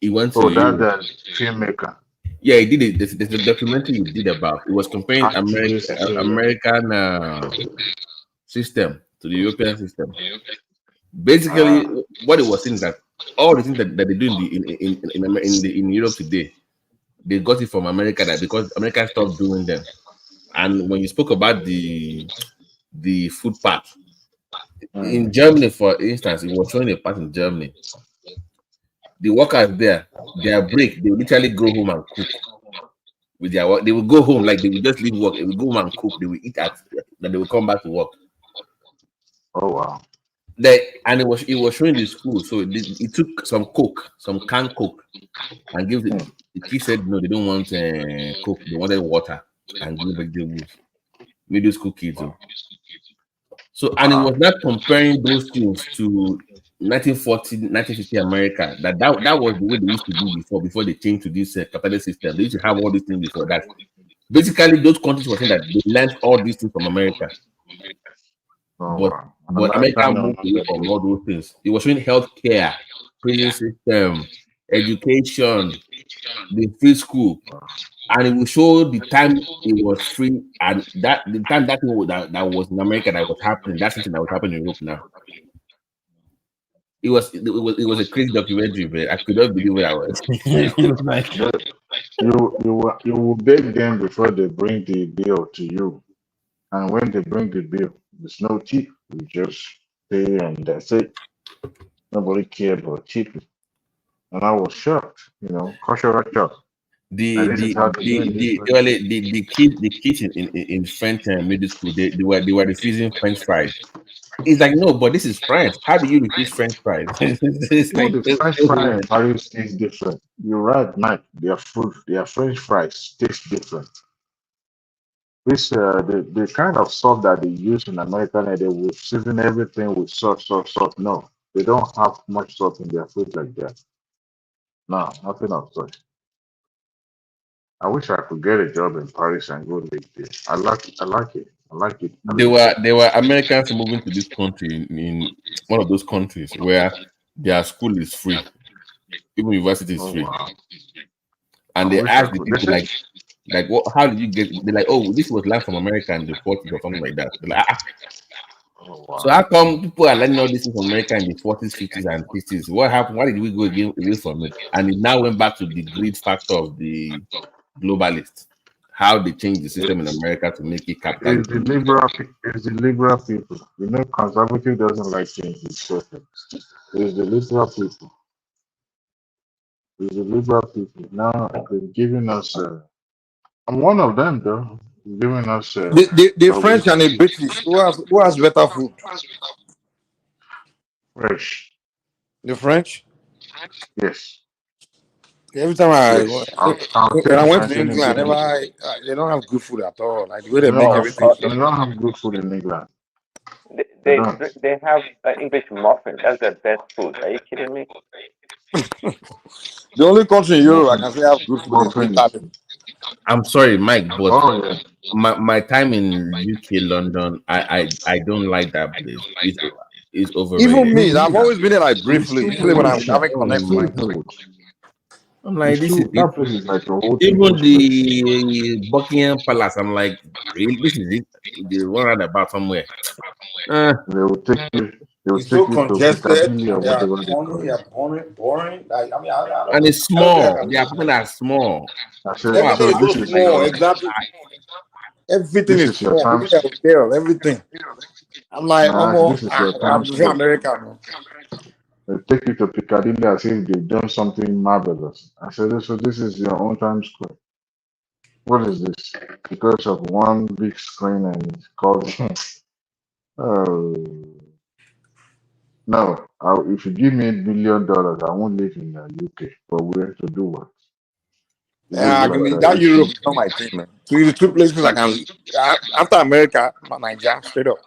He went to that filmmaker. Yeah, he did it. The documentary he did about it was comparing American system to the European system. Basically, what it was saying is that all the things that they do in Europe today, they got it from America. That because America stopped doing them. And when you spoke about the food part in Germany, for instance, it was showing a part in Germany. The workers there, their break, they literally go home and cook with their work. They will go home, like they will just leave work. They will go home and cook. They will eat then they will come back to work. Oh wow! And it was showing the school. So it took some Coke, some canned Coke, and give the kids said no, they don't want Coke. They wanted water and give vegetables. Middle school kids. So and it was not comparing those things to 1940, 1950 America. That was the way they used to do before they changed to this capitalist system. They used to have all these things before that. Basically, those countries were saying that they learned all these things from America. But America moved away from all those things. It was showing healthcare, prison system, education, the free school, and it will show the time it was free and that the time that thing that was in America that was happening. That's something that was happening in Europe now. It was a crazy documentary, but I could not believe what I was. It was like you will beg them before they bring the bill to you, and when they bring the bill, there's no tip. You just pay and that's it. Nobody cared about tipping, and I was shocked. Cultural shock. And this is how they do it. the kids in French middle school they were refusing French fries. It's like, no, but this is French. How do you refuse French fries? It's No, like the French fry in Paris tastes different. You're right, Mike. Their French fries taste different. This the kind of salt that they use in America, and they will season everything with salt. No, they don't have much salt in their food like that. No, nothing of such. I wish I could get a job in Paris and go live there. I like it. I like it. I like it. I There live were there. there were Americans moving to this country in one of those countries where their school is free, even university is Oh free, wow. and I they wish I asked the could. people like what? How did you get? They're like, oh, this was land from America in the 40s or something like that. They're like, Oh so wow. how come people are learning all this from America in the 40s, 50s, and 50s? What happened? Why did we go away from it? And it now went back to the greed factor of the globalists. How they changed the system in America to make it It's capitalism. it's the liberal people. Conservative doesn't like change. It's perfect. It's the liberal people. It's the liberal people. Now they're giving us. I'm one of them, though. Giving us. The What we French and the British, who has better food? fresh. The French. Yes. Every time Yes. I'll when take I the went to French any England, day. they don't have good food at all. Like the way they make everything. They don't have good food in England. They They they, don't. they have English muffin. That's their best food. Are you kidding me? The only country in Europe I Muffin. can say have good food is Muffin is. Italy. I'm sorry, Mike, but Oh yeah. my time in UK, London, I don't like that place. It's Even overrated. me, I've always been there like It's briefly. too Usually when I'm pollution. having Oh connect It's with my too my God. cold. I'm like, It's this is too. it. That place is like a holding Even ghost place. the Buckingham Palace, I'm like, really? This is it? They run out about somewhere. They will take you. They will It's so take you to congested Piccadilly or and they are whatever they call funny, they it. are boring. Like, I mean, And it's I don't think I small. can There are live people there. that are small. I said. Wow, Everything So is so this is like, small. your. Exactly. Everything This is is your small. time. Even the hotel, everything. I'm like, This is your I'm time very slot. American. They take you to Piccadilly as if they've done something marvelous. I said, so this is your own time square. What is this? Because of one big screen and it's called. Oh no! If you give me $1 billion, I won't live in the UK. But where to do what? To live Yeah, like that Europe AC. is not my thing, man. So the two places I can after America, Nigeria, straight up.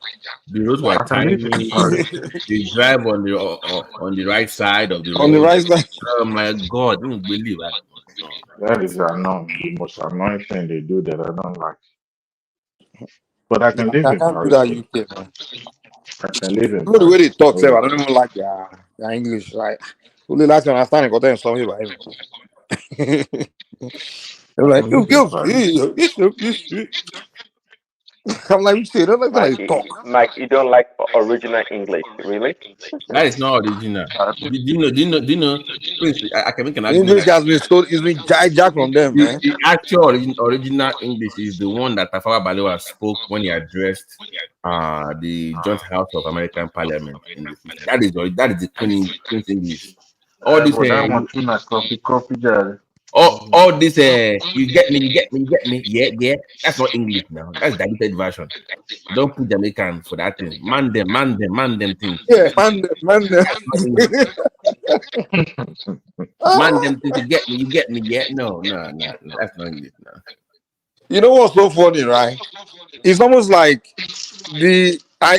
the roads were I can live in tiny. Paris. They drive on the right side of the On the road. right side. Oh my God, you won't believe that. No. That is annoying. The most annoying thing they do that I don't like. But I can live I in can't do Paris that though. UK, man. I can live in Even the way they Paris. talk, Oh sir, I yeah. don't even like their English. Like, only last time I understand it, got them something about him. They're I like, can live in Paris. I'm like, you say, don't like Mike, they talk. Mike, you don't like original English, really? That is not original. Do you know, Prince, I can make an argument English that has been it's been hijacked from them, man. the actual original English is the one that Tafawa Balewa spoke when he addressed the Joint House of American Parliament in the 50s. That is the Queen's English. All this But that one too nice coffee jar. all this you get me, yeah. That's not English now. That's diluted version. Don't put Jamaican for that thing. Man them things. Yeah, man. That's not English. Man them things, you get me, yeah. No, that's not English now. You know what's so funny, right? It's almost like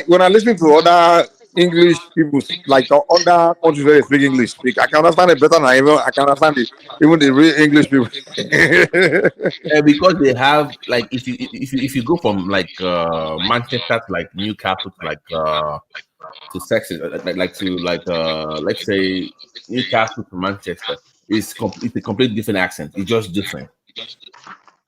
when I listen to other English people, like the other countries where they speak English, speak. I can understand it better than I can understand it, even the real English people. Because they have like if you go from like Manchester to like Newcastle to like to Texas, like to like let's say Newcastle to Manchester, it's a completely different accent. It's just different.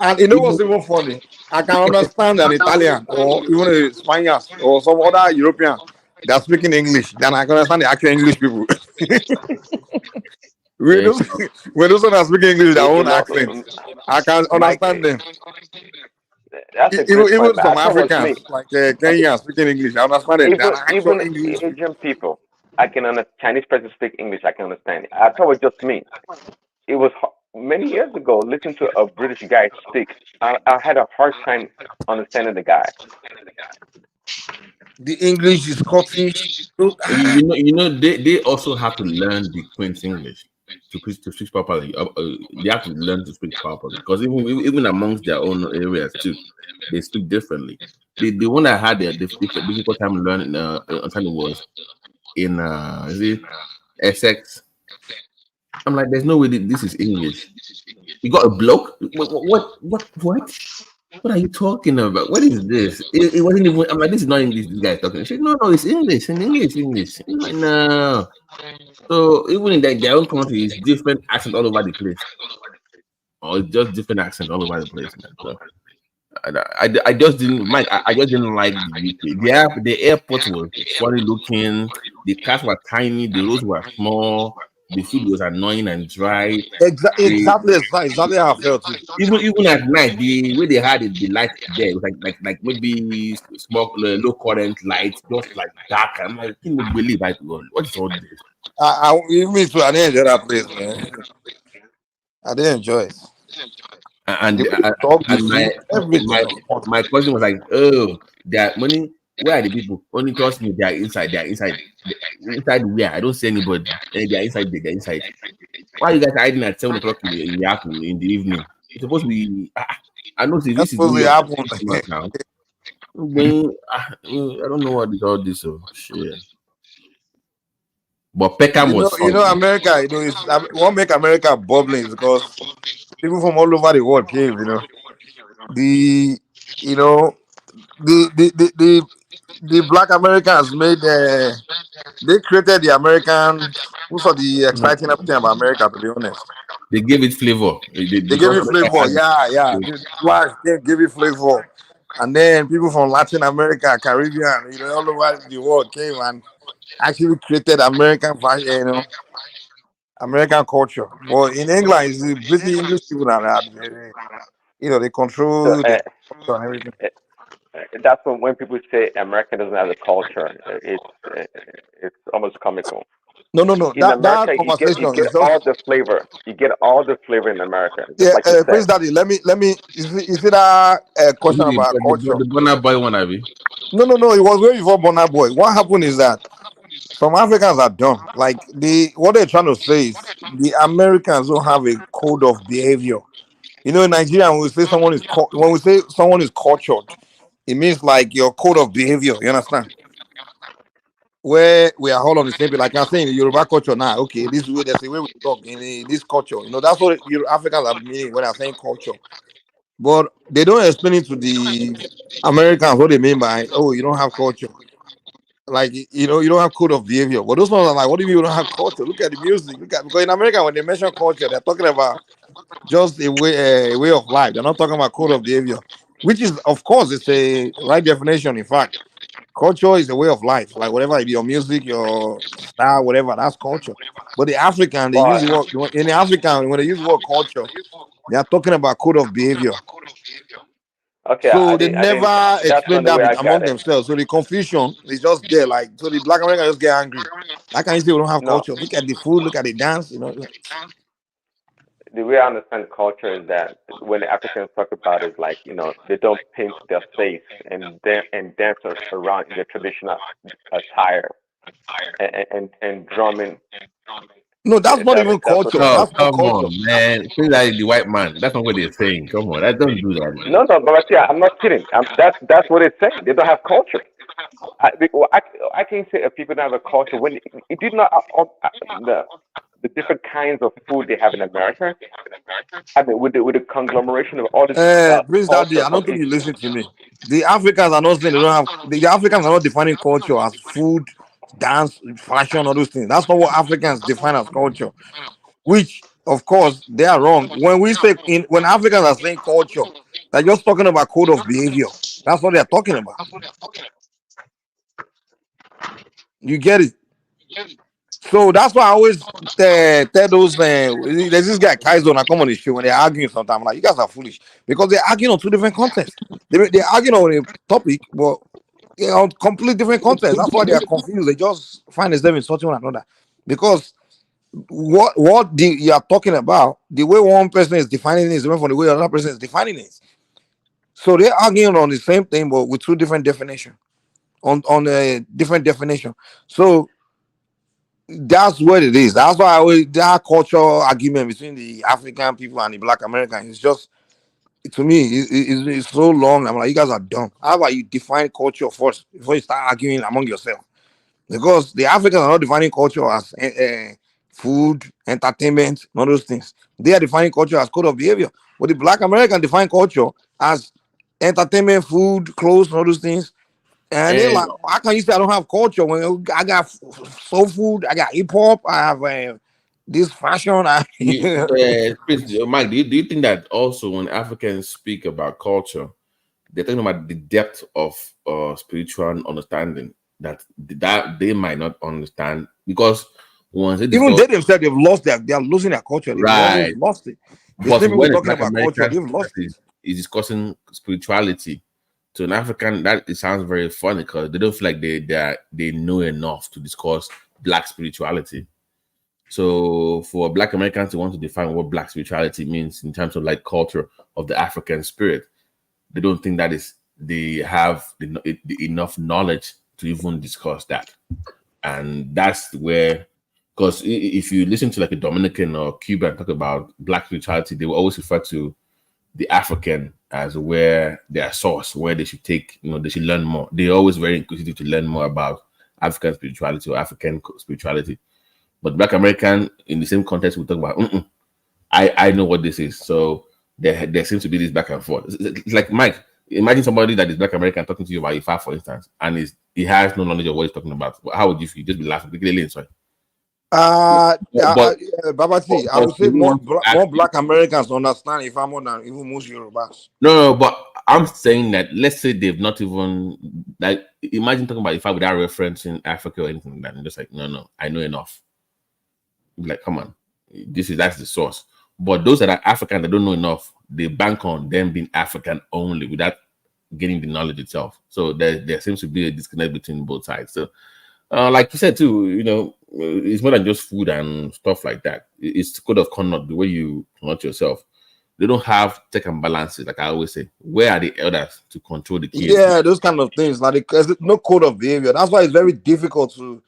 And you know what's even funny? I can understand an Italian or even a Spaniard or some other European that's speaking English than I can understand the actual English people. when those when those are speaking English with their own accent, I can Mike, understand them. that's a good point. Even But I some tell what's me. Africans like Kenyans speaking English, I understand them. They're actual Even English people. Asian people, I can understand. Chinese person speak English, I can understand it. I tell what just me. It was many years ago. Listen to a British guy speak. I had a hard time understanding the guy. The English is Scottish. You know, they also have to learn the Queen's English to speak properly. They have to learn to speak properly because even amongst their own areas too, they speak differently. The one I had the difficult time learning understanding was in is it Essex. I'm like, there's no way this is English. You got a bloke? What are you talking about? What is this? It wasn't even. I'm like, this is not English. This guy is talking. She said, no, it's English. In English. I'm like, no. So even in their own country, it's different accent all over the place, or it's just different accent all over the place, man. So I just didn't, Mike. I just didn't like the UK. The airport was funny looking. The cars were tiny. The roads were small. The food was annoying and dry. Exactly how I felt too. Even at night, the way they had it, the light there, it was like maybe small low current light, just like dark. I'm like, you would believe I go, what is all this? Me too. I didn't enjoy that place, man. I didn't enjoy it. And my cousin was like, oh, their money. Where are the people? Only trust me, they are inside. Inside where? I don't see anybody. And they are inside. They're inside. Why are you guys hiding at 7 o'clock in the afternoon, in the evening? It's supposed to be. I know this is really now. I don't know what is all this. Oh shit. But Peckham was fun. You know, America. You know, it's what make America bubbling is because people from all over the world came. You know, the Black Americans made they created the American. Who's the exciting everything about America? To be honest, they gave it flavor. They gave it flavor. Yeah. The Blacks gave it flavor, and then people from Latin America, Caribbean, all over the world came and actually created American fashion, American culture. But in England, it's the British English people that they control So, the culture and everything. that's when people say America doesn't have the culture. It's almost comical. No. In America, That conversation you get is just all the flavor. You get all the flavor in America. Just like you said. Prince Daddy. Let me. Is it a question about culture? The Burna Boy one, Abby? No. It was way before Burna Boy. What happened is that some Africans are dumb. Like what they're trying to say is the Americans don't have a code of behavior. In Nigeria, when we say someone is cultured, it means like your code of behavior. You understand? Where we are all on the same page. Like I'm saying, the Yoruba culture now. Okay, this is where there's a way we talk in this culture. That's what Africans are meaning when I'm saying culture. But they don't explain it to the Americans what they mean by you don't have culture. Like you don't have code of behavior. But those ones are like, what do you mean you don't have culture? Look at the music. Because in America when they mention culture, they're talking about just a way of life. They're not talking about code of behavior, which is, of course, it's a right definition. In fact, culture is a way of life. Like whatever your music, your style, whatever, that's culture. But the African, they use the word in the African when they use the word culture, they are talking about code of behavior. Okay, So they never explain that among it. themselves. So the confusion is just there. Like so, the Black Americans just get angry. How can you say we don't have culture? Look at the food, look at the dance. The way I understand culture is that when the Africans talk about it, like they don't paint their face and dance around in their traditional attire and drumming. No, that's not even culture. That's not culture. On, man. Feel like the white man. That's not what they're saying. Come on, don't do that. Man. No, but yeah, I'm not kidding. That's what it's saying. They don't have culture. I can say if people don't have a culture when it did not the different kinds of food they have in America. I mean, with the conglomeration of all these Prince Daddy, culture I from don't think you listen to me. The Africans are not saying they don't have. The Africans are not defining culture as food, dance, fashion, all those things. That's not what Africans define as culture. Which, of course, they are wrong. When we say when Africans are saying culture, they're just talking about code of behavior. That's what they're talking about. You get it? So that's why I always tell those. There's this guy Kaizo, I come on the show when they're arguing sometimes. I'm like, you guys are foolish because they're arguing on two different contexts. They're arguing on a topic, but on complete different contexts. That's why they are confused. They just find themselves insulting one another because you are talking about, the way one person is defining it is different from the way another person is defining it. So they're arguing on the same thing, but with two different definitions. On a different definition. So that's what it is. That's why that cultural argument between the African people and the Black Americans is just, to me, it's so long. I'm like, you guys are dumb. How about you define culture first before you start arguing among yourself? Because the Africans are not defining culture as food, entertainment, all those things. They are defining culture as code of behavior. But the Black American define culture as entertainment, food, clothes, all those things. And they're like, how can you say I don't have culture when I got soul food, I got hip hop, I have this fashion? Chris, Mike, do you think that also when Africans speak about culture, they're talking about the depth of spiritual understanding that they might not understand because once even they themselves, they've lost they're losing their culture. They've almost lost it. The But same when people talking Black about culture, American they've lost it. is discussing spirituality, to an African, it sounds very funny because they don't feel like they know enough to discuss Black spirituality. So for Black Americans to want to define what Black spirituality means in terms of like culture of the African spirit, they don't think they have enough knowledge to even discuss that. And that's where, because if you listen to like a Dominican or Cuban talk about Black spirituality, they will always refer to the African as where their source, where they should they should learn more. They're always very inquisitive to learn more about African spirituality or African spirituality. But Black American, in the same context, we talk about, I know what this is. So there seems to be this back and forth. It's like, Mike, imagine somebody that is Black American talking to you about Ifa, for instance, and he has no knowledge of what he's talking about. How would you feel? Just be laughing. Sorry. Babati, I would say more Black Americans understand if I'm more than even most Yorubas. No, but I'm saying that let's say they've not even like imagine talking about Ifa without referencing Africa or anything like that. And just like, no, I know enough. Like, come on, that's the source. But those that are African that don't know enough, they bank on them being African only without getting the knowledge itself. So there seems to be a disconnect between both sides. So like you said too, it's more than just food and stuff like that. It's code of conduct, the way you conduct yourself. They don't have check and balances, like I always say. Where are the elders to control the kids? Yeah, those kind of things. Like there's no code of behavior. That's why it's very difficult to.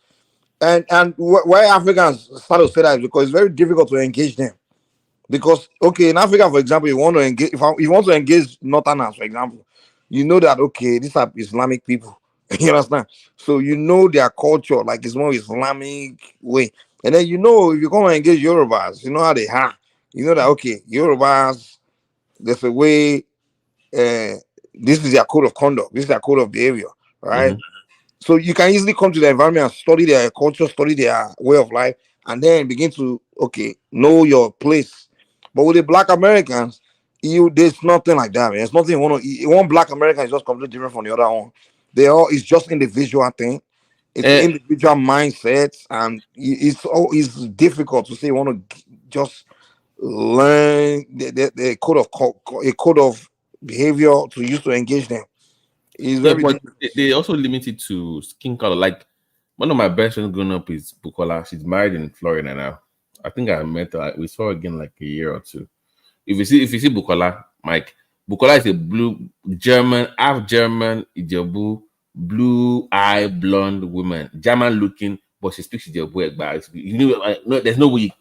And why Africans start to say that is because it's very difficult to engage them. Because in Africa, for example, you want to engage. If you want to engage Northerners, for example, you know that these are Islamic people. You understand? So you know their culture, like it's more Islamic way. And then if you come and engage Yorubas, you know how they are. You know that Yorubas, there's a way. This is their code of conduct. This is their code of behavior, right? So you can easily come to the environment and study their culture, study their way of life, and then begin to know your place. But with the Black Americans, there's nothing like that, man. There's nothing one Black American is just completely different from the other one. It's just individual thing. It's individual mindsets, and it's difficult to say you want to just learn the code of behavior to use to engage them. It's very but they also limit it to skin color. Like one of my best friends growing up is Bukola. She's married in Florida now. I think I met her. We saw her again like a year or two. If you see Bukola, Mike, Bukola is a blue German, half German, Ijebu, blue eye, blonde woman, German looking, but she speaks Ijebu. There's no way.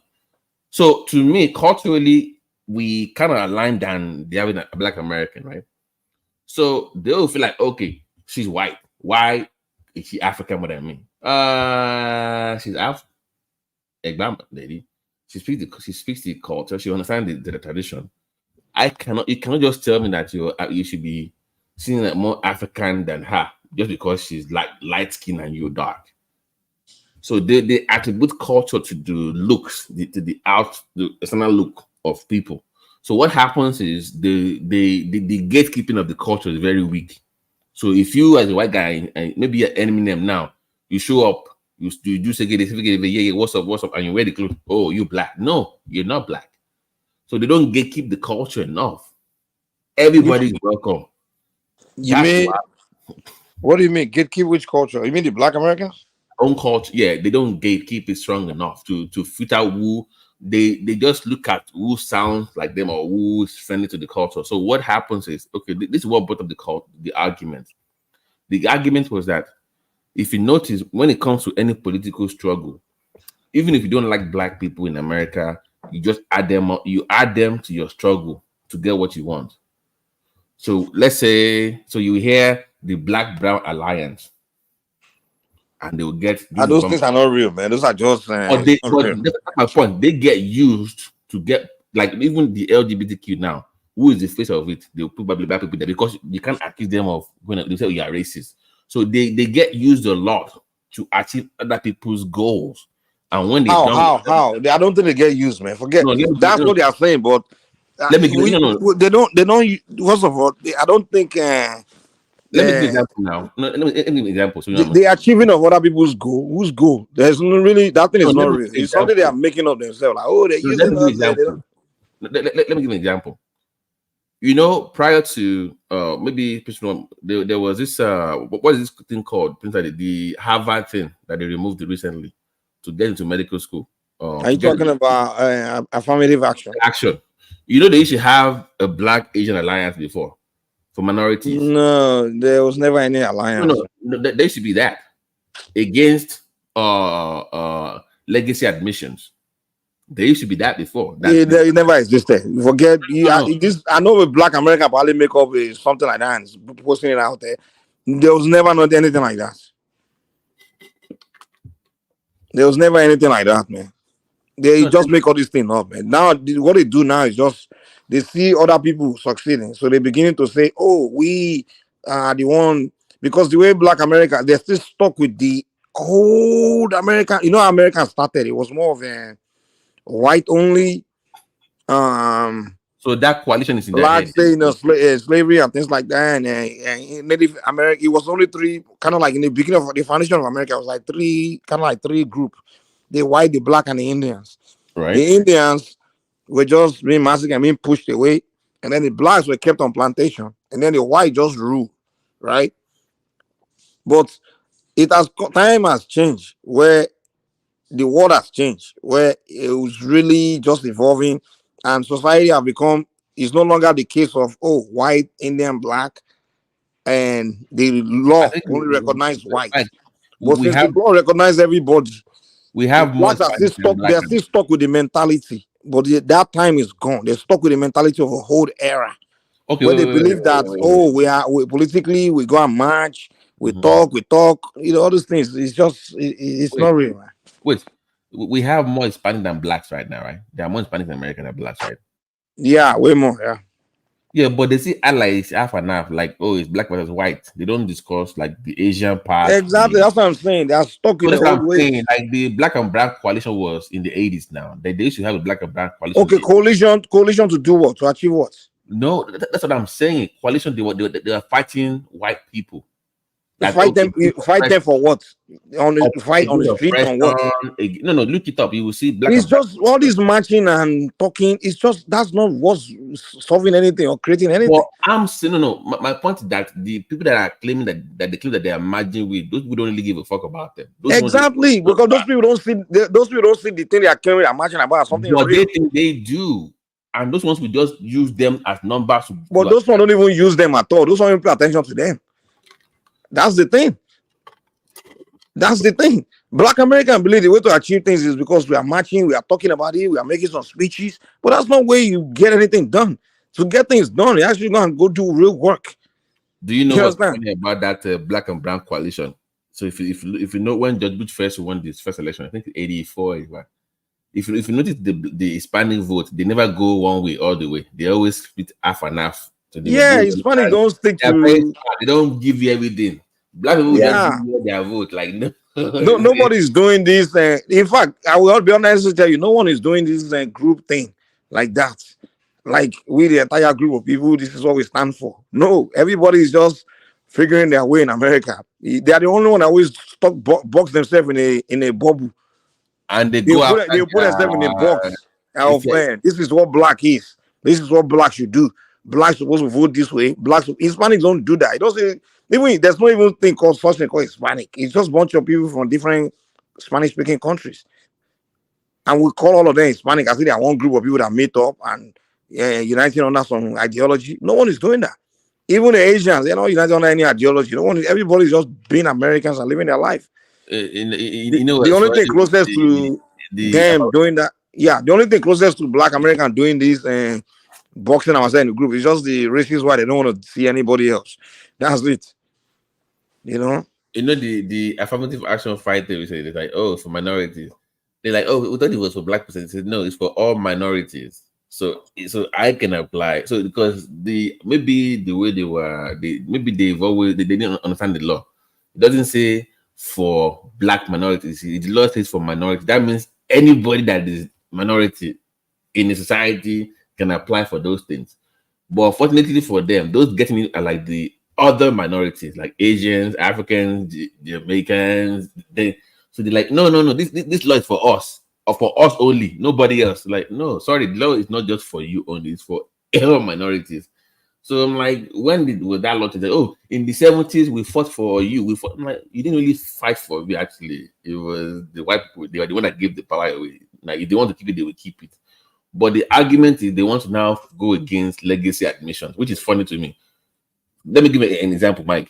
So to me, culturally, we kind of align than the having a Black American, right? So they'll feel like, okay, she's white. Why is she African more than me? She's a grandma lady. She speaks the culture. She understands the tradition. You cannot just tell me that you should be seen like more African than her just because she's like light skin and you're dark. So they attribute culture to the looks, to the external look of people. So what happens is the gatekeeping of the culture is very weak. So if you as a white guy and maybe you're enemy them now, you show up, you do say yeah, what's up, and you wear the clothes. Oh, you black. No, you're not black. So they don't gatekeep the culture enough. Everybody's welcome. What do you mean? Gatekeep which culture? You mean the Black Americans? Own culture, yeah, they don't gatekeep it strong enough to fit out who they just look at who sounds like them or who's friendly to the culture. So what happens is, okay, this is what brought up the argument. The argument was that if you notice, when it comes to any political struggle, even if you don't like black people in America, you just add them up, you add them to your struggle to get what you want. So let's say, so you hear the Black-Brown Alliance, and they will get those things are not real, man. Those are just but that's my point. They get used to get, like, even the LGBTQ now, who is the face of it? They'll probably black people there because you can't accuse them of when they say you are racist. So they get used a lot to achieve other people's goals. And when they how I don't think they get used, man. Forget that's what they are saying, but let me give they don't first of all, I don't think let me give an example now. No, let me give an example. So the achieving of other people's goal. Whose goal? There's no really that thing is not real. It's something they are making up themselves. Like, oh, they're using us. Let me give an example. You know, prior to maybe there was this what is this thing called? The Harvard thing that they removed recently to get into medical school. Are you talking about affirmative action? You know, they used to have a Black Asian alliance before for minorities. No, there was never any alliance. No, there should be that against legacy admissions. There used to be that before. It never existed. Forget this. I know with Black American probably makeup is something like that and posting it out there. There was never anything like that. There was never anything like that, man. They just make all this thing up, man. Now what they do now is just they see other people succeeding, so they're beginning to say, "Oh, we are the one," because the way Black America, they're still stuck with the old American. You know, how America started. It was more of a white only. So that coalition is in Black say slavery and things like that, and Native America. It was only three, kind of like in the beginning of the foundation of America. It was like three group: the white, the Black, and the Indians. Right. The Indians were just being massacred and being pushed away, and then the Blacks were kept on plantation, and then the white just ruled, right? But time has changed where the world has changed, where it was really just evolving, and society have become. It's no longer the case of white, Indian, Black, and the law only recognize white. But since the law recognize everybody, we have more. Blacks are still stuck. They are still stuck with the mentality, but that time is gone. They're stuck with the mentality of a whole era. Okay, where they believe that we politically we go and march, we talk, you know, all those things. It's just it's not real. Man. Wait, we have more Hispanic than Blacks right now, right? There are more Hispanic than American than Blacks, right? Yeah, way more. Yeah. Yeah, but they see allies half and half, like, oh, it's Black versus white. They don't discuss like the Asian part. Exactly, that's what I'm saying. They are stuck in the old way. Like the Black and Brown coalition was in the 80s now. They used to have a Black and Brown coalition. Okay, coalition to do what? To achieve what? No, that's what I'm saying. Coalition, they are fighting white people. Like, fight them for what? On the fight on the street on what? No, look it up. You will see Black. It's just all this marching and talking. It's just that's not what's solving anything or creating anything. Well, I'm saying no. My point is that the people that are claiming that they claim that they are marching with, those people don't really give a fuck about them. Exactly, because those people don't see the thing they are claiming they are marching about something. But they think they do. And those ones we just use them as numbers. But those ones don't even use them at all. Those ones don't pay attention to them. That's the thing. Black Americans believe the way to achieve things is because we are marching, we are talking about it, we are making some speeches, but that's not where you get anything done. To get things done, you actually go and go do real work. Do you know what's funny about that Black and Brown coalition? So if you know when George Bush first won this first election, I think 84. If you notice the Hispanic vote, they never go one way all the way. They always split half and half. So they will Yeah, go. Hispanic don't stick They are very to. smart. They don't give you everything. Black people will just give Yeah. you their vote. Like no, No, nobody's doing this. In fact, I will be honest to tell you, no one is doing this group thing like that. Like we, the entire group of people, this is what we stand for. No, everybody is just figuring their way in America. They are the only one that always stuck box themselves in a bubble. And they go after They put themselves in a box if of you- this is what black is. This is what black should do. Blacks supposed to vote this way. Hispanics don't do that. It doesn't even there's no even thing called such thing called Hispanic. It's just a bunch of people from different Spanish speaking countries. And we call all of them Hispanic as if they are one group of people that meet up and uniting under some ideology. No one is doing that. Even the Asians, they're not united under any ideology. No one, everybody's just being Americans and living their life. you know The what's only funny? thing closest to them doing that, yeah, the only thing closest to Black American doing this boxing ourselves in the group is just the racists why they don't want to see anybody else. That's it. You know? You know the affirmative action fighter we say they're like, oh, for minorities. They're like, oh, we thought it was for black people. They said no, it's for all minorities. So I can apply. So because maybe the way maybe they didn't understand the law. It doesn't say for black minorities. The law says for minorities. That means anybody that is minority in a society can apply for those things. But fortunately for them, those getting it are like the other minorities, like Asians, Africans, Jamaicans. So they're like, no. This law is for us, or for us only, nobody else. Like, no, sorry, the law is not just for you only; it's for all minorities. So I'm like, when was that law to say, oh, in the 70s we fought for you? We fought. I'm like, you didn't really fight for me. Actually, it was the white people. They were the one that gave the power away. Like, if they want to keep it, they will keep it. But the argument is they want to now go against legacy admissions, which is funny to me. Let me give you an example, Mike.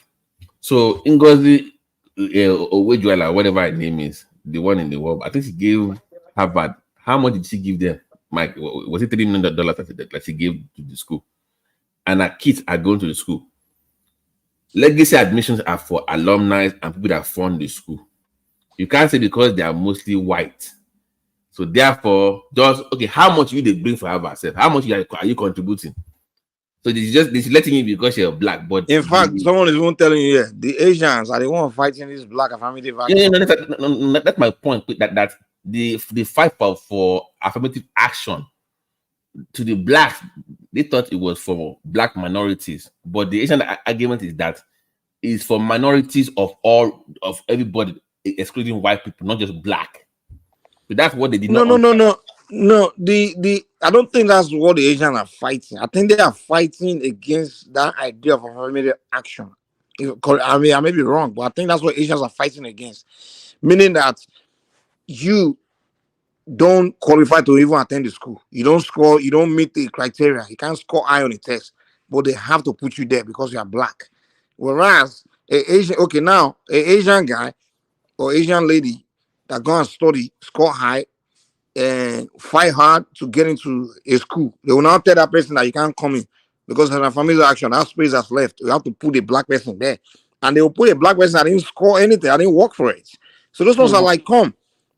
So Ngozi Owejuela, whatever her name is, the one in the world, I think she gave Harvard. How much did she give them, Mike? Was it $3 million that she gave to the school? And her kids are going to the school. Legacy admissions are for alumni and people that fund the school. You can't say because they are mostly white. So therefore, just okay, how much you they bring for Harvard? How much are you contributing? So this letting you because you're black, but in fact, someone is even telling you, the Asians are the one fighting this black affirmative action. Yeah, that's my point. That the fight for affirmative action to the blacks, they thought it was for black minorities, but the Asian argument is that it's for minorities of everybody, excluding white people, not just black. So that's what they did not. No. I don't think that's what the Asians are fighting. I think they are fighting against that idea of affirmative action. I mean, I may be wrong, but I think that's what Asians are fighting against. Meaning that you don't qualify to even attend the school. You don't score, you don't meet the criteria. You can't score high on the test, but they have to put you there because you are black. Whereas an Asian guy or Asian lady that go and study, score high, and fight hard to get into a school, they will now tell that person that you can't come in because of a family action. That space that's left, you have to put a black person there, and they will put a black person that didn't score anything, I didn't work for it. So those ones are like, come,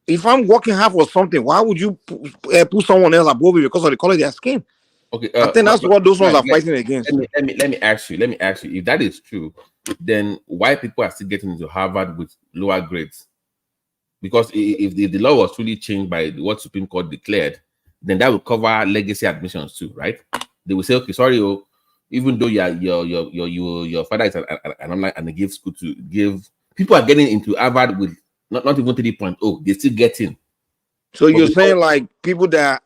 if I'm working hard for something, why would you put someone else above you because of the color of their skin? Okay, I think that's what those ones are fighting against. Let me ask you, if that is true, then why people are still getting into Harvard with lower grades? Because if the law was truly changed by what Supreme Court declared, then that will cover legacy admissions too, right? They will say, okay, sorry, even though your father is an alumni and they give school to give, people are getting into Harvard with not even 3.0, they still get in. So you're saying like people that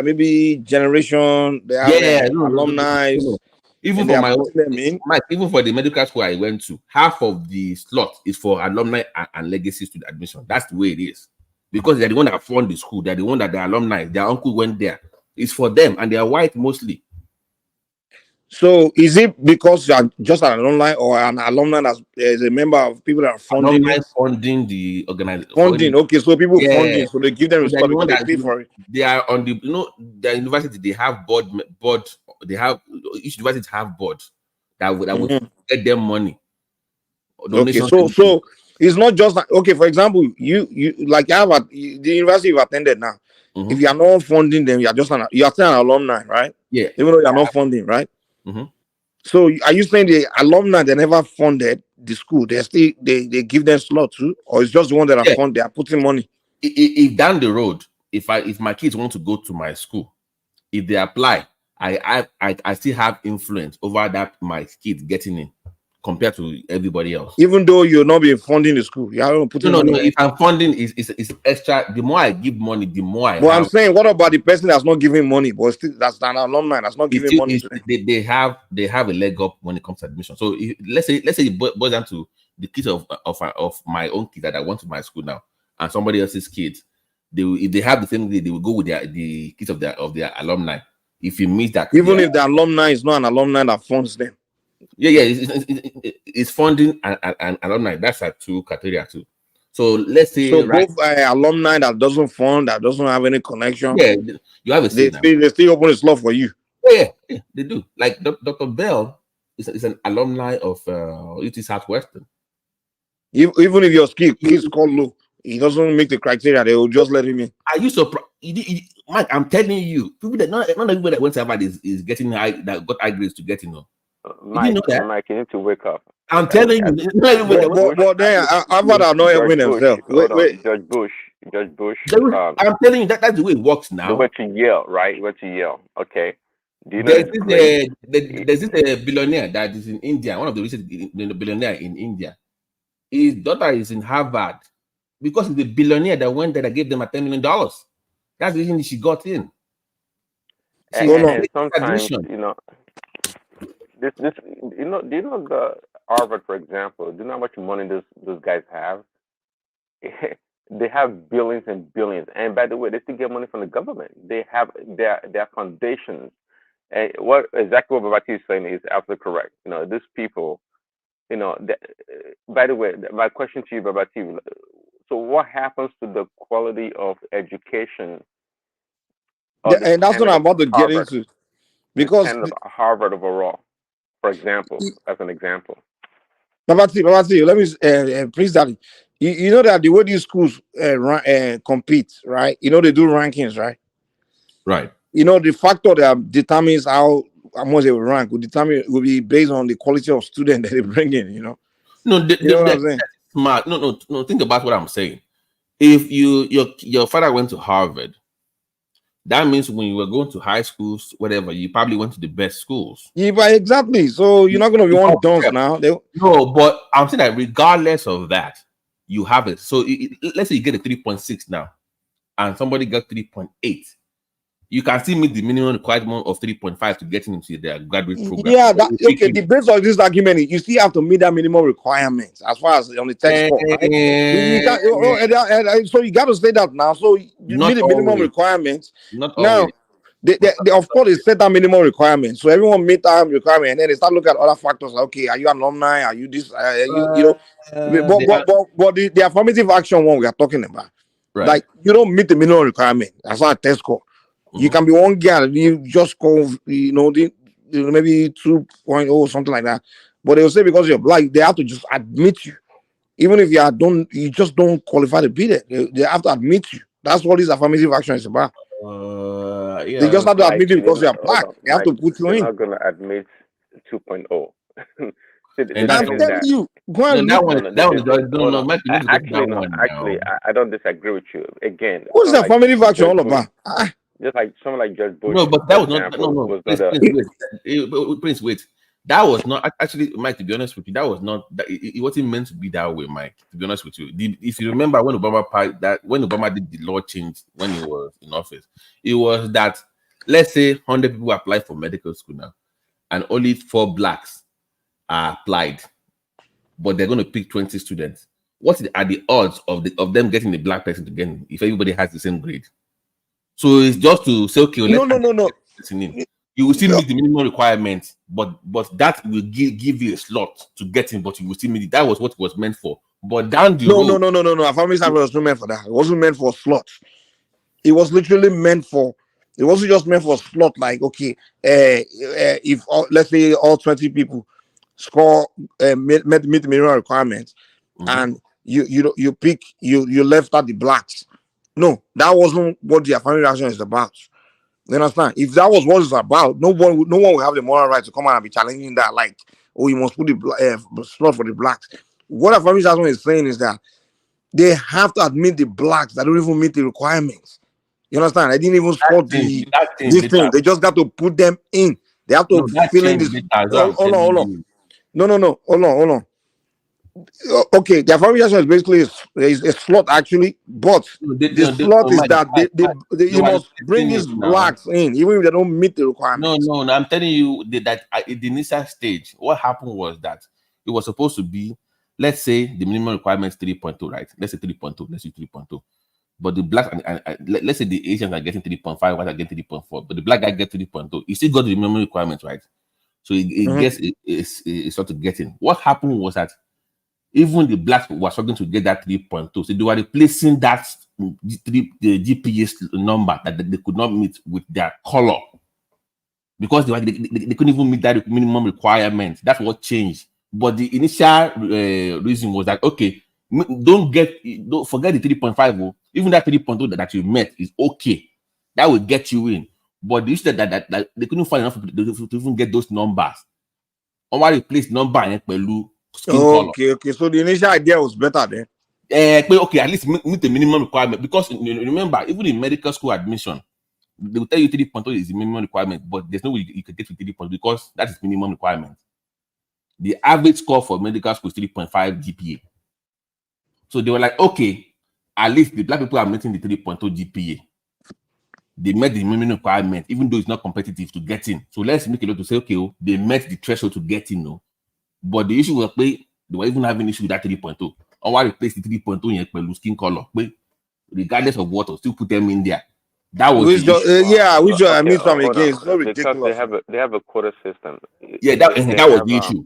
maybe generation, they have alumni. Even for even for the medical school I went to, half of the slot is for alumni and legacy student admission. That's the way it is. Because they're the one that fund the school, they're the one that the alumni, their uncle went there. It's for them, and they are white mostly. So is it because you are just an alumni or an alumni that is a member of people that are funding alumni it? Funding the organization. Funding, okay, so people funding, so they give them respect because they pay for it. They are on the the university, they have board, they have each university have board that would get them money. Okay, donations. so it's not just like, okay. For example, you like the university you've attended now. Mhm. If you are not funding them, you are still an alumni, right? Yeah. Even though you are not funding, right? Mhm. So are you saying the alumni they never funded the school? They give them slot too, or it's just the one that are Yeah. funded? They are putting money. If down the road, if my kids want to go to my school, if they apply, I still have influence over that my kids getting in compared to everybody else. Even though you're not being funding the school, you are putting money. No. If I'm funding is extra, the more I give money, the more I But have. I'm saying, what about the person that's not giving money, but still that's an alumni that's not giving money to them? They have a leg up when it comes to admission. So let's say it boils down to the kids of my own kids that I went to my school now, and somebody else's kids. If they have the same grade, they will go with the kids of their alumni. If you meet that, even if the alumni is not an alumni that funds them. Yeah, it's funding and alumni. That's a two criteria too. So let's say both alumni that doesn't fund, that doesn't have any connection. Yeah, you have a say now. They still open a slot for you. Yeah, they do. Like Dr. Bell is an alumni of UT Southwestern. Even if your kids call low, he doesn't meet the criteria, they will just let him in. Are you surprised? Mike, I'm telling you, people that not everybody that went to Harvard is getting that got high grades to get in. Mike, Mike, you need to wake up. I'm telling you, but then Harvard are not helping themselves. George Bush. I'm telling you that's the way it works now. They went to Yale, right? Went to Yale. Okay. Do you know there's this billionaire that is in India, one of the richest billionaire in India. His daughter is in Harvard because of the billionaire that went there that gave them $10 million. That's the reason she got in. And sometimes, you know, do you know the Harvard, for example, do you know how much money those guys have? They have billions and billions. And by the way, they still get money from the government. They have their foundations. And exactly what Babati is saying is absolutely correct. You know, these people, you know, by the way, my question to you, Babati, so what happens to the quality of education? And that's what I'm about to get into. Because Harvard overall, for example, as an example. Babati, let me please, Daddy. You know that the way these schools compete, right? You know they do rankings, right? Right. You know the factor that determines how much they will rank will be based on the quality of student that they bring in. You know. No, you know what I'm saying? Smart. No. Think about what I'm saying. If your father went to Harvard, that means when you were going to high schools, whatever, you probably went to the best schools. Yeah, but exactly. So you're not going to be one Dunce now. No, but I'm saying that regardless of that, you have it. So let's say you get a 3.6 now, and somebody got 3.8. You can still meet the minimum requirement of 3.5 to get into their graduate program. Yeah, okay. The base of this argument, you still have to meet that minimum requirement as far as on the test score. Right? So you got to say that now. So you meet the minimum requirements. Not now. Always. They of course they set that minimum requirement, so everyone meet that requirement, and then they start looking at other factors. Like, okay, are you alumni? Are you this? You know, but the affirmative action one we are talking about, right. Like you don't meet the minimum requirement. That's not a test score. Mm-hmm. You can be one girl, you just score, you know, maybe 2.0 or something like that. But they will say because you're black, they have to just admit you, even if you just don't qualify to be there. They have to admit you. That's what this affirmative action is about. Yeah, they just have to admit you because you are black. They have to put you in. They're not going to admit 2.0. And I'm telling you, go and actually, I don't disagree with you. Again, what's the affirmative action all about? Just like someone like Judge Bush. No, but that was not. Prince, wait. That was not actually, Mike. To be honest with you, that was not. It wasn't meant to be that way, Mike. To be honest with you, if you remember when Obama did the law change when he was in office, it was that let's say 100 people apply for medical school now, and only 4 blacks are applied, but they're going to pick 20 students. What are the odds of them getting the black person again if everybody has the same grade? So it's just to say, okay, no. You will still meet the minimum requirements, but that will give you a slot to get in, but you will still meet it. That was what it was meant for. But down the road, no. Affirmative action was not meant for that. It wasn't meant for slots. It was literally meant for. It wasn't just meant for slot. Like, okay, if let's say all 20 people score meet minimum requirements, and you pick you left out the blacks. No, that wasn't what the affirmative action is about. You understand? If that was what it's about, no one will have the moral right to come out and be challenging that. Like, oh, you must put the slot for the blacks. What affirmative action is saying is that they have to admit the blacks that don't even meet the requirements. You understand? I didn't even score this thing. They just got to put them in. They have to fill in this. Hold on. No. Hold on. Okay, the affirmative action is basically a slot actually, but the slot is that you must bring these blacks in, even if they don't meet the requirements. No. I'm telling you that at the initial stage, what happened was that it was supposed to be, let's say the minimum requirement is 3.2, right? Let's say 3.2. Let's use 3.2. But the black and let's say the Asians are getting 3.5, white are getting 3.4, but the black guy gets 3.2. He still got the minimum requirements, right? So it gets it's sort of getting. What happened was that even the blacks were struggling to get that 3.2. So they were replacing that the GPS number that they could not meet with their color, because they couldn't even meet that minimum requirement. That's what changed. But the initial reason was that, okay, don't forget the 3.5. Even that 3.2 that you met is okay. That will get you in. But the issue that they couldn't find enough to even get those numbers. I want to replace number and skin color. Okay. So the initial idea was better then. Okay, at least meet the minimum requirement, because remember, even in medical school admission, they will tell you 3.2 is the minimum requirement, but there's no way you can get to 3.2 because that is minimum requirement. The average score for medical school is 3.5 GPA. So they were like, okay, at least the black people are meeting the 3.2 GPA. They met the minimum requirement, even though it's not competitive to get in. So let's make a lot to say, okay, they met the threshold to get in, no. But the issue was they were even having issue with that 3.2. I want to replace the 3.2 in skin color. Regardless of what, I'll still put them in there. That was which I mean from again. It's so because ridiculous. they have a quota system. Yeah, that was the issue.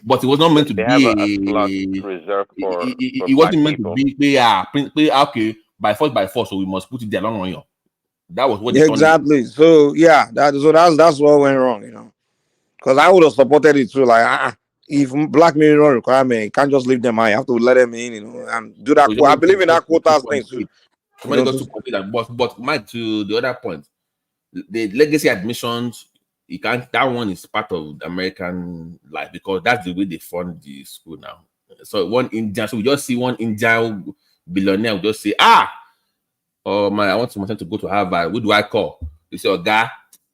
But it was not meant to be a slot reserved for it wasn't meant to be okay, by force, so we must put it there long on you. That was what they exactly. So yeah, that's what went wrong, you know. Because I would have supported it too. Like if black minimum requirement, you can't just leave them out. You have to let them in, you know, and do that. I believe in that quotas thing too. Somebody got 2.8, but Mike, to the other point, the legacy admissions, you can't. That one is part of American life because that's the way they fund the school now. So we just see one Indian billionaire, we just say, I want my son to go to Harvard. Who do I call? They say, guy,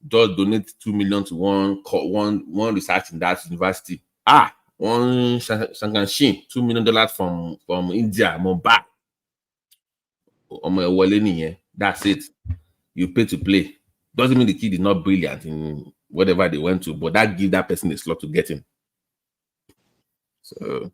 just donate 2 million to one research in that university. One Shanganshin, $2 million from India, Mumbai. That's it. You pay to play. Doesn't mean the kid is not brilliant in whatever they went to, but that gives that person a slot to get in. So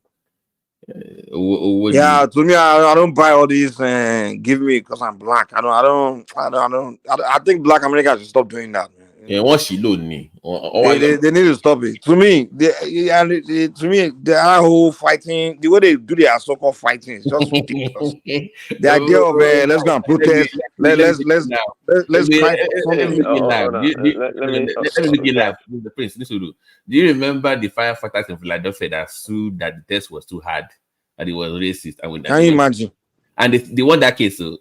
to me, I don't buy all these give me because I'm black. I think black Americans should stop doing that. Yeah, what she loan me. They need to stop it. To me, the whole fighting, the way they do their so-called fighting is just ridiculous. The idea of let's go and protest, let's cry for something. Let me make it live. The Prince, do you remember the firefighters in Philadelphia that sued that the test was too hard and it was racist? Can you imagine? And they won that case. So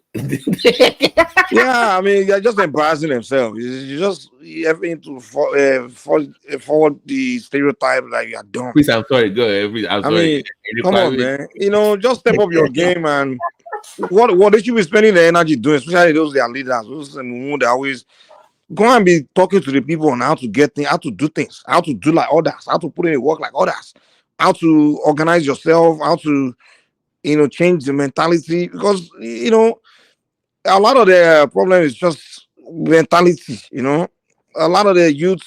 yeah, I mean, they're just embarrassing themselves. You just having to forward the stereotype like you're dumb. Please, I'm sorry, go. I'm sorry. Come on, man. You know, just step up your game and what they should be spending their energy doing, especially those their leaders, those who they always go and be talking to the people on how to get things, how to do things, how to do like others, how to put in work like others, how to organize yourself, how to change the mentality, because a lot of the problem is just mentality. A lot of the youth,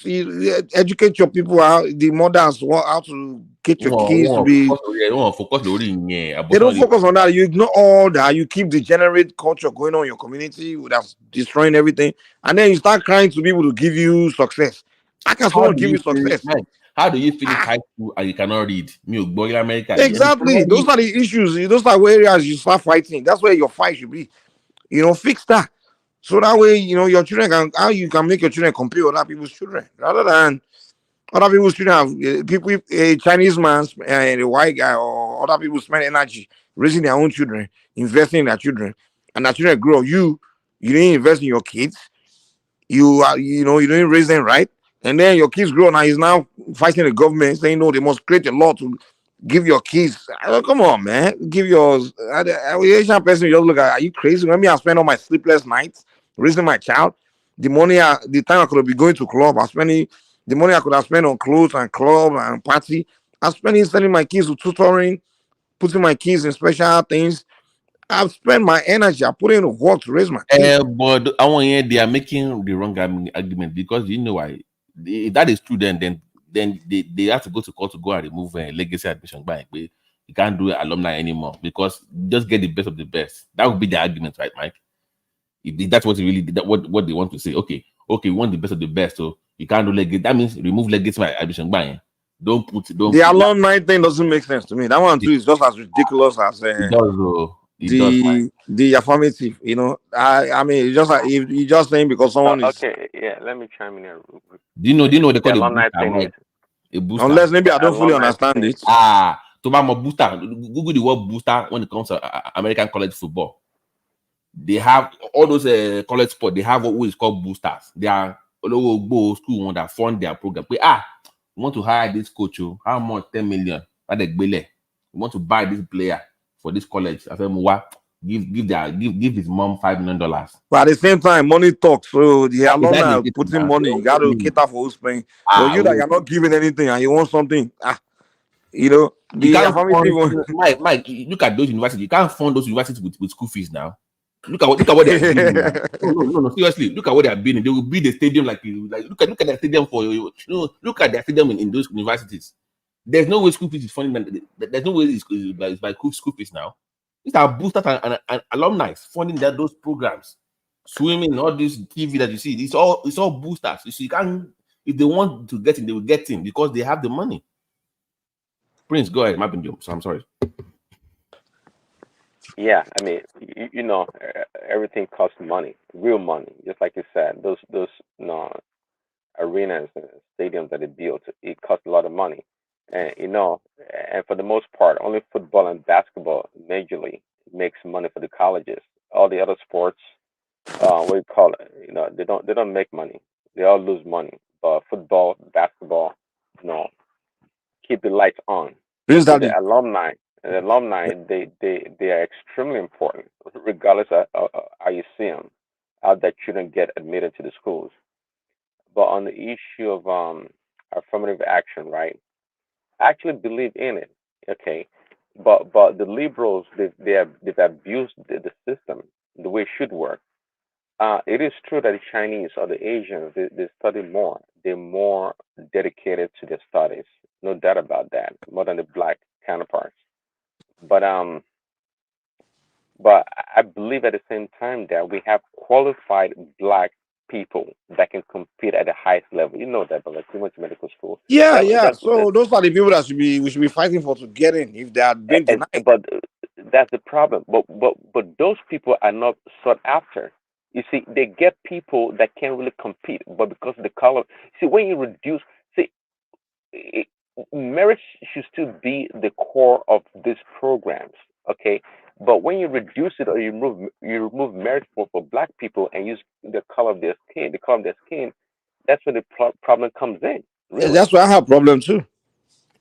educate your people, the mothers, how to get your kids to be. They don't focus on that. You ignore all that. You keep degenerate culture going on in your community that's destroying everything, and then you start crying to people to give you success. I can someone give you success. How do you finish high school and you cannot read? America. Exactly. Those are the issues. Those are areas you start fighting. That's where your fight should be. Fix that. So that way, your children you can make your children compete with other people's children rather than Other people shouldn't have people. A Chinese man and a white guy or other people spend energy raising their own children, investing in their children, and their children grow. You didn't invest in your kids. You didn't raise them right, and then your kids grow now. He's now fighting the government, saying no, they must create a law to give your kids. Come on, man, give yours. Asian person just look at, are you crazy? When me, I spend all my sleepless nights raising my child. The time I could be going to club, I spending the money I could have spent on clothes and club and party. I'm spending sending my kids to tutoring, putting my kids in special things. I've spent my energy. I put in work to raise my kids. But I want here they are making the wrong argument because you know why. If that is true, then they have to go to court to go and remove legacy admission by. You can't do alumni anymore because just get the best of the best. That would be the argument, right, Mike? If that's what what they want to say. Okay, we want the best of the best, so you can't do legacy. That means remove legacy admission by. Don't The alumni thing doesn't make sense to me. That one too is just as ridiculous as it does, though. It does, Mike. the affirmative. I mean, it's just like if you just saying because someone is. Okay, yeah. Let me chime in here. Do you know what they call the a alumni booster, thing Mike? A booster. Unless maybe I don't fully understand it. To buy more booster. Google the word booster when it comes to American college football. They have all those college sports. They have what is called boosters. They are all school one that fund their program. We want to hire this coach. How much? 10 million. We want to buy this player for this college. I said, give his mom $5 million. But at the same time, money talks. So the alumni are putting money. You got to cater for who's paying. But you that you're not giving anything and you want something, you can't affirmative fund, Mike, look at those universities. You can't fund those universities with school fees now. Look at what they're doing. No, seriously. Look at what they're building. They will build a stadium like look at their stadium look at their stadium in those universities. There's no way school fees is funding. There's no way it's by school fees now. These are boosters and alumni funding those programs. Swimming, all this TV that you see, it's all boosters. You see, you can't, if they want to get in, they will get in because they have the money. Prince, go ahead. I'm sorry. Yeah, I mean, everything costs money, real money. Just like you said, those arenas and stadiums that they built, it costs a lot of money, and and for the most part, only football and basketball majorly makes money for the colleges. All the other sports, what do you call it? They don't make money. They all lose money. But football, basketball, keep the lights on. So the alumni, they are extremely important, regardless of how you see them, how that children get admitted to the schools. But on the issue of affirmative action, right? I actually believe in it. Okay, but the liberals they've abused the system the way it should work. It is true that the Chinese or the Asians they study more. They're more dedicated to their studies. No doubt about that. More than the black counterparts. But I believe at the same time that we have qualified black people that can compete at the highest level. You know that, but like we went to medical school. Yeah. So those are the people that we should be fighting for to get in if they had been denied. But that's the problem. But those people are not sought after. You see, they get people that can't really compete, but because of the color. See, when you reduce, marriage should still be the core of these programs. Okay, but when you reduce it or you remove marriage for black people and use the color of their skin, that's where the problem comes in. Really. That's why I have problem too.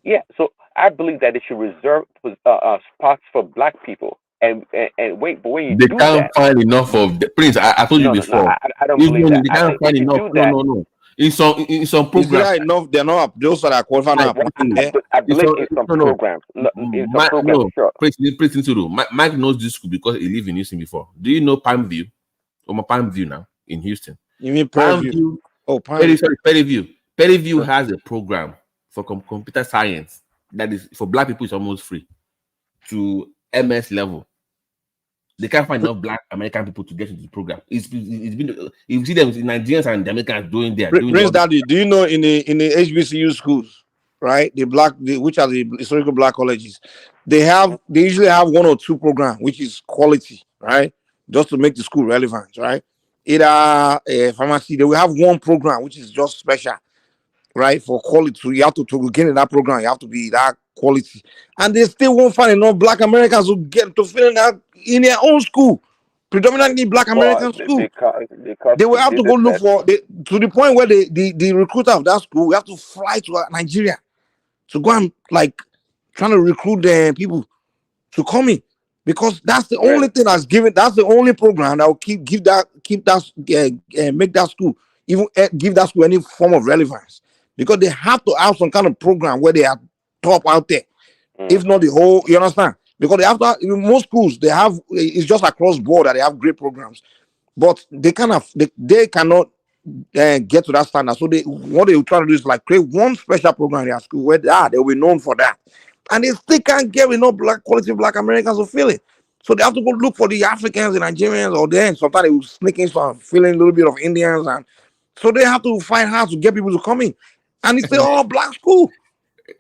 Yeah, so I believe that they should reserve spots for black people. And wait, but when you they do can't find enough of the Prince. I told you before. No, I don't believe that. They can't find enough. No. In some programs, enough. They're not those that are qualified. I believe in some programs. In some programs, sure. Prince Mike knows this school because he lived in Houston before. Do you know Palm View? Palm View now in Houston. You mean Palm View? Oh, Perry View. Perry View has a program for computer science that is for black people. It's almost free to MS level. They can't find enough black American people to get into the program. It's been you see them Nigerians and the Americans doing their Prince Daddy, do you know in the HBCU schools, right? Which are the historical black colleges, they usually have one or two programs which is quality, right? Just to make the school relevant, right? Either a pharmacy, they will have one program which is just special. right? For quality, you have to get in that program. You have to be that quality, and they still won't find enough Black Americans who get to fill in that in their own school, predominantly Black Well, American school. because They will to have do to go the look best. for to the point where the recruiter of that school, we have to fly to Nigeria to go and like trying to recruit people to come in, because that's the only Really? thing that's given. That's the only program that will make that school even give that school any form of relevance, because they have to have some kind of program where they are top out there, if not the whole. You understand? Because they have to, most schools they have, it's just across board that they have great programs, but they they cannot get to that standard. So what they will try to do is like create one special program in their school where they will be known for that, and they still can't get enough quality Black Americans to fill it. So they have to go look for the Africans and Nigerians, or then sometimes they will sneak in some filling a little bit of Indians, and so they have to find how to get people to come in, and it's all Black school.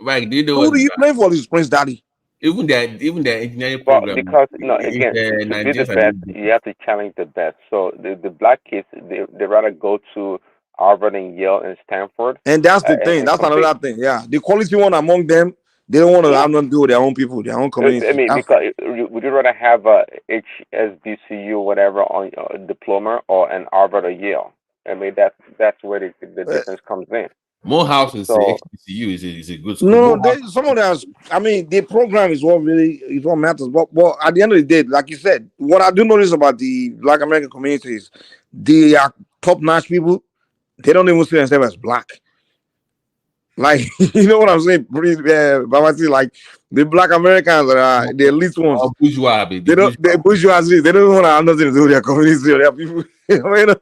Mike, do you know Who what? do you play for, this Prince Daddy? Even their engineering Well, program because no, is again, to be the Nigerians and best, Indians. you have to challenge the best. So the black kids, they rather go to Harvard and Yale and Stanford, And that's the thing. and That's compete. another thing. Yeah, the quality one among them, they don't want to Yeah, have nothing to do with their own people, their own I community. mean, because would you rather have a HSBCU whatever on your diploma or an Harvard or Yale? I mean, that's where the Uh, difference comes in. Morehouse is So HBCU is a good school. No, Morehouse, some of them. I mean, the program is what really is what matters. But at the end of the day, like you said, what I do notice about the Black American community is they are top-notch people. They don't even see themselves as Black. Like you know what I'm saying? But I see like the Black Americans are the elite ones. bourgeois, baby, They don't. The bourgeoisie. They don't want to have nothing to do with their community or their people. You know?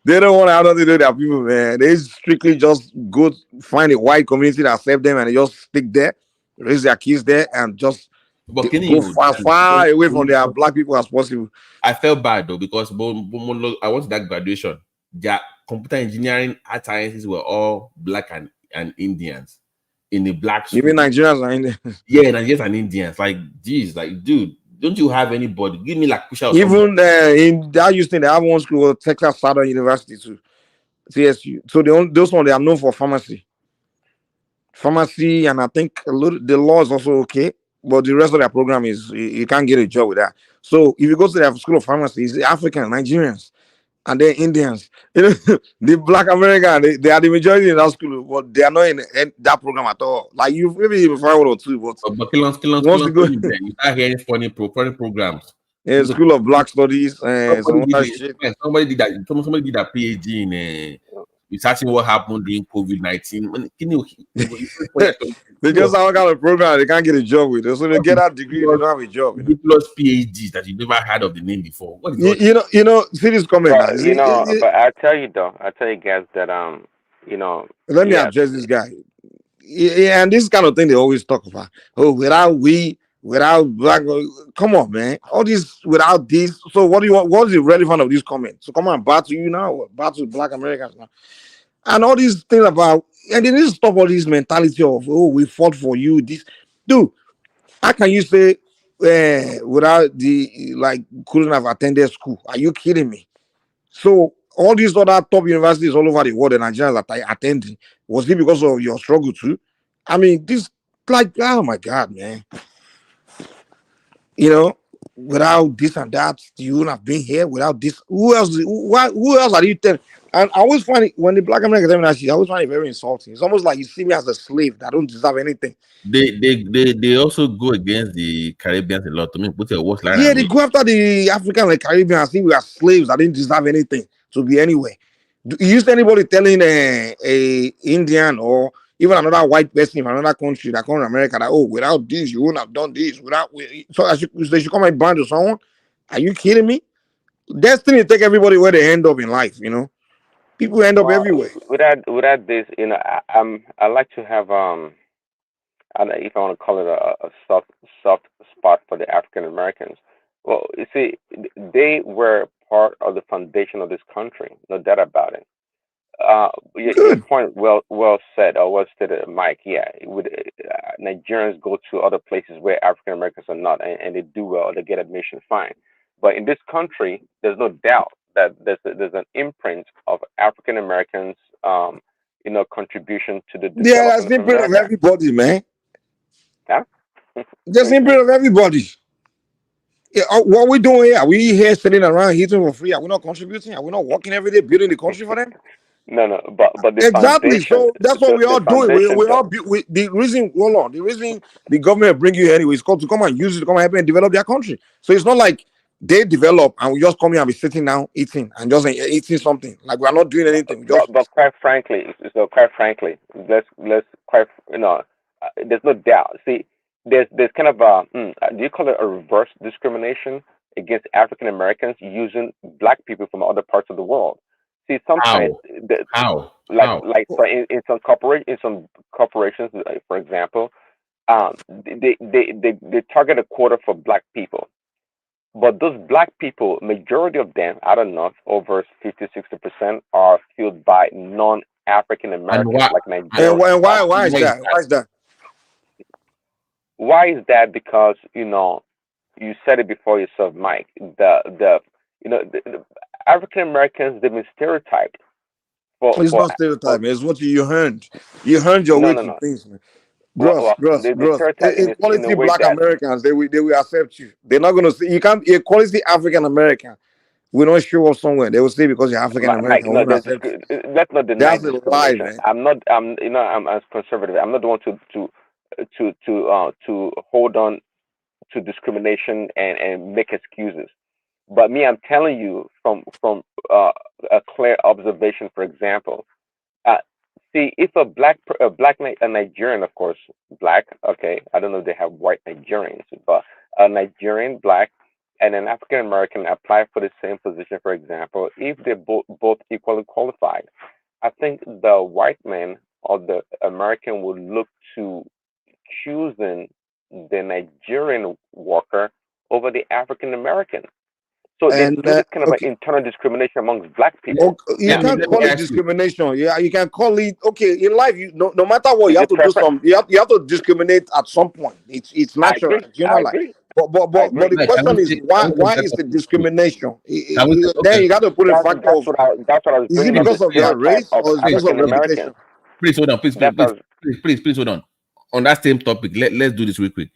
They don't want to have nothing to do with their people, man. They strictly just go find a white community that accept them, and they just stick there, raise their kids there, and just But can go you? as far away from their Black people as possible. I felt bad though because I went to that graduation. Their computer engineering art sciences were all Black and Indians in the Black school. Even Nigerians are in there. Yeah, Nigerians and Indians. Like, geez, like, dude, don't you have anybody? Give me like Kusha or something. Even in that Houston, they have one school, Texas Southern University too, TSU. So those ones they are known for pharmacy, and I think the law is also okay. But the rest of their program is you can't get a job with that. So if you go to their school of pharmacy, it's Africans, Nigerians, and then Indians. You know, the Black American, they are the majority in that school, but they are not in that program at all. Like you maybe find one or two, but Kilons, once you go you start hearing funny programs. in School of Black Studies and some other shit. Somebody did that. Somebody did that PhD in researching what happened during COVID-19. They just have a kind of program they can't get a job with. So they get that degree, they don't have a job. You know? Ridiculous PhDs that you never heard of the name before. What is You know, see this comment now. but but I tell you guys that Let me address this guy. Yeah, and this kind of thing they always talk about. Oh, without Black, come on, man. All this without this. So what do you want? What is the relevant of this comment? So come on, battle you now, battle Black Americans now, and all these things about. And they need to stop all this mentality of we fought for you. This, dude. How can you say without the like couldn't have attended school? Are you kidding me? So all these other top universities all over the world, the Nigerians that are attending, was it because of your struggle too? I mean, this like oh my god, man. You know, without this and that, you wouldn't have been here. Without this, who else? Who else are you telling? And I always find it when the Black Americans tell me that shit, I always find it very insulting. It's almost like you see me as a slave that don't deserve anything. They also go against the Caribbeans a lot. To me, put your worst line. Yeah, they go after the African and Caribbean and see we are slaves that didn't deserve anything to be anywhere. Is anybody telling a Indian or even another white person from another country that comes to America that without this you wouldn't have done this so they should come and bind to someone? Are you kidding me? Destiny take everybody where they end up in life. You know, people end up everywhere. Without this, I like to have I don't know if I want to call it a soft spot for the African Americans. Well, you see, they were part of the foundation of this country, no doubt about it. Your point well said or well stated, Mike. Yeah, Nigerians go to other places where African Americans are not, and they do well, they get admission fine. But in this country, there's no doubt that there's an imprint of African Americans, contribution to the Yeah, development that's of input of America. everybody, man. Yeah. Just input of everybody. Yeah, what we doing here? Are we here sitting around eating for free? Are we not contributing? Are we not working every day building the country for them? No, but the Exactly. foundation, So that's what we the all doing. foundation, We though. all the reason. Hold on. The reason the government bring you anyway is called to come and use it to come and help and develop their country. So it's not like they develop and we just come here and be sitting down eating and just eating something. Like we are not doing anything. We just But quite frankly, let's quite there's no doubt. See, there's kind of do you call it a reverse discrimination against African Americans using black people from other parts of the world? See, sometimes How? so in some corporations, for example, they target a quota for black people. But those black people, majority of them, I don't know, over 50-60% are filled by non-African Americans, like Nigerians. why is that? Why is that? Why is that? Because you said it before yourself, Mike. The African Americans, they've been stereotyped. It's not stereotyping. It's what you earned. You earned your way to things, man. Bros. They've been stereotyped in a Equality way black that Americans, they will accept you. They're not gonna say you can't equality African American. We don't show up somewhere. They will say because you're African Mike, American, no, we will accept you. let's not deny That's a lie, discrimination. man. I'm as conservative. I'm not the one to hold on to discrimination and make excuses. But me, I'm telling you from a clear observation. For example, see, if a Nigerian, of course, black. Okay, I don't know if they have white Nigerians, but a Nigerian black and an African American apply for the same position, for example, if they're both equally qualified, I think the white man or the American would look to choosing the Nigerian worker over the African American. So they And do this kind of an okay, internal discrimination amongst black people. you can't call it discrimination. Yeah, you can call it okay in life. You no matter what, you Is have it to do preference? some. You have to discriminate at some point. It's I natural. agree. It's human I life. agree. But I agree. the question is why is it discrimination? Then you got to put in factor of That's what I was is it bringing up, the because of their stereotype race of or is it because of African reputation? Americans. Please hold on. That's what I was, Please hold on. On that same topic, let's do this real quick.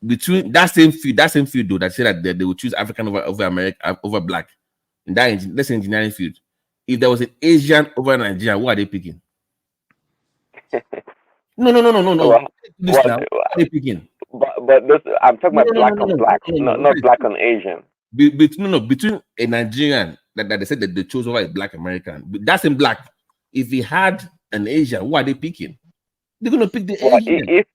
Between that same field though, that say that they will choose African over American over black in that let's say engineering field. If there was an Asian over Nigeria, what are they picking? No. This now, what are they picking? But this, I'm talking about black on black, not black on Asian. Between a Nigerian that they said that they chose over a black American, that's in black. If he had an Asian, what are they picking? They're gonna pick the Asian. If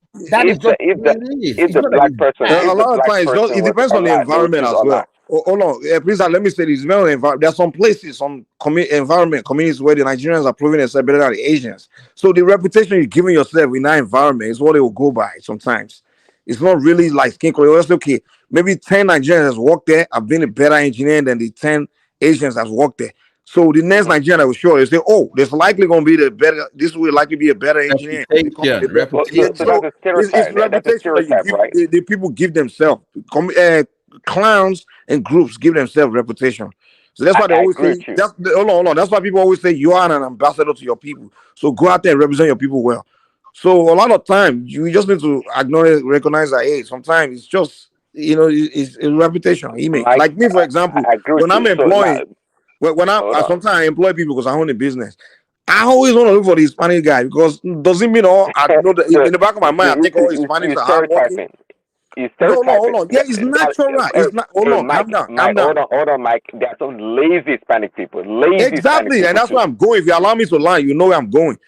the black person A lot of times, it was depends on the Allah, they would environment choose as Allah. well. Hold on, please, let me say this. There are some places, some communities where the Nigerians are proving themselves better than the Asians. So the reputation you're giving yourself in that environment is what they will go by sometimes. It's not really like skin color. It's okay. Maybe 10 Nigerians work there have been a better engineer than the 10 Asians has worked there. So the next Nigerian that will show is say, oh, there's likely going to be this will likely be a better engineer. Reputation. So that's a stereotype. It's That's a reputation that you stereotype, give right? the people give themselves. Clowns and groups give themselves reputation. So that's why they I always agree say, with you. hold on. That's why people always say you are an ambassador to your people. So go out there and represent your people well. So a lot of time you just need to acknowledge, recognize that hey, sometimes it's just it's a reputation, image. Mike, Like me, for example, I agree with when I'm you. So now, employing, when hold on. sometimes I employ people because I own a business. I always want to look for the Hispanic guy because doesn't mean I know that So in the back of my mind I think all Hispanics you are hardworking. stereotyping. You No, stereotyping. hold on. Yeah, it's natural. It's not. Hold on. Mike, Calm down. hold on, Mike. There are some lazy Hispanic people. Lazy Hispanic Exactly, and people that's too. where I'm going. If you allow me to lie, you know where I'm going.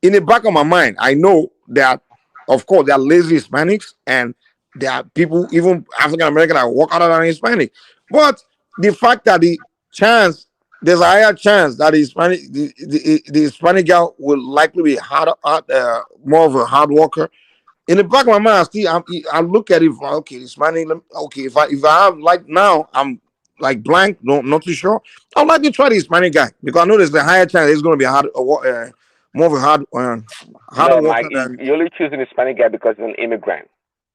In the back of my mind, I know that, of course, there are lazy Hispanics and there are people, even African American, that work harder than Hispanic. But the fact that there's a higher chance that the Hispanic guy will likely be more of a hard worker. In the back of my mind, I look at it. Okay, Hispanic. Okay, if I have like now, I'm like blank, not too sure. I'd like to try the Hispanic guy because I know there's a higher chance it's going to be more of a harder No, Mike, worker than. you're only choosing Hispanic guy because he's an immigrant.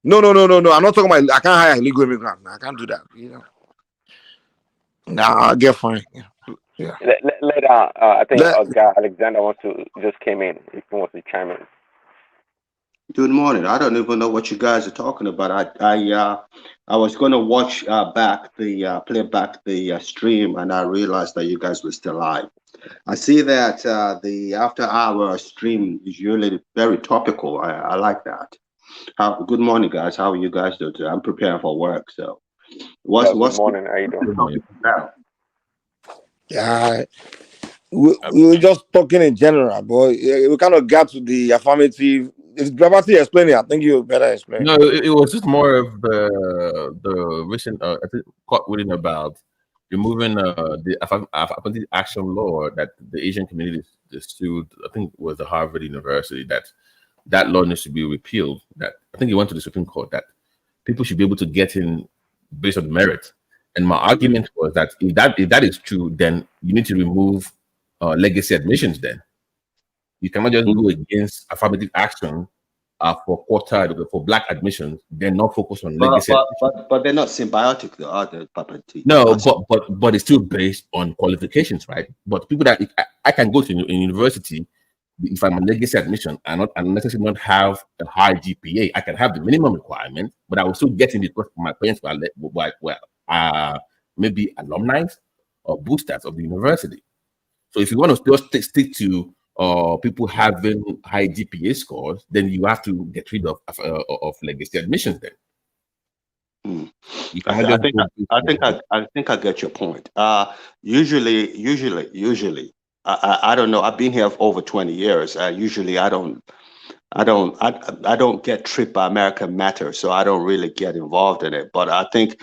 No. I'm not talking about. I can't hire illegal immigrant. I can't do that. Nah, I get fine. Yeah. I think Let, guy Alexander wants to just came in. If he wants to chime in. Good morning. I don't even know what you guys are talking about. I was gonna watch back the play back the stream, and I realized that you guys were still live. I see that the after hour stream is usually very topical. I like that. Good morning, guys. How are you guys doing today? I'm preparing for work, so Good what's morning. How you the doing? topic now? yeah, we were just talking in general, but we kind of got to the affirmative. If Gravity explaining, I think you better explain. No, it was just more of the recent I think court ruling about removing the affirmative action law that the Asian community sued. I think it was the Harvard University that law needs to be repealed. That I think it went to the Supreme Court that people should be able to get in based on merit. And my argument was that if that is true, then you need to remove legacy admissions. Then you cannot just go against affirmative action for for black admissions, then not focus on legacy. But they're not symbiotic, though, are they, Papa T? No, but it's still based on qualifications, right? But people that I can go to a university if I'm a legacy admission and not necessarily not have a high GPA. I can have the minimum requirement, but I will still get in because my parents were maybe alumni or boosters of the university. So if you want to just stick to people having high GPA scores, then you have to get rid of legacy admissions. Then I think I get your point. Usually, I don't know. I've been here for over 20 years. Usually, I don't get tripped by American matters, so I don't really get involved in it. But I think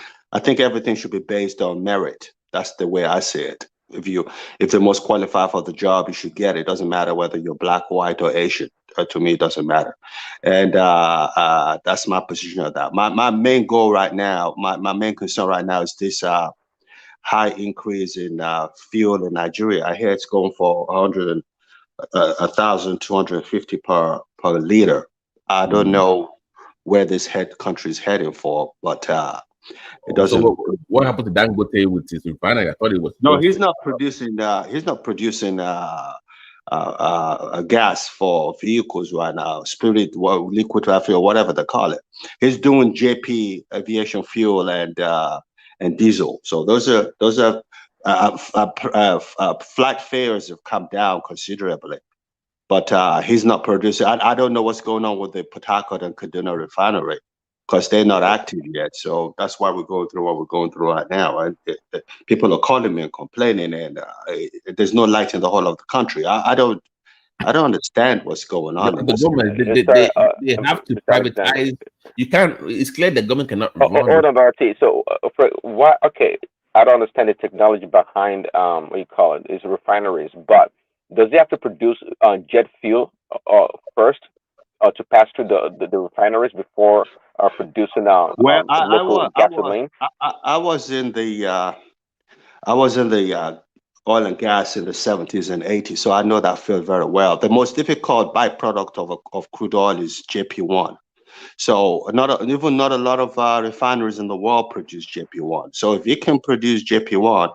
everything should be based on merit. That's the way I see it. If the most qualified for the job, you should get it. It doesn't matter whether you're black, white, or Asian. To me, it doesn't matter. And that's my position on that. My main goal right now, my main concern right now is this high increase in fuel in Nigeria. I hear it's going for 1,250 per liter. I don't know where this country is heading for, but it doesn't. So what happened to Dangote with his refinery? I thought it was. No, he's not producing. He's not producing gas for vehicles right now. Liquid fuel, whatever they call it. He's doing JP aviation fuel and diesel. So those are flight fares have come down considerably. But he's not producing. I don't know what's going on with the Port Harcourt and Kaduna refinery because they're not active yet. So that's why we're going through what we're going through right now. And people are calling me and complaining, and there's no light in the whole of the country. I don't understand what's going on. The government, they have to privatize. You can't. It's clear the government cannot. Hold on, RT. So why? Okay, I don't understand the technology behind what you call it is refineries, but does it have to produce jet fuel first to pass through the refineries before producing local gasoline? I was in the oil and gas in the 70s and 80s, so I know that field very well. The most difficult byproduct of crude oil is JP1. So not a lot of refineries in the world produce JP1. So if he can produce JP1,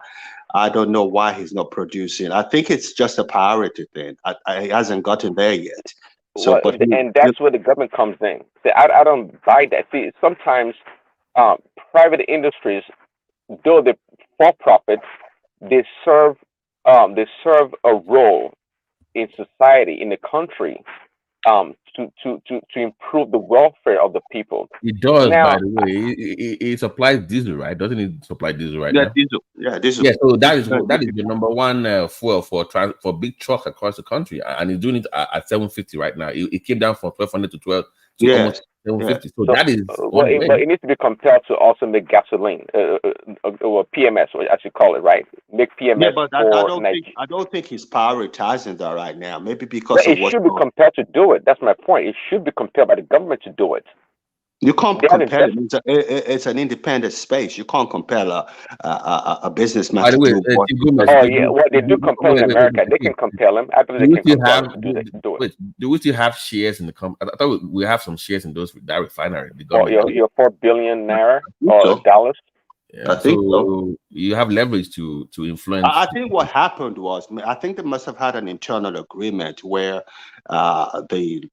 I don't know why he's not producing. I think it's just a priority thing. He hasn't gotten there yet. So, and that's where the government comes in. See, I don't buy that. See, sometimes private industries, though they're for profit, they serve a role in society, in the country, to improve the welfare of the people. It does, by the way. It supplies diesel, right? Doesn't it supply diesel right now? Diesel. Yeah, diesel. Yeah, so that is the number one fuel for big trucks across the country, and it's doing it at 750 right now. It came down from 1,200 to almost 750. So that is but it needs to be compelled to also make gasoline, or PMS, as you call it, right? Make PMS. Yeah, but I don't think he's prioritizing that right now. Maybe because it should be compelled to do it. That's my point. It should be compelled by the government to do it. You can't compel it. It's an independent space. You can't compel a businessman to do what. Well, they do compel in America. They can compel him. I believe they can compel him to do it. Do we still have shares in the company? I thought we have some shares in that refinery. Your $4 billion naira or dollars. Yeah, I think so. so you have leverage to influence. I think what happened was, I think they must have had an internal agreement where the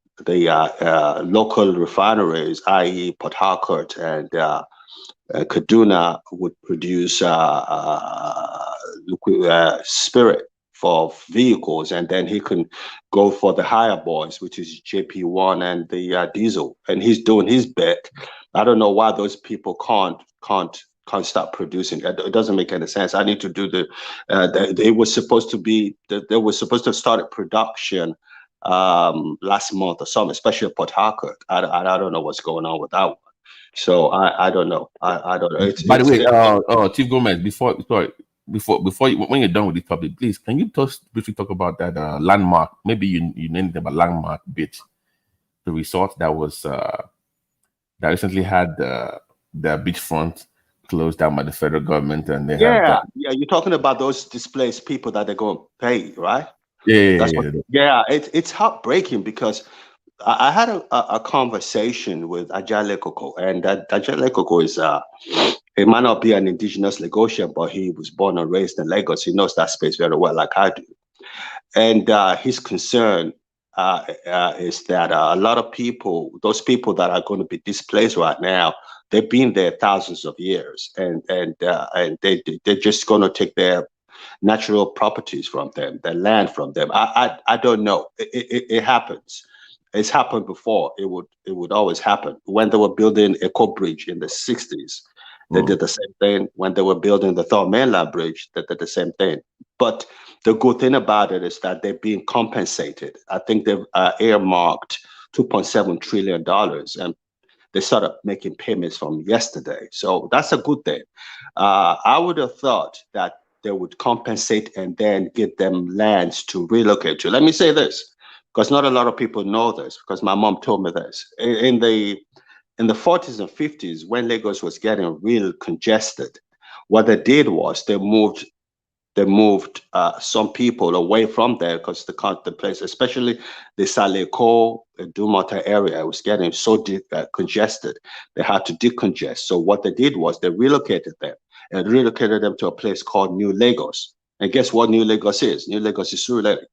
local refineries, i.e., Port Harcourt and Kaduna, would produce spirit for vehicles, and then he can go for the higher boys, which is JP1 and the diesel, and he's doing his bit. I don't know why those people can't stop producing. It doesn't make any sense. I need to do they were supposed to be, they were supposed to have started production last month or something, especially at Port Harcourt. I don't know what's going on with that one. So I don't know. I don't know. By the way, Chief Gomez, before when you're done with this topic, please can you briefly talk about that landmark? Maybe you named it a landmark beach, the resort that was that recently had the beachfront closed down by the federal government, and they have you're talking about those displaced people that they're going to pay, right? Yeah. It's heartbreaking because I had a conversation with Ajay Lekoko, and that Ajay Lekoko is he might not be an indigenous Lagosian, but he was born and raised in Lagos. He knows that space very well, like I do. And his concern is that a lot of people, those people that are going to be displaced right now, they've been there thousands of years, and they're just going to take their natural properties from them, their land from them. I don't know. It happens. It's happened before. It would always happen. When they were building Echo Bridge in the 60s, they did the same thing. When they were building the Thor Mainland Bridge, they did the same thing. But the good thing about it is that they're being compensated. I think they've earmarked $2.7 trillion, and they started making payments from yesterday. So that's a good thing. I would have thought that they would compensate and then give them lands to relocate to. Let me say this, because not a lot of people know this, because my mom told me this. In the 40s and 50s, when Lagos was getting real congested, what they did was they moved some people away from there because the place, especially the Saleko, Dumota area, was getting so congested. They had to decongest. So what they did was they relocated them to a place called New Lagos. And guess what New Lagos is? New Lagos is Surulere.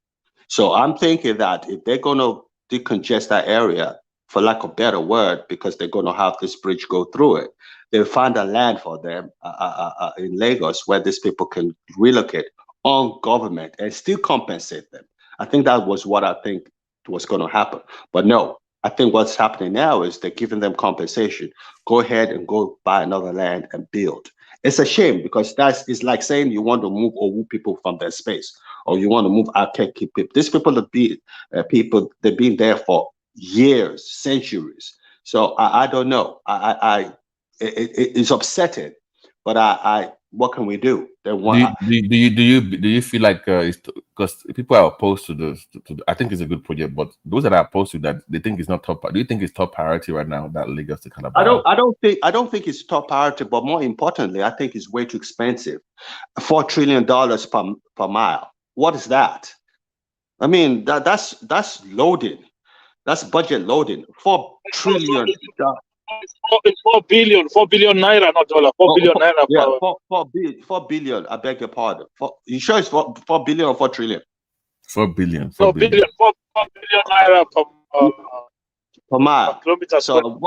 So I'm thinking that if they're going to decongest that area, for lack of a better word, because they're going to have this bridge go through it, they'll find a land for them in Lagos where these people can relocate on government and still compensate them. I think that was what I think was going to happen. But no, I think what's happening now is they're giving them compensation. Go ahead and go buy another land and build. It's a shame because it's like saying you want to move Owu people from their space, or you want to move Akeki people. These people have been they've been there for years, centuries. So I don't know. It's upsetting, but what can we do? Do you feel like because people are opposed to this? I think it's a good project, but those that are opposed to that, they think it's not top. Do you think it's top priority right now that Lagos to Calabar? I don't think it's top priority, but more importantly, I think it's way too expensive. $4 trillion per mile. What is that? I mean, that's loading. That's budget loading. $4 trillion. It's 4 billion naira, not dollar. 4 billion naira. Yeah, 4 billion. I beg your pardon. You sure it's 4 billion or 4 trillion? 4 billion. 4 billion naira per mile. Per kilometer. So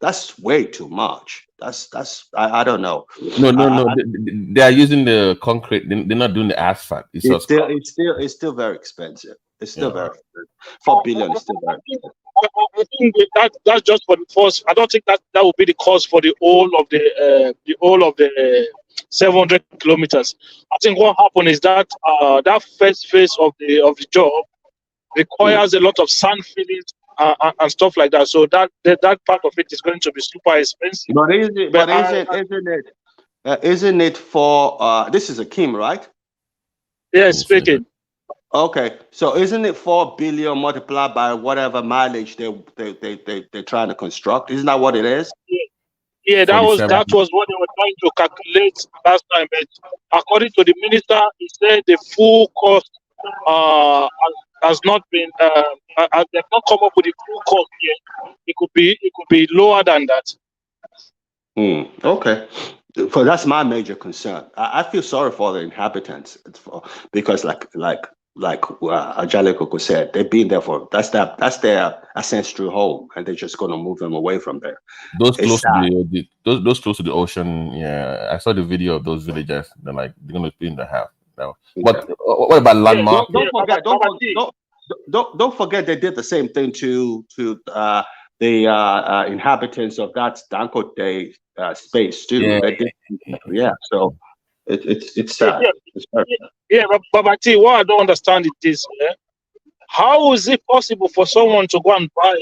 that's way too much. I don't know. No. They are using the concrete. They're not doing the asphalt. It's still very expensive. It's still very expensive. 4 billion is still very expensive. I think that's just for the first. I don't think that will be the cost for the whole of the 700 kilometers. I think what happened is that that first phase of the job requires a lot of sand fillings and stuff like that. So that part of it is going to be super expensive. Isn't it for this is Akeem, right? Yes, speaking. Okay, so isn't it 4 billion multiplied by whatever mileage they're trying to construct? Isn't that what it is? Yeah, that was what they were trying to calculate last time. But according to the minister, he said the full cost has not been. They've not come up with the full cost yet. It could be lower than that. Okay. So that's my major concern. I feel sorry for the inhabitants because, Ajalikoko said, they've been there for that's their ancestral home, and they're just going to move them away from there. Those It's close to sad. those close to the ocean, yeah. I saw the video of those villagers. They're like they're going to be in the house. No. But what about landmark? Don't forget they did the same thing to the inhabitants of that Dankote space too. Yeah. They did, so it's sad. It's very sad. Yeah, but T, what I don't understand is this. How is it possible for someone to go and buy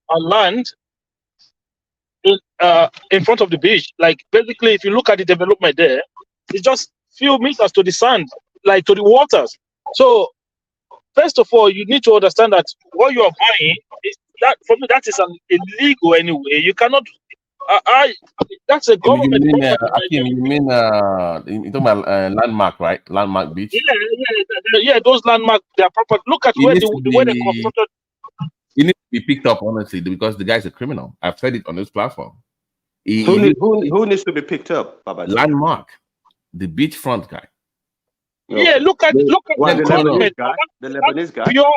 a land in front of the beach? Like, basically, if you look at the development there, it's just few meters to the sand, like to the waters. So, first of all, you need to understand that what you are buying is that, for me, that is illegal anyway. You cannot. That's a government property. Akim, you mean you talking about landmark, right? Landmark beach. Yeah. Those landmark, their property. Look at where they constructed. He needs to be picked up, honestly, because the guy's a criminal. I've said it on this platform. Who needs to be picked up, Baba? Landmark, the beachfront guy. Yeah, look at the encroachment. The Lebanese guy. Pure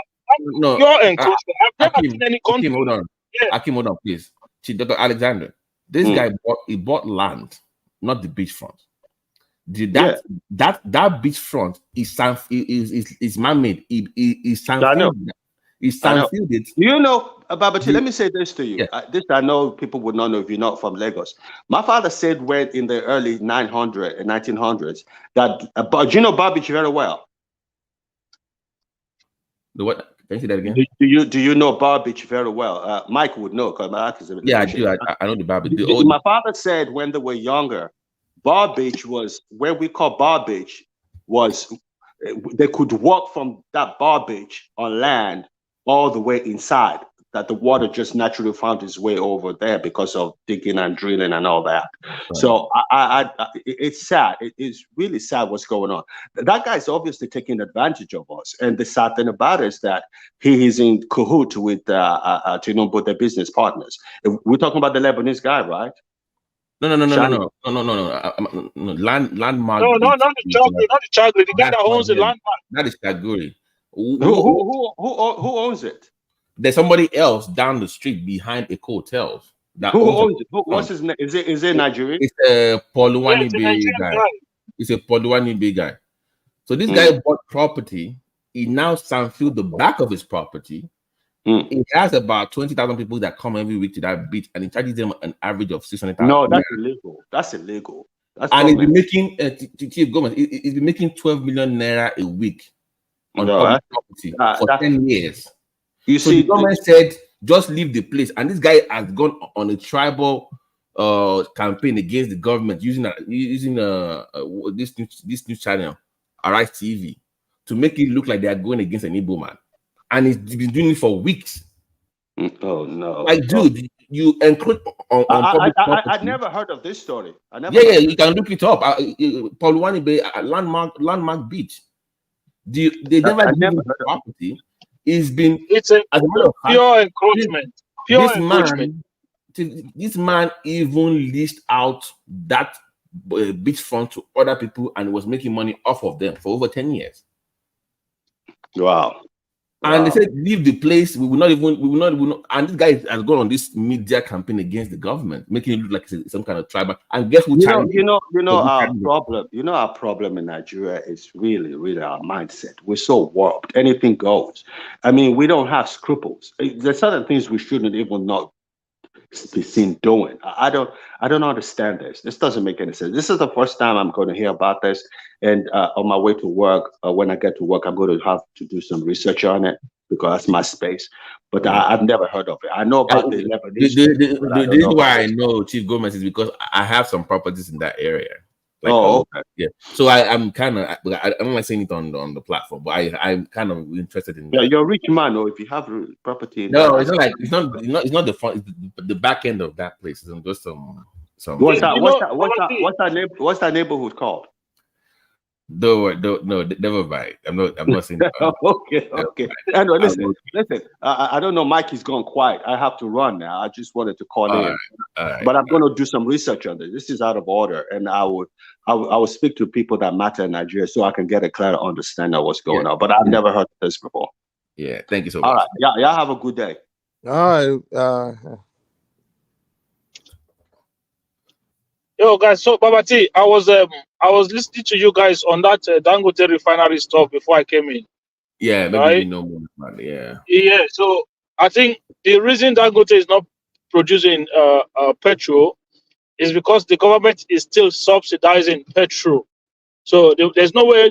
encroachment. I've never seen any country. Akim, hold on. Yeah. Akim, hold on, please. Dr. Alexander, this guy bought land, not the beachfront. That beachfront is man-made. It's sand-filled. You know, Babati, let me say this to you. This I know people would not know if you're not from Lagos. My father said when in the early 900s and 1900s that, you know Bar Beach very well. The what? Can you say that again? Do you know Bar Beach very well? Mike would know because Mike is a I do. I know the Bar Beach. My father said when they were younger, Bar Beach was where we call Bar Beach was they could walk from that Bar Beach on land all the way inside. That the water just naturally found its way over there because of digging and drilling and all that. Right. So it's sad. It is really sad what's going on. That guy's obviously taking advantage of us. And the sad thing about it is that he is in cahoot with both their business partners. We're talking about the Lebanese guy, right? No. Landmark. No, not the chocolate. The guy that owns the landmark. That is Kaguri. Who owns it? There's somebody else down the street behind a hotel. Who owns it? What's his name? Is it Nigerian? It's a Poluwani guy. It's a Poluwani guy. So this guy bought property. He now sand-filled the back of his property. It has about 20,000 people that come every week to that beach, and he charges them an average of 600,000. No, that's illegal. That's illegal. And he's been making chief government. He's been making 12 million naira a week on property for 10 years. You see, the government said just leave the place, and this guy has gone on a tribal campaign against the government using this new channel, Arise TV, to make it look like they are going against an Igbo man, and he's been doing it for weeks. Oh no! Like, dude, you encroach on public property. I never heard of this story. You can look it up. Poluwani Bay, landmark beach. They never heard of property. It's a pure encroachment. This man even leased out that beachfront to other people and was making money off of them for over 10 years. Wow. And they said, leave the place. We will not. And this guy has gone on this media campaign against the government, making it look like some kind of tribal. And guess who? Our problem in Nigeria is really our mindset. We're so warped. Anything goes. I mean, we don't have scruples. There's certain things we shouldn't even not be seen doing. I don't understand this. This doesn't make any sense. This is the first time I'm going to hear about this. And on my way to work, when I get to work, I'm going to have to do some research on it because that's my space. But I've never heard of it. I know about the Lebanese. The reason why I know Chief Gomez is because I have some properties in that area. Okay. Yeah. So I'm kind of, I don't like saying it on the platform, but I'm kind of interested in. Yeah, you're a rich man, or if you have property. No, it's not like it's not the front. It's the back end of that place. It's just some. What's that neighborhood called? Don't, no, never mind. I'm not saying that. Okay. Anyway, listen. I don't know. Mike is gone quiet. I have to run now. I just wanted to call in, but I'm going to do some research on this. This is out of order, and I will speak to people that matter in Nigeria so I can get a clear understanding of what's going on. But I've never heard this before. Yeah, thank you so All much. right, y'all have a good day. All right. Yo, guys. So, Babati, I was listening to you guys on that Dangote refinery stuff before I came in. Yeah, maybe right? you know more about it. Yeah. Yeah. So I think the reason Dangote is not producing petrol is because the government is still subsidizing petrol. So there's no way